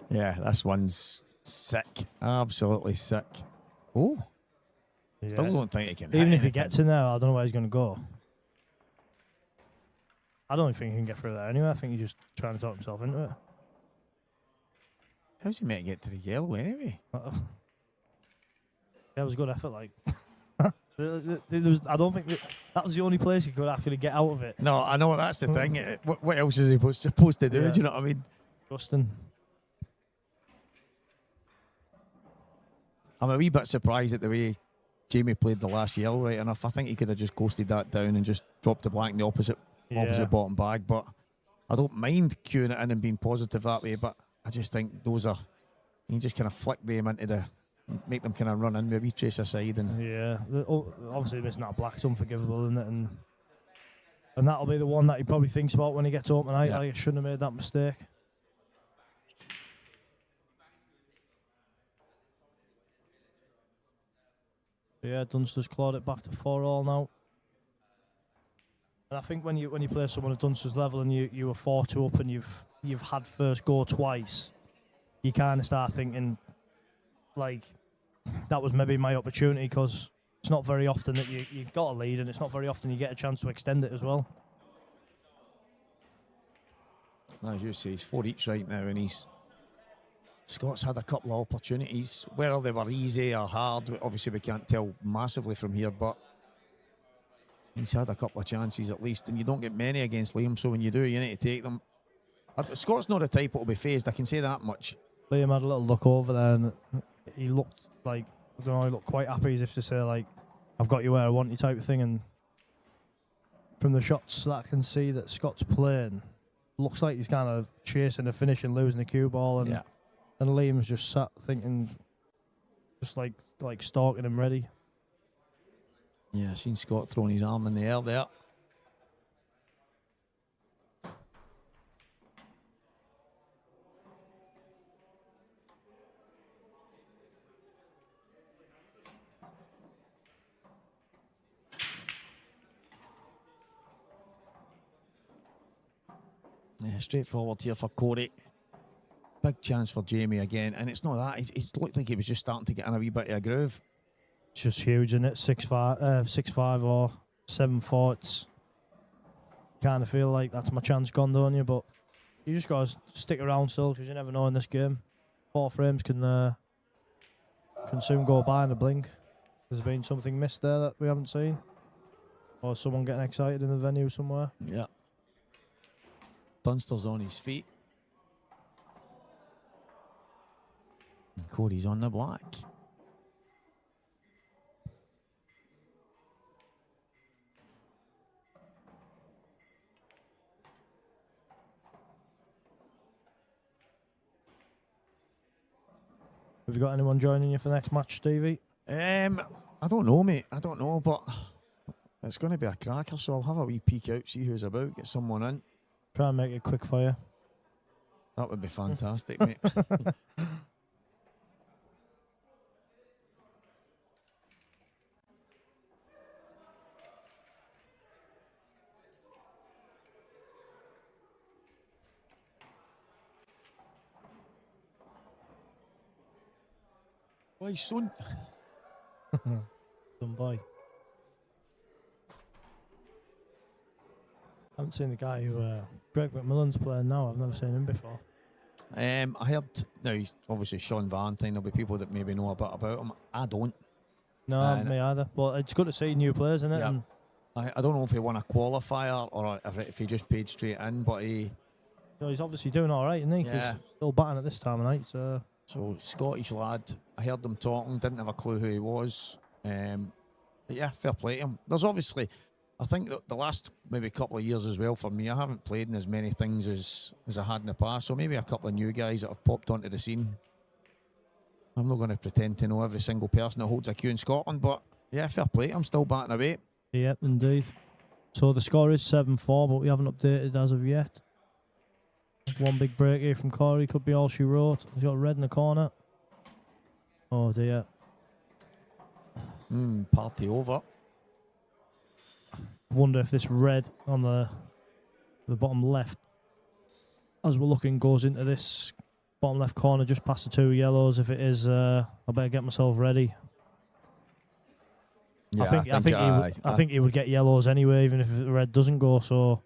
Speaker 4: Yeah, this one's sick. Absolutely sick. Oh. Yeah. Still don't think he can hit
Speaker 5: Even if
Speaker 4: anything.
Speaker 5: he gets in there, I don't know where he's going to go. I don't think he can get through there anyway. I think he's just trying to talk himself into it.
Speaker 4: How's he meant to get to the yellow anyway?
Speaker 5: Yeah, it was a good effort, like. I don't think that was the only place he could actually get out of it.
Speaker 4: No, I know, that's the thing. What else is he supposed to do? Do you know what I mean?
Speaker 5: Justin.
Speaker 4: I'm a wee bit surprised at the way Jamie played the last yell, right enough. I think he could have just ghosted that down and just dropped the black in the opposite bottom bag. But I don't mind queuing it in and being positive that way. But I just think those are, you just kind of flick them into make them kind of run in, maybe trace aside. And
Speaker 5: yeah, obviously missing that black's unforgivable, isn't it? And that'll be the one that he probably thinks about when he gets home tonight. Like, I shouldn't have made that mistake. Yeah, Dunster's clawed it back to 4-4 now. And I think when you play someone at Dunster's level and you were 4-2 up and you've had first go twice, you kind of start thinking, like, that was maybe my opportunity, because it's not very often that you've got a lead, and it's not very often you get a chance to extend it as well.
Speaker 4: as you say, he's 4 each right now, and Scott's had a couple of opportunities. Whether they were easy or hard, obviously we can't tell massively from here, but he's had a couple of chances at least, and you don't get many against Liam, so when you do, you need to take them. Scott's not the type that will be phased, I can say that much.
Speaker 5: Liam had a little look over there, and he looked like, I don't know, he looked quite happy, as if to say, like, I've got you where I want you type of thing. And from the shots that I can see that Scott's playing, looks like he's kind of chasing the finish and losing the cue ball, and and Liam's just sat thinking, just like stalking him ready.
Speaker 4: Yeah, I seen Scott throwing his arm in the air there. Yeah, straightforward here for Corey. Big chance for Jamie again, and it's not that. He looked like he was just starting to get in a wee bit of a groove.
Speaker 5: It's just huge, isn't it? 6-5 or 7-4. It's kind of feel like that's my chance gone, don't you? But you just got to stick around still, because you never know in this game. 4 frames can soon go by in a blink. There's been something missed there that we haven't seen, or someone getting excited in the venue somewhere.
Speaker 4: Yeah. Dunster's on his feet. And Cody's on the black.
Speaker 5: Have you got anyone joining you for the next match, Stevie?
Speaker 4: I don't know, mate. I don't know, but it's going to be a cracker, so I'll have a wee peek out, see who's about, get someone in.
Speaker 5: Try and make it quick for you.
Speaker 4: That would be fantastic, mate. Why, son?
Speaker 5: Some boy. I haven't seen the guy who Greg McMillan's playing now. I've never seen him before.
Speaker 4: I heard, now he's obviously Sean Valentine. There'll be people that maybe know a bit about him. I don't.
Speaker 5: No, me either. But it's good to see new players, isn't it?
Speaker 4: Yeah.
Speaker 5: And
Speaker 4: I don't know if he won a qualifier or if he just paid straight in, but
Speaker 5: he's obviously doing all right, isn't he? 'Cause
Speaker 4: Yeah.
Speaker 5: still batting at this time of night. So
Speaker 4: Scottish lad. I heard them talking, didn't have a clue who he was. But yeah, fair play to him. There's obviously, I think the last maybe couple of years as well for me, I haven't played in as many things as I had in the past. So maybe a couple of new guys that have popped onto the scene. I'm not going to pretend to know every single person that holds a cue in Scotland, but yeah, fair play. I'm still batting away.
Speaker 5: yep, indeed. So the score is 7-4, but we haven't updated as of yet. One big break here from Corey, could be all she wrote. He's got red in the corner. Oh dear.
Speaker 4: Party over.
Speaker 5: Wonder if this red on the bottom left, as we're looking, goes into this bottom left corner just past the 2 yellows. If it is, I better get myself ready.
Speaker 4: Yeah,
Speaker 5: I think he would get yellows anyway, even if the red doesn't go. So,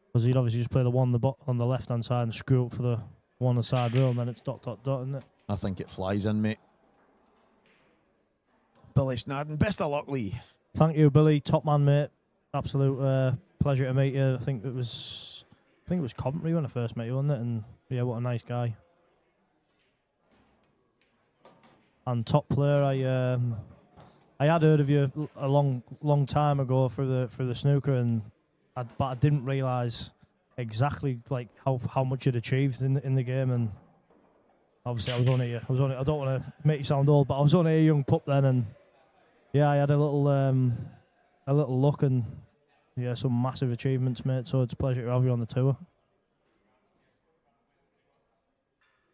Speaker 5: because he'd obviously just play the one on the left hand side and screw up for the one on the side row, and then it's dot, isn't it?
Speaker 4: I think it flies in, mate. Billy Snadden, best of luck, Lee.
Speaker 5: Thank you, Billy. Top man, mate. Absolute pleasure to meet you. I think it was Coventry when I first met you, wasn't it? And yeah, what a nice guy. And top player, I had heard of you a long time ago for the snooker, but I didn't realise exactly like how much you'd achieved in the game. And obviously, I was only I don't want to make you sound old, but I was only a young pup then, and yeah, I had a little look, and yeah, some massive achievements, mate. So it's a pleasure to have you on the tour.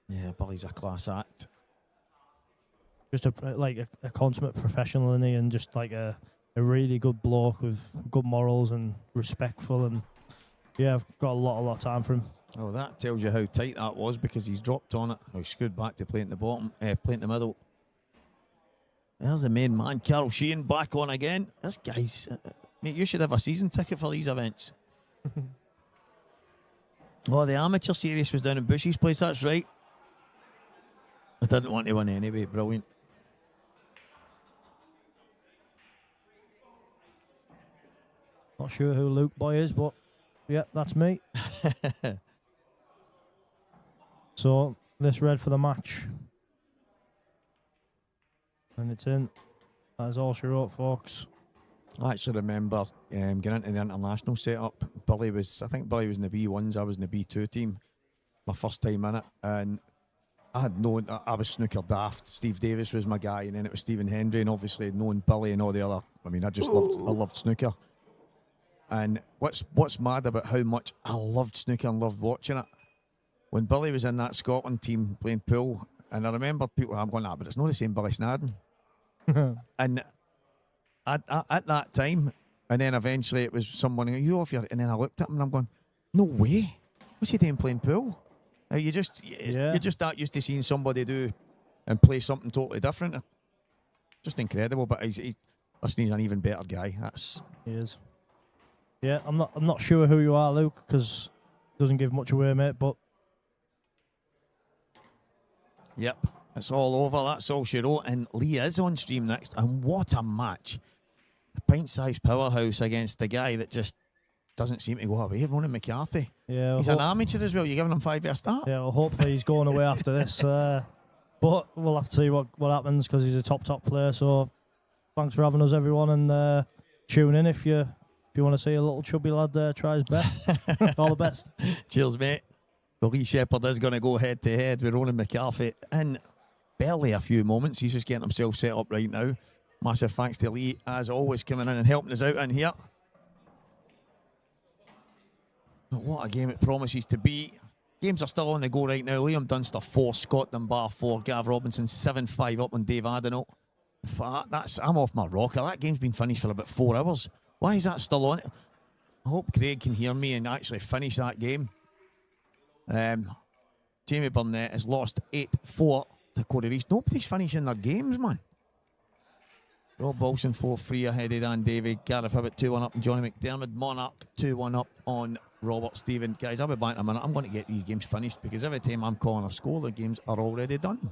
Speaker 4: Yeah, Billy's a class act.
Speaker 5: Just a consummate professional, isn't he? And just like a really good bloke with good morals and respectful, and yeah, I've got a lot of time for him.
Speaker 4: Oh, that tells you how tight that was, because he's dropped on it. Oh, he screwed back to play in the bottom, play in the middle. There's the main man, Carol Sheehan, back on again. This guy's, mate, you should have a season ticket for these events. Oh, the amateur series was down in Bushy's place, that's right. I didn't want to win anyway, brilliant.
Speaker 5: Not sure who Luke Boy is, but yeah, that's me. So, this red for the match. And it's in. That is all she wrote, folks.
Speaker 4: I actually remember getting into the international setup. I think Billy was in the B1s, I was in the B2 team. My first time in it. And I was snooker daft. Steve Davis was my guy, and then it was Stephen Hendry, and obviously knowing Billy and all the other. I mean, I loved snooker. And what's mad about how much I loved snooker and loved watching it, when Billy was in that Scotland team playing pool, and I remember people, I'm going, but it's not the same Billy Snadden. And at that time, and then eventually it was someone, you off your, and then I looked at him and I'm going, no way, what's he doing playing pool? You're just that used to seeing somebody do and play something totally different. Just incredible. But he's an even better guy.
Speaker 5: He is. Yeah, I'm not sure who you are, Luke, because it doesn't give much away, mate. But
Speaker 4: yep, it's all over. That's all she wrote. And Lee is on stream next. And what a match! A pint-sized powerhouse against a guy that just doesn't seem to go away. Ronan McCarthy.
Speaker 5: Yeah,
Speaker 4: he's an amateur as well. You're giving him 5-year start.
Speaker 5: Yeah, well, hopefully he's going away after this. But we'll have to see what happens, because he's a top player. So thanks for having us, everyone, and tune in if you want to see a little chubby lad try his best. All the best.
Speaker 4: Cheers, mate. The Lee Shepherd is going to go head to head with Ronan McCarthy in barely a few moments. He's just getting himself set up right now. Massive thanks to Lee, as always, coming in and helping us out in here. But what a game it promises to be. Games are still on the go right now. Liam Dunster 4, Scott Dunbar 4, Gav Robinson 7-5 up on Dave Adenau. I'm off my rocker. That game's been finished for about 4 hours. Why is that still on? I hope Craig can hear me and actually finish that game. Jamie Burnett has lost 8-4 to Corey Reese. Nobody's finishing their games, man. Rob Wilson 4-3 ahead of Dan Davey. Gareth Hibbett 2-1 up on Johnny McDermott. Monarch 2-1 up on Robert Stephen. Guys, I'll be back in a minute. I'm going to get these games finished, because every time I'm calling a score, the games are already done.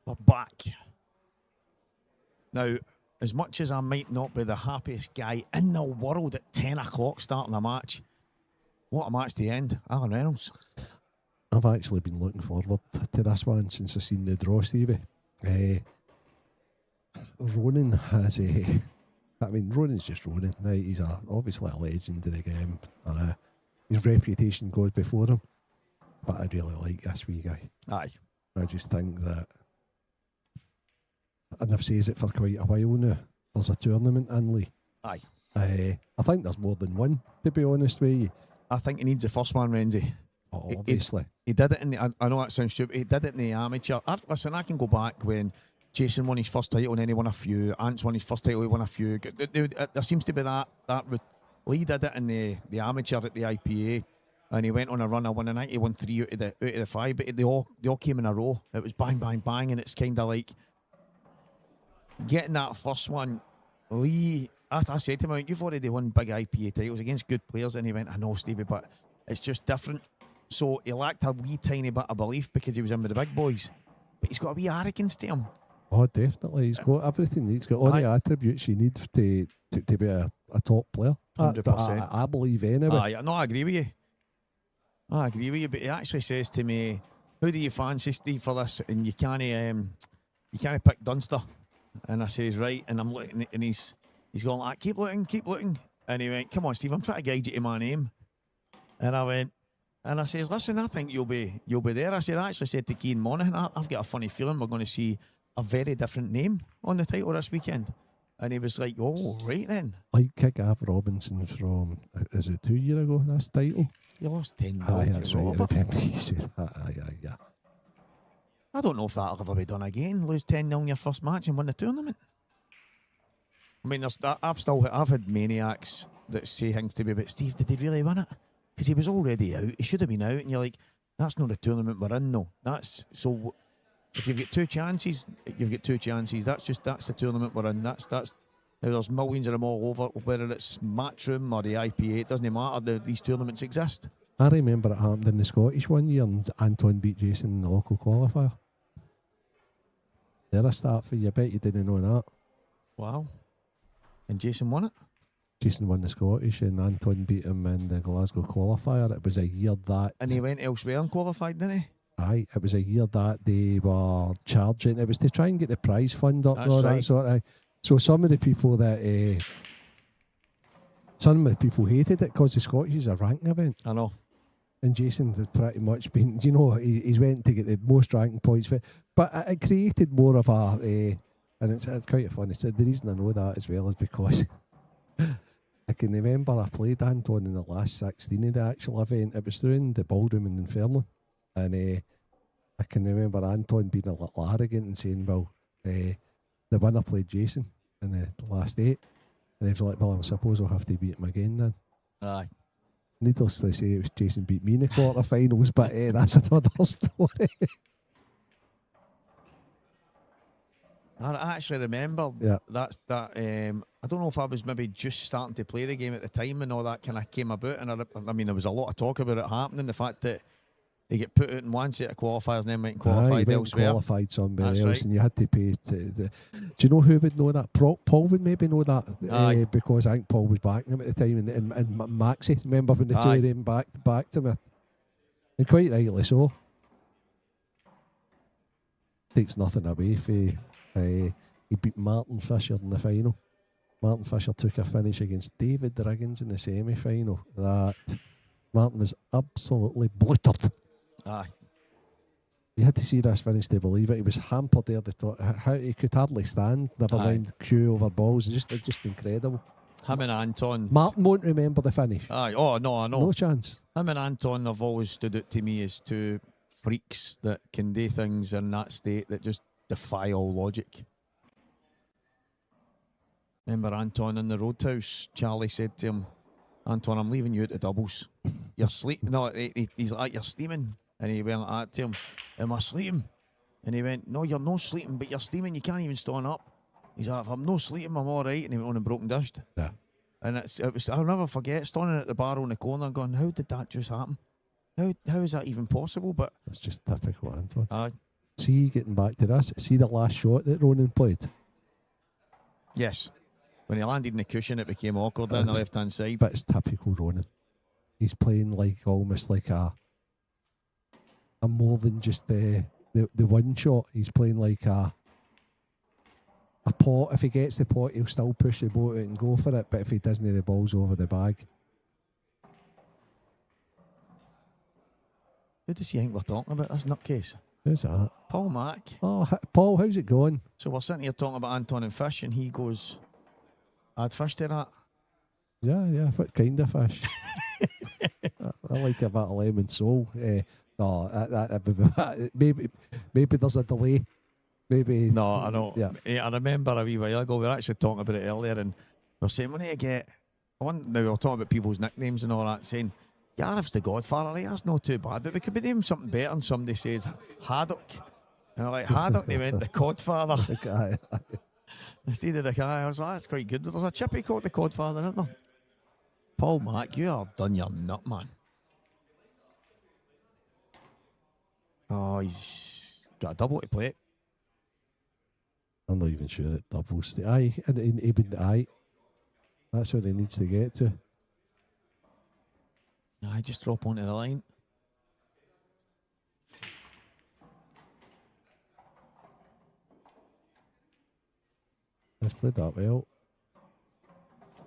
Speaker 4: We're back. Now, as much as I might not be the happiest guy in the world at 10 o'clock starting a match, what a match to end. Alan Reynolds.
Speaker 6: I've actually been looking forward to this one since I seen the draw, Stevie. Ronan has Ronan's just Ronan. Right? He's obviously a legend of the game. His reputation goes before him. But I really like this wee guy.
Speaker 4: Aye.
Speaker 6: I just think that, and I've said it for quite a while now, there's a tournament in Lee.
Speaker 4: Aye.
Speaker 6: I think there's more than one, to be honest with you.
Speaker 4: I think he needs the first one, Renzi.
Speaker 6: Oh, obviously.
Speaker 4: He did it in the, I know that sounds stupid, he did it in the amateur. Listen, I can go back when Jason won his first title and then he won a few. Ants won his first title, he won a few. There seems to be that Lee did it in the amateur at the IPA. And he went on a run of 1 night. He won 3 out of the 5, but they all came in a row. It was bang, bang, bang, and it's kind of like getting that first one. Lee, I said to him, "You've already won big IPA titles against good players," and he went, "I know, Stevie, but it's just different." So he lacked a wee tiny bit of belief because he was in with the big boys, but he's got a wee arrogance to him.
Speaker 6: Oh, definitely. He's got everything. He's got all the attributes you need to be a top player.
Speaker 4: 100%.
Speaker 6: I believe anyway.
Speaker 4: Aye, no, I agree with you. I agree with you, but he actually says to me, "Who do you fancy, Steve, for this?" And you can't pick Dunster. And I says, "Right," and I'm looking, and he's going like, keep looking. And he went, "Come on, Steve, I'm trying to guide you to my name." And I went, and I says, "Listen, I think you'll be there." I said, I actually said to Keane Monaghan, I've got a funny feeling we're going to see a very different name on the title this weekend. And he was like, "Oh, right then."
Speaker 6: Like Gav Robinson from, is it 2 years ago, this title?
Speaker 4: You lost 10
Speaker 6: Aye,
Speaker 4: to
Speaker 6: that's right. I
Speaker 4: Robert.
Speaker 6: remember you said that. Aye.
Speaker 4: I don't know if that'll ever be done again. Lose 10-0 in your first match and win the tournament. I mean, I've had maniacs that say things to me about Steve. Did he really win it? Because he was already out. He should have been out. And you're like, that's not the tournament we're in, though. That's so. If you've got 2 chances, you've got 2 chances. That's the tournament we're in. That's. Now there's millions of them all over, whether it's Matchroom or the IPA, it doesn't matter. These tournaments exist.
Speaker 6: I remember it happened in the Scottish one year and Anton beat Jason in the local qualifier. There a start for you. I bet you didn't know that.
Speaker 4: Wow. And Jason won it?
Speaker 6: Jason won the Scottish and Anton beat him in the Glasgow qualifier. It was a year that...
Speaker 4: And he went elsewhere and qualified, didn't he?
Speaker 6: Aye, it was a year that they were charging. It was to try and get the prize fund up.
Speaker 4: That's right.
Speaker 6: That sort of. So some of the people hated it because the Scottish is a ranking event.
Speaker 4: I know.
Speaker 6: And Jason had pretty much been, he's went to get the most ranking points for it. But it created more of and it's quite funny. So the reason I know that as well is because I can remember I played Anton in the last 16 of the actual event. It was through in the ballroom in Dunfermline. And I can remember Anton being a little arrogant and saying, well, the winner played Jason in the last 8. And he was like, well, I suppose I'll have to beat him again then.
Speaker 4: Aye.
Speaker 6: Needless to say, it was Jason beat me in the quarterfinals, but that's another story.
Speaker 4: I actually remember that. I don't know if I was maybe just starting to play the game at the time and all that kind of came about. And I mean, there was a lot of talk about it happening. The fact that they get put out in one set of qualifiers and then went and qualified elsewhere.
Speaker 6: Qualified somebody
Speaker 4: That's
Speaker 6: else,
Speaker 4: right.
Speaker 6: and you had to pay. Do you know who would know that? Paul would maybe know that because I think Paul was backing him at the time, and Maxie. Remember when the two of them backed him, and quite rightly so. Takes nothing away from. He beat Martin Fisher in the final. Martin Fisher took a finish against David Riggins in the semi-final. That Martin was absolutely bluttered.
Speaker 4: Aye.
Speaker 6: You had to see this finish to believe it. He was hampered there. How he could hardly stand. Never mind Q over balls. Just incredible.
Speaker 4: Him and Anton.
Speaker 6: Martin won't remember the finish.
Speaker 4: Aye. Oh no, I know.
Speaker 6: No chance.
Speaker 4: Him and Anton have always stood out to me as 2 freaks that can do things in that state that just defy all logic. Remember Anton in the Roadhouse? Charlie said to him, "Anton, I'm leaving you at the doubles. You're sleeping." No, he's like, "You're steaming." And he went like that to him, "Am I sleeping?" And he went, "No, you're not sleeping, but you're steaming. You can't even stand up." He's like, "If I'm not sleeping, I'm all right." And he went on and broke and dished.
Speaker 6: Yeah.
Speaker 4: And it was, I'll never forget standing at the bar on the corner going, "How did that just happen? How is that even possible?" But
Speaker 6: that's just typical Anton.
Speaker 4: Aye.
Speaker 6: See, getting back to this, see the last shot that Ronan played?
Speaker 4: Yes. When he landed in the cushion, it became awkward on the left-hand side.
Speaker 6: But it's typical Ronan. He's playing like almost like a more than just the one shot. He's playing like a pot. If he gets the pot, he'll still push the boat out and go for it. But if he doesn't, the ball's over the bag.
Speaker 4: Who does he think we're talking about? This nutcase.
Speaker 6: Who's that?
Speaker 4: Paul Mack.
Speaker 6: Oh, Paul, how's it going?
Speaker 4: So we're sitting here talking about Anton and fish, and he goes, add fish to that.
Speaker 6: Yeah, what kind of fish? I like a bit of lemon sole. No, maybe there's a delay. Maybe.
Speaker 4: No, I know.
Speaker 6: Yeah.
Speaker 4: I remember a wee while ago, we were actually talking about it earlier, and we were saying, we need to get on. Now, we were talking about people's nicknames and all that, saying, Gareth's the Godfather, right? That's not too bad, but we could be doing something better. And somebody says, Haddock. And I'm like, Haddock, and he went, the Codfather. Instead of the guy, I was like, that's quite good. There's a chippy called the Codfather, isn't there? Paul Mack, you are done your nut, man. Oh, he's got a double to play.
Speaker 6: I'm not even sure it doubles. Aye, and even aye. That's where he needs to get to.
Speaker 4: I just drop onto the line.
Speaker 6: Let's play that well.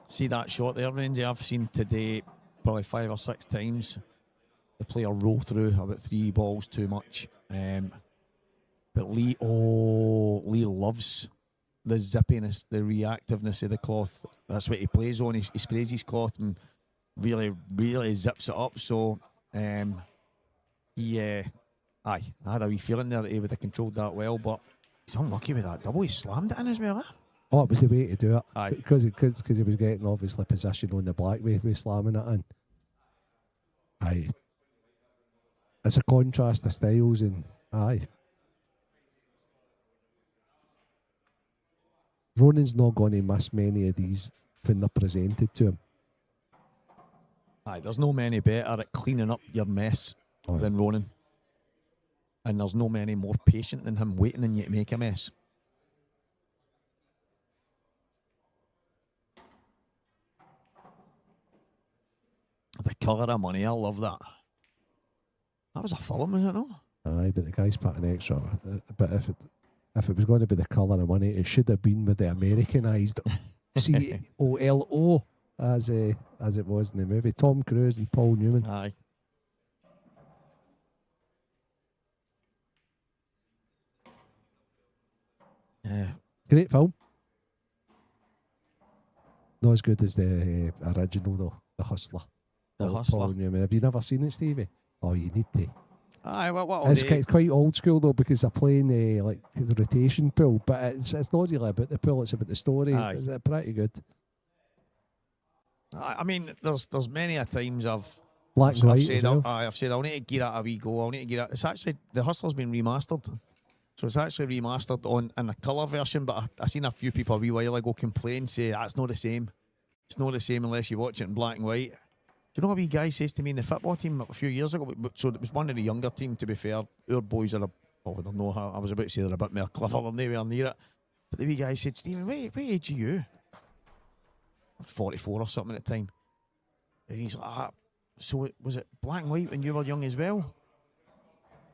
Speaker 4: See that shot there, Randy? I've seen today probably 5 or 6 times the player roll through about 3 balls too much. But Lee loves the zippiness, the reactiveness of the cloth. That's what he plays on. He sprays his cloth and really zips it up. So I had a wee feeling there that he would have controlled that well, but he's unlucky with that double. He slammed it in as well, eh?
Speaker 6: Oh, it was the way to do it.
Speaker 4: Aye.
Speaker 6: Because he was getting obviously position on the black way slamming it in. Aye. It's a contrast of styles, and aye. Ronan's not going to miss many of these when they're presented to him.
Speaker 4: Aye, there's no many better at cleaning up your mess than Ronan. And there's no many more patient than him waiting on you to make a mess. The colour of money, I love that. That was a film, is it not?
Speaker 6: Aye, but the guy's put an extra. But if it was going to be the colour of money, it should have been with the Americanised COLO as it was in the movie. Tom Cruise and Paul Newman.
Speaker 4: Aye. Yeah.
Speaker 6: Great film. Not as good as the original though, The Hustler.
Speaker 4: The Hustler.
Speaker 6: Paul Newman. Have you never seen it, Stevie? Oh, you need to.
Speaker 4: Aye, well,
Speaker 6: It's quite old school though, because they're playing like the rotation pool, but it's not really about the pool; it's about the story.
Speaker 4: Aye.
Speaker 6: It's pretty good.
Speaker 4: I mean, there's many a times I've
Speaker 6: Said
Speaker 4: I'll need to gear it a wee go. I'll need to gear it. It's actually The Hustler's been remastered, so it's actually remastered in a colour version. But I seen a few people a wee while ago complain, say that's not the same. It's not the same unless you watch it in black and white. Do you know what a wee guy says to me in the football team a few years ago? So it was one of the younger team, to be fair. Our boys are, I don't know how, I was about to say they're a bit more clever than they were near it. But the wee guy said, Stephen, what age are you? 44 or something at the time. And he's like, so was it black and white when you were young as well?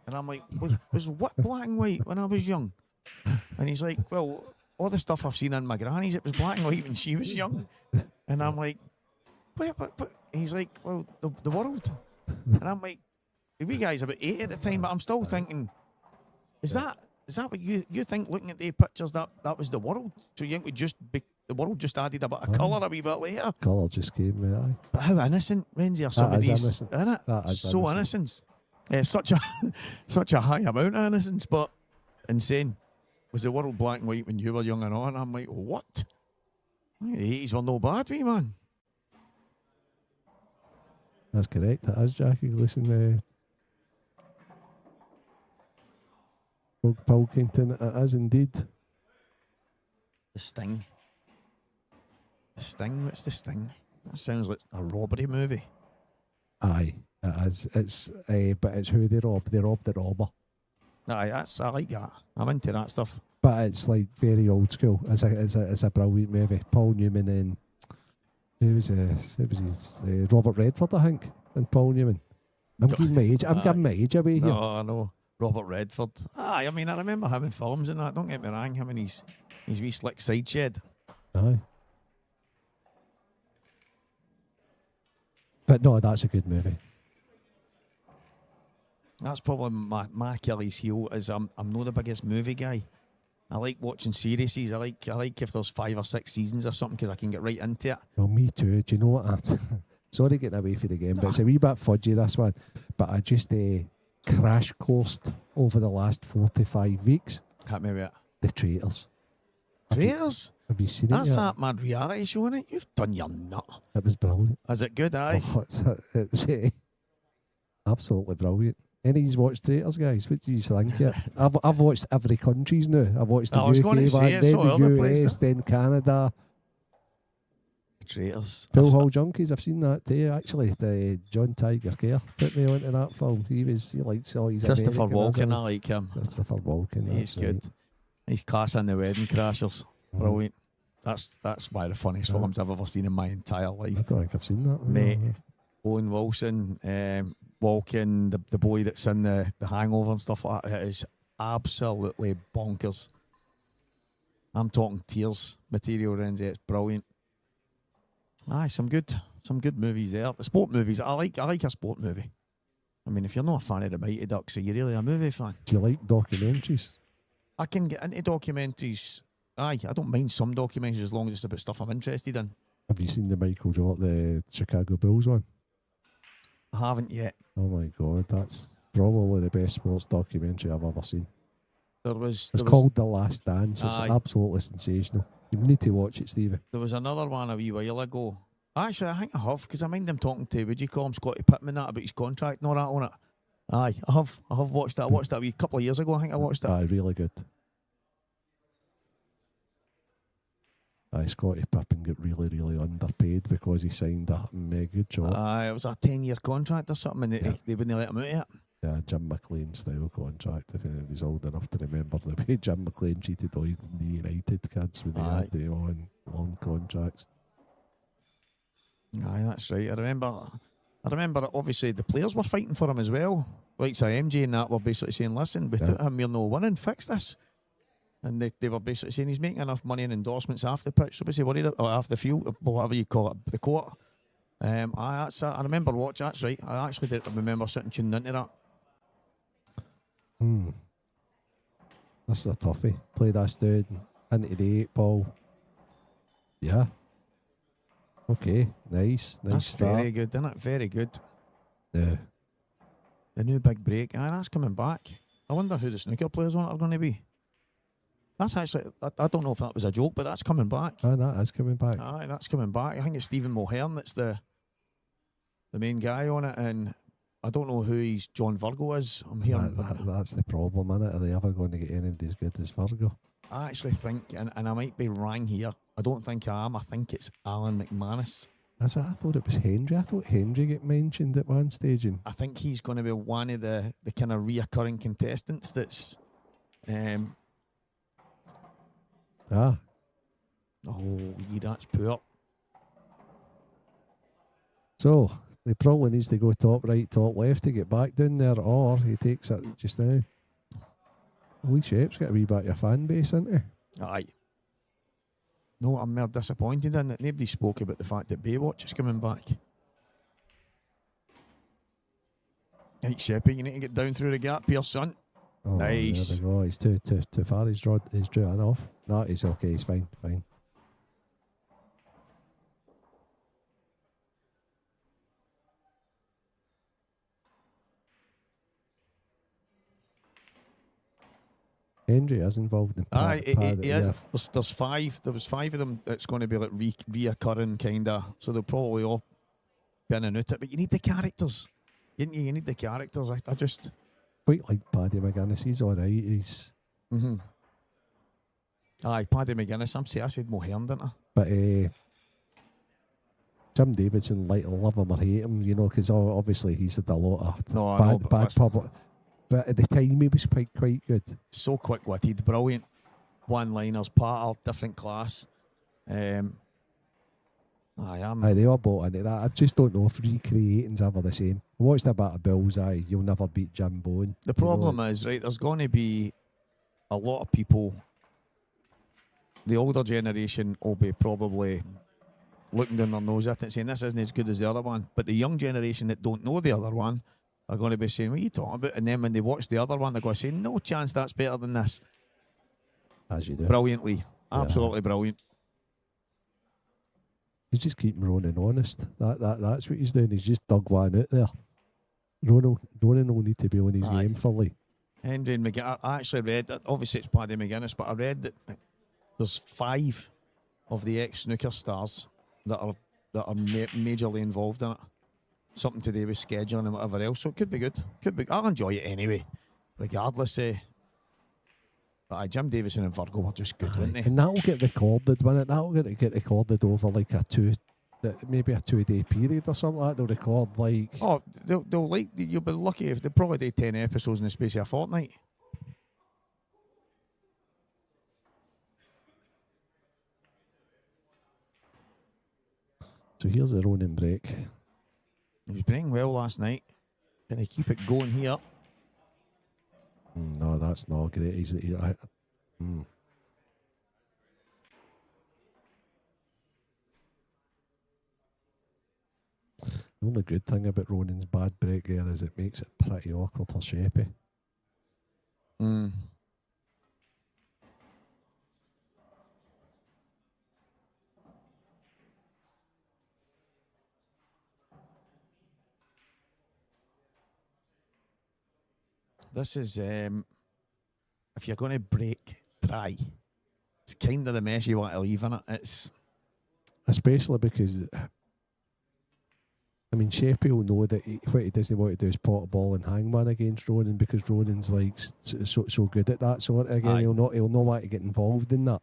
Speaker 4: And I'm like, was what black and white when I was young? And he's like, well, all the stuff I've seen in my granny's, it was black and white when she was young. And I'm like, but he's like, well, the world. And I'm like, the wee guy's about 8 at the time, but I'm still thinking, is that what you think, looking at the pictures, that was the world? So you think the world just added a bit of colour a wee bit later?
Speaker 6: Colour just came, aye.
Speaker 4: But how innocent, Renzi, are some of these,
Speaker 6: innocent.
Speaker 4: isn't it?
Speaker 6: That is
Speaker 4: so innocent. Such a high amount of innocence, but insane. Was the world black and white when you were young and all? And I'm like, what? The 80s were no bad, wee man.
Speaker 6: That's correct. That is Jackie Gleason. Rogue Pilkington. It is indeed.
Speaker 4: The Sting. The Sting? What's The Sting? That sounds like a robbery movie.
Speaker 6: Aye, it is. It's but it's who they rob. They rob the robber.
Speaker 4: Aye, I like that. I'm into that stuff.
Speaker 6: But it's like very old school. It's a brilliant movie. Paul Newman and who was his Robert Redford, I think, and Paul Newman. I'm giving my age away here.
Speaker 4: No, I know. Robert Redford. Aye, I mean, I remember him in films and that. Don't get me wrong, him and his wee slick side shed.
Speaker 6: Aye. But no, that's a good movie.
Speaker 4: That's probably my Achilles heel is I'm not the biggest movie guy. I like watching series. I like if there's 5 or 6 seasons or something because I can get right into it.
Speaker 6: Well, me too. Do you know what? Sorry getting away from the game, but it's a wee bit fudgy, this one. But I just crash coursed over the last 4 to 5 weeks.
Speaker 4: Hit me with it.
Speaker 6: The Traitors.
Speaker 4: Traitors?
Speaker 6: Have you seen
Speaker 4: That's
Speaker 6: it yet?
Speaker 4: that mad reality show, innit? You've done your nut.
Speaker 6: It was brilliant.
Speaker 4: Is it good, aye?
Speaker 6: Oh, it's absolutely brilliant. Any of you watched Traitors, guys? What do you think? Yeah, I've watched every countries now. I've watched the
Speaker 4: I was
Speaker 6: UK
Speaker 4: going to say,
Speaker 6: one,
Speaker 4: it's
Speaker 6: then
Speaker 4: all
Speaker 6: the
Speaker 4: over the
Speaker 6: US,
Speaker 4: place.
Speaker 6: then Canada.
Speaker 4: Traitors.
Speaker 6: Phil Hall Junkies, I've seen that too. Actually, the John Tiger Kerr put me onto that film. He likes all his
Speaker 4: Christopher
Speaker 6: American,
Speaker 4: Walken, I like him.
Speaker 6: Christopher Walken.
Speaker 4: He's
Speaker 6: that's
Speaker 4: good.
Speaker 6: right.
Speaker 4: He's class in The Wedding Crashers. Brilliant. That's one of the funniest films I've ever seen in my entire
Speaker 6: I
Speaker 4: life.
Speaker 6: don't think I've seen that.
Speaker 4: Mate,
Speaker 6: No.
Speaker 4: Owen Wilson, Walken, the boy that's in the Hangover and stuff like that. It is absolutely bonkers. I'm talking tears material, Renzi. It's brilliant. Aye, some good movies there. The sport movies, I like a sport movie. I mean, if you're not a fan of the Mighty Ducks, are you really a movie fan?
Speaker 6: Do you like documentaries?
Speaker 4: I can get into documentaries. Aye, I don't mind some documentaries as long as it's about stuff I'm interested in.
Speaker 6: Have you seen the Chicago Bulls one?
Speaker 4: I haven't yet.
Speaker 6: Oh my God, that's probably the best sports documentary I've ever seen.
Speaker 4: It's
Speaker 6: Called The Last Dance. It's
Speaker 4: Aye.
Speaker 6: absolutely sensational. You need to watch it, Stevie.
Speaker 4: There was another one a wee while ago. Actually, I think I have, because I mind them talking to, would you call him Scotty Pittman, that about his contract and all that on it. Aye, I have watched that. I watched that a wee couple of years ago, I think I watched that.
Speaker 6: Aye, really good. Aye, Scotty Pippen got really, really underpaid because he signed a mega job.
Speaker 4: Aye, it was a 10-year contract or something, and they wouldn't let him out of it.
Speaker 6: Yeah, Jim McLean style contract. If anybody's old enough to remember the way Jim McLean cheated all the United kids when they had them on long contracts.
Speaker 4: Aye, that's right. I remember that obviously the players were fighting for him as well. Like MJ and that were basically saying, listen, without him we're no winning, fix this. And they were basically saying he's making enough money in endorsements off the pitch, so basically worried or off the field, or whatever you call it, the court. I remember watching, that's right. I actually did remember sitting tuning into that.
Speaker 6: This is a toughie. Play this dude into the 8 ball. Yeah. Okay, nice
Speaker 4: That's
Speaker 6: start.
Speaker 4: very good, isn't it? Very good.
Speaker 6: Yeah.
Speaker 4: The new big break, aye, that's coming back. I wonder who the snooker players on it are going to be. That's actually, I don't know if that was a joke, but that's coming back.
Speaker 6: Ah, that is coming back.
Speaker 4: Aye, that's coming back. I think it's Stephen Mulhern that's the main guy on it, and I don't know who his John Virgo is. I'm hearing
Speaker 6: That's the problem, innit? Are they ever going to get anybody as good as Virgo?
Speaker 4: I actually think, and I might be wrong here, I don't think I am. I think it's Alan McManus.
Speaker 6: I thought it was Hendry. I thought Hendry got mentioned at one stage. And
Speaker 4: I think he's going to be one of the kind of reoccurring contestants that's...
Speaker 6: oh,
Speaker 4: yeah, that's poor.
Speaker 6: so he probably needs to go top right, top left to get back down there, or he takes it just now. Lee Shep's got a wee bit of your fan base, isn't he?
Speaker 4: Aye. No, I'm more disappointed in it. Nobody spoke about the fact that Baywatch is coming back. Right, Sheppy, you need to get down through the gap here, son.
Speaker 6: Oh,
Speaker 4: Nice.
Speaker 6: There we go. He's too far. He's drew it off. No, he's okay. He's fine. Hendry is involved in
Speaker 4: yeah. There's 5. There was 5 of them that's going to be like reoccurring kind of. So they'll probably all be in and out it. But you need the characters. You need the characters. I just...
Speaker 6: quite like Paddy McGuinness. He's all right. He's...
Speaker 4: Aye, Paddy McGuinness. I said Mulhern, didn't I?
Speaker 6: But Jim Davidson, like, love him or hate him, you know, because obviously he's had a lot of bad public. but at the time he was quite good.
Speaker 4: So quick-witted, brilliant. One-liners, patter, different class. I am.
Speaker 6: Aye, they all bought into that. I just don't know if recreating's ever the same. I watched a bit of Bullseye. You'll never beat Jim Bone.
Speaker 4: The problem is, right, there's going to be a lot of people. The older generation will be probably looking down their nose at it saying this isn't as good as the other one. But the young generation that don't know the other one are going to be saying, what are you talking about? And then when they watch the other one, they're going to say, no chance that's better than this.
Speaker 6: As you do.
Speaker 4: Brilliantly. Absolutely brilliant.
Speaker 6: He's just keeping Ronan honest. That's what he's doing. He's just dug one out there. Ronan will need to be on his game fully.
Speaker 4: Henry and McGinnis. I actually read that. Obviously, it's Paddy McGuinness, but I read that there's 5 of the ex-snooker stars that are majorly involved in it. Something to do with scheduling and whatever else. So it could be good. I'll enjoy it anyway, regardless. But Jim Davison and Virgo were just good, weren't they?
Speaker 6: And that'll get recorded, won't it? That'll get recorded over like maybe a 2-day period or something like that. They'll record like.
Speaker 4: Oh, they'll like. You'll be lucky if they probably do 10 episodes in the space of a fortnight.
Speaker 6: So here's the Ronan break.
Speaker 4: He was playing well last night. Can he keep it going here?
Speaker 6: No, that's not great. The only good thing about Ronan's bad break here is it makes it pretty awkward or shapy.
Speaker 4: This is, if you're going to break, try. It's kind of the mess you want to leave in it. It's
Speaker 6: especially because, I mean, Shapey will know that what he doesn't want to do is pot a ball and hangman against Ronan because Ronan's like so good at that sort of again. He'll not want to get involved in that.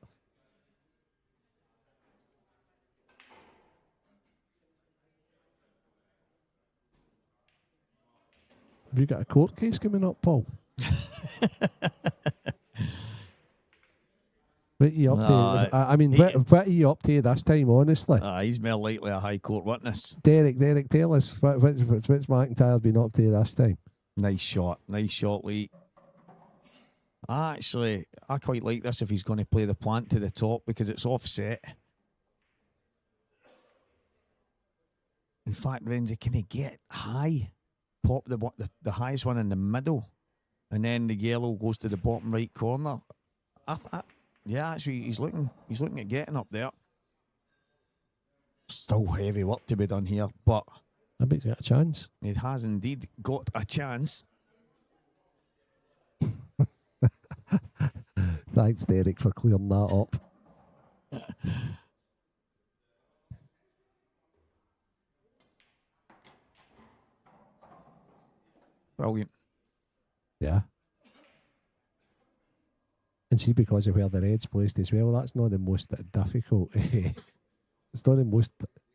Speaker 6: Have you got a court case coming up, Paul? What are you up to? I mean, what are you up to this time, honestly?
Speaker 4: He's more likely a High Court witness.
Speaker 6: Derek, tell us, what's McIntyre been up to this time?
Speaker 4: Nice shot, Lee. I quite like this if he's going to play the plant to the top because it's offset. In fact, Renzi, can he get high? Pop the highest one in the middle, and then the yellow goes to the bottom right corner. Actually, he's looking at getting up there. Still heavy work to be done here, but
Speaker 6: I bet he's got a chance.
Speaker 4: It has indeed got a chance.
Speaker 6: Thanks, Derek, for clearing that up.
Speaker 4: Brilliant.
Speaker 6: Yeah. And see, because of where the red's placed as well, that's not the most difficult. It's not the most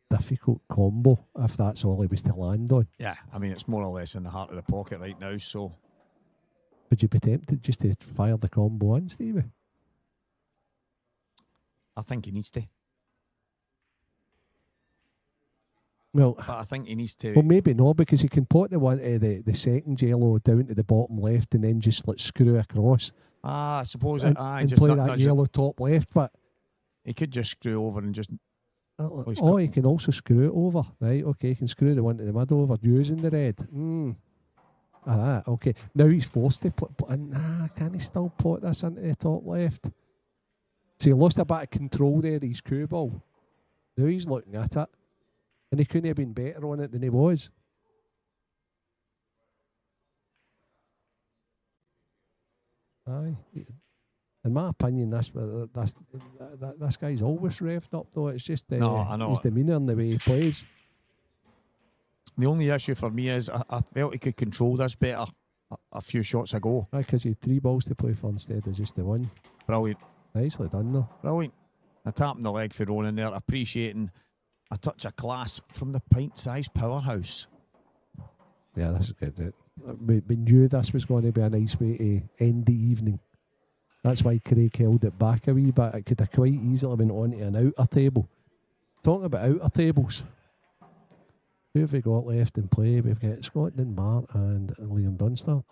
Speaker 6: difficult combo if that's all he was to land on.
Speaker 4: Yeah, I mean, it's more or less in the heart of the pocket right now, so.
Speaker 6: Would you be tempted just to fire the combo in, Stevie?
Speaker 4: I think he needs to.
Speaker 6: Well,
Speaker 4: but I think he needs to.
Speaker 6: Well, maybe not, because he can put the one the second yellow down to the bottom left and then just screw across.
Speaker 4: I suppose
Speaker 6: and
Speaker 4: just
Speaker 6: play that yellow top left, but
Speaker 4: he could just screw over and just.
Speaker 6: He can also screw it over, right? Okay, he can screw the one to the middle over using the red. Okay. Now he's forced to put. Can he still put this into the top left? So he lost a bit of control there. His cue ball. Now he's looking at it. And he couldn't have been better on it than he was. Aye. In my opinion, this guy's always revved up, though. It's just
Speaker 4: I know.
Speaker 6: his demeanour and the way he plays.
Speaker 4: The only issue for me is I felt he could control this better a few shots ago.
Speaker 6: Aye, because he had 3 balls to play for instead of just the 1.
Speaker 4: Brilliant.
Speaker 6: Nicely done, though.
Speaker 4: Brilliant. A tap in the leg for Ronan there, appreciating a touch of class from the pint-sized powerhouse.
Speaker 6: Yeah, this is good. we knew this was going to be a nice way to end the evening. That's why Craig held it back a wee bit. It could have quite easily been onto an outer table. Talking about outer tables, who have we got left in play? We've got Scotland, Mark and Liam Dunster.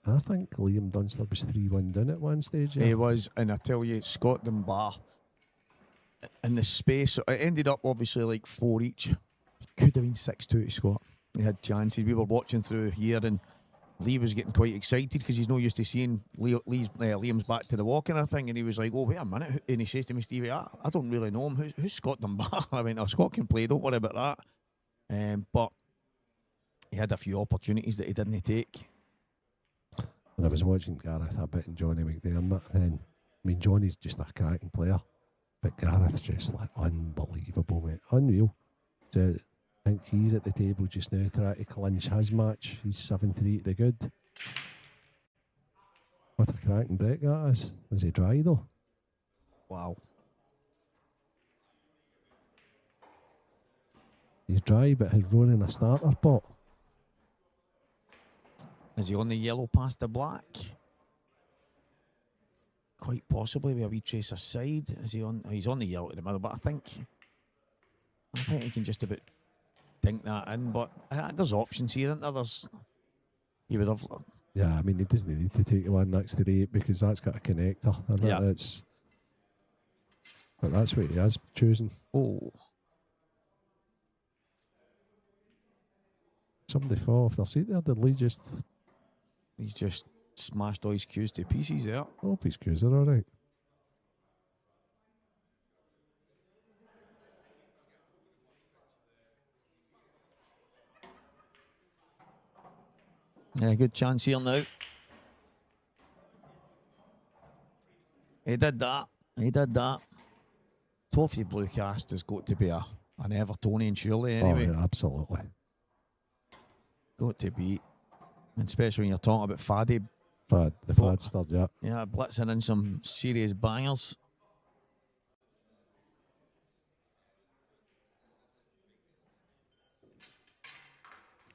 Speaker 6: I think Liam Dunster was 3-1 down at one stage. Yeah.
Speaker 4: He was, and I tell you, Scotland bar in the space. It ended up obviously like 4 each. Could have been 6-2 to Scott. He had chances. We were watching through here, and Lee was getting quite excited because he's not used to seeing Liam's back to the walk and everything, and he was like, "Oh, wait a minute!" And he says to me, "Stevie, I don't really know him. Who's Scotland bar?" I went, "Oh, Scott can play. Don't worry about that." But he had a few opportunities that he didn't take.
Speaker 6: And I was watching Gareth a bit and Johnny McDermott, and I mean, Johnny's just a cracking player, but Gareth's just like unbelievable, mate. Unreal. So I think he's at the table just now trying to clinch his match. He's 7-3 to the good. What a cracking break that is. Is he dry though?
Speaker 4: Wow.
Speaker 6: He's dry, but he's running a starter pot.
Speaker 4: Is he on the yellow past the black? Quite possibly with a wee trace aside. Is he on? He's on the yellow at the middle, but I think he can just about dink that in. But there's options here, isn't there? You would have.
Speaker 6: Yeah, I mean, he doesn't need to take the one next to the 8 because that's got a connector. And
Speaker 4: Yeah.
Speaker 6: But that's what he has chosen.
Speaker 4: Oh.
Speaker 6: Somebody fall off their seat there. Did Lee just...
Speaker 4: He's just smashed all his cues to pieces there.
Speaker 6: Oh, his cues are all right.
Speaker 4: Yeah, good chance here now. He did that. Toffee Blue Cast has got to be an Evertonian surely anyway.
Speaker 6: Oh, yeah, absolutely.
Speaker 4: Got to be. And especially when you're talking about Faddy.
Speaker 6: The Fad stud, yeah.
Speaker 4: Yeah, blitzing in some serious bangers.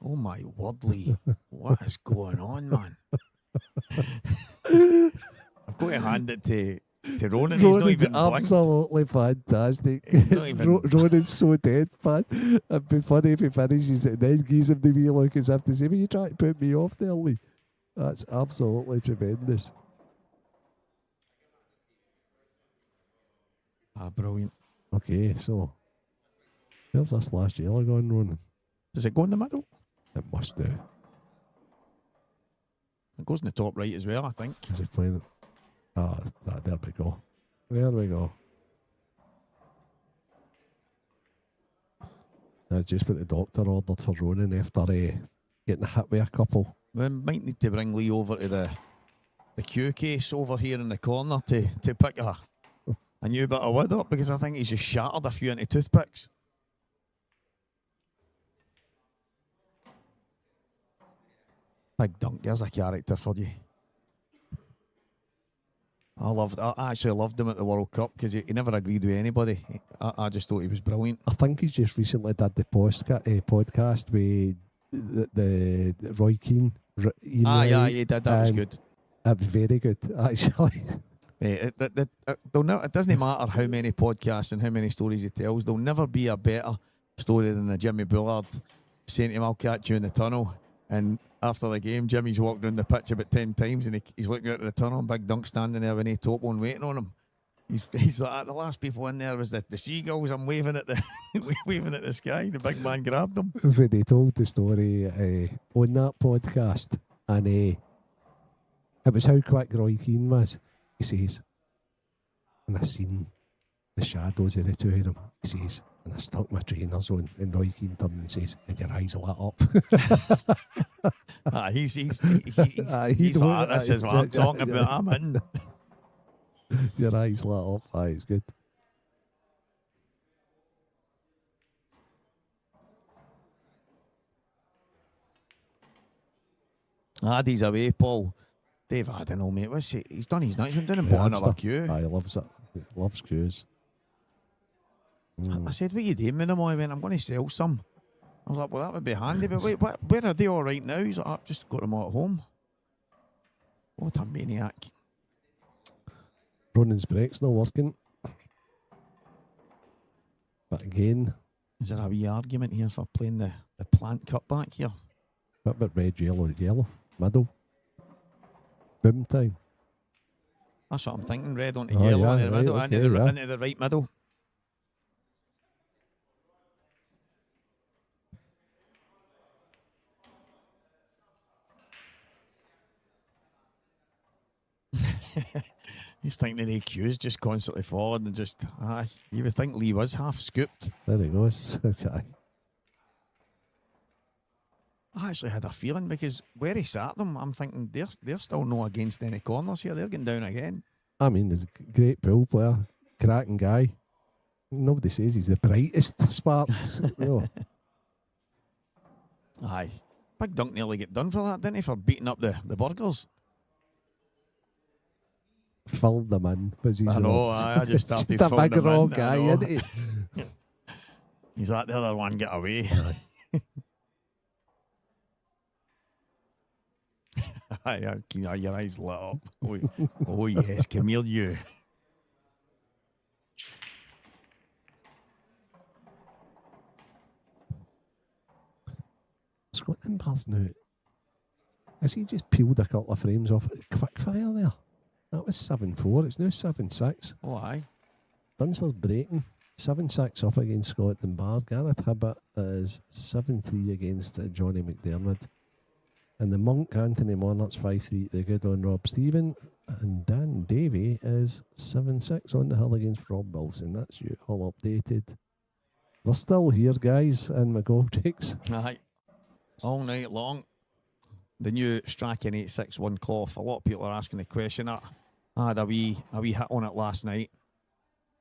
Speaker 4: Oh my word, Lee. What is going on, man? I've got to hand it to Ronan. He's not even
Speaker 6: absolutely fantastic. Ronan's so dead, man. It'd be funny if he finishes it and then gives him the wee look as if to say, "Well, you trying to put me off there, Lee?" That's absolutely tremendous.
Speaker 4: Brilliant.
Speaker 6: Okay, so where's this last yellow going, Ronan?
Speaker 4: Does it go in the middle?
Speaker 6: It must do.
Speaker 4: It goes in the top right as well, I think.
Speaker 6: Is he playing it? There we go. There we go. That's just what the doctor ordered for Ronan after getting hit with a couple.
Speaker 4: We might need to bring Lee over to the cue case over here in the corner to pick a new bit of wood up, because I think he's just shattered a few into toothpicks. Big dunk, there's a character for you. I actually loved him at the World Cup because he never agreed with anybody. I just thought he was brilliant.
Speaker 6: I think he's just recently did the podcast with the Roy Keane.
Speaker 4: Yeah, he did. That was good.
Speaker 6: That was very good, actually.
Speaker 4: It doesn't matter how many podcasts and how many stories he tells. There'll never be a better story than the Jimmy Bullard saying to him, "I'll catch you in the tunnel." And after the game, Jimmy's walked down the pitch about 10 times and he's looking out of the tunnel, and Big Dunk standing there with no top one waiting on him. He's like, the last people in there was the seagulls. I'm waving at the waving at the sky. The big man grabbed them.
Speaker 6: When they told the story on that podcast, and it was how quick Roy Keane was. He says, and I seen the shadows of the two of them. He says, and I stuck my trainers on, and Roy Keane turned and says, "And your eyes lit up."
Speaker 4: He's like, "This is what I'm talking about. I'm in."
Speaker 6: Your eyes lit up. It's good.
Speaker 4: Addy's away, Paul. Dave, I don't know, mate. He's done his night. He's been doing it on another queue.
Speaker 6: He loves it. He loves queues.
Speaker 4: I said, "What are you doing with them?" I went, "I'm going to sell some." I was like, well, that would be handy, but wait, where are they all right now? He's like, I've just got them all at home. What a maniac.
Speaker 6: Ronan's break's not working. But again,
Speaker 4: is there a wee argument here for playing the plant cut back here?
Speaker 6: What about red, yellow, middle? Boom time.
Speaker 4: That's what I'm thinking. Red onto yellow into the middle, into the right middle. He's thinking the AQ's just constantly falling and just, you would think Lee was half scooped.
Speaker 6: There he goes.
Speaker 4: I actually had a feeling because where he sat them, I'm thinking they're still not against any corners here. They're getting down again.
Speaker 6: I mean, he's a great pool player, cracking guy. Nobody says he's the brightest spark. No.
Speaker 4: Aye. Big Dunk nearly get done for that, didn't he, for beating up the burgers?
Speaker 6: Filled them in.
Speaker 4: I know, I just started
Speaker 6: a
Speaker 4: filling
Speaker 6: big
Speaker 4: them
Speaker 6: raw
Speaker 4: in.
Speaker 6: guy, isn't he?
Speaker 4: He's like the other one, get away. Your eyes lit up. Oh yes, come here, you.
Speaker 6: Scotland Bar's now. Has he just peeled a couple of frames off quick fire there? That was 7-4. It's now 7-6.
Speaker 4: Oh, aye.
Speaker 6: Dunster's breaking. 7-6 up against Scotland Bar. Gareth Hibbert is 7-3 against Johnny McDermott. And the Monk, Anthony Monart's 5-3 the good on Rob Stephen. And Dan Davey is 7-6 on the hill against Rob Wilson. That's you all updated. We're still here, guys, in McGoldricks.
Speaker 4: Aye. All night long. The new Strachan 861 cloth. A lot of people are asking the question. I had a wee hit on it last night.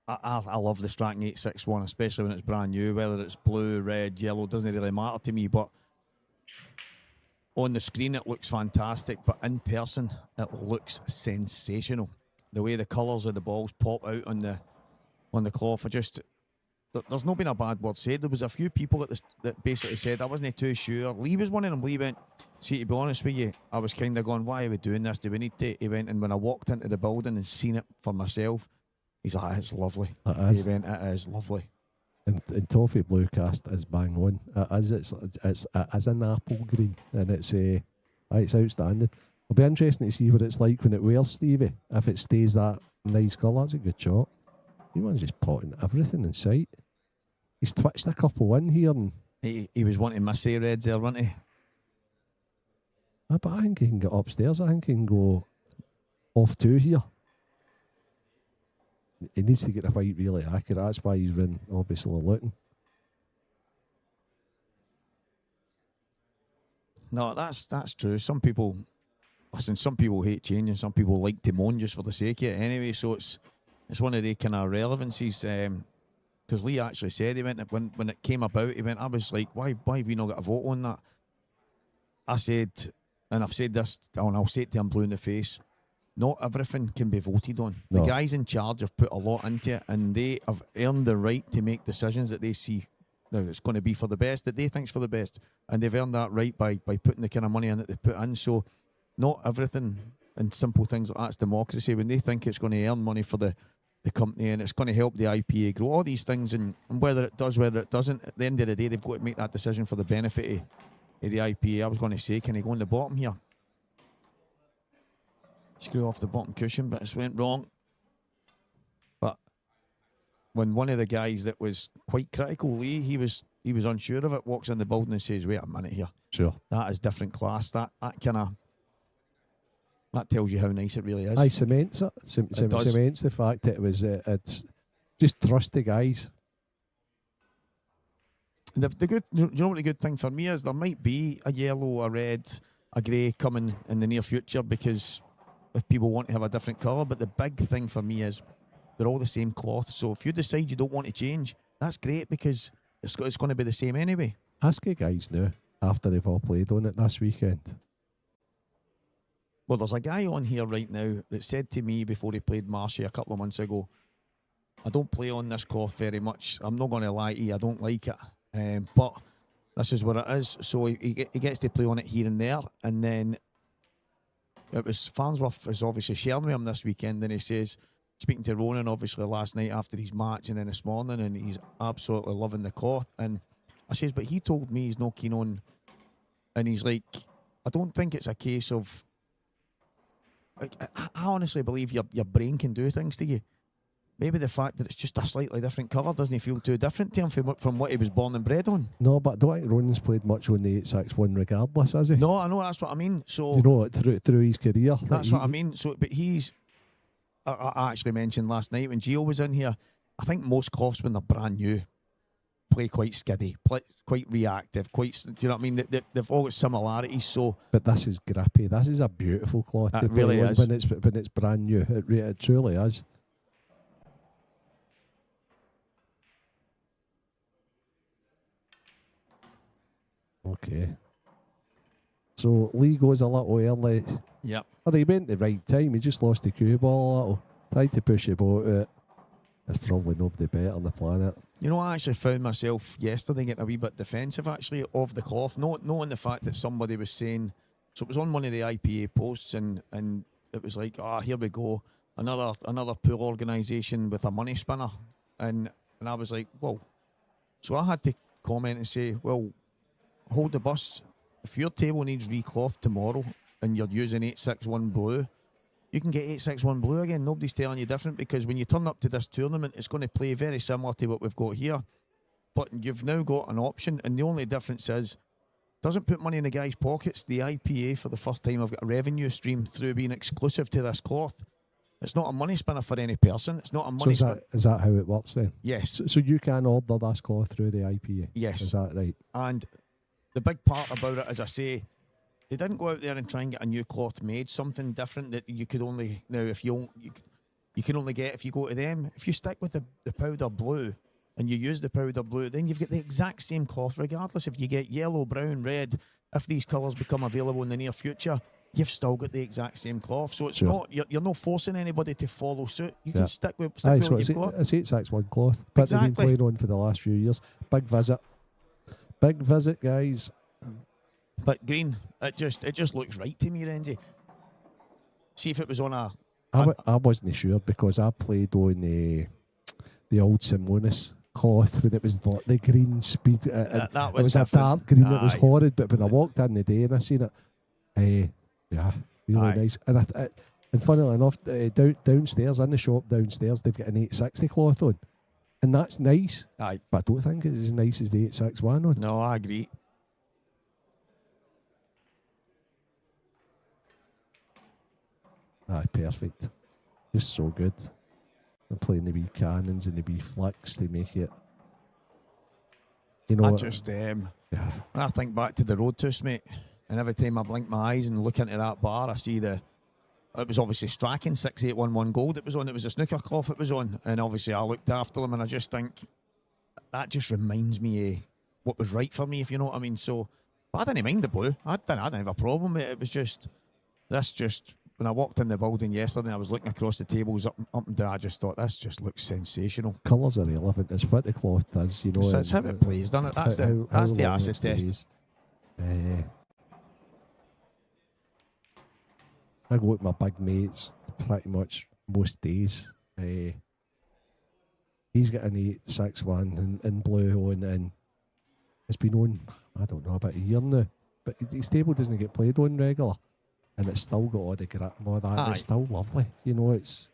Speaker 4: I love the Strachan 861, especially when it's brand new. Whether it's blue, red, yellow, doesn't really matter to me. But on the screen, it looks fantastic. But in person, it looks sensational. The way the colours of the balls pop out on the cloth. There's not been a bad word said. There was a few people that basically said I wasn't too sure. Lee was one of them. Lee went, see, to be honest with you, I was kind of going, why are we doing this? Do we need to? He went, and when I walked into the building and seen it for myself, he's like, it's lovely.
Speaker 6: It is.
Speaker 4: He went, it is lovely.
Speaker 6: And Toffee Blue Cast is bang on. It's an apple green, and it's outstanding. It'll be interesting to see what it's like when it wears, Stevie. If it stays that nice colour, that's a good shot. You want to just potting everything in sight. He's twitched a couple in here. And
Speaker 4: he was wanting my say reds there, wasn't he?
Speaker 6: But I think he can get upstairs. I think he can go off two here. He needs to get the white really accurate. That's why he's been obviously looking.
Speaker 4: No, that's true. Some people hate change and some people like to moan just for the sake of it anyway. So it's one of the kind of relevancies. Because Lee actually said, he went, when it came about, he went, I was like, why have we not got a vote on that? I said, and I've said this, and I'll say it to him blue in the face, not everything can be voted on. No. The guys in charge have put a lot into it, and they have earned the right to make decisions that they see now it's going to be for the best, that they think's for the best, and they've earned that right by putting the kind of money in that they've put in. So not everything and simple things like that's democracy. When they think it's going to earn money for the company and it's going to help the IPA grow, all these things, and whether it does, whether it doesn't, at the end of the day, they've got to make that decision for the benefit of the IPA. I was going to say, can he go on the bottom here? Screw off the bottom cushion, but it's went wrong. But when one of the guys that was quite critical, Lee, he was unsure of it, walks in the building and says, wait a minute here.
Speaker 6: Sure.
Speaker 4: That is different class. That tells you how nice it really is.
Speaker 6: I cements it. Cements the fact that it's just trust the guys.
Speaker 4: The good, you know what the good thing for me is? There might be a yellow, a red, a grey coming in the near future because if people want to have a different colour. But the big thing for me is they're all the same cloth. So if you decide you don't want to change, that's great because it's going to be the same anyway.
Speaker 6: Ask the guys now after they've all played on it this weekend.
Speaker 4: Well, there's a guy on here right now that said to me before he played Marshy a couple of months ago, I don't play on this cloth very much. I'm not going to lie to you, I don't like it. But this is what it is. So he gets to play on it here and there. And then it was Farnsworth is obviously sharing with him this weekend, and he says, speaking to Ronan obviously last night after his match and then this morning, and he's absolutely loving the cloth. And I says, but he told me he's not keen on, and he's like, I don't think it's a case of, I honestly believe your brain can do things to you. Maybe the fact that it's just a slightly different colour doesn't feel too different to him from what he was born and bred on.
Speaker 6: No, but I don't think Ronan's played much on the 861 regardless, has he?
Speaker 4: No, I know, that's what I mean. So
Speaker 6: you know, through his career.
Speaker 4: That's what I mean. So, but he's, I actually mentioned last night when Gio was in here, I think most cloths when they're brand new play quite skiddy, quite reactive, do you know what I mean? They've all got similarities. So,
Speaker 6: but this is grippy. This is a beautiful cloth.
Speaker 4: It really is.
Speaker 6: When it's brand new. It truly is. Okay. So Lee goes a little early.
Speaker 4: Yep.
Speaker 6: But he went the right time. He just lost the cue ball a little. Tried to push the boat out. There's probably nobody better on the planet.
Speaker 4: You know, I actually found myself yesterday getting a wee bit defensive actually of the cloth, knowing the fact that somebody was saying, so it was on one of the IPA posts, and it was like, here we go, another pool organisation with a money spinner, and I was like, whoa. So I had to comment and say, well, hold the bus. If your table needs recloth tomorrow and you're using 861 blue, you can get 861 blue again. Nobody's telling you different, because when you turn up to this tournament, it's going to play very similar to what we've got here. But you've now got an option, and the only difference is, doesn't put money in the guy's pockets. The IPA, for the first time, I've got a revenue stream through being exclusive to this cloth. It's not a money spinner for any person. It's not a money spinner.
Speaker 6: Is that how it works then?
Speaker 4: Yes.
Speaker 6: So you can order this cloth through the IPA?
Speaker 4: Yes.
Speaker 6: Is that right?
Speaker 4: And the big part about it, as I say, they didn't go out there and try and get a new cloth made, something different that you could only, now if you can only get if you go to them. If you stick with the powder blue and you use the powder blue, then you've got the exact same cloth regardless if you get yellow, brown, red. If these colours become available in the near future, you've still got the exact same cloth. So it's not, you're not forcing anybody to follow suit. You can stick with what you've got.
Speaker 6: It's 861 cloth, but they've been playing on for the last few years. Big visit, guys.
Speaker 4: But green, it just looks right to me, Renzi. See if it was on
Speaker 6: I wasn't sure, because I played on the old Simonis cloth when it was the green speed.
Speaker 4: That
Speaker 6: it was a dark green. It was horrid. But when I walked in the day and I seen it, really nice. And funnily enough, downstairs in the shop downstairs, they've got an 860 cloth on, and that's nice.
Speaker 4: Aye,
Speaker 6: but I don't think it's as nice as the 861 on.
Speaker 4: No, I agree.
Speaker 6: Aye, perfect. Just so good. I'm playing the wee cannons and the wee flicks to make it. You know,
Speaker 4: when I think back to the road toast, mate, and every time I blink my eyes and look into that bar, I see it was obviously Strachan 6811 gold it was on. It was a snooker cloth it was on, and obviously I looked after them, and I just think that just reminds me of what was right for me, if you know what I mean. So, but I didn't mind the blue. I didn't have a problem with it. It was just when I walked in the building yesterday and I was looking across the tables up and down, I just thought, this just looks sensational.
Speaker 6: Colours are relevant. It's what the cloth does, you know.
Speaker 4: It's how it plays, doesn't it? That's the acid test.
Speaker 6: I go with my big mates pretty much most days. He's got an 861 in blue on, and it's been on, I don't know, about a year now. But his table doesn't get played on regular. And it's still got all the grit and all that. Aye. It's still lovely, you know. It's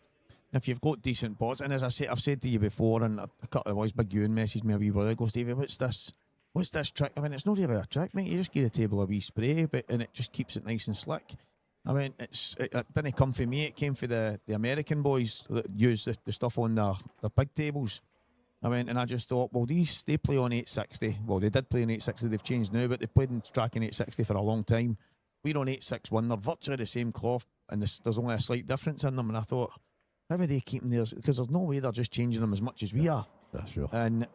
Speaker 4: if you've got decent pots, and as I've said to you before, and a couple of boys, Big Ewan messaged me a wee while ago, Stevie, what's this trick? I mean, it's not really a trick, mate. You just give the table a wee spray, and it just keeps it nice and slick. I mean, it didn't come from me. It came from the American boys that use the stuff on their big tables. I mean, and I just thought, well, they play on 860. Well, they did play on 860. They've changed now, but they played in Strachan 860 for a long time. We're on 861. They're virtually the same cloth, and there's only a slight difference in them. And I thought, how are they keeping theirs? Because there's no way they're just changing them as much as we are.
Speaker 6: That's true.
Speaker 4: And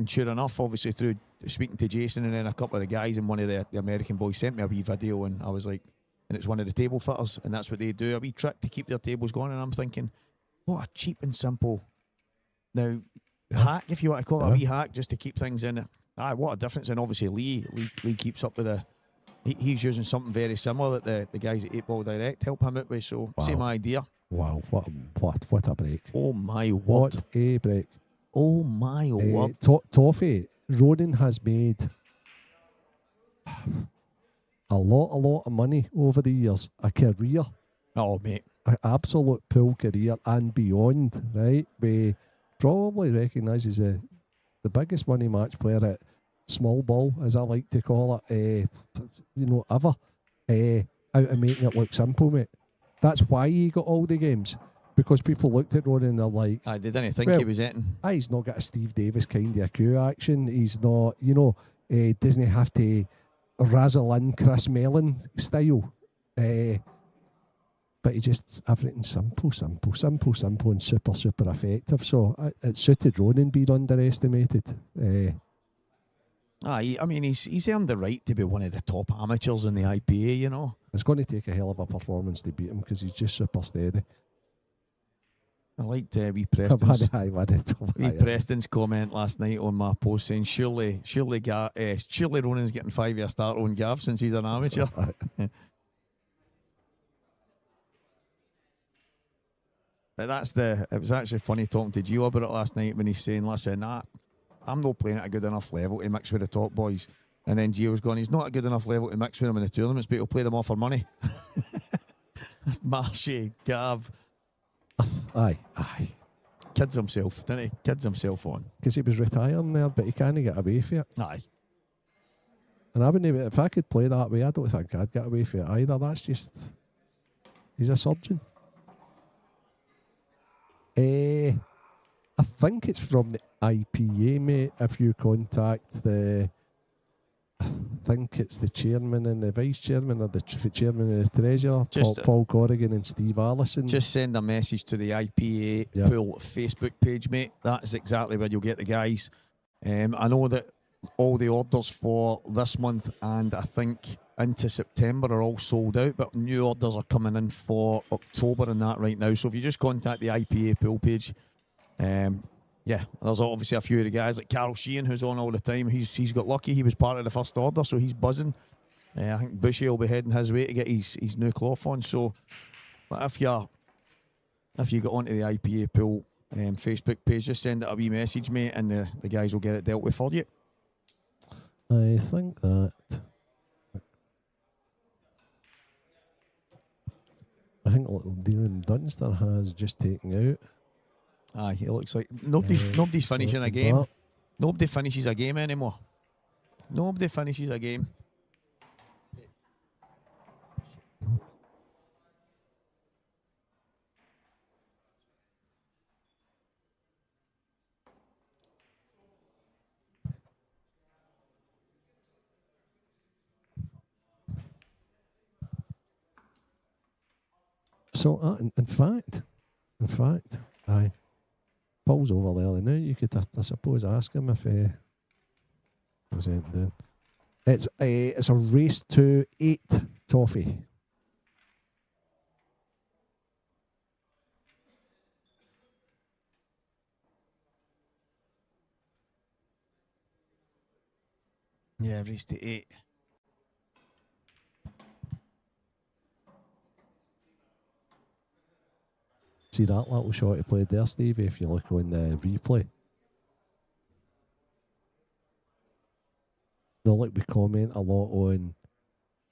Speaker 4: sure enough, obviously through speaking to Jason and then a couple of the guys, and one of the American boys sent me a wee video, and I was like, and it's one of the table fitters, and that's what they do, a wee trick to keep their tables going. And I'm thinking, what a cheap and simple hack, if you want to call it a wee hack, just to keep things in What a difference. And obviously Lee keeps up with he's using something very similar that the guys at 8 Ball Direct help him out with, so same idea.
Speaker 6: Wow, what a break.
Speaker 4: Oh my word.
Speaker 6: What a break.
Speaker 4: Oh my word.
Speaker 6: Toffee, Ronan has made a lot of money over the years, a career.
Speaker 4: Oh, mate.
Speaker 6: An absolute pool career and beyond, right? We probably recognises the biggest money match player at small ball, as I like to call it, ever, out of making it look simple, mate. That's why he got all the games, because people looked at Ronan and they're like,
Speaker 4: they didn't think he was hitting.
Speaker 6: He's not got a Steve Davis kind of a crew action. He's not, doesn't he have to razzle in Chris Mellon style? But he just, everything's simple and super effective. So it suited Ronan being underestimated.
Speaker 4: He's earned the right to be one of the top amateurs in the IPA,
Speaker 6: It's going to take a hell of a performance to beat him because he's just super steady.
Speaker 4: I liked wee Preston's comment last night on my post saying surely Ronan's getting 5-year start on Gav since he's an amateur. But it was actually funny talking to Gio about it last night when he's saying, listen, I'm not playing at a good enough level to mix with the top boys. And then Gio's going, he's not at a good enough level to mix with them in the tournaments, but he'll play them all for money. That's Marshy, Gav.
Speaker 6: Aye.
Speaker 4: Kids himself, didn't he? Kids himself on.
Speaker 6: Because he was retiring there, but he can't get away from it.
Speaker 4: Aye.
Speaker 6: And I wouldn't, if I could play that way, I don't think I'd get away from it either. That's just, he's a surgeon. I think it's from the IPA, mate. If you contact I think it's the chairman and the vice chairman, or the chairman and the treasurer, Paul Corrigan and Steve Allison.
Speaker 4: Just send a message to the IPA Pool Facebook page, mate. That is exactly where you'll get the guys. I know that all the orders for this month and I think into September are all sold out, but new orders are coming in for October and that right now. So if you just contact the IPA Pool page, there's obviously a few of the guys like Carl Sheehan, who's on all the time. He's got lucky. He was part of the first order, so he's buzzing. I think Bushy will be heading his way to get his new cloth on. So, but if you get onto the IPA Pool Facebook page, just send it a wee message, mate, and the guys will get it dealt with for you.
Speaker 6: I think Dylan Dunster has just taken out.
Speaker 4: Aye, it looks like nobody's finishing a game. Nobody finishes a game anymore. Nobody finishes a game.
Speaker 6: So, in fact, aye. Paul's over there now. You could, I suppose, ask him if was anything doing. It's a race to 8 toffee.
Speaker 4: Yeah, race to 8.
Speaker 6: See that little shot he played there, Stevie, if you look on the replay. They'll we comment a lot on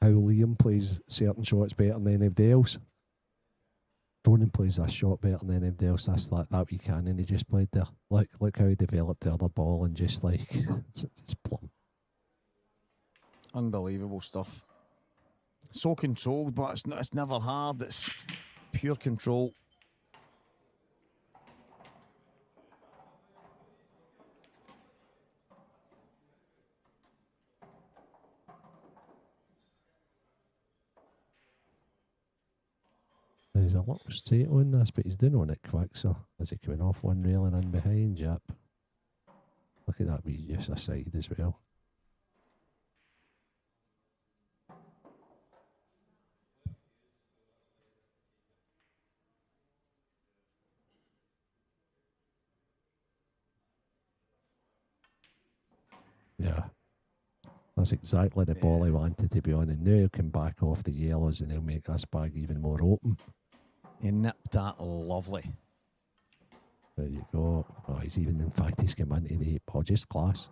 Speaker 6: how Liam plays certain shots better than anybody else. Ronan plays this shot better than anybody else. That's like that wee cannon he just played there. Look how he developed the other ball and just it's plumb.
Speaker 4: Unbelievable stuff. So controlled, but it's never hard. It's pure control.
Speaker 6: He's a little straight on this, but he's doing on it quick, so is he coming off one rail and in behind? Yep. Look at that wee use aside as well. Yeah. That's exactly the ball he wanted to be on, and now he'll come back off the yellows and he'll make this bag even more open.
Speaker 4: He nipped that lovely.
Speaker 6: There you go. Oh, he's come into the Podges class.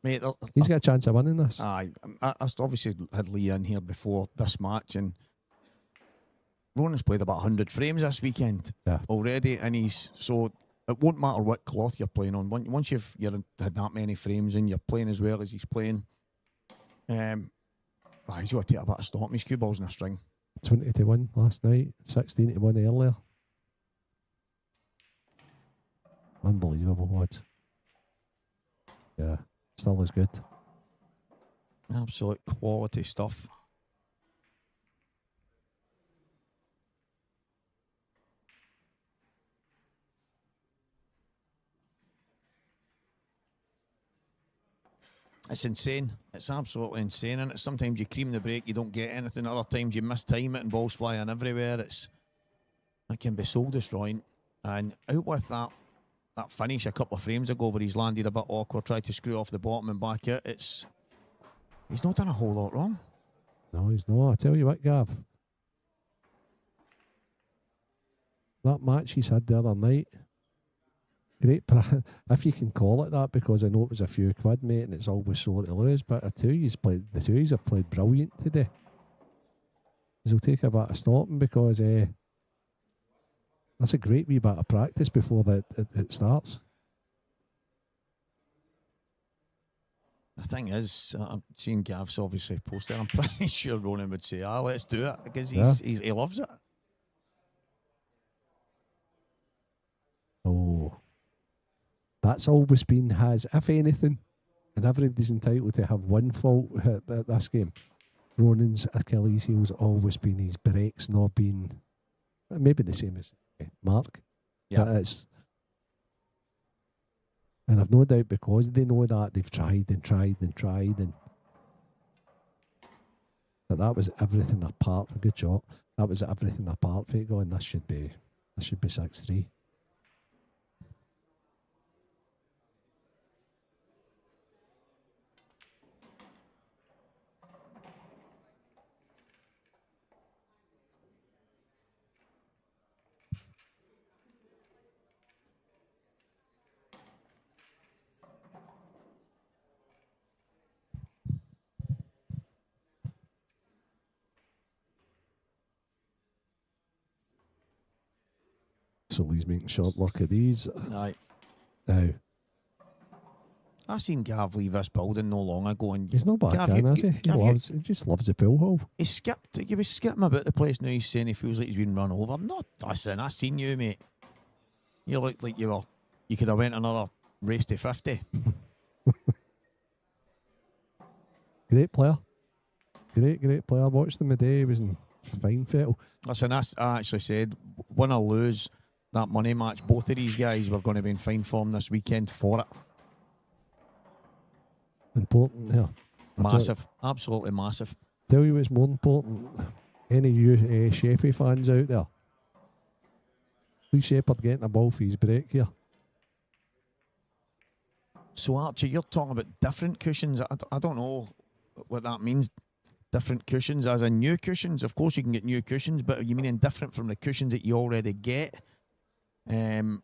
Speaker 4: Mate,
Speaker 6: He's got a chance of winning this.
Speaker 4: I obviously had Lee in here before this match, and Ronan's played about 100 frames this weekend already, and so it won't matter what cloth you're playing on. Once you've had that many frames and you're playing as well as he's playing, he's got to take a bit of stock. His cue balls in a string.
Speaker 6: 20 to 1 last night, 16 to 1 earlier. Unbelievable odds. Yeah, still as good.
Speaker 4: Absolute quality stuff. It's insane. It's absolutely insane. And sometimes you cream the break, you don't get anything. Other times you miss time it and balls flying everywhere. It can be soul destroying. And out with that finish a couple of frames ago where he's landed a bit awkward, tried to screw off the bottom and back it. He's not done a whole lot wrong.
Speaker 6: No, he's not. I tell you what, Gav. That match he's had the other night, great, if you can call it that, because I know it was a few quid, mate, and it's always sore to lose, but I tell you, the two have played brilliant today. He'll take a bit of stopping because that's a great wee bit of practice before it starts.
Speaker 4: The thing is, I'm seeing Gav's obviously posted. I'm pretty sure Ronan would say, let's do it, because he loves it.
Speaker 6: Oh, that's always been if anything, and everybody's entitled to have one fault at this game. Ronan's Achilles heel's always been his breaks not being maybe the same as Mark.
Speaker 4: Yeah.
Speaker 6: And I've no doubt because they know that they've tried and tried and tried, and that was everything apart for good shot. That was everything apart for it going. This should be 6-3. So Lee's making short work of these.
Speaker 4: Aye.
Speaker 6: Now,
Speaker 4: I seen Gav leave this building no long ago, and
Speaker 6: he's not back in, has he? He just loves the pool hall.
Speaker 4: He was skipping about the place now. He's saying he feels like he's been run over. Listen, I seen you, mate. You looked like you could have went another race to 50.
Speaker 6: Great player. Great player. Watched him a day. He was in fine fettle.
Speaker 4: Listen, I actually said, win or lose that money match, both of these guys were going to be in fine form this weekend for it.
Speaker 6: Important there.
Speaker 4: Massive. Absolutely massive.
Speaker 6: Tell you what's more important. Any of you Sheffy fans out there, Lee Shepherd getting a ball for his break here.
Speaker 4: So Archie, you're talking about different cushions. I don't know what that means. Different cushions, as in new cushions. Of course, you can get new cushions, but you meaning different from the cushions that you already get? You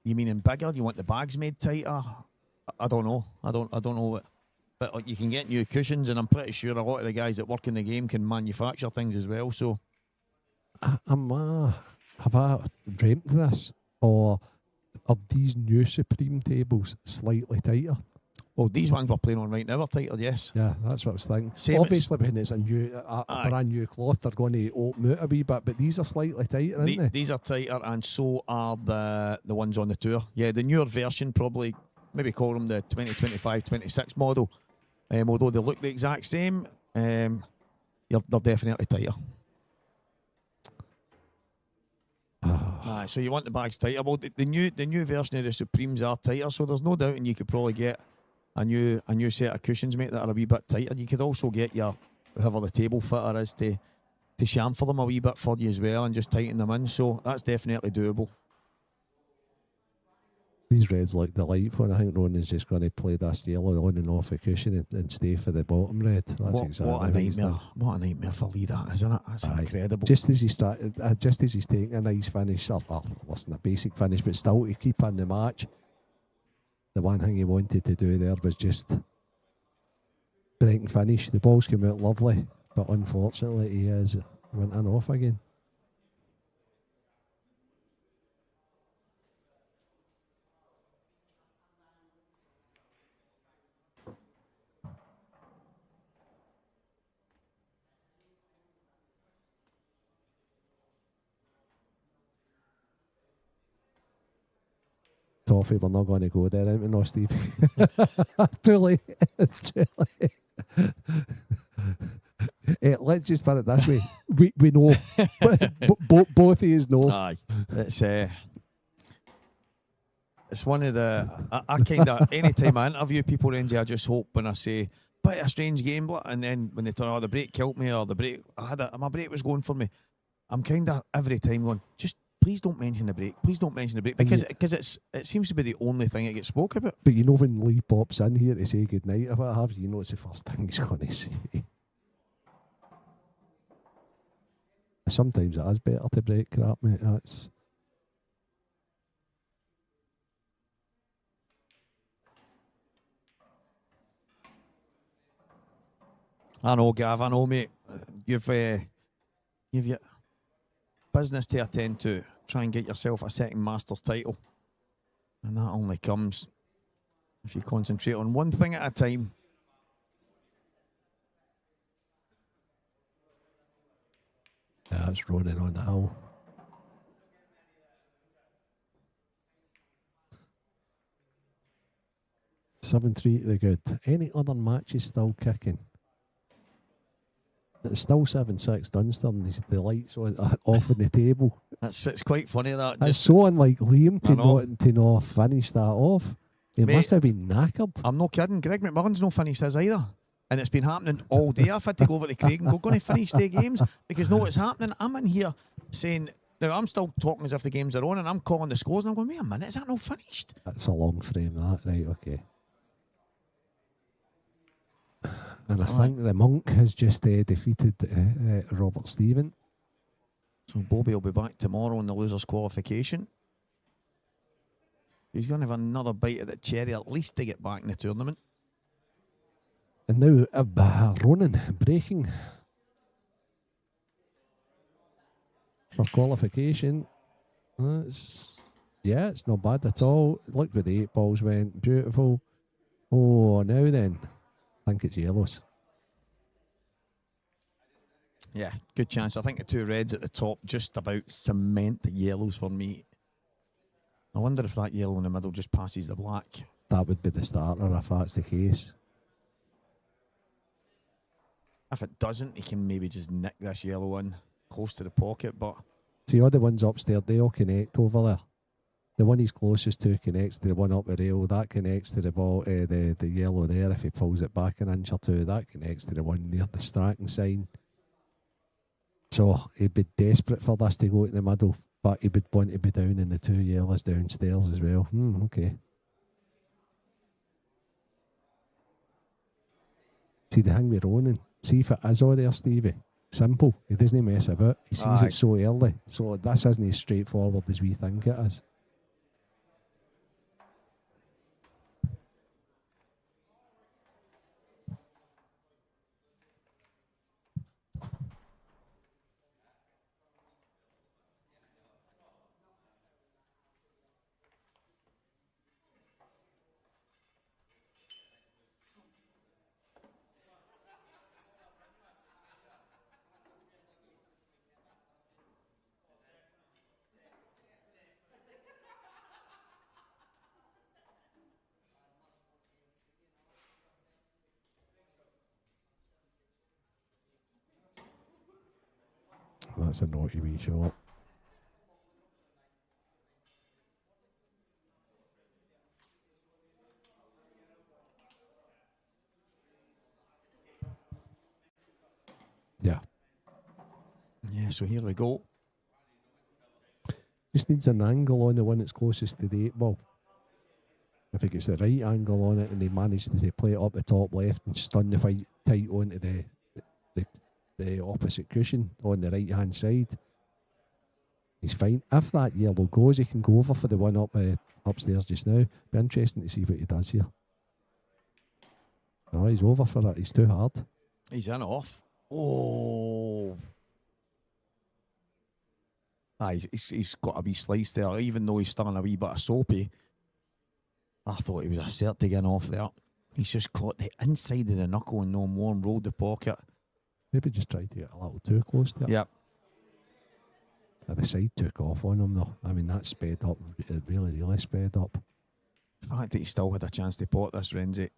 Speaker 4: meaning bigger? You want the bags made tighter? I don't know. I don't know what. But you can get new cushions, and I'm pretty sure a lot of the guys that work in the game can manufacture things as well. So,
Speaker 6: have I dreamt this, or are these new Supreme tables slightly tighter?
Speaker 4: Well, these ones we're playing on right now are tighter, yes.
Speaker 6: Yeah, that's what I was thinking.
Speaker 4: Same
Speaker 6: Obviously, when it's a brand new cloth, they're going to open out a wee bit, but these are slightly tighter, aren't they?
Speaker 4: These are tighter, and so are the ones on the tour. Yeah, the newer version, probably, maybe call them the 2025, 26 model. Although they look the exact same, they're definitely tighter. So you want the bags tighter. Well, the new version of the Supremes are tighter, so there's no doubt, and you could probably get a new set of cushions, mate, that are a wee bit tighter. You could also get whoever the table fitter is to chamfer them a wee bit for you as well and just tighten them in. So that's definitely doable.
Speaker 6: These reds look delightful. I think Ronan's just going to play this yellow on and off the cushion and stay for the bottom red. That's exactly
Speaker 4: what a nightmare! What a nightmare for Lee that, isn't it? That's incredible.
Speaker 6: Just as he's taking a nice finish, listen, a basic finish, but still to keep in the match. The one thing he wanted to do there was just break and finish. The ball's came out lovely, but unfortunately he went in off again. Toffee, we're not going to go there, aren't we, no, Steve? Too late. Too late. Let's just put it this way. We know. Both of us know.
Speaker 4: Aye. It's one of the... I kind of... Anytime I interview people, Renzi, I just hope when I say, bit of a strange game, and then when they turn, oh, the break killed me, or the break... my break was going for me. I'm kind of every time going, just... Please don't mention the break. Please don't mention the break because it seems to be the only thing that gets spoke about.
Speaker 6: But you know when Lee pops in here to say good night or what have you know it's the first thing he's going to say. Sometimes it is better to break crap, mate. That's...
Speaker 4: I know, Gav. I know, mate. You've got business to attend to. Try and get yourself a second Masters title. And that only comes if you concentrate on one thing at a time.
Speaker 6: Yeah, it's running on the hill. (7-3) to the good. Any other matches still kicking? It's still 7-6 Dunster, and the lights on off on the table.
Speaker 4: It's quite funny that.
Speaker 6: It's so unlike Liam to not finish that off. He must have been knackered.
Speaker 4: I'm not kidding. Greg McMillan's not finished his either. And it's been happening all day. I've had to go over to Craig and go, going to finish the games because know what's happening. I'm in here saying, now I'm still talking as if the games are on and I'm calling the scores and I'm going, wait a minute, is that not finished?
Speaker 6: That's a long frame, that. Right, okay. And I think the Monk has just defeated Robert Stephen.
Speaker 4: So Bobby will be back tomorrow in the losers' qualification. He's going to have another bite of the cherry at least to get back in the tournament.
Speaker 6: And now Ronan breaking for qualification. It's not bad at all. Look where the 8 balls went. Beautiful. Oh, now then. I think it's yellows.
Speaker 4: Yeah, good chance. I think the 2 reds at the top just about cement the yellows for me. I wonder if that yellow in the middle just passes the black.
Speaker 6: That would be the starter if that's the case.
Speaker 4: If it doesn't, he can maybe just nick this yellow in close to the pocket. But
Speaker 6: see, all the ones upstairs, they all connect over there. The one he's closest to connects to the one up the rail. That connects to the ball, the yellow there. If he pulls it back an inch or two, that connects to the one near the striking sign. So he'd be desperate for this to go to the middle, but he would want to be down in the 2 yellows downstairs as well. Okay. See the thing with Ronan. See if it is all there, Stevie. Simple. He doesn't mess about. He sees it so early. So this isn't as straightforward as we think it is. That's a naughty wee shot. Yeah.
Speaker 4: Yeah, so here we go.
Speaker 6: Just needs an angle on the one that's closest to the 8 ball. If he gets the right angle on it and he manages to play it up the top left and stun the fight tight onto the opposite cushion on the right hand side, he's fine. If that yellow goes, he can go over for the one up upstairs just now. Be interesting to see what he does here. No, he's over for it. He's too hard.
Speaker 4: He's in off. Oh. Aye, he's got a wee slice there. Even though he's still in a wee bit of soapy, I thought he was a cert to get off there. He's just caught the inside of the knuckle and no more and rolled the pocket.
Speaker 6: Maybe just tried to get a little too close to it.
Speaker 4: Yep.
Speaker 6: The side took off on him though. I mean, that sped up. It really sped up.
Speaker 4: The fact that he still had a chance to pot this, Renzi.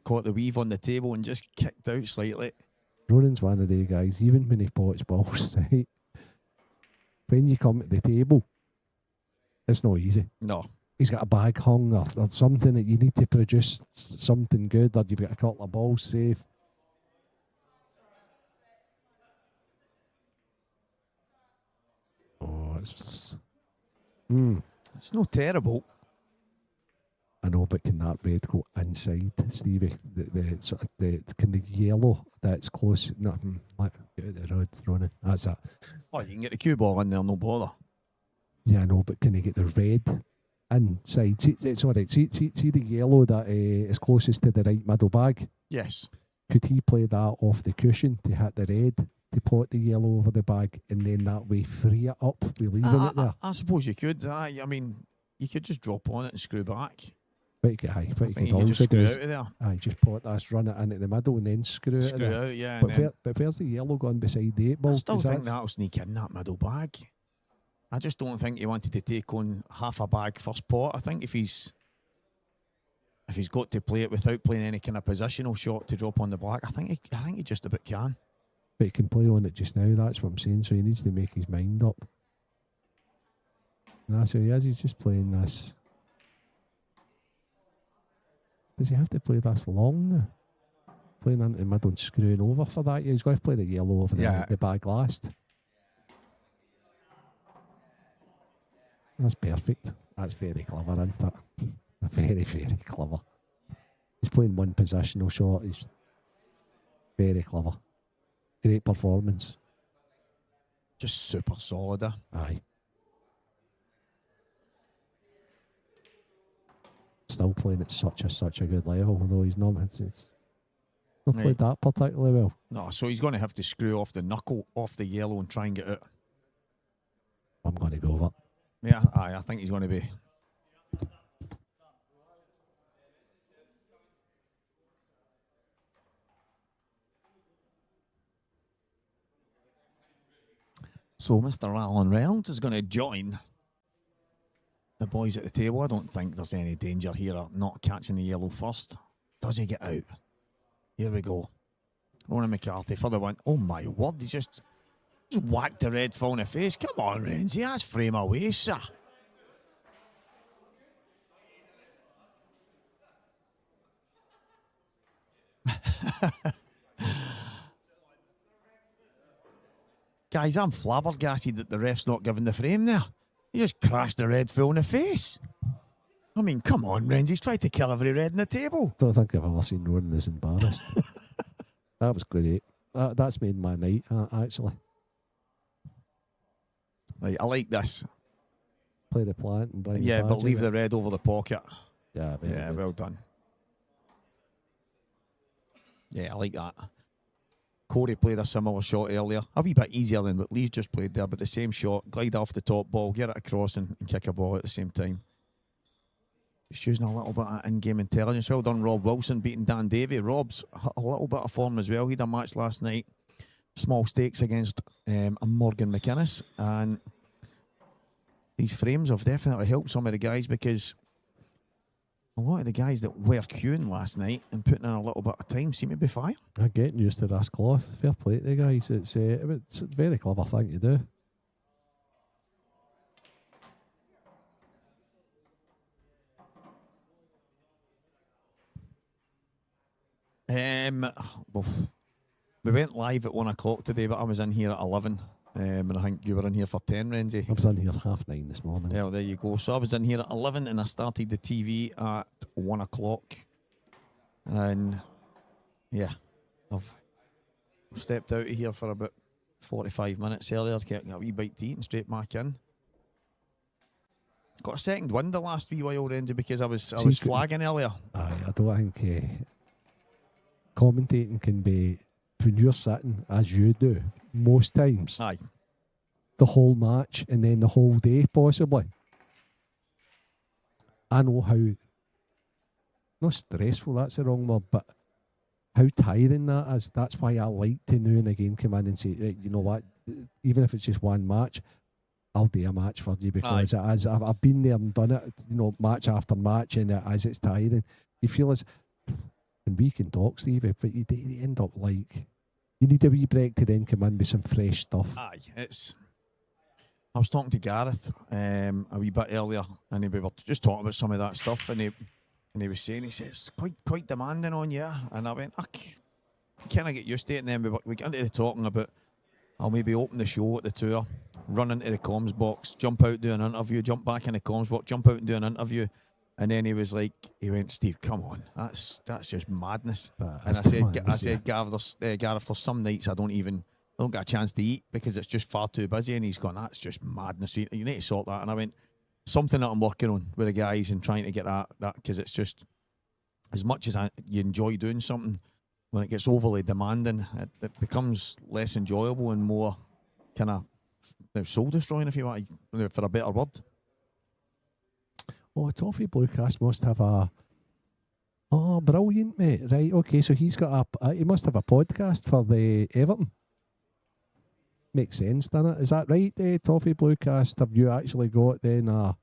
Speaker 4: Caught the weave on the table and just kicked out slightly.
Speaker 6: Ronan's one of the guys, even when he pots balls, right? When you come to the table, it's not easy.
Speaker 4: No.
Speaker 6: He's got a bag hung or something that you need to produce something good, or you've got a couple of balls safe. Oh, it's
Speaker 4: not terrible.
Speaker 6: I know, but can that red go inside, Stevie? Can the yellow that's close? No, get out the road, Ronan. That's it.
Speaker 4: Oh, you can get the cue ball in there, no bother.
Speaker 6: Yeah, I know, but can he get the red inside? See, it's all right. See the yellow that is closest to the right middle bag?
Speaker 4: Yes.
Speaker 6: Could he play that off the cushion to hit the red, to pot the yellow over the bag, and then that way free it up with leaving it there?
Speaker 4: I suppose you could. I mean, you could just drop on it and screw back.
Speaker 6: But you could
Speaker 4: you just screw out of there.
Speaker 6: Aye, just pot this, run it into the middle, and then screw it
Speaker 4: out, yeah.
Speaker 6: But where's the yellow gone beside the 8 ball?
Speaker 4: I still think that'll sneak in that middle bag. I just don't think he wanted to take on half a bag first pot. I think if he's got to play it without playing any kind of positional shot to drop on the black, I think he just about can.
Speaker 6: But he can play on it just now, that's what I'm saying, so he needs to make his mind up. And that's what he is, he's just playing this. Does he have to play this long now? Playing into the middle and screwing over for that? Yeah, he's got to play the yellow over the bag last. That's perfect. That's very clever, isn't it? Very, very clever. He's playing one positional shot. He's very clever. Great performance.
Speaker 4: Just super solid.
Speaker 6: Aye. Still playing at such a good level, although he's not. It's not played that particularly well.
Speaker 4: No, so he's going to have to screw off the knuckle off the yellow and try and get it.
Speaker 6: I'm going to go over.
Speaker 4: Yeah, I think he's going to be. So Mr. Alan Reynolds is going to join the boys at the table. I don't think there's any danger here of not catching the yellow first. Does he get out? Here we go. Ronan McCarthy for the one. Oh my word, he just whacked the red full in the face. Come on, Renzi, that's frame away, sir. Guys, I'm flabbergasted that the ref's not giving the frame there. He just crashed the red full in the face. I mean, come on, Renzi's tried to kill every red in the table.
Speaker 6: Don't think I've ever seen Ronan as embarrassed. That was great. That's made my night, actually.
Speaker 4: Right, I like this.
Speaker 6: Play the plant and bring
Speaker 4: the but leave the red over the pocket.
Speaker 6: Yeah, good.
Speaker 4: Well done. Yeah, I like that. Corey played a similar shot earlier. A wee bit easier than what Lee's just played there, but the same shot. Glide off the top ball, get it across and kick a ball at the same time. Just using a little bit of in-game intelligence. Well done, Rob Wilson, beating Dan Davey. Rob's a little bit of form as well. He had a match last night. Small stakes against Morgan McInnes. And these frames have definitely helped some of the guys because a lot of the guys that were queuing last night and putting in a little bit of time seem to be fine.
Speaker 6: I'm getting used to this cloth. Fair play to the guys. It's a very clever thing to do.
Speaker 4: Well, we went live at 1 o'clock today, but I was in here at 11. And I think you were in here for 10, Renzi.
Speaker 6: I was in here 9:30 this morning.
Speaker 4: Yeah, well, there you go. So I was in here at 11 and I started the TV at 1 o'clock. And yeah, I've stepped out of here for about 45 minutes earlier to get a wee bite to eat and straight back in. Got a second wind the last wee while, Renzi, because I was flagging earlier.
Speaker 6: I don't think commentating can be, when you're sitting as you do most times,
Speaker 4: Aye.
Speaker 6: the whole match and then the whole day possibly. I know how, not stressful, that's the wrong word, but how tiring that is. That's why I like to now and again come in and say, right, you know what, even if it's just one match, I'll do a match for you, because I've been there and done it, you know, match after match, and it's tiring. You feel as, and we can talk, Stevie, but you end up like, you need a wee break to then come in with some fresh stuff.
Speaker 4: Aye, I was talking to Gareth a wee bit earlier, and we were just talking about some of that stuff, and he was saying, he says, quite demanding on you, and I went, can I get used to it? And then we got into the talking about, I'll maybe open the show at the tour, run into the comms box, jump out, do an interview, jump back in the comms box, jump out and do an interview. And then he went, Steve, come on, that's just madness. And I said, Gareth, there's some nights I don't get a chance to eat because it's just far too busy. And he's gone, that's just madness. You need to sort that. And I went, something that I'm working on with the guys and trying to get that because it's just, as much as you enjoy doing something, when it gets overly demanding, it becomes less enjoyable and more kind of soul destroying, if you want, for a better word.
Speaker 6: Oh, Toffee Bluecast must have brilliant, mate. Right, okay, so he's got he must have a podcast for the Everton. Makes sense, doesn't it? Is that right, Toffee Bluecast? Have you actually got then a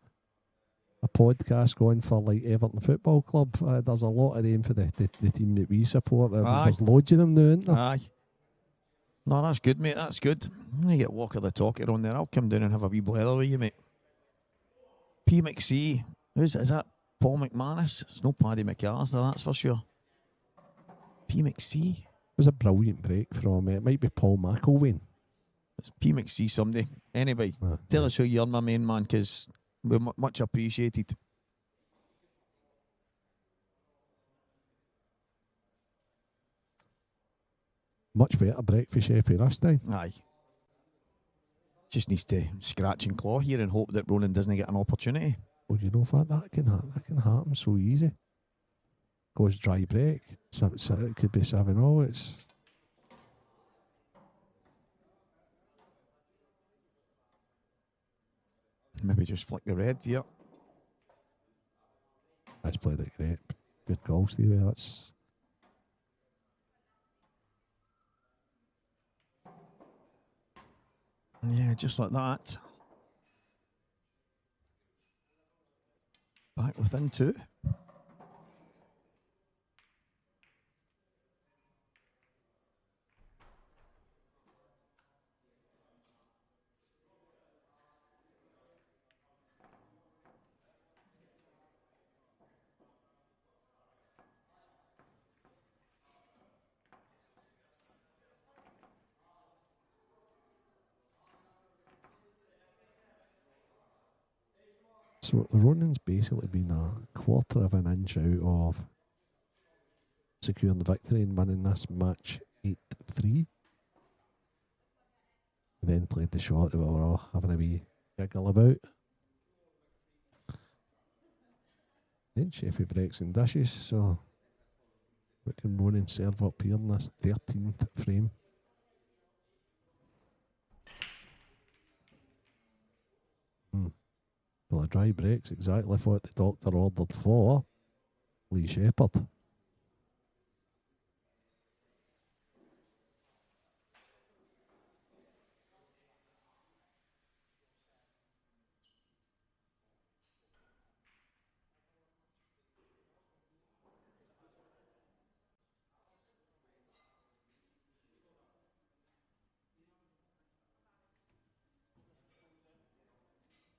Speaker 6: podcast going for like Everton Football Club? There's a lot of them for the team that we support. There's loads of them now, isn't there?
Speaker 4: Aye. No, that's good, mate. That's good. You get Walker the Talker on there. I'll come down and have a wee blather with you, mate. P. McC. Is that Paul McManus? It's no Paddy McAllister, that's for sure. P. McC.
Speaker 6: It was a brilliant break from it. Might be Paul McElwain.
Speaker 4: It's P. McC someday. Anyway, tell us who you're, my main man, because we're much appreciated.
Speaker 6: Much better breakfast chef this time.
Speaker 4: Aye. Just needs to scratch and claw here and hope that Ronan doesn't get an opportunity.
Speaker 6: Well, you know what? That can happen so easy. Goes dry break. It could be 7-0. It's
Speaker 4: maybe just flick the red here.
Speaker 6: That's played it great. Good goal, Stevie. That's
Speaker 4: yeah, just like that. Back within two.
Speaker 6: so Ronan's basically been a quarter of an inch out of securing the victory and winning this match 8-3. Then played the shot that we were all having a wee giggle about. Then Sheffy breaks and dishes, so what can Ronan serve up here in this 13th frame? Well, a dry break's exactly what the doctor ordered for Lee Shepherd.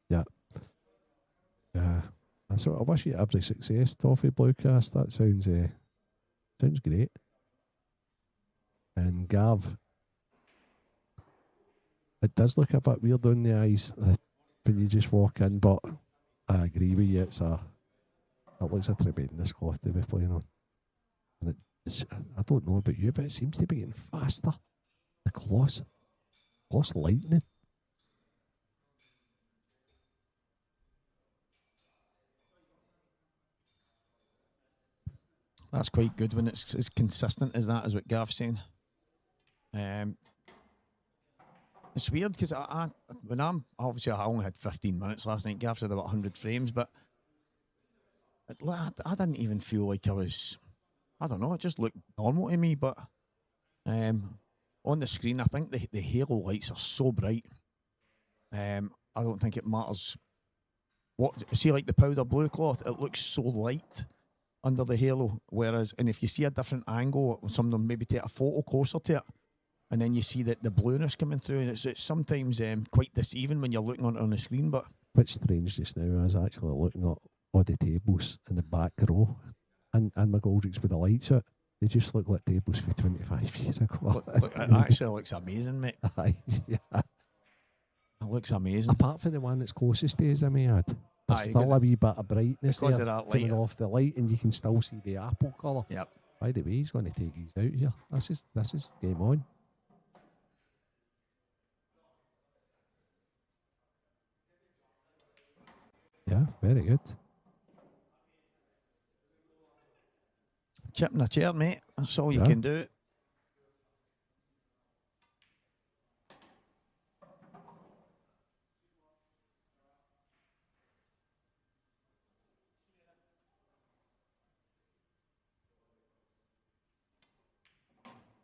Speaker 6: Yeah. So I wish you every success, Toffee Bluecast. That sounds great. And Gav, It does look a bit weird on the eyes when you just walk in, but I agree with you. It looks a tremendous cloth to be playing on. And I don't know about you, but it seems to be getting faster. The cloth's lightning.
Speaker 4: That's quite good when it's as consistent as that, is what Gav's saying. It's weird because I only had 15 minutes last night. Gav said about 100 frames, but I didn't even feel like I was. I don't know. It just looked normal to me. But on the screen, I think the halo lights are so bright. I don't think it matters. See, like the powder blue cloth, it looks so light under the halo. Whereas, and if you see a different angle, someone maybe take a photo closer to it, and then you see that the blueness coming through, and it's sometimes quite deceiving when you're looking on the screen. But
Speaker 6: what's strange just now, I was actually looking at all the tables in the back row, and McGoldricks with the lights out. They just look like tables for 25 years ago.
Speaker 4: Look, it actually looks amazing, mate.
Speaker 6: Yeah.
Speaker 4: It looks amazing.
Speaker 6: Apart from the one that's closest to us, I may add. There's still a wee bit of brightness
Speaker 4: because
Speaker 6: there
Speaker 4: of that
Speaker 6: coming off the light, and you can still see the apple colour.
Speaker 4: Yep.
Speaker 6: By the way, he's going to take these out here. This is game on. Yeah, very good.
Speaker 4: Chip in a chair, mate. That's all you can do.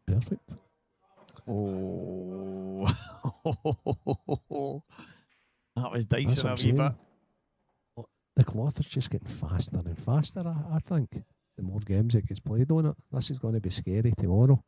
Speaker 6: Perfect.
Speaker 4: Oh. That was dicing a wee bit.
Speaker 6: The cloth is just getting faster and faster, I think. The more games it gets played on it, this is going to be scary tomorrow.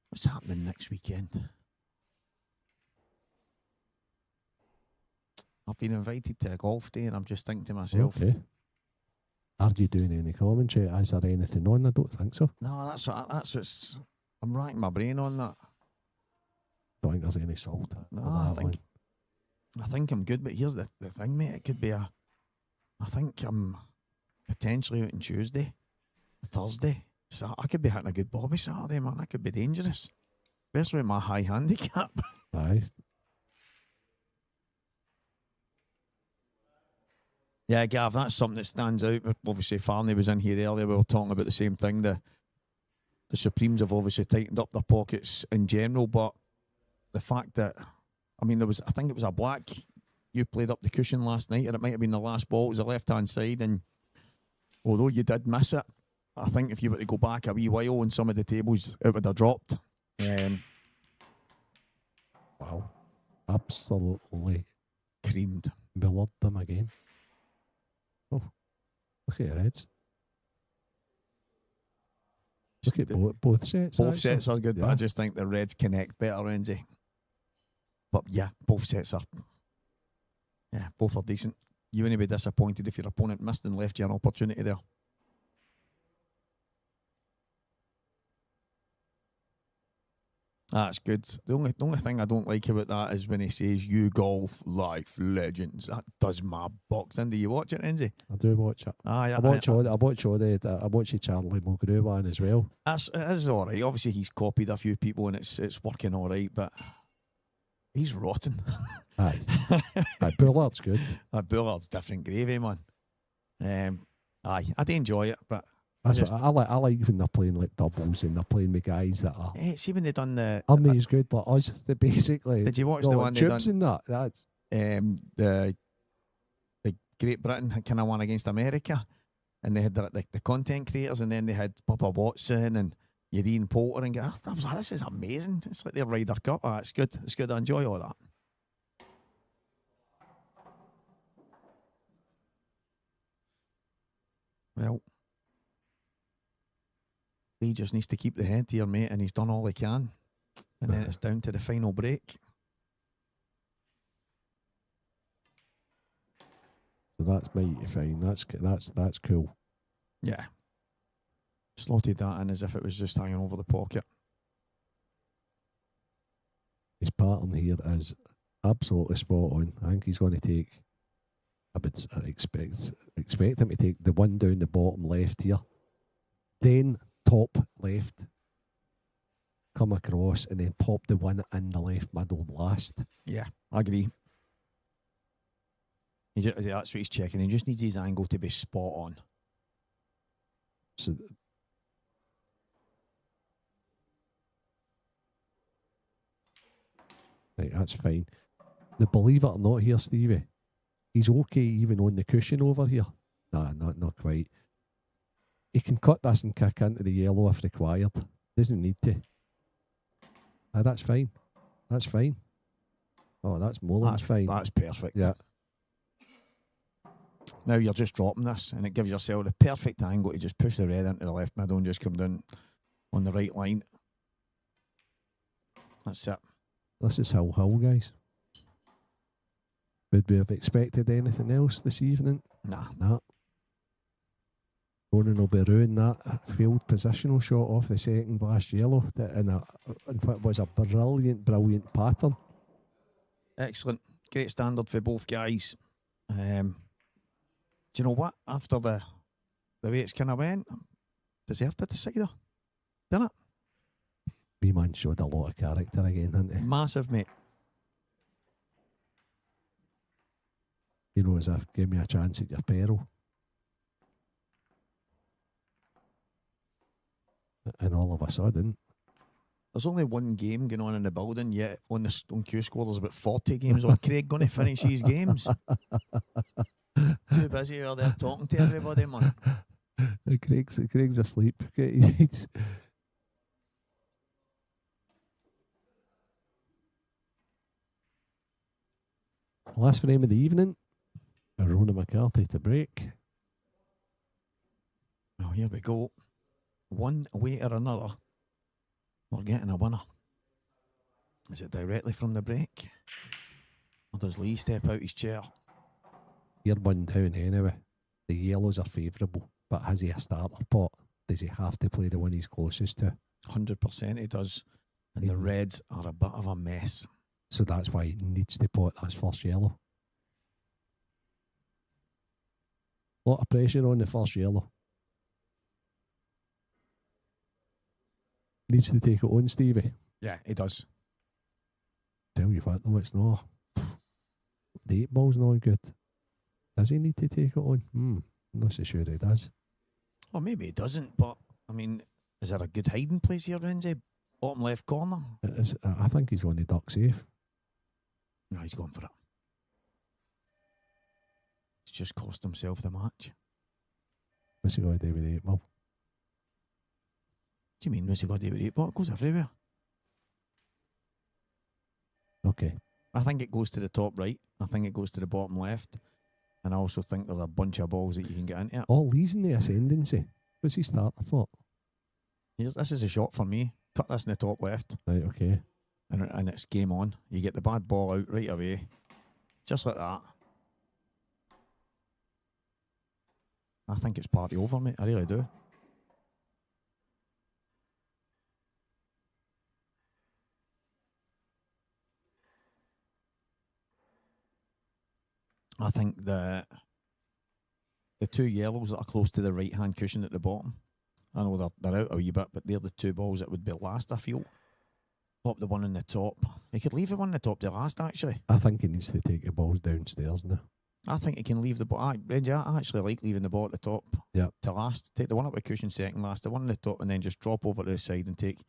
Speaker 4: What's happening next weekend? I've been invited to a golf day, and I'm just thinking to myself,
Speaker 6: Okay. Are you doing any commentary? Is there anything on? I don't think so.
Speaker 4: no, that's what's. I'm racking my brain on that.
Speaker 6: Don't think there's any salt.
Speaker 4: No, I think I'm good, but here's the thing, mate. It could be I think I'm potentially out on Tuesday, Thursday. So I could be hitting a good bobby Saturday, man. That could be dangerous, especially with my high handicap.
Speaker 6: Aye.
Speaker 4: Yeah, Gav, that's something that stands out. Obviously, Farney was in here earlier. We were talking about the same thing. The Supremes have obviously tightened up their pockets in general, but the fact that, I think it was a black. You played up the cushion last night, or it might have been the last ball. It was the left-hand side, and although you did miss it, I think if you were to go back a wee while on some of the tables, it would have dropped.
Speaker 6: Wow. Absolutely
Speaker 4: Creamed.
Speaker 6: millered them again. Oh, look at your heads. Look at both sets.
Speaker 4: Both
Speaker 6: actually.
Speaker 4: sets are good, but
Speaker 6: Yeah.
Speaker 4: I just think the reds connect better, Renzi. But yeah, both sets are. Yeah, both are decent. You wouldn't be disappointed if your opponent missed and left you an opportunity there. That's good. The only thing I don't like about that is when he says "you golf life legends." That does my box in. Do you watch it, Renzi?
Speaker 6: I do watch it.
Speaker 4: Yeah,
Speaker 6: I watch the Charlie Mulgrew one as well.
Speaker 4: It is all right. Obviously, he's copied a few people and it's working all right, but he's rotten.
Speaker 6: Aye. Aye, Bullard's good.
Speaker 4: Bullard's different gravy, man. Aye, I do enjoy it, but
Speaker 6: That's what I like. I like when they're playing like doubles and they're playing with guys that are.
Speaker 4: see when they done the.
Speaker 6: Aren't they as good like us? They basically.
Speaker 4: Did you watch
Speaker 6: no,
Speaker 4: the
Speaker 6: like
Speaker 4: one they
Speaker 6: Tubes
Speaker 4: done?
Speaker 6: and that? That's
Speaker 4: The Great Britain had kind of won against America, and they had the content creators, and then they had Bubba Watson and Eugene Poulter, and I was like, this is amazing. It's like their Ryder Cup. It's good. It's good. I enjoy all that. Well, he just needs to keep the head here, mate, and he's done all he can. And then it's down to the final break.
Speaker 6: So that's mighty fine. That's cool.
Speaker 4: Yeah. Slotted that in as if it was just hanging over the pocket.
Speaker 6: His pattern here is absolutely spot on. I think he's going to take, I expect him to take the one down the bottom left here, then top left, come across, and then pop the one in the left middle last.
Speaker 4: Yeah, I agree. That's what he's checking. He just needs his angle to be spot on.
Speaker 6: So right, that's fine. Now, believe it or not here, Stevie, he's okay even on the cushion over here. Nah, not quite. He can cut this and kick into the yellow if required. Doesn't need to. That's fine. That's fine. Oh, that's more than fine.
Speaker 4: That's perfect.
Speaker 6: Yeah.
Speaker 4: Now you're just dropping this, and it gives yourself the perfect angle to just push the red into the left middle and just come down on the right line. That's it.
Speaker 6: This is Hill, guys. Would we have expected anything else this evening?
Speaker 4: Nah.
Speaker 6: Ronan will be ruining that field positional shot off the second last yellow in what was a brilliant pattern.
Speaker 4: Excellent. Great standard for both guys. Do you know what? After the way it's kind of went, deserved a decider, didn't it?
Speaker 6: Me man showed a lot of character again, didn't he?
Speaker 4: Massive, mate.
Speaker 6: You know, as if give me a chance at your peril. And all of a sudden,
Speaker 4: there's only one game going on in the building, yet on Cuesports there's about 40 games on. Craig going to finish these games? Too busy out there talking to everybody, man.
Speaker 6: Craig's asleep. Last frame of the evening, Rona McCarthy to break.
Speaker 4: Well, here we go. One way or another, we're getting a winner. Is it directly from the break? Or does Lee step out his chair?
Speaker 6: You're one down anyway. The yellows are favourable, but has he a starter pot? Does he have to play the one he's closest to?
Speaker 4: 100% he does. And the reds are a bit of a mess.
Speaker 6: So that's why he needs to pot that first yellow. A lot of pressure on the first yellow. Needs to take it on, Stevie.
Speaker 4: Yeah, he does.
Speaker 6: Tell you what, though, it's not. The 8-ball's not good. Does he need to take it on? Not so sure he does.
Speaker 4: Well, maybe he doesn't, but, I mean, is there a good hiding place here, Renzi? Bottom left corner?
Speaker 6: It is, I think he's going to duck safe.
Speaker 4: No, he's going for it. He's just cost himself the match.
Speaker 6: What's he going to do with the 8-ball?
Speaker 4: What do you mean, what's he got to do with 8-ball? It goes everywhere.
Speaker 6: Okay.
Speaker 4: I think it goes to the top right. I think it goes to the bottom left. And I also think there's a bunch of balls that you can get into it.
Speaker 6: All these in the ascendancy. What's he starting for?
Speaker 4: This is a shot for me. Cut this in the top left.
Speaker 6: Right, okay.
Speaker 4: And it's game on. You get the bad ball out right away. Just like that. I think it's party over, mate. I really do. I think the two yellows that are close to the right-hand cushion at the bottom, I know they're out a wee bit, but they're the two balls that would be last, I feel. Pop the one in the top. He could leave the one in the top to last, actually.
Speaker 6: I think he needs to take the balls downstairs now.
Speaker 4: I think he can leave the ball. Reggie, I actually like leaving the ball at the top to last. Take the one up the cushion second last, the one in the top, and then just drop over to the side and take.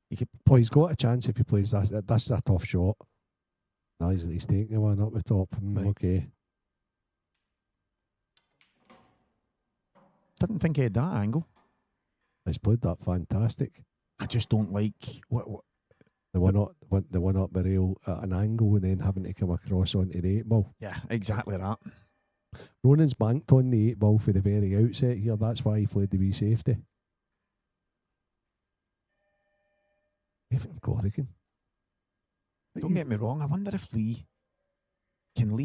Speaker 4: You could.
Speaker 6: Well, he's got a chance if he plays that. That's a tough shot. No, he's taking the one up the top.
Speaker 4: Right.
Speaker 6: Okay.
Speaker 4: Didn't think he had that angle.
Speaker 6: He's played that fantastic.
Speaker 4: I just don't like what
Speaker 6: the one up the rail at an angle and then having to come across onto the 8-ball.
Speaker 4: Yeah, exactly that.
Speaker 6: Ronan's banked on the 8 ball for the very outset here. That's why he played the wee safety. Evan Corrigan.
Speaker 4: Don't get me wrong, I wonder if Lee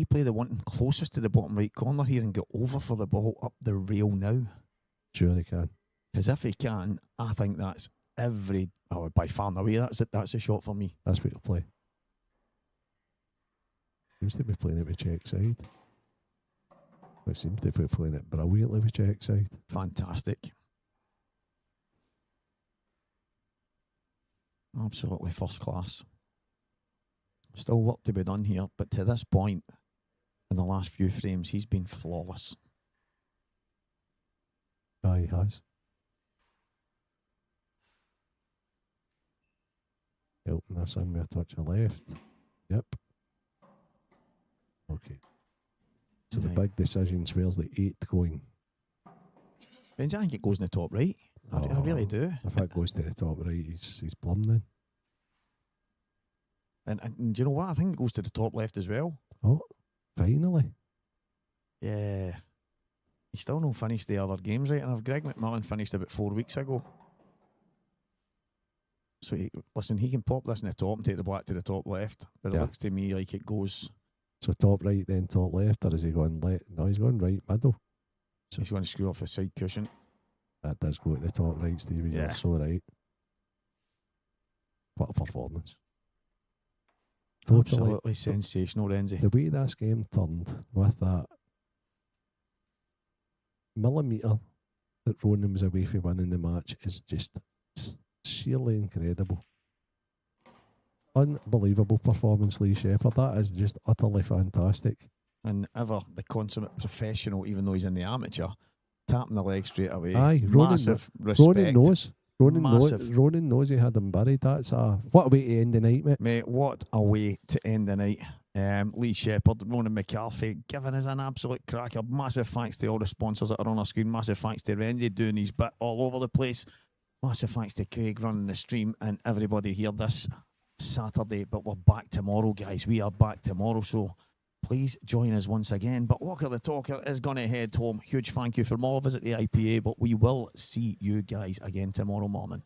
Speaker 4: play the one closest to the bottom right corner here and get over for the ball up the rail now?
Speaker 6: Sure he can.
Speaker 4: Because if he can, I think that's by far and away, that's a shot for me.
Speaker 6: That's what he'll play. Seems to be playing it with check side. It seems to be playing it brilliantly with check side.
Speaker 4: Fantastic. Absolutely first class. Still work to be done here, but to this point, in the last few frames, he's been flawless.
Speaker 6: Ah, he has. Helping this in with a touch of left. Yep. Okay. So the big decisions, where's the 8 going?
Speaker 4: I think it goes in the top right. I really do.
Speaker 6: If that goes to the top right, he's plumb then.
Speaker 4: And do you know what? I think it goes to the top left as well.
Speaker 6: Oh, finally.
Speaker 4: Yeah. He's still not finished the other games right enough. Greg McMillan finished about 4 weeks ago. So, he can pop this in the top and take the black to the top left. But it looks to me like it goes...
Speaker 6: So top right, then top left, or is he going left? No, he's going right middle.
Speaker 4: So he's going to screw off a side cushion.
Speaker 6: That does go to the top right, Stevie. Yeah. You're so right. What a performance. Totally.
Speaker 4: Absolutely sensational, Renzi.
Speaker 6: The way this game turned with that millimetre that Ronan was away from winning the match is just sheerly incredible. Unbelievable performance, Lee Shepherd. That is just utterly fantastic.
Speaker 4: And ever the consummate professional, even though he's in the amateur, tapping the leg straight away.
Speaker 6: Aye,
Speaker 4: massive respect.
Speaker 6: Ronan knows he had him buried. What a way to end the night, mate.
Speaker 4: Mate, what a way to end the night. Lee Shepherd, Ronan McCarthy giving us an absolute cracker. Massive thanks to all the sponsors that are on our screen. Massive thanks to Renzi doing his bit all over the place. Massive thanks to Craig running the stream and everybody here this Saturday. But we're back tomorrow, guys. We are back tomorrow, so please join us once again. But Walker the Talker is going to head home. Huge thank you for more. Visit the IPA, but we will see you guys again tomorrow morning.